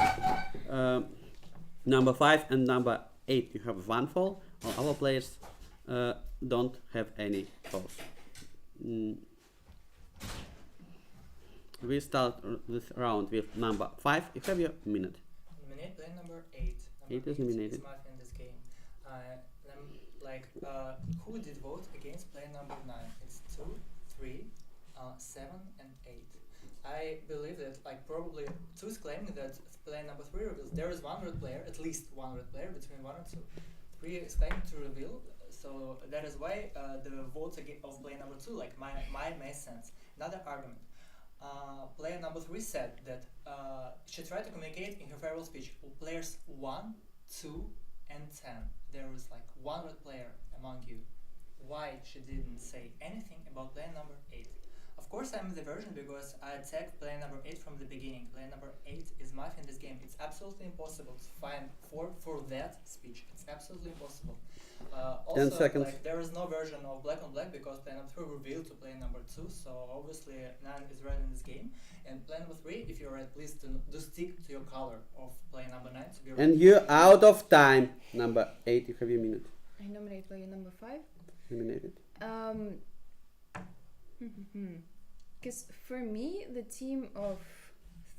Number 5 and number 8, you have 1 fall. All our players don't have any falls. We start this round with number 5. You have your minute. Eliminate player number 8. 8 is eliminated. Mafia in this game. Who did vote against player number 9? It's 2, 3, 7, and 8. I believe that probably 2 is claiming that player number 3 reveals there is 1 red player, at least 1 red player between 1 and 2. 3 is claiming to reveal, so that is why the votes of player number 2 made sense. Another argument. Player number 3 said that she tried to communicate in her farewell speech with players 1, 2, and 10. There was 1 red player among you. Why she didn't say anything about player number 8? Of course I'm the version because I attacked player number 8 from the beginning. Player number 8 is Mafia in this game. It's absolutely impossible to find for that speech. It's absolutely impossible. 10 seconds. There is no version of black on black because player number 3 revealed to player number 2, so obviously 9 is red in this game. And player number 3, if you're red, please do stick to your color of player number 9 to be red. And you out of time. Number 8, you have your minute. I nominate player number 5. Eliminated. Because for me, the team of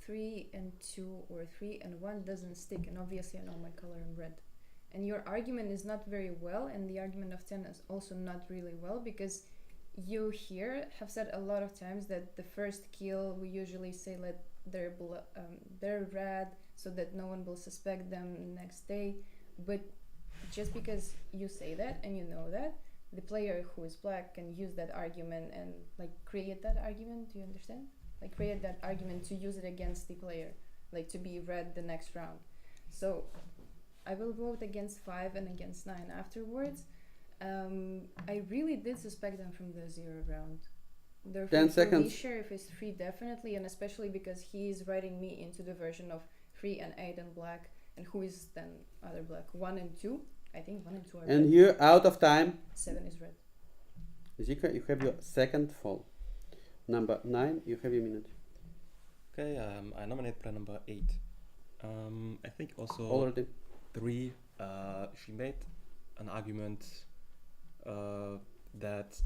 3 and 2 or 3 and 1 doesn't stick, and obviously I know my color in red. And your argument is not very well, and the argument of 10 is also not really well, because you here have said a lot of times that the first kill we usually say let they're red so that no one will suspect them next day. But just because you say that and you know that, the player who is black can use that argument and create that argument. Do you understand? Create that argument to use it against the player, to be red the next round. So I will vote against 5 and against 9 afterwards. I really did suspect them from the 0 round. Therefore, 10 seconds. For me, sheriff is 3 definitely, and especially because he is writing me into the version of 3 and 8 and black, and who is then other black? 1 and 2. I think 1 and 2 are And red. you out of time. 7 is red. Zika, you have your second fall. Number 9, you have your minute. Okay, I nominate player number 8. I think also Already. 3, she made an argument that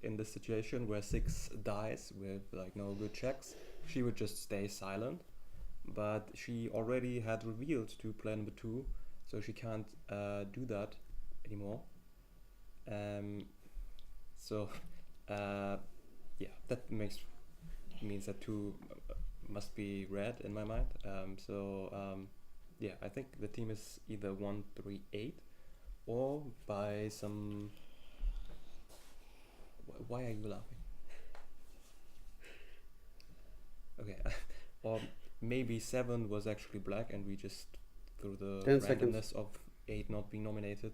in this situation where 6 dies with no good checks, she would just stay silent. But she already had revealed to player number 2, so she can't do that anymore. Yeah, that means that 2 must be red in my mind. Yeah, I think the team is either 1, 3, 8, or by some. Why are you laughing? Okay, or maybe 7 was actually black, and we just through the 10 randomness seconds. of 8 not being nominated.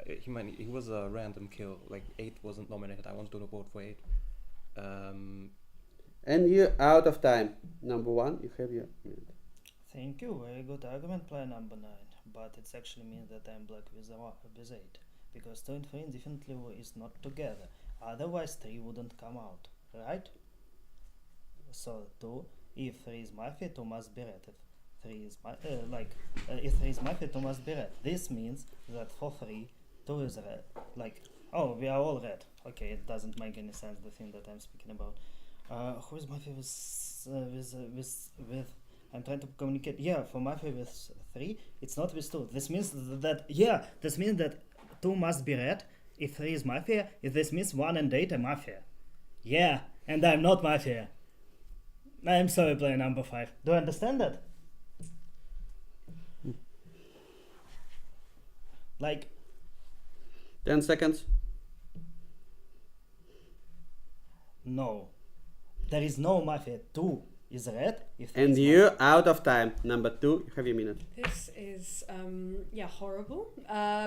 He was a random kill. 8 wasn't nominated. I wanted to vote for 8. And you out of time. Number 1, you have your minute. Thank you. Very good argument, player number 9. But it actually means that I'm black with 8. Because 2 and 3 definitely is not together. Otherwise 3 wouldn't come out. Right? So 2, if 3 is Mafia, 2 must be red. If 3 is if 3 is Mafia, 2 must be red. This means that for 3, 2 is red. Oh, we are all red. Okay, it doesn't make any sense, the thing that I'm speaking about. Who is Mafia with I'm trying to communicate. Yeah, for Mafia with 3, it's not with 2. This means that 2 must be red, If 3 is Mafia, this means 1 and 8 are Mafia. Yeah, and I'm not Mafia. I'm sorry, player number 5. Do you understand that? Like... 10 seconds. No. There is no Mafia. 2 is red. If And you out of time. Number 2, you have your minute. This is horrible.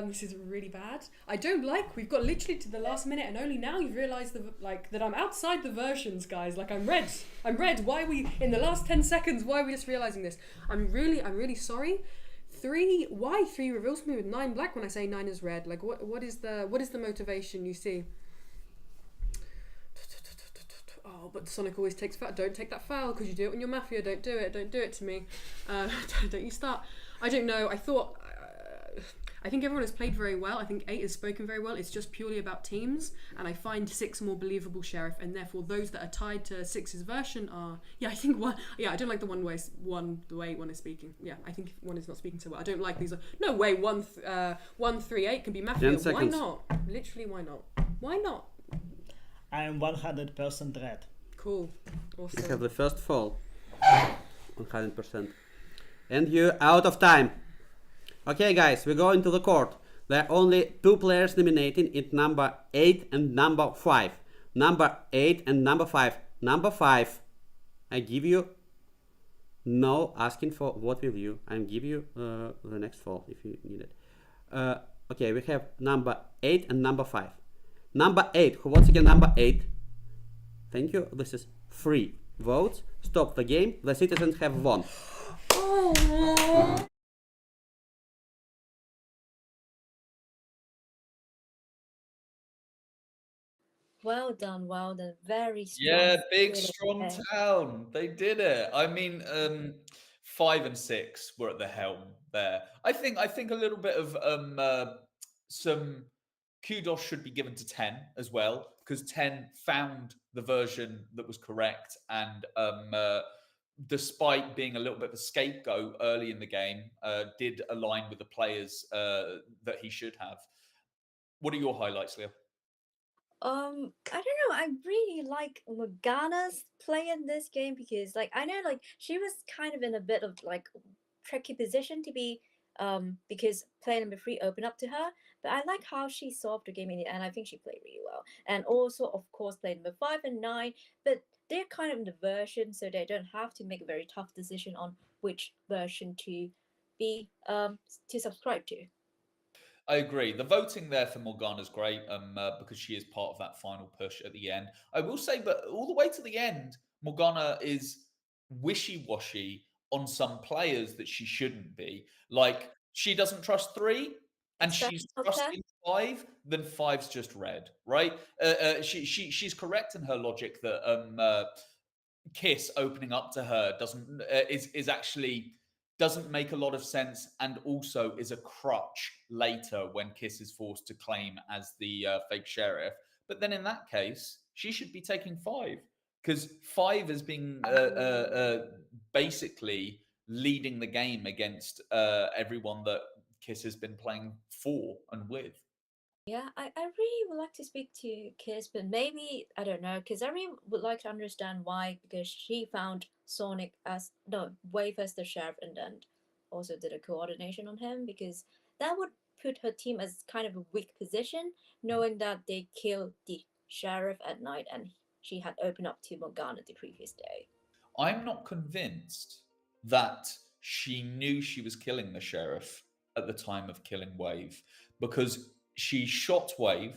This is really bad. I don't like. We've got literally to the last minute, and only now you've realised that I'm outside the versions, guys. Like I'm red. Why are we in the last 10 seconds? Why are we just realising this? I'm really sorry. 3. Why 3 reveals me with 9 black when I say 9 is red? Like what is the motivation you see? Oh, but Sonic always takes foul. Don't take that foul because you do it when you're Mafia. Don't do it. Don't do it to me. Don't you start. I don't know. I think everyone has played very well. I think 8 has spoken very well. It's just purely about teams, and I find 6 more believable sheriff, and therefore those that are tied to 6's version are. Yeah, I think one. Yeah, I don't like the way one is speaking. Yeah, I think one is not speaking so well. I don't like these. No way. 138 can be Mafia. 10 seconds. Why not? Literally, why not? Why not? I am 100% red. Cool. Awesome. You have the first fall. 100%. And you out of time. Okay, guys, we go into the court. There are only 2 players nominating. It's number 8 and number 5. Number 8 and number 5. Number 5, I give you no asking for what will you. I give you the next fall if you need it. Okay, we have number 8 and number 5. Number 8, who wants again number 8? Thank you. This is 3 votes. Stop the game. The citizens have won. Oh. Well done, very strong. Yeah, big spirit strong there. town. They did it. I mean, 5 and 6 were at the helm there. I think a little bit of some kudos should be given to 10 as well, because 10 found the version that was correct, and despite being a little bit of a scapegoat early in the game, did align with the players that he should have. What are your highlights, Leah? I don't know. I really like Morgana's play in this game because, like, I know, like, she was kind of in a bit of like tricky position to be, because player number 3 opened up to her. But I like how she solved the game in the end. I think she played really well. And also, of course, player number 5 and 9. But they're kind of in the version, so they don't have to make a very tough decision on which version to be to subscribe to. I agree. The voting there for Morgana's great, because she is part of that final push at the end. I will say, but all the way to the end, Morgana is wishy-washy on some players that she shouldn't be. Like, she doesn't trust 3, and she's trusting 5, then 5's just red, right? She's correct in her logic that Kiss opening up to her is actually doesn't make a lot of sense, and also is a crutch later when Kiss is forced to claim as the fake sheriff. But then in that case, she should be taking 5, because 5 is being basically leading the game against everyone that Kiss has been playing for and with. Yeah, I really would like to speak to Kiss, but maybe, I don't know, because I really would like to understand why, because she found Wave as the sheriff and then also did a coordination on him, because that would put her team as kind of a weak position, knowing that they killed the sheriff at night and she had opened up to Morgana the previous day. I'm not convinced that she knew she was killing the sheriff at the time of killing Wave, because she shot Wave,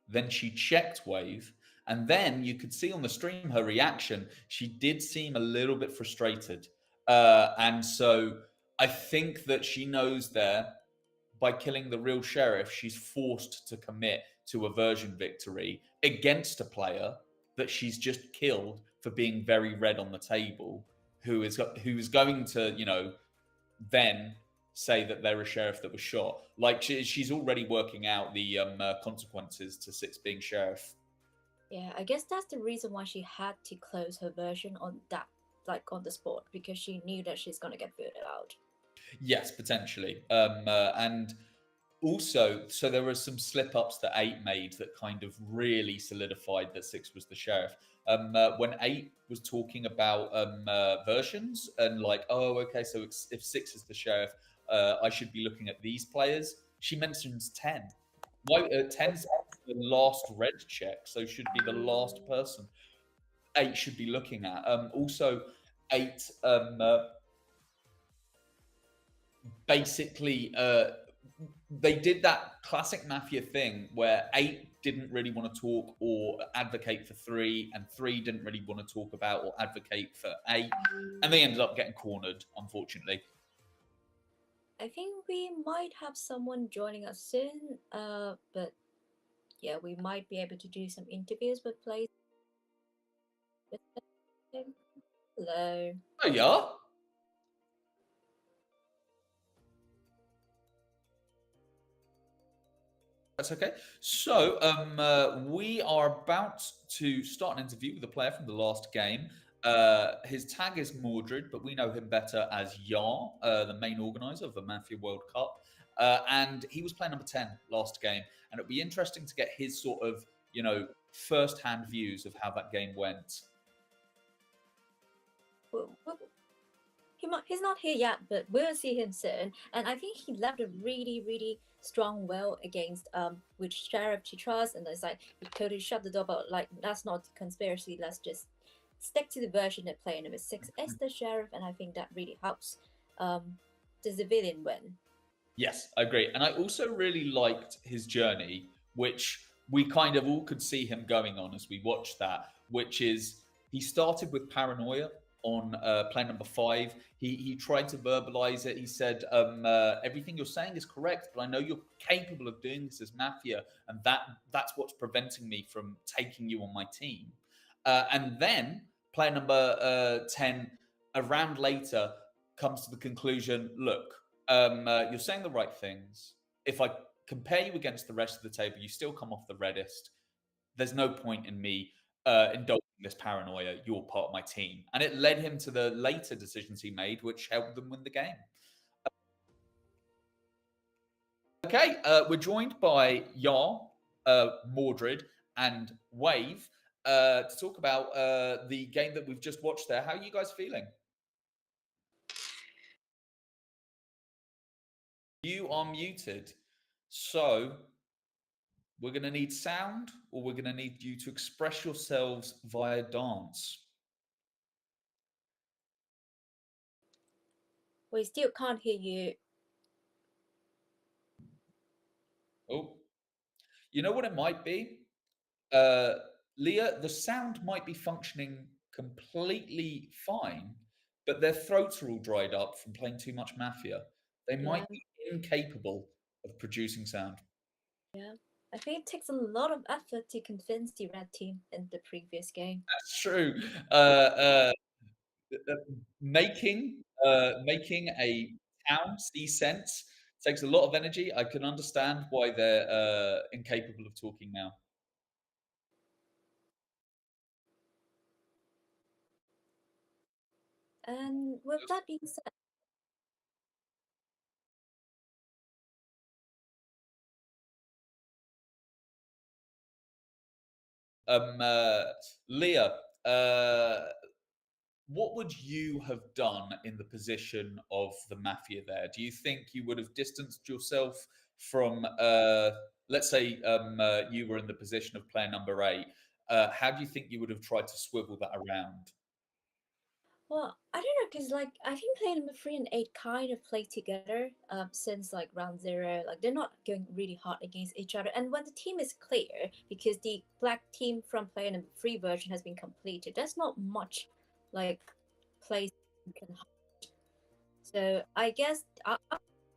then she checked Wave, and then you could see on the stream her reaction. She did seem a little bit frustrated. And so I think that she knows there, by killing the real sheriff, she's forced to commit to a version victory against a player that she's just killed for being very red on the table, who is going to, then say that they're a sheriff that was shot. Like, she's already working out the consequences to 6 being sheriff. Yeah, I guess that's the reason why she had to close her version on that, like, on the spot, because she knew that she's gonna get booted out. Yes, potentially. And Also, so there were some slip ups that 8 made that kind of really solidified that 6 was the sheriff. When 8 was talking about versions and like, oh, okay, so if 6 is the sheriff, I should be looking at these players. She mentions 10. Why 10's the last red check, so should be the last person 8 should be looking at. Also, 8 basically they did that classic Mafia thing where 8 didn't really want to talk or advocate for 3, and 3 didn't really want to talk about or advocate for 8, and they ended up getting cornered, unfortunately. I think we might have someone joining us soon, but yeah, we might be able to do some interviews with players. Hello. Oh, yeah. That's okay. So we are about to start an interview with a player from the last game. His tag is Mordred, but we know him better as Yar, the main organizer of the Mafia World Cup. And he was playing number 10 last game. And it'll be interesting to get his sort of, first-hand views of how that game went. He's not here yet, but we'll see him soon. And I think he left a really, really strong will against which sheriff to trust. And it's like he totally shut the door, but like that's not conspiracy. Let's just stick to the version that player number 6 is the sheriff, and I think that really helps the civilian win. Yes, I agree. And I also really liked his journey, which we kind of all could see him going on as we watched that, which is he started with paranoia on play number 5. He tried to verbalize it. He said, everything you're saying is correct, but I know you're capable of doing this as Mafia, and that's what's preventing me from taking you on my team. And then player number 10, a round later, comes to the conclusion, look, you're saying the right things. If I compare you against the rest of the table, you still come off the reddest. There's no point in me indulging this paranoia. You're part of my team. And it led him to the later decisions he made, which helped them win the game. Okay, we're joined by Yar, Mordred, and Wave to talk about the game that we've just watched there. How are you guys feeling? You are muted. So we're going to need sound, or we're going to need you to express yourselves via dance. We still can't hear you. Oh, you know what it might be? Leah, the sound might be functioning completely fine, but their throats are all dried up from playing too much Mafia. They might be incapable of producing sound. Yeah, I think it takes a lot of effort to convince the red team in the previous game. That's true. Making a town see sense takes a lot of energy. I can understand why they're incapable of talking now. And with that being said, Leah, what would you have done in the position of the Mafia there? Do you think you would have distanced yourself from, let's say you were in the position of player number 8? How do you think you would have tried to swivel that around? well, I don't know, because like I think player number 3 and 8 kind of play together since like round 0. Like they're not going really hard against each other. And when the team is clear, because the black team from player number 3 version has been completed, there's not much like place you can hide. So I guess I'll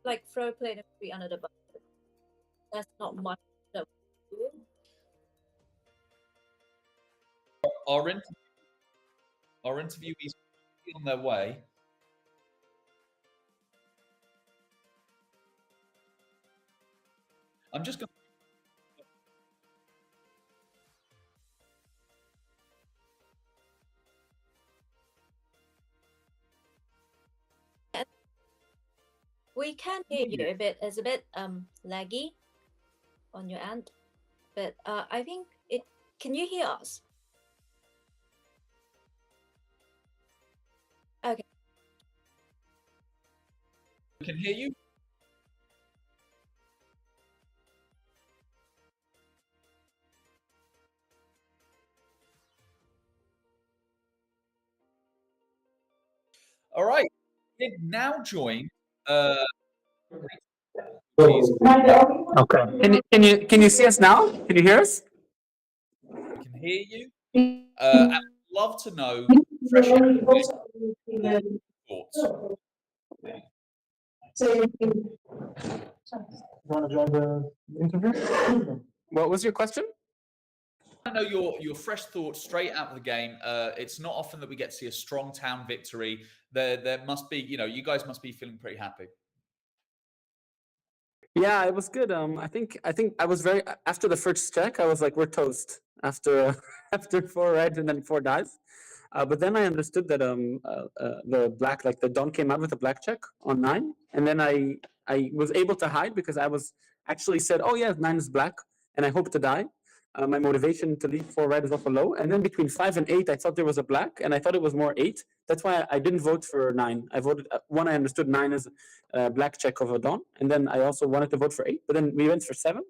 like throw player number 3 under the bus. That's not much that we do. Our interviewees are on their way. I'm just going to... We can hear you a bit. It's a bit laggy on your end, but I think it. Can you hear us? Okay. We can hear you. All right. We've now joined. Okay. Can you see us now? Can you hear us? We can hear you. I'd love to know fresh out of the game, your thoughts. Want to join the interview? What was your question? I know your fresh thoughts straight out of the game. It's not often that we get to see a strong town victory. There must be, you guys must be feeling pretty happy. Yeah, it was good. I think I was very after the first check. I was like, we're toast after after 4 reds and then 4 dies. But then I understood that the black, like the Don came out with a black check on 9, and then I was able to hide because I was actually said, oh yeah, 9 is black, and I hope to die. My motivation to leave 4 red is also low, and then between 5 and 8, I thought there was a black, and I thought it was more 8. That's why I didn't vote for 9. I voted one. I understood 9 is a black check of a Don, and then I also wanted to vote for 8, but then we went for 7,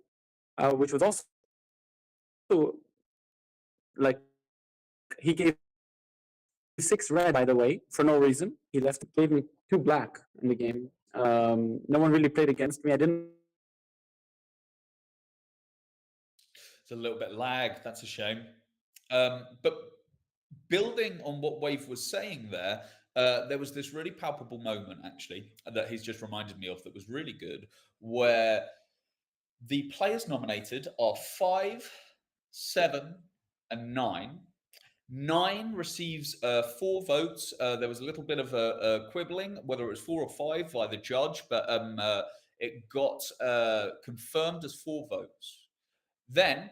which was also like he gave 6 red, by the way, for no reason. He gave me 2 black in the game. No one really played against me. I didn't. It's a little bit lag. That's a shame. But building on what Wave was saying there was this really palpable moment, actually, that he's just reminded me of that was really good, where the players nominated are 5, 7, and 9. 9 receives 4 votes. There was a little bit of a quibbling whether it was 4 or 5 by the judge, but it got confirmed as 4 votes. Then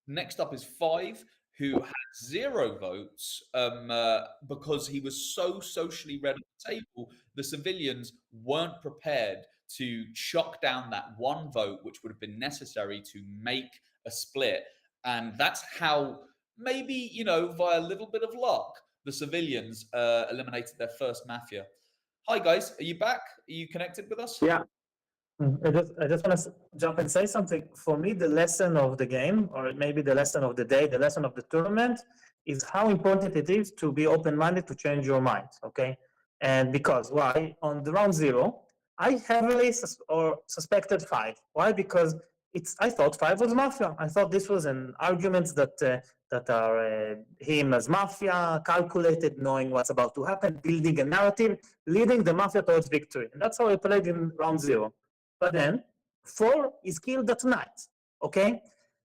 next up is 5, who had 0 votes because he was so socially red at the table. The civilians weren't prepared to chuck down that 1 vote, which would have been necessary to make a split. And that's how, maybe, via a little bit of luck, the civilians eliminated their first Mafia. Hi, guys. Are you back? Are you connected with us? Yeah. I just want to jump and say something. For me, the lesson of the game, or maybe the lesson of the day, the lesson of the tournament, is how important it is to be open-minded to change your mind, okay? And because, why? On the round 0, I heavily suspected 5. Why? Because I thought 5 was Mafia. I thought this was an argument that are him as Mafia, calculated, knowing what's about to happen, building a narrative, leading the Mafia towards victory. And that's how I played in round 0. But then 4 is killed at night, okay?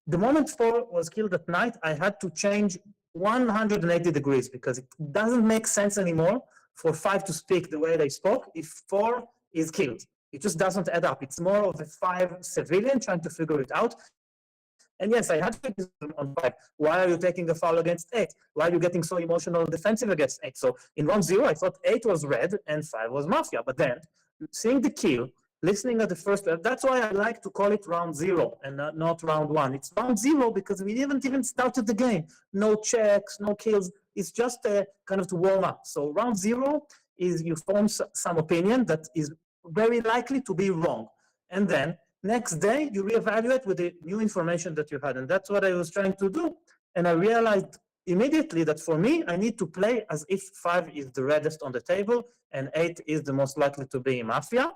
The moment 4 was killed at night, I had to change 180 degrees because it doesn't make sense anymore for 5 to speak the way they spoke if 4 is killed. It just doesn't add up. It's more of a 5 civilian trying to figure it out. And yes, I had criticism on 5. Why are you taking a foul against 8? Why are you getting so emotional defensive against 8? So in round 0, I thought 8 was red and 5 was Mafia. But then, seeing the kill, listening at the first, that's why I like to call it round 0 and not round 1. It's round 0 because we haven't even started the game. No checks, no kills. It's just a kind of to warm up. So round 0 is you form some opinion that is very likely to be wrong. And then next day you reevaluate with the new information that you had. And that's what I was trying to do. And I realized immediately that for me, I need to play as if 5 is the reddest on the table and 8 is the most likely to be Mafia.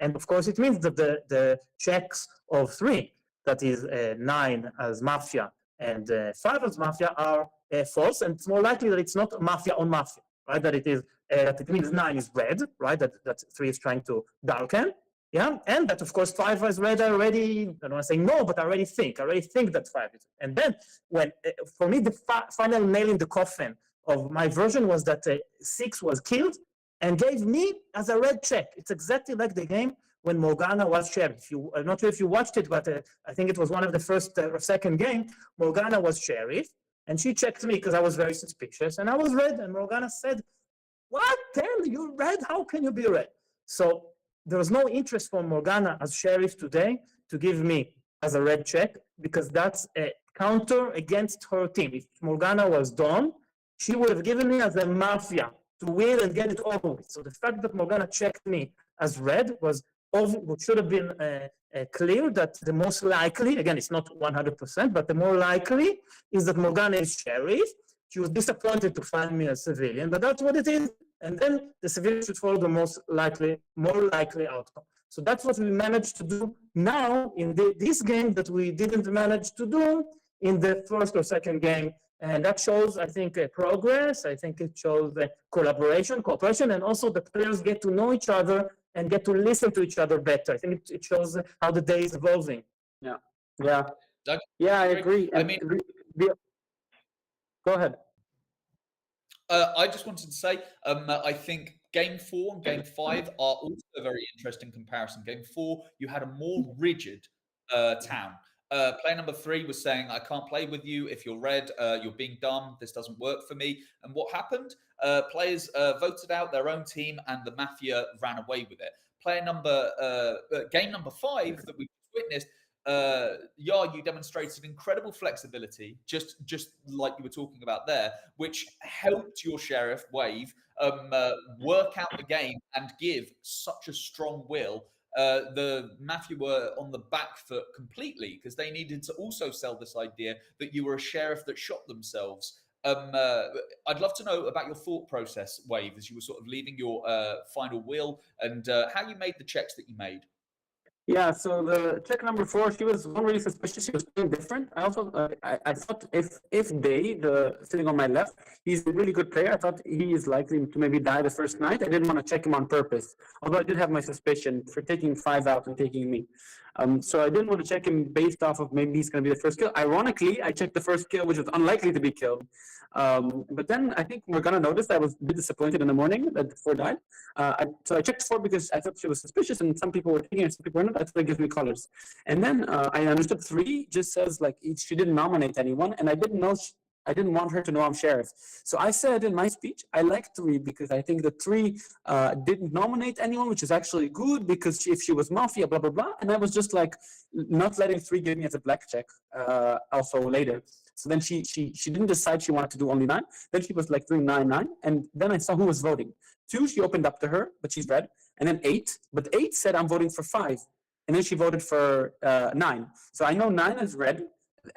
And of course, it means that the checks of 3, that is 9 as Mafia and 5 as Mafia, are false. And it's more likely that it's not Mafia on Mafia, right? That it is that it means 9 is red, right? That 3 is trying to darken, yeah. And that of course 5 is red. I don't want to say no, but I already think that 5 is. And then when for me the final nail in the coffin of my version was that 6 was killed and gave me as a red check. It's exactly like the game when Morgana was sheriff. I'm not sure if you watched it, but I think it was one of the first or second game. Morgana was sheriff, and she checked me because I was very suspicious, and I was red. And Morgana said, "What? Damn, you're red? How can you be red?" So there was no interest from Morgana as sheriff today to give me as a red check, because that's a counter against her team. If Morgana was Dawn, she would have given me as a mafia to win and get it over with. So the fact that Morgana checked me as red was what should have been clear, that the most likely, again, it's not 100%, but the more likely is that Morgana is sheriff. She was disappointed to find me a civilian, but that's what it is. And then the civilian should follow the more likely outcome. So that's what we managed to do now in this game that we didn't manage to do in the first or second game. And that shows, I think, progress. I think it shows collaboration, cooperation, and also the players get to know each other and get to listen to each other better. I think it shows how the day is evolving. Yeah. Yeah. Doug, Yeah, I agree. I mean, go ahead. I just wanted to say, I think Game 4 and Game 5 are also a very interesting comparison. Game 4, you had a more rigid town. Player number 3 was saying, I can't play with you. If you're red, you're being dumb. This doesn't work for me. And what happened? Players voted out their own team and the Mafia ran away with it. Game number 5 that we witnessed, you demonstrated incredible flexibility, just like you were talking about there, which helped your sheriff Wave work out the game and give such a strong will. The Mafia were on the back foot completely because they needed to also sell this idea that you were a sheriff that shot themselves. I'd love to know about your thought process, Wave, as you were sort of leaving your final will and how you made the checks that you made. Yeah, so the check number 4, she was not really suspicious. She was doing different. I also, I thought if the sitting on my left, he's a really good player. I thought he is likely to maybe die the first night. I didn't want to check him on purpose, although I did have my suspicion for taking 5 out and taking me. So I didn't want to check him based off of maybe he's going to be the first kill. Ironically, I checked the first kill, which was unlikely to be killed. But then I think we're going to notice I was a bit disappointed in the morning that 4 died. So I checked 4 because I thought she was suspicious and some people were taking her, some people were not. That's what gives me colors. And then I understood 3 just says like she didn't nominate anyone, and I didn't know I didn't want her to know I'm sheriff. So I said in my speech, I like 3 because I think that 3 didn't nominate anyone, which is actually good because if she was mafia, blah, blah, blah. And I was just like not letting 3 give me as a black check also later. So then she didn't decide she wanted to do only 9. Then she was like doing 9, 9. And then I saw who was voting. 2, she opened up to her, but she's red. And then 8, but 8 said I'm voting for 5. And then she voted for 9. So I know 9 is red.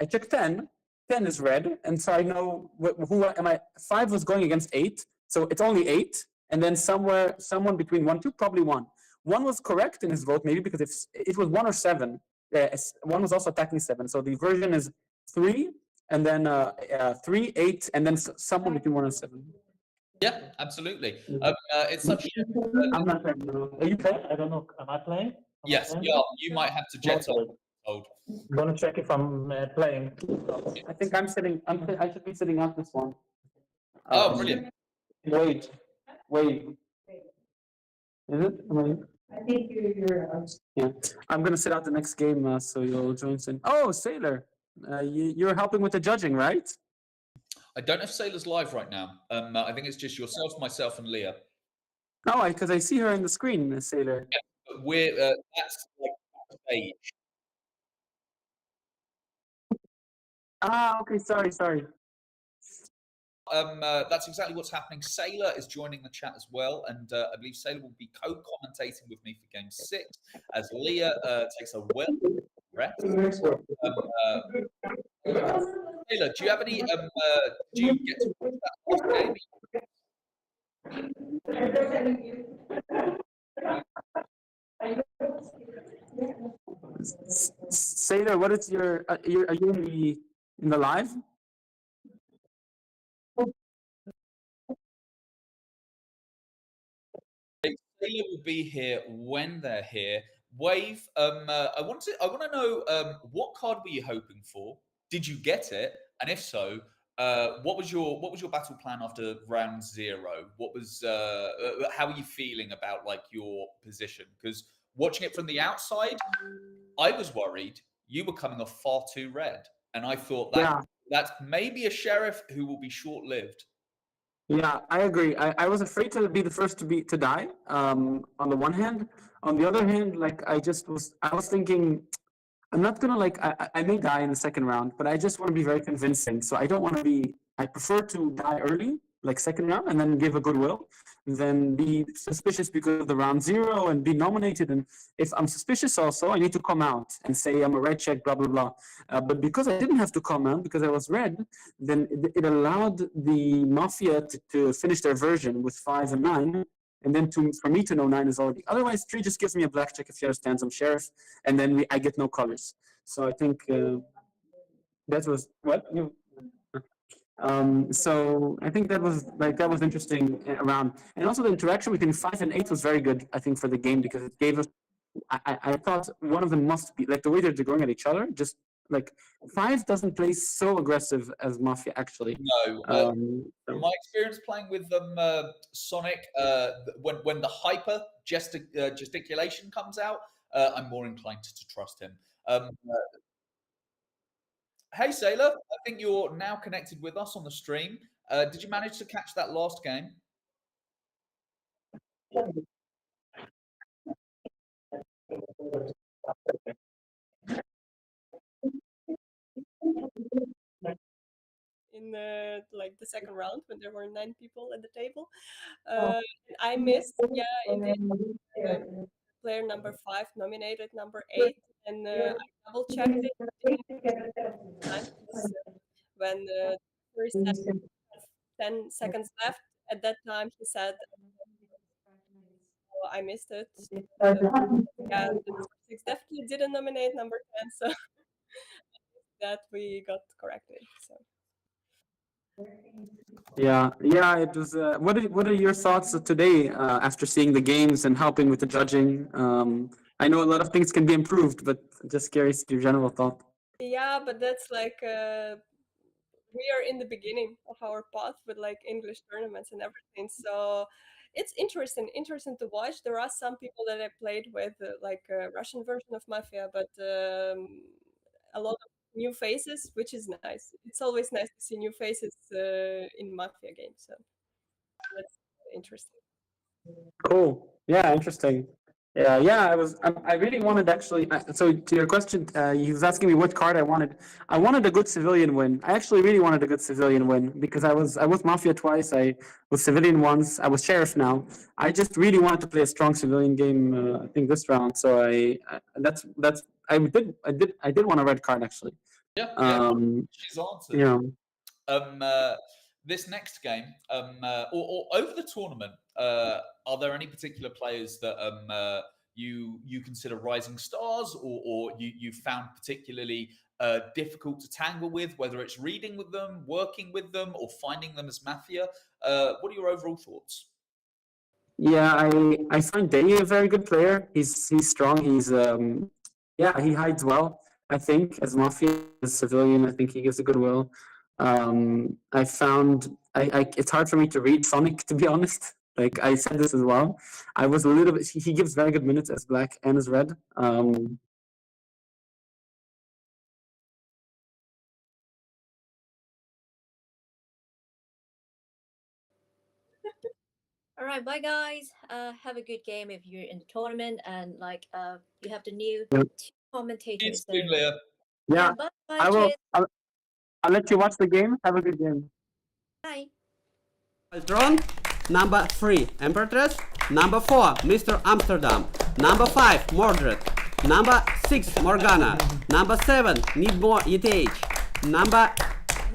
I checked 10. 10 is red, and so I know who am I. 5 was going against 8, so it's only 8, and then someone between 1, 2, probably 1. 1 was correct in his vote, maybe because if it was 1 or 7, 1 was also attacking 7. So the version is 3, and then 3, 8, and then someone between 1 and 7. Yeah, absolutely. It's such. I'm not playing. Are you playing? I don't know. Am I playing? Yes, yeah, you might have to jet on. I'm gonna check if I'm playing. I think I'm sitting. I should be sitting out this one. Oh, brilliant! Wait. Is it? I think you're. Yeah, I'm gonna sit out the next game, so you'll join soon. Oh, Sailor, you're helping with the judging, right? I don't know if Sailor's live right now. I think it's just yourself, myself, and Leah. No, because I see her in the screen, Sailor. Yeah, but we're that's like backstage. Okay, sorry. That's exactly what's happening. Sailor is joining the chat as well, and I believe Sailor will be co-commentating with me for Game 6 as Leah takes a well rest. Sailor, do you have any? Do you get to watch that last game? Sailor, what is your? Are you in the live? Sailor will be here when they're here. Wave, I want to know what card were you hoping for? Did you get it? And if so, what was your battle plan after round 0? What was how are you feeling about like your position? Because watching it from the outside, I was worried you were coming off far too red, and I thought that's maybe a sheriff who will be short-lived. Yeah, I agree. I was afraid to be the first to die. On the one hand, on the other hand, like I was thinking I'm not gonna like I may die in the second round, but I just want to be very convincing. So I don't want to be. I prefer to die early, like second round, and then give a goodwill, than be suspicious because of the round zero and be nominated. And if I'm suspicious, also I need to come out and say I'm a red check, blah blah blah. But because I didn't have to come out because I was red, then it allowed the mafia to finish their version with 5 and 9. And then for me to know 9 is already. Otherwise, 3 just gives me a blackjack if he understands I'm sheriff, and then I get no colors. So I think that was what you. So I think that was interesting around, and also the interaction between 5 and 8 was very good. I think for the game because it gave us. I thought one of them must be like the way they're going at each other. Just like 5 doesn't play so aggressive as Mafia actually. No, from So- my experience playing with Sonic, when the hyper gesticulation comes out, I'm more inclined to trust him. Hey, Sailor, I think you're now connected with us on the stream. Did you manage to catch that last game? In like the second round when there were 9 people at the table. I missed, yeah, indeed, player number 5 nominated number 8, and I double checked it. Didn't time because, when the first 10 seconds left, at that time he said, oh, I missed it. Yeah, the number 6 definitely didn't nominate number 10, so that we got corrected. So. Yeah. It was. What are your thoughts of today after seeing the games and helping with the judging? I know a lot of things can be improved, but just curious your general thought. Yeah, but that's like we are in the beginning of our path with like English tournaments and everything. So it's interesting to watch. There are some people that I played with, like a Russian version of Mafia, but a lot of new faces, which is nice. It's always nice to see new faces in Mafia games. So that's interesting. Cool. Yeah, interesting. Yeah. I really wanted actually. So to your question, he was asking me what card I wanted. I wanted a good civilian win. I actually really wanted a good civilian win because I was Mafia twice. I was civilian once. I was sheriff now. I just really wanted to play a strong civilian game. I think this round. So that's I did want a red card actually. Yeah. She's answered. Yeah. This next game, or over the tournament, are there any particular players that you consider rising stars, or you found particularly difficult to tangle with, whether it's reading with them, working with them, or finding them as Mafia? What are your overall thoughts? Yeah, I find Day a very good player. He's strong. He hides well. I think as Mafia, as civilian, I think he gives a good will. I found it's hard for me to read Sonic to be honest. Like I said this as well. I was a little bit. He gives very good minutes as black and as red. All right, bye guys. Have a good game if you're in the tournament, and like you have the new Yeah. 2 commentators. It's Leah. Yeah, bye. I will. Cheers. I'll let you watch the game. Have a good game. Bye. Tron, number 3, Empress, number 4, Mr. Amsterdam, number 5, Mordred, number 6, Morgana, number 7, Need More ETH, number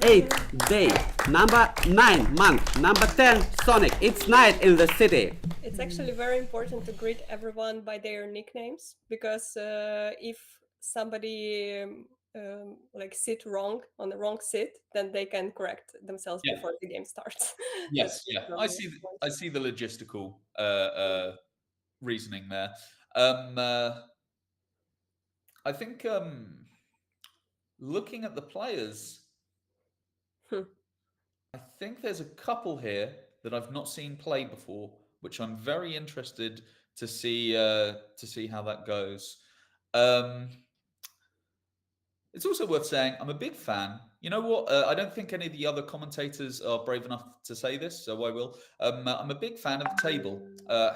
8, Day, number 9, Monk, number 10, Sonic. It's night in the city. It's actually very important to greet everyone by their nicknames because if somebody like sit wrong on the wrong sit, then they can correct themselves Yeah. before the game starts. Yes, yeah, I see the logistical reasoning there. I think looking at the players, I think there's a couple here that I've not seen play before, which I'm very interested to see how that goes. It's also worth saying I'm a big fan You know what? I don't think any of the other commentators are brave enough to say this, so I will. I'm a big fan of the table.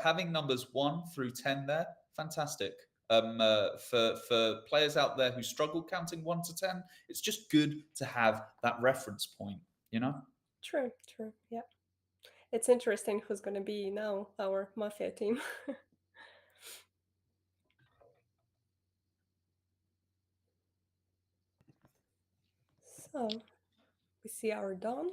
Having numbers 1 through 10 there, fantastic. For players out there who struggle counting 1 to 10, it's just good to have that reference point, you know? True, true. Yeah. It's interesting who's going to be now our Mafia team. So, we see our Don.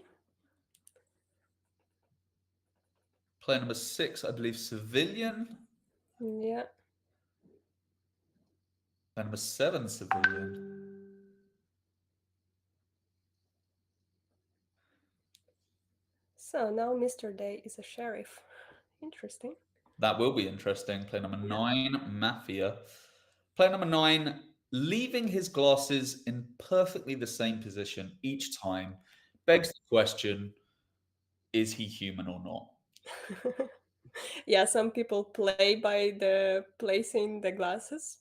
Player number 6, I believe, Civilian. Yeah. Player number 7, Civilian. So now Mr. Day is a sheriff. Interesting. That will be interesting. Player number 9, Mafia. Player number 9, leaving his glasses in perfectly the same position each time, begs the question, is he human or not? Yeah, some people play by the placing the glasses.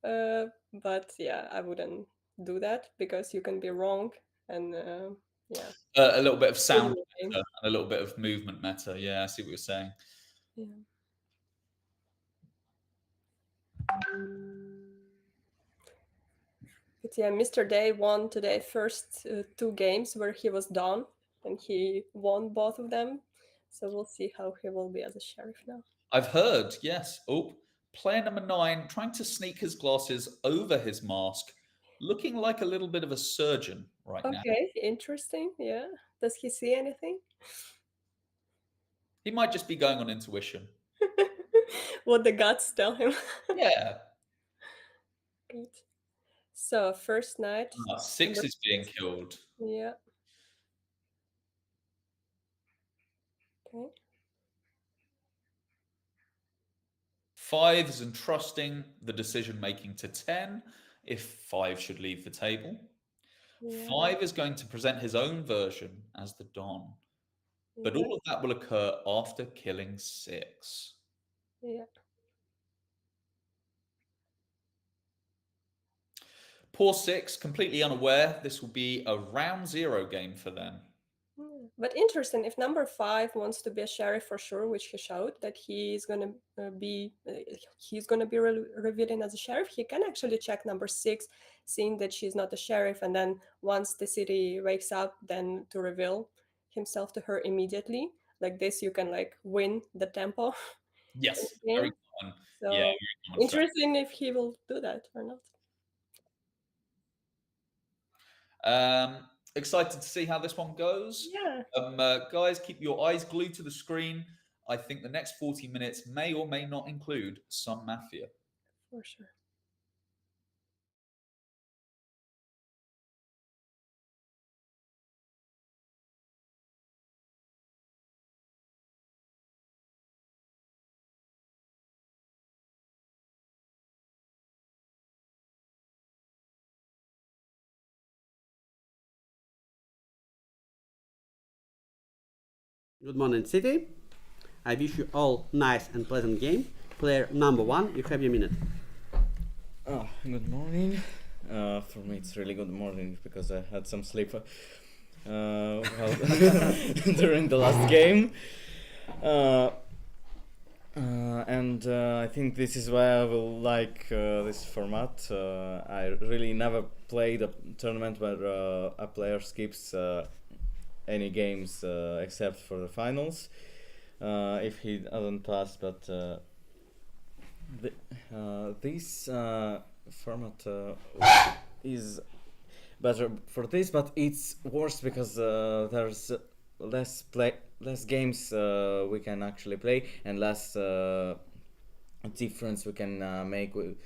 But yeah, I wouldn't do that because you can be wrong and yeah. A little bit of sound Game. meta and a little bit of movement meta. Yeah, I see what you're saying. Yeah. But yeah, Mr. Day won today first 2 games where he was down and he won both of them. So we'll see how he will be as a sheriff now. I've heard, yes. Oh, player number 9 trying to sneak his glasses over his mask, looking like a little bit of a surgeon right now. Okay, interesting. Yeah. Does he see anything? He might just be going on intuition. What the gods tell him. Yeah. Great. So first night. 6 is being killed. Yeah. Okay. 5 is entrusting the decision making to 10 if 5 should leave the table. Yeah. 5 is going to present his own version as the Don. But all of that will occur after killing 6. Yeah. Poor 6, completely unaware. This will be a round 0 game for them. But interesting, if number 5 wants to be a sheriff for sure, which he showed that he's gonna be revealing as a sheriff, he can actually check number 6, seeing that she's not a sheriff, and then once the city wakes up, then to reveal himself to her immediately. Like this, you can like win the tempo. Yes, very common. So Yeah, very common interesting if he will do that or not. Excited to see how this one goes. Yeah. Guys, keep your eyes glued to the screen. I think the next 40 minutes may or may not include some Mafia. For sure. Good morning, City. I wish you all nice and pleasant game. Player number 1, you have your minute. Good morning. For me, it's really good morning because I had some sleep well, during the last game. And I think this is why I will like this format. I really never played a tournament where a player skips any games except for the finals if he doesn't pass, but this format is better for this, but it's worse because there's less games we can actually play and less difference we can make with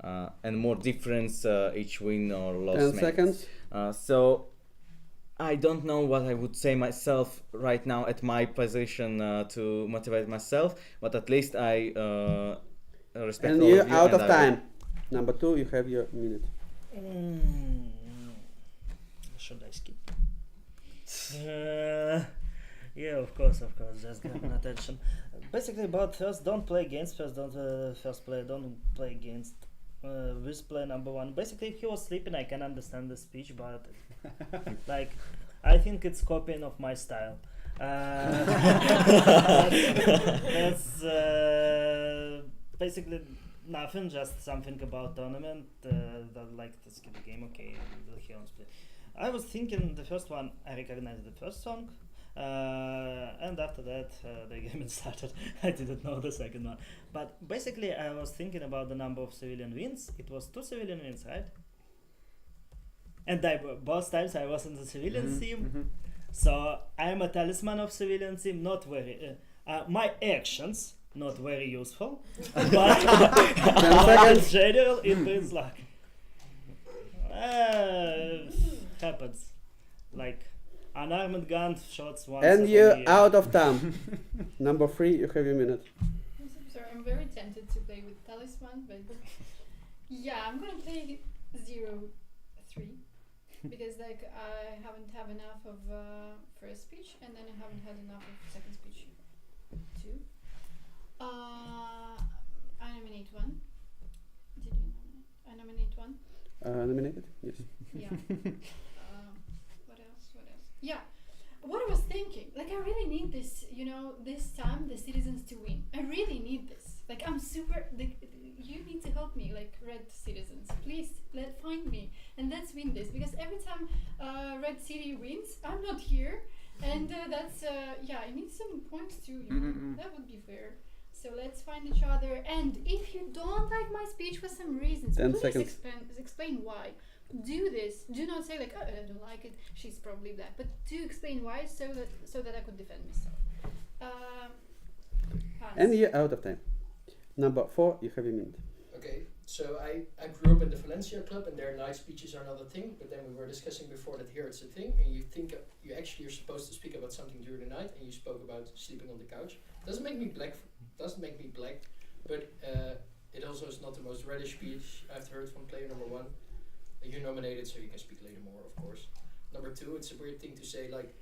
and more difference each win or loss 10 makes. seconds. So I don't know what I would say myself right now at my position to motivate myself, but at least I respect And all you're of you out and of time. Number 2, you have your minute. Should I skip? Yeah, of course, just getting attention. Basically, about first, don't play against first, first player, don't play against with player number 1. Basically, if he was sleeping, I can understand the speech, but Like, I think it's copying of my style. That's basically nothing, just something about tournament. That like the skill game, okay, the Heroes play. I was thinking the first one, I recognized the first song, and after that the game started. I didn't know the second one. But basically I was thinking about the number of civilian wins. It was 2 civilian wins, right? And both times I was in the civilian team. So I'm a talisman of civilian team, not very... my actions, not very useful. But in general, it brings luck. Happens. Like, unarmed gun shots once. And you're out of time. Number 3, you have a minute. I'm so sorry, I'm very tempted to play with Talisman, but yeah, I'm gonna play 0-3 because like I haven't had enough of first speech, and then I haven't had enough of second speech too. I nominate 1. Did you nominate? I nominate 1. Nominated? Yes. Yeah. What else? What else? Yeah. What I was thinking, like I really need this, you know, this time the citizens to win. I really need this. Like I'm super. You need to help me, like red citizens. Please find me and let's win this, because every time red city wins, I'm not here, and that's yeah. I need some points too. You know? That would be fair. So let's find each other. And if you don't like my speech for some reasons, 10 please seconds. explain why. Do this. Do not say like, oh, I don't like it. She's probably black. But do explain why, so that I could defend myself. Hans. And you're out of time. Number 4, you have a minute. Okay, so I grew up in the Valencia club, and their night speeches are not a thing. But then we were discussing before that here it's a thing, and you think you actually are supposed to speak about something during the night, and you spoke about sleeping on the couch. Doesn't make me black, but it also is not the most reddish speech I've heard from player number 1. You're nominated, so you can speak later more, of course. Number 2, it's a weird thing to say, like,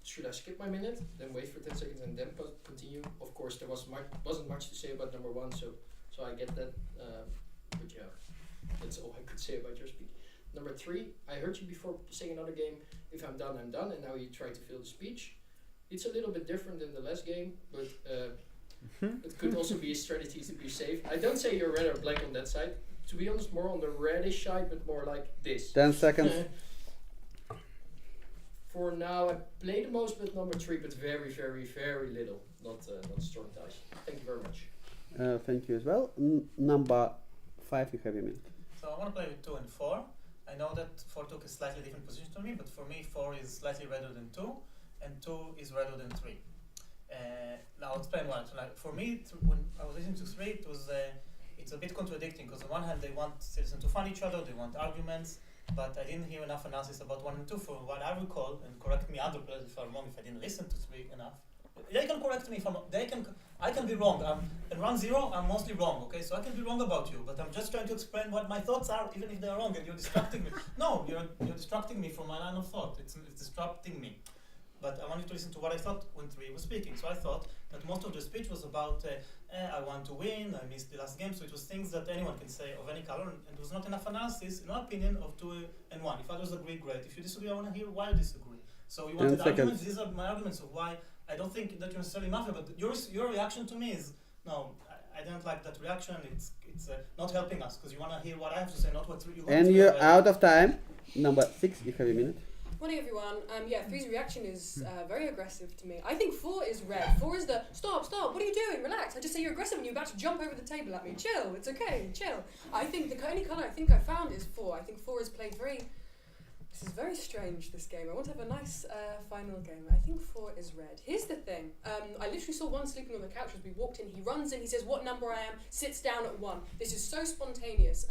should I skip my minute, then wait for 10 seconds, and then continue? Of course, there wasn't much to say about number 1, so I get that. But yeah, that's all I could say about your speech. Number 3, I heard you before saying another game, if I'm done, I'm done, and now you try to fill the speech. It's a little bit different than the last game, but it could also be a strategy to be safe. I don't say you're red or black on that side. To be honest, more on the reddish side, but more like this. 10 seconds. For now, I play the most with number 3, but very, very, very little. Not strong ties. Thank you very much. Thank you as well. Number 5, you have a minute. So I want to play with 2 and 4. I know that 4 took a slightly different position to me, but for me 4 is slightly redder than 2, and 2 is redder than 3. Now I'll explain why. So like for me, when I was listening to 3, it was it's a bit contradicting, because on one hand they want citizens to find each other, they want arguments, but I didn't hear enough analysis about 1 and 2 for what I recall, and correct me other players if I'm wrong, if I didn't listen to 3 enough. They can correct me if I can be wrong. In round 0, I'm mostly wrong, okay? So I can be wrong about you, but I'm just trying to explain what my thoughts are, even if they're wrong, and you're distracting me. No, you're distracting me from my line of thought. It's disrupting me. But I wanted to listen to what I thought when 3 was speaking. So I thought that most of the speech was about, I want to win, I missed the last game. So it was things that anyone can say of any color, and there was not enough analysis, in my opinion, of 2 and 1. If others agree, great. If you disagree, I want to hear why you disagree. So you wanted arguments. These are my arguments of why I don't think that you're necessarily Mafia, but your reaction to me is, no, I don't like that reaction. It's not helping us, because you want to hear what I have to say, not what you want to And hear. you're out of time. Number 6, you have a minute. Morning everyone. Yeah, 3's reaction is very aggressive to me. I think 4 is red. 4 is the stop, what are you doing? Relax. I just say you're aggressive and you're about to jump over the table at me. Chill, it's okay, chill. I think the only colour I think I found is 4. I think 4 is played very... This is very strange, this game. I want to have a nice final game. I think 4 is red. Here's the thing. I literally saw 1 sleeping on the couch as we walked in. He runs in, he says what number I am, sits down at 1. This is so spontaneous.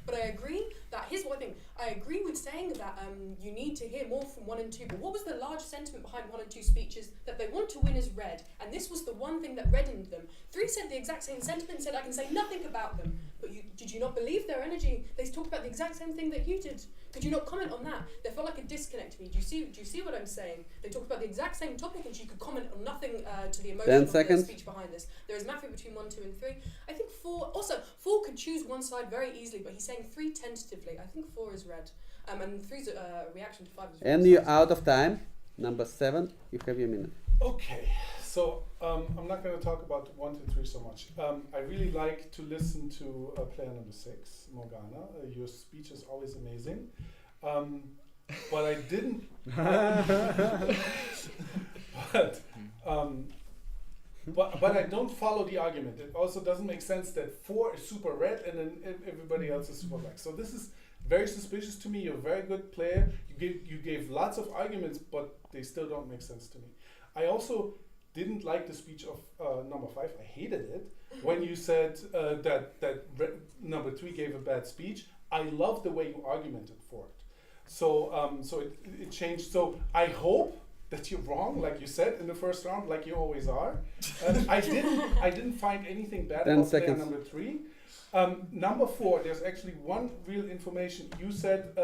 But I agree that, here's what I think. I agree with saying that you need to hear more from 1 and 2. But what was the large sentiment behind 1 and 2 speeches? That they want to win as red. And this was the one thing that reddened them. 3 said the exact same sentiment, said I can say nothing about them. But did you not believe their energy? They talked about the exact same thing that you did. Could you not comment on that? There felt like a disconnect to me. Do you see what I'm saying? They talked about the exact same topic, and she could comment on nothing to the emotion 10 of the seconds. speech behind this. There is Mafia between 1, 2, and 3. I think 4. Also, 4 could choose one side very easily, but he's saying 3 tentatively. I think 4 is red. And 3's reaction to 5 is And you're out of time. Number 7, you have your minute. Okay, so I'm not going to talk about 1 to 3 so much. I really like to listen to player number 6, Morgana. Your speech is always amazing. But I didn't. But I don't follow the argument. It also doesn't make sense that 4 is super red and then everybody else is super black. So this is very suspicious to me. You're a very good player. You gave lots of arguments, but they still don't make sense to me. I also didn't like the speech of number 5. I hated it when you said that number 3 gave a bad speech. I love the way you argumented for it. So it changed. So I hope that you're wrong, like you said in the first round, like you always are. I didn't find anything bad 10 about player seconds. number 3. Number 4, there's actually one real information. You said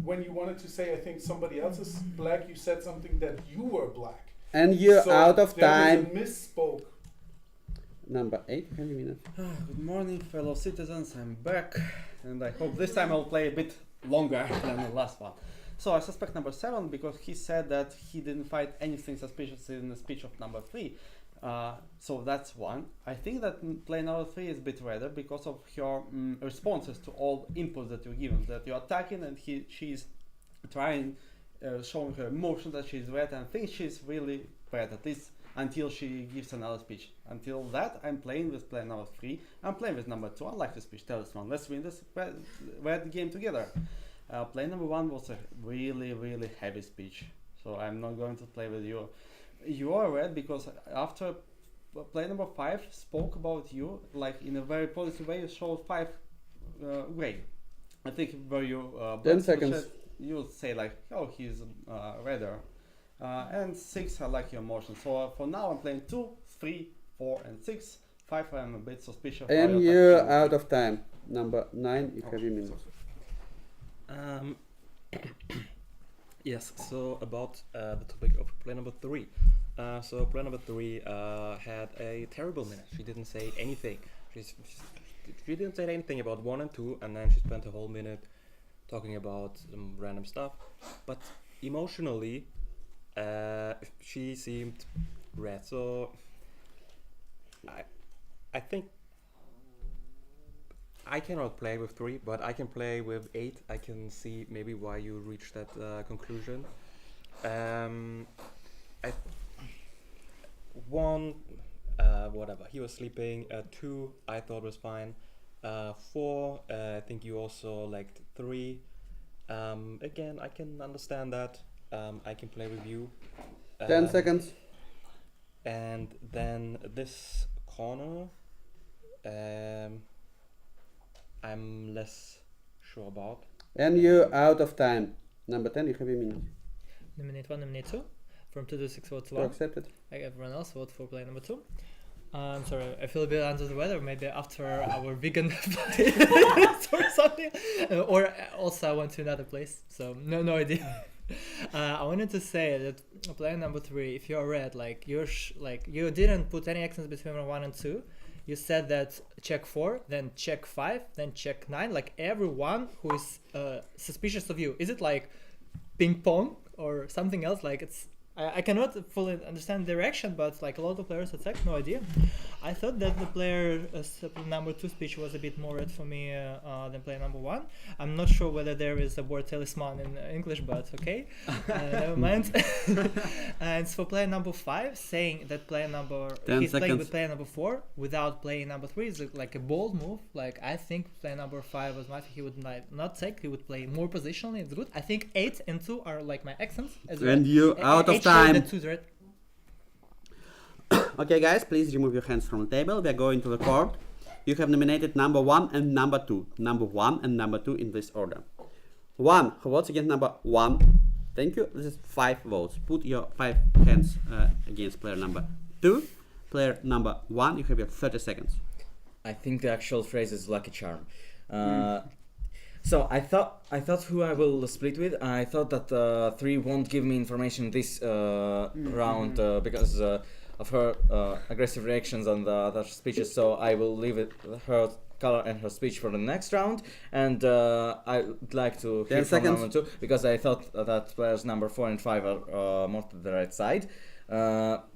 when you wanted to say, I think somebody else is black, you said something that you were black. And you're out of there time. was a misspoke. Number 8, have you minute. Good morning, fellow citizens. I'm back, and I hope this time I'll play a bit longer than the last one. So I suspect number 7 because he said that he didn't find anything suspicious in the speech of number 3. So that's one. I think that player number 3 is a bit redder because of her responses to all inputs that you're given. That you're attacking and she's trying, showing her emotion that she's red, and I think she's really red, at least until she gives another speech. Until that, I'm playing with player number 3. I'm playing with number 2. I like the speech. Talisman. Let's win this red game together. Player number 1 was a really, really heavy speech. So I'm not going to play with you. You are red because after player number 5 spoke about you, like in a very positive way, you showed 5 gray. I think where you 10 seconds. You say like, oh, he's redder. And 6, I like your emotion. So for now, I'm playing 2, 3, 4, and 6. 5, I'm a bit suspicious. And you're out of time. Number 9, you have your minute. Yes, so about the topic of player number 3. So player number 3 had a terrible minute. She didn't say anything. She didn't say anything about 1 and 2, and then she spent a whole minute talking about random stuff. But emotionally, she seemed red. So I think I cannot play with 3, but I can play with 8. I can see maybe why you reached that conclusion. 1, whatever, he was sleeping. 2, I thought was fine. 4, I think you also liked 3. Again, I can understand that. I can play with you. 10 seconds. And then this corner, I'm less sure about. And you're out of time. Number 10, you have a minute. Nominate 1, nominate 2. From 2 to 6 votes So 1. accepted. Like everyone else, vote for player number 2. I'm sorry, I feel a bit under the weather. Maybe after our vegan fight or something. Or also I went to another place. So no idea. I wanted to say that player number 3, if you're red, like you didn't put any accents between 1 and 2. You said that check 4, then check 5, then check 9. Like everyone who is suspicious of you. Is it like ping pong or something else? Like I cannot fully understand the reaction, but like a lot of players attack, no idea. I thought that the player number 2 speech was a bit more red for me than player number 1. I'm not sure whether there is a word talisman in English, but okay, never mind. And for player number 5, saying that player number he's playing with player number 4 without playing number 3 is like a bold move. Like I think player number 5 was Mafia. He would not take. He would play more positionally. It's good. I think 8 and 2 are like my accents as well. And you out of time. Okay, guys, please remove your hands from the table. We are going to the court. You have nominated number 1 and number 2. Number 1 and number 2 in this order. 1, who votes against number 1? Thank you. This is 5 votes. Put your 5 hands against player number 2. Player number 1, you have your 30 seconds. I think the actual phrase is lucky charm. So I thought who I will split with. I thought that 3 won't give me information this round because of her aggressive reactions on the other speeches. So I will leave it her color and her speech for the next round, and I'd like to 10 hear from seconds. number 2 because I thought that players number 4 and 5 are more to the right side.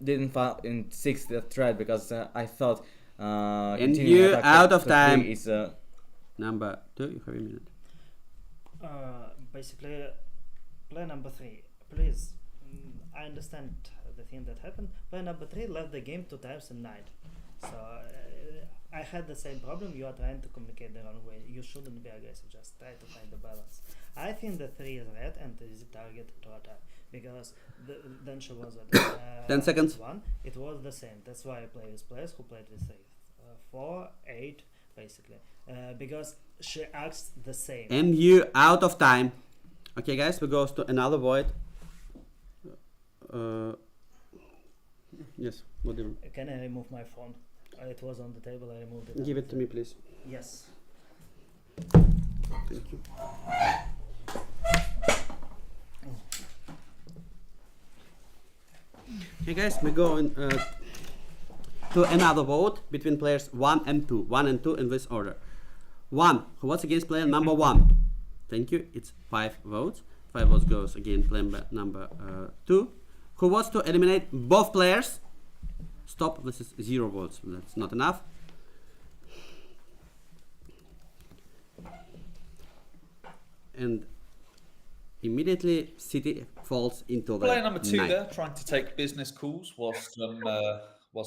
Didn't find in 6 that thread because I thought And continuing you attack out to of 3 time. is Number 2, you have a minute. Basically, player number 3, please. I understand the thing that happened. Player number 3 left the game 2 times in night. So I had the same problem. You are trying to communicate the wrong way. You shouldn't be aggressive. Just try to find the balance. I think the 3 is red and is the target Rota because then she was at 10 seconds. 1. It was the same. That's why I play with players who played with 3. 4, 8, basically. Because she acts the same. And you out of time. Okay, guys, we go to another void. Yes, whatever. Can I remove my phone? It was on the table. I removed it. Give it to me, please. Yes. Thank you. Okay, guys, we go in, to another vote between players 1 and 2. 1 and 2 in this order. 1. Who votes against player number 1? Thank you. It's 5 votes. 5 votes goes against player number 2. Who wants to eliminate both players? Stop. This is 0 votes. That's not enough. And immediately City falls into the Player number 2 night. there, trying to take business calls whilst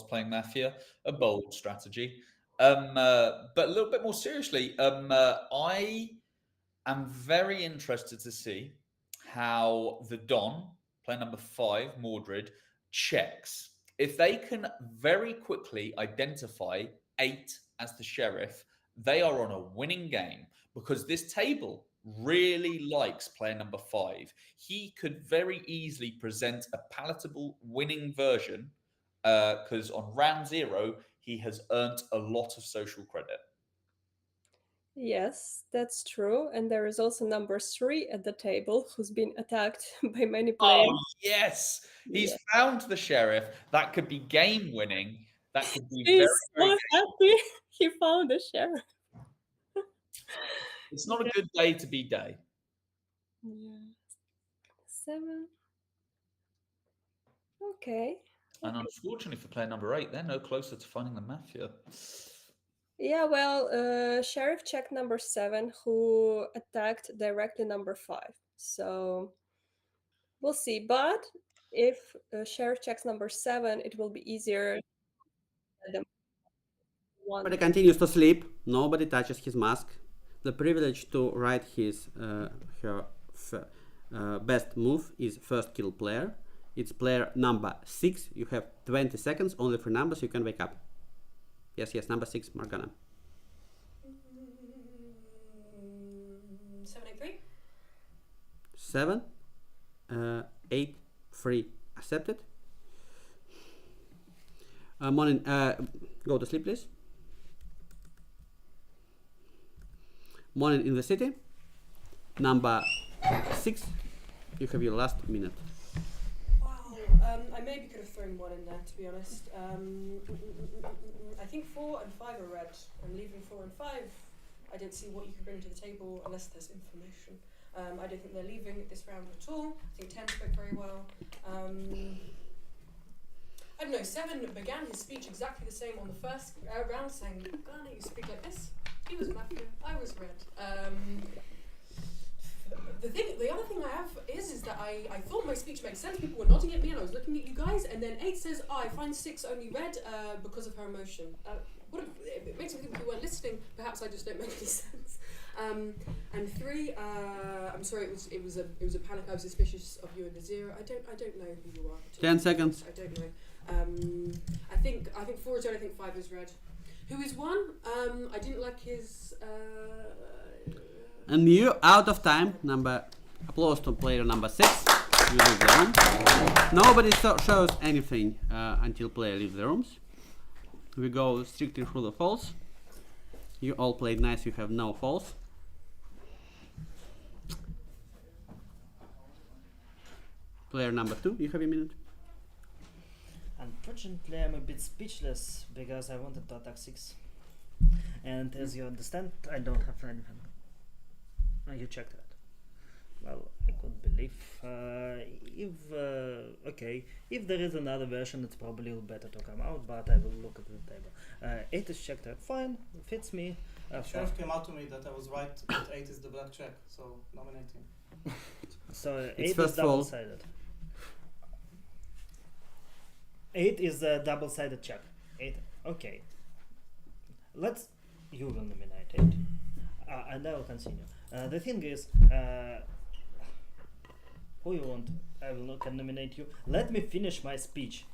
playing Mafia. A bold strategy. But a little bit more seriously, I am very interested to see how the Don, player number 5, Mordred, checks. If they can very quickly identify 8 as the sheriff, they are on a winning game because this table really likes player number 5. He could very easily present a palatable winning version because on round 0, he has earned a lot of social credit. Yes, that's true. And there is also number 3 at the table who's been attacked by many players. Oh, yes. He's found the sheriff. That could be game winning. That could be He's very so happy he found the sheriff. It's not a good day to be day. Yeah. 7. Okay. And unfortunately for player number 8, they're no closer to finding the Mafia. Yeah, well, Sheriff checked number 7, who attacked directly number 5. So we'll see. But if Sheriff checks number 7, it will be easier than one. Nobody continues to sleep. Nobody touches his mask. The privilege to write his her best move is first kill player. It's player number 6. You have 20 seconds, only 3 numbers. You can wake up. Yes, number 6, Morgana. 783. 7, 8, 3, accepted. Morning, go to sleep, please. Morning in the city. Number 6, you have your last minute. I maybe could have thrown 1 in there, to be honest. I think 4 and 5 are red. I'm leaving 4 and 5. I don't see what you can bring to the table unless there's information. I don't think they're leaving this round at all. I think 10 spoke very well. I don't know, 7 began his speech exactly the same on the first round, saying, Ghana, you speak like this. He was Mafia, I was red. The other thing I have is that I thought my speech made sense. People were nodding at me and I was looking at you guys, and then 8 says, I find 6 only red because of her emotion. It makes me think you weren't listening. Perhaps I just don't make any sense. And 3, I'm sorry, it was a panic. I was suspicious of you in the 0. I don't know who you are. 10 seconds. I don't know. I think 4 is red. I think 5 is red. Who is 1? I didn't like his. And you out of time. Applause to player number 6. You leave the room. Nobody shows anything until player leaves the rooms. We go strictly through the falls. You all played nice. You have no falls. Player number 2. You have a minute. Unfortunately, I'm a bit speechless because I wanted to attack 6. and as you understand, I don't have anything. You checked that. Well, I could believe if there is another version, it's probably better to come out, but I will look at the table. 8 is checked out, fine, fits me. Sheriff came out to me that I was right, that 8 is the black check, so nominate him. So It's 8 first is of all- double-sided. 8 is a double-sided check. 8, okay. You will nominate 8. And I will continue. The thing is, who you want? I will not nominate you. Let me finish my speech.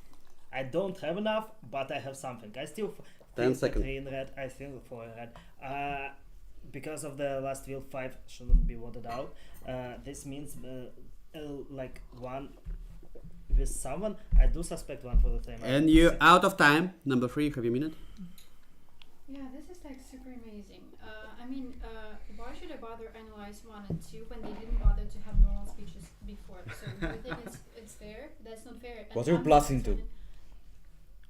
I don't have enough, but I have something. I still 10 seconds. 3 in red. I still 4 in red. Because of the last wheel, 5 shouldn't be voted out. This means like 1 with someone. I do suspect 1 for the time. And you're out of time. Number 3, have a minute. Yeah, this is like super amazing. I mean, why should I bother analyze 1 and 2 when they didn't bother to have normal speeches before? So do you think it's fair? That's not fair. What are you bluffing to?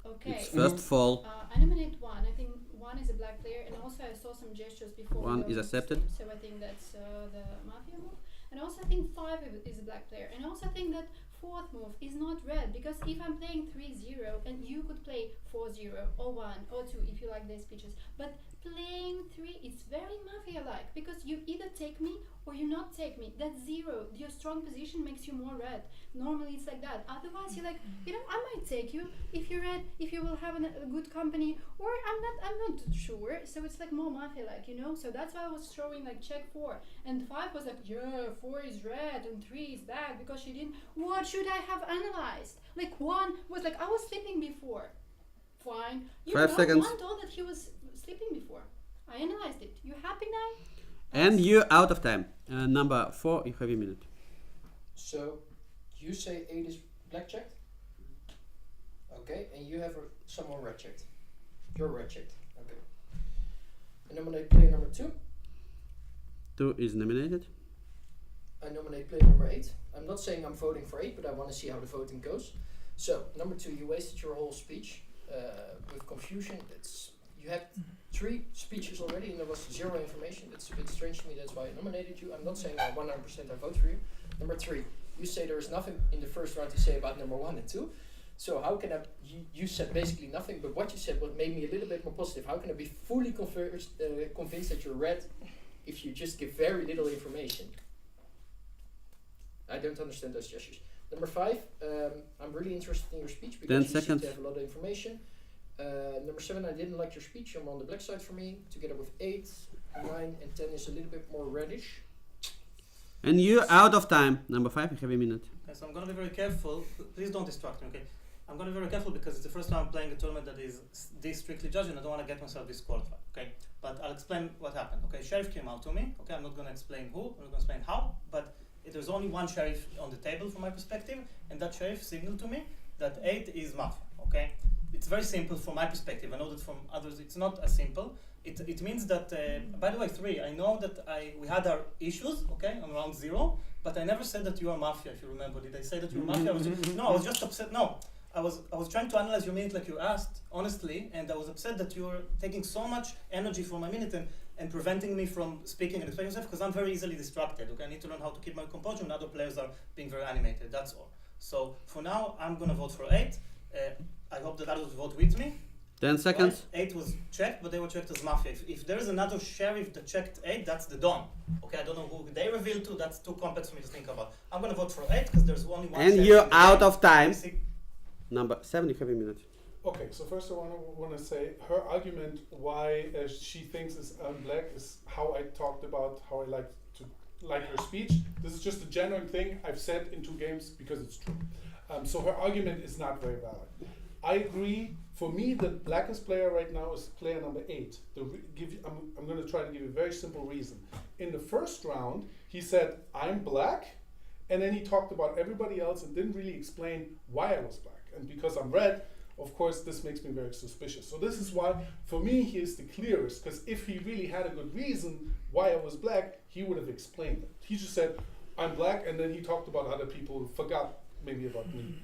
Okay. It's first of all. I nominate 1. I think 1 is a black player, and also I saw some gestures before. 1 we is were accepted. So I think that's the Mafia move. And also I think 5 is a black player. And also I think that 4th move is not red, because if I'm playing 3-0 and you could play 4-0 or 1 or 2 if you like their speeches, but playing 3 it's very Mafia-like, because you either take me or you not take me. That's 0. Your strong position makes you more red. Normally it's like that. Otherwise you're like, I might take you if you're red, if you will have a good company, or I'm not sure. So it's like more Mafia-like, So that's why I was showing like check 4, and 5 was like, yeah, 4 is red and 3 is black, because she didn't. What should I have analyzed? Like 1 was like, I was sleeping before. Fine. 5 seconds. 1 told that he was sleeping before. I analyzed it. You happy now? And you're out of time. Number 4, you have a minute. So, you say 8 is black checked? Okay, and you have someone red checked. You're red checked. Okay. I nominate player number 2. 2 is nominated. I nominate player number 8. I'm not saying I'm voting for 8, but I want to see how the voting goes. So, number 2, you wasted your whole speech with confusion. You had 3 speeches already and there was 0 information. That's a bit strange to me, that's why I nominated you. I'm not saying 100% I vote for you. Number 3, you say there is nothing in the first round to say about number 1 and 2. So how can you said basically nothing, but what you said made me a little bit more positive. How can I be fully convinced that you're red if you just give very little information? I don't understand those gestures. Number 5, I'm really interested in your speech because 10 you seem seconds. to have a lot of information. Number 7, I didn't like your speech. I'm on the black side for me. Together with 8, 9 and 10 is a little bit more reddish. And you're out of time. Number 5, you have a minute. Okay, so I'm going to be very careful. Please don't distract me, okay? I'm going to be very careful because it's the first time I'm playing a tournament that is this strictly judged and I don't want to get myself disqualified, okay? But I'll explain what happened, okay? Sheriff came out to me, okay? I'm not going to explain who, I'm not going to explain how, but there's only 1 sheriff on the table from my perspective, and that sheriff signaled to me that 8 is Mafia, okay? It's very simple from my perspective. I know that from others it's not as simple. It means that, by the way, 3, I know that we had our issues, okay, on round 0, but I never said that you are Mafia, if you remember. Did I say that you were Mafia? I was just upset. No, I was trying to analyze your minute like you asked, honestly, and I was upset that you were taking so much energy from my minute and preventing me from speaking and explaining myself, because I'm very easily distracted, okay? I need to learn how to keep my composure, and other players are being very animated, that's all. So, for now, I'm going to vote for 8. I hope that others vote with me. 10 seconds. Right? 8 was checked, but they were checked as Mafia. If there is another sheriff that checked 8, that's the Don. Okay, I don't know who they revealed to, that's too complex for me to think about. I'm going to vote for 8, because there's only 1 And sheriff you're in the out game. of time. Number 7, you have a minute. Okay, so first I want to say her argument why she thinks is black is how I talked about how I like her speech. This is just a genuine thing I've said in 2 games because it's true. So her argument is not very valid. I agree. For me, the blackest player right now is player number 8. I'm going to try to give you a very simple reason. In the first round, he said, I'm black, and then he talked about everybody else and didn't really explain why I was black. And because I'm red, of course, this makes me very suspicious. So this is why, for me, he is the clearest, because if he really had a good reason why I was black, he would have explained it. He just said, I'm black, and then he talked about other people who forgot maybe about me.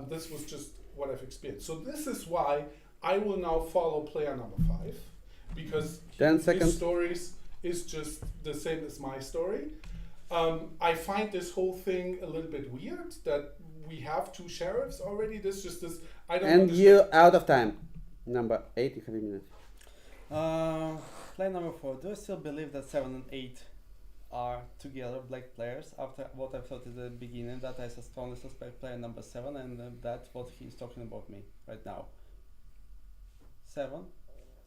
This was just what I've experienced. So this is why I will now follow player number 5, because 10 his seconds. stories is just the same as my story. I find this whole thing a little bit weird that we have two sheriffs already. This just this. I don't. And understand. you out of time. Number 8, you have a minute. Play number 4. Do you still believe that 7 and 8 are together black players? After what I thought at the beginning, that I strongly suspect player number 7, and that's what he's talking about me right now. 7.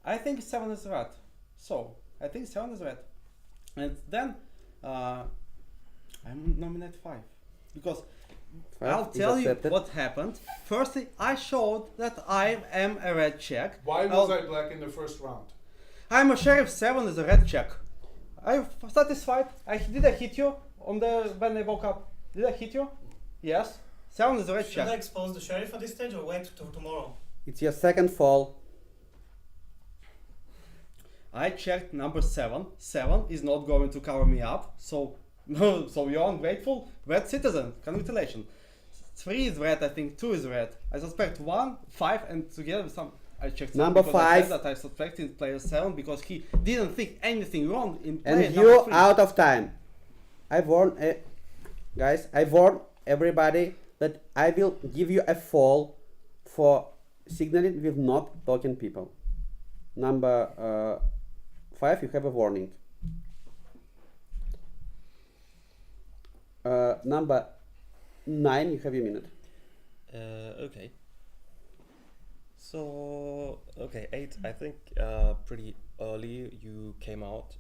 I think 7 is red. So I think 7 is red, and then I'm nominate 5 because 5 I'll is tell you accepted. what happened. Firstly, I showed that I am a red check. Why was I black in the first round? I'm a sheriff. 7 is a red check. I'm satisfied. Did I hit you on the when I woke up? Did I hit you? Yes. 7 is a red Should check. I expose the sheriff at this stage or wait till tomorrow? It's your second fall. I checked number 7. 7 is not going to cover me up. So so you're ungrateful. Red citizen. Congratulations. 3 is red. I think 2 is red. I suspect 1, 5, and together with some. I checked Number because I said 5. that I suspected player 7 because he didn't think anything wrong in player And number you 3. out of time. I warn, guys, I warn everybody that I will give you a fall for signaling with not talking people. Number 5, you have a warning. Number 9, you have a minute. Okay. So, okay, 8, I think pretty early you came out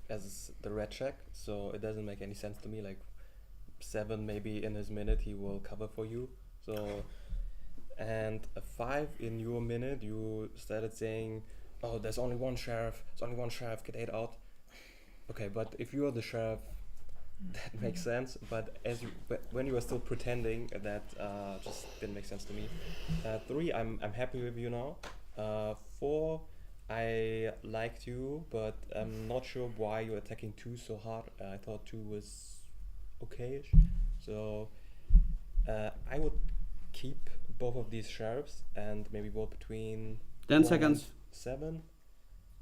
as the red check, so it doesn't make any sense to me. Like 7, maybe in his minute he will cover for you. So, and a 5 in your minute, you started saying, oh, there's only one sheriff, get 8 out. Okay, but if you are the sheriff, that makes sense, but when you were still pretending, that just didn't make sense to me. 3, I'm happy with you now. 4, I liked you, but I'm not sure why you're attacking 2 so hard. I thought 2 was okayish, so I would keep both of these sheriffs and maybe vote between 10 1 seconds. and 7.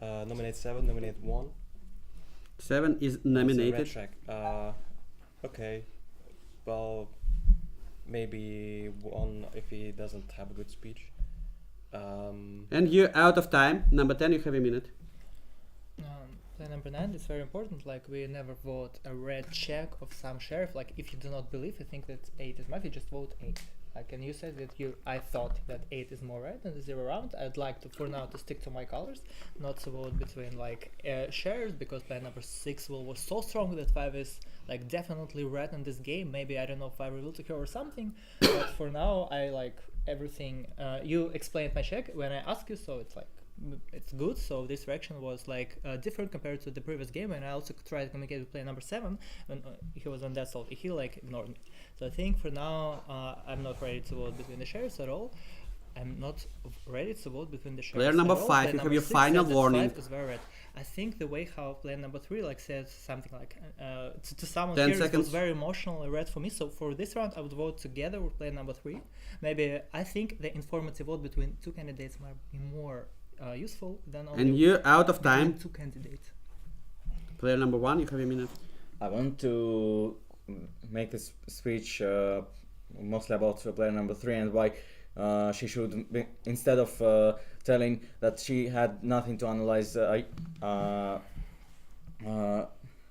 Nominate 7, nominate 1. 7 is It's a nominated. red check. Okay. Well, maybe 1 if he doesn't have a good speech. And you're out of time. Number 10, you have a minute. Play number 9 is very important. Like, we never vote a red check of some sheriff. Like, if you do not believe, you think that 8 is Mafia, just vote 8. Like, and you said that I thought that 8 is more red than the 0 round. I'd like to, for now, to stick to my colors, not to vote between like sheriffs, because player number 6 was so strong that 5 is like definitely red in this game. Maybe, I don't know, 5 revealed to her or something. But for now, I like everything. You explained my check when I asked you, so it's like it's good. So this reaction was like different compared to the previous game, and I also tried to communicate with player number 7 when he was on that salt. He like ignored me. So I think for now I'm not ready to vote between the sheriffs at all. I'm not ready to vote between the sheriffs. Player number at all. 5, Player you have number your 6 final said that warning. 5 is very red. I think the way how player number 3 like said something like to someone 10 here, it was seconds. very emotional and red for me. So for this round I would vote together with player number 3. Maybe I think the informative vote between 2 candidates might be more useful than only And you're out of between time. 2 candidates. Player number 1, you have a minute. I want to make this speech mostly about player number 3 and why she should be, instead of telling that she had nothing to analyze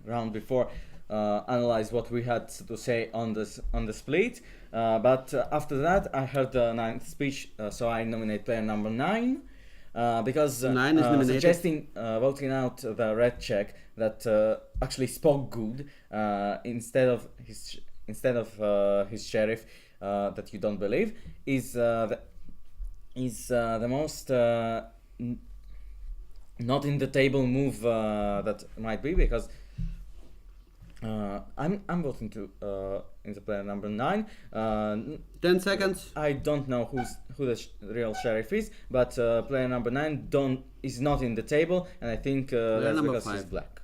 round before, analyze what we had to say on the split. But after that, I heard the 9th speech, so I nominate player number 9. Because 9 is nominated. suggesting voting out the red check that actually spoke good instead of his sheriff that you don't believe is the most not in the table move that might be, because I'm voting to into player number 9. 10 seconds. I don't know who the real sheriff is, but player number 9 is not in the table, and I think that's number because he's 5. black.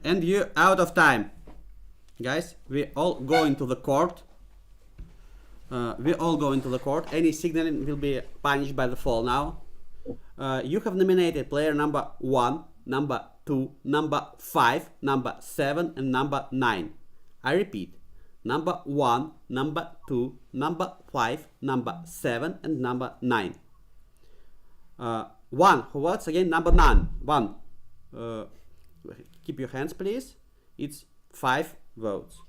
And you're out of time. Guys, we all go into the court. We all go into the court. Any signaling will be punished by the fall now. You have nominated player number 1, number 2, number 5, number 7, and number 9. I repeat, number 1, number 2, number 5, number 7, and number 9. 1, who votes again? Number 9. 1. Keep your hands, please. It's 5 votes.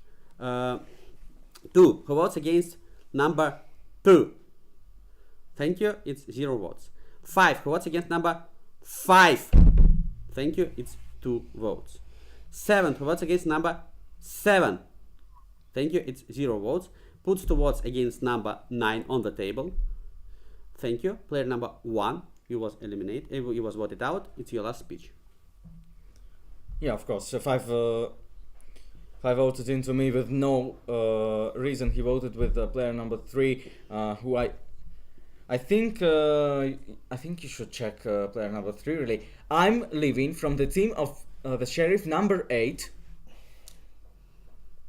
2, who votes against number 2? Thank you, it's 0 votes. 5, who votes against number 5? Thank you, it's 2 votes. 7, who votes against number 7? Thank you, it's 0 votes. Puts 2 votes against number 9 on the table. Thank you. Player number 1, you was eliminated, you was voted out. It's your last speech. Yeah, of course. So 5 voted into me with no reason. He voted with player number 3, who I think you should check player number 3. Really, I'm leaving from the team of the sheriff number 8.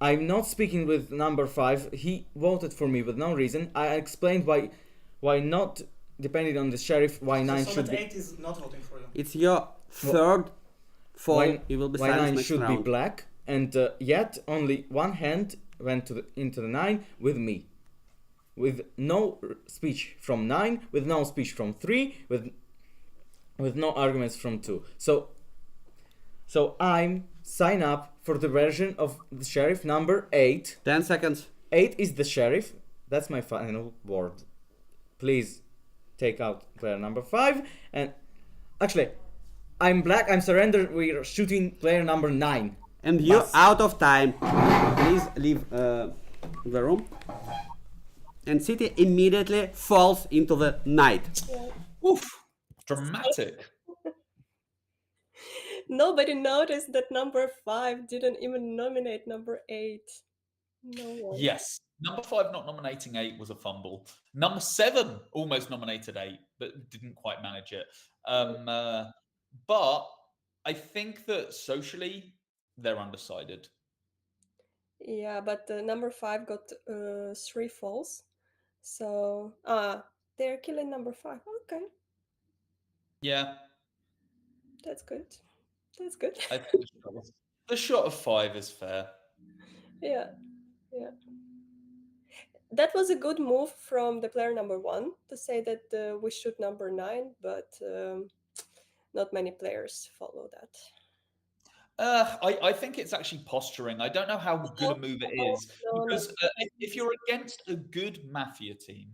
I'm not speaking with number 5. He voted for me with no reason. I explained why not, depending on the sheriff, why 9 should be. 8 is not voting for you. It's your third fall. You will be why silenced 9 next should round. be black, and yet only one hand went into the 9 with me, with no speech from 9, with no speech from 3, with no arguments from 2. So I'm sign up for the version of the sheriff number 8. 10 seconds. 8 is the sheriff. That's my final word. Please take out player number 5. And actually, I'm black. I'm surrendered. We're shooting player number 9. And you're out of time. Please leave the room. And City immediately falls into the night. Oof, dramatic. Nobody noticed that number 5 didn't even nominate number 8. No one. Yes. Number 5 not nominating 8 was a fumble. Number 7 almost nominated 8, but didn't quite manage it. But I think that socially, they're undecided. Yeah, but number 5 got 3 falls. So, they're killing number 5. Okay, Yeah. that's good. That's good. I think the shot of 5 is fair. Yeah, yeah. That was a good move from the player number 1 to say that we shoot number 9, but not many players follow that. I think it's actually posturing. I don't know how good a move it is. Because if you're against a good Mafia team,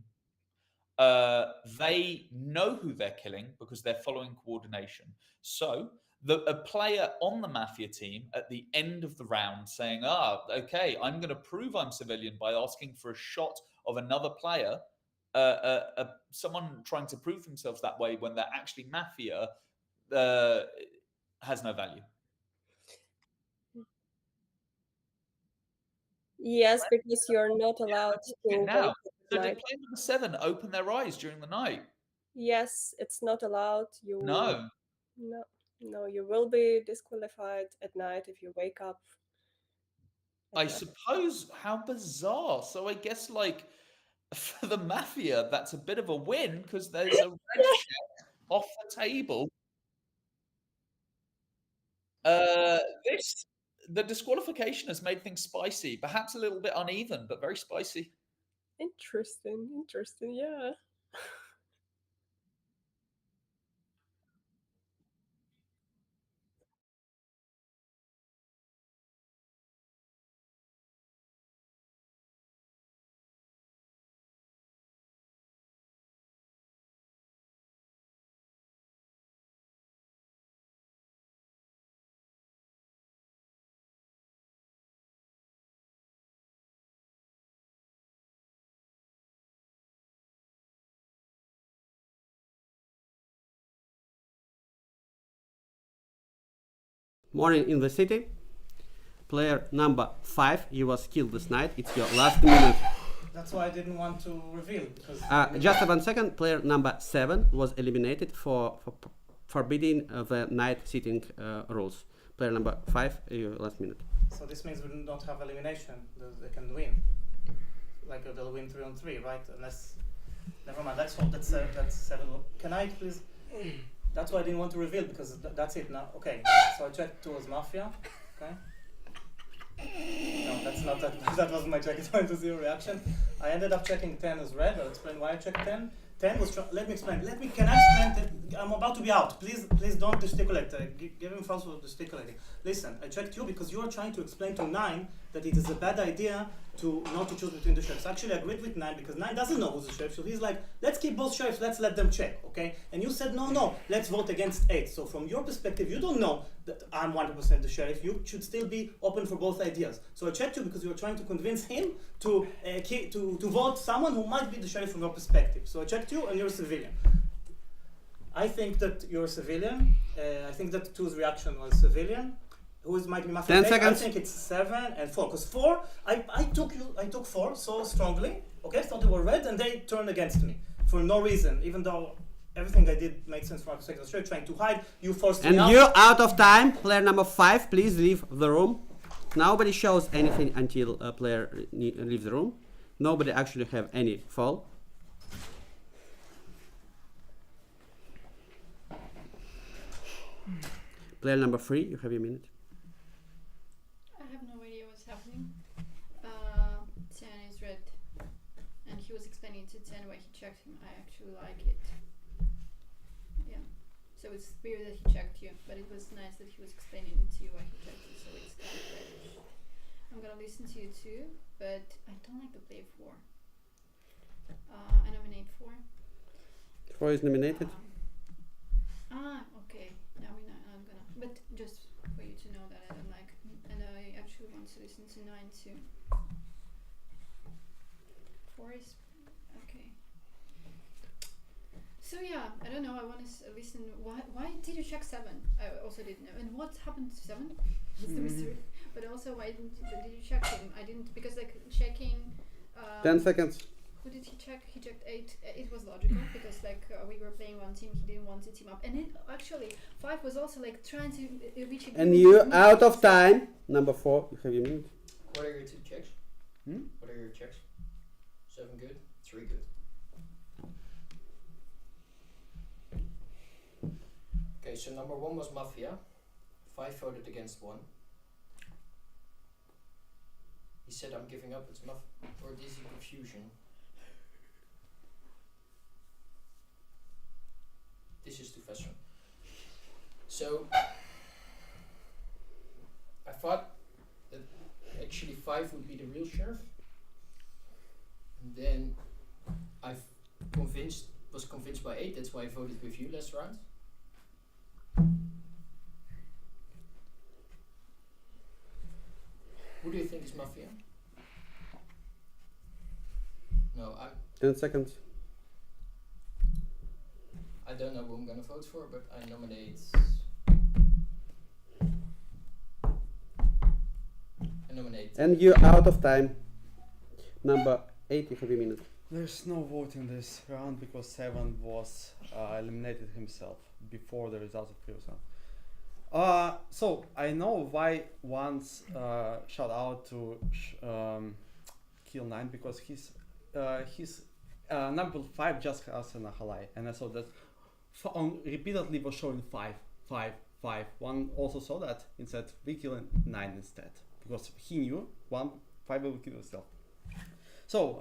they know who they're killing because they're following coordination. So a player on the Mafia team at the end of the round saying, okay, I'm going to prove I'm civilian by asking for a shot of another player, someone trying to prove themselves that way when they're actually Mafia, has no value. Yes, because you're not allowed to Now, wake up so at did night. player number 7 open their eyes during the night? Yes, it's not allowed. You No. No, you will be disqualified at night if you wake up. I suppose, how bizarre. So I guess, like, for the Mafia, that's a bit of a win because there's a red check off the table. The disqualification has made things spicy, perhaps a little bit uneven, but very spicy. Interesting, yeah. Morning in the city. Player number 5, you was killed this night. It's your last minute. That's why I didn't want to reveal. Because Just 1 second. Player number 7 was eliminated for forbidding the night sitting rules. Player number 5, your last minute. So this means we don't have elimination. They can win. Like they'll win 3-on-3, right? Unless, never mind. Let's hope that's 7. Can I please That's why I didn't want to reveal, because that's it now. Okay, so I checked 2 as Mafia. Okay. No, that's not that. That wasn't my check. It went to 0 reaction. I ended up checking 10 as red. I'll explain why I checked 10. 10 was. Let me explain. Can I explain? I'm about to be out. Please don't gesticulate. Give him false for gesticulating. Listen, I checked you because you are trying to explain to 9 that it is a bad idea to not to choose between the sheriffs. Actually, I agreed with 9 because 9 doesn't know who's the sheriff, so he's like, let's keep both sheriffs, let's let them check, okay? And you said, no, let's vote against 8. So from your perspective, you don't know that I'm 100% the sheriff. You should still be open for both ideas. So I checked you because you were trying to convince him to vote someone who might be the sheriff from your perspective. So I checked you, and you're a civilian. I think that you're a civilian. I think that 2's reaction was civilian. Who might be Mafia? 10 seconds. I think it's 7 and 4. Because 4, I took 4 so strongly. Okay, thought they were red, and they turned against me for no reason. Even though everything I did made sense from my perspective. I was trying to hide. You forced me out. And you're out of time. Player number 5, please leave the room. Nobody shows anything until a player leaves the room. Nobody actually have any fall. Player number 3, you have your minute. I have no idea what's happening. 10 is red. And he was explaining to 10 why he checked him. I actually like it. Yeah. So it's weird that he checked you, but it was nice that he was explaining it to you why he checked you, so it's kind of reddish. I'm gonna listen to you too, but I don't like the play 4. I nominate 4. 4 is nominated. Okay. Now we know. I'm gonna. But just for you to know that I don't like, and I actually want to listen to 9 too. 4 is okay. So yeah, I don't know. I want to listen. Why did you check 7? I also didn't know. And what happened to 7? That's the mystery. But also, why did you check him? I didn't, because like checking. 10 seconds. Who did he check? He checked 8. It was logical because like we were playing one team. He didn't want to team up, and it actually 5 was also like trying to reach. And you're out of time. Number 4, you have your minute. What are your 2 checks? What are your checks? 7 good, 3 good. Okay, so number 1 was Mafia. 5 voted against 1. He said, I'm giving up, it's Mafia, or dizzy confusion. This is too fast. So, I thought that actually 5 would be the real sheriff. And then I was convinced by 8, that's why I voted with you last round. Who do you think is Mafia? No, 10 seconds. I don't know who I'm gonna vote for, but I nominate. And you're out of time. Number 8, you have a minute. There's no vote in this round because 7 was eliminated himself before the results of previous round. So I know why once shout out to kill 9 because his number 5 just has an halai, and I saw that repeatedly was showing 5, 5, 5. One also saw that instead we kill 9 instead because he knew 5 will kill himself. So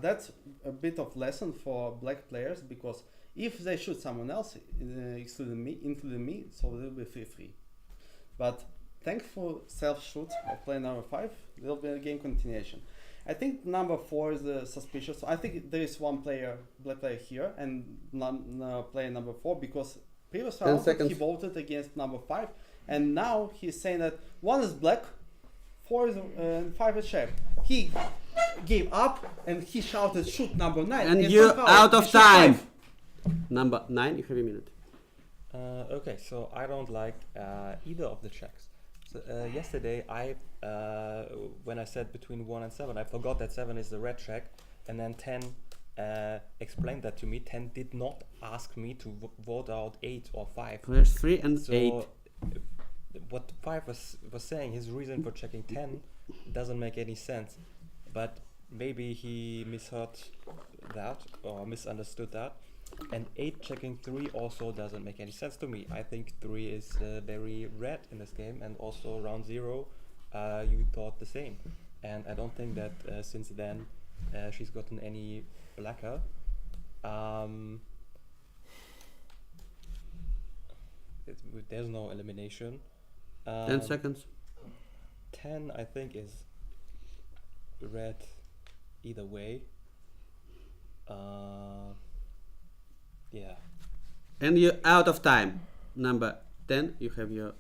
that's a bit of lesson for black players because if they shoot someone else, including me, so they will be 3-3. But thankful self-shoot of player number 5, there will be a game continuation. I think number 4 is suspicious. So I think there is one black player here, and player number 4 because previous round he voted against number 5, and now he's saying that 1 is black, 4 is 5 is sheriff. He gave up and he shouted shoot number 9. And you're out of time. Number 9, you have a minute. Okay, so I don't like either of the checks. So, yesterday, when I said between 1 and 7, I forgot that 7 is the red check, and then 10 explained that to me. 10 did not ask me to vote out 8 or 5. There's 3 and 8. What 5 was saying, his reason for checking 10 doesn't make any sense, but maybe he misheard that or misunderstood that. And 8 checking 3 also doesn't make any sense to me. I think 3 is very red in this game, and also round 0 you thought the same. And I don't think that since then she's gotten any blacker. There's no elimination. 10 seconds. 10 I think is red either way. Yeah. And you're out of time. Number 10, you have your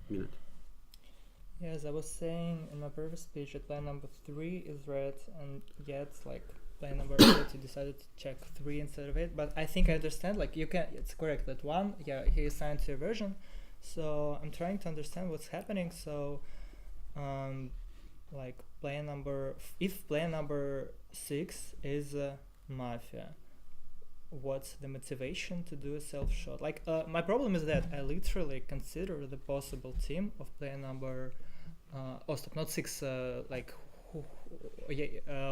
minute. Yes, I was saying in my previous speech that player number 3 is red, and yet like player number 8 you decided to check 3 instead of 8. But I think I understand. Like you can, it's correct that 1, yeah, he assigned to a version. So I'm trying to understand what's happening. So, like player number, if player number 6 is Mafia, what's the motivation to do a self shot? Like my problem is that I literally consider the possible team of player number not 6, like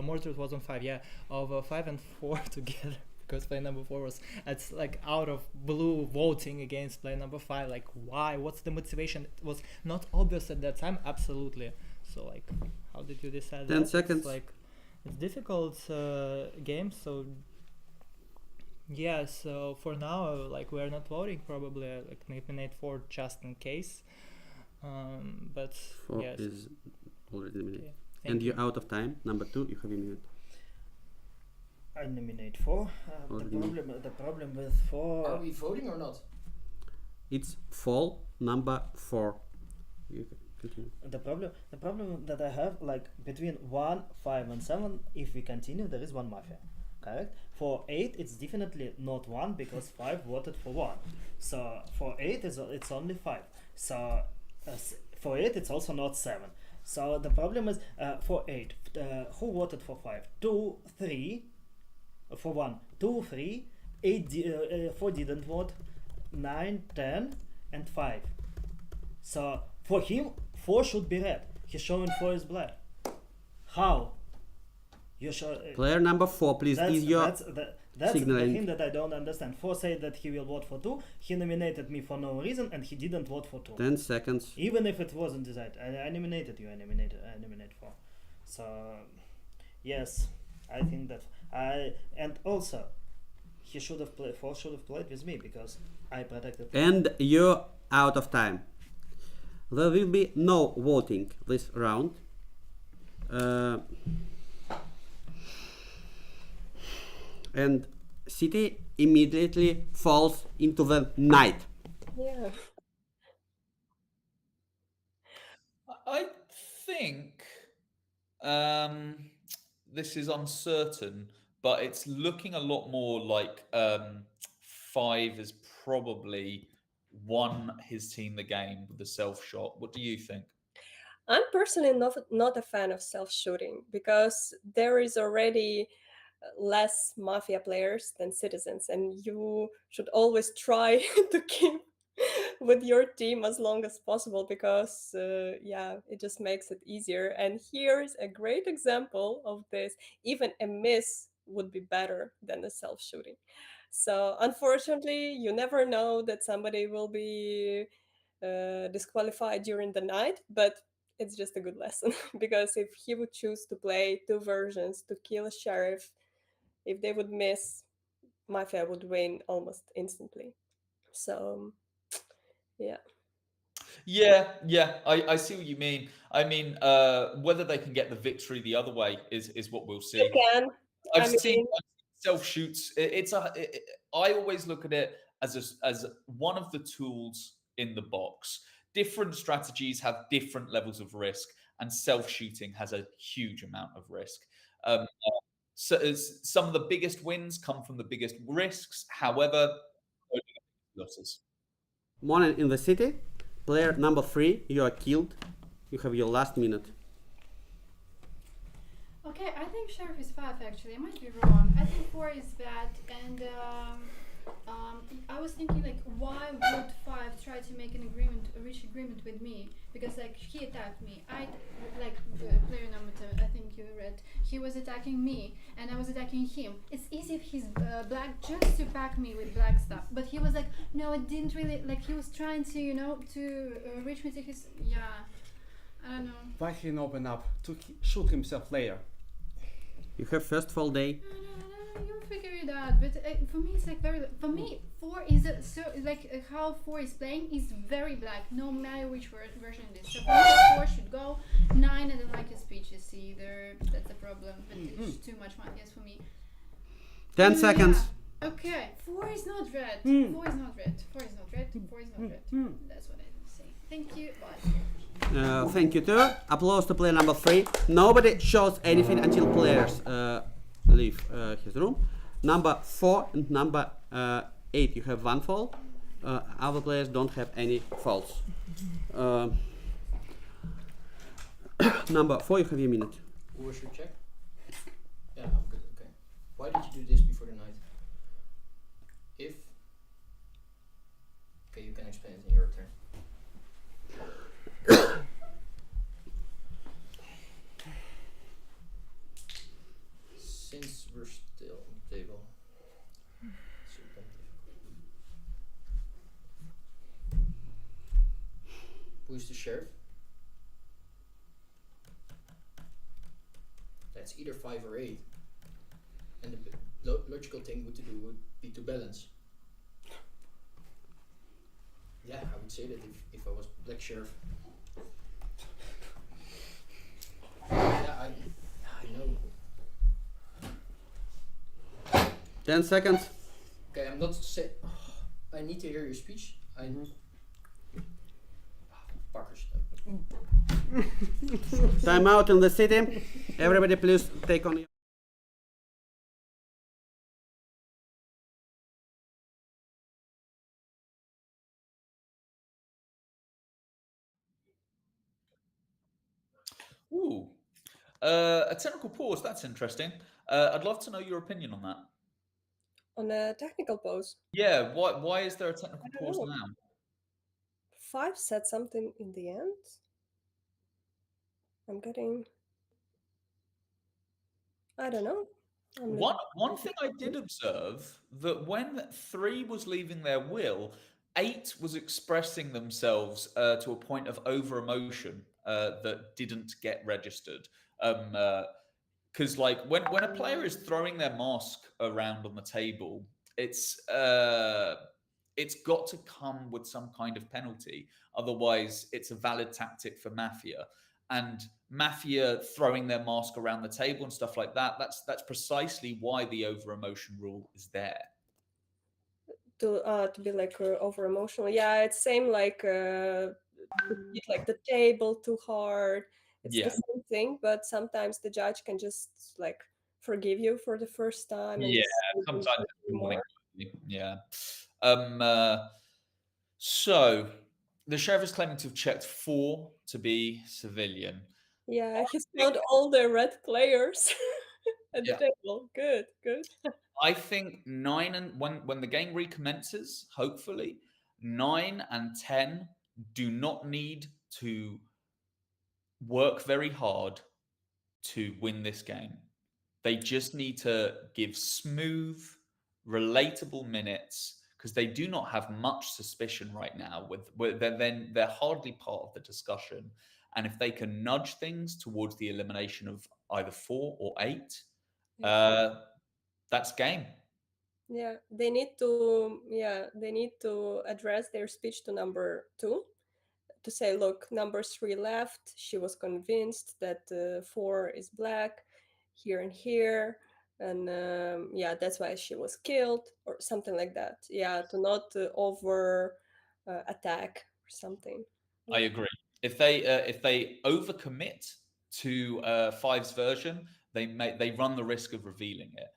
Mordred was on 5, yeah, of 5 and 4 together, because player number 4 was, it's like out of blue voting against player number 5. Like why? What's the motivation? It was not obvious at that time. Absolutely. So like how did you decide 10 that? seconds. It's like it's difficult game. So yeah, so for now, like we're not voting, probably like eliminate 4 just in case. But 4 yes. is already eliminated. Okay, And you're out of time. Number 2, you have a minute. I nominate 4. The problem with 4. Are we voting or not? It's fall number 4. You can continue. The problem that I have, like between 1, 5 and 7, if we continue, there is 1 Mafia. Correct? For 8 it's definitely not 1 because 5 voted for 1. So for 8 it's only 5. So for 8 it's also not 7. So the problem is for 8 who voted for 5? 2, 3 for 1. 2, 3, 8 4 didn't vote, 9, 10 and 5. So for him 4 should be red. He's showing 4 is black. How? You show, Player number 4, please give your that's signaling. the thing that I don't understand. 4 said that he will vote for 2. He nominated me for no reason, and he didn't vote for 2. 10 seconds. Even if it wasn't decided, I nominated you. I nominated 4. So yes, I think that and also he should have played. 4 should have played with me because I protected. And you're out of time. There will be no voting this round. And City immediately falls into the night. Yeah. I think this is uncertain, but it's looking a lot more like 5 has probably won his team the game with the self shot. What do you think? I'm personally not a fan of self-shooting because there is already less Mafia players than citizens, and you should always try to keep with your team as long as possible because yeah, it just makes it easier. And here's a great example of this. Even a miss would be better than a self-shooting. So unfortunately, you never know that somebody will be disqualified during the night, but it's just a good lesson because if he would choose to play 2 versions to kill a sheriff, if they would miss, Mafia would win almost instantly. So yeah. Yeah, I see what you mean. I mean, whether they can get the victory the other way is what we'll see. You can. I've seen self shoots. I always look at it as one of the tools in the box. Different strategies have different levels of risk, and self shooting has a huge amount of risk. So some of the biggest wins come from the biggest risks. However, losses. Morning in the City. Player number 3, you are killed. You have your last minute. Okay, I think Sheriff is 5 actually. I might be wrong. I think 4 is bad, and I was thinking like, why would 5 try tried to make an agreement, a reach agreement with me because like he attacked me. Like player number 2, I think you read. He was attacking me and I was attacking him. It's easy if he's black just to back me with black stuff. But he was like, no, it didn't really. Like he was trying to, to reach me to his. Yeah, I don't know. Why he didn't open up to shoot himself later? You have first full day. You'll figure it out, but for me it's like for me 4 is how 4 is playing is very black, no matter which version it is. So for me 4 should go. 9 I don't like his speeches either. That's the problem, but it's too much fun. Yes, for me. 10 seconds. Yeah. Okay, 4 is not red. 4 is not red. 4 is not red. 4 is not red. That's what I say. Thank you. Bye. Thank you too. Applause to player number 3. Nobody shows anything until players leave his room. Number 4 and number 8, you have 1 fall. Other players don't have any falls. Number 4, you have a minute. Who was your check? Yeah, I'm good. Okay. Why did you do this before the night? If. Okay, you can explain it in your turn. Since we're still on the table, who's the sheriff? That's either 5 or 8, and the logical thing to do would be to balance. Yeah, I would say that if I was black sheriff. Yeah, I know. 10 seconds. Okay, I'm not say. I need to hear your speech. Time out in the city. Everybody, please take on. Ooh. A technical pause, that's interesting. I'd love to know your opinion on that. On a technical pause? Yeah, why is there a technical pause know. now? 5 said something in the end. I'm getting... I don't know. One thing I did observe, that when 3 was leaving their will, 8 was expressing themselves to a point of over emotion that didn't get registered. Because like when a player is throwing their mask around on the table, it's got to come with some kind of penalty. Otherwise, it's a valid tactic for Mafia. And Mafia throwing their mask around the table and stuff like that, that's precisely why the over emotion rule is there. To be like over emotional. Yeah, it's same like to hit like the table too hard. It's the same thing, but sometimes the judge can just like forgive you for the first time. And Sometimes more. Yeah. So the sheriff is claiming to have checked 4 to be civilian. Yeah, he's found all the red players at the table. Good. I think 9 and when the game recommences, hopefully 9 and 10 do not need to work very hard to win this game. They just need to give smooth, relatable minutes because they do not have much suspicion right now. They're hardly part of the discussion, and if they can nudge things towards the elimination of either 4 or 8, that's game. Yeah, they need to address their speech to number 2 to say, look, number 3 left. She was convinced that 4 is black here and here. And that's why she was killed or something like that. Yeah, to not over attack or something. I agree. If they overcommit to 5's version, they run the risk of revealing it.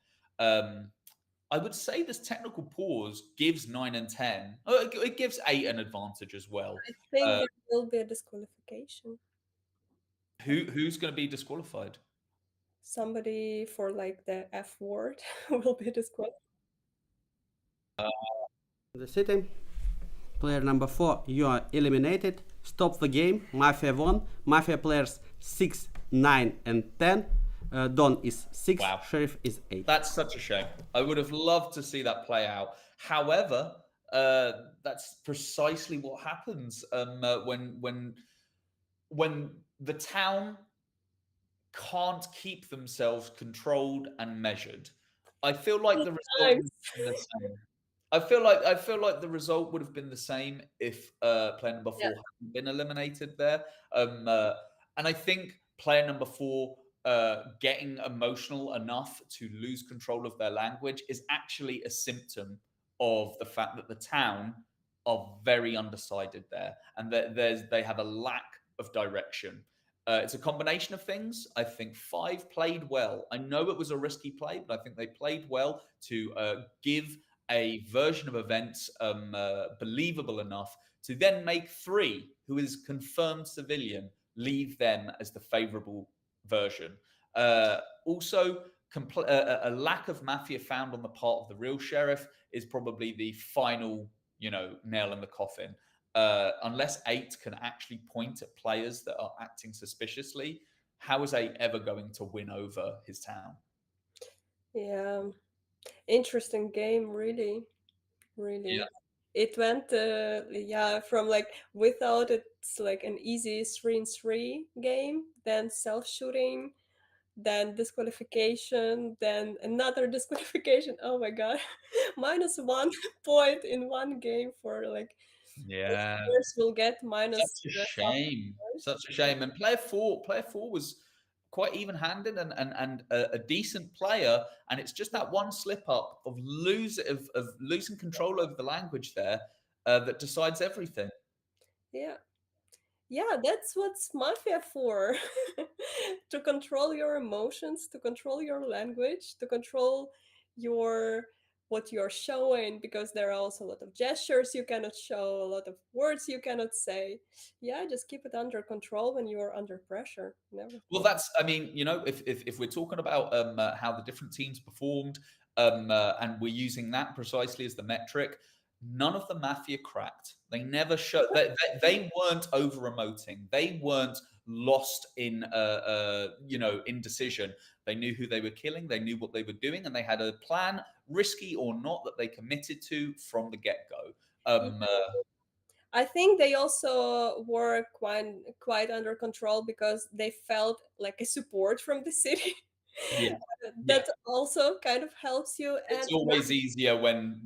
I would say this technical pause gives 9 and 10. It gives 8 an advantage as well. I think there will be a disqualification. Who's going to be disqualified? Somebody for like the F word will be disqualified. The city. Player number 4, you are eliminated. Stop the game. Mafia won. Mafia players 6, 9, and 10. Don is 6. Wow. Sheriff is 8. That's such a shame. I would have loved to see that play out. However, that's precisely what happens when the town can't keep themselves controlled and measured. I feel like the result would have been the same. I feel like the result would have been the same if player number 4 hadn't been eliminated there. And I think player number 4 getting emotional enough to lose control of their language is actually a symptom of the fact that the town are very undecided there, and that they have a lack of direction. It's a combination of things. I think 5 played well. I know it was a risky play, but I think they played well to give a version of events believable enough to then make 3, who is confirmed civilian, leave them as the favorable version. Also, a lack of Mafia found on the part of the real sheriff is probably the final, nail in the coffin. Unless 8 can actually point at players that are acting suspiciously, how is 8 ever going to win over his town? Yeah, interesting game, really. Yeah. It went from without it's like an easy 3-3 game, then self-shooting, then disqualification, then another disqualification. Oh my god. -1 point in one game for Yeah. players will get minus Such a shame. Such a shame. And player four was quite even-handed and a decent player. And it's just that one slip up of losing control over the language there that decides everything. Yeah, that's what's Mafia for. To control your emotions, to control your language, to control what you're showing, because there are also a lot of gestures you cannot show, a lot of words you cannot say. Yeah, just keep it under control when you're under pressure. Well, if we're talking about how the different teams performed, and we're using that precisely as the metric, none of the Mafia cracked. They never showed. They weren't over emoting. They weren't lost in indecision. They knew who they were killing. They knew what they were doing, and they had a plan, risky or not, that they committed to from the get-go. I think they also were quite under control because they felt like a support from the city. Yeah. That also kind of helps you. It's always easier when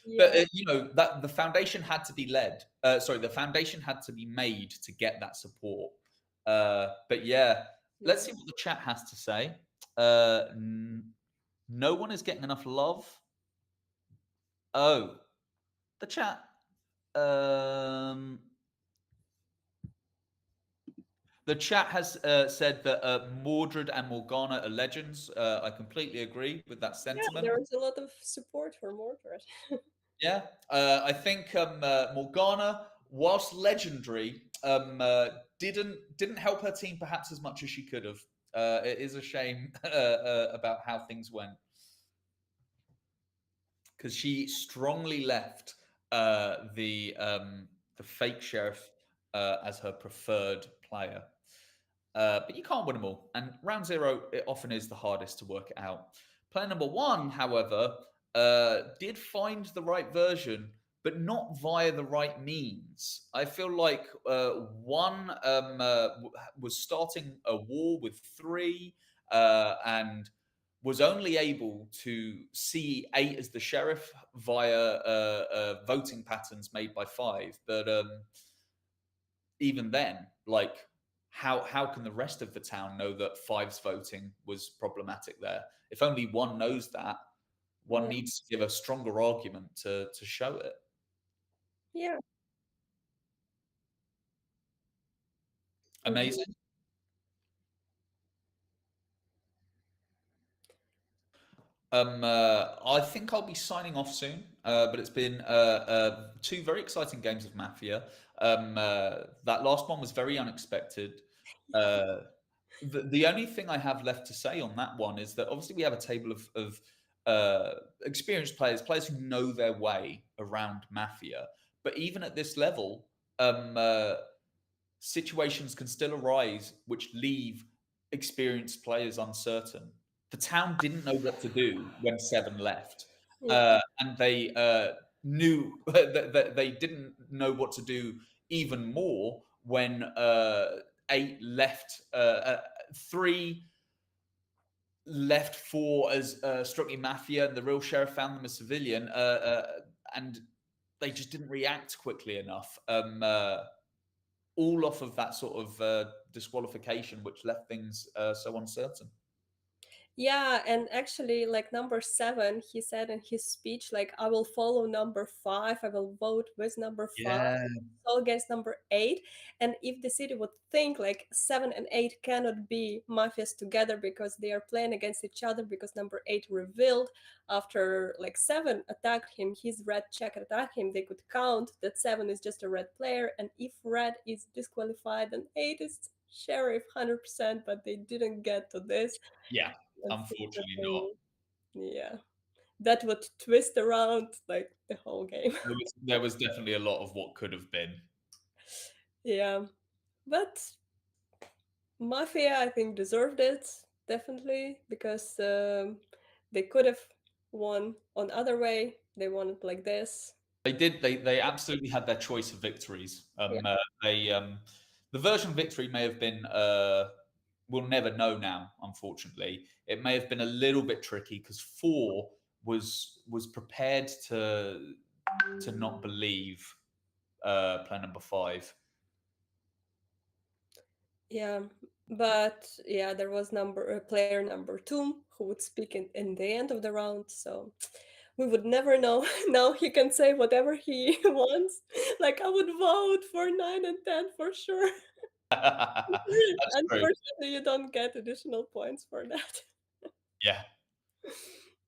Yeah. but that the foundation had to be the foundation had to be made to get that support. But yeah, let's see what the chat has to say. No one is getting enough love. Oh, the chat. The chat has said that Mordred and Morgana are legends. I completely agree with that sentiment. Yeah, there is a lot of support for Mordred. Yeah, I think Morgana, whilst legendary, didn't help her team perhaps as much as she could have. It is a shame about how things went, because she strongly left the fake sheriff as her preferred player. But you can't win them all, and round 0 it often is the hardest to work it out. Player number 1, however, did find the right version, but not via the right means. I feel like 1 was starting a war with 3 and was only able to see 8 as the sheriff via voting patterns made by 5. But even then, how can the rest of the town know that 5's voting was problematic there? If only 1 knows that, one needs to give a stronger argument to show it. Yeah. Amazing. I think I'll be signing off soon, but it's been 2 very exciting games of Mafia. That last one was very unexpected. The only thing I have left to say on that one is that obviously we have a table of experienced players who know their way around Mafia. But even at this level, situations can still arise which leave experienced players uncertain. The town didn't know what to do when 7 left, and they knew that they didn't know what to do even more when 8 left. 3 left 4 as Strictly Mafia, and the real sheriff found them as civilian, and they just didn't react quickly enough. All off of that sort of disqualification, which left things so uncertain. Yeah, and actually, like number 7, he said in his speech, like, I will follow number 5, I will vote with number 5, Yeah. so against number 8. And if the city would think like 7 and 8 cannot be mafias together because they are playing against each other, because number 8 revealed after like 7 attacked him, his red check attacked him, they could count that 7 is just a red player, and if red is disqualified, then 8 is sheriff 100%, but they didn't get to this. Yeah, unfortunately not. Yeah, that would twist around like the whole game. There was definitely a lot of what could have been. Yeah, but Mafia, I think, deserved it definitely, because they could have won on other way. They won it like this. They did. They absolutely had their choice of victories. Yeah. The version of victory may have been. We'll never know now. Unfortunately, it may have been a little bit tricky because 4 was prepared to not believe player number 5. Yeah, but yeah, there was player number 2 who would speak in the end of the round, so we would never know. Now he can say whatever he wants. Like, I would vote for 9 and 10 for sure. That's true. Unfortunately, you don't get additional points for that. Yeah.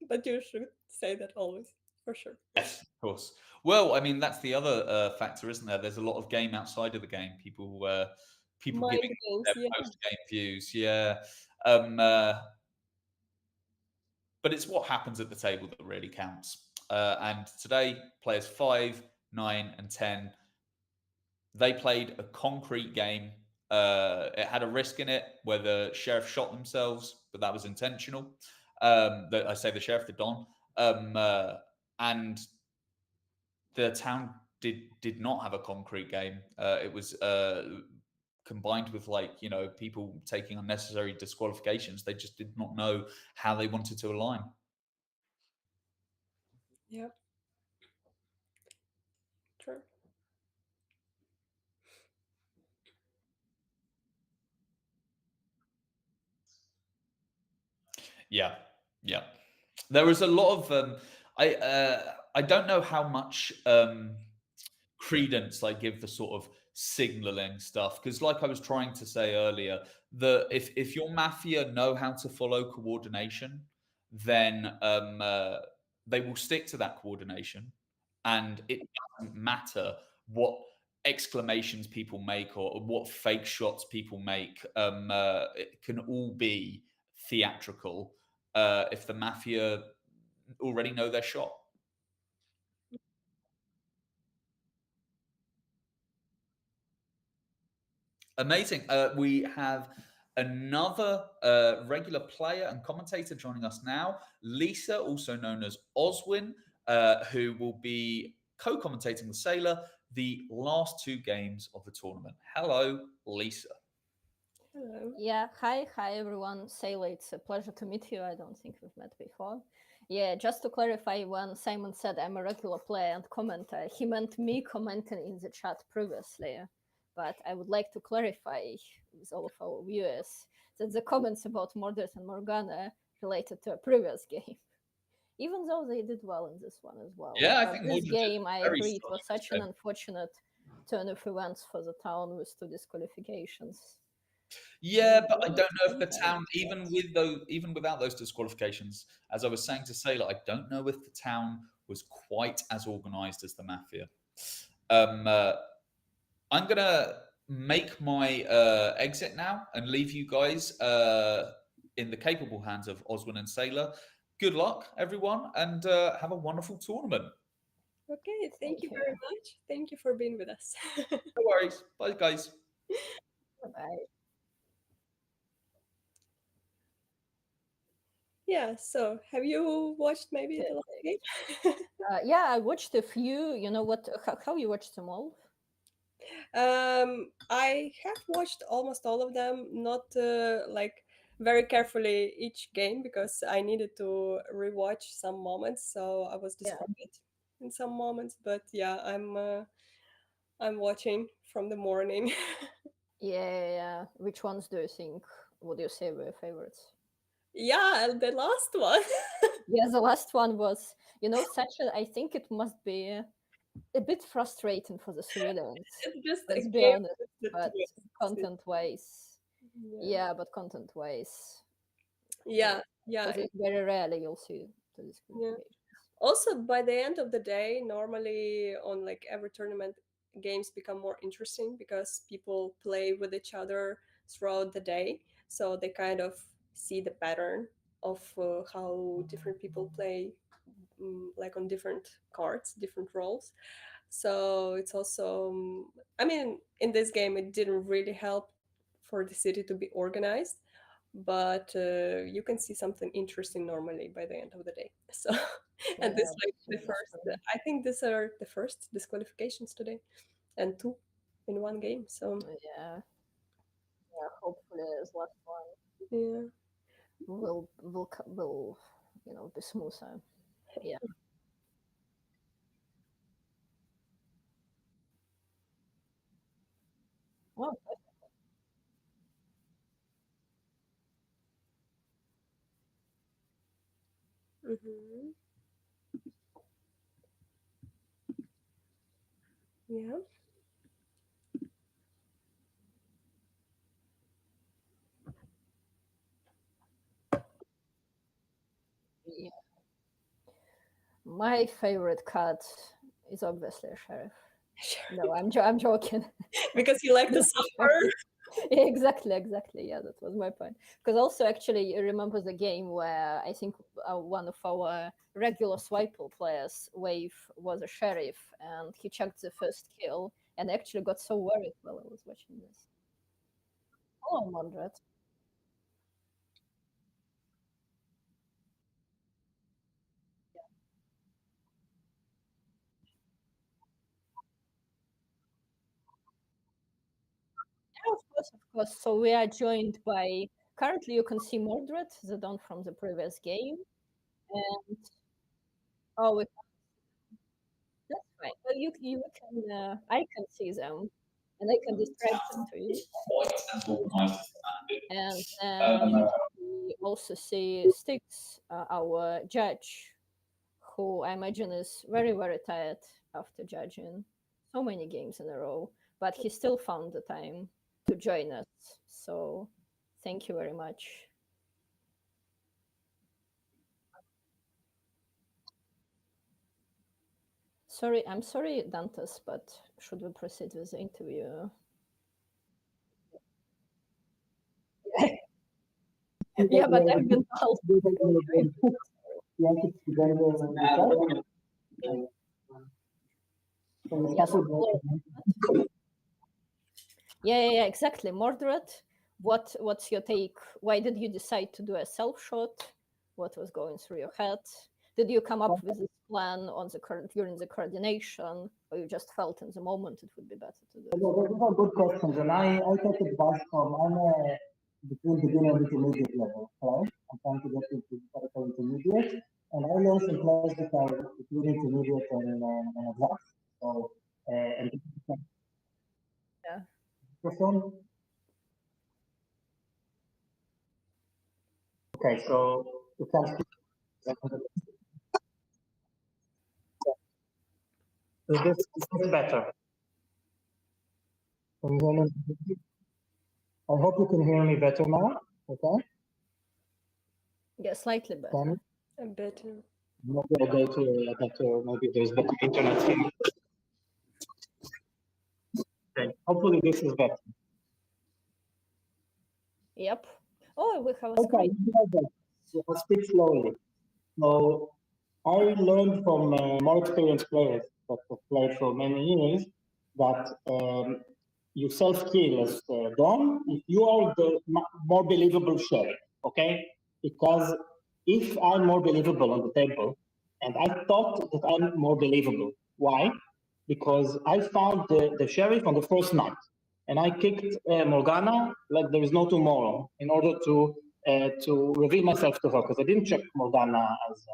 But you should say that always, for sure. Yes, of course. Well, I mean, that's the other factor, isn't there? There's a lot of game outside of the game. People Mind giving games, their yeah. post-game views. Yeah. But it's what happens at the table that really counts. And today, players 5, 9, and 10, they played a concrete game. It had a risk in it where the sheriff shot themselves, but that was intentional. I say the sheriff, the Don. And the town did not have a concrete game. It was combined with people taking unnecessary disqualifications. They just did not know how they wanted to align. Yeah. True. Yeah, yeah. There was a lot of I don't know how much credence I give the sort of signaling stuff, because like I was trying to say earlier, if your mafia know how to follow coordination, then they will stick to that coordination, and it doesn't matter what exclamations people make or what fake shots people make. It can all be theatrical if the mafia already know their shot. Amazing. We have another regular player and commentator joining us now, Lisa, also known as Oswin, who will be co-commentating with Sailor the last 2 games of the tournament. Hello, Lisa. Hello. Yeah, hi everyone. Sailor, it's a pleasure to meet you. I don't think we've met before. Yeah, just to clarify, when Simon said I'm a regular player and commenter, he meant me commenting in the chat previously. But I would like to clarify with all of our viewers that the comments about Mordred and Morgana related to a previous game, even though they did well in this one as well. Yeah, I But think this Mordred game, I very agree, it was strong, such an unfortunate turn of events for the town with 2 disqualifications. Yeah, but I don't know if the town, even without those disqualifications, as I was saying to Sailor, I don't know if the town was quite as organized as the Mafia. I'm gonna make my exit now and leave you guys in the capable hands of Oswin and Sailor. Good luck, everyone, and have a wonderful tournament. Okay, thank you very much. Thank you for being with us. No worries. Bye, guys. Bye. Yeah, so have you watched maybe the last game? Yeah, I watched a few. You know what? How you watched them all? I have watched almost all of them, not like very carefully each game because I needed to rewatch some moments, so I was distracted in some moments. But yeah, I'm watching from the morning. Yeah. Which ones do you think would you say were your favorites? Yeah, the last one. Yeah, the last one was, such a. I think it must be a bit frustrating for the civilians. It's just Let's a be game honest, with the but twists. content-wise, Yeah. but content-wise, Yeah, because yeah. it's very rarely you'll see the Yeah. disqualification. Also, by the end of the day, normally on like every tournament, games become more interesting because people play with each other throughout the day, so they kind of see the pattern of how different people play, like on different cards, different roles. So it's also, I mean, in this game, it didn't really help for the city to be organized, but you can see something interesting normally by the end of the day. So, and this like the first, I think these are the first disqualifications today, and 2 in one game. So Yeah, hopefully this last one yeah. will be smoother. Yeah. Well, Mm-hmm. Yeah. Yeah. My favorite card is obviously a sheriff. No, I'm joking. Because you like to suffer. Exactly. Yeah, that was my point. Because also, actually, you remember the game where I think one of our regular Swipeable players, Wave, was a sheriff, and he chucked the first kill, and actually got so worried while I was watching this. Oh, Mondred. Yeah, of course. So we are joined by, currently you can see Mordred, the Don from the previous game, and we that's right. Well, you can I can see them, and I can describe them to you. And then we also see Styx, our judge, who I imagine is very, very tired after judging so many games in a row, but he still found the time to join us. So thank you very much. I'm sorry, Dantas, but should we proceed with the interview? Yeah, but I've been told. Yeah, exactly. Mordred, what's your take? Why did you decide to do a self shot? What was going through your head? Did you come up with this plan during the coordination, or you just felt in the moment it would be better to do it? Those are good questions, and I take advice from, I'm between beginner and intermediate level, right? I'm trying to get into technical intermediate, and I learned some players that are between intermediate and advanced. So, and Yeah. question. Okay, so it comes to is this better? Can you hear me? I hope you can hear me better now. Okay. Yeah, slightly better. Better. Maybe I'll go to a better, maybe there's better internet here. Okay. Hopefully this is better. Yep. Oh, we have a Okay, I'll speak slowly. So I learned from more experienced players that I've played for many years, that you self-kill as Dom if you are the more believable sheriff, okay? Because if I'm more believable on the table, and I thought that I'm more believable. Why? Because I found the sheriff on the first night, and I kicked Morgana like there is no tomorrow in order to reveal myself to her, because I didn't check Morgana as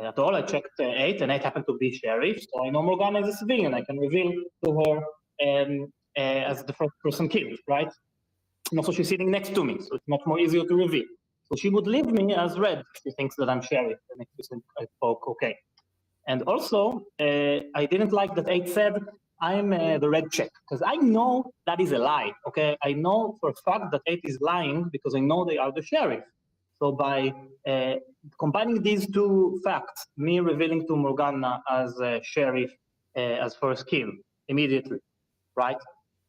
at all. I checked 8, and 8 happened to be sheriff, so I know Morgana is a civilian. I can reveal to her as the first person killed, right? And also she's sitting next to me, so it's much more easier to reveal. So she would leave me as red if she thinks that I'm sheriff, and if she thinks I spoke okay. And also, I didn't like that 8 said, I'm the red check, because I know that is a lie, okay? I know for a fact that 8 is lying because I know they are the sheriff. So by combining these two facts, me revealing to Morgana as sheriff as first kill immediately, right?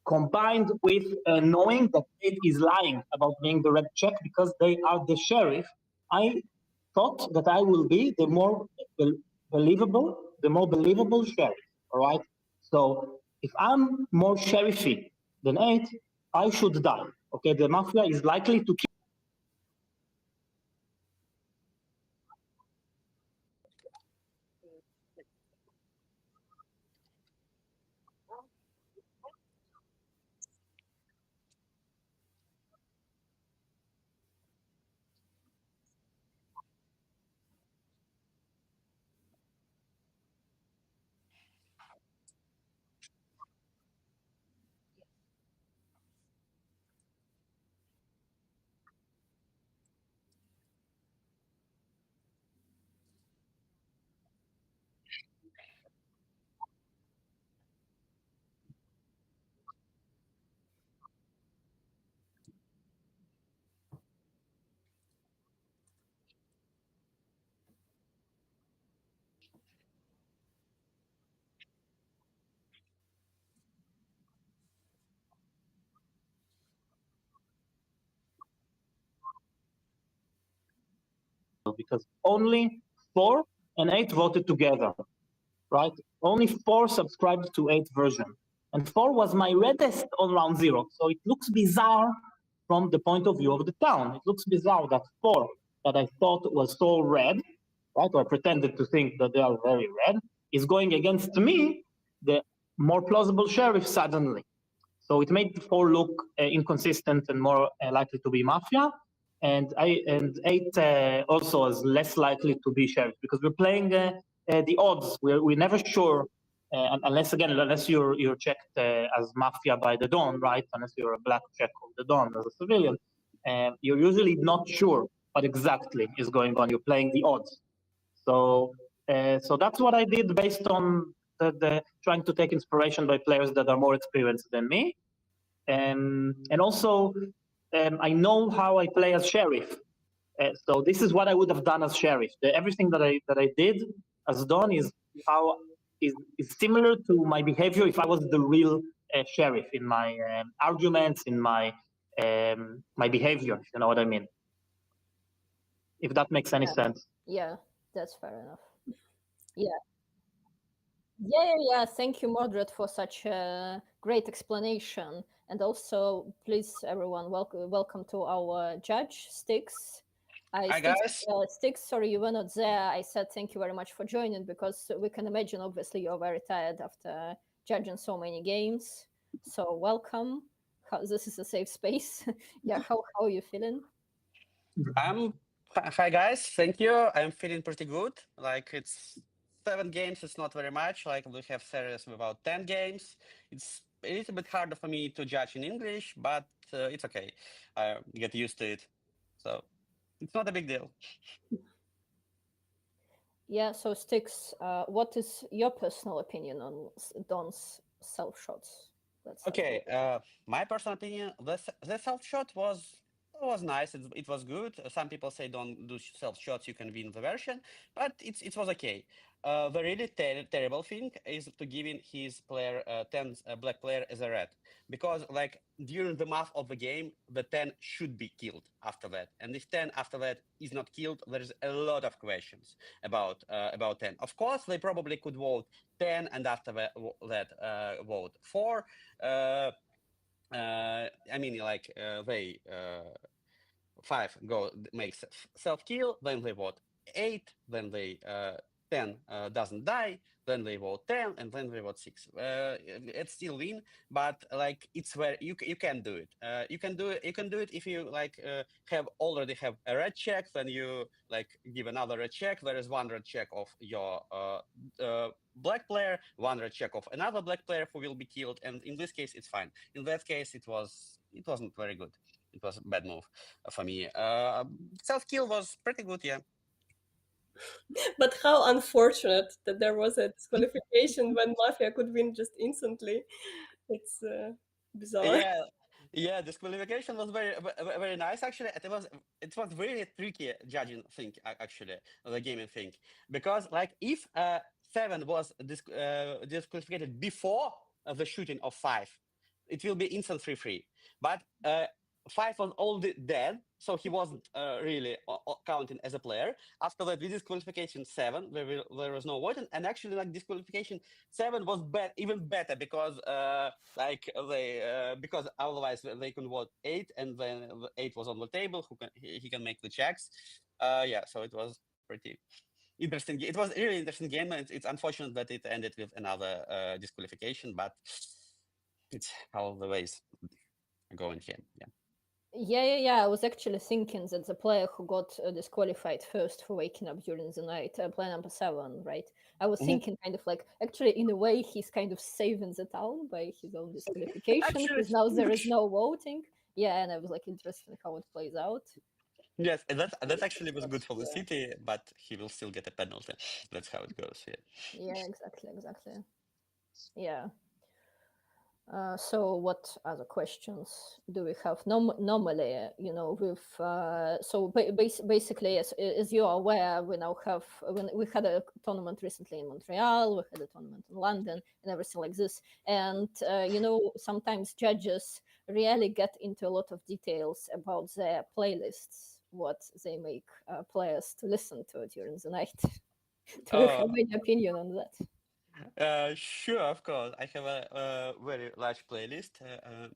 Combined with knowing that 8 is lying about being the red check because they are the sheriff, I thought that I will be the more believable sheriff, all right? So if I'm more sheriffy than 8, I should die, okay? The Mafia is likely to kill. Because only 4 and 8 voted together, right? Only 4 subscribed to 8 version. And 4 was my reddest on round 0. So it looks bizarre from the point of view of the town. It looks bizarre that 4 that I thought was so red, right? Or I pretended to think that they are very red, is going against me, the more plausible sheriff suddenly. So it made 4 look inconsistent and more likely to be Mafia. And 8 also is less likely to be sheriff because we're playing the odds. We're never sure unless you're checked as Mafia by the Dawn, right? Unless you're a black check of the Dawn as a civilian, you're usually not sure what exactly is going on. You're playing the odds. So that's what I did based on the trying to take inspiration by players that are more experienced than me. And also, I know how I play as sheriff. So this is what I would have done as sheriff. Everything that I did as Don is similar to my behavior if I was the real sheriff in my arguments, in my my behavior. If you know what I mean. If that makes any sense. Yeah, that's fair enough. Yeah. Thank you, Mordred, for such a great explanation. And also, please, everyone, welcome to our judge, Styx. Hi, guys. Styx, sorry you were not there. I said thank you very much for joining because we can imagine, obviously, you're very tired after judging so many games. So welcome. This is a safe space. Yeah, how are you feeling? Hi guys, thank you. I'm feeling pretty good. Like it's 7 games, it's not very much. Like we have series of about 10 games. It's a little bit harder for me to judge in English, but it's okay. I get used to it. So it's not a big deal. Yeah, so Styx, what is your personal opinion on Don's self shots? Okay, my personal opinion, the self shot was It was nice. It was good. Some people say don't do self shots. You can win the version, but it was okay. The really terrible thing is to giving his player 10 black player as a red, because like during the math of the game, the 10 should be killed after that, and if 10 after that is not killed, there's a lot of questions about 10. Of course, they probably could vote 10 and after that vote 4. I mean, like they 5 go makes self kill, then they vote 8, then they 10 doesn't die, then they vote 10, and then they vote 6. It's still win, but like it's where you can do it. You can do it if you like already have a red check, then you like give another red check. There is one red check of your black player, one red check of another black player who will be killed, and in this case it's fine. In that case it wasn't very good. It was a bad move for me. Self kill was pretty good, yeah. But how unfortunate that there was a disqualification when Mafia could win just instantly. It's bizarre. Yeah, disqualification was very nice actually. It was really tricky judging thing actually, the gaming thing, because like if 7 was disqualified before the shooting of 5, it will be instant 3-3. But 5 was already dead, so he wasn't really counting as a player. After that, with disqualification 7, there was no voting, and actually, like disqualification 7 was even better because because otherwise they could vote 8, and then 8 was on the table. He can make the checks. Yeah, so it was pretty interesting. It was a really interesting game, and it's unfortunate that it ended with another disqualification, but it's how the ways go in here. Yeah. Yeah. I was actually thinking that the player who got disqualified first for waking up during the night, player number 7, right? I was thinking kind of like, actually, in a way, he's kind of saving the town by his own disqualification, because now there is no voting. Yeah, and I was like, interesting how it plays out. Yes, and that actually was good for the city, but he will still get a penalty. That's how it goes. Yeah. Yeah, exactly. Yeah. So what other questions do we have? Normally, with basically, as you are aware, we now have we had a tournament recently in Montreal, we had a tournament in London, and everything like this. And sometimes judges really get into a lot of details about their playlists, what they make players to listen to during the night. Do you have any opinion on that? Sure, of course. I have a very large playlist.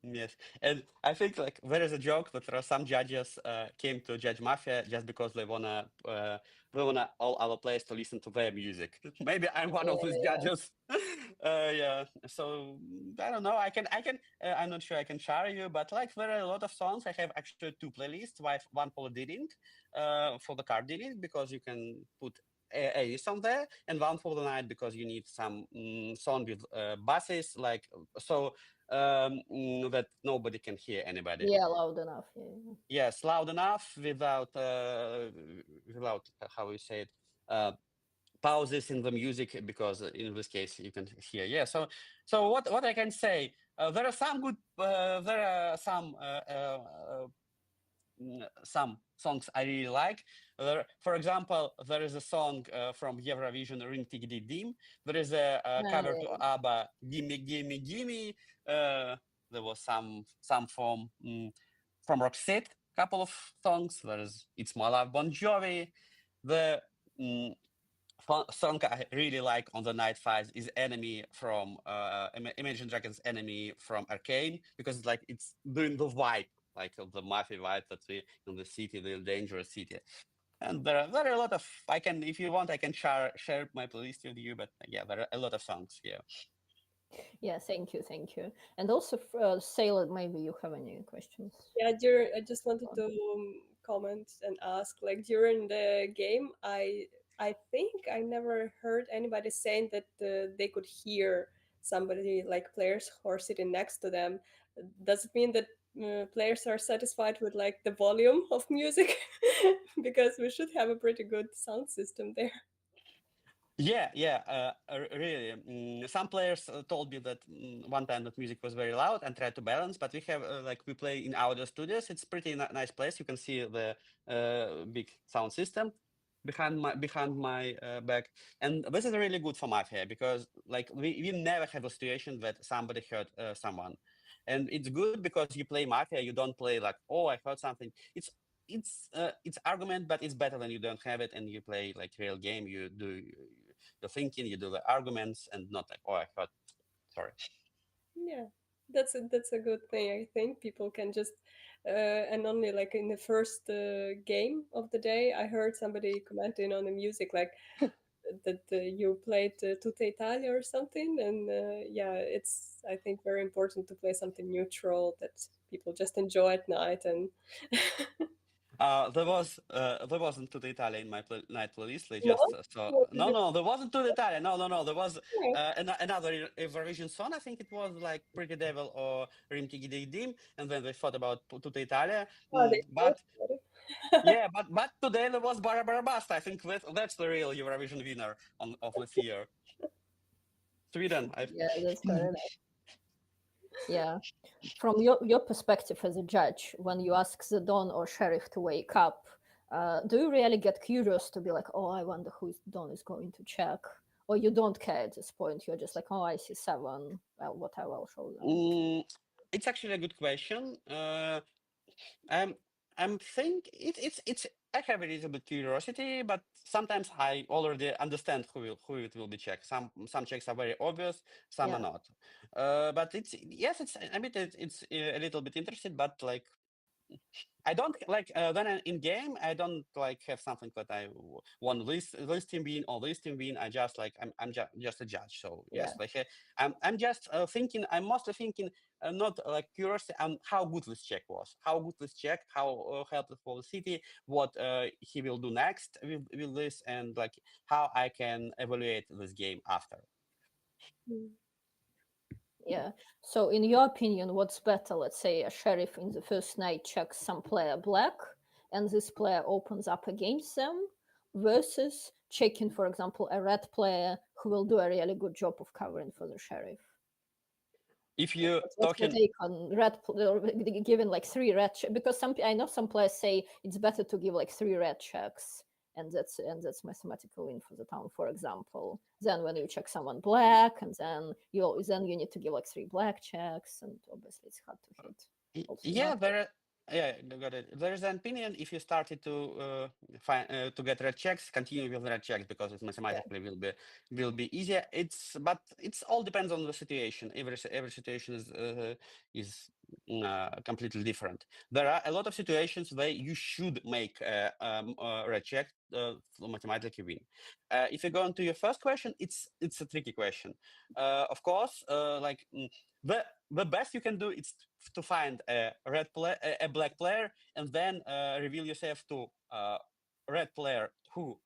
Yes, and I think like there is a joke that there are some judges came to judge Mafia just because they wanna all our players to listen to their music. Maybe I'm one of these judges. Yeah. So I don't know. I'm not sure I can share you, but like there are a lot of songs. I have actually 2 playlists. One for dealing, for the card dealing, because you can put a song there, and one for the night because you need some song with basses, like so that nobody can hear anybody. Yeah, loud enough. Yeah. Yes, loud enough without how you say it, pauses in the music, because in this case you can hear. Yeah. So what I can say, there are some good there are some songs I really like. For example, there is a song from Eurovision, Ring Tiggity Dim. There is a cover to ABBA, Gimme, Gimme, Gimme. There was some from Roxette, couple of songs. There is It's My Love, Bon Jovi. The song I really like on the night fights is Enemy from Imagine Dragons Enemy from Arcane, because it's doing the vibe, like the mafia vibe that we in the city, the dangerous city. And there are a lot of, if you want, I can share my playlist with you, but yeah, there are a lot of songs here. Yeah, thank you. And also, Sailor, maybe you have any questions? Yeah, I just wanted to comment and ask, like during the game, I think I never heard anybody saying that they could hear somebody, like players who are sitting next to them. Does it mean that players are satisfied with like the volume of music? Because we should have a pretty good sound system there. Really. Some players told me that one time that music was very loud and tried to balance, but we have we play in audio studios. It's pretty nice place. You can see the big sound system behind my back, and this is really good for Mafia because we never have a situation that somebody hurt someone, and it's good because you play Mafia. You don't play like, oh, I heard something. It's argument, but it's better when you don't have it and you play like real game. You do the thinking, you do the arguments, and not like, oh, I thought, sorry. Yeah, that's a good thing. I think people can just and only like in the first game of the day, I heard somebody commenting on the music like that you played Tutta Italia or something, and yeah, it's I think very important to play something neutral that people just enjoy at night and. There wasn't Tutta Italia in my night playlist. They No? just What is it? no, there wasn't Tutta Italia. No, there was Yeah. another Eurovision song. I think it was like Pretty Devil or Rim Tigi Dig Dim, and then they thought about Tutta Italia. Oh, they But thought about it. yeah, but today there was Bara Bara Basta. I think that's the real Eurovision winner of this year. Sweden. Yeah, that's very nice. Yeah. From your perspective as a judge, when you ask the Don or Sheriff to wake up, do you really get curious to be like, oh, I wonder who Don is going to check? Or you don't care at this point? You're just like, oh, I see 7. Well, whatever, I'll show them. It's actually a good question. I'm think it's I have a little bit curiosity, but sometimes I already understand who it will be checked. Some checks are very obvious, some are not. But it's I mean it's a little bit interesting, but like I don't like when I'm in game. I don't like have something that I want this team win or this team win. I just like I'm just a judge. So yes, like I'm just thinking. I'm mostly thinking not like curiosity on how good this check was, how good this check, how helpful for the city, what he will do next with this, and like how I can evaluate this game after. Yeah. So, in your opinion, what's better? Let's say a sheriff in the first night checks some player black, and this player opens up against them, versus checking, for example, a red player who will do a really good job of covering for the sheriff. If you what's your take on red giving like 3 red because I know some players say it's better to give like 3 red checks. And that's mathematical win for the town, for example. Then when you check someone black, and then you need to give like 3 black checks, and obviously it's hard to hit. Yeah, got it. There is an opinion if you started to to get red checks, continue with red checks because it mathematically will be easier. But it's all depends on the situation. Every situation is completely different. There are a lot of situations where you should make a red check to mathematically win. If you go into your first question, it's a tricky question. Of course, the best you can do is to find a black player, and then reveal yourself to a red player who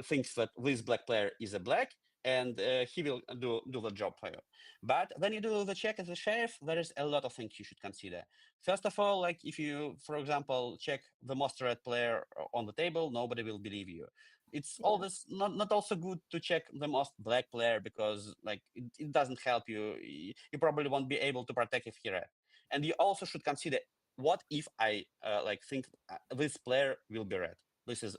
thinks that this black player is a black, and he will do the job for you. But when you do the check as a sheriff, there is a lot of things you should consider. First of all, like if you, for example, check the most red player on the table, nobody will believe you. It's always not also good to check the most black player because like it doesn't help you. You probably won't be able to protect if he red. And you also should consider what if I think this player will be red. This is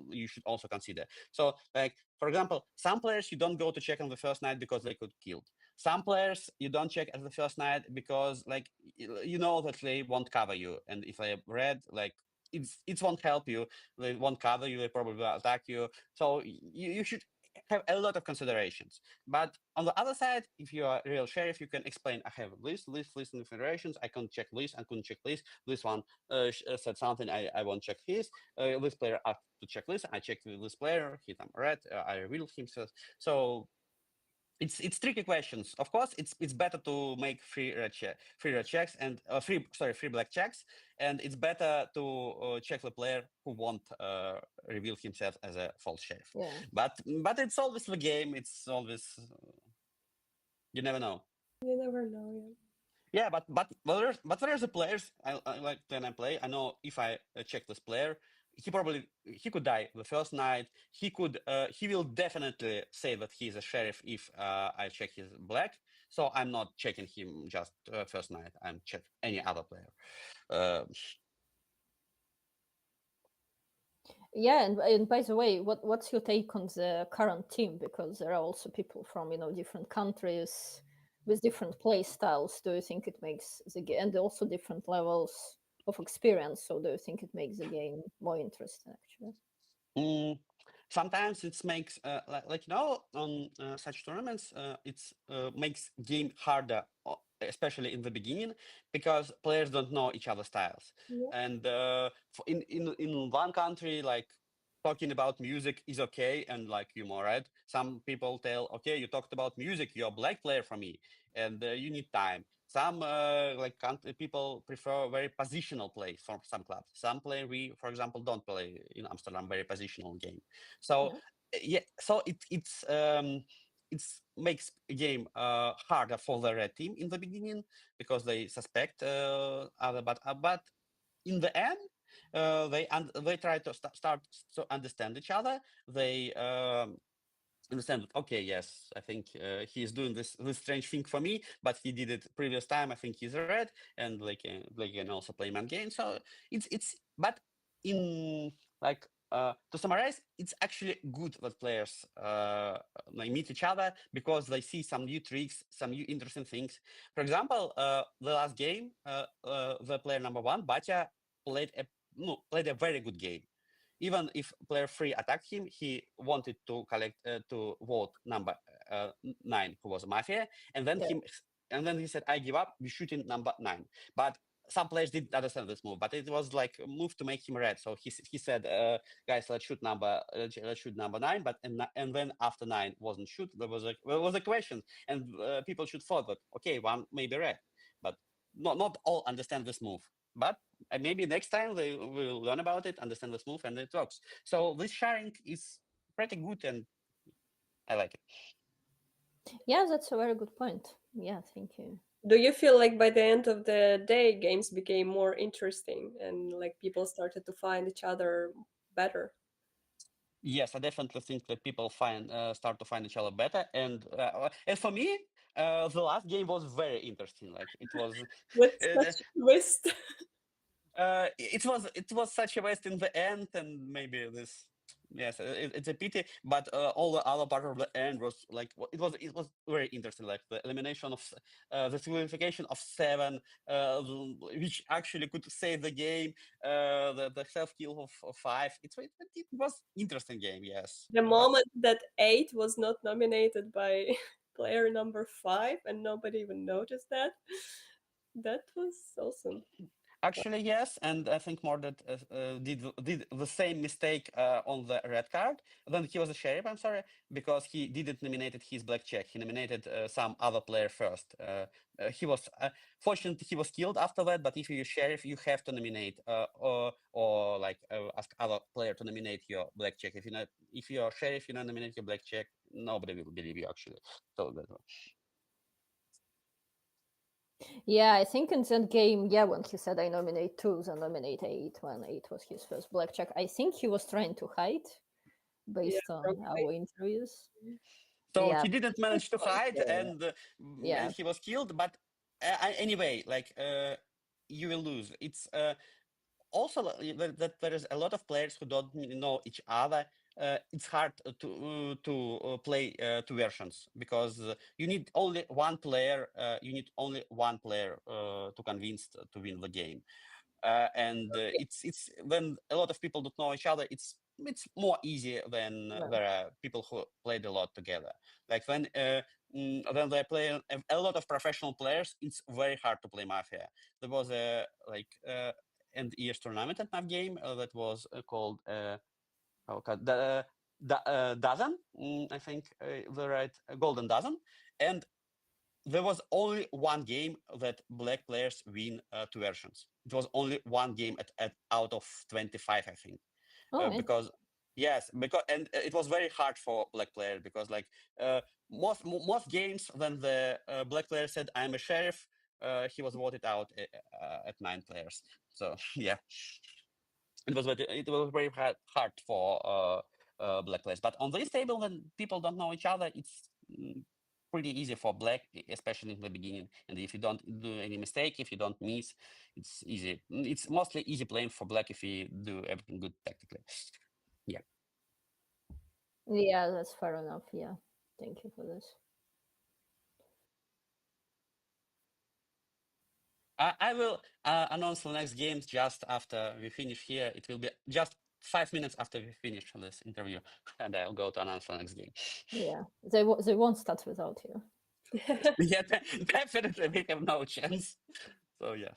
you should also consider. So like for example, some players you don't go to check on the first night because they could kill. Some players you don't check at the first night because like you know that they won't cover you, and if they red like it won't help you. They won't cover you. They probably will attack you. So you should have a lot of considerations. But on the other side, if you are a real sheriff, you can explain, I have list and configurations. I can check this, I couldn't check this. This one said something, I won't check his. This player asked to check this. I checked with this player, he done red, I revealed himself. So it's tricky questions. Of course, it's better to make free red checks and free black checks, and it's better to check the player who won't reveal himself as a false sheriff. Yeah. But it's always the game. It's always you never know. You never know. Yeah. Yeah, but there's the players I like when I play. I know if I check this player, he could die the first night. He will definitely say that he's a sheriff if I check his black. So I'm not checking him just first night. I'm check any other player. Yeah, and by the way, what's your take on the current team? Because there are also people from different countries with different play styles. Do you think it makes the game, and also different levels of experience? So do you think it makes the game more interesting actually? Sometimes it makes on such tournaments it makes game harder, especially in the beginning, because players don't know each other's styles. Yeah. And in one country, like, talking about music is okay and like humor, right? Some people tell, okay, you talked about music, you're a black player for me, and you need time. Some people prefer very positional play from some clubs. Some play, we, for example, don't play in Amsterdam very positional game. So so it's makes a game harder for the red team in the beginning because they suspect other, but in the end they try to start to understand each other. They understand that, okay, yes, I think he's doing this strange thing for me, but he did it previous time. I think he's red, and they can also play man game. So it's but in like to summarize, it's actually good that players like meet each other because they see some new tricks, some new interesting things. For example, the last game, the player number 1, Batya, played a very good game. Even if player 3 attacked him, he wanted to collect to vote number 9, who was Mafia, and then he said, "I give up. We shooting number 9." But some players didn't understand this move, but it was like a move to make him red. So he said, "Guys, let's shoot number 9." But and then after 9 wasn't shoot, there was a question, and people should thought that, okay, one may be red, but not all understand this move. But maybe next time they will learn about it, understand this move, and it works. So this sharing is pretty good, and I like it. Yeah, that's a very good point. Yeah, thank you. Do you feel like by the end of the day, games became more interesting and like people started to find each other better? Yes, I definitely think that people start to find each other better, and for me, the last game was very interesting. Like it was with uh, such twist. it was such a waste in the end, and maybe this. Yes, it's a pity, but all the other part of the end was like it was very interesting, like the elimination of the simplification of 7, which actually could save the game, the self kill of 5. It was interesting game, yes. The moment that 8 was not nominated by player number 5 and nobody even noticed that, that was awesome. Actually, yes, and I think Mordred did the same mistake on the red card. Then he was a sheriff, I'm sorry, because he didn't nominated his black check. He nominated some other player first. He was fortunately he was killed after that. But if you're sheriff, you have to nominate or like ask other player to nominate your black check. If you're sheriff, you don't nominate your black check, nobody will believe you actually. So that. Yeah, I think in that game, when he said I nominate 2, then nominate 8 when 8 was his first blackjack. I think he was trying to hide based on our interviews. So he didn't manage to hide, and yeah, he was killed. But anyway, like you will lose. It's also that there is a lot of players who don't know each other. It's hard to play 2 versions because you need only one player. You need only one player to convince to win the game. And it's when a lot of people don't know each other, it's more easy than there are people who played a lot together. Like when they play a lot of professional players, it's very hard to play Mafia. There was a end year's tournament at Maf game that was called Dozen, I think the right Golden Dozen, and there was only one game that black players win 2 versions. It was only one game out of 25, I think. Because and it was very hard for black players because like most games when the black player said I'm a sheriff, he was voted out at 9 players. So yeah. it was very hard for black players. But on this table, when people don't know each other, it's pretty easy for black, especially in the beginning. And if you don't do any mistake, if you don't miss, it's easy. It's mostly easy playing for black if you do everything good tactically. Yeah. Yeah, that's fair enough. Yeah, thank you for this. I will announce the next games just after we finish here. It will be just 5 minutes after we finish this interview, and I'll go to announce the next game. Yeah, they won't start without you. Yeah, definitely we have no chance. So yeah.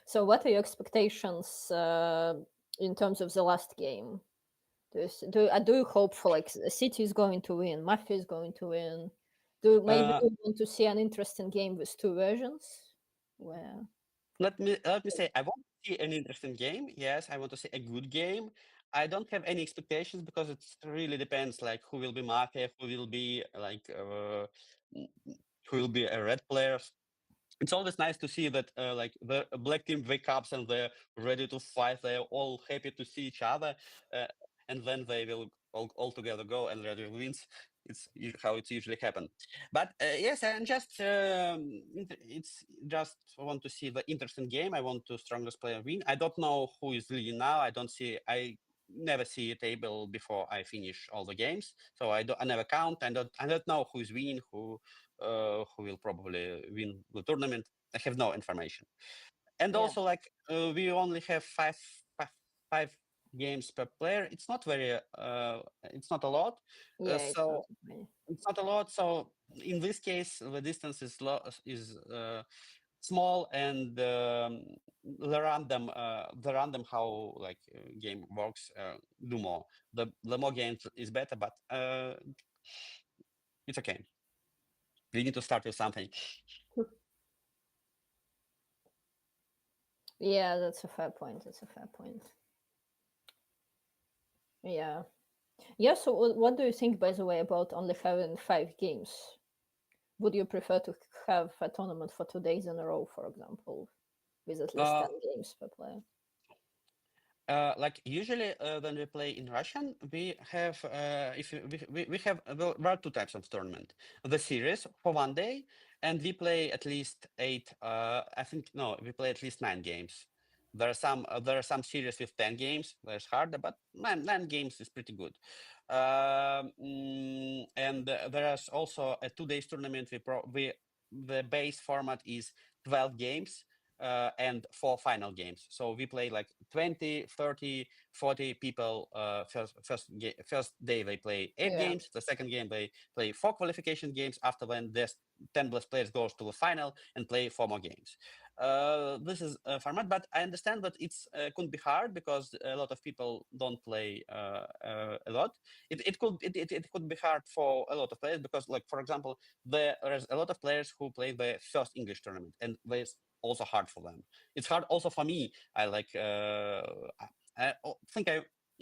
So, what are your expectations in terms of the last game? Do you hope for like City is going to win, Mafia is going to win? Do you want to see an interesting game with two versions? Where Let me say, I want to see an interesting game. Yes, I want to see a good game. I don't have any expectations because it really depends, like who will be Mafia, who will be like who will be a red player. It's always nice to see that like the black team wake up and they're ready to fight. They're all happy to see each other, and then they will all together go and red wins. It's how it's usually happen. But yes, I'm just it's just want to see the interesting game. I want to strongest player win. I don't know who is leading now. I never see a table before I finish all the games, so I never count. I don't know who is winning, who will probably win the tournament. I have no information. And also, like we only have five games per player. It's not very. It's not a lot. So it's not a lot. So in this case, the distance is small, and the random how like game works do more. The more games is better, but it's okay. We need to start with something. Yeah, that's a fair point. That's a fair point. Yeah. Yeah, so what do you think, by the way, about only having 5 games? Would you prefer to have a tournament for 2 days in a row, for example, with at least 10 games per player? Like usually when we play in Russian, we have we have there are 2 types of tournament: the series for 1 day, and we play at least 8. I think no, we play at least 9 games. There are some series with 10 games. That's harder, but 9 games is pretty good. And there is also a 2 days tournament. The base format is 12 games. And 4 final games. So we play like 20, 30, 40 people. First day they play 8 games. The second game they play 4 qualification games. After when there's 10 best players goes to the final and play 4 more games. This is a format, but I understand that it's could be hard because a lot of people don't play a lot. It could be hard for a lot of players because, like for example, there is a lot of players who play the first English tournament, and there's also hard for them. It's hard also for me. I like I think I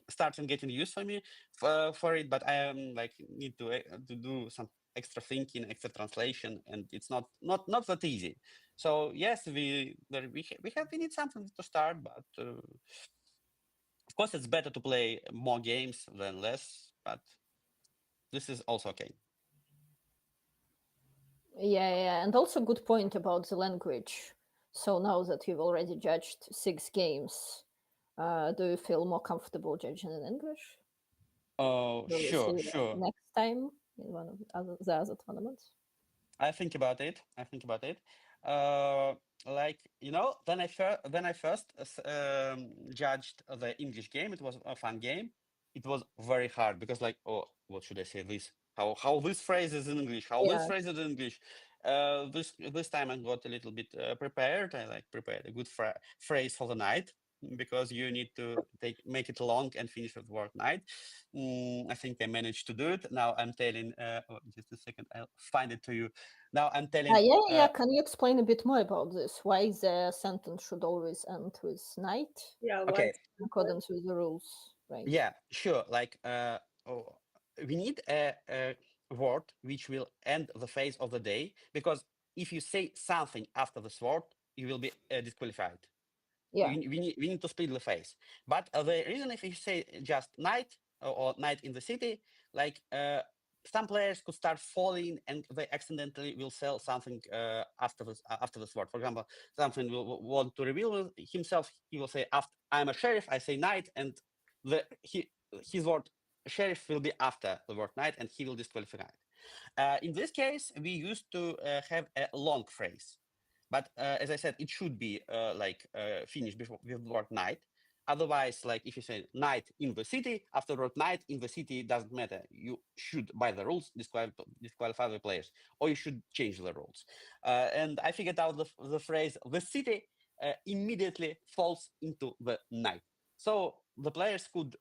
starting getting used for me for it, but I am like need to do some extra thinking, extra translation, and it's not that easy. So yes, we need something to start, but of course it's better to play more games than less. But this is also okay. Yeah, and also good point about the language. So now that you've already judged 6 games, do you feel more comfortable judging in English? Oh, sure. Next time in one of the other tournaments. I think about it. Like when I first judged the English game, it was a fun game. It was very hard because like, oh, what should I say? How this phrase is in English? This phrase is in English? This time I got a little bit prepared. I prepared a good phrase for the night, because you need to make it long and finish at work night. I think I managed to do it. Now I'm telling. Just a second, I'll find it to you. Now I'm telling. Can you explain a bit more about this? Why the sentence should always end with night? Yeah. Okay. In accordance with the rules, right? Yeah, sure. Like, we need a word which will end the phase of the day, because if you say something after this word, you will be disqualified. Yeah. We need to split the phase. But the reason if you say just knight or knight in the city, like some players could start falling and they accidentally will sell something after the sword. For example, something will want to reveal himself. He will say, after I'm a sheriff, I say knight, and his word sheriff will be after the word knight, and he will disqualify it. In this case, we used to have a long phrase. But as I said, it should be finished before with the word night. Otherwise, like if you say night in the city, after word night in the city doesn't matter. You should, by the rules, disqualify the players, or you should change the rules. And I figured out the phrase the city immediately falls into the night. So the players could.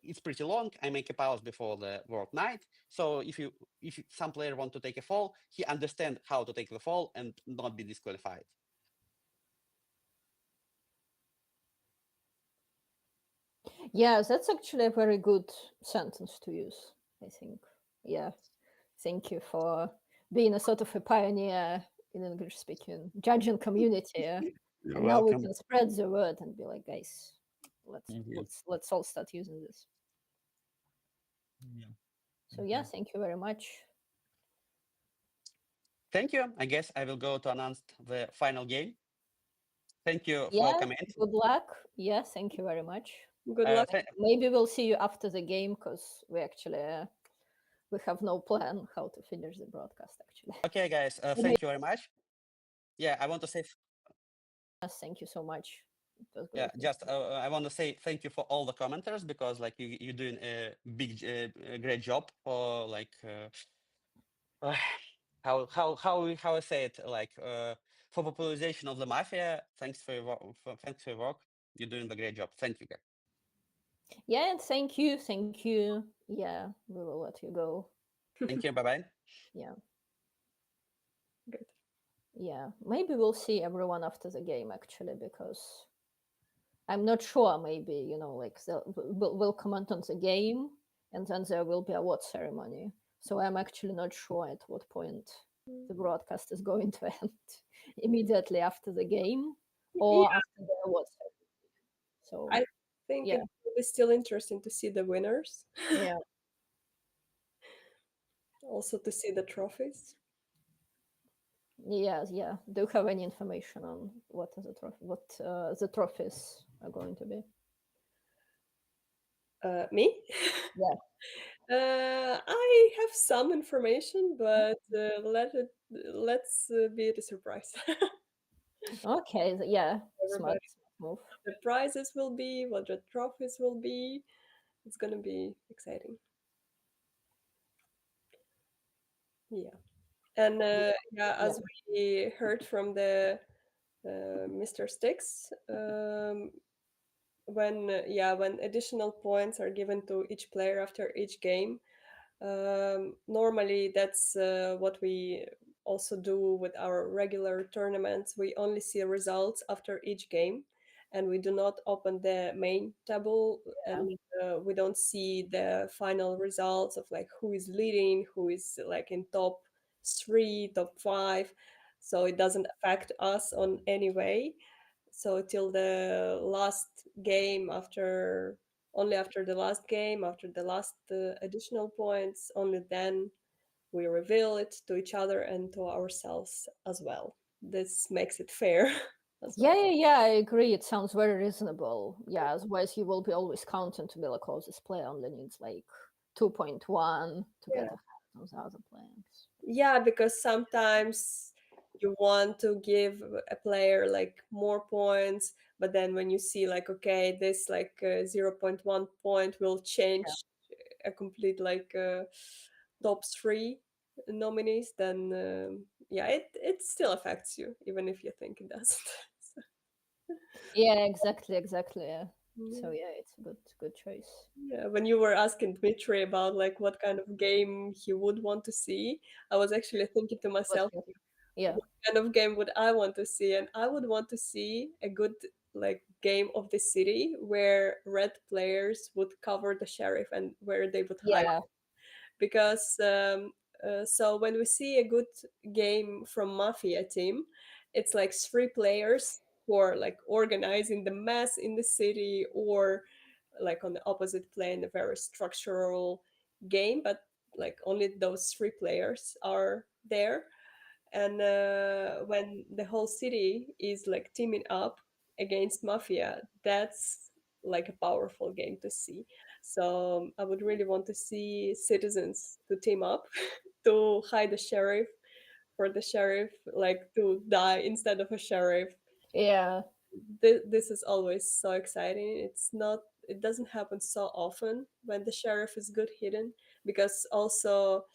It's pretty long. I make a pause before the word night. So if some player want to take a fall, he understand how to take the fall and not be disqualified. Yeah, that's actually a very good sentence to use, I think. Yeah. Thank you for being a sort of a pioneer in English speaking judging community. And You're now we welcome. can spread the word and be like, guys, Thank you. let's all start using this. Yeah. So yeah, thank you very much. Thank you. I guess I will go to announce the final game. Thank you for Yeah, coming. good luck. Yeah, thank you very much. Good luck. Maybe we'll see you after the game because we actually we have no plan how to finish the broadcast actually. Okay, guys. Thank you very much. Yeah, I want to say. Yes, thank you so much. It was Yeah, great. just I want to say thank you for all the commenters because like you're doing a great job for like how I say it like for popularization of the mafia. Thanks for your thanks for your work. You're doing a great job. Thank you, guys. Yeah, and thank you, thank you. Yeah, we will let you go. Thank you. Bye bye. Yeah. Good. Yeah, maybe we'll see everyone after the game actually because I'm not sure. Maybe like we'll comment on the game and then there will be a award ceremony. So I'm actually not sure at what point the broadcast is going to end immediately after the game or after the award ceremony. So I think yeah. it will be still interesting to see the winners. Yeah. Also to see the trophies. Yeah. Do you have any information on what the trophies are going to be? Me? Yeah. I have some information, but let's be it a surprise. Okay. Yeah. Smart Everybody. move. The prizes will be, what the trophies will be. It's gonna be exciting. Yeah. And as we heard from the Mr. Sticks, when additional points are given to each player after each game, normally that's what we also do with our regular tournaments. We only see results after each game, and we do not open the main table, and we don't see the final results of like who is leading, who is like in top 3, top 5. So it doesn't affect us on any way. So till the last game, only after the last game, after the last additional points, only then we reveal it to each other and to ourselves as well. This makes it fair. Yeah, I agree. It sounds very reasonable. Yeah, otherwise you will be always counting to be like, oh, this player only needs like 2.1 to get ahead of the other players. Yeah, because sometimes you want to give a player like more points, but then when you see like, okay, this like 0.1 point will change a complete like top 3 nominees, then it still affects you, even if you think it doesn't. Yeah, exactly. So yeah, it's a good choice. Yeah, when you were asking Dmitry about like what kind of game he would want to see, I was actually thinking to myself, yeah, what kind of game would I want to see? And I would want to see a good like game of the city where red players would cover the sheriff and where they would hide. Yeah. Because so when we see a good game from Mafia team, it's like 3 players who are like organizing the mess in the city, or like on the opposite playing a very structural game, but like only those three players are there. And when the whole city is like teaming up against Mafia, that's like a powerful game to see. So I would really want to see citizens to team up to hide the sheriff, for the sheriff like to die instead of a sheriff. Yeah. This is always so exciting. It doesn't happen so often when the sheriff is good hidden, because also,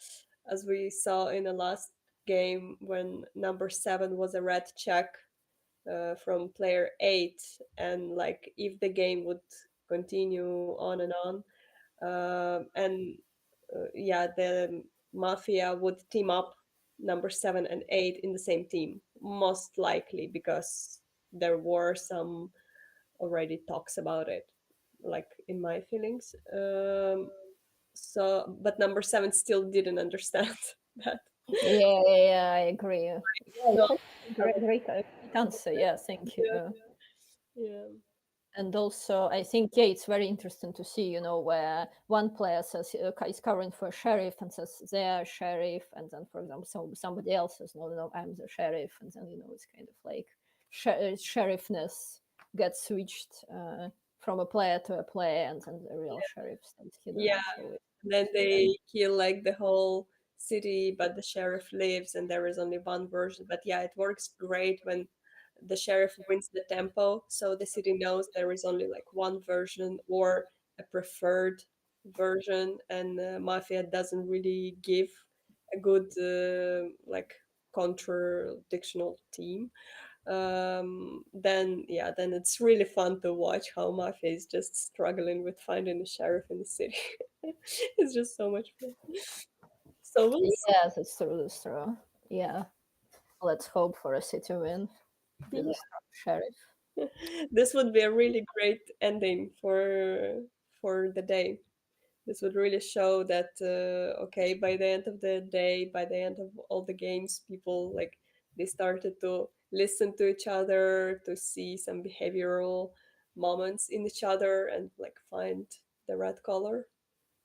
as we saw in the last game, when number 7 was a red check from player 8, and like if the game would continue on and on, and yeah, the Mafia would team up number 7 and 8 in the same team, most likely, because there were some already talks about it, like in my feelings. So, but number 7 still didn't understand that. Yeah, I agree. Yeah, No. great answer. Yeah, thank you. Yeah. And also, I think, yeah, it's very interesting to see, where one player says is covering for a sheriff and says they're sheriff, and then, for example, somebody else says, no, no, I'm the sheriff, and then, it's kind of like sheriffness gets switched from a player to a player, and then the real sheriff stays hidden. Yeah, So then they kill like the whole city, but the sheriff lives, and there is only one version. But yeah, it works great when the sheriff wins the tempo, so the city knows there is only like one version or a preferred version, and Mafia doesn't really give a good like contradictional team. Then yeah, then it's really fun to watch how Mafia is just struggling with finding a sheriff in the city. It's just so much fun. So we'll see. yes, it's true, it's true. Yeah, let's hope for a city win with a strong sheriff. This would be a really great ending for the day. This would really show that okay, by the end of the day, by the end of all the games, people like they started to listen to each other, to see some behavioral moments in each other, and like find the red color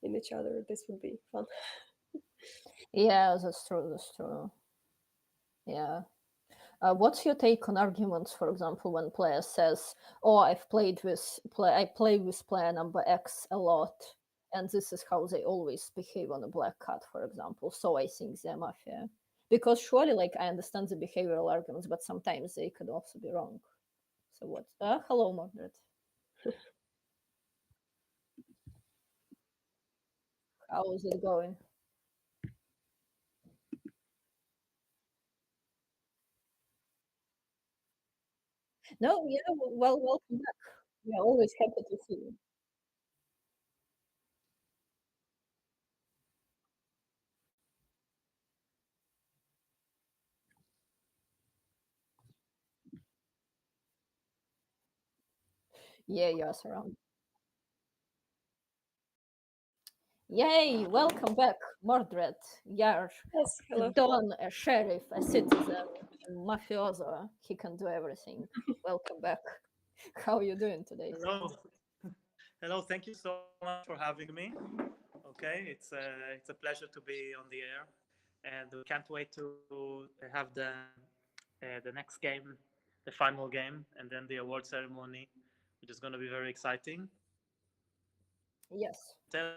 in each other. This would be fun. Yeah, that's true, that's true. Yeah. What's your take on arguments, for example, when player says, "Oh, I play with player number X a lot, and this is how they always behave on a black card, for example. So I think they're mafia." Because surely, like, I understand the behavioral arguments, but sometimes they could also be wrong. So what? Hello, Margaret. How is it going? No, yeah, well, welcome back. We're always happy to see you. Yeah, you're surrounded. Yay, welcome back, Mordred. You're Yes, hello. Don, a sheriff, a citizen, a mafioso. He can do everything. Welcome back. How are you doing today? Hello. Hello, thank you so much for having me. Okay, it's a pleasure to be on the air, and we can't wait to have the next game, the final game, and then the award ceremony, which is going to be very exciting. Yes. Tell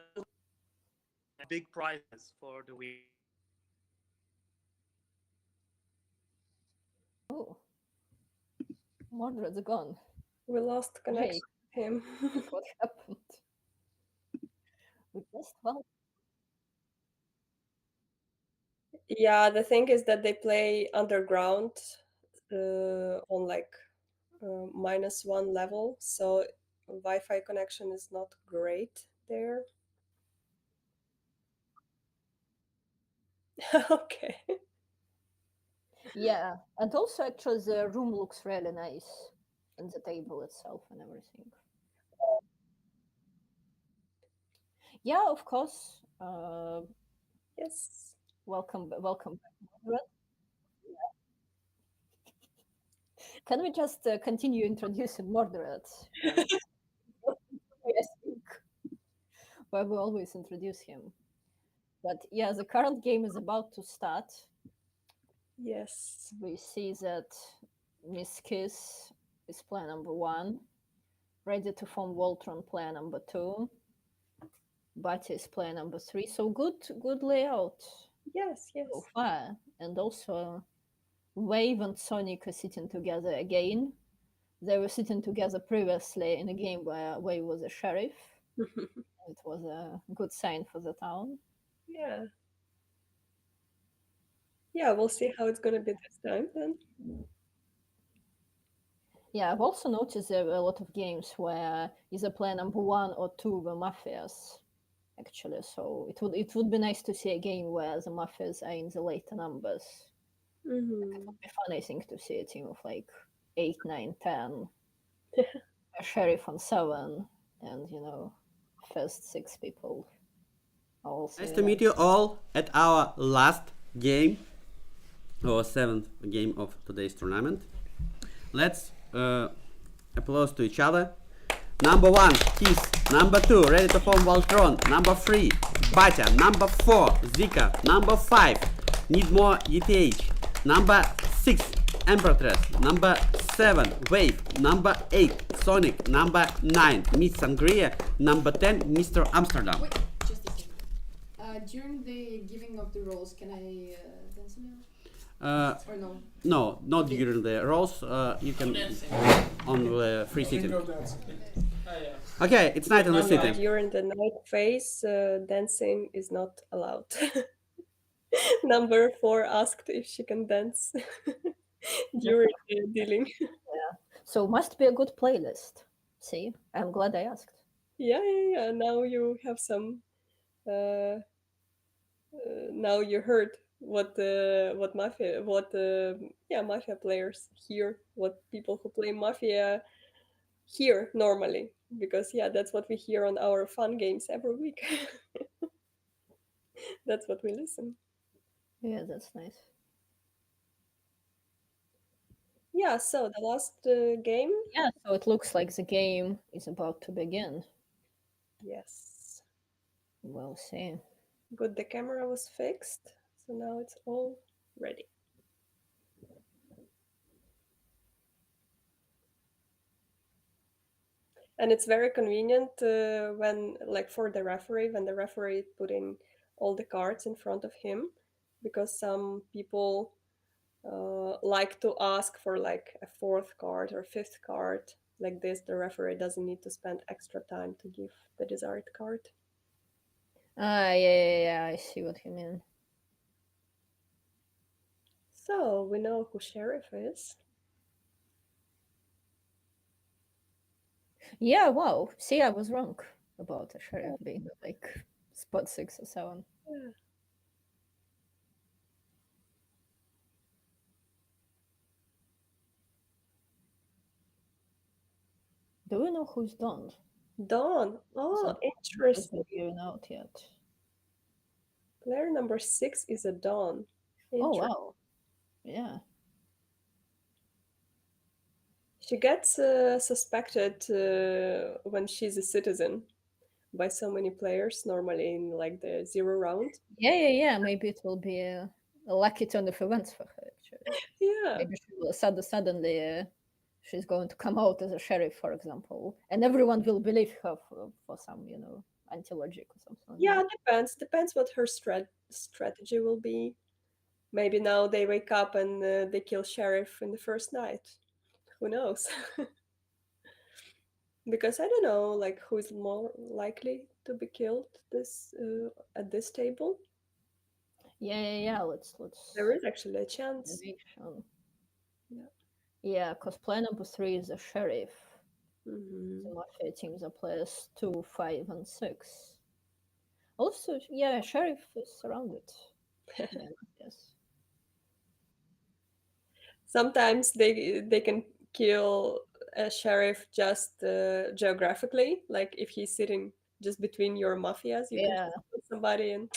big prizes for the week. Oh, Mordred's gone. We lost connection with him. What happened? We just well. Yeah, the thing is that they play underground on like -1 level, so Wi-Fi connection is not great there. Okay. Yeah, and also actually the room looks really nice, and the table itself and everything. Yeah, of course. Yes. Welcome back, Mordred. Can we just continue introducing moderates? Yes, where we always introduce him. But yeah, the current game is about to start. Yes. We see that Miss Kiss is player number 1, ready to form Voltron player number 2. Batty is player number 3. So good layout. Yes, yes. So far. And also Wave and Sonic are sitting together again. They were sitting together previously in a game where Wave was a sheriff. It was a good sign for the town. Yeah. Yeah, we'll see how it's gonna be this time then. Yeah, I've also noticed there were a lot of games where either player number 1 or 2 were mafias, actually. So it would be nice to see a game where the mafias are in the later numbers. It would be fun, I think, to see a team of like 8, 9, 10, a sheriff on 7, and first 6 people. Nice to meet you all at our last game, or 7th game of today's tournament. Let's applause to each other. Number 1, Kiss. Number 2, ready to form Voltron. Number 3, Batya. Number 4, Zika. Number 5, need more ETH. Number 6, Empress. Number 7, Wave. Number 8, Sonic. Number 9, Miss Sangria. Number 10, Mr. Amsterdam. Wait, just a second. During the giving of the roles, can I dance now? Or no? No, not during the rolls. You can on the free sitting. Okay, it's night on the city. During the night phase, dancing is not allowed. Number 4 asked if she can dance during the dealing. Yeah. So must be a good playlist. See, I'm glad I asked. Yeah. Now you have some. Now you heard what mafia players hear, what people who play mafia hear normally, because that's what we hear on our fun games every week. That's what we listen. Yeah, that's nice. Yeah, so the last game. Yeah, so it looks like the game is about to begin. Yes. We'll see. Good, the camera was fixed, so now it's all ready. And it's very convenient when, like, for the referee, when the referee putting all the cards in front of him, because some people like to ask for like a 4th card or 5th card. Like this, the referee doesn't need to spend extra time to give the desired card. Yeah, I see what you mean. So we know who sheriff is. Yeah, wow. See, I was wrong about a sheriff being like spot 6 or 7. Yeah. Do we know who's Don? Don. Oh, interesting. You're not yet. Player number 6 is a Don. Oh wow. Yeah. She gets suspected when she's a citizen by so many players, normally in like the 0 round. Yeah. Maybe it will be a lucky turn of events for her. Actually. Yeah. Maybe she will suddenly she's going to come out as a sheriff, for example, and everyone will believe her for some, anti-logic or something. Yeah, depends what her strategy will be. Maybe now they wake up and they kill sheriff in the first night. Who knows? Because I don't know, like, who is more likely to be killed at this table. Yeah. Let's. There is actually a chance. Yeah, because player number 3 is a sheriff. Mm-hmm. The mafia teams are players 2, 5, and 6. Also, yeah, sheriff is surrounded. Yes. Sometimes they can kill a sheriff just geographically, like if he's sitting just between your mafias, you can just kill somebody and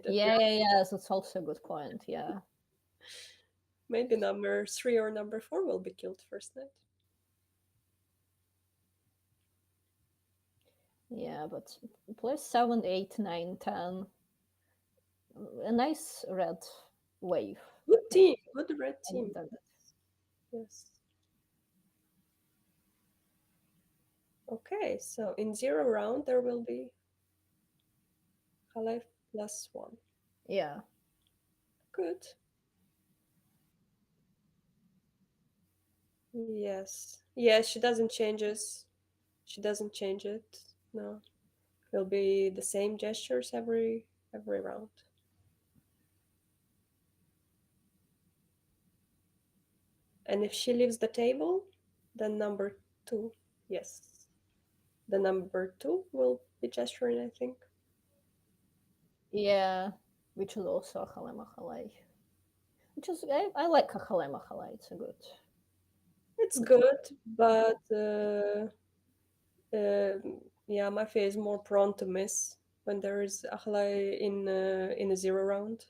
Yeah, that's also a good point. Yeah. Maybe number 3 or number 4 will be killed first night. Yeah, but play 7, 8, 9, 10. A nice red wave. Good team, good red team. Yes. Okay, so in 0 round there will be Halef +1. Yeah. Good. Yes. Yes, she doesn't change it. She doesn't change it. No. It'll be the same gestures every round. And if she leaves the table, then number 2, yes. The number 2 will be gesturing, I think. Yeah, which is also Achale Machalei. Which is I like Achale Machalei. It's a good. It's good, but yeah, Mafia is more prone to miss when there is Achalai in a 0 round.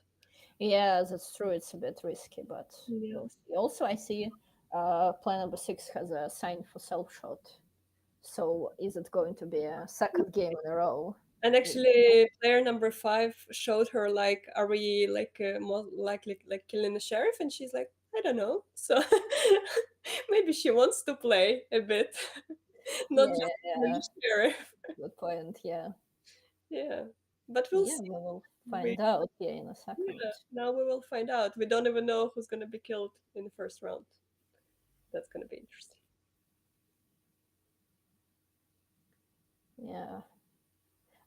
Yeah, that's true. It's a bit risky, but Yeah. we'll see. Also, I see player number 6 has a sign for self shot. So is it going to be a second game in a row? And actually, player number 5 showed her like, "Are we like more likely like killing the sheriff?" And she's like, "I don't know." So maybe she wants to play a bit, not just killing the sheriff. Good point. Yeah. Yeah, but we'll Yeah, see. we will find out here in a second. Yeah, now we will find out. We don't even know who's gonna be killed in the first round. That's gonna be interesting. Yeah.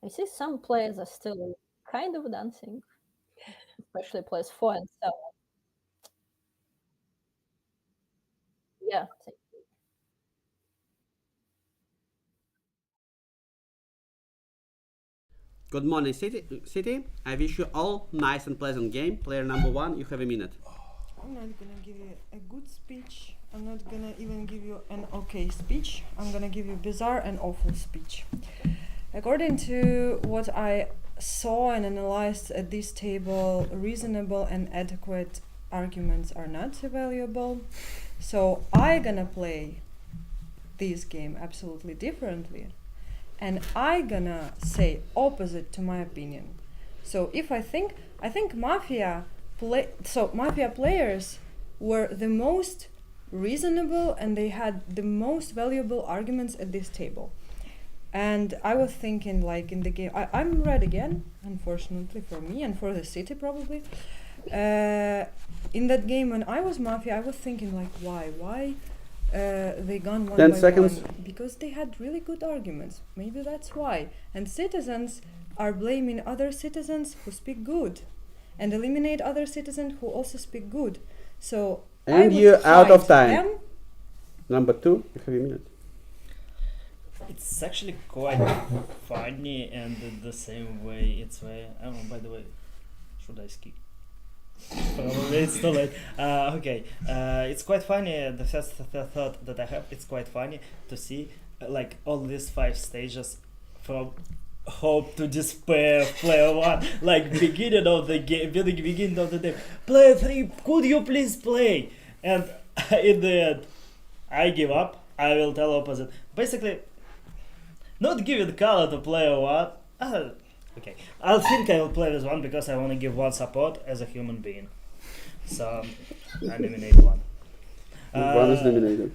I see some players are still kind of dancing, especially players 4 and 7. Yeah. Good morning, City. I wish you all nice and pleasant game. Player number 1, you have a minute. I'm not gonna give you a good speech. I'm not gonna even give you an okay speech. I'm gonna give you bizarre and awful speech. According to what I saw and analyzed at this table, reasonable and adequate arguments are not valuable. So I'm gonna play this game absolutely differently. And I'm gonna say opposite to my opinion. So if I think Mafia players were the most reasonable and they had the most valuable arguments at this table. And I was thinking like in the game, I'm red again, unfortunately for me and for the city probably. In that game when I was Mafia, I was thinking like why they gone 1 10 by seconds. 1 because they had really good arguments. Maybe that's why. And citizens are blaming other citizens who speak good and eliminate other citizens who also speak good. So And you're out of time. Number 2, you have a minute. It's actually quite funny and in the same way it's very... Oh, by the way, should I skip? Probably it's too late. Okay, it's quite funny. The first thought that I have, it's quite funny to see like all these 5 stages from hope to despair. Player 1, like beginning of the game, beginning of the day. Player 3, could you please play? And in the end, I give up. I will tell opposite. Basically, not giving color to player 1. Okay, I think I will play this one because I want to give 1 support as a human being. So I eliminate 1. 1 is eliminated.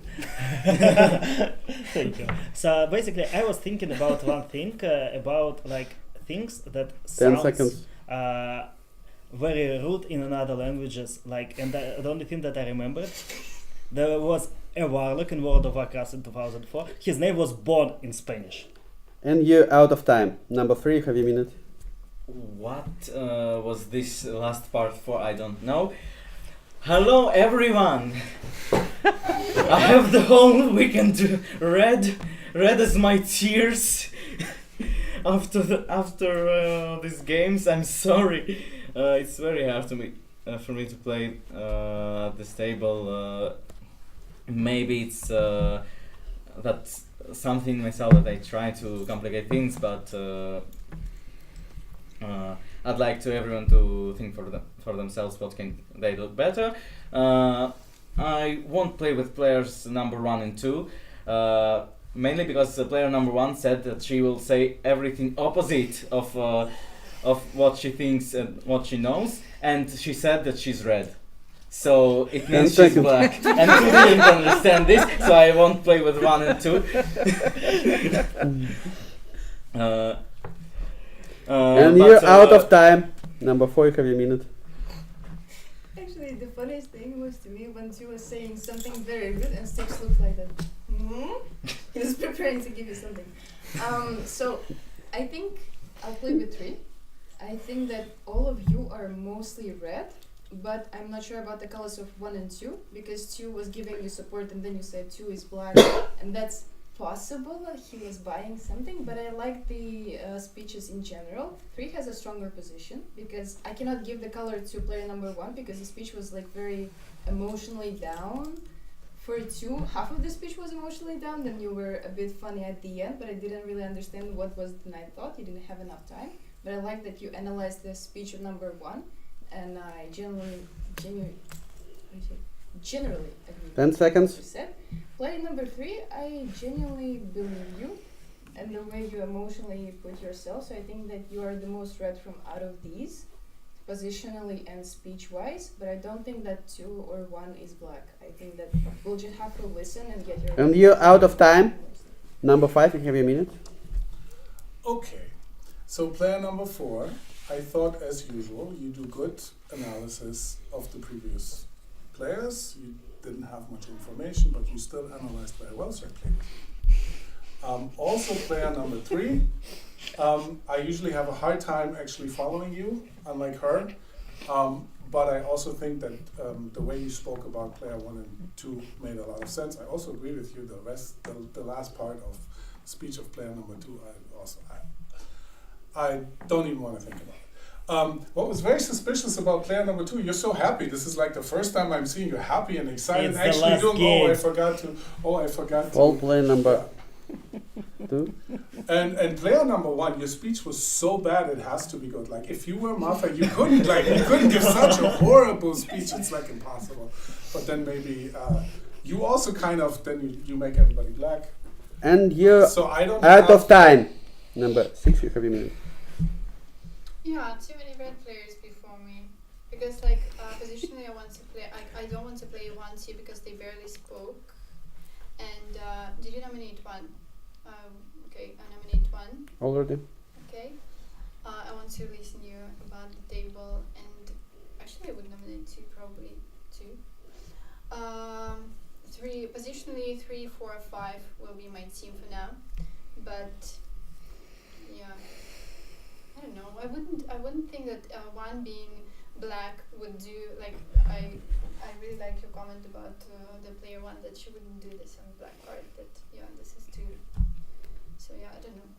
Thank you. So basically, I was thinking about one thing about like things that 10 sounds seconds. very rude in another languages. Like, and the only thing that I remembered, there was a warlock in World of Warcraft in 2004. His name was Born in Spanish. And you're out of time. Number 3, you have a minute. What was this last part for? I don't know. Hello everyone! I have the whole weekend to red as my tears after these games. I'm sorry. It's very hard to me for me to play at this table. Maybe it's that's something myself that I try to complicate things, but I'd like to everyone to think for themselves what can they do better. I won't play with players number 1 and 2. Mainly because player number 1 said that she will say everything opposite of what she thinks and what she knows, and she said that she's red. So it means she's black. And she didn't understand this, so I won't play with 1 and 2. And you're out of time. Number 4, you have a minute. Actually, the funniest thing was to me when she was saying something very good and Stix looked like that. He was preparing to give you something. So I think I'll play with 3. I think that all of you are mostly red, but I'm not sure about the colors of 1 and 2 because 2 was giving you support and then you said 2 is black, and that's possible that he was buying something, but I like the speeches in general. 3 has a stronger position because I cannot give the color to player number 1 because the speech was like very emotionally down. For 2, half of the speech was emotionally down, then you were a bit funny at the end, but I didn't really understand what was the night thought. You didn't have enough time, but I like that you analyzed the speech of number 1, and I generally agree 10 with seconds. what you said. Player number 3, I genuinely believe you and the way you emotionally put yourself, so I think that you are the most red from out of these, positionally and speech-wise, but I don't think that 2 or 1 is black. I think that we'll just have to listen and get your... And you're out of time. Number 5, you have a minute. Okay, so player number 4, I thought as usual you do good analysis of the previous players. You didn't have much information, but you still analyzed very well, so I played with you. Also player number 3, I usually have a hard time actually following you, unlike her, but I also think that the way you spoke about player 1 and 2 made a lot of sense. I also agree with you, the last part of speech of player number 2, I don't even want to think about it. What was very suspicious about player number 2, you're so happy. This is like the first time I'm seeing you happy and excited. It's the Actually last doing, game. I forgot to. All player number 2. And player number 1, your speech was so bad it has to be good. Like if you were Mafia, you couldn't give such a horrible speech. It's like impossible. But then maybe you also kind of you make everybody black. And you're So I don't out have- of time. Number 6, you have a minute. Yeah, too many red players before me. Because like positionally I want to play I don't want to play 1-2 because they barely spoke. And did you nominate 1? Okay, I nominate 1. Already. Okay. I want to listen you about the table and actually I would nominate 2, probably 2. 3 positionally 3, 4, 5 will be my team for now. But yeah. I don't know. I wouldn't think that 1 being black would do like I really like your comment about the player 1 that she wouldn't do this on black card. But yeah, this is 2. So yeah, I don't know.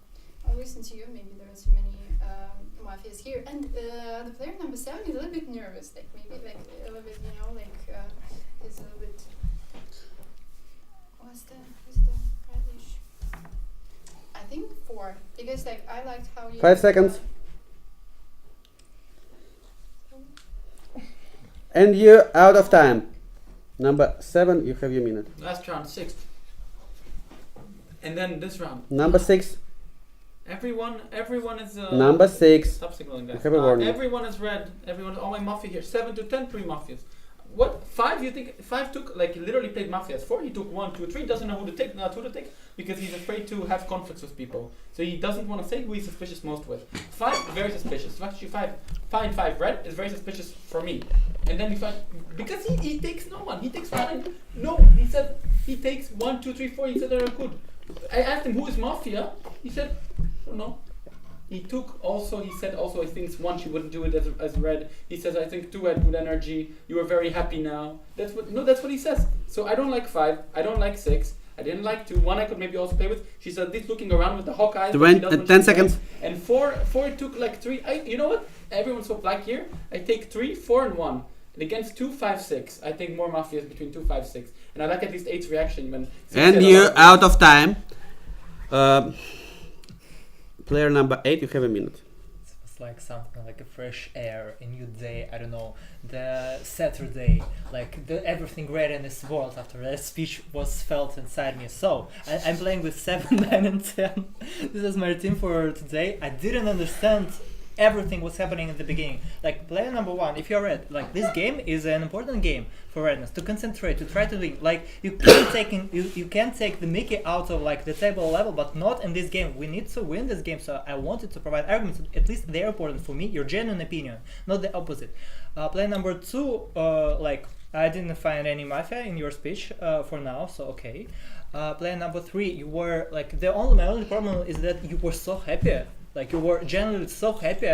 I'll listen to you. Maybe there are too many mafias here. And the player number 7 is a little bit nervous. Like maybe like a little bit, you know, like is a little bit. Who's the reddish? I think 4 because like I liked how you. 5 seconds. And you're out of time. Number 7, you have your minute. Last round, 6th. And then this round. Number 6. Everyone is. Number 6. Stop signaling You that. have a warning. Everyone is red. Everyone, all my mafia here. 7 to 10, 3 mafias. What 5? You think 5 took like he literally played mafias. 4 he took 1, 2, 3. Doesn't know who to take, not who to take because he's afraid to have conflicts with people. So he doesn't want to say who he's suspicious most with. 5 very suspicious. Actually 5 red is very suspicious for me. And then we find because he takes no one. He takes 1. No, he said he takes 1, 2, 3, 4. He said they're good. I asked him who is mafia. He said, I don't know. He took also. He said also. I think 1 she wouldn't do it as red. He says I think 2 had good energy. You are very happy now. That's what he says. So I don't like 5. I don't like 6. I didn't like 2. 1 I could maybe also play with. She said this looking around with the hawk eyes. 10 seconds. And 4 took like 3. You know what? Everyone's so black here. I take 3, 4, and 1. And against 2, 5, 6. I think more mafias between 2, 5, 6. And I like at least 8's reaction when. And you're out of time. Player number 8, you have a minute. It's like something like a fresh air, a new day. I don't know, the Saturday, like everything great in this world after that speech was felt inside me. So I'm playing with 7, 9, and 10. This is my team for today. I didn't understand everything was happening in the beginning. Like player number 1, if you're red, like this game is an important game for redness, to concentrate, to try to win. Like you can take the Mickey out of like the table level, but not in this game. We need to win this game, so I wanted to provide arguments. At least they're important for me, your genuine opinion, not the opposite. Player number 2, like I didn't find any mafia in your speech for now, so okay. Player number 3, you were like my only problem is that you were so happy. Like you were genuinely so happy,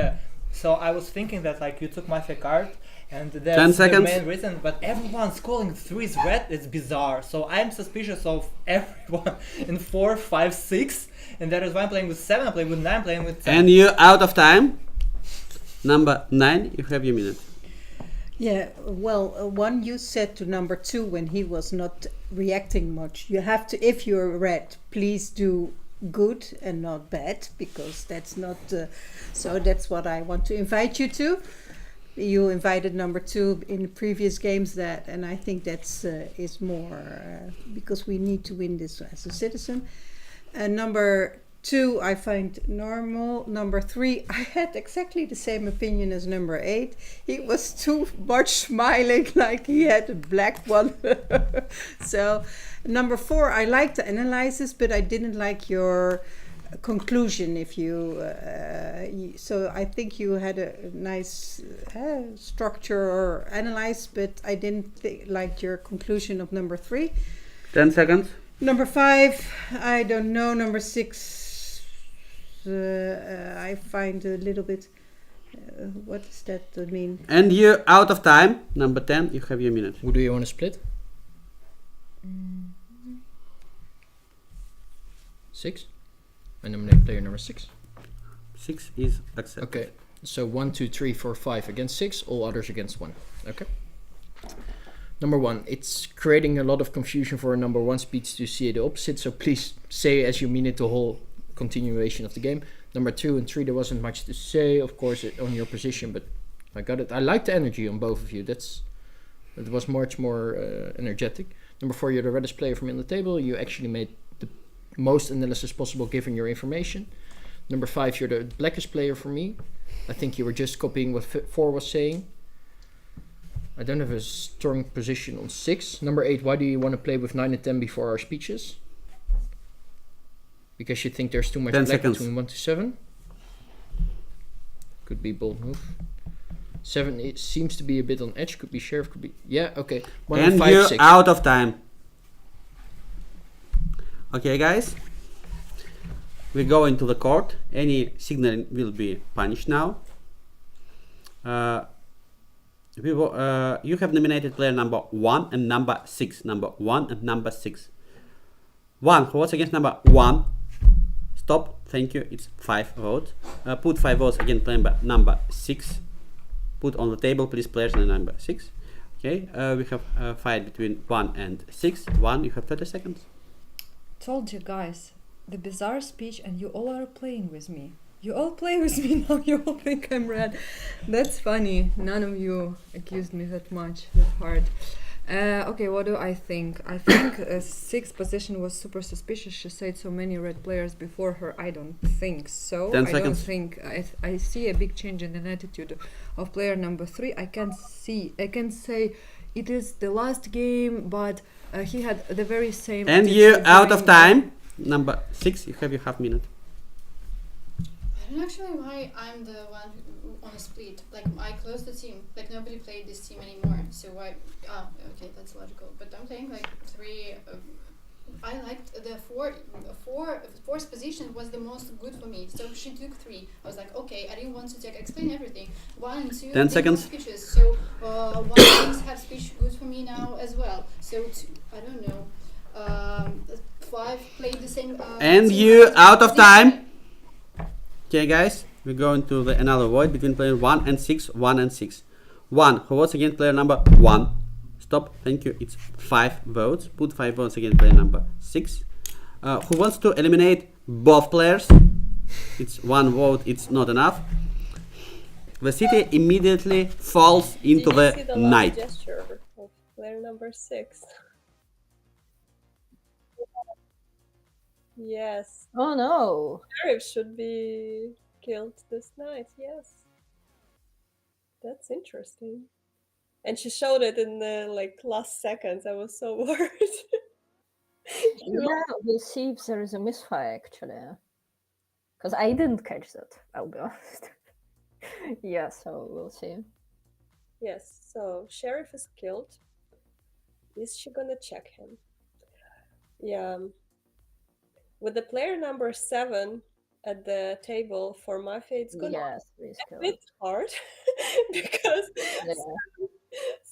so I was thinking that like you took Mafia card, and that's the main reason. But everyone's calling 3 red. It's bizarre. So I'm suspicious of everyone in 4, 5, 6, and that is why I'm playing with 7. I'm playing with 9. I'm playing with 10. And you out of time. Number 9, you have your minute. Yeah, well, one you said to number 2 when he was not reacting much. You have to, if you're red, please do good and not bad, because that's not so that's what I want to invite you to. You invited number 2 in previous games, that, and I think that's is more because we need to win this as a citizen. And number 2 I find normal. Number 3, I had exactly the same opinion as number 8. He was too much smiling, like he had a black one. So number 4, I liked the analysis, but I didn't like your conclusion. If you so I think you had a nice structure or analyze, but I didn't like your conclusion of number 3. 10 seconds. Number 5, I don't know. Number 6, I find a little bit. What does that mean? And you're out of time. Number 10, you have your minute. Who do you want to split? 6. I nominate player number 6. 6 is accepted. Okay, so 1, 2, 3, 4, 5 against 6, all others against 1. Okay. Number 1, it's creating a lot of confusion for a number 1 speech to say the opposite, so please say as you mean it the whole continuation of the game. Number 2 and 3, there wasn't much to say, of course, on your position, but I got it. I like the energy on both of you. It was much more energetic. Number 4, you're the reddest player from in the table. You actually made the most analysis possible given your information. Number 5, you're the blackest player for me. I think you were just copying what 4 was saying. I don't have a strong position on 6. Number 8, why do you want to play with 9 and 10 before our speeches? Because you think there's too much black between 1 to 7? Could be bold move. 7, it seems to be a bit on edge. Could be sheriff, could be... Yeah, okay. 1 and 5, you're 6. out of time. Okay, guys. We go into the court. Any signal will be punished now. You have nominated player number 1 and number 6. Number 1 and number 6. 1 who votes against number 1. Stop. Thank you. It's 5 votes. Put 5 votes against player number 6. Put on the table, please, players on number 6. Okay. We have a fight between 1 and 6. 1, you have 30 seconds. Told you guys, the bizarre speech, and you all are playing with me. You all play with me now. You all think I'm red. That's funny. None of you accused me that much, that hard. Okay, what do I think? I think 6th position was super suspicious. She said so many red players before her. I don't think so. 10 I seconds. don't think. I see a big change in the attitude of player number 3. I can say it is the last game, but he had the very same. And you're out of time. Number 6, you have your half minute. I don't actually know why I'm the one who on a split. Like I closed the team. Like nobody played this team anymore. So why? Okay, that's logical. But I'm playing like 3. I liked the 4th position was the most good for me. So she took 3. I was like, okay, I didn't want to explain everything. 1 and 2. 10 seconds. Speeches. So 1 things have speech good for me now as well. So I don't know. 5 played the same. And you out of time. Okay, guys, we're going to another void between player 1 and 6. 1 and 6. 1 who votes against player number 1. Stop. Thank you. It's 5 votes. Put 5 votes against player number 6. Who wants to eliminate both players? It's 1 vote. It's not enough. the city immediately falls into Did you see the the last night. gesture of player number 6? Yes. Oh no. Sheriff should be killed this night, yes. That's interesting. And she showed it in the last seconds. I was so worried. Yeah, we'll see if there is a misfire actually. Because I didn't catch that, I'll be honest. Yeah, so we'll see. Yes, so Sheriff is killed. Is she gonna check him? Yeah. With the player number 7 at the table for Mafia, it's gonna be a bit hard because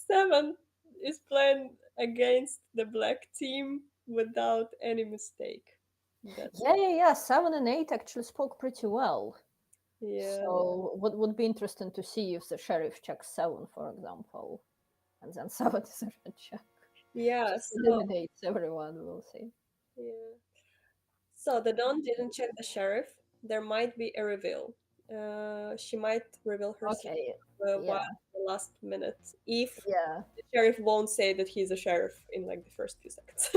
7 is playing against the black team without any mistake. That's Yeah. 7 and 8 actually spoke pretty well. Yeah. So what would be interesting to see if the sheriff checks 7, for example, and then 7 is a red check. Yeah, Just so- eliminates everyone. We'll see. Yeah. So the Dawn didn't check the sheriff. There might be a reveal. She might reveal herself Okay, while the last minute if Yeah. the sheriff won't say that he's a sheriff in the first few seconds.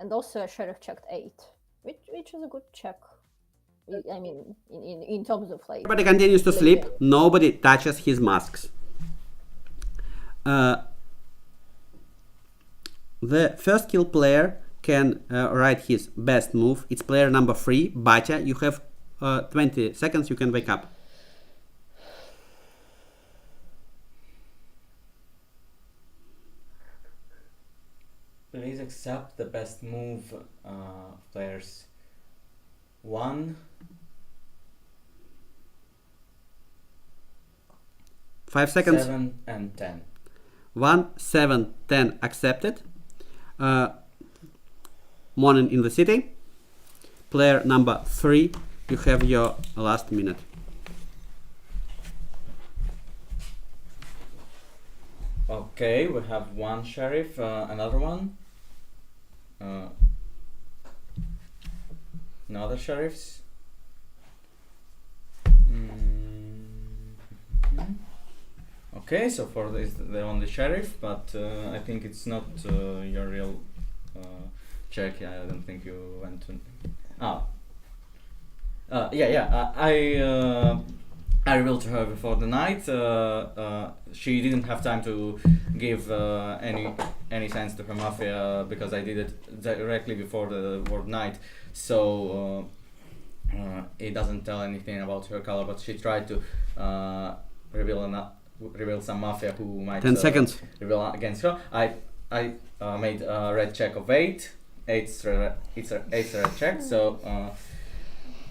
And also a sheriff checked 8, which is a good check. I mean, in terms of Everybody continues to sleep. Nobody touches his masks. The first kill player can write his best move. It's player number 3, Batya. You have 20 seconds. You can wake up. Please accept the best move, players 1. 5 seconds. 7 and 10. 1, 7, 10 accepted. Morning in the city. Player number 3, you have your last minute. Okay, we have one sheriff, another one. Another sheriffs. Okay, so far this is the only sheriff, but I think it's not your real check. I don't think you went to. I revealed to her before the night. She didn't have time to give any sense to her mafia because I did it directly before the word night. So it doesn't tell anything about her color, but she tried to reveal some mafia who might 10 seconds. reveal against her. I made a red check of 8. It's a red check. So.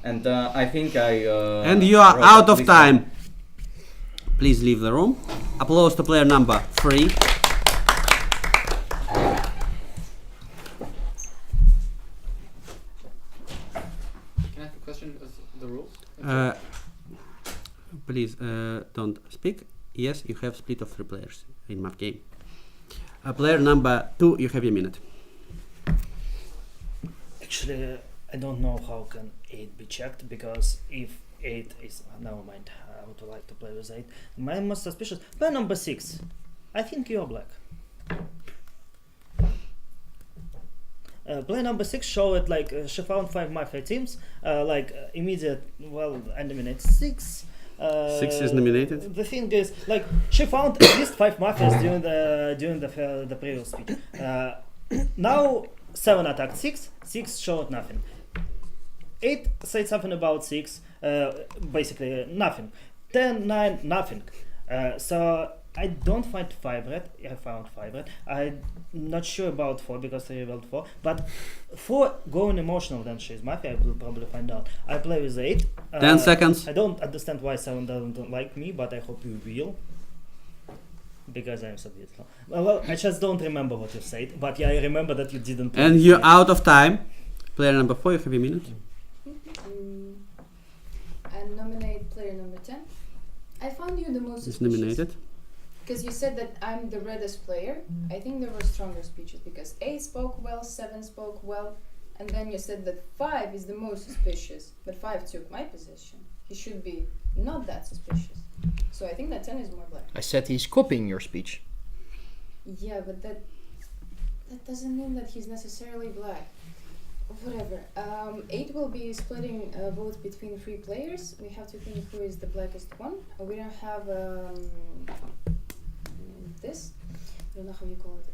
And I think and you are out of time. Please leave the room. Applause to player number 3. Can I have a question of the rules? Please don't speak. Yes, you have split of 3 players in map game. Player number 2, you have a minute. Actually, I don't know how can 8 be checked, because if 8 is... never mind, I would like to play with 8. My most suspicious... Player number 6. I think you're black. Player number 6 showed like she found 5 mafia teams, immediate, eliminate 6. 6 is nominated. The thing is, like, she found at least 5 mafias during the previous speech. Now 7 attacked 6. 6 showed nothing. 8 said something about 6, basically nothing. 10, 9, nothing. So I don't find 5 red. I found 5 red. I'm not sure about 4 because I revealed 4. But 4 going emotional, then she's mafia. I will probably find out. I play with 8. 10 seconds. I don't understand why 7 doesn't like me, but I hope you will. Because I'm so beautiful. Well, I just don't remember what you said, but yeah, I remember that you didn't. And you're out of time. Player number 4, you have a minute. And nominate player number 10. I found you the most It's suspicious. nominated. Because you said that I'm the reddest player. I think there were stronger speeches because 8 spoke well, 7 spoke well, and then you said that 5 is the most suspicious, but 5 took my position. He should be not that suspicious. So I think that 10 is more black. I said he's copying your speech. Yeah, but that doesn't mean that he's necessarily black. Whatever. 8 will be splitting votes between 3 players. We have to think who is the blackest one. We don't have this. I don't know how you call it.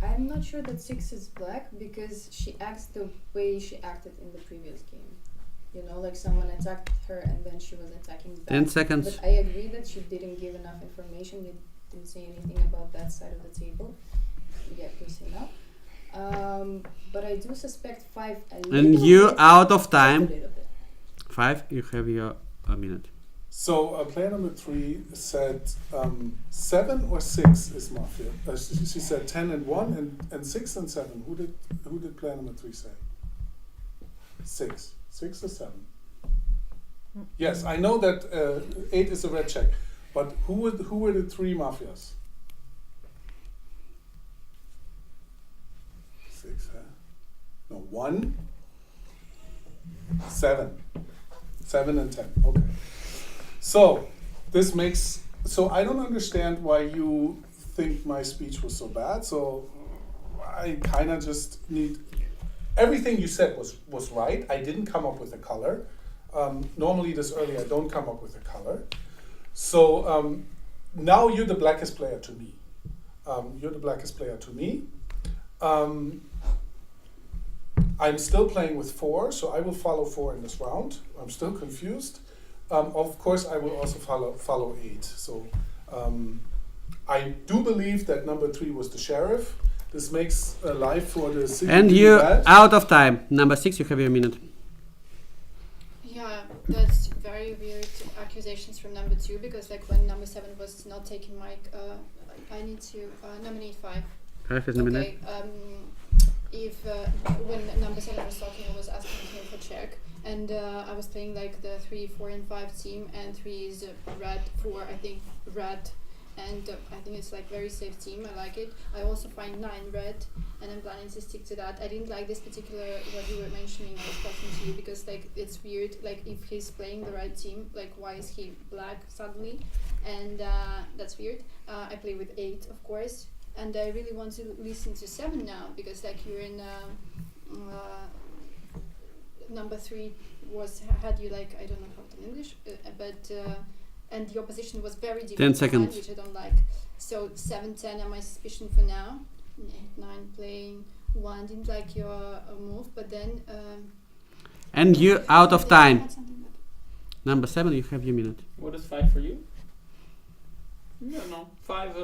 I'm not sure that 6 is black because she acts the way she acted in the previous game. You know, like someone attacked her and then she was attacking back. 10 seconds. But I agree that she didn't give enough information. They didn't say anything about that side of the table. Yeah, please say no. But I do suspect 5 a little And you bit, out of just a time. little bit. 5, you have your a minute. So player number 3 said 7 or 6 is Mafia. She said 10 and 1 and 6 and 7. Who did player number 3 say? 6. 6 or 7? Yes, I know that 8 is a red check, but who were the 3 Mafias? 6, huh? No, 1, 7. 7 and 10. Okay. So this makes I don't understand why you think my speech was so bad. So I kind of just need everything you said was right. I didn't come up with a color. Normally this early I don't come up with a color. So now you're the blackest player to me. You're the blackest player to me. I'm still playing with 4, so I will follow 4 in this round. I'm still confused. Of course, I will also follow 8. So I do believe that number 3 was the sheriff. This makes life for the city And really you bad. out of time. Number 6, you have your minute. Yeah, that's very weird accusations from number 2 because like when number 7 was not taking my, I need to nominate 5. 5 is nominated. Okay. If when number 7 was talking, I was asking him for check, and I was playing like the 3, 4, and 5 team, and 3 is red, 4 I think red, and I think it's like very safe team. I like it. I also find 9 red, and I'm planning to stick to that. I didn't like this particular what you were mentioning. I was talking to you because like it's weird. Like if he's playing the right team, like why is he black suddenly? And that's weird. I play with 8, of course. And I really want to listen to 7 now because like you're in number 3 had you like I don't know how to English but and the opposition was very different 10 to mine, seconds. which I don't like. So 7, 10 are my suspicion for now. 8, 9 playing 1 didn't like your move, but then And you out of they time. had something better. Number 7, you have your minute. What is 5 for you? No. 5.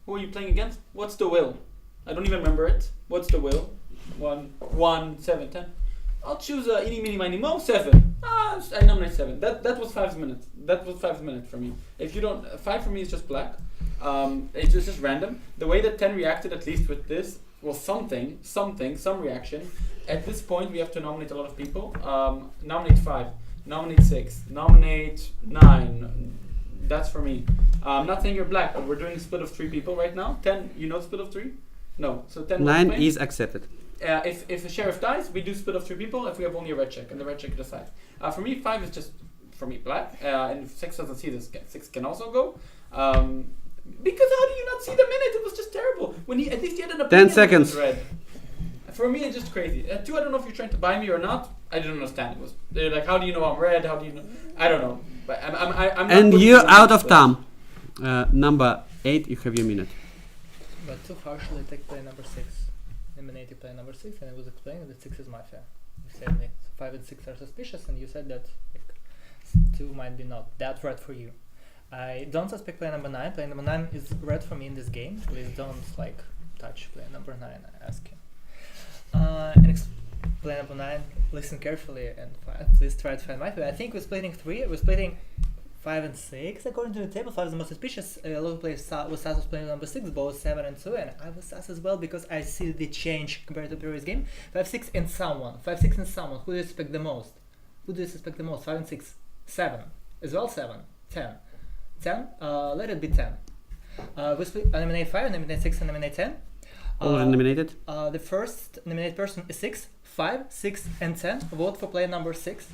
Who are you playing against? What's the will? I don't even remember it. What's the will? 1, 7, 10. I'll choose eeny, meeny, miny, mo 7. I nominate 7. That was 5 minutes. That was 5 minutes for me. If you don't, 5 for me is just black. It's just random. The way that 10 reacted, at least with this, was some reaction. At this point, we have to nominate a lot of people. Nominate 5. Nominate 6. Nominate 9. That's for me. I'm not saying you're black, but we're doing a split of 3 people right now. 10, you know split of 3? No. So 10 9 playing. is accepted. If a sheriff dies, we do split of 3 people if we have only a red check, and the red check decides. For me, 5 is just, for me, black. And if 6 doesn't see this, 6 can also go. Because how do you not see the minute? It was just terrible. When at least he had an opinion 10 seconds. that was red. For me, it's just crazy. 2, I don't know if you're trying to buy me or not. I didn't understand. They're like, how do you know I'm red? How do you know? I don't know. But I'm not And putting you it on out this of list. time. Number 8, you have your minute. But too harshly take player number 6. Eliminated player number 6, and I was explaining that 6 is Mafia. You said that 5 and 6 are suspicious, and you said that 2 might be not that red for you. I don't suspect player number 9. Player number 9 is red for me in this game. Please don't like touch player number 9, I ask you. Player number 9, listen carefully and please try to find Mafia. I think we're splitting 3. We're splitting 5 and 6 according to the table. 5 is the most suspicious. A lot of players was sus playing number 6, both 7 and 2, and I was sus as well because I see the change compared to the previous game. 5, 6 and someone. 5, 6 and someone. Who do you suspect the most? 5 and 6. 7. As well 7. 10. 10? Let it be 10. We split eliminate 5, eliminate 6, and eliminate 10. Already nominated. The first nominated person is 6, 5, 6, and 10. Vote for player number 6.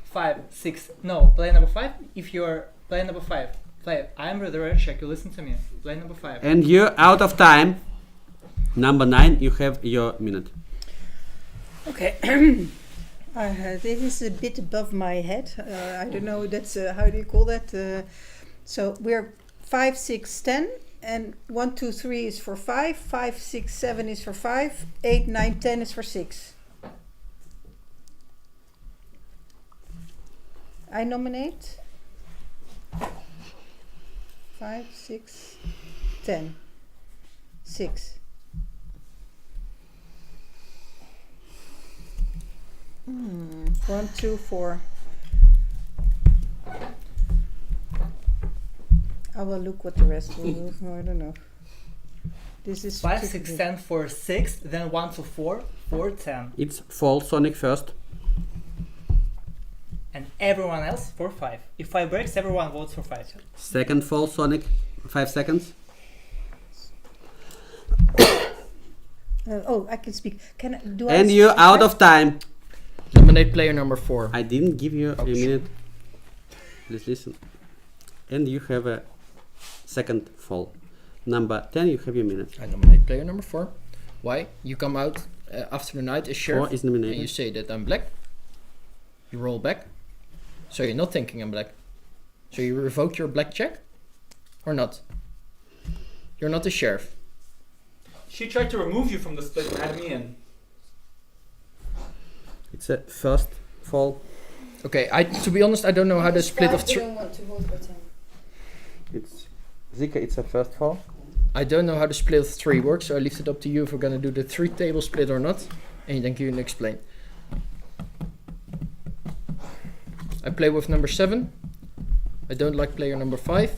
5, 6. No, player number 5. If you're player number 5, player, I'm the red check. You listen to me. Player number 5. And you're out of time. Number 9, you have your minute. Okay. This is a bit above my head. I don't know. That's how do you call that? So we're 5, 6, 10, and 1, 2, 3 is for 5. 5, 6, 7 is for 5. 8, 9, 10 is for 6. I nominate 5, 6, 10, 6. 1, 2, 4. I will look what the rest will do. No, I don't know. This is 5, 6, 10 for 6, then 1 to 4, 4, 10. It's false, Sonic first. And everyone else for 5. If 5 breaks, everyone votes for 5. Second false, Sonic. 5 seconds. Oh, I can speak. Can I, do And I you're speak out first? of time. Nominate player number 4. I didn't give you a minute. Please listen. And you have a second fall. Number 10, you have your minute. I nominate player number 4. Why? You come out after the night as sheriff 4 is nominated. and you say that I'm black. You roll back. So you're not thinking I'm black. So you revoke your black check? Or not? You're not the sheriff. She tried to remove you from the split and add me in. It's a first fall. Okay, to be honest, I don't know how the split of three. want to vote for 10. It's Zika, it's a first fall. I don't know how the split of 3 works, so I leave it up to you if we're gonna do the 3 table split or not. And then you can explain. I play with number 7. I don't like player number 5.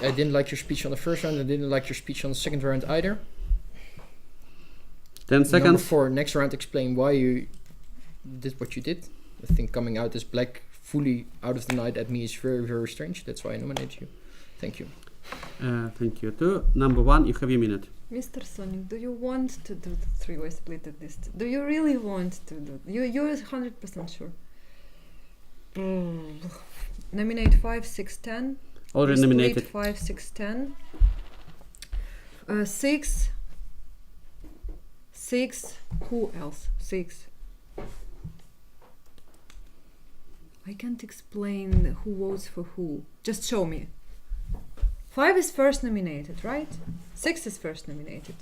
I didn't like your speech on the first round. I didn't like your speech on the second round either. 10 seconds. Number 4, next round explain why you did what you did. I think coming out as black fully out of the night at me is very, very strange. That's why I nominate you. Thank you. Thank you too. Number 1, you have your minute. Mr. Sonic, do you want to do the three-way split at this? Do you really want to do? You're 100% sure. Nominate 5, 6, 10. Already Split nominated. 5, 6, 10. 6. 6. Who else? 6. I can't explain who votes for who. Just show me. 5 is first nominated, right? 6 is first nominated.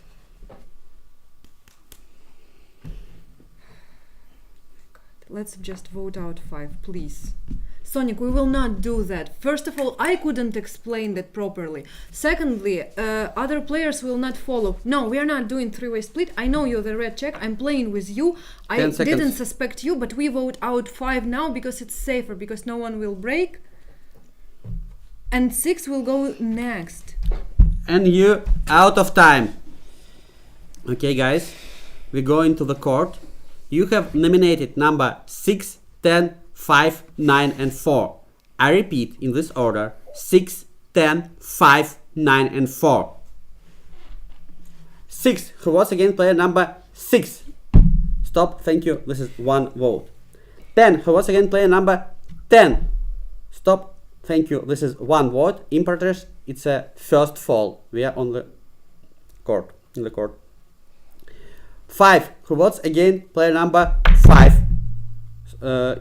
Let's just vote out 5, please. Sonic, we will not do that. First of all, I couldn't explain that properly. Secondly, other players will not follow. No, we are not doing three-way split. I know you're the red check. I'm playing with you. I 10 seconds. didn't suspect you, but we vote out 5 now because it's safer, because no one will break. And 6 will go next. And you out of time. Okay, guys, we go into the court. You have nominated number 6, 10, 5, 9, and 4. I repeat in this order: 6, 10, 5, 9, and 4. 6. Who was again player number 6? Stop. Thank you. This is 1 vote. 10. Who was again player number 10? Stop. Thank you. This is 1 vote. Importers, it's a first fall. We are on the court. In the court. 5. Who votes again? Player number 5.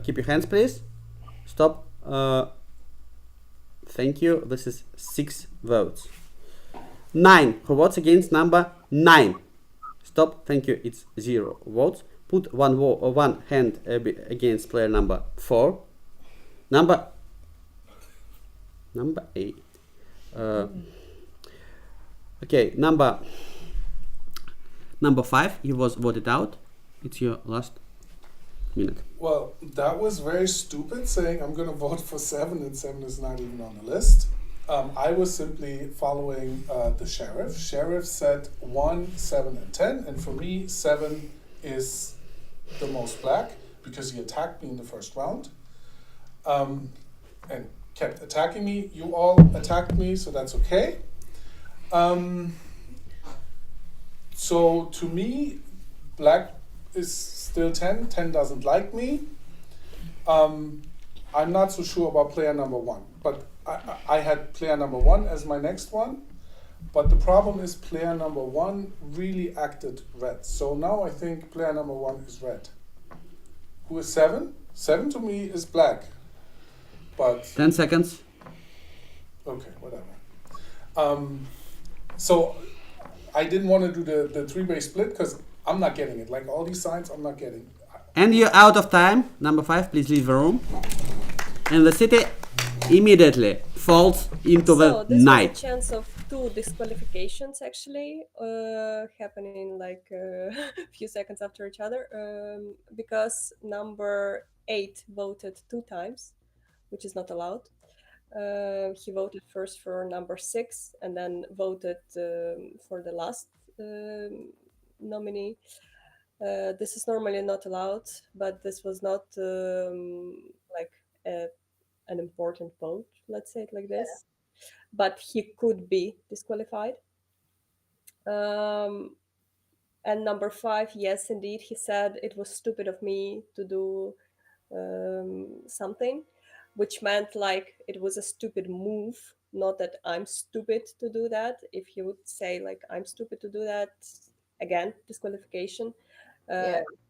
Keep your hands, please. Stop. Thank you. This is 6 votes. 9. Who votes against number 9? Stop. Thank you. It's 0 votes. Put one hand against player number 4. Number 8. Okay. Number 5. He was voted out. It's your last minute. Well, that was very stupid, saying I'm going to vote for 7 and 7 is not even on the list. I was simply following the sheriff. Sheriff said 1, 7, and 10, and for me 7 is the most black because he attacked me in the first round and kept attacking me. You all attacked me, so that's okay. So to me, black is still 10. 10 doesn't like me. I'm not so sure about player number 1, but I had player number 1 as my next one. But the problem is player number 1 really acted red. So now I think player number 1 is red. Who is 7? 7 to me is black. But 10 seconds. Okay, whatever. So I didn't want to do the three-way split because I'm not getting it. Like all these signs, I'm not getting. And you're out of time. Number 5, please leave the room. And the city immediately falls into the this night. was a chance of 2 disqualifications actually happening like a few seconds after each other because number 8 voted 2 times, which is not allowed. He voted first for number 6 and then voted for the last nominee. This is normally not allowed, but this was not like an important vote, let's say it like this. But he could be disqualified. And number 5, yes, indeed, he said it was stupid of me to do something, which meant like it was a stupid move, not that I'm stupid to do that. If he would say like I'm stupid to do that, again, disqualification.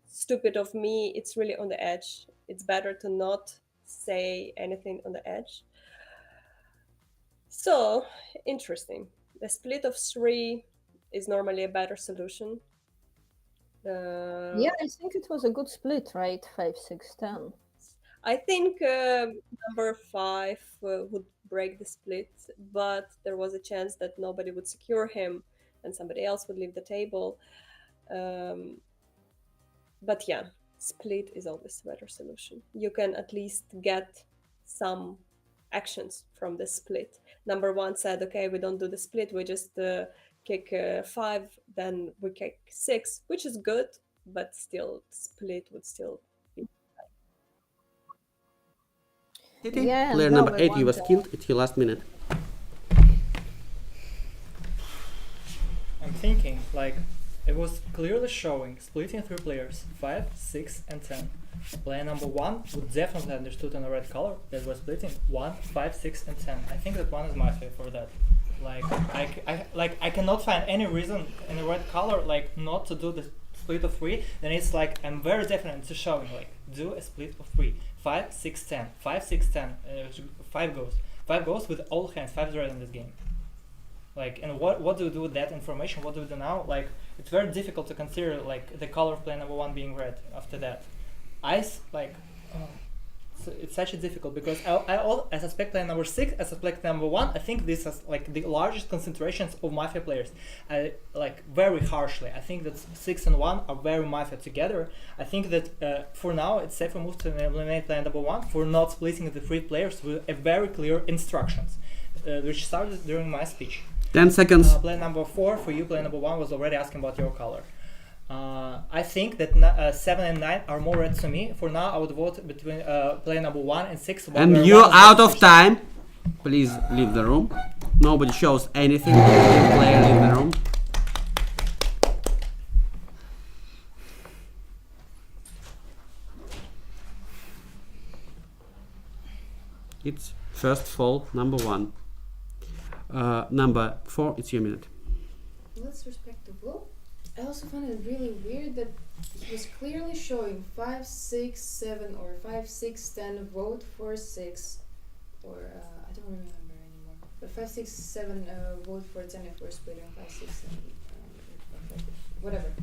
Stupid of me, it's really on the edge. It's better to not say anything on the edge. So, interesting. The split of 3 is normally a better solution. Yeah, I think it was a good split, right? 5, 6, 10. I think number 5 would break the split, but there was a chance that nobody would secure him and somebody else would leave the table. But yeah, split is always a better solution. You can at least get some actions from the split. Number 1 said, okay, we don't do the split, we just kick 5, then we kick 6, which is good, but still split would still be. Yeah, Player no, number we 8, he was want, killed at the last minute. I'm thinking, like, it was clearly showing splitting 3 players, 5, 6, and 10. Player number 1 would definitely understood in a red color that was splitting 1, 5, 6, and 10. I think that 1 is Mafia for that. Like, I cannot find any reason in a red color like not to do the split of 3. Then it's like I'm very definite to showing like do a split of 3, 5, 6, 10, 5, 6, 10, 5 goes. 5 goes with all hands, 5 is red in this game. Like, and what do we do with that information? What do we do now? Like, it's very difficult to consider like the color of player number 1 being red after that. So it's such a difficult because I suspect player number 6, I suspect number 1. I think this is like the largest concentrations of Mafia players. Like very harshly. I think that 6 and 1 are very Mafia together. I think that for now it's safer move to eliminate player number 1 for not splitting the 3 players with a very clear instructions, which started during my speech. 10 seconds. Player number 4 for you. Player number 1 was already asking about your color. I think that 7 and 9 are more red to me. For now, I would vote between player number 1 and 6. And you're out of time. Please leave the room. Nobody shows anything. Player in the room. It's first fall, number 1. Number 4, it's your minute. That's respectable. I also found it really weird that he was clearly showing 5, 6, 7 or 5, 6, 10 vote for 6 or I don't remember anymore. But 5, 6, 7 vote for 10 if we're splitting 5, 6, 7, whatever.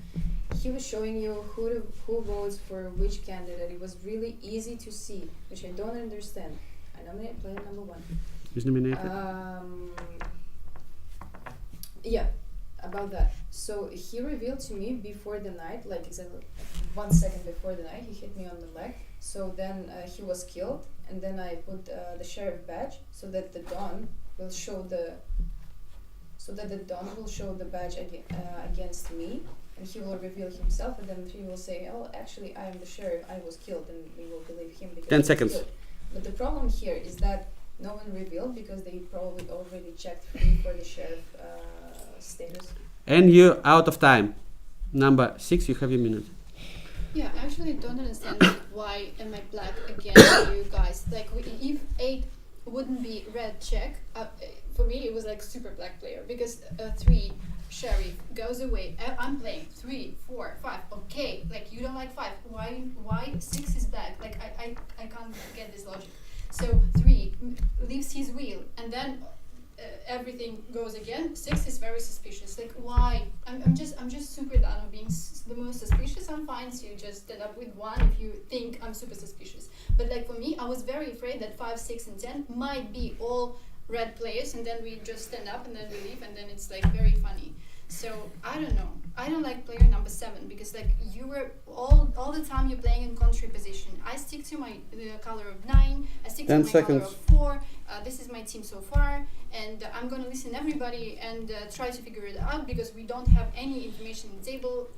He was showing you who votes for which candidate. It was really easy to see, which I don't understand. I nominate player number 1. Who's nominated? Yeah, about that. So he revealed to me before the night, like exactly 1 second before the night, he hit me on the leg. So then he was killed, and then I put the sheriff badge so that the Don will show the badge against me, and he will reveal himself, and then he will say, "Oh, actually, I am the sheriff. I was killed," and we will believe him because 10 he was seconds. killed. But the problem here is that no one revealed because they probably already checked free for the sheriff status. And you out of time. Number 6, you have your minute. Yeah, I actually don't understand why am I black against you guys. Like, if 8 wouldn't be red check, for me it was like super black player because 3 sheriff goes away. I'm playing 3, 4, 5. Okay, like you don't like 5. Why 6 is black? Like I can't get this logic. So 3 leaves his wheel and then everything goes again. 6 is very suspicious. Like why? I'm just super done of being the most suspicious. I'm fine to just end up with 1 if you think I'm super suspicious. But like for me, I was very afraid that 5, 6, and 10 might be all red players, and then we just stand up and then we leave, and then it's like very funny. So I don't know. I don't like player number 7 because like you were all the time you're playing in country position. I stick to my color of 9. I stick to my color of 4. This is my team so far, and I'm gonna listen everybody and try to figure it out because we don't have any information on the table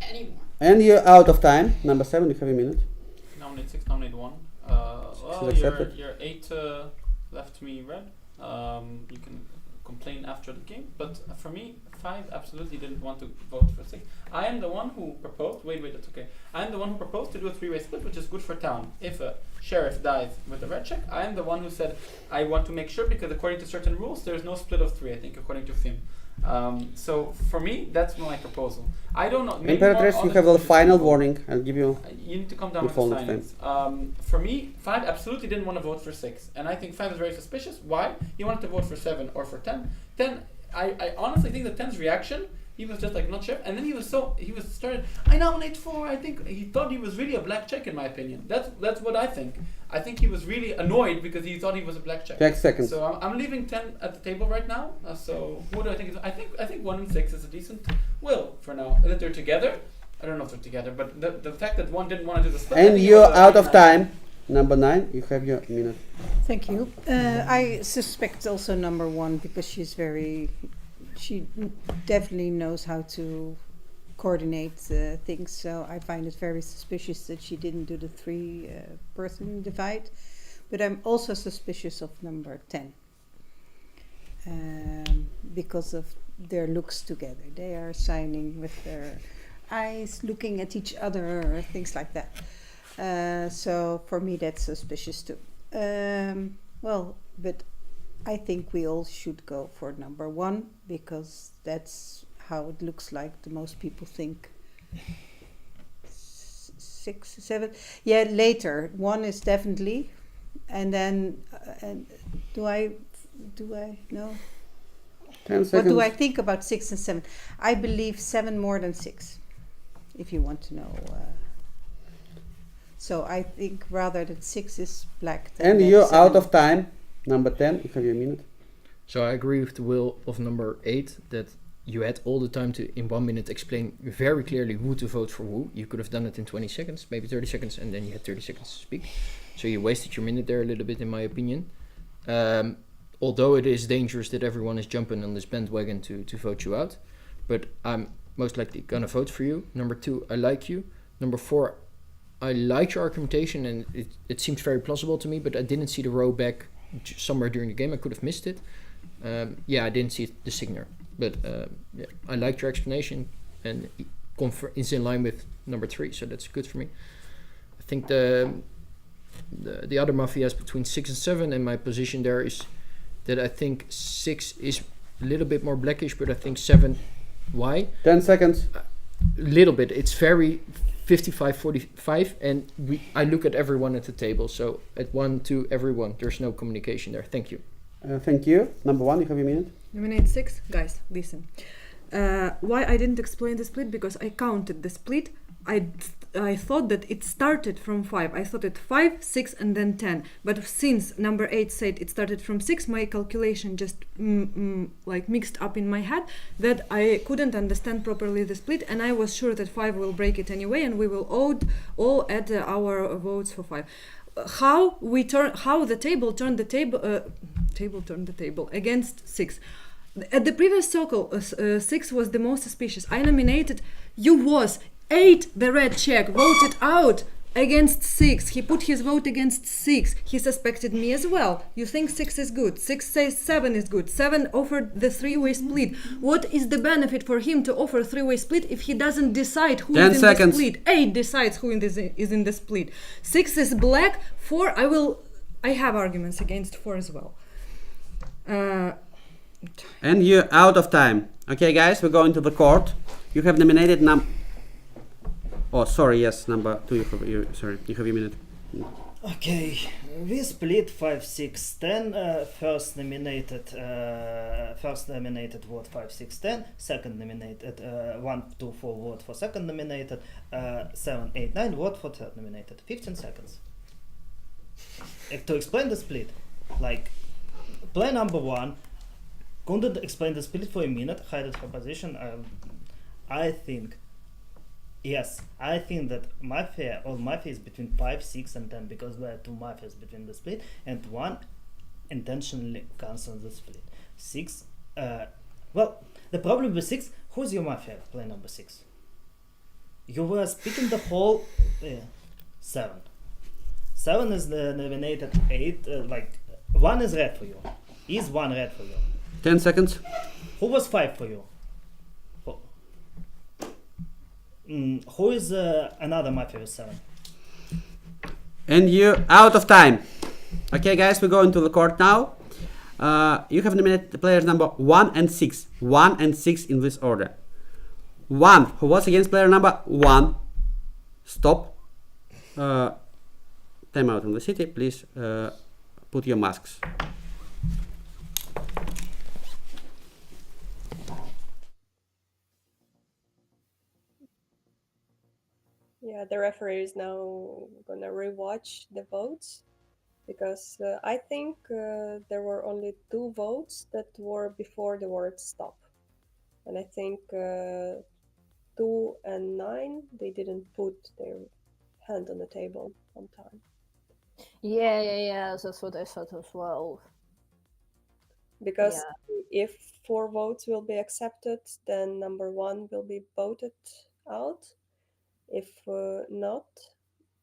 anymore. And you're out of time. Number 7, you have a minute. Nominate 6, nominate 1. Well, your 8 left me red. You can complain after the game, but for me, 5 absolutely didn't want to vote for 6. I am the one who proposed. Wait, that's okay. I am the one who proposed to do a 3-way split, which is good for town. If a sheriff dies with a red check, I am the one who said I want to make sure because according to certain rules, there is no split of 3. I think according to FIM. So for me, that's my proposal. I don't know. Imperatrix, you have a final warning. I'll give you. You need to come down with the silence. For me, 5 absolutely didn't want to vote for 6, and I think 5 is very suspicious. Why? He wanted to vote for 7 or for 10. 10, I honestly think that 10's reaction, he was just like not sure, and then he was started. I nominate 4. I think he thought he was really a black check, in my opinion. That's what I think. I think he was really annoyed because he thought he was a black check. 10 seconds. So I'm leaving 10 at the table right now. So who do I think is? I think 1 and 6 is a decent will for now. That they're together. I don't know if they're together, but the fact that 1 didn't want to do the split. And you're out of time. Number 9, you have your minute. Thank you. I suspect also number 1 because she definitely knows how to coordinate things. So I find it very suspicious that she didn't do the 3-person divide. But I'm also suspicious of number 10 because of their looks together. They are signing with their eyes, looking at each other, things like that. So for me, that's suspicious too. But I think we all should go for number 1 because that's how it looks like the most people think. 6, 7, yeah, later. 1 is definitely, and then do I know? 10 seconds. What do I think about 6 and 7? I believe 7 more than 6. If you want to know. So I think rather that 6 is black. And you're out of time. Number 10, you have your minute. So I agree with the will of number 8 that you had all the time to, in 1 minute, explain very clearly who to vote for who. You could have done it in 20 seconds, maybe 30 seconds, and then you had 30 seconds to speak. So you wasted your minute there a little bit, in my opinion. Although it is dangerous that everyone is jumping on this bandwagon to vote you out. But I'm most likely gonna vote for you. Number 2, I like you. Number 4, I like your argumentation, and it seems very plausible to me, but I didn't see the row back somewhere during the game. I could have missed it. I didn't see the signal, but I liked your explanation, and it's in line with number 3, so that's good for me. I think the other mafias between 6 and 7, and my position there is that I think 6 is a little bit more blackish, but I think 7. Why? 10 seconds. A little bit. It's very 55-45, and I look at everyone at the table. So at 1, 2, everyone. There's no communication there. Thank you. Thank you. Number 1, you have a minute. Nominate 6, guys. Listen. Why I didn't explain the split? Because I counted the split. I thought that it started from 5. I thought it 5, 6, and then 10. But since number 8 said it started from 6, my calculation just like mixed up in my head that I couldn't understand properly the split, and I was sure that 5 will break it anyway, and we will all add our votes for 5. How the table turned the table against 6. At the previous circle, 6 was the most suspicious. I nominated. You was 8, the red check, voted out. against 6. He put his vote against 6. He suspected me as well. You think 6 is good. 6 says 7 is good. 7 offered the three-way split. What is the benefit for him to offer three-way split if he doesn't decide who 10 is in seconds. the split? 8 decides who is in the split. 6 is black. 4, I have arguments against 4 as well. And you're out of time. Okay, guys, we're going to the court. You have nominated Oh, sorry, yes, number 2. You have a minute. Okay, we split 5, 6, 10. First nominated vote 5, 6, 10. Second nominated 1, 2, 4 vote for second nominated. 7, 8, 9 vote for third nominated. 15 seconds. To explain the split, like player number 1 couldn't explain the split for a minute, hid her position. I think that Mafia is between 5, 6 and 10 because there are 2 Mafias between the split and 1 intentionally cancels the split. 6, well, the problem with 6, who's your Mafia player number 6? You were speaking the whole 7. 7 is the nominated 8, like 1 is red for you. Is 1 red for you? 10 seconds. Who was 5 for you? Who is another Mafia with 7? And you're out of time. Okay, guys, we're going to the court now. You have nominated the players number 1 and 6. 1 and 6 in this order. 1, who was against player number 1. Stop. Time out in the city. Please put your masks. Yeah, the referee is now gonna rewatch the votes because I think there were only 2 votes that were before the word stop, and I think 2 and 9 they didn't put their hand on the table on time. Yeah, that's what I thought as well. Because if 4 votes will be accepted, then number 1 will be voted out. If not,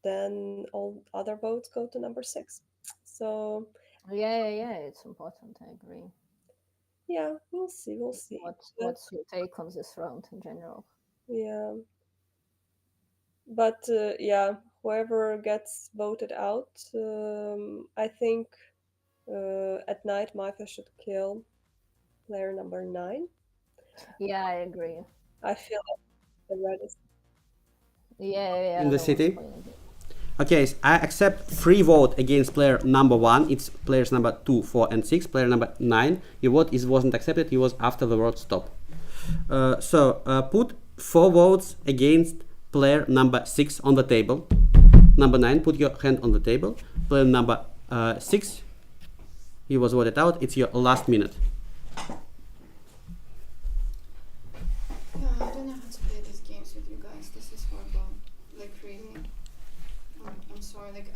then all other votes go to number 6. So Yeah, it's important. I agree. Yeah, we'll see. What's your take on this round in general? Yeah, but whoever gets voted out, I think at night Mafia should kill player number 9. Yeah, I agree. I feel like the red is. Yeah. In the city. Okay, so I accept free vote against player number 1. It's players number 2, 4, and 6. Player number 9, your vote wasn't accepted. It was after the word stop. Put 4 votes against player number 6 on the table. Number 9, put your hand on the table. Player number 6, he was voted out. It's your last minute. I don't know how to play these games with you guys. This is horrible. Like, really. I'm sorry. Like,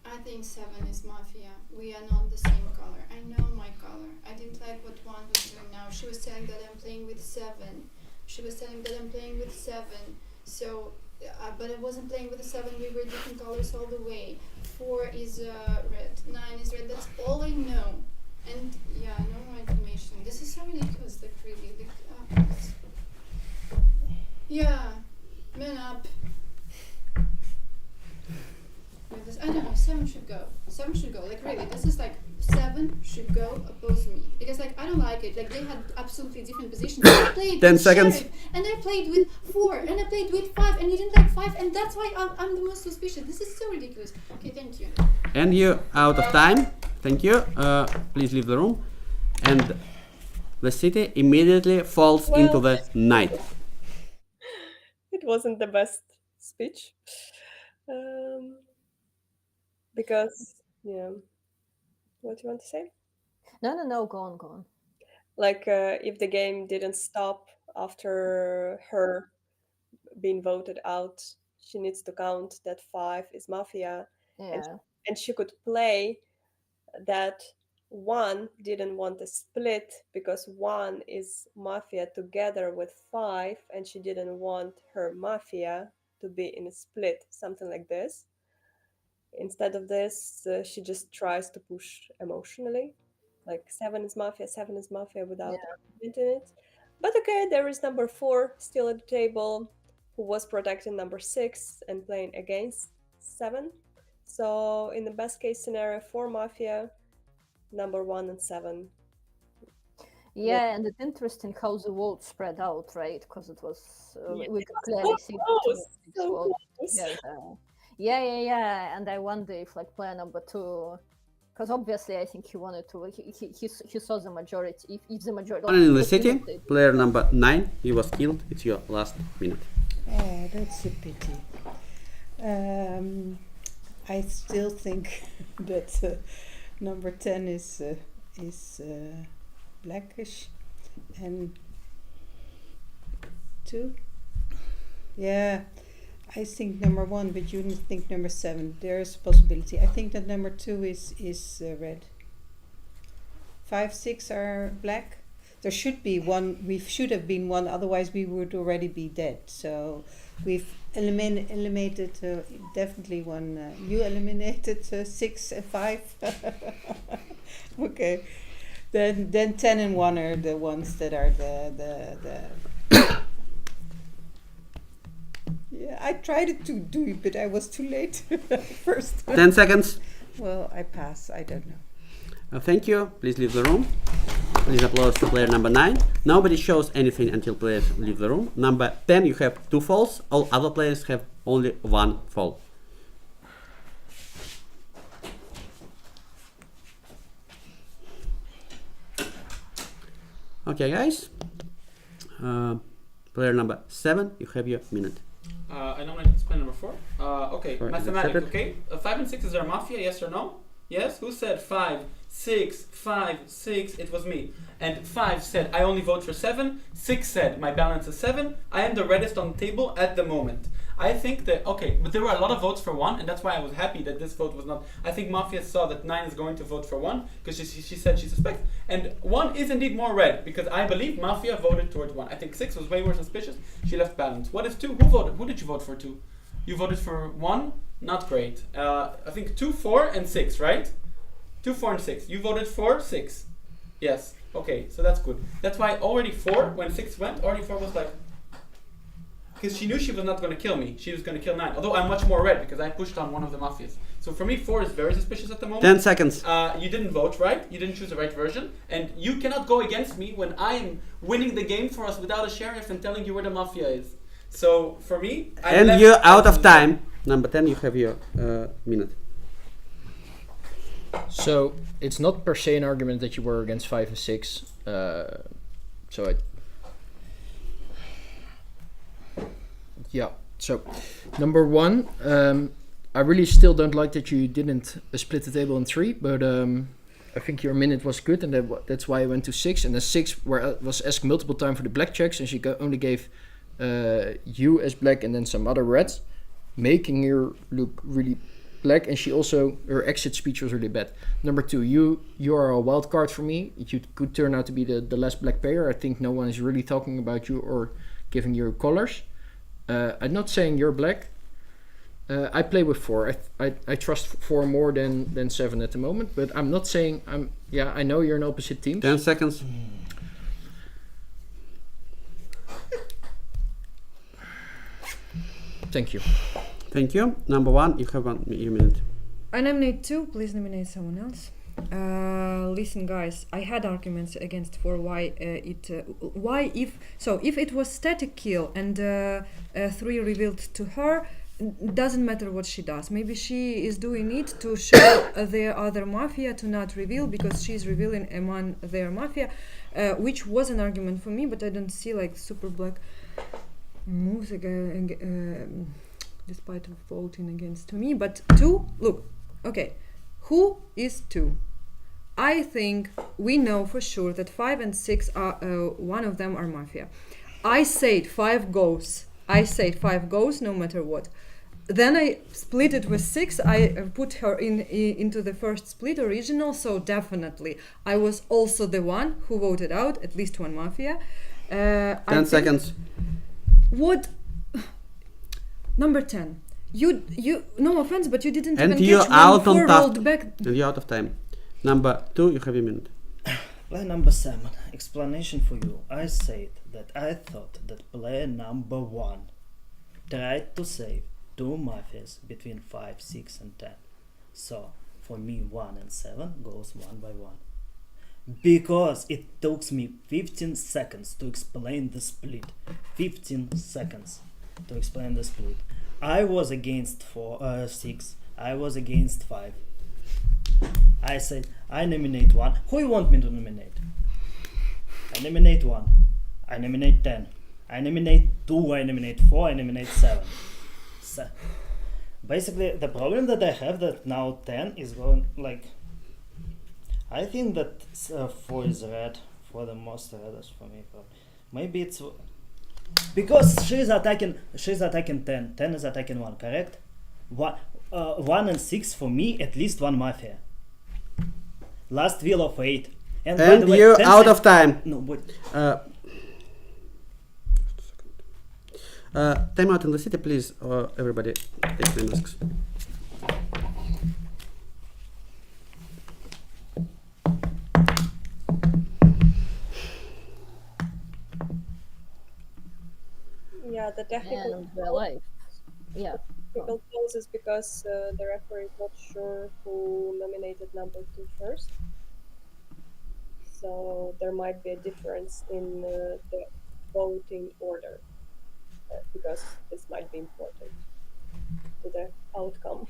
I think 7 is Mafia. We are not the same color. I know my color. I didn't like what 1 was doing now. She was telling that I'm playing with 7. So, but I wasn't playing with the 7. We were different colors all the way. 4 is red. 9 is red. That's all I know. And yeah, no more information. This is so ridiculous. Like, really. Like, yeah, man up. I don't know, 7 should go. 7 should go. Like, really, this is like 7 should go oppose me. Because, like, I don't like it. Like, they had absolutely different positions. I played 10 with seconds. Sheriff, and I played with 4, and I played with 5, and you didn't like 5, and that's why I'm the most suspicious. This is so ridiculous. Okay, thank you. And you're out of time. Thank you. Please leave the room. And the city immediately falls into the night. It wasn't the best speech. Because, what do you want to say? No, go on. Like, if the game didn't stop after her being voted out, she needs to count that 5 is Mafia. Yeah. And she could play that 1 didn't want a split because 1 is Mafia together with 5, and she didn't want her Mafia to be in a split, something like this. Instead of this, she just tries to push emotionally, like 7 is Mafia without argument in it. But okay, there is number 4 still at the table, who was protecting number 6 and playing against 7. So in the best case scenario for Mafia, number 1 and 7. Yeah, and it's interesting how the vote spread out, right? Because it was Yeah, we it could was clearly so see close, the so vote. close. Yeah. And I wonder if like player number 2, because obviously I think he wanted to. He saw the majority. If the majority. One in the if city, limited- player number 9, he was killed. It's your last minute. Oh, that's a pity. I still think that number 10 is blackish, and 2. Yeah, I think number 1, but you think number 7. There's a possibility. I think that number 2 is red. 5, 6 are black. There should be one. We should have been one. Otherwise, we would already be dead. So we've eliminated definitely one. You eliminated 6 and 5. Okay. Then 10 and 1 are the ones that are the Yeah, I tried to do it, but I was too late first. 10 seconds. Well, I pass. I don't know. Thank you. Please leave the room. Please applause to player number 9. Nobody shows anything until players leave the room. Number 10, you have 2 falls. All other players have only 1 fall. Okay, guys. Player number 7, you have your minute. I nominate player number 4. Okay, Sorry, mathematics. accepted. Okay, 5 and 6 is there a Mafia? Yes or no? Yes. Who said 5, 6, 5, 6? It was me. And 5 said I only vote for 7. 6 said my balance is 7. I am the reddest on the table at the moment. I think that okay, but there were a lot of votes for 1, and that's why I was happy that this vote was not. I think Mafia saw that 9 is going to vote for 1 because she said she suspects, and 1 is indeed more red because I believe Mafia voted towards 1. I think 6 was way more suspicious. She left balance. What is 2? Who voted? Who did you vote for 2? You voted for 1. Not great. I think 2, 4, and 6, right? 2, 4, and 6. You voted for 6. Yes. Okay, so that's good. That's why already 4, when 6 went, already 4 was like. Because she knew she was not going to kill me. She was going to kill 9. Although I'm much more red because I pushed on one of the Mafias. So for me, 4 is very suspicious at the moment. 10 seconds. You didn't vote right. You didn't choose the right version. And you cannot go against me when I am winning the game for us without a sheriff and telling you where the Mafia is. So for me, I And left you're out of the- time. Number 10, you have your minute. So it's not per se an argument that you were against 5 and 6. So number 1, I really still don't like that you didn't split the table in 3, but I think your minute was good, and that's why I went to 6. And the 6 was asked multiple times for the black checks, and she only gave you as black and then some other reds, making her look really black. And she also, her exit speech was really bad. Number 2, you are a wild card for me. You could turn out to be the less black player. I think no one is really talking about you or giving you colors. I'm not saying you're black. I play with 4. I trust 4 more than 7 at the moment, but I'm not saying I know you're in opposite teams. 10 seconds. Thank you. Thank you. Number 1, you have 1 minute. I nominate 2. Please nominate someone else. Listen, guys. I had arguments against 4. If it was static kill and 3 revealed to her, doesn't matter what she does. Maybe she is doing it to show the other Mafia to not reveal because she's revealing among their Mafia, which was an argument for me. But I don't see like super black moves despite of voting against me. But 2, look, okay, who is 2? I think we know for sure that 5 and 6 are one of them are Mafia. I said 5 goes. No matter what. Then I split it with 6. I put her into the first split original, so definitely I was also the one who voted out at least one Mafia. 10 seconds. What? Number 10. You no offense, but you didn't And even you're catch out when on 4 top. rolled back. And you're out of time. Number 2, you have a minute. Player number 7. Explanation for you. I said that I thought that player number 1 tried to save 2 mafias between 5, 6 and 10. So for me 1 and 7 goes 1 by 1. Because it took me 15 seconds to explain the split. 15 seconds to explain the split. I was against 6. I was against 5. I said, I nominate 1. Who you want me to nominate? I nominate 1. I nominate 10. I nominate 2. I nominate 4. I nominate 7. So, basically, the problem that I have that now 10 is going like... I think that 4 is red for the most reddest for me. But maybe it's... Because she's attacking 10. 10 is attacking 1, correct? 1 and 6 for me, at least 1 mafia. Last wheel of 8. And by the way, you're out of time. No, wait. Time out in the city, please. Everybody take their masks. Yeah, the technical And the life. Yeah. technical pause is because the referee is not sure who nominated number 2 first. So there might be a difference in the voting order because this might be important to the outcome.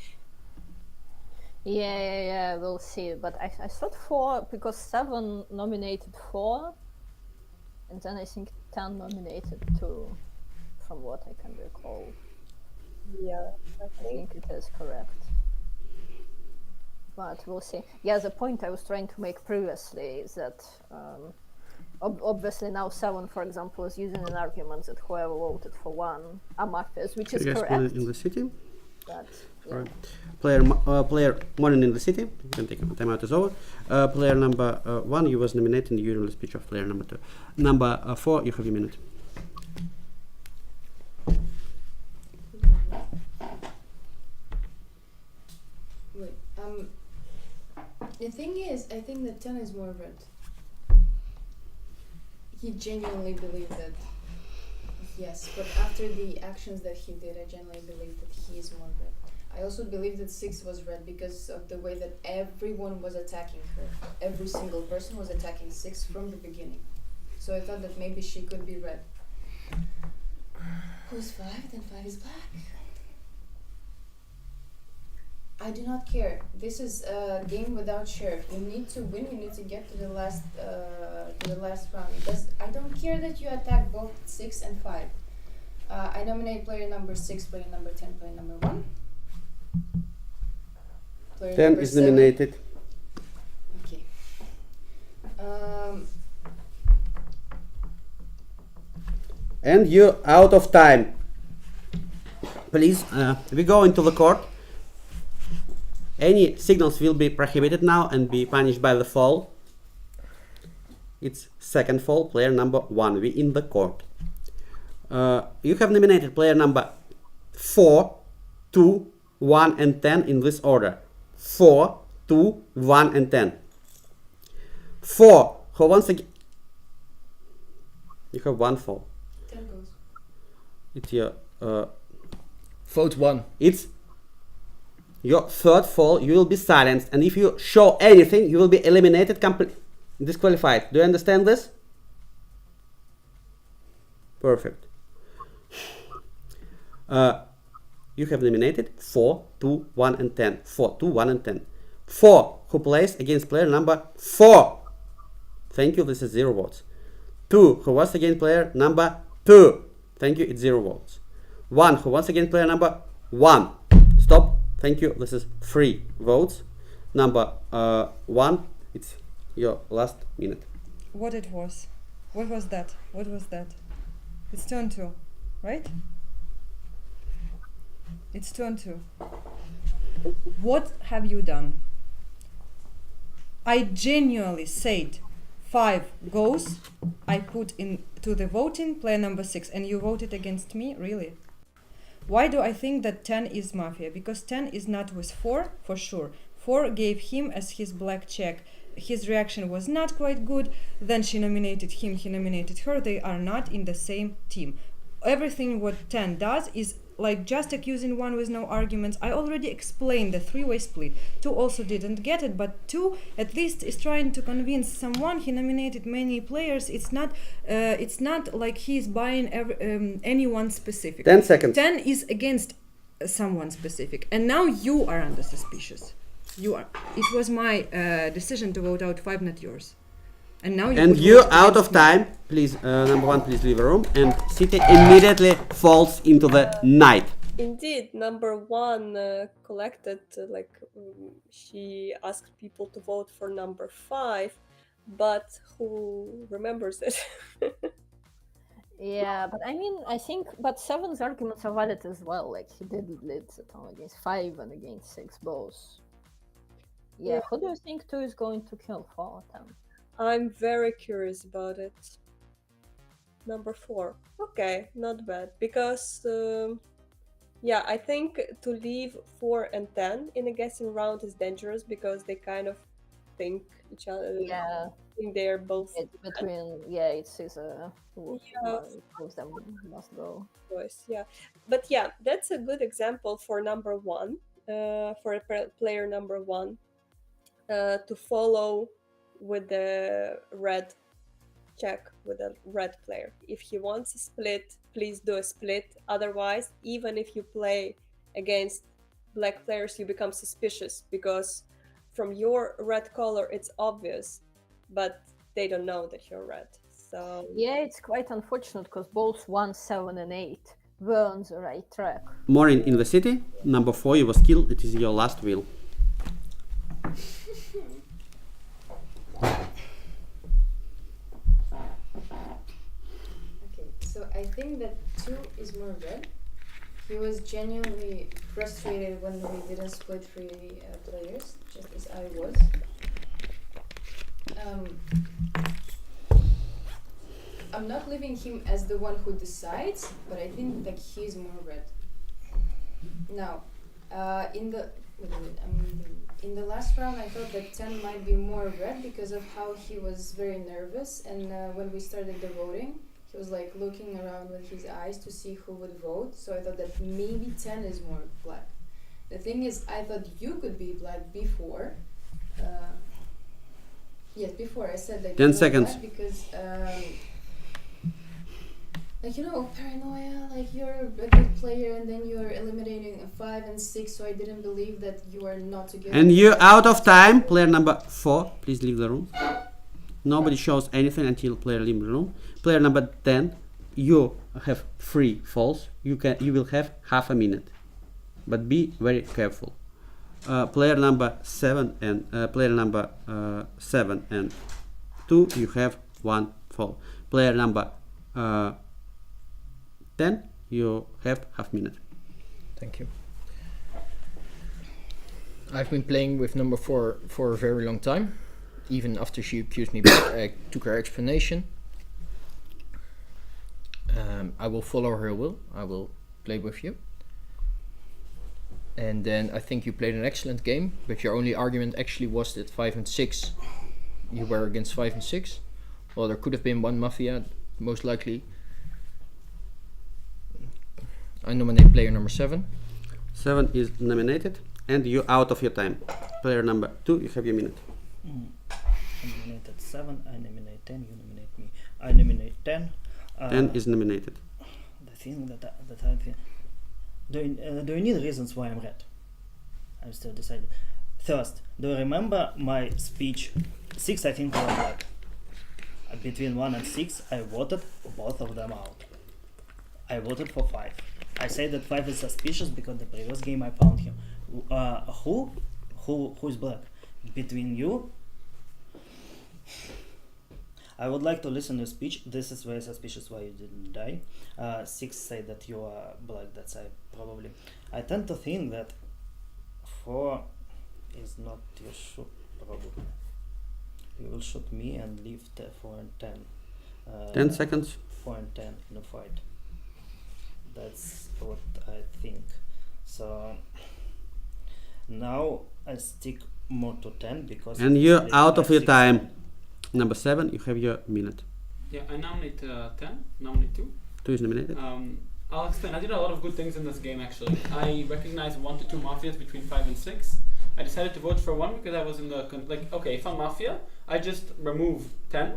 Yeah, we'll see. But I thought 4 because 7 nominated 4, and then I think 10 nominated 2, from what I can recall. Yeah, I think it is correct. But we'll see. Yeah, the point I was trying to make previously is that obviously now 7, for example, is using an argument that whoever voted for 1 are mafias, which is You guys correct. in the city? But, yeah. Right. Player morning in the city. You can take a time out is over. Player number 1, you was nominated in the usual speech of player number 2. Number 4, you have a minute. Wait, the thing is, I think that 10 is more red. He genuinely believed that, yes, but after the actions that he did, I genuinely believe that he is more red. I also believe that 6 was red because of the way that everyone was attacking her. Every single person was attacking 6 from the beginning. So I thought that maybe she could be red. Who's 5? Then 5 is black. I do not care. This is a game without sheriff. You need to win. You need to get to the last round. I don't care that you attack both 6 and 5. I nominate player number 6, player number 10, player number 1. Player 10 number is 7. nominated. Okay. And you're out of time. Please, we go into the court. Any signals will be prohibited now and be punished by the fall. It's second fall, player number 1. We in the court. You have nominated player number 4, 2, 1 and 10 in this order. 4, 2, 1 and 10. 4, who once again... You have 1 fall. 10 goes. It's your... Vote 1. It's your third fall. You will be silenced, and if you show anything, you will be eliminated, disqualified. Do you understand this? Perfect. You have nominated 4, 2, 1 and 10. 4, 2, 1 and 10. 4 who plays against player number 4. Thank you, this is 0 votes. 2 who was against player number 2. Thank you, it's 0 votes. 1 who was against player number 1. Stop. Thank you, this is 3 votes. Number 1, it's your last minute. What it was? What was that? What was that? It's 2 and 2, right? It's 2 and 2. What have you done? I genuinely said 5 goes. I put into the voting player number 6, and you voted against me, really? Why do I think that 10 is Mafia? Because 10 is not with 4, for sure. 4 gave him as his black check. His reaction was not quite good. Then she nominated him, he nominated her. They are not in the same team. Everything what 10 does is like just accusing one with no arguments. I already explained the three-way split. 2 also didn't get it, but 2 at least is trying to convince someone. He nominated many players. It's not like he's buying anyone specific. 10 seconds. 10 is against someone specific, and now you are under suspicious. You are. It was my decision to vote out 5, not yours. And now you're out of time. Please, number 1, please leave the room. And City immediately falls into the night. Indeed, number 1 collected, she asked people to vote for number 5, but who remembers it? Yeah, but I mean, I think, but 7's arguments are valid as well. Like, he did lead against 5 and against 6 both. Yeah, who do you think 2 is going to kill for them? I'm very curious about it. Number 4. Okay, not bad. Because, I think to leave 4 and 10 in a guessing round is dangerous because they kind of think each other. Yeah. Think they're both. It's between, it's who of them must go. Choice, yeah. But yeah, that's a good example for number 1, for player number 1, to follow with the red check with a red player. If he wants a split, please do a split. Otherwise, even if you play against black players, you become suspicious because from your red color it's obvious, but they don't know that you're red. So yeah, it's quite unfortunate because both 1, 7 and 8 were on the right track. Maureen in the city. Number 4, you was killed. It is your last wheel. So I think that 2 is more red. He was genuinely frustrated when we didn't split 3 players, just as I was. I'm not leaving him as the one who decides, but I think that he's more red. Now, in the last round, I thought that 10 might be more red because of how he was very nervous, and when we started the voting, he was like looking around with his eyes to see who would vote. So I thought that maybe 10 is more black. The thing is, I thought you could be black before. Yes, before I said that. 10 you were seconds. black because, paranoia. Like you're a good player, and then you're eliminating a 5 and 6. So I didn't believe that you are not together. And you're out of time. Player number 4, please leave the room. Nobody shows anything until player leaves the room. Player number 10, you have 3 falls. You will have half a minute, but be very careful. Player number 7 and 2, you have 1 fall. Player number 10, you have half minute. Thank you. I've been playing with number 4 for a very long time. Even after she accused me, but I took her explanation. I will follow her will. I will play with you. And then I think you played an excellent game, but your only argument actually was that 5 and 6, you were against 5 and 6. Well, there could have been 1 Mafia, most likely. I nominate player number 7. 7 is nominated, and you're out of your time. Player number 2, you have your minute. I nominated 7, I nominate 10, you nominate me. I nominate 10. 10 is nominated. The thing that I think... Do you need reasons why I'm red? I'm still deciding. First, do you remember my speech? 6, I think, were black. Between 1 and 6, I voted both of them out. I voted for 5. I say that 5 is suspicious because the previous game I found him. Who is black? Between you? I would like to listen to speech. This is very suspicious why you didn't die. 6 say that you are black. That's probably. I tend to think that 4 is not your shoot, probably. You will shoot me and leave 4 and 10. 10 seconds. 4 and 10 in a fight. That's what I think. So now I stick more to 10 because. And of you're split out of 5, your 6, time. 7. Number 7, you have your minute. Yeah, I nominate 10. Nominate 2. 2 is nominated. I'll explain. I did a lot of good things in this game actually. I recognized 1 to 2 mafias between 5 and 6. I decided to vote for 1 because I was in the okay, if I'm mafia, I just remove 10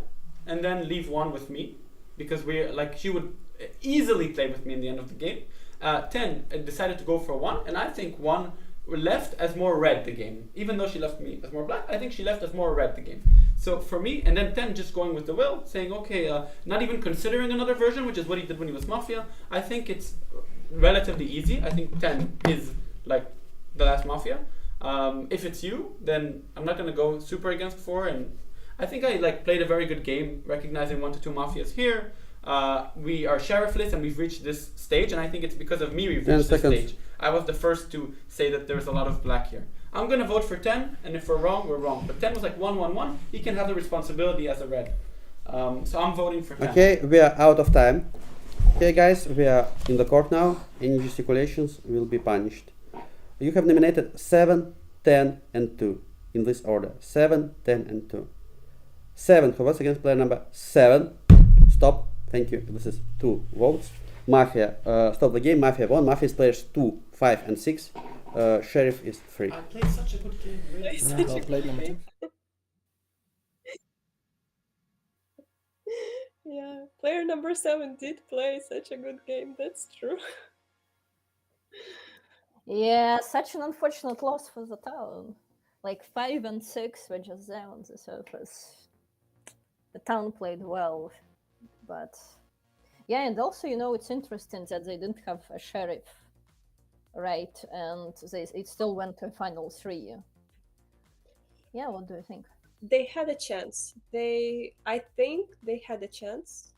and then leave 1 with me because we're she would easily play with me in the end of the game. 10 decided to go for 1, and I think 1 left as more red the game. Even though she left me as more black, I think she left as more red the game. So for me, and then 10 just going with the will, saying, okay, not even considering another version, which is what he did when he was Mafia, I think it's relatively easy. I think 10 is like the last Mafia. If it's you, then I'm not going to go super against 4, and I think I played a very good game, recognizing 1 to 2 Mafias here. We are sheriffless and we've reached this stage, and I think it's because of me we've reached this stage. I was the first to say that there's a lot of black here. I'm gonna vote for 10, and if we're wrong, we're wrong. But 10 was 1-1-1. He can have the responsibility as a red. So I'm voting for 10. Okay, we are out of time. Okay, guys, we are in the court now. Any gesticulations will be punished. You have nominated 7, 10, and 2 in this order. 7, 10, and 2. 7, who was against player number 7? Stop. Thank you. This is 2 votes. Mafia, stop the game. Mafia 1. Mafia's players 2, 5, and 6. Sheriff is 3. I played such a good game. Really. Well played, number 2. Yeah, player number 7 did play such a good game. That's true. Yeah, such an unfortunate loss for the town. 5 and 6 were just there on the surface. The town played well, but yeah, and also it's interesting that they didn't have a sheriff, right? And it still went to final 3. Yeah, what do you think? They had a chance. I think they had a chance,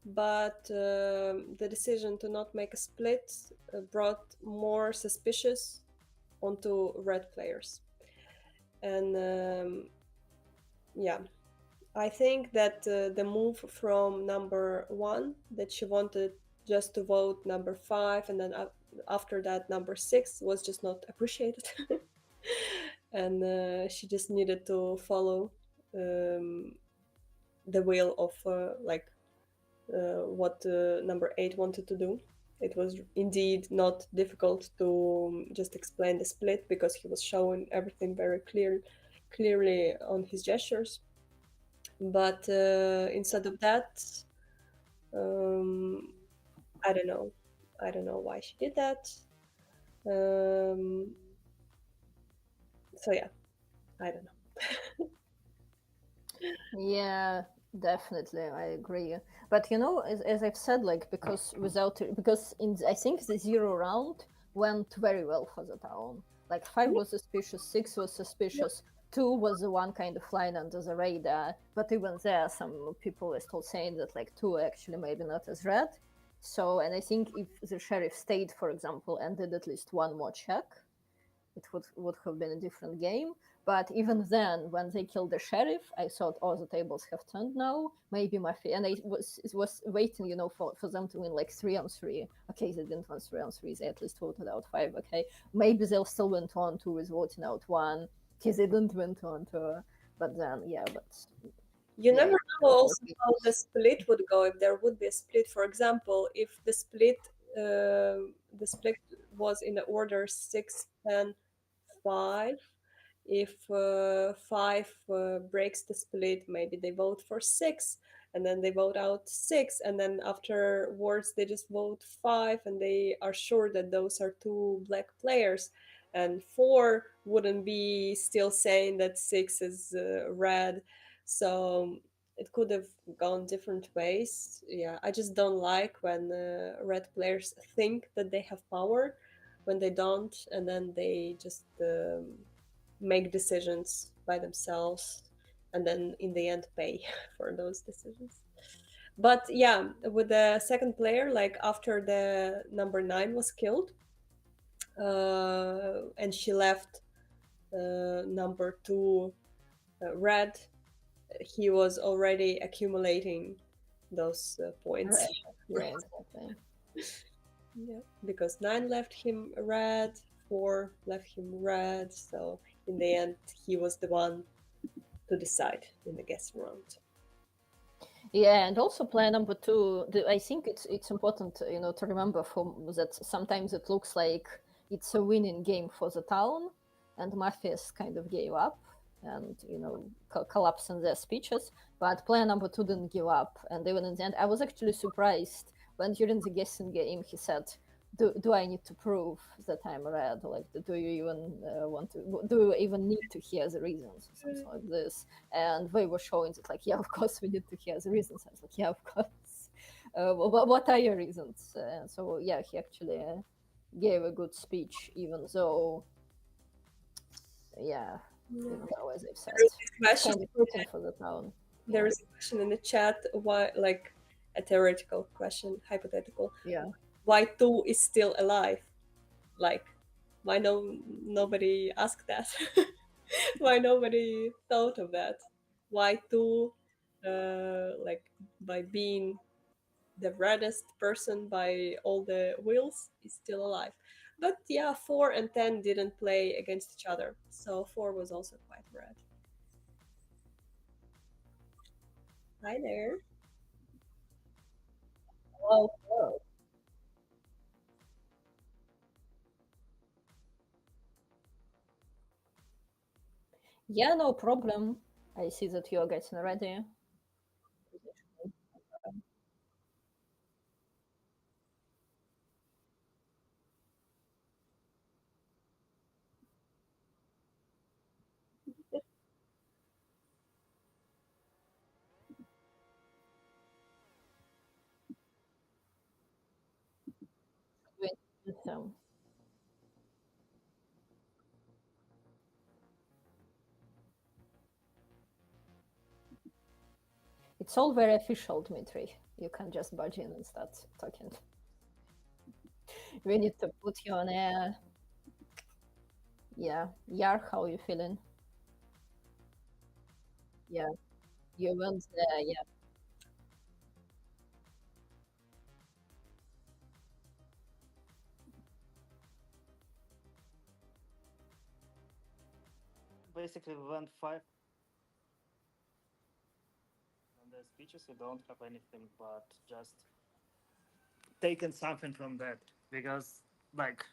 but the decision to not make a split brought more suspicious onto red players. And yeah, I think that the move from number 1, that she wanted just to vote number 5, and then after that number 6, was just not appreciated. And she just needed to follow the will of what number 8 wanted to do. It was indeed not difficult to just explain the split because he was showing everything very clearly on his gestures. But instead of that, I don't know why she did that. So yeah, I don't know. Yeah, definitely, I agree. But as I've said, because I think the 0 round went very well for the town. 5 was suspicious, 6 was suspicious, 2 was the one kind of flying under the radar. But even there, some people are still saying that 2 actually maybe not as red. So, and I think if the sheriff stayed, for example, and did at least 1 more check, it would have been a different game. But even then, when they killed the sheriff, I thought, the tables have turned now. Maybe Mafia, and I was waiting, for them to win 3 on 3. Okay, they didn't win 3 on 3. They at least voted out 5. Okay, maybe they'll still win 2 on 2 with voting out 1. Because they didn't win 2 on 2. But then, you never know also how the split would go if there would be a split. For example, if the split was in the order 6, 10, 5. If 5 breaks the split, maybe they vote for 6, and then they vote out 6, and then afterwards they just vote 5, and they are sure that those are 2 black players, and 4 wouldn't be still saying that 6 is red. So it could have gone different ways. Yeah, I just don't like when red players think that they have power when they don't, and then they just make decisions by themselves and then in the end pay for those decisions. But yeah, with the second player, after the number 9 was killed and she left number 2 red, he was already accumulating those points. Right. Yeah, because 9 left him red, 4 left him red, so in the end he was the one to decide in the guess round. Yeah, and also player number 2. I think it's important, to remember that sometimes it looks like it's a winning game for the town, and Mafias kind of gave up and collapsed in their speeches. But player number 2 didn't give up, and even in the end, I was actually surprised when during the guessing game he said, do I need to prove that I'm red? Like, do you even do you even need to hear the reasons or something like this? And they were showing that, like, yeah, of course we need to hear the reasons. I was like, yeah, of course. What are your reasons? So yeah, he actually gave a good speech, even though, yeah, even though, as I've said, There is it's a question. kind of important for the town. There is a question in the chat. Why, like a theoretical question, hypothetical? Yeah. Why 2 is still alive? Like, why nobody asked that? Why nobody thought of that? Why 2, like, by being the reddest person by all the wheels, is still alive? But yeah, 4 and 10 didn't play against each other, so 4 was also quite red. Hi there. Oh, hello. Yeah, no problem. I see that you're getting ready. So, it's all very official, Dmitry. You can just budge in and start talking. We need to put you on air. Yeah. Yar, how you feeling? Yeah. You went there, yeah. Basically, we went 5 on the speeches. We don't have anything but just taking something from that because, like,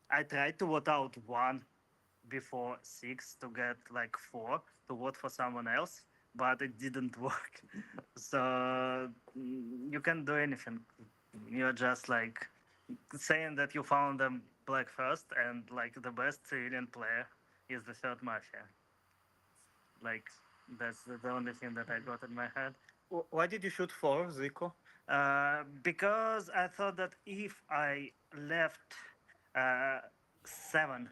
I tried to vote out 1 before 6 to get like 4 to vote for someone else, but it didn't work. So you can't do anything. You're just like saying that you found them black first, and like the best civilian player is the third mafia. Like, that's the only thing that I got in my head. Why did you shoot 4, Zico? Because I thought that if I left 7,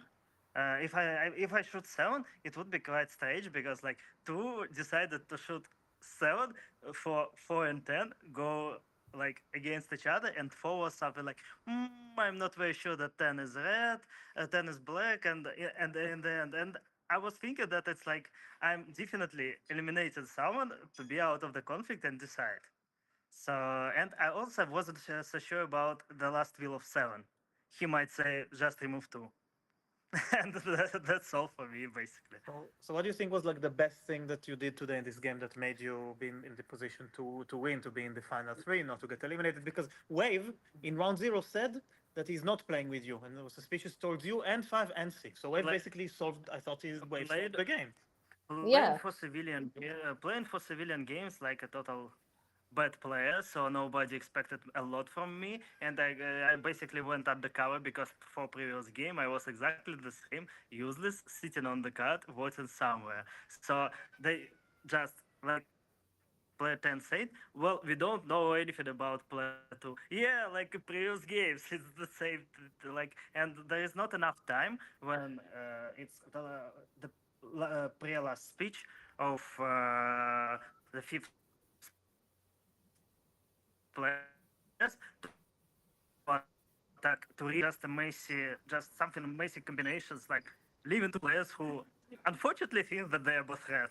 if I shoot 7, it would be quite strange because like 2 decided to shoot 7 for 4 and 10 go like against each other, and 4 was something like, I'm not very sure that 10 is red, 10 is black, and in the end, and I was thinking that it's like I'm definitely eliminated someone to be out of the conflict and decide. So, and I also wasn't so sure about the last wheel of 7. He might say, just remove 2. And that's all for me, basically. So what do you think was like the best thing that you did today in this game that made you be in the position to win, to be in the final 3, not to get eliminated? Because Wave in round 0 said that he's not playing with you, and it was suspicious towards you and 5 and 6. So Wave basically solved, I thought, Wave solved the game. Playing for civilian games like a total bad player, so nobody expected a lot from me, and I basically went up the cover because for previous game I was exactly the same, useless, sitting on the card, voting somewhere. So they just like player 10 said, well, we don't know anything about player 2. Yeah, like previous games, it's the same, like, and there is not enough time when it's the pre-last speech of the fifth players to attack, to read just a messy, just something messy combinations, like leaving 2 players who unfortunately think that they are both red.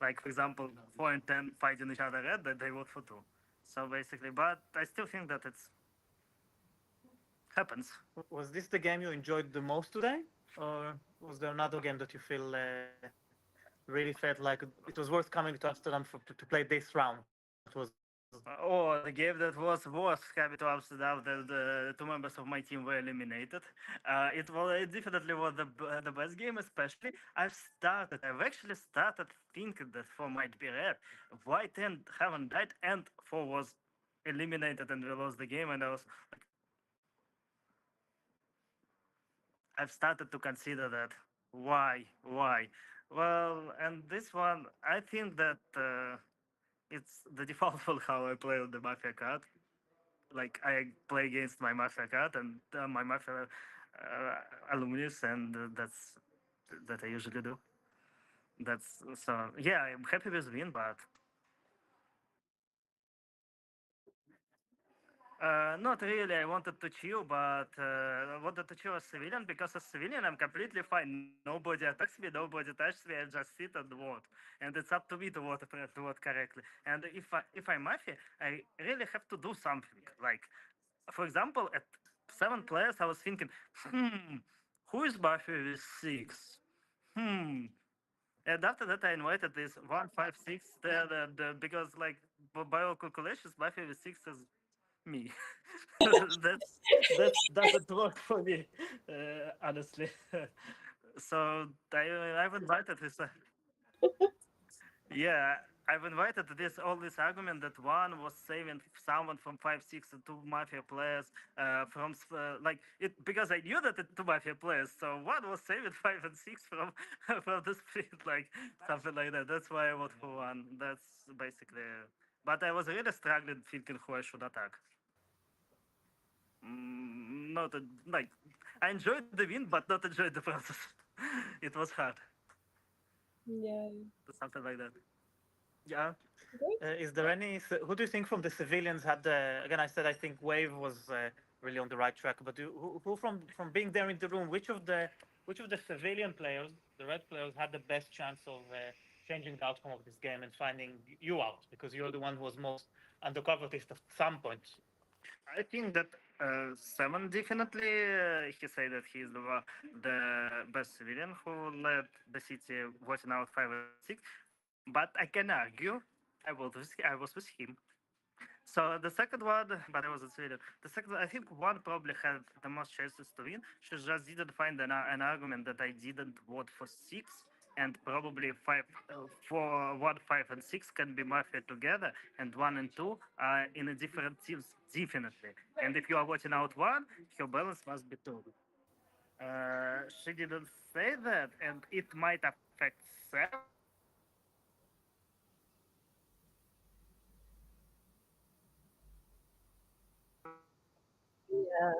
Like, for example, 4 and 10 fighting each other red, that they vote for 2. So basically, but I still think that it's happens. Was this the game you enjoyed the most today, or was there another game that you feel really felt like it was worth coming to Amsterdam to play this round? That was Oh, the game that was worse coming to Amsterdam that the two members of my team were eliminated. It definitely was the best game, especially I've actually started thinking that 4 might be red. White and haven't died, and 4 was eliminated and we lost the game, and I was like, I've started to consider that. Why? Why? Well, and this one, I think that it's the default for how I play on the Mafia card. Like I play against my Mafia card and my Mafia alumnus, and that's that I usually do. That's so. Yeah, I'm happy with win, but not really. I wanted to chill, but I wanted to chill as civilian because as civilian I'm completely fine. Nobody attacks me, nobody touches me. I just sit and vote, and it's up to me to vote correctly. And if I'm mafia, I really have to do something. Like, for example, at 7 players, I was thinking, who is mafia with 6? Hmm. And after that, I invited this 156 because, like, by all calculations, mafia with 6 is me. That doesn't work for me, honestly. So I've invited this. Yeah, I've invited this all this argument that one was saving someone from 5-6 and two mafia players like it because I knew that it two mafia players. So one was saving 5 and 6 from from the split, like something like that. That's why I vote for one. That's basically. But I was really struggling thinking who I should attack. Not like I enjoyed the win, but not enjoyed the process. It was hard. Yeah. Something like that. Yeah. Is there any? Who do you think from the civilians had the? Again, I said I think Wave was really on the right track. But who from being there in the room, which of the civilian players, the red players, had the best chance of changing the outcome of this game and finding you out because you're the one who was most undercover at some point. I think that Seven definitely he said that he's the best civilian who led the city voting out 5 and 6. But I can argue I was with him. So the second one, but I wasn't civilian. The second, I think one probably had the most chances to win. She just didn't find an argument that I didn't vote for 6, and probably for 1, 5, and 6 can be mafia together, and 1 and 2 are in a different teams definitely. And if you are voting out one, your balance must be 2. She didn't say that, and it might affect 7. Yeah,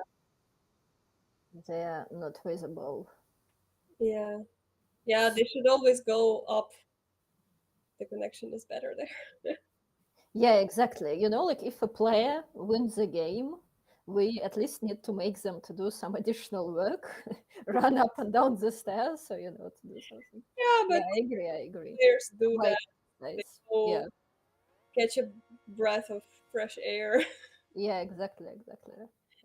they are not visible. Yeah. Yeah, they should always go up. The connection is better there. Yeah, exactly. You know, like if a player wins the game, we at least need to make them to do some additional work, run up and down the stairs, so you know to do something. Yeah, Yeah, but I agree. I agree. players do Like, that. They nice. go Yeah. catch a breath of fresh air. Yeah, exactly, exactly.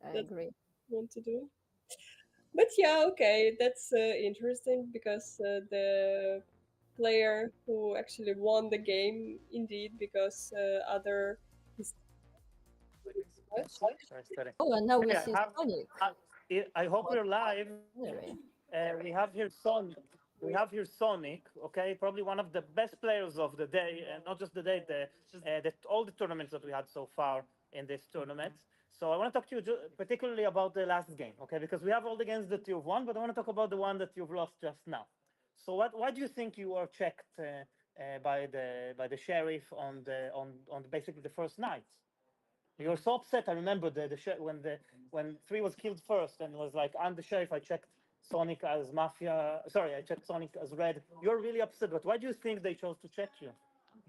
I That's agree. what I want to do. But yeah, okay, that's interesting because the player who actually won the game, indeed, because other. Sorry. Oh, and now we Yeah, see Sonic. I hope we're live. Anyway. We have here Sonic. We have here Sonic. Okay, probably one of the best players of the day, and not just the day, all the tournaments that we had so far in this tournament. So I want to talk to you particularly about the last game, okay? Because we have all the games that you've won, but I want to talk about the one that you've lost just now. So why do you think you were checked by the sheriff on basically the first night? You were so upset. I remember when 3 was killed first and was like, I'm the sheriff. I checked Sonic as Mafia. Sorry, I checked Sonic as Red. You're really upset. But why do you think they chose to check you?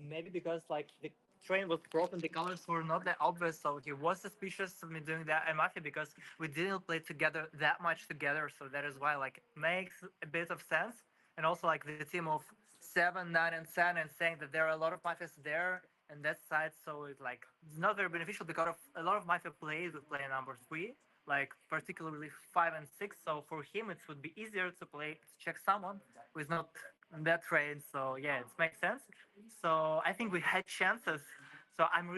Maybe because like the train was broken, the colors were not that obvious, so he was suspicious of me doing that at Mafia because we didn't play together that much together, so that is why like makes a bit of sense. And also like the team of 7, 9, and 10 and saying that there are a lot of Mafias there and that side, so it's like it's not very beneficial because of a lot of Mafia plays with player number 3. like particularly 5 and 6. So for him, it would be easier to play to check someone who is not in that trade. So yeah, it makes sense. So I think we had chances. So I'm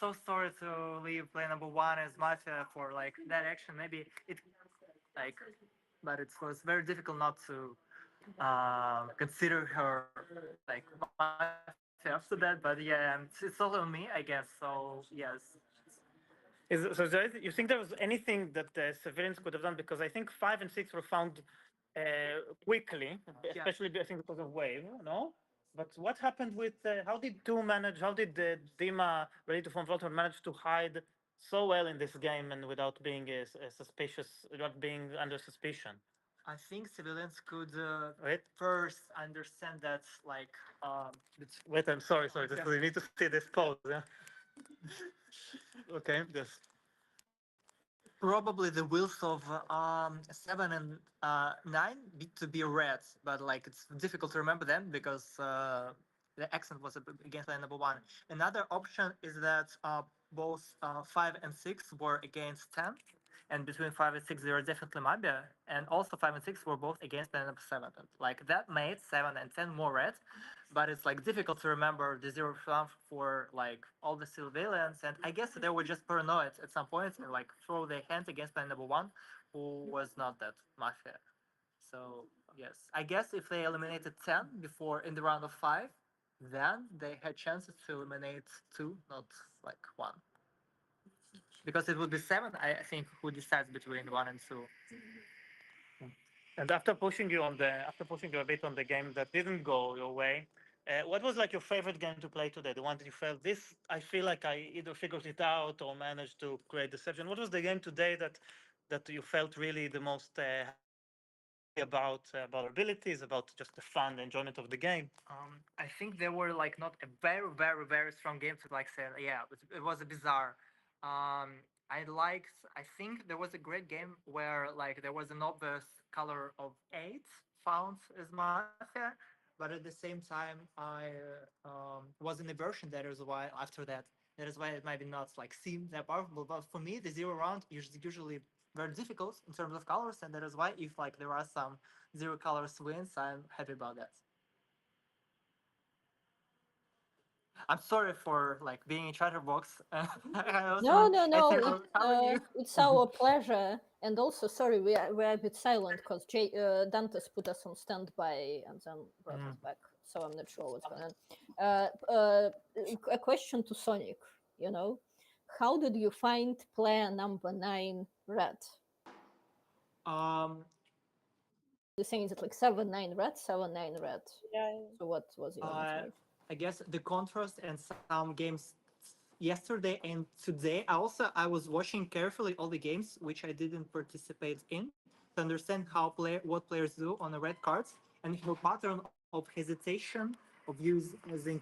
so sorry to leave play number one as Mafia for like that action. Maybe it like, but it was very difficult not to consider her like Mafia after that. But yeah, it's all on me, I guess. So yes. So you think there was anything that the civilians could have done? Because I think 5 and 6 were found quickly, especially I think because of wave. No, but what happened with? How did two manage? How did Dima ready to form Voltor manage to hide so well in this game and without being suspicious, without being under suspicion? I think civilians could Wait. first understand that like Wait, I'm sorry. This, we need to see this pose. Yeah. Okay. Yes. probably the wheels of 7 and 9 to be red, but like it's difficult to remember them because the accent was against line number one. Another option is that both 5 and 6 were against 10, and between 5 and 6 they were definitely Mabia, and also 5 and 6 were both against line number 7. Like that made 7 and 10 more red, but it's like difficult to remember the zero sum for like all the civilians, and I guess they were just paranoid at some point and like throw their hands against player number one, who was not that mafia. So yes, I guess if they eliminated 10 before in the round of 5, then they had chances to eliminate 2, not like 1, because it would be 7, I think, who decides between 1 and 2. And after pushing you a bit on the game that didn't go your way, what was like your favorite game to play today? The one that you felt this, I feel like I either figured it out or managed to create deception. What was the game today that you felt really the most happy about our abilities, about just the fun, the enjoyment of the game? I think there were like not a very, very, very strong game to like say, yeah, it was a bizarre. I think there was a great game where like there was an obvious color of 8 found as Mafia, but at the same time I was in a version that is why after that. That is why it might be not like seem that powerful, but for me the zero round is usually very difficult in terms of colors, and that is why if like there are some zero colors wins, I'm happy about that. I'm sorry for like being in chatterbox. It's our pleasure. And also, sorry, we are a bit silent because Dantes put us on standby and then brought us back. So I'm not sure what's going on. A question to Sonic. How did you find player number 9 red? The thing is, like 7-9 red, 7-9 red. Yeah. So what was your motivation? I guess the contrast and some games yesterday and today. I was watching carefully all the games which I didn't participate in to understand what players do on the red cards, and her pattern of hesitation of using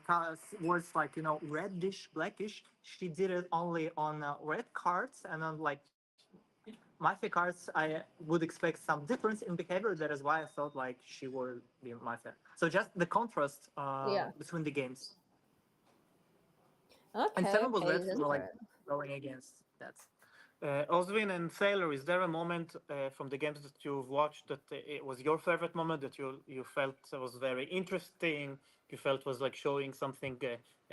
words like reddish, blackish. She did it only on red cards, and on like Mafia cards, I would expect some difference in behavior. That is why I felt like she would be Mafia. So just the contrast between the games. Okay, and 7 was red, that's like going against that. Oswin and Sailor, is there a moment from the games that you've watched that it was your favorite moment that you felt was very interesting? You felt was like showing something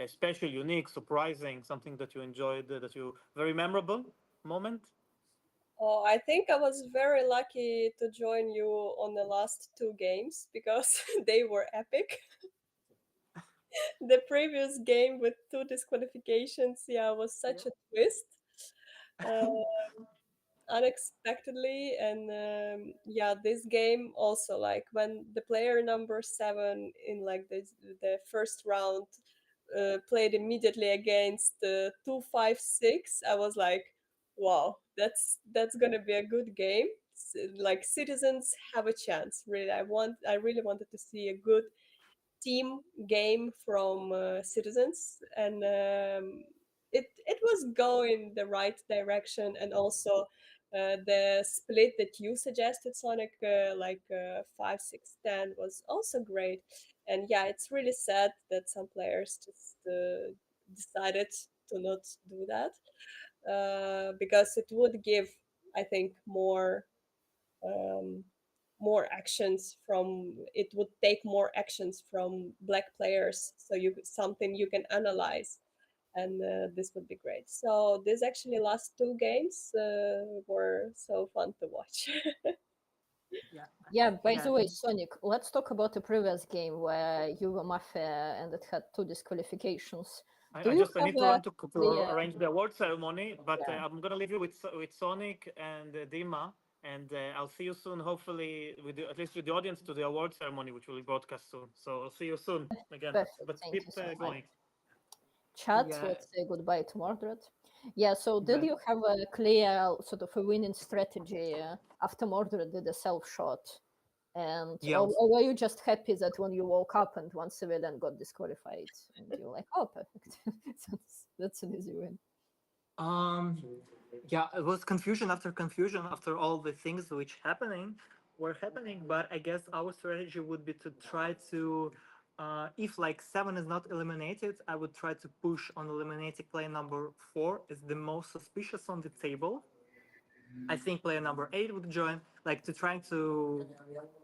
special, unique, surprising, something that you enjoyed, that you very memorable moment? Oh, I think I was very lucky to join you on the last 2 games because they were epic. The previous game with 2 disqualifications, was such a twist. Unexpectedly, and this game also, like when the player number 7 in like the first round played immediately against 2-5-6, I was like, wow, that's gonna be a good game. Like citizens have a chance, really. I really wanted to see a good team game from citizens, and it was going the right direction. And also the split that you suggested, Sonic, 5-6-10 was also great. And it's really sad that some players just decided to not do that, because it would give I think um, more actions from it would take more actions from black players, so something you can analyze, and this would be great. So this actually last two games were so fun to watch. Yeah, by Yeah. the way, Sonic, let's talk about the previous game where you were Mafia and it had 2 disqualifications. Do I you just I have need to a run to clear... arrange the award ceremony, but Yeah. I'm gonna leave you with Sonic and Dima, and I'll see you soon. Hopefully, at least with the audience to the award ceremony, which will be broadcast soon. So I'll see you soon again. Perfect, But thank keep you so much. going. Chat, Yeah. let's say goodbye to Mordred. Yeah, so did Bye. you have a clear sort of a winning strategy after Mordred did a self-shot? And Yes. or were you just happy that when you woke up and one civilian got disqualified and you're like, oh, perfect. That's an easy win. Yeah, it was confusion after all the things which were happening, but I guess our strategy would be to try to if like 7 is not eliminated, I would try to push on eliminating player number 4 is the most suspicious on the table. I think player number 8 would join, like to trying to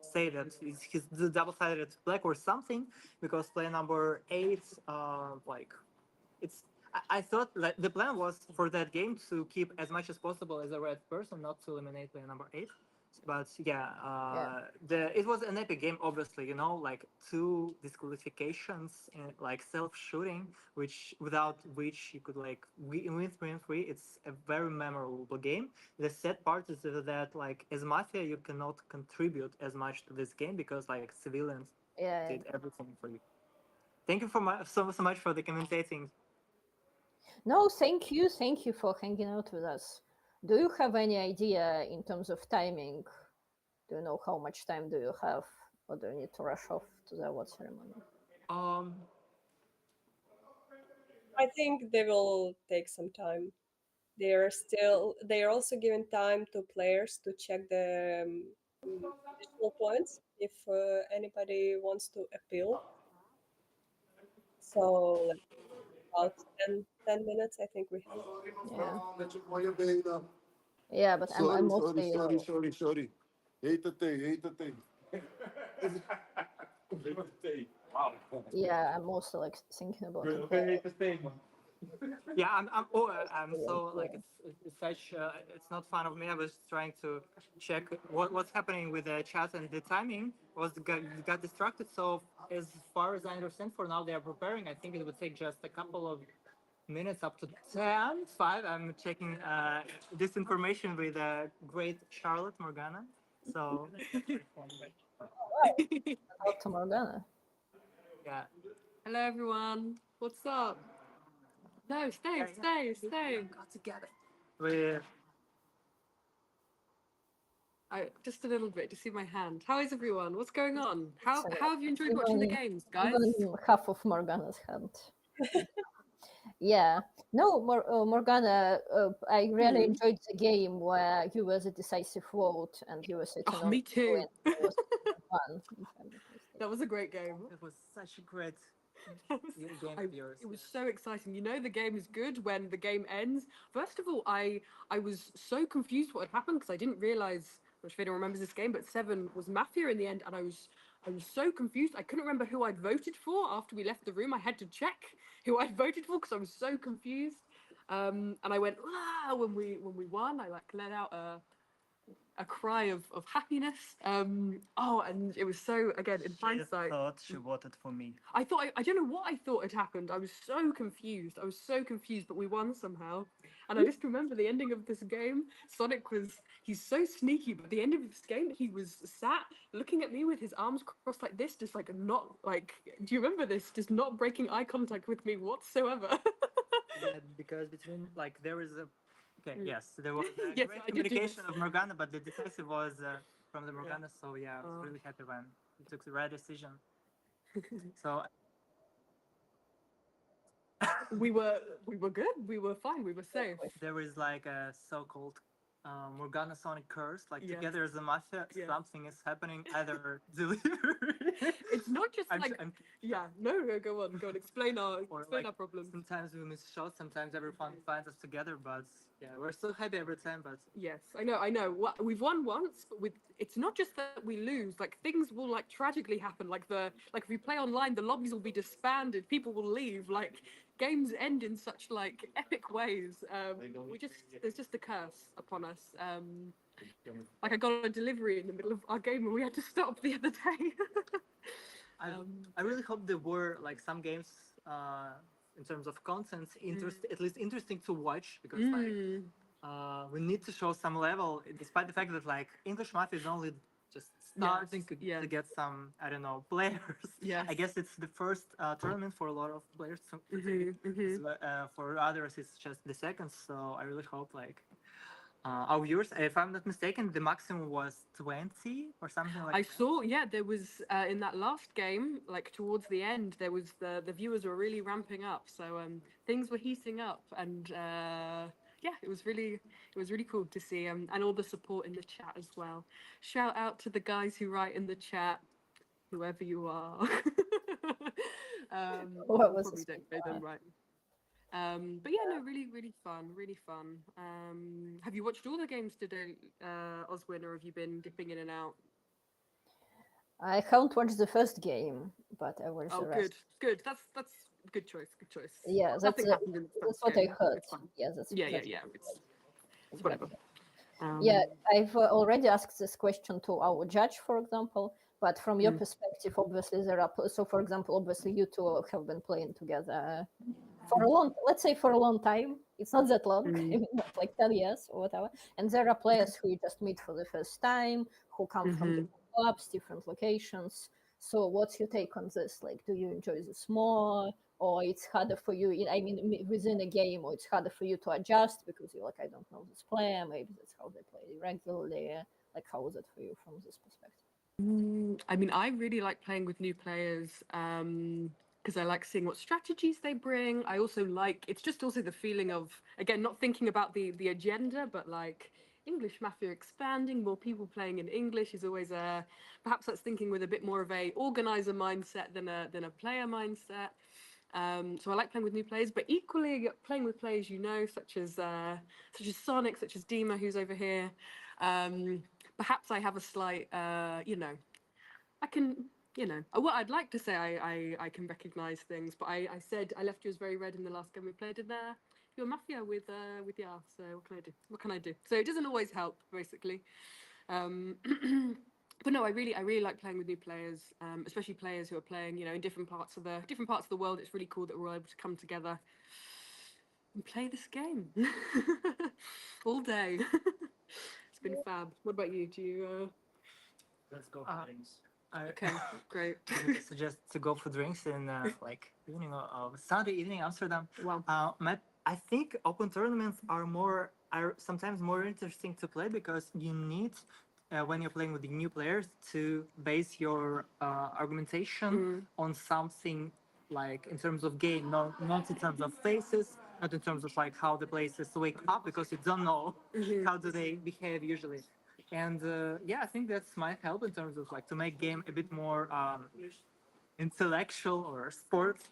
say that he's the double-sided black or something, because player number 8 like it's I thought like the plan was for that game to keep as much as possible as a red person, not to eliminate player number 8. But yeah, it was an epic game, obviously, like 2 disqualifications and like self-shooting, without which you could like win 3-3. It's a very memorable game. The sad part is that like as Mafia, you cannot contribute as much to this game because like civilians did everything for you. Thank you so much for the commentating. No, thank you for hanging out with us. Do you have any idea in terms of timing? Do you know how much time do you have, or do you need to rush off to the award ceremony? I think they will take some time. They are also giving time to players to check the additional points if anybody wants to appeal. So like about 10 minutes, I think we have. Yeah. Yeah, but I'm mostly. Sorry. Eita tem. Yeah, I'm also like thinking about it. Yeah, I'm so like it's such it's not fun of me. I was trying to check what's happening with the chat, and the timing got distracted. So as far as I understand, for now they are preparing. I think it would take just a couple of minutes, up to 10, 5. I'm checking this information with great Charlotte Morgana. So Out to Morgana. yeah. Hello everyone. What's up? No, stay. Got together. With Just a little bit to see my hand. How is everyone? What's going on? How have you enjoyed Even- watching the games, guys? Even half of Morgana's hand. Yeah. No, Morgana, I really enjoyed the game where you were the decisive vote and you were sitting on Me too. It was fun. That was a great game. It was such a great It was so exciting. You know the game is good when the game ends. First of all, I was so confused what had happened because I didn't realize. I'm not sure if anyone remembers this game, but 7 was Mafia in the end, and I was so confused. I couldn't remember who I'd voted for after we left the room. I had to check who I'd voted for because I was so confused. And I went when we won. I like let out a cry of happiness. And it was so, again, in hindsight. thought she voted for me. I thought, I don't know what I thought had happened. I was so confused, but we won somehow. And I just remember the ending of this game. Sonic he's so sneaky, but at the end of this game, he was sat looking at me with his arms crossed like this, just like not, like, do you remember this? Just not breaking eye contact with me whatsoever. Yeah, because between like there is a yes, there was Yes, great I did do communication this. of Morgana, but the decisive was from the Morgana. So yeah, I was really happy when you took the right decision. So we were good. We were fine. We were safe. there is like a so-called Morgana Sonic Curse, like Yes. together as a mafia, Yeah. something is happening, either delivery. It's not just I'm, like I'm, yeah. No, go on. Explain or explain like our problem. sometimes we miss shots, sometimes everyone finds us together, but yeah, we're so happy every time. But Yes, I know. We've won once, but it's not just that we lose. Like things will like tragically happen. Like if we play online, the lobbies will be disbanded. People will leave. Like games end in such like epic ways. There's just a curse upon us. Like I got a delivery in the middle of our game and we had to stop the other day. I really hope there were like some games in terms of content at least interesting to watch, because like we need to show some level, despite the fact that like English Mafia is only just starting to get some, I don't know, players. Yes. I guess it's the first tournament for a lot of players. For others, it's just the second. So I really hope like our viewers, if I'm not mistaken, the maximum was 20 or something like I that. saw, yeah, there was in that last game, like towards the end, there was the viewers were really ramping up, so things were heating up, and yeah, it was really cool to see, and all the support in the chat as well. Shout out to the guys who write in the chat, whoever you are. What was probably this don't know them right. But yeah, no, really fun. Have you watched all the games today, Oswin, or have you been dipping in and out? I haven't watched the first game, but I watched Oh, the rest. good. That's good choice. Yeah, that's Nothing happened in the that's first what I game. heard. It's fine. Yeah, that's Yeah. It's whatever. Yeah, I've already asked this question to our judge, for example. But from your Mm. perspective, obviously there are. So, for example, obviously you two have been playing together for a long, let's say for a long time. It's not that long, not like 10 years or whatever. And there are players who you just meet for the first time, who come from different clubs, different locations. So, what's your take on this? Like, do you enjoy this more, or it's harder for you? I mean, within a game, or it's harder for you to adjust because you're like, I don't know this player. Maybe that's how they play regularly. Like, how is it for you from this perspective? I mean, I really like playing with new players because I like seeing what strategies they bring. I also like it's just also the feeling of, again, not thinking about the agenda, but like English Mafia expanding, more people playing in English is always perhaps that's thinking with a bit more of a organizer mindset than a player mindset. So I like playing with new players, but equally playing with players you know, such as Sonic, such as Dima, who's over here. Perhaps I have a slight, I can, what I'd like to say I can recognize things, but I said I left you as very red in the last game we played in there. You're Mafia with Yar, so what can I do? What can I do? So it doesn't always help, basically. But no, I really like playing with new players, especially players who are playing, in different parts of the world. It's really cool that we're able to come together and play this game all day. It's been fab. What about you? Do you? Let's go for drinks. Okay, great. I suggest to go for drinks in like evening of Sunday evening Amsterdam. Wow. Matt, I think open tournaments are sometimes more interesting to play because you need when you're playing with the new players to base your argumentation on something like in terms of game, not in terms of faces, not in terms of like how the players wake up because you don't know how do they behave usually. And yeah, I think that's might help in terms of like to make game a bit more intellectual or sports.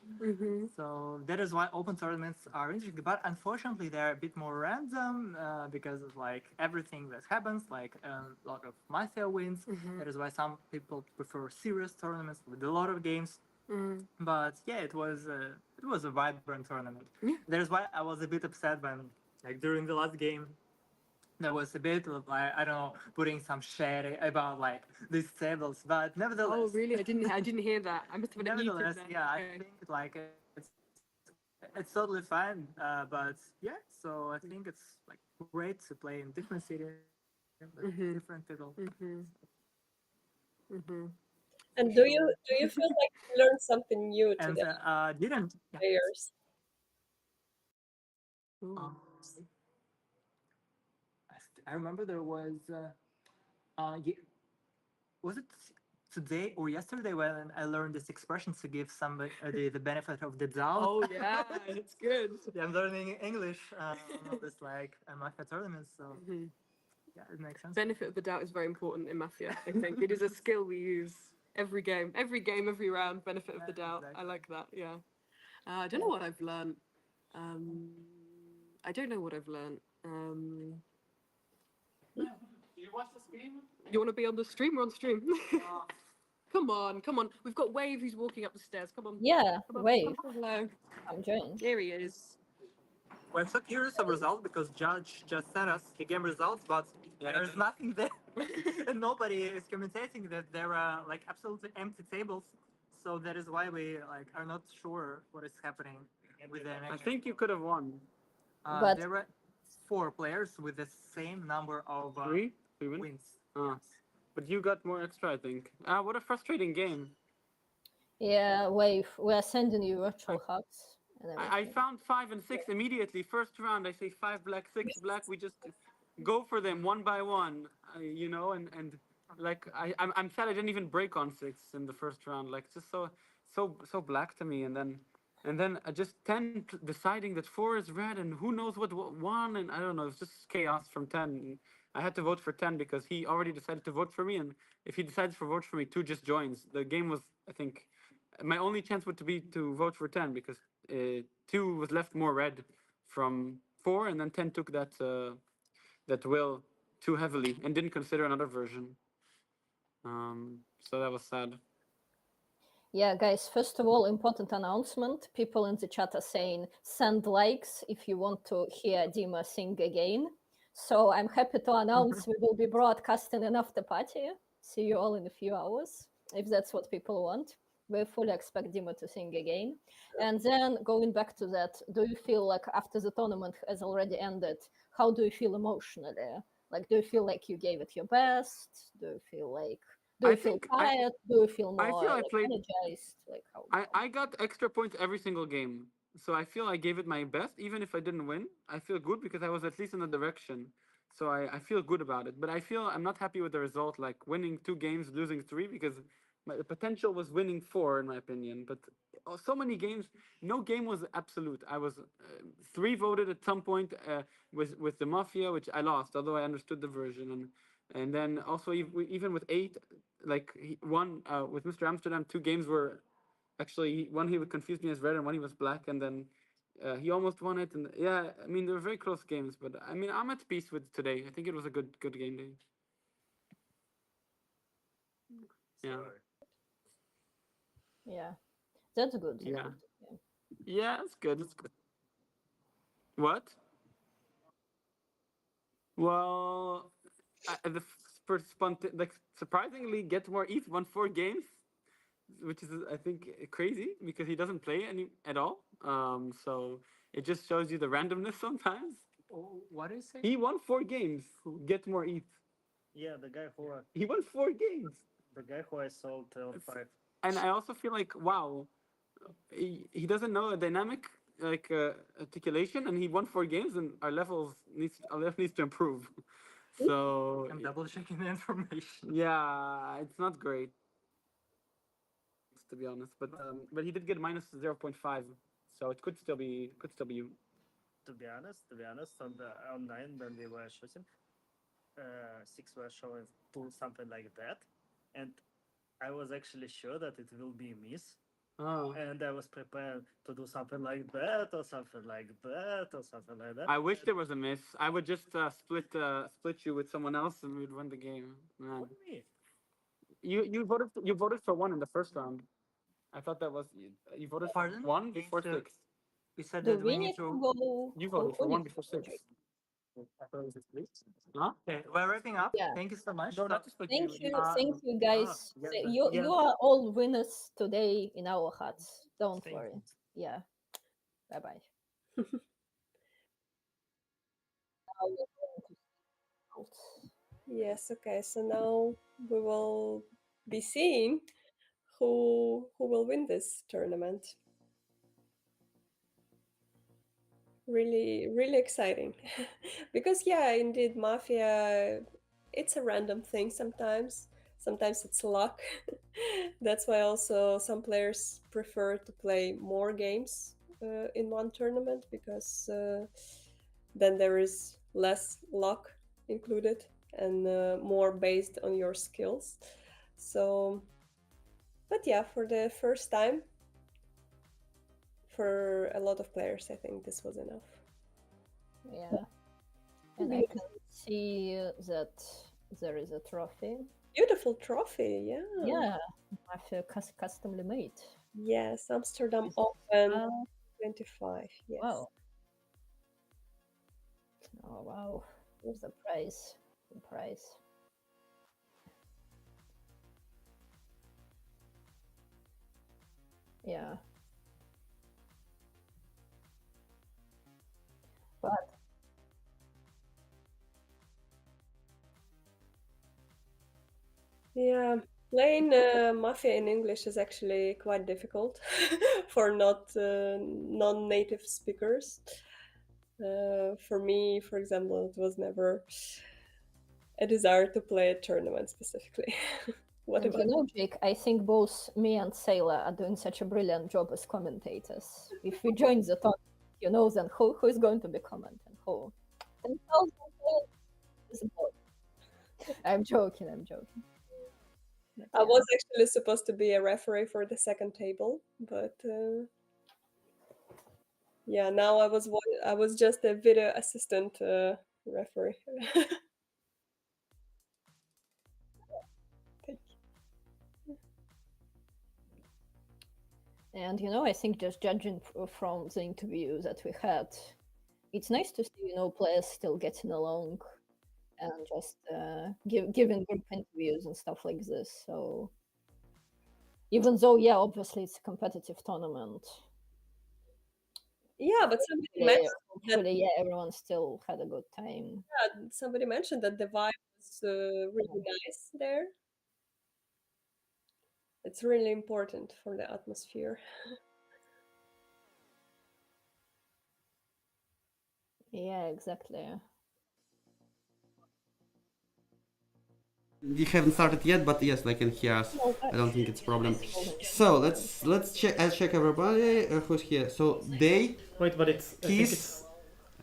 So that is why open tournaments are interesting. But unfortunately, they're a bit more random because of like everything that happens, like a lot of Mafia wins. That is why some people prefer serious tournaments with a lot of games. But yeah, it was a vibrant tournament. That is why I was a bit upset when like during the last game there was a bit of like I don't know putting some shade about like these tables, but nevertheless. Oh really? I didn't hear that. I must have been muted Nevertheless, then. yeah, Okay. I think like it's totally fine. But yeah, so I think it's like great to play in different cities, with different people. And do you feel like you learned something new And today? didn't Players. I remember there was was it today or yesterday when I learned this expression to give somebody the benefit of the doubt. Oh yeah, that's good. Yeah, I'm learning English on all this like Mafia tournaments. So Yeah, it makes sense. Benefit of the doubt is very important in Mafia. I think it is a skill we use every game, every round. Benefit of the doubt. I like that. Yeah. I don't know what I've learned. I don't know what I've learned. You watch the stream? You want to be on the stream? We're on stream. Come on, come on. We've got Wave who's walking up the stairs. Come on. Yeah, Come on, Wave. come on, hello. I'm joined. There he is. Well, I'm so curious of results because Judge just sent us the game results, but there's nothing there. And nobody is commentating that there are like absolutely empty tables. So that is why we like are not sure what is happening with the next. I think you could have won. But- There were 4 players with the same number of Three wins. But you got more extra, I think. What a frustrating game. Yeah, Wave. We are sending you virtual hugs. And I found 5 and 6 immediately. First round, I say 5 black, 6 black. We just go for them one by one, you know, and like I'm sad I didn't even break on 6 in the first round. Like just so black to me, and then just 10 deciding that 4 is red, and who knows what 1, and I don't know. It's just chaos from 10. I had to vote for 10 because he already decided to vote for me, and if he decides to vote for me, 2 just joins. The game was, I think, my only chance would be to vote for 10 because 2 was left more red from 4, and then 10 took that will too heavily and didn't consider another version. So that was sad. Yeah, guys, first of all, important announcement. People in the chat are saying send likes if you want to hear Dima sing again. So I'm happy to announce we will be broadcasting an after party. See you all in a few hours, if that's what people want. We fully expect Dima to sing again. And then going back to that, do you feel like after the tournament has already ended, how do you feel emotionally? Like, do you feel like you gave it your best? Do you feel like, do you feel tired? Do you feel more energized? Like how? I got extra points every single game. So I feel I gave it my best, even if I didn't win. I feel good because I was at least in the direction. So I feel good about it. But I feel I'm not happy with the result, like winning 2 games, losing 3, because the potential was winning 4, in my opinion. But so many games, no game was absolute. I was 3 voted at some point with the Mafia, which I lost, although I understood the version. And then also even with 8, like one with Mr. Amsterdam, 2 games were actually, one he confused me as red and one he was black, and then he almost won it. And yeah, I mean, they were very close games, but I mean, I'm at peace with today. I think it was a good game day. Yeah. Yeah, that's good. Yeah. Yeah, it's good. It's good. What? Well, like surprisingly, Get More Eat won 4 games, which is I think crazy because he doesn't play any at all. So it just shows you the randomness sometimes. Oh, what is it? He won 4 games. Get More Eat. Yeah, the guy who He won 4 games. the guy who I sold on 5. And I also feel like wow, he doesn't know a dynamic like articulation, and he won 4 games, and our level needs to improve. So I'm double checking the information. yeah, it's not great to be honest, but he did get minus 0.5, so it could still be you. To be honest, on the online when we were shooting, 6 were showing 2 something like that, and I was actually sure that it will be miss. Oh. And I was prepared to do something like that or something like that or something like that. I wish there was a miss. I would just split you with someone else and we'd win the game. Man. What do you mean? You voted for 1 in the first round. I thought that was you voted for 1 before 6. We said Do that we we need need to. to go? You voted for 1 before 6. Huh? Okay, we're wrapping up. Yeah. Thank you so much. No, not to split Thank you, Uh, thank you, guys. yeah, You are all winners today in our hearts. Don't Thank worry. you. Yeah. Bye bye. Yes, okay, so now we will be seeing who will win this tournament. Really exciting. Because yeah, indeed, Mafia, it's a random thing sometimes. Sometimes it's luck. That's why also some players prefer to play more games in one tournament, because then there is less luck included. and more based on your skills. So, but yeah, for the first time, for a lot of players, I think this was enough. Yeah. And I can see that there is a trophy. Beautiful trophy, yeah. Yeah, Mafia customly made. Yes, Amsterdam Open 25, yes. Wow. Oh, wow. Here's the prize. The prize. Yeah. But Yeah, playing Mafia in English is actually quite difficult for non-native speakers. For me, for example, it was never a desire to play a tournament specifically. What and about you know, Jake, I think both me and Sailor are doing such a brilliant job as commentators. If we join the tournament, you know, then who is going to be commenting? Who? 10,000 is about. I'm joking. I was actually supposed to be a referee for the second table, but yeah, now I was just a video assistant referee. And you know, I think just judging from the interview that we had, it's nice to see, you know, players still getting along and just giving group interviews and stuff like this. So even though, yeah, obviously it's a competitive tournament. Yeah, but somebody Yeah, mentioned hopefully, yeah, everyone still had a good time. Yeah, somebody mentioned that the vibe was really nice there. It's really important for the atmosphere. Yeah, exactly. You haven't started yet, but yes, they can hear us. I don't think it's a problem. So let's check. I'll check everybody who's here. So they. Wait, but it's. Kiss.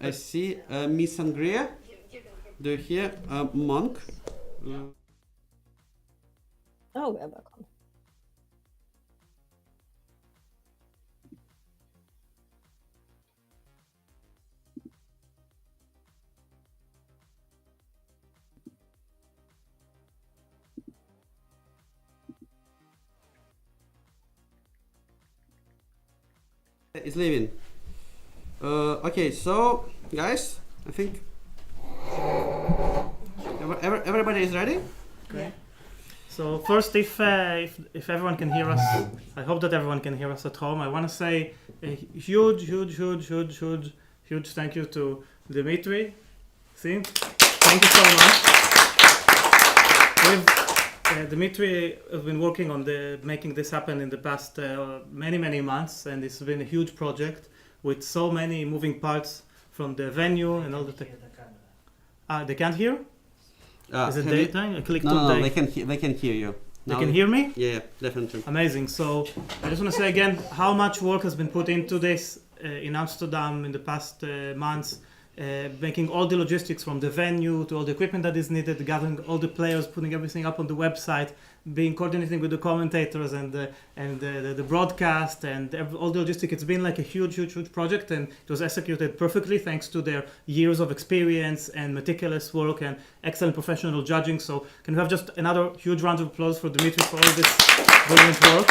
I see. Miss Angria. Do you hear? Monk. Oh, we're back on. Is leaving. Okay, so guys, I think everybody is ready. Okay. So first, if everyone can hear us, I hope that everyone can hear us at home. I want to say a huge thank you to Dimitri. Thank you so much. Dimitri has been working on making this happen in the past many months, and it's been a huge project with so many moving parts from the venue and all the tech. They can't hear? Is it daytime? I clicked on No, they can hear you. They can hear me? Yeah, definitely. Amazing. So I just want to say again how much work has been put into this in Amsterdam in the past months. Making all the logistics from the venue to all the equipment that is needed, gathering all the players, putting everything up on the website, coordinating with the commentators and the broadcast and all the logistics. It's been like a huge project, and it was executed perfectly thanks to their years of experience and meticulous work and excellent professional judging. So can we have just another huge round of applause for Dimitri for all this brilliant work?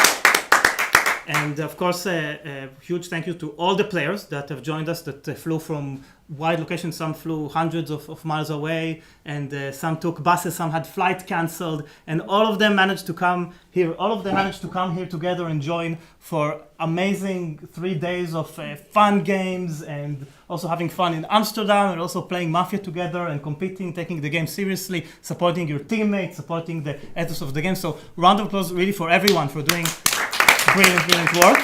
And of course, a huge thank you to all the players that have joined us, that flew from wide locations. Some flew hundreds of miles away, and some took buses, some had flight cancelled, and all of them managed to come here. All of them managed to come here together and join for amazing 3 days of fun games, and also having fun in Amsterdam, and also playing Mafia together and competing, taking the game seriously, supporting your teammates, supporting the ethos of the game. So round of applause really for everyone for doing brilliant work.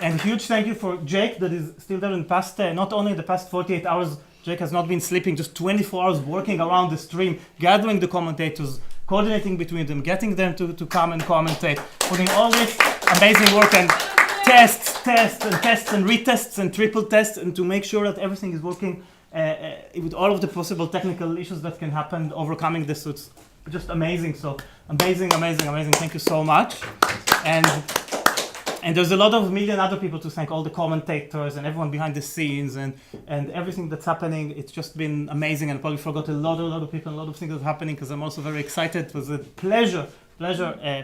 And huge thank you for Jake that is still there in the past, not only the past 48 hours, Jake has not been sleeping, just 24 hours working around the stream, gathering the commentators, coordinating between them, getting them to come and commentate, putting all this amazing work and tests and retests and triple tests, and to make sure that everything is working with all of the possible technical issues that can happen, overcoming this. So it's just amazing. So amazing. Thank you so much. And there's a lot of million other people to thank, all the commentators and everyone behind the scenes and everything that's happening. It's just been amazing, and I probably forgot a lot of people, a lot of things that's happening, because I'm also very excited. It was a pleasure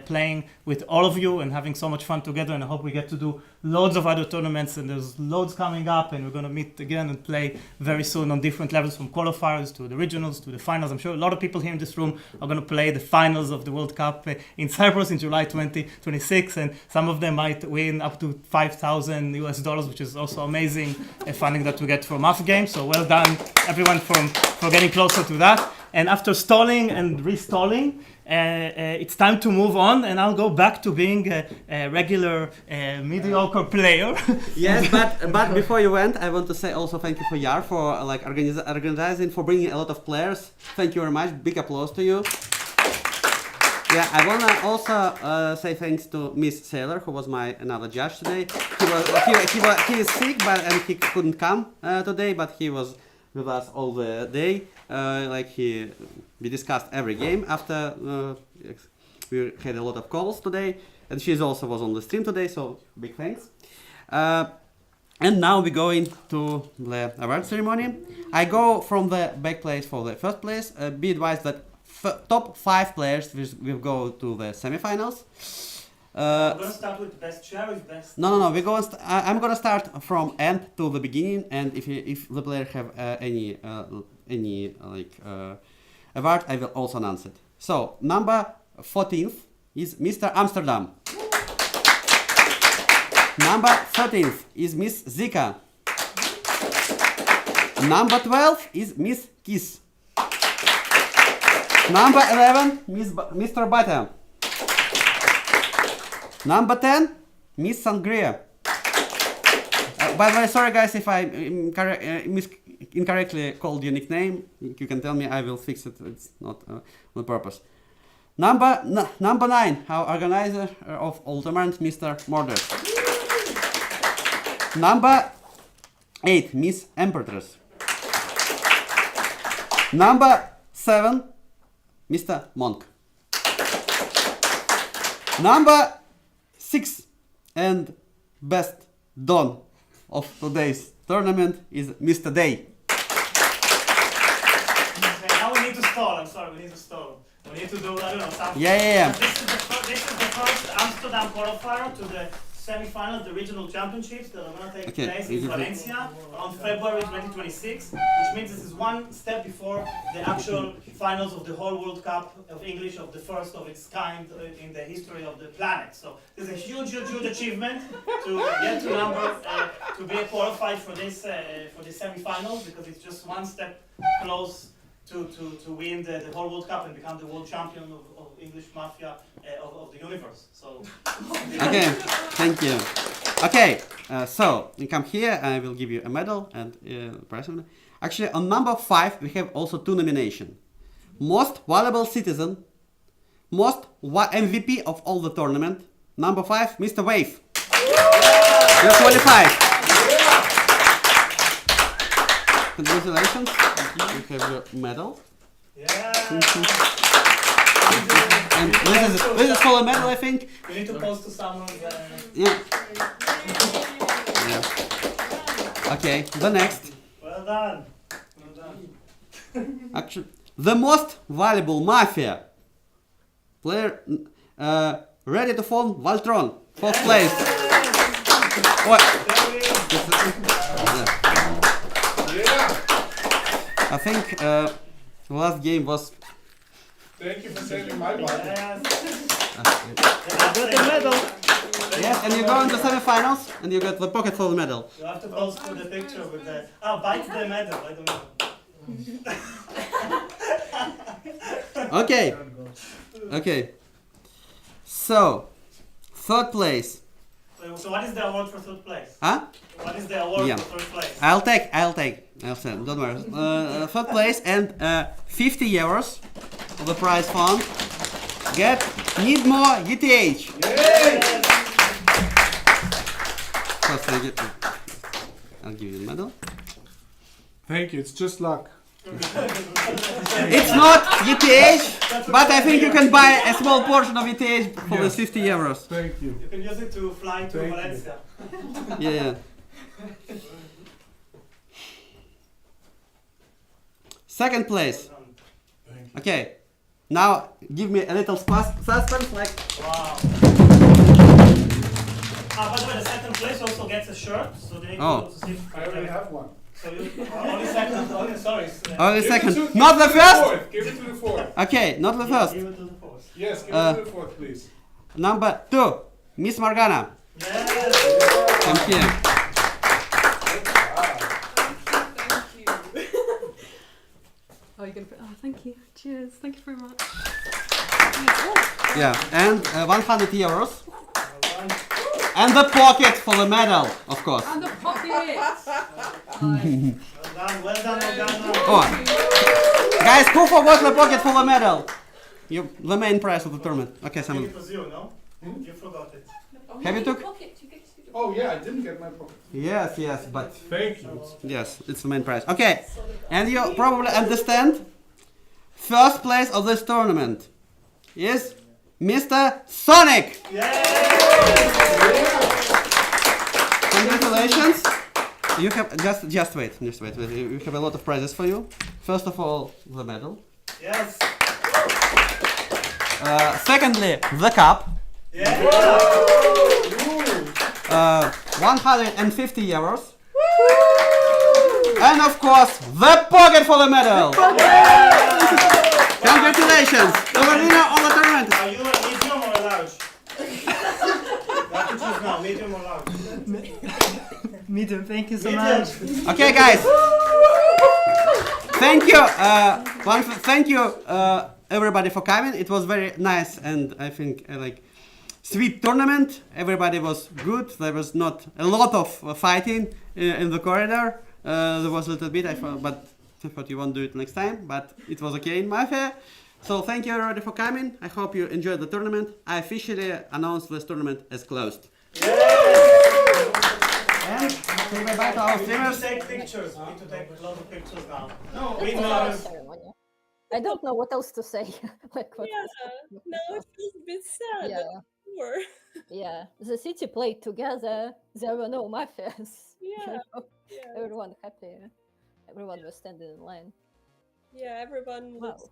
playing with all of you and having so much fun together, and I hope we get to do loads of other tournaments, and there's loads coming up, and we're going to meet again and play very soon on different levels, from qualifiers to the regionals to the finals. I'm sure a lot of people here in this room are going to play the finals of the World Cup in Cyprus in July 2026, and some of them might win up to $5,000, which is also amazing funding that we get from Mafia Games. So well done everyone for getting closer to that. And after stalling and restalling, it's time to move on, and I'll go back to being a regular mediocre player. Yes, but before you went, I want to say also thank you for Yar for like organizing, for bringing a lot of players. Thank you very much. Big applause to you. Yeah, I wanna also say thanks to Miss Sailor, who was my another judge today. He is sick, and he couldn't come today, but he was with us all the day. We discussed every game after we had a lot of calls today, and she also was on the stream today, so big thanks. And now we're going to the award ceremony. I go from the back place for the first place. Be advised that top 5 players will go to the semifinals. We're gonna start with best chair or best. No. I'm gonna start from end to the beginning, and if the player have any award, I will also announce it. So number 14th is Mr. Amsterdam. Number 13th is Miss Zika. Number 12 is Miss Kiss. Number 11, Mr. Bata. Number 10, Miss Sangria. By the way, sorry guys if I incorrectly called your nickname. You can tell me, I will fix it. It's not on purpose. Number 9, our organizer of all tournaments, Mr. Morders. Number 8, Miss Empress. Number 7, Mr. Monk. Number 6 and best Don of today's tournament is Mr. Day. Now we need to stall. I'm sorry, we need to stall. We need to do, I don't know, something. Yeah. This is the first Amsterdam qualifier to the semi-finals, the regional championships that are going to take place in Valencia on February 2026, which means this is one step before the actual finals of the whole World Cup of English, of the first of its kind in the history of the planet. So this is a huge achievement to get to be qualified for this semi-finals, because it's just one step close to win the whole World Cup and become the world champion of English Mafia of the universe. So okay, thank you. Okay, so you come here, I will give you a medal and present. Actually, on number 5 we have also 2 nominations: most valuable citizen, most MVP of all the tournament. Number 5, Mr. Wave. You're qualified. Congratulations. You have your medal. And this is for a medal, I think. We need to post to someone. Yeah. Okay, the next. Well done. Actually, the most valuable Mafia player, ready to fall, Valtron, 4th place. What? I think the last game was. Thank you for saving my body. I got the medal. Yes, and you go into semi-finals, and you get the pocket full medal. You have to post for the picture with the bite the medal. I don't know. Okay. So, 3rd place. So what is the award for 3rd place? Huh? What is the award for 3rd place? I'll take. I'll send. Don't worry. 3rd place and 50 euros of the prize fund. Need more ETH. First, I'll give you the medal. Thank you. It's just luck. It's not ETH, but I think you can buy a small portion of ETH for the 50 euros. Thank you. You can use it to fly to Thank Valencia. Yeah. Second place. Okay. Now give me a little suspense, like. Wow. By the way, the second place also gets a shirt, so they need to see. I already have one. So you only second. Only sorry. Only Give second. it to- Not the give it to the first. fourth. Give it to the fourth. Okay, not the first. Give it to the fourth. Yes, give it to the fourth, please. Number 2, Miss Morgana. Thank you. Oh, you're gonna put. Oh, thank you. Cheers. Thank you very much. Yeah, and 100 euros. And the pocket for the medal, of course. And the pocket. Well done, Morgana. Oh. Guys, who forgot the pocket for the medal? The main prize of the tournament. Okay, I think someone. it was you, no? You forgot it. Have you took? Oh yeah, I didn't get my pocket. Yes, but. Thank you. Yes, it's the main prize. Okay, and you probably understand. First place of this tournament is Mr. Sonic. Congratulations. You have just wait. We have a lot of prizes for you. First of all, the medal. Yes. Secondly, the cup. 150 euros. And of course, the pocket for the medal. Congratulations! The winner of the tournament. Are you a medium or a large? You have to choose now, medium or large. Medium, thank you so Medium. much. Okay, guys. Thank you. Thank you, everybody, for coming. It was very nice, and I think like sweet tournament. Everybody was good. There was not a lot of fighting in the corridor. There was a little bit, but I thought you won't do it next time. But it was okay in Mafia. So thank you everybody for coming. I hope you enjoyed the tournament. I officially announced this tournament as closed. And say bye bye to our We need to streamers. take pictures. We need to take a lot of pictures now. No, Winners. I don't know what else to say. Like what Now it feels a bit sad. Yeah. Poor. Yeah, the city played together. There were no mafias. Yeah. Yeah. Everyone happy. Everyone was standing in line. Yeah, everyone was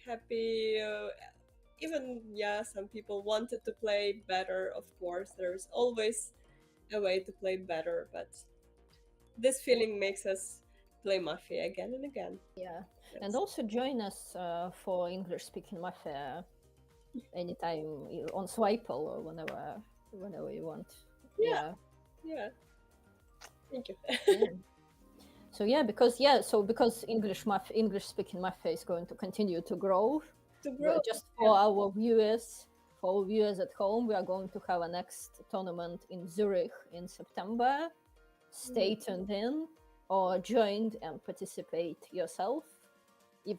happy. Even some people wanted to play better. Of course, there's always a way to play better, but this feeling makes us play Mafia again and again. Yeah, and also join us for English-speaking Mafia anytime on Swipel or whenever you want. Yeah. Thank you. So because English-speaking Mafia is going to continue to grow. Just for our viewers, at home, we are going to have a next tournament in Zurich in September. Stay tuned in or join and participate yourself.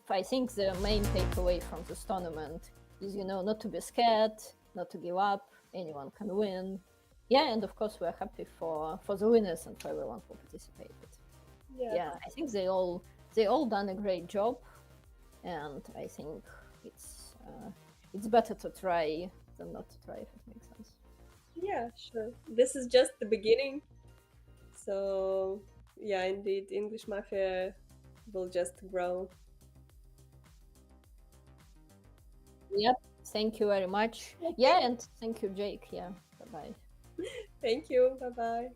I think the main takeaway from this tournament is, not to be scared, not to give up. Anyone can win. Yeah, and of course we're happy for the winners and for everyone who participated. Yeah, I think they all done a great job, and I think it's better to try than not to try, if it makes sense. Yeah, sure. This is just the beginning. So, yeah, indeed, English Mafia will just grow. Yep, thank you very much. Yeah, and thank you, Jake. Yeah, bye-bye. Thank you. Bye-bye.